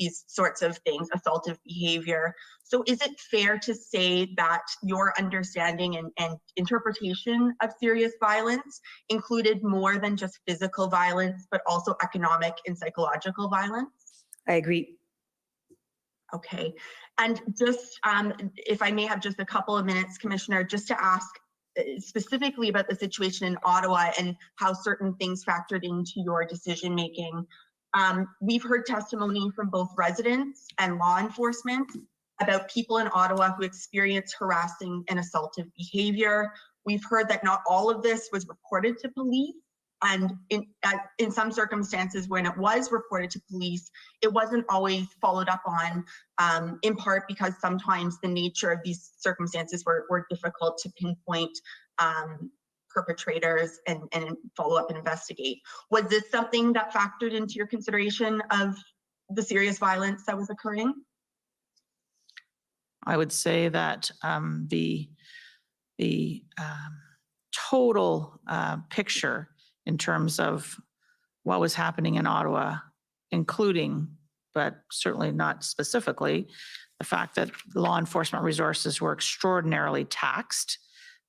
P: these sorts of things, assaultive behavior. So is it fair to say that your understanding and interpretation of serious violence included more than just physical violence, but also economic and psychological violence?
N: I agree.
P: Okay, and just if I may have just a couple of minutes, Commissioner, just to ask specifically about the situation in Ottawa and how certain things factored into your decision making. We've heard testimony from both residents and law enforcement about people in Ottawa who experience harassing and assaultive behavior. We've heard that not all of this was reported to police. And in some circumstances, when it was reported to police, it wasn't always followed up on, in part because sometimes the nature of these circumstances were difficult to pinpoint perpetrators and follow up and investigate. Was this something that factored into your consideration of the serious violence that was occurring?
U: I would say that the total picture in terms of what was happening in Ottawa, including, but certainly not specifically, the fact that law enforcement resources were extraordinarily taxed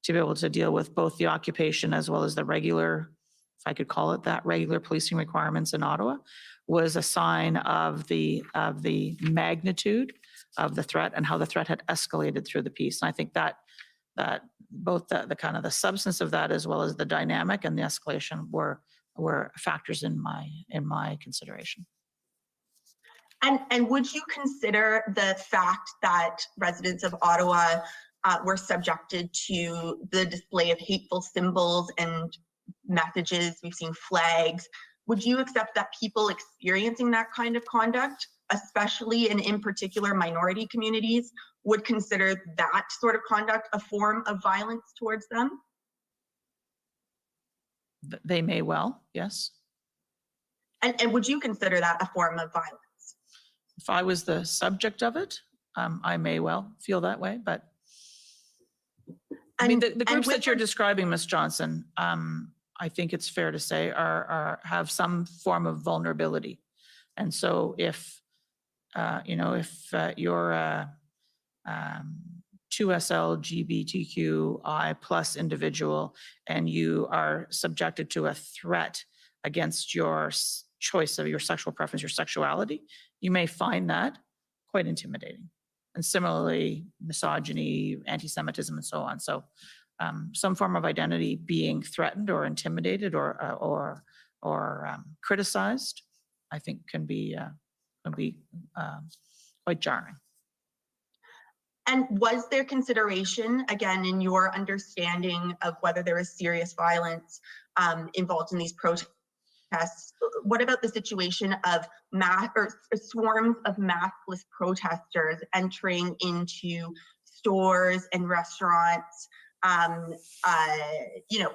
U: to be able to deal with both the occupation as well as the regular, if I could call it that, regular policing requirements in Ottawa, was a sign of the magnitude of the threat and how the threat had escalated through the piece. And I think that both the kind of the substance of that as well as the dynamic and the escalation were factors in my consideration.
P: And would you consider the fact that residents of Ottawa were subjected to the display of hateful symbols and messages? We've seen flags. Would you accept that people experiencing that kind of conduct, especially and in particular minority communities, would consider that sort of conduct a form of violence towards them?
U: They may well, yes.
P: And would you consider that a form of violence?
U: If I was the subject of it, I may well feel that way, but I mean, the groups that you're describing, Ms. Johnson, I think it's fair to say have some form of vulnerability. And so if you're a 2SL GBTQI plus individual and you are subjected to a threat against your choice of your sexual preference, your sexuality, you may find that quite intimidating. And similarly, misogyny, anti-Semitism, and so on. So some form of identity being threatened or intimidated or criticized, I think can be quite jarring.
P: And was there consideration, again, in your understanding of whether there was serious violence involved in these protests? What about the situation of swarms of maskless protesters entering into stores and restaurants,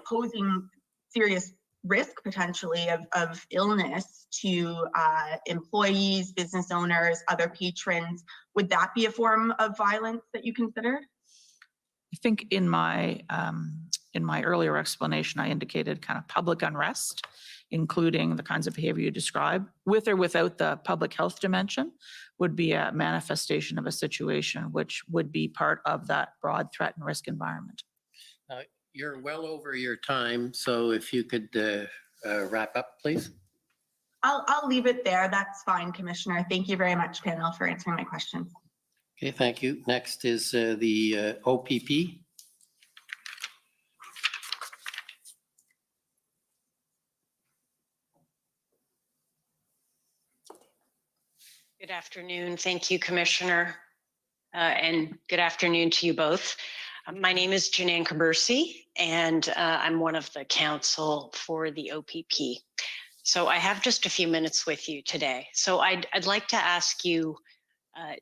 P: posing serious risk potentially of illness to employees, business owners, other patrons? Would that be a form of violence that you considered?
U: I think in my earlier explanation, I indicated kind of public unrest, including the kinds of behavior you describe, with or without the public health dimension, would be a manifestation of a situation which would be part of that broad threat and risk environment.
D: You're well over your time, so if you could wrap up, please.
P: I'll leave it there. That's fine, Commissioner. Thank you very much, panel, for answering my questions.
D: Okay, thank you. Next is the OPP.
F: Good afternoon. Thank you, Commissioner, and good afternoon to you both. My name is Janine Kabursi, and I'm one of the counsel for the OPP. So I have just a few minutes with you today. So I'd like to ask you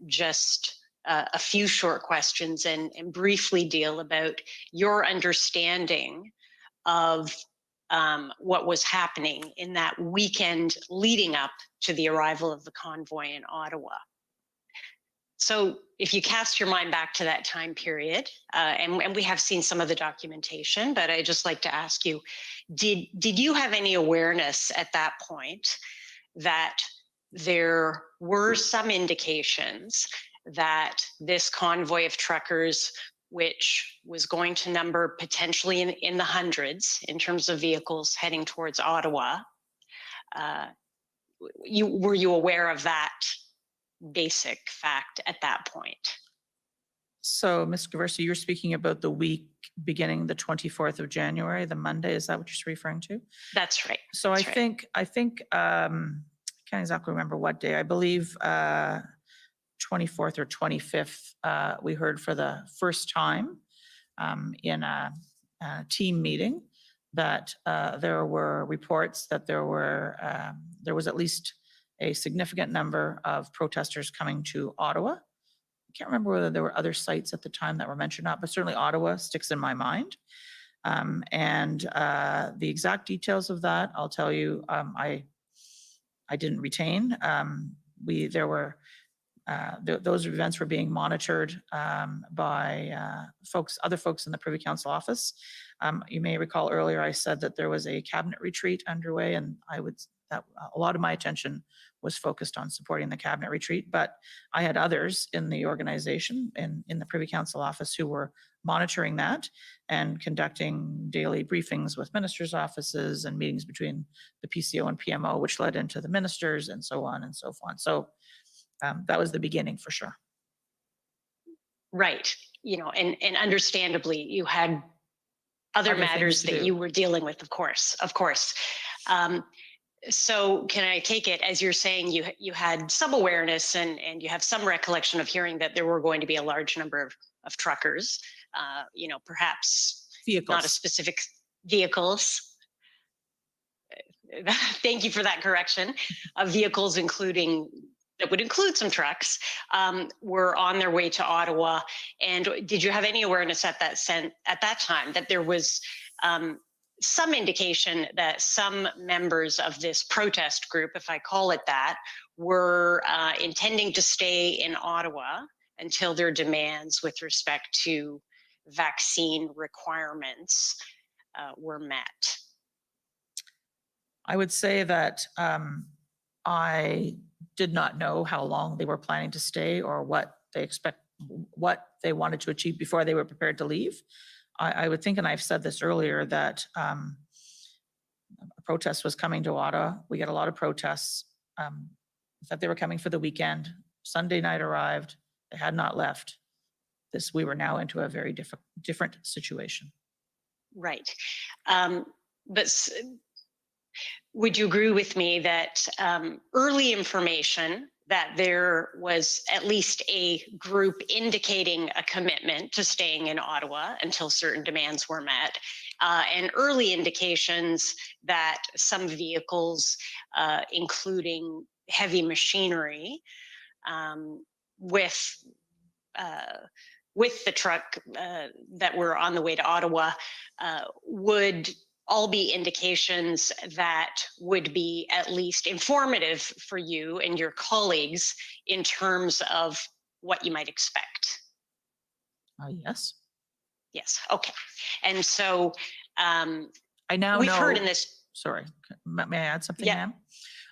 F: just a few short questions and briefly deal about your understanding of what was happening in that weekend leading up to the arrival of the convoy in Ottawa. So if you cast your mind back to that time period, and we have seen some of the documentation, but I'd just like to ask you, did you have any awareness at that point that there were some indications that this convoy of truckers, which was going to number potentially in the hundreds in terms of vehicles heading towards Ottawa, were you aware of that basic fact at that point?
U: So, Ms. Gaversa, you're speaking about the week beginning the 24th of January, the Monday. Is that what you're referring to?
F: That's right.
U: So
F: That's
U: I think I can't exactly remember what day. I believe 24th or 25th, we heard for the first time in a team meeting that there were reports that there was at least a significant number of protesters coming to Ottawa. I can't remember whether there were other sites at the time that were mentioned or not, but certainly Ottawa sticks in my mind. And the exact details of that, I'll tell you, I didn't retain. Those events were being monitored by other folks in the Privy Council office. You may recall earlier I said that there was a cabinet retreat underway, and a lot of my attention was focused on supporting the cabinet retreat, but I had others in the organization and in the Privy Council office who were monitoring that and conducting daily briefings with ministers' offices and meetings between the PCO and PMO, which led into the ministers and so on and so forth. So that was the beginning for sure.
F: Right. And understandably, you had other matters that you were dealing with, of course. So can I take it as you're saying you had some awareness and you have some recollection of hearing that there were going to be a large number of truckers, perhaps
U: vehicles.
F: Not a specific vehicles. Thank you for that correction. Vehicles that would include some trucks, were on their way to Ottawa. And did you have any awareness at that time that there was some indication that some members of this protest group, if I call it that, were intending to stay in Ottawa until their demands with respect to vaccine requirements were met?
U: I would say that I did not know how long they were planning to stay or what they wanted to achieve before they were prepared to leave. I would think, and I've said this earlier, that a protest was coming to Ottawa. We get a lot of protests that they were coming for the weekend. Sunday night arrived. They had not left. We were now into a very different situation.
F: Right. But would you agree with me that early information that there was at least a group indicating a commitment to staying in Ottawa until certain demands were met, and early indications that some vehicles, including heavy machinery, with the truck that were on the way to Ottawa, would all be indications that would be at least informative for you and your colleagues in terms of what you might expect?
U: Yes.
F: Yes, okay. And so
U: I now
F: we've
U: know,
F: heard in this.
U: Sorry, may I add something,
F: Yeah.
U: ma'am?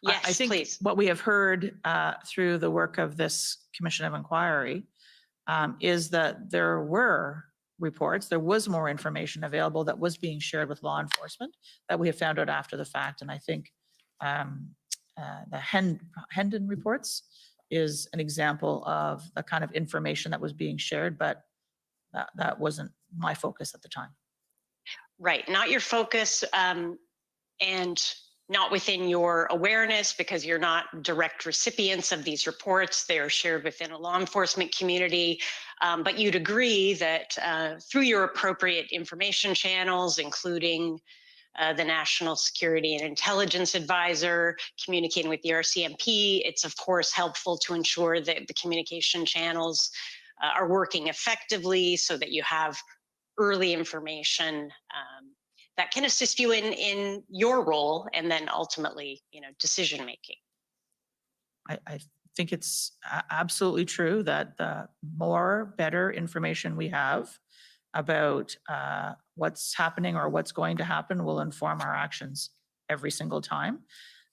F: Yes,
U: I think
F: please.
U: what we have heard through the work of this Commission of Inquiry is that there were reports, there was more information available that was being shared with law enforcement that we have found out after the fact. And I think the Hendon reports is an example of the kind of information that was being shared, but that wasn't my focus at the time.
F: Right, not your focus, and not within your awareness, because you're not direct recipients of these reports. They're shared within a law enforcement community. But you'd agree that through your appropriate information channels, including the National Security and Intelligence Advisor, communicating with the RCMP. It's of course helpful to ensure that the communication channels are working effectively so that you have early information that can assist you in your role and then ultimately, decision making.
U: I think it's absolutely true that the more better information we have about what's happening or what's going to happen will inform our actions every single time.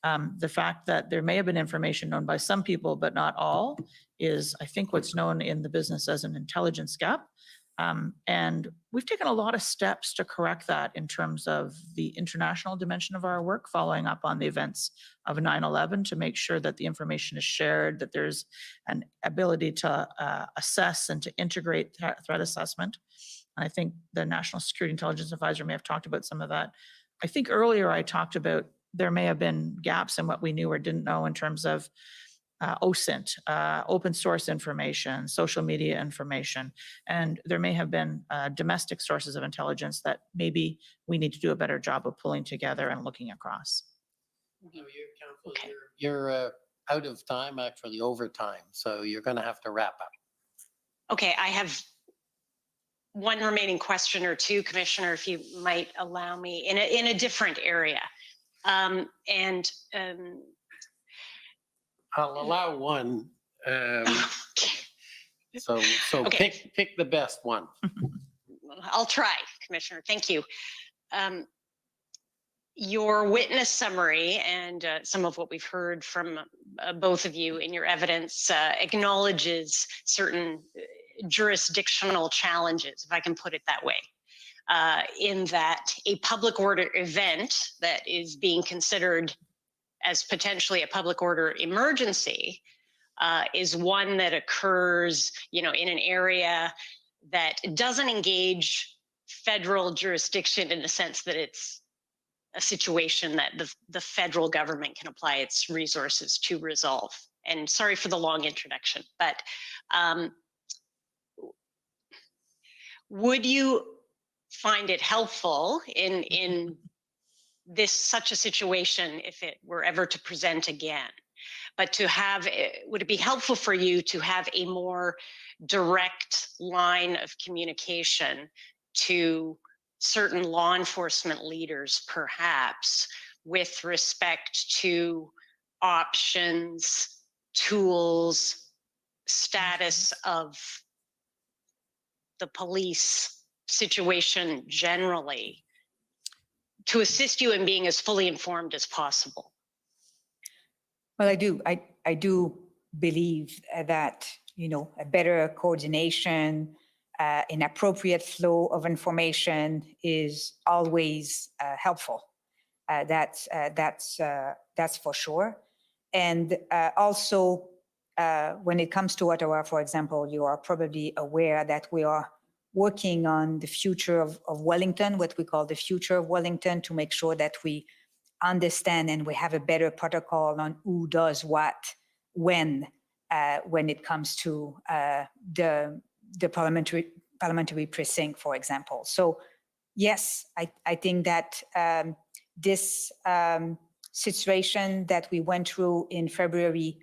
U: The fact that there may have been information known by some people, but not all, is I think what's known in the business as an intelligence gap. And we've taken a lot of steps to correct that in terms of the international dimension of our work, following up on the events of 9/11 to make sure that the information is shared, that there's an ability to assess and to integrate threat assessment. And I think the National Security Intelligence Advisor may have talked about some of that. I think earlier I talked about there may have been gaps in what we knew or didn't know in terms of OSINT, open source information, social media information, and there may have been domestic sources of intelligence that maybe we need to do a better job of pulling together and looking across.
D: You're out of time, actually over time, so you're going to have to wrap up.
F: Okay, I have one remaining question or two, Commissioner, if you might allow me, in a different area.
D: I'll allow one. So
F: Okay.
D: pick the best one.
F: I'll try, Commissioner. Thank you. Your witness summary and some of what we've heard from both of you in your evidence acknowledges certain jurisdictional challenges, if I can put it that way, in that a public order event that is being considered as potentially a public order emergency is one that occurs, in an area that doesn't engage federal jurisdiction in the sense that it's a situation that the federal government can apply its resources to resolve. And sorry for the long introduction, but would you find it helpful in this such a situation if it were ever to present again, but to have, would it be helpful for you to have a more direct line of communication to certain law enforcement leaders, perhaps, with respect to options, tools, status of the police situation generally, to assist you in being as fully informed as possible?
N: Well, I do. I do believe that, a better coordination, an appropriate flow of information is always helpful. That's for sure. And also, when it comes to Ottawa, for example, you are probably aware that we are working on the future of Wellington, what we call the future of Wellington, to make sure that we understand and we have a better protocol on who does what, when it comes to the parliamentary precinct, for example. So yes, I think that this situation that we went through in February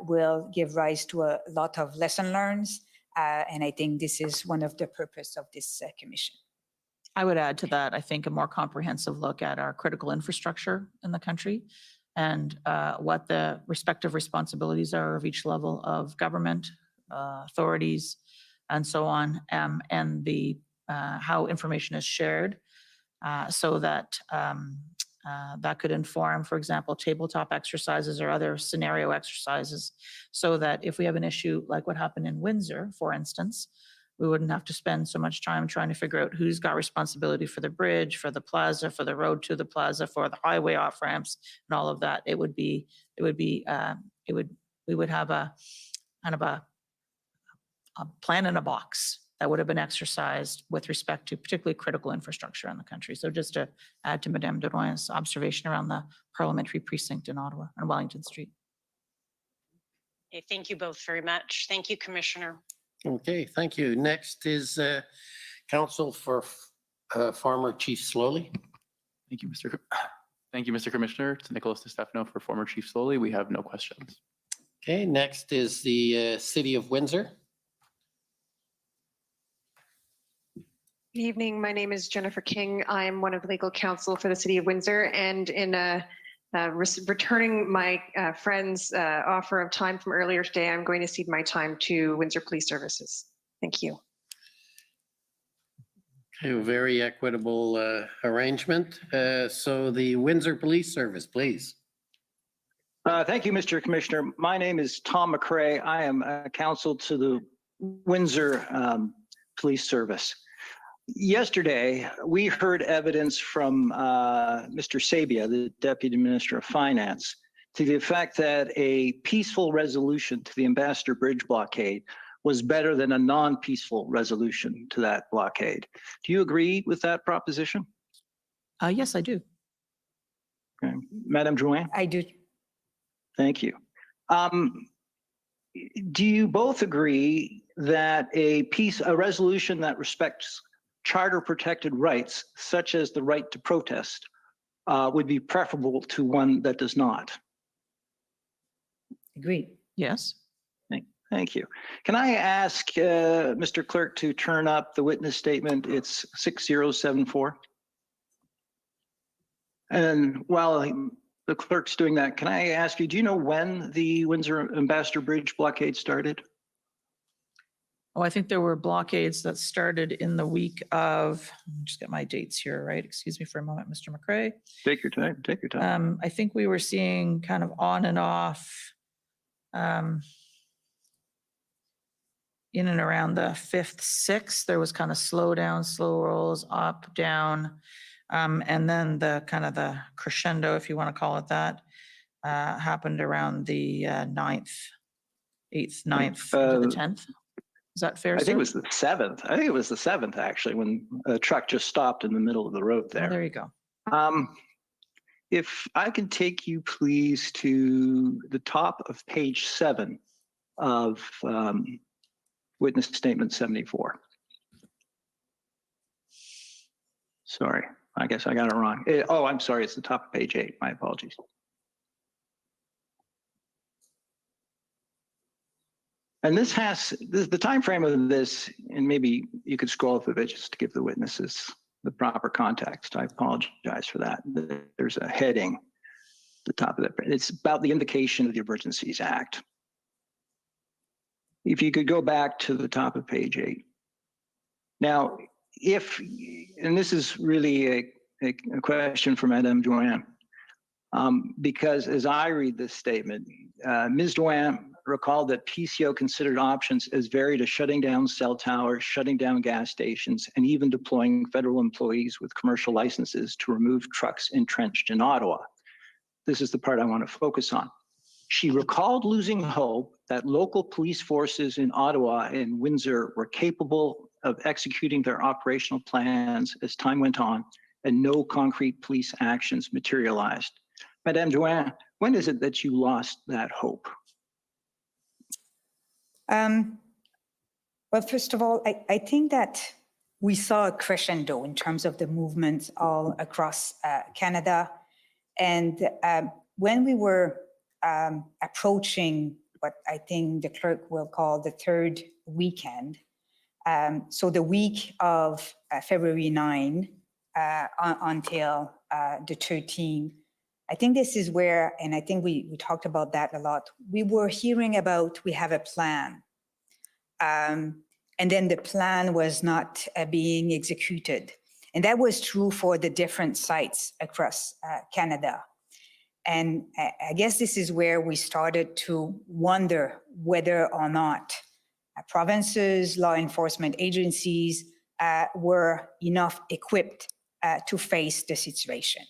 N: will give rise to a lot of lesson learned. And I think this is one of the purpose of this commission.
U: I would add to that, I think, a more comprehensive look at our critical infrastructure in the country and what the respective responsibilities are of each level of government, authorities, and so on, and the how information is shared so that that could inform, for example, tabletop exercises or other scenario exercises, so that if we have an issue like what happened in Windsor, for instance, we wouldn't have to spend so much time trying to figure out who's got responsibility for the bridge, for the plaza, for the road to the plaza, for the highway off ramps, and all of that. We would have a kind of a plan in a box that would have been exercised with respect to particularly critical infrastructure in the country. So just to add to Madame Drouin's observation around the parliamentary precinct in Ottawa on Wellington Street.
F: Okay, thank you both very much. Thank you, Commissioner.
D: Okay, thank you. Next is counsel for former Chief Slowly.
G: Thank you, Mr. Commissioner. To Nicholas DeStefano for former Chief Soley, we have no questions.
D: Okay, next is the City of Windsor.
R: Good evening. My name is Jennifer King. I am one of the legal counsel for the City of Windsor, and in returning my friend's offer of time from earlier today, I'm going to cede my time to Windsor Police Services. Thank you.
D: Okay, very equitable arrangement. So the Windsor Police Service, please.
W: Thank you, Mr. Commissioner. My name is Tom McCrae. I am counsel to the Windsor Police Service. Yesterday, we heard evidence from Mr. Sabia, the Deputy Minister of Finance, to the effect that a peaceful resolution to the Ambassador Bridge blockade was better than a non-peaceful resolution to that blockade. Do you agree with that proposition?
U: Yes, I do.
W: Okay. Madame Drouin?
V: I do.
W: Thank you. Do you both agree that a resolution that respects charter protected rights, such as the right to protest, would be preferable to one that does not?
V: Agreed.
U: Yes.
W: Thank you. Can I ask Mr. Clerk to turn up the witness statement? It's 6074. And while the clerk's doing that, can I ask you, do you know when the Windsor Ambassador Bridge blockade started?
U: Oh, I think there were blockades that started in the week of, let me just get my dates here, right? Excuse me for a moment, Mr. McCrae.
W: Take your time, take your time.
U: I think we were seeing kind of on and off in and around the 5th, 6th, there was kind of slow down, slow rolls, up, down. And then the kind of the crescendo, if you want to call it that, happened around the 9th, 8th, 9th, to the 10th. Is that fair?
W: I think it was the 7th. I think it was the 7th, actually, when a truck just stopped in the middle of the road there.
U: Oh, there you go.
W: If I can take you, please, to the top of page 7 of Witness Statement 74. Sorry, I guess I got it wrong. Oh, I'm sorry, it's the top of page 8. My apologies. And this has the time frame of this, and maybe you could scroll up a bit just to give the witnesses the proper context. I apologize for that. There's a heading at the top of that. It's about the invocation of the Emergencies Act. If you could go back to the top of page 8. Now, and this is really a question for Madame Drouin, because as I read this statement, Ms. Drouin recalled that PCO considered options as varied as shutting down cell towers, shutting down gas stations, and even deploying federal employees with commercial licenses to remove trucks entrenched in Ottawa. This is the part I want to focus on. She recalled losing hope that local police forces in Ottawa and Windsor were capable of executing their operational plans as time went on and no concrete police actions materialized. Madame Drouin, when is it that you lost that hope?
N: Well, first of all, I think that we saw a crescendo in terms of the movements all across Canada. And when we were approaching what I think the clerk will call the third weekend, so the week of February 9 until the 13th, I think this is where, and I think we talked about that a lot, we were hearing about we have a plan. And then the plan was not being executed. And that was true for the different sites across Canada. And I guess this is where we started to wonder whether or not provinces, law enforcement agencies were enough equipped to face the situation.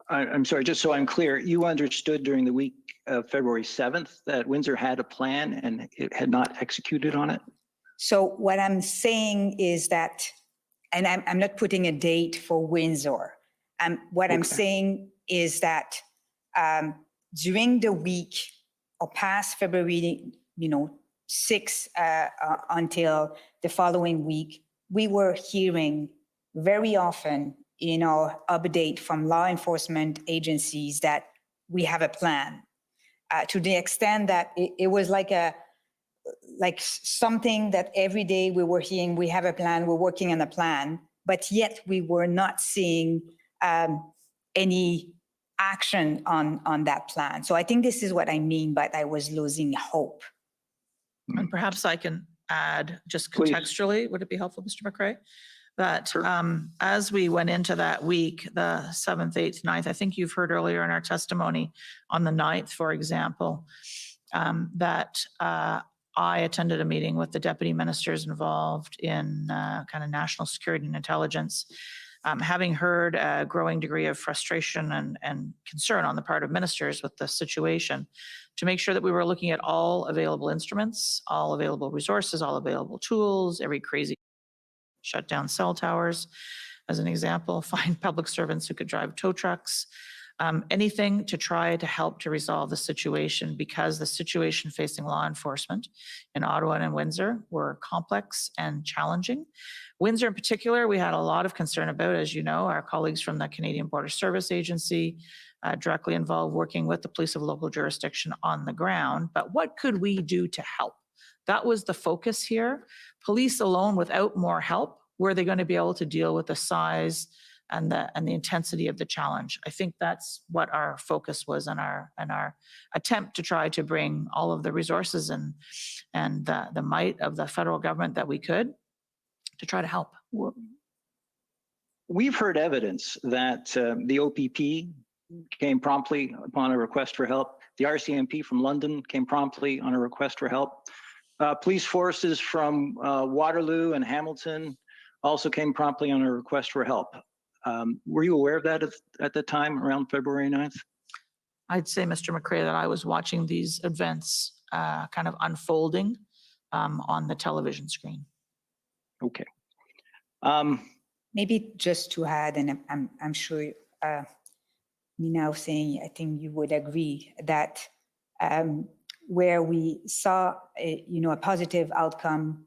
W: I'm sorry, just so I'm clear, you understood during the week of February 7th that Windsor had a plan and it had not executed on it?
N: So what I'm saying is that, and I'm not putting a date for Windsor. What I'm saying is that during the week or past February, 6 until the following week, we were hearing very often update from law enforcement agencies that we have a plan. To the extent that it was like something that every day we were hearing, we have a plan, we're working on a plan, but yet we were not seeing any action on that plan. So I think this is what I mean, but I was losing hope.
U: And perhaps I can add just
W: Please.
U: contextually, would it be helpful, Mr. McRae? That as we went into that week, the 7th, 8th, 9th, I think you've heard earlier in our testimony on the 9th, for example, that I attended a meeting with the deputy ministers involved in kind of national security and intelligence, having heard a growing degree of frustration and concern on the part of ministers with the situation, to make sure that we were looking at all available instruments, all available resources, all available tools, every crazy shut down cell towers, as an example, find public servants who could drive tow trucks, anything to try to help to resolve the situation, because the situation facing law enforcement in Ottawa and in Windsor were complex and challenging. Windsor in particular, we had a lot of concern about, as you know, our colleagues from the Canadian Border Service Agency, directly involved working with the police of local jurisdiction on the ground. But what could we do to help? That was the focus here. Police alone, without more help, were they going to be able to deal with the size and the intensity of the challenge? I think that's what our focus was in our attempt to try to bring all of the resources and the might of the federal government that we could to try to help.
W: We've heard evidence that the OPP came promptly upon a request for help. The RCMP from London came promptly on a request for help. Police forces from Waterloo and Hamilton also came promptly on a request for help. Were you aware of that at the time around February 9th?
U: I'd say, Mr. McRae, that I was watching these events kind of unfolding on the television screen.
W: Okay.
N: Maybe just to add, and I'm sure me now saying, I think you would agree that where we saw a positive outcome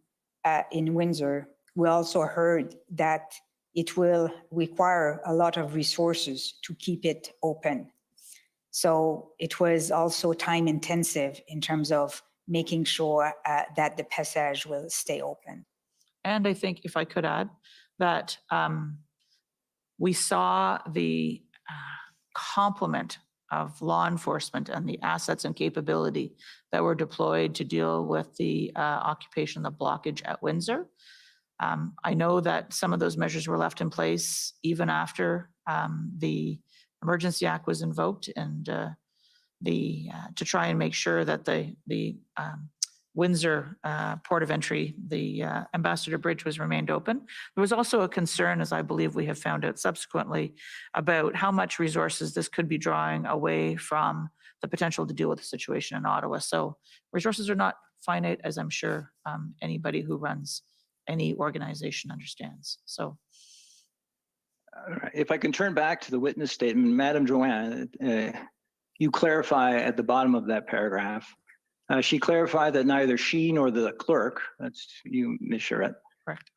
N: in Windsor, we also heard that it will require a lot of resources to keep it open. So it was also time intensive in terms of making sure that the passage will stay open.
U: And I think, if I could add, that we saw the complement of law enforcement and the assets and capability that were deployed to deal with the occupation, the blockage at Windsor. I know that some of those measures were left in place even after the Emergency Act was invoked, and to try and make sure that the Windsor port of entry, the Ambassador Bridge, was remained open. There was also a concern, as I believe we have found out subsequently, about how much resources this could be drawing away from the potential to deal with the situation in Ottawa. So resources are not finite, as I'm sure anybody who runs any organization understands. So.
W: If I can turn back to the witness statement, Madam Joanne, you clarify at the bottom of that paragraph. She clarified that neither she nor the clerk, that's you, Ms. Charette,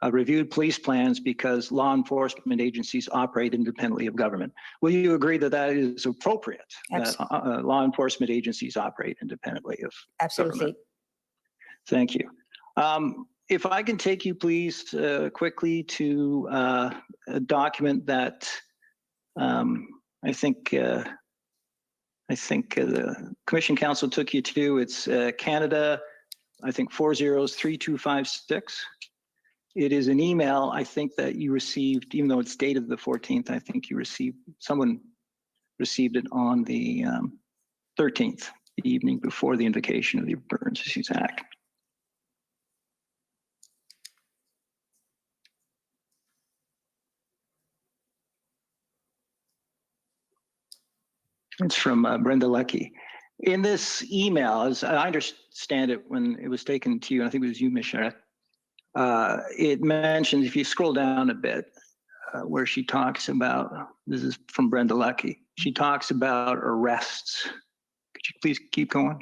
W: reviewed police plans because law enforcement agencies operate independently of government. Will you agree that that is appropriate?
N: Absolutely.
W: That law enforcement agencies operate independently of
N: Absolutely.
W: government? Thank you. If I can take you, please, quickly to a document that I think the Commission Council took you to. It's Canada, I think 403256. It is an email, I think, that you received, even though it's dated the 14th, I think someone received it on the 13th, the evening before the invocation of the Emergencies Act. It's from Brenda Leckie. In this email, as I understand it, when it was taken to you, and I think it was you, Ms. Charette, it mentions, if you scroll down a bit, where she talks about, this is from Brenda Leckie, she talks about arrests. Could you please keep going?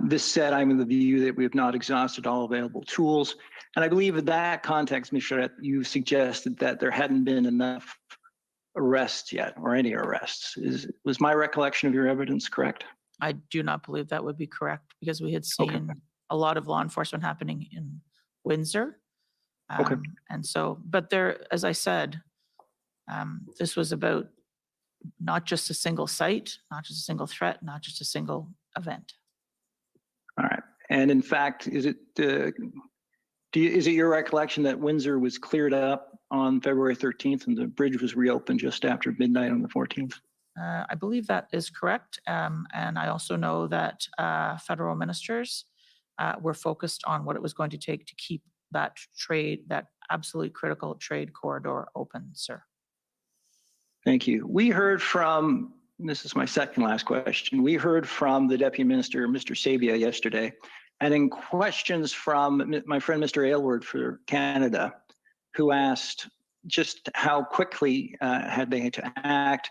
W: This said, I'm of the view that we have not exhausted all available tools. And I believe in that context, Ms. Charette, you suggested that there hadn't been enough arrests yet, or any arrests. Was my recollection of your evidence correct?
U: I do not believe that would be correct because we had seen a lot of law enforcement happening in Windsor. And so, but there, as I said, this was about not just a single site, not just a single threat, not just a single event.
W: All right. And in fact, is it your recollection that Windsor was cleared up on February 13th and the bridge was reopened just after midnight on the 14th?
U: I believe that is correct. And I also know that federal ministers were focused on what it was going to take to keep that trade, that absolutely critical trade corridor open, sir.
W: Thank you. We heard from, this is my second last question, we heard from the Deputy Minister, Mr. Sabia, yesterday, and in questions from my friend, Mr. Aylward for Canada, who asked just how quickly had they had to act.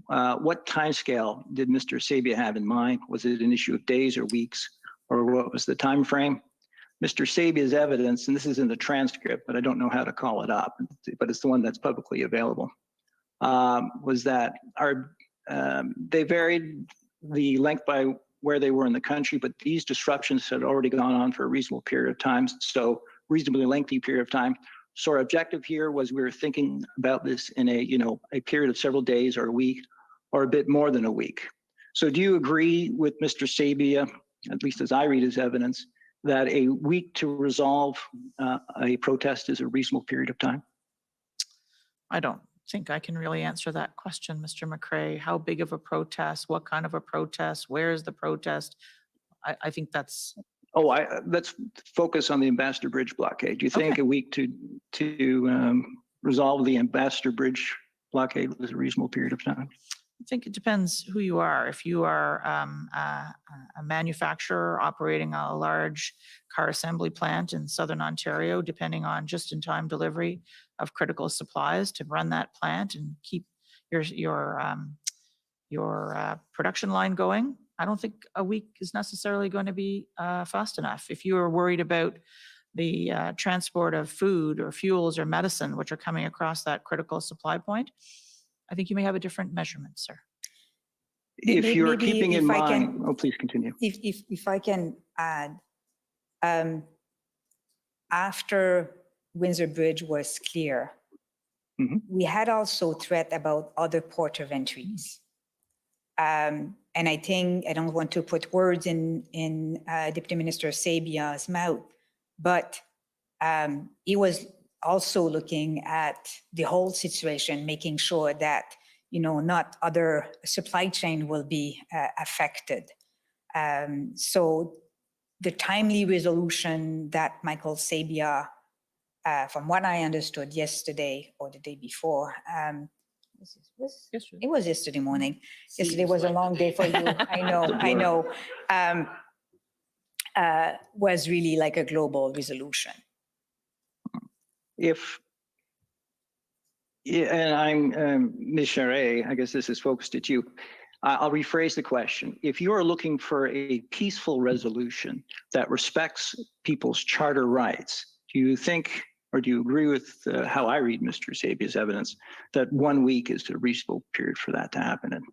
W: What timescale did Mr. Sabia have in mind? Was it an issue of days or weeks, or what was the time frame? Mr. Sabia's evidence, and this is in the transcript, but I don't know how to call it up, but it's the one that's publicly available, was that they varied the length by where they were in the country, but these disruptions had already gone on for a reasonable period of time, so reasonably lengthy period of time. So our objective here was we were thinking about this in a period of several days or a week or a bit more than a week. So do you agree with Mr. Sabia, at least as I read his evidence, that a week to resolve a protest is a reasonable period of time?
U: I don't think I can really answer that question, Mr. McCrae. How big of a protest? What kind of a protest? Where is the protest? I think that's...
W: Oh, let's focus on the Ambassador Bridge blockade. Do you think a week to resolve the Ambassador Bridge blockade was a reasonable period of time?
U: I think it depends who you are. If you are a manufacturer operating a large car assembly plant in Southern Ontario, depending on just-in-time delivery of critical supplies to run that plant and keep your production line going, I don't think a week is necessarily going to be fast enough. If you are worried about the transport of food or fuels or medicine, which are coming across that critical supply point, I think you may have a different measurement, sir.
W: If you're keeping in mind, please continue.
N: If I can add, after Windsor Bridge was clear, we had also threat about other port of entries. And I think, I don't want to put words in Deputy Minister Sabia's mouth, but he was also looking at the whole situation, making sure that, not other supply chain will be affected. So the timely resolution that Michael Sabia, from what I understood yesterday or the day before, it was yesterday morning. Yesterday was a long day for you. I know. Was really like a global resolution.
W: And I'm, Ms. Charest, I guess this is focused at you. I'll rephrase the question. If you are looking for a peaceful resolution that respects people's charter rights, do you think, or do you agree with how I read Mr. Sabia's evidence, that 1 week is a reasonable period for that to happen in?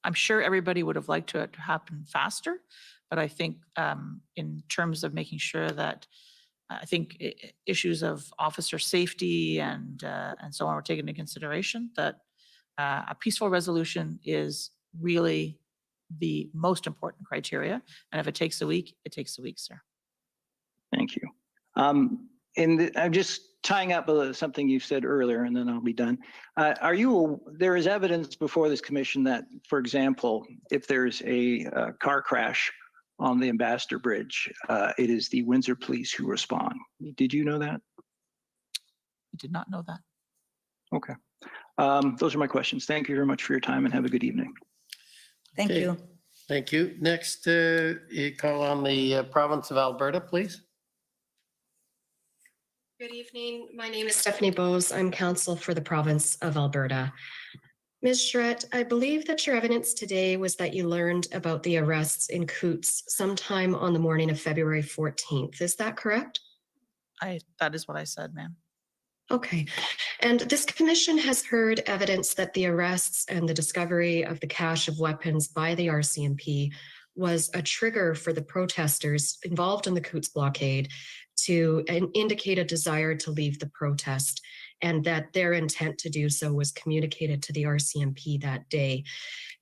U: I'm sure everybody would have liked it to happen faster, but I think in terms of making sure that I think issues of officer safety and so on were taken into consideration, that a peaceful resolution is really the most important criteria. And if it takes a week, it takes a week, sir.
W: Thank you. And I'm just tying up something you said earlier, and then I'll be done. There is evidence before this commission that, for example, if there's a car crash on the Ambassador Bridge, it is the Windsor Police who respond. Did you know that?
U: I did not know that.
W: Okay. Those are my questions. Thank you very much for your time and have a good evening.
N: Thank you.
D: Thank you. Next, you call on the province of Alberta, please.
E: Good evening. My name is Stephanie Bose. I'm counsel for the province of Alberta. Ms. Charette, I believe that your evidence today was that you learned about the arrests in Coots sometime on the morning of February 14th. Is that correct?
U: That is what I said, ma'am.
E: Okay. And this commission has heard evidence that the arrests and the discovery of the cache of weapons by the RCMP was a trigger for the protesters involved in the Coots blockade to indicate a desire to leave the protest, and that their intent to do so was communicated to the RCMP that day.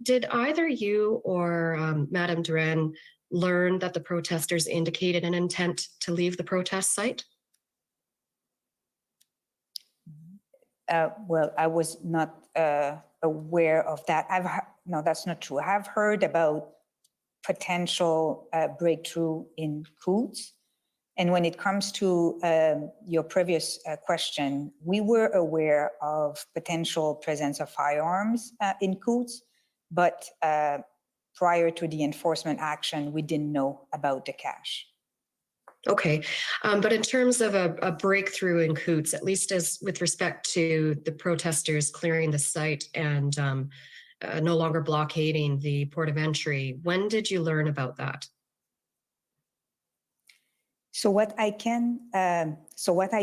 E: Did either you or Madame Duran learn that the protesters indicated an intent to leave the protest site?
V: Well, I was not aware of that. No, that's not true. I've heard about potential breakthrough in Coots. And when it comes to your previous question, we were aware of potential presence of firearms in Coots, but prior to the enforcement action, we didn't know about the cache.
E: Okay, but in terms of a breakthrough in Coots, at least as with respect to the protesters clearing the site and no longer blockading the port of entry, when did you learn about that?
V: So what I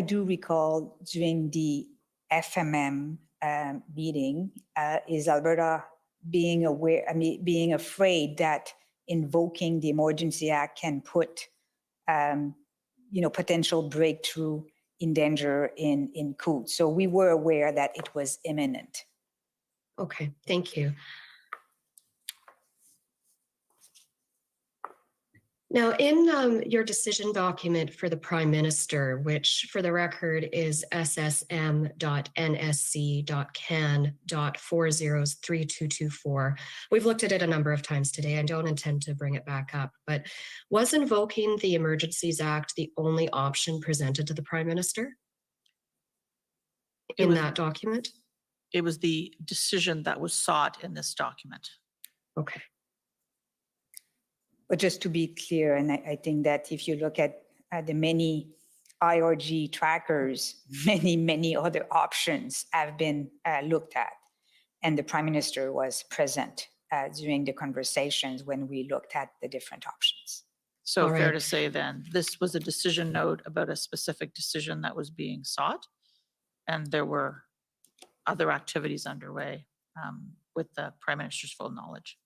V: do recall during the FMM meeting is Alberta being aware, being afraid that invoking the Emergency Act can put, potential breakthrough in danger in Coots. So we were aware that it was imminent.
E: Okay, thank you. Now, in your decision document for the Prime Minister, which for the record is ssm.nsc.can.403224, we've looked at it a number of times today. I don't intend to bring it back up, but was invoking the Emergencies Act the only option presented to the Prime Minister in that document?
U: It was the decision that was sought in this document.
E: Okay.
V: But just to be clear, and I think that if you look at the many IRG trackers, many other options have been looked at. And the Prime Minister was present during the conversations when we looked at the different options.
U: So fair to say then, this was a decision note about a specific decision that was being sought, and there were other activities underway with the Prime Minister's full knowledge.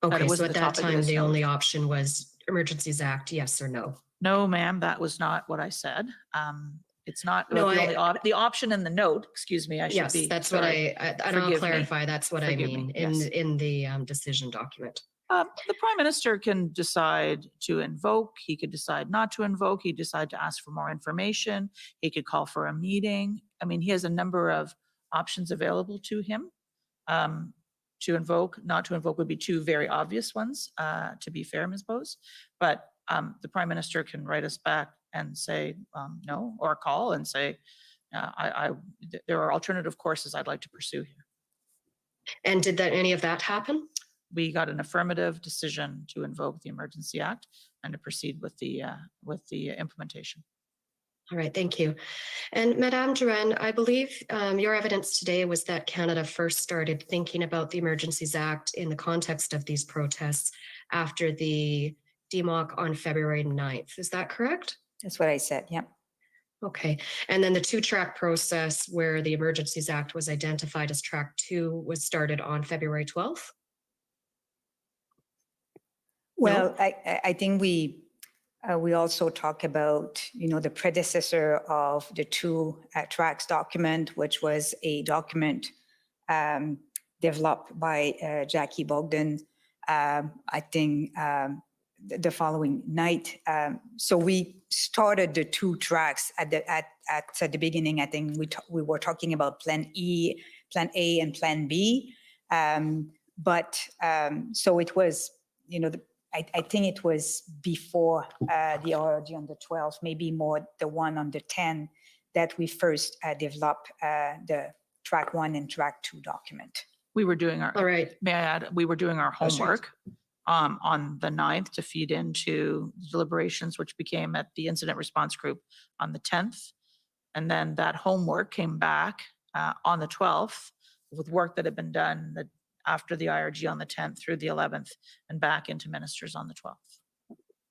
E: Okay, so at that time, the only option was Emergencies Act, yes or no?
U: No, ma'am, that was not what I said. It's not
E: No,
U: the option in the note, excuse me, I should be.
E: Yes, that's what and I'll clarify, that's what I mean in the decision document.
U: The Prime Minister can decide to invoke, he could decide not to invoke, he could decide to ask for more information, he could call for a meeting. I mean, he has a number of options available to him. To invoke, not to invoke would be two very obvious ones, to be fair, Ms. Bose. But the Prime Minister can write us back and say no, or call and say, there are alternative courses I'd like to pursue here.
E: And did any of that happen?
U: We got an affirmative decision to invoke the Emergency Act and to proceed with the implementation.
E: All right, thank you. And Madame Duran, I believe your evidence today was that Canada first started thinking about the Emergencies Act in the context of these protests after the demock on February 9th. Is that correct?
V: That's what I said, yeah.
E: Okay, and then the two-track process where the Emergencies Act was identified as track 2 was started on February 12th?
V: Well, no? I think we also talk about, the predecessor of the two tracks document, which was a document developed by Jackie Bogden, I think the following night. So we started the two tracks at the beginning. I think we were talking about Plan A and Plan B. So it was, I think it was before the RRD on the 12th, maybe more the one on the 10th, that we first developed the track 1 and track 2 document.
U: We were doing our,
E: all right.
U: May I add, we were doing our homework on the 9th to feed into deliberations, which became at the incident response group on the 10th. And then that homework came back on the 12th with work that had been done after the IRG on the 10th through the 11th and back into ministers on the 12th.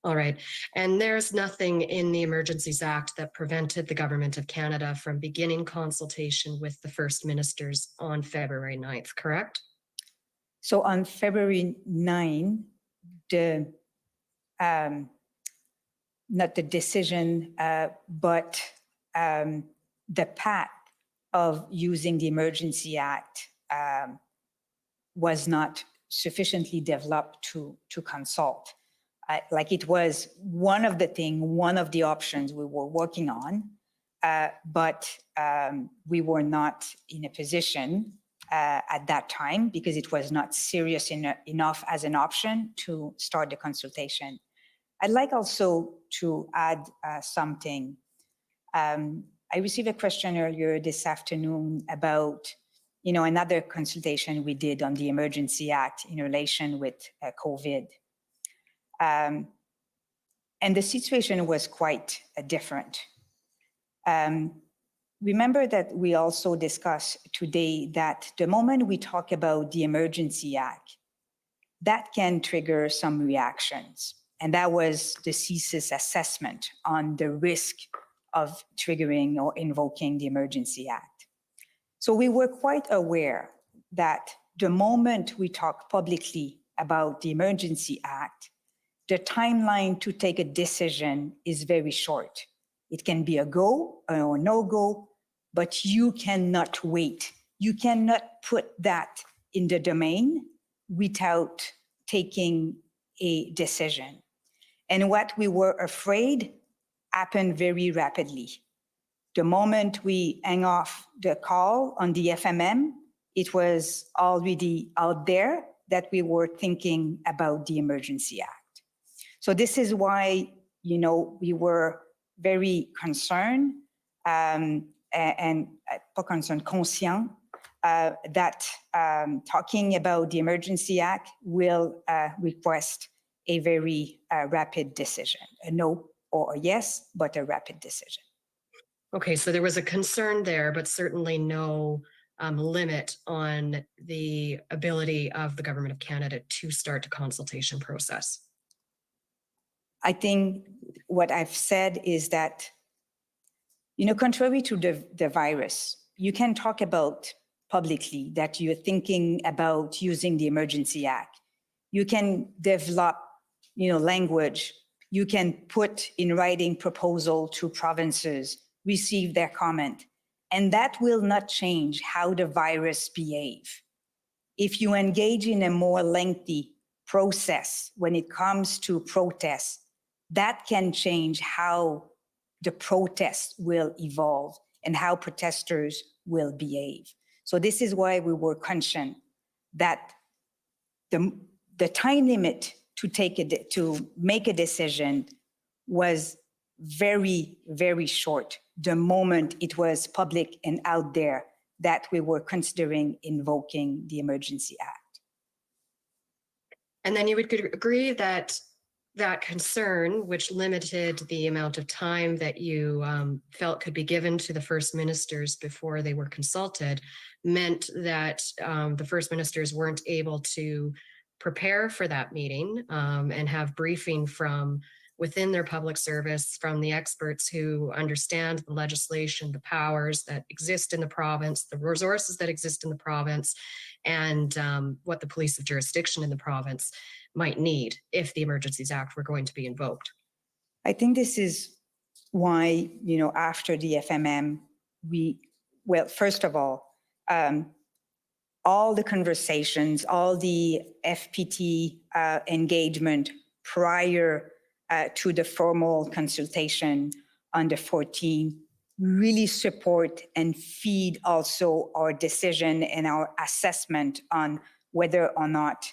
E: All right. And there's nothing in the Emergencies Act that prevented the Government of Canada from beginning consultation with the First Ministers on February 9th, correct?
V: So on February 9, not the decision, but the path of using the Emergency Act was not sufficiently developed to consult. Like it was one of the options we were working on, but we were not in a position at that time because it was not serious enough as an option to start the consultation. I'd like also to add something. I received a question earlier this afternoon about, another consultation we did on the Emergency Act in relation with COVID. And the situation was quite different. Remember that we also discussed today that the moment we talk about the Emergency Act, that can trigger some reactions. And that was the CSIS assessment on the risk of triggering or invoking the Emergency Act. So we were quite aware that the moment we talk publicly about the Emergency Act, the timeline to take a decision is very short. It can be a go or no go, but you cannot wait. You cannot put that in the domain without taking a decision. And what we were afraid happened very rapidly. The moment we hang off the call on the FMM, it was already out there that we were thinking about the Emergency Act. So this is why, we were very concerned and pas concerned, conscient that talking about the Emergency Act will request a very rapid decision, a no or a yes, but a rapid decision.
E: Okay, so there was a concern there, but certainly no limit on the ability of the Government of Canada to start the consultation process.
V: I think what I've said is that, contrary to the virus, you can talk about publicly that you're thinking about using the Emergency Act. You can develop, language. You can put in writing proposal to provinces, receive their comment, and that will not change how the virus behave. If you engage in a more lengthy process when it comes to protests, that can change how the protest will evolve and how protesters will behave. So this is why we were conscious that the time limit to make a decision was very, very short the moment it was public and out there that we were considering invoking the Emergency Act.
E: And then you would agree that that concern, which limited the amount of time that you felt could be given to the First Ministers before they were consulted, meant that the First Ministers weren't able to prepare for that meeting and have briefing from within their public service, from the experts who understand the legislation, the powers that exist in the province, the resources that exist in the province, and what the police of jurisdiction in the province might need if the Emergencies Act were going to be invoked.
V: I think this is why, after the FMM, first of all the conversations, all the FPT engagement prior to the formal consultation on the 14th really support and feed also our decision and our assessment on whether or not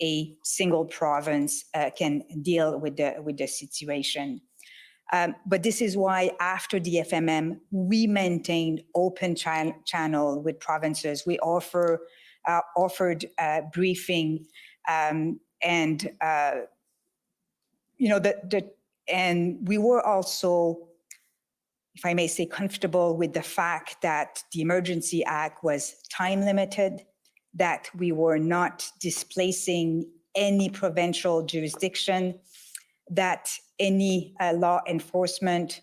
V: a single province can deal with the situation. But this is why after the FMM, we maintained open channel with provinces. We offered briefing and we were also
N: if I may say, comfortable with the fact that the Emergency Act was time limited, that we were not displacing any provincial jurisdiction, that any law enforcement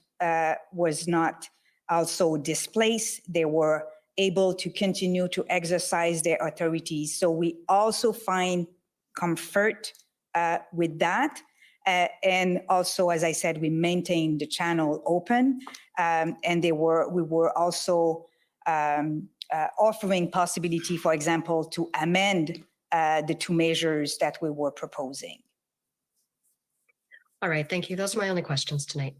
N: was not also displaced. They were able to continue to exercise their authorities. So we also find comfort with that. And also, as I said, we maintained the channel open, and we were also offering possibility, for example, to amend the two measures that we were proposing.
E: All right, thank you. Those are my only questions tonight.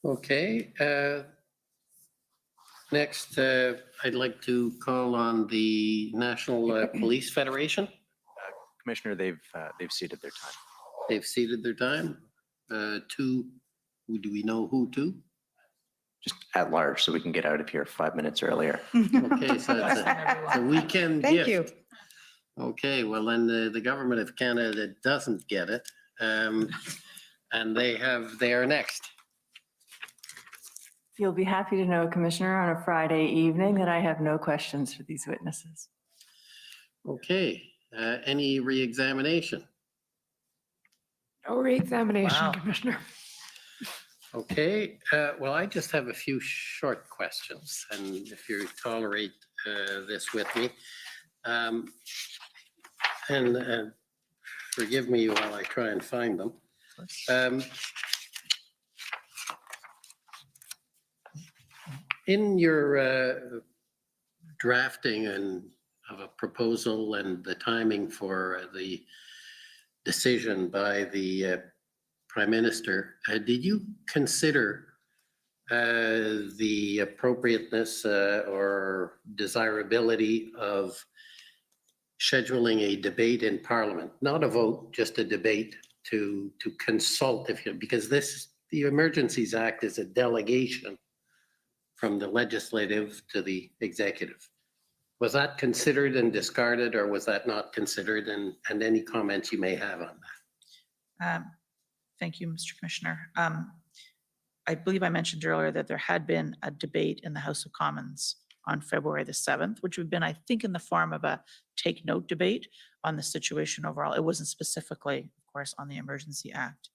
D: Okay. Next, I'd like to call on the National Police Federation.
J: Commissioner, they've ceded their time.
D: They've ceded their time. To, do we know who to?
J: Just at large, so we can get out of here 5 minutes earlier.
D: Okay, so it's a weekend
N: Thank
D: gift. Okay, well then the government of Canada doesn't get it, and they are next.
I: You'll be happy to know, Commissioner, on a Friday evening that I have no questions for these witnesses.
D: Okay, any re-examination?
B: No re-examination,
D: Wow.
B: Commissioner.
D: Okay, well, I just have a few short questions, and if you tolerate this with me. And forgive me while I try and find them. In your drafting of a proposal and the timing for the decision by the Prime Minister, did you consider the appropriateness or desirability of scheduling a debate in Parliament? Not a vote, just a debate to consult, because the Emergencies Act is a delegation from the legislative to the executive. Was that considered and discarded, or was that not considered? And any comments you may have on that?
U: Thank you, Mr. Commissioner. I believe I mentioned earlier that there had been a debate in the House of Commons on February the 7th, which would have been, I think, in the form of a take note debate on the situation overall. It wasn't specifically, of course, on the Emergency Act.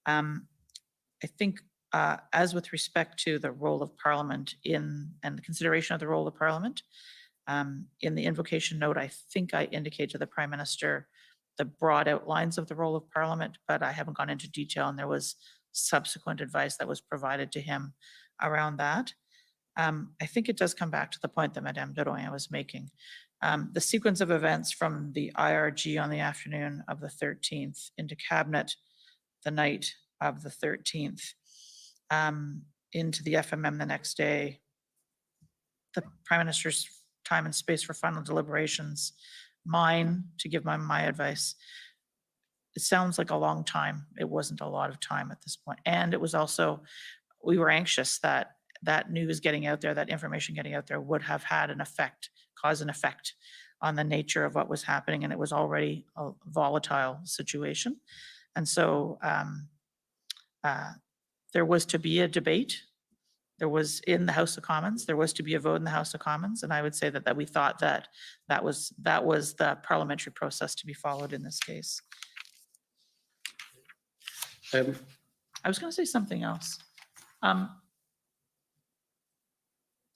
U: I think as with respect to the role of Parliament and the consideration of the role of Parliament, in the invocation note, I think I indicated to the Prime Minister the broad outlines of the role of Parliament, but I haven't gone into detail, and there was subsequent advice that was provided to him around that. I think it does come back to the point that Madame Drouin was making. The sequence of events from the IRG on the afternoon of the 13th into Cabinet the night of the 13th, into the FMM the next day, the Prime Minister's time and space for final deliberations, mine to give my advice. It sounds like a long time. It wasn't a lot of time at this point. And it was also, we were anxious that that news getting out there, that information getting out there would have had an effect, cause an effect on the nature of what was happening. And it was already a volatile situation. And so there was to be a debate. There was in the House of Commons, there was to be a vote in the House of Commons. And I would say that we thought that was the parliamentary process to be followed in this case. I was going to say something else.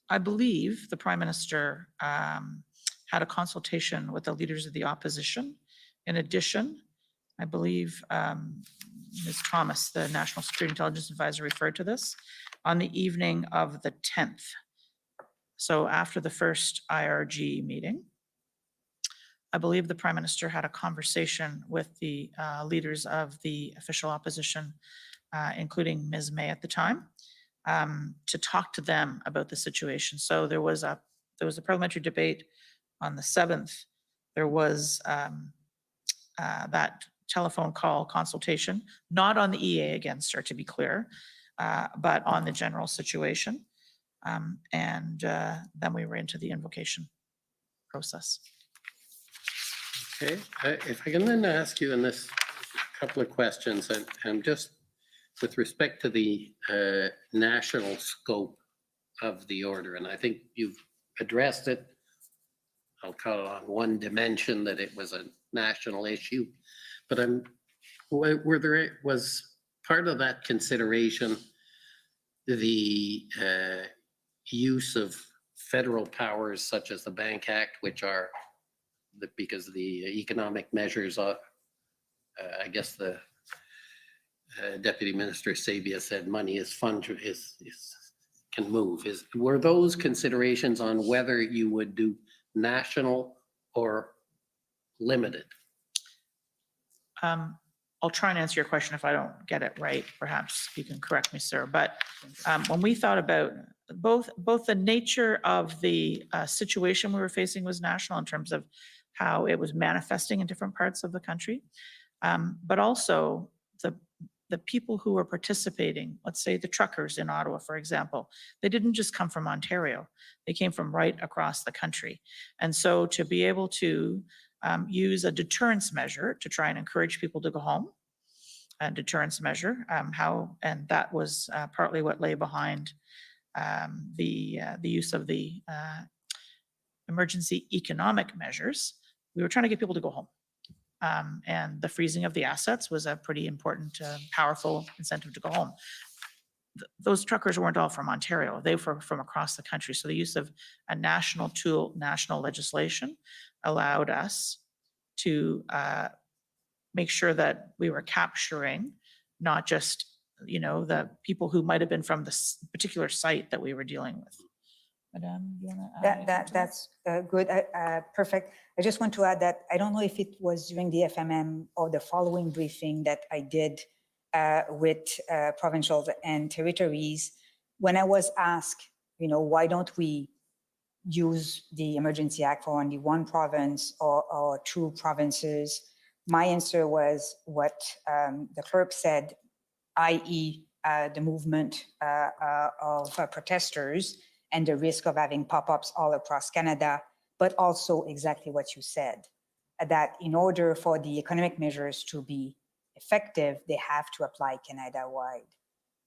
U: I believe the Prime Minister had a consultation with the leaders of the opposition. In addition, I believe Ms. Thomas, the National Security Intelligence Advisor, referred to this on the evening of the 10th. So after the first IRG meeting, I believe the Prime Minister had a conversation with the leaders of the official opposition, including Ms. May at the time, to talk to them about the situation. So there was a parliamentary debate on the 7th. There was that telephone call consultation, not on the EA against her, to be clear, but on the general situation. And then we were into the invocation process.
D: Okay, if I can then ask you in this couple of questions, and I'm just with respect to the national scope of the order, and I think you've addressed it, I'll call it on one dimension, that it was a national issue, but was part of that consideration the use of federal powers such as the Bank Act, which are because the economic measures are, I guess the Deputy Minister Sabia said money is can move. Were those considerations on whether you would do national or limited?
U: I'll try and answer your question. If I don't get it right, perhaps you can correct me, sir. But when we thought about both the nature of the situation we were facing was national in terms of how it was manifesting in different parts of the country, but also the people who were participating, let's say the truckers in Ottawa, for example, they didn't just come from Ontario. They came from right across the country. And so to be able to use a deterrence measure to try and encourage people to go home, a deterrence measure, and that was partly what lay behind the use of the emergency economic measures. We were trying to get people to go home. And the freezing of the assets was a pretty important, powerful incentive to go home. Those truckers weren't all from Ontario. They were from across the country. So the use of a national tool, national legislation, allowed us to make sure that we were capturing not just, the people who might have been from this particular site that we were dealing with. Madame, you want to add anything to that?
N: That's good. Perfect. I just want to add that I don't know if it was during the FMM or the following briefing that I did with provincials and territories, when I was asked, why don't we use the Emergency Act for only one province or two provinces? My answer was what the clerk said, i.e. The movement of protesters and the risk of having pop-ups all across Canada, but also exactly what you said, that in order for the economic measures to be effective, they have to apply Canada-wide.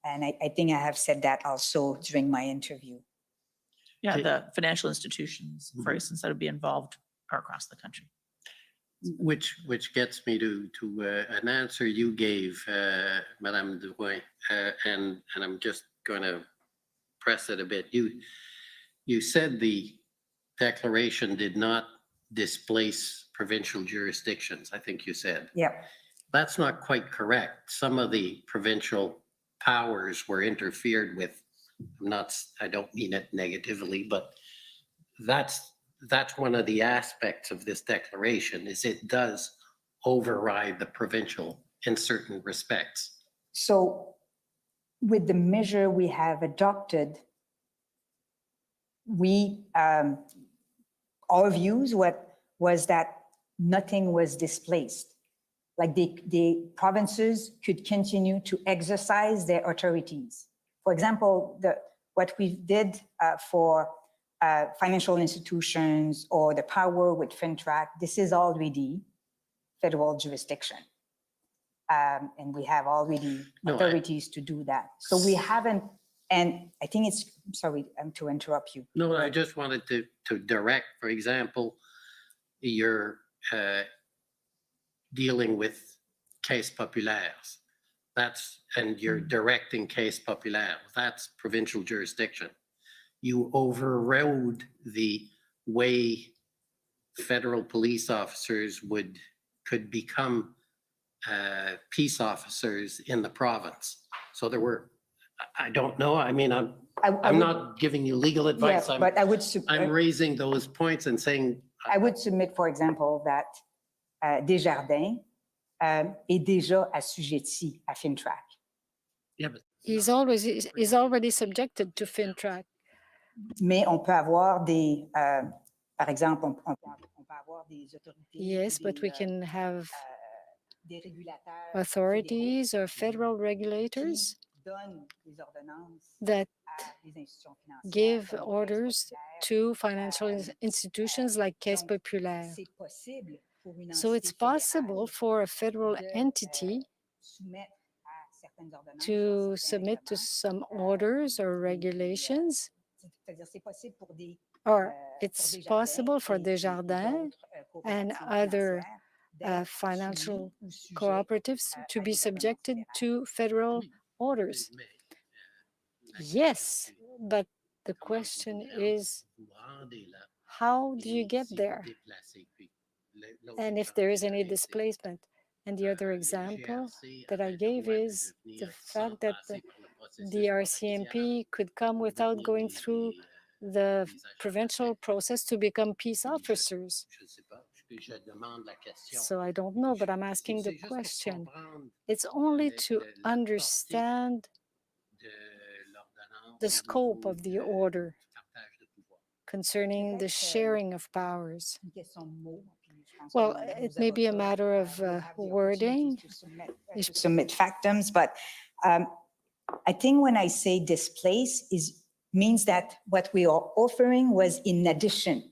N: And I think I have said that also during my interview.
U: Yeah, the financial institutions, for instance, that would be involved across the country.
D: Which gets me to an answer you gave, Madame Drouin, and I'm just going to press it a bit. You said the declaration did not displace provincial jurisdictions, I think you said.
N: Yeah.
D: That's not quite correct. Some of the provincial powers were interfered with. I don't mean it negatively, but that's one of the aspects of this declaration, is it does override the provincial in certain respects.
N: So with the measure we have adopted, our views was that nothing was displaced. Like the provinces could continue to exercise their authorities. For example, what we did for financial institutions or the power with FinTrack, this is already federal jurisdiction. And we have already authorities to do that. So we haven't, and I think sorry to interrupt you.
D: No, I just wanted to direct, for example, you're dealing with case populaires. And you're directing case populaire. That's provincial jurisdiction. You overrode the way federal police officers could become peace officers in the province. So there were, I don't know. I mean, I'm not giving you legal advice.
N: Yeah, but
D: I'm raising those points and saying.
N: I would submit, for example, that Desjardins est déjà assujetti à FinTrack.
D: Yeah, but
C: He's already subjected to FinTrack.
N: Mais on peut avoir par exemple, on peut avoir des autorités.
C: Yes, but we can have authorities or federal regulators that give orders to financial institutions like Caisse Populaire. So it's possible for a federal entity to submit to some orders or regulations, or it's possible for Desjardins and other financial cooperatives to be subjected to federal orders. Yes, but the question is, how do you get there? And if there is any displacement. And the other example that I gave is the fact that the RCMP could come without going through the provincial process to become peace officers. So I don't know, but I'm asking the question. It's only to understand the scope of the order concerning the sharing of powers. Well, it may be a matter of wording.
N: Submit factums, but I think when I say displace means that what we are offering was in addition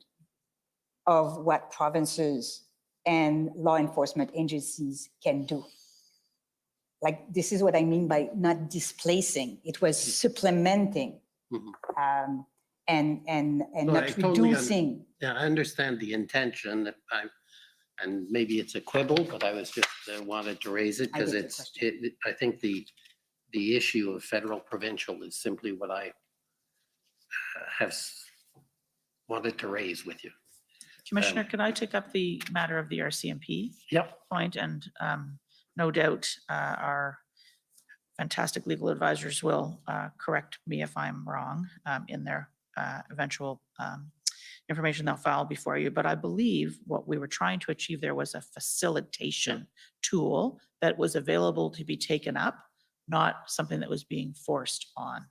N: of what provinces and law enforcement agencies can do. Like, this is what I mean by not displacing. It was supplementing and not reducing.
D: Yeah, I understand the intention. And maybe it's a quibble, but I was just wanted to raise it because I think the issue of federal provincial is simply what I have wanted to raise with you.
U: Commissioner, could I take up the matter of the RCMP?
D: Yep.
U: Point, and no doubt our fantastic legal advisors will correct me if I'm wrong in their eventual information they'll file before you, but I believe what we were trying to achieve there was a facilitation tool that was available to be taken up, not something that was being forced on.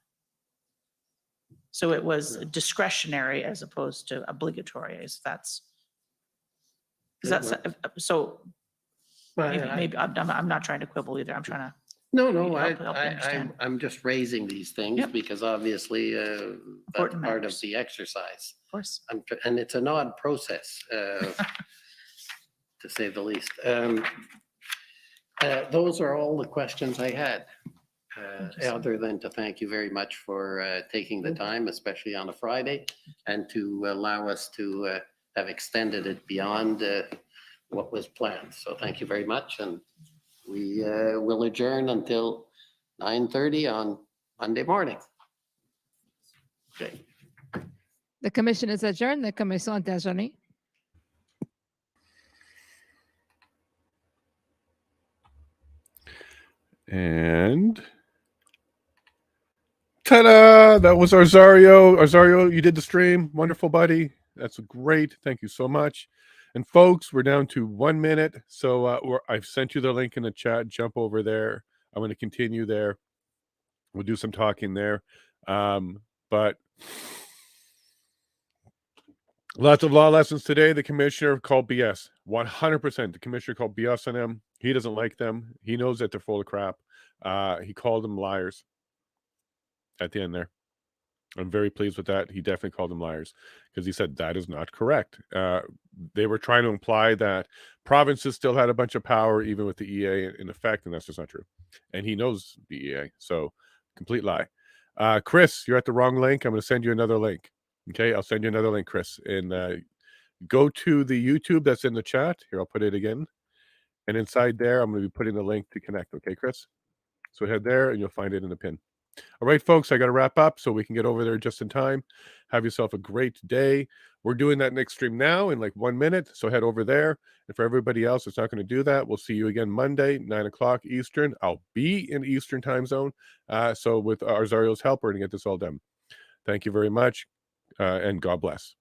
U: So it was discretionary as opposed to obligatory, as that's, is that, so maybe I'm not trying to quibble either. I'm trying to.
D: No,
U: help you understand.
D: I'm just raising these things because obviously that's part of the exercise.
U: Of course.
D: And it's an odd process, to say the least. Those are all the questions I had, other than to thank you very much for taking the time, especially on a Friday, and to allow us to have extended it beyond what was planned. So thank you very much. And we will adjourn until 9:30 on Monday morning. Okay.
A: The commission is adjourned. La commission est adjournée.
S: And ta-da! That was Arzario. Arzario, you did the stream. Wonderful, buddy. That's great. Thank you so much. And folks, we're down to 1 minute. So I've sent you the link in the chat. Jump over there. I'm going to continue there. We'll do some talking there. But lots of law lessons today. The commissioner called BS. 100%. The commissioner called BS on them. He doesn't like them. He knows that they're full of crap. He called them liars at the end there. I'm very pleased with that. He definitely called them liars because he said that is not correct. They were trying to imply that provinces still had a bunch of power even with the EA in effect, and that's just not true. And he knows the EA, so complete lie. Chris, you're at the wrong link. I'm going to send you another link. Okay, I'll send you another link, Chris. And go to the YouTube that's in the chat. Here, I'll put it again. And inside there, I'm going to be putting the link to connect. Okay, Chris? So head there, and you'll find it in the pin. All right, folks, I got to wrap up so we can get over there just in time. Have yourself a great day. We're doing that next stream now in like 1 minute, so head over there. And for everybody else that's not going to do that, we'll see you again Monday, 9 o'clock Eastern. I'll be in Eastern time zone. So with Arzario's help, we're going to get this all done. Thank you very much, and God bless.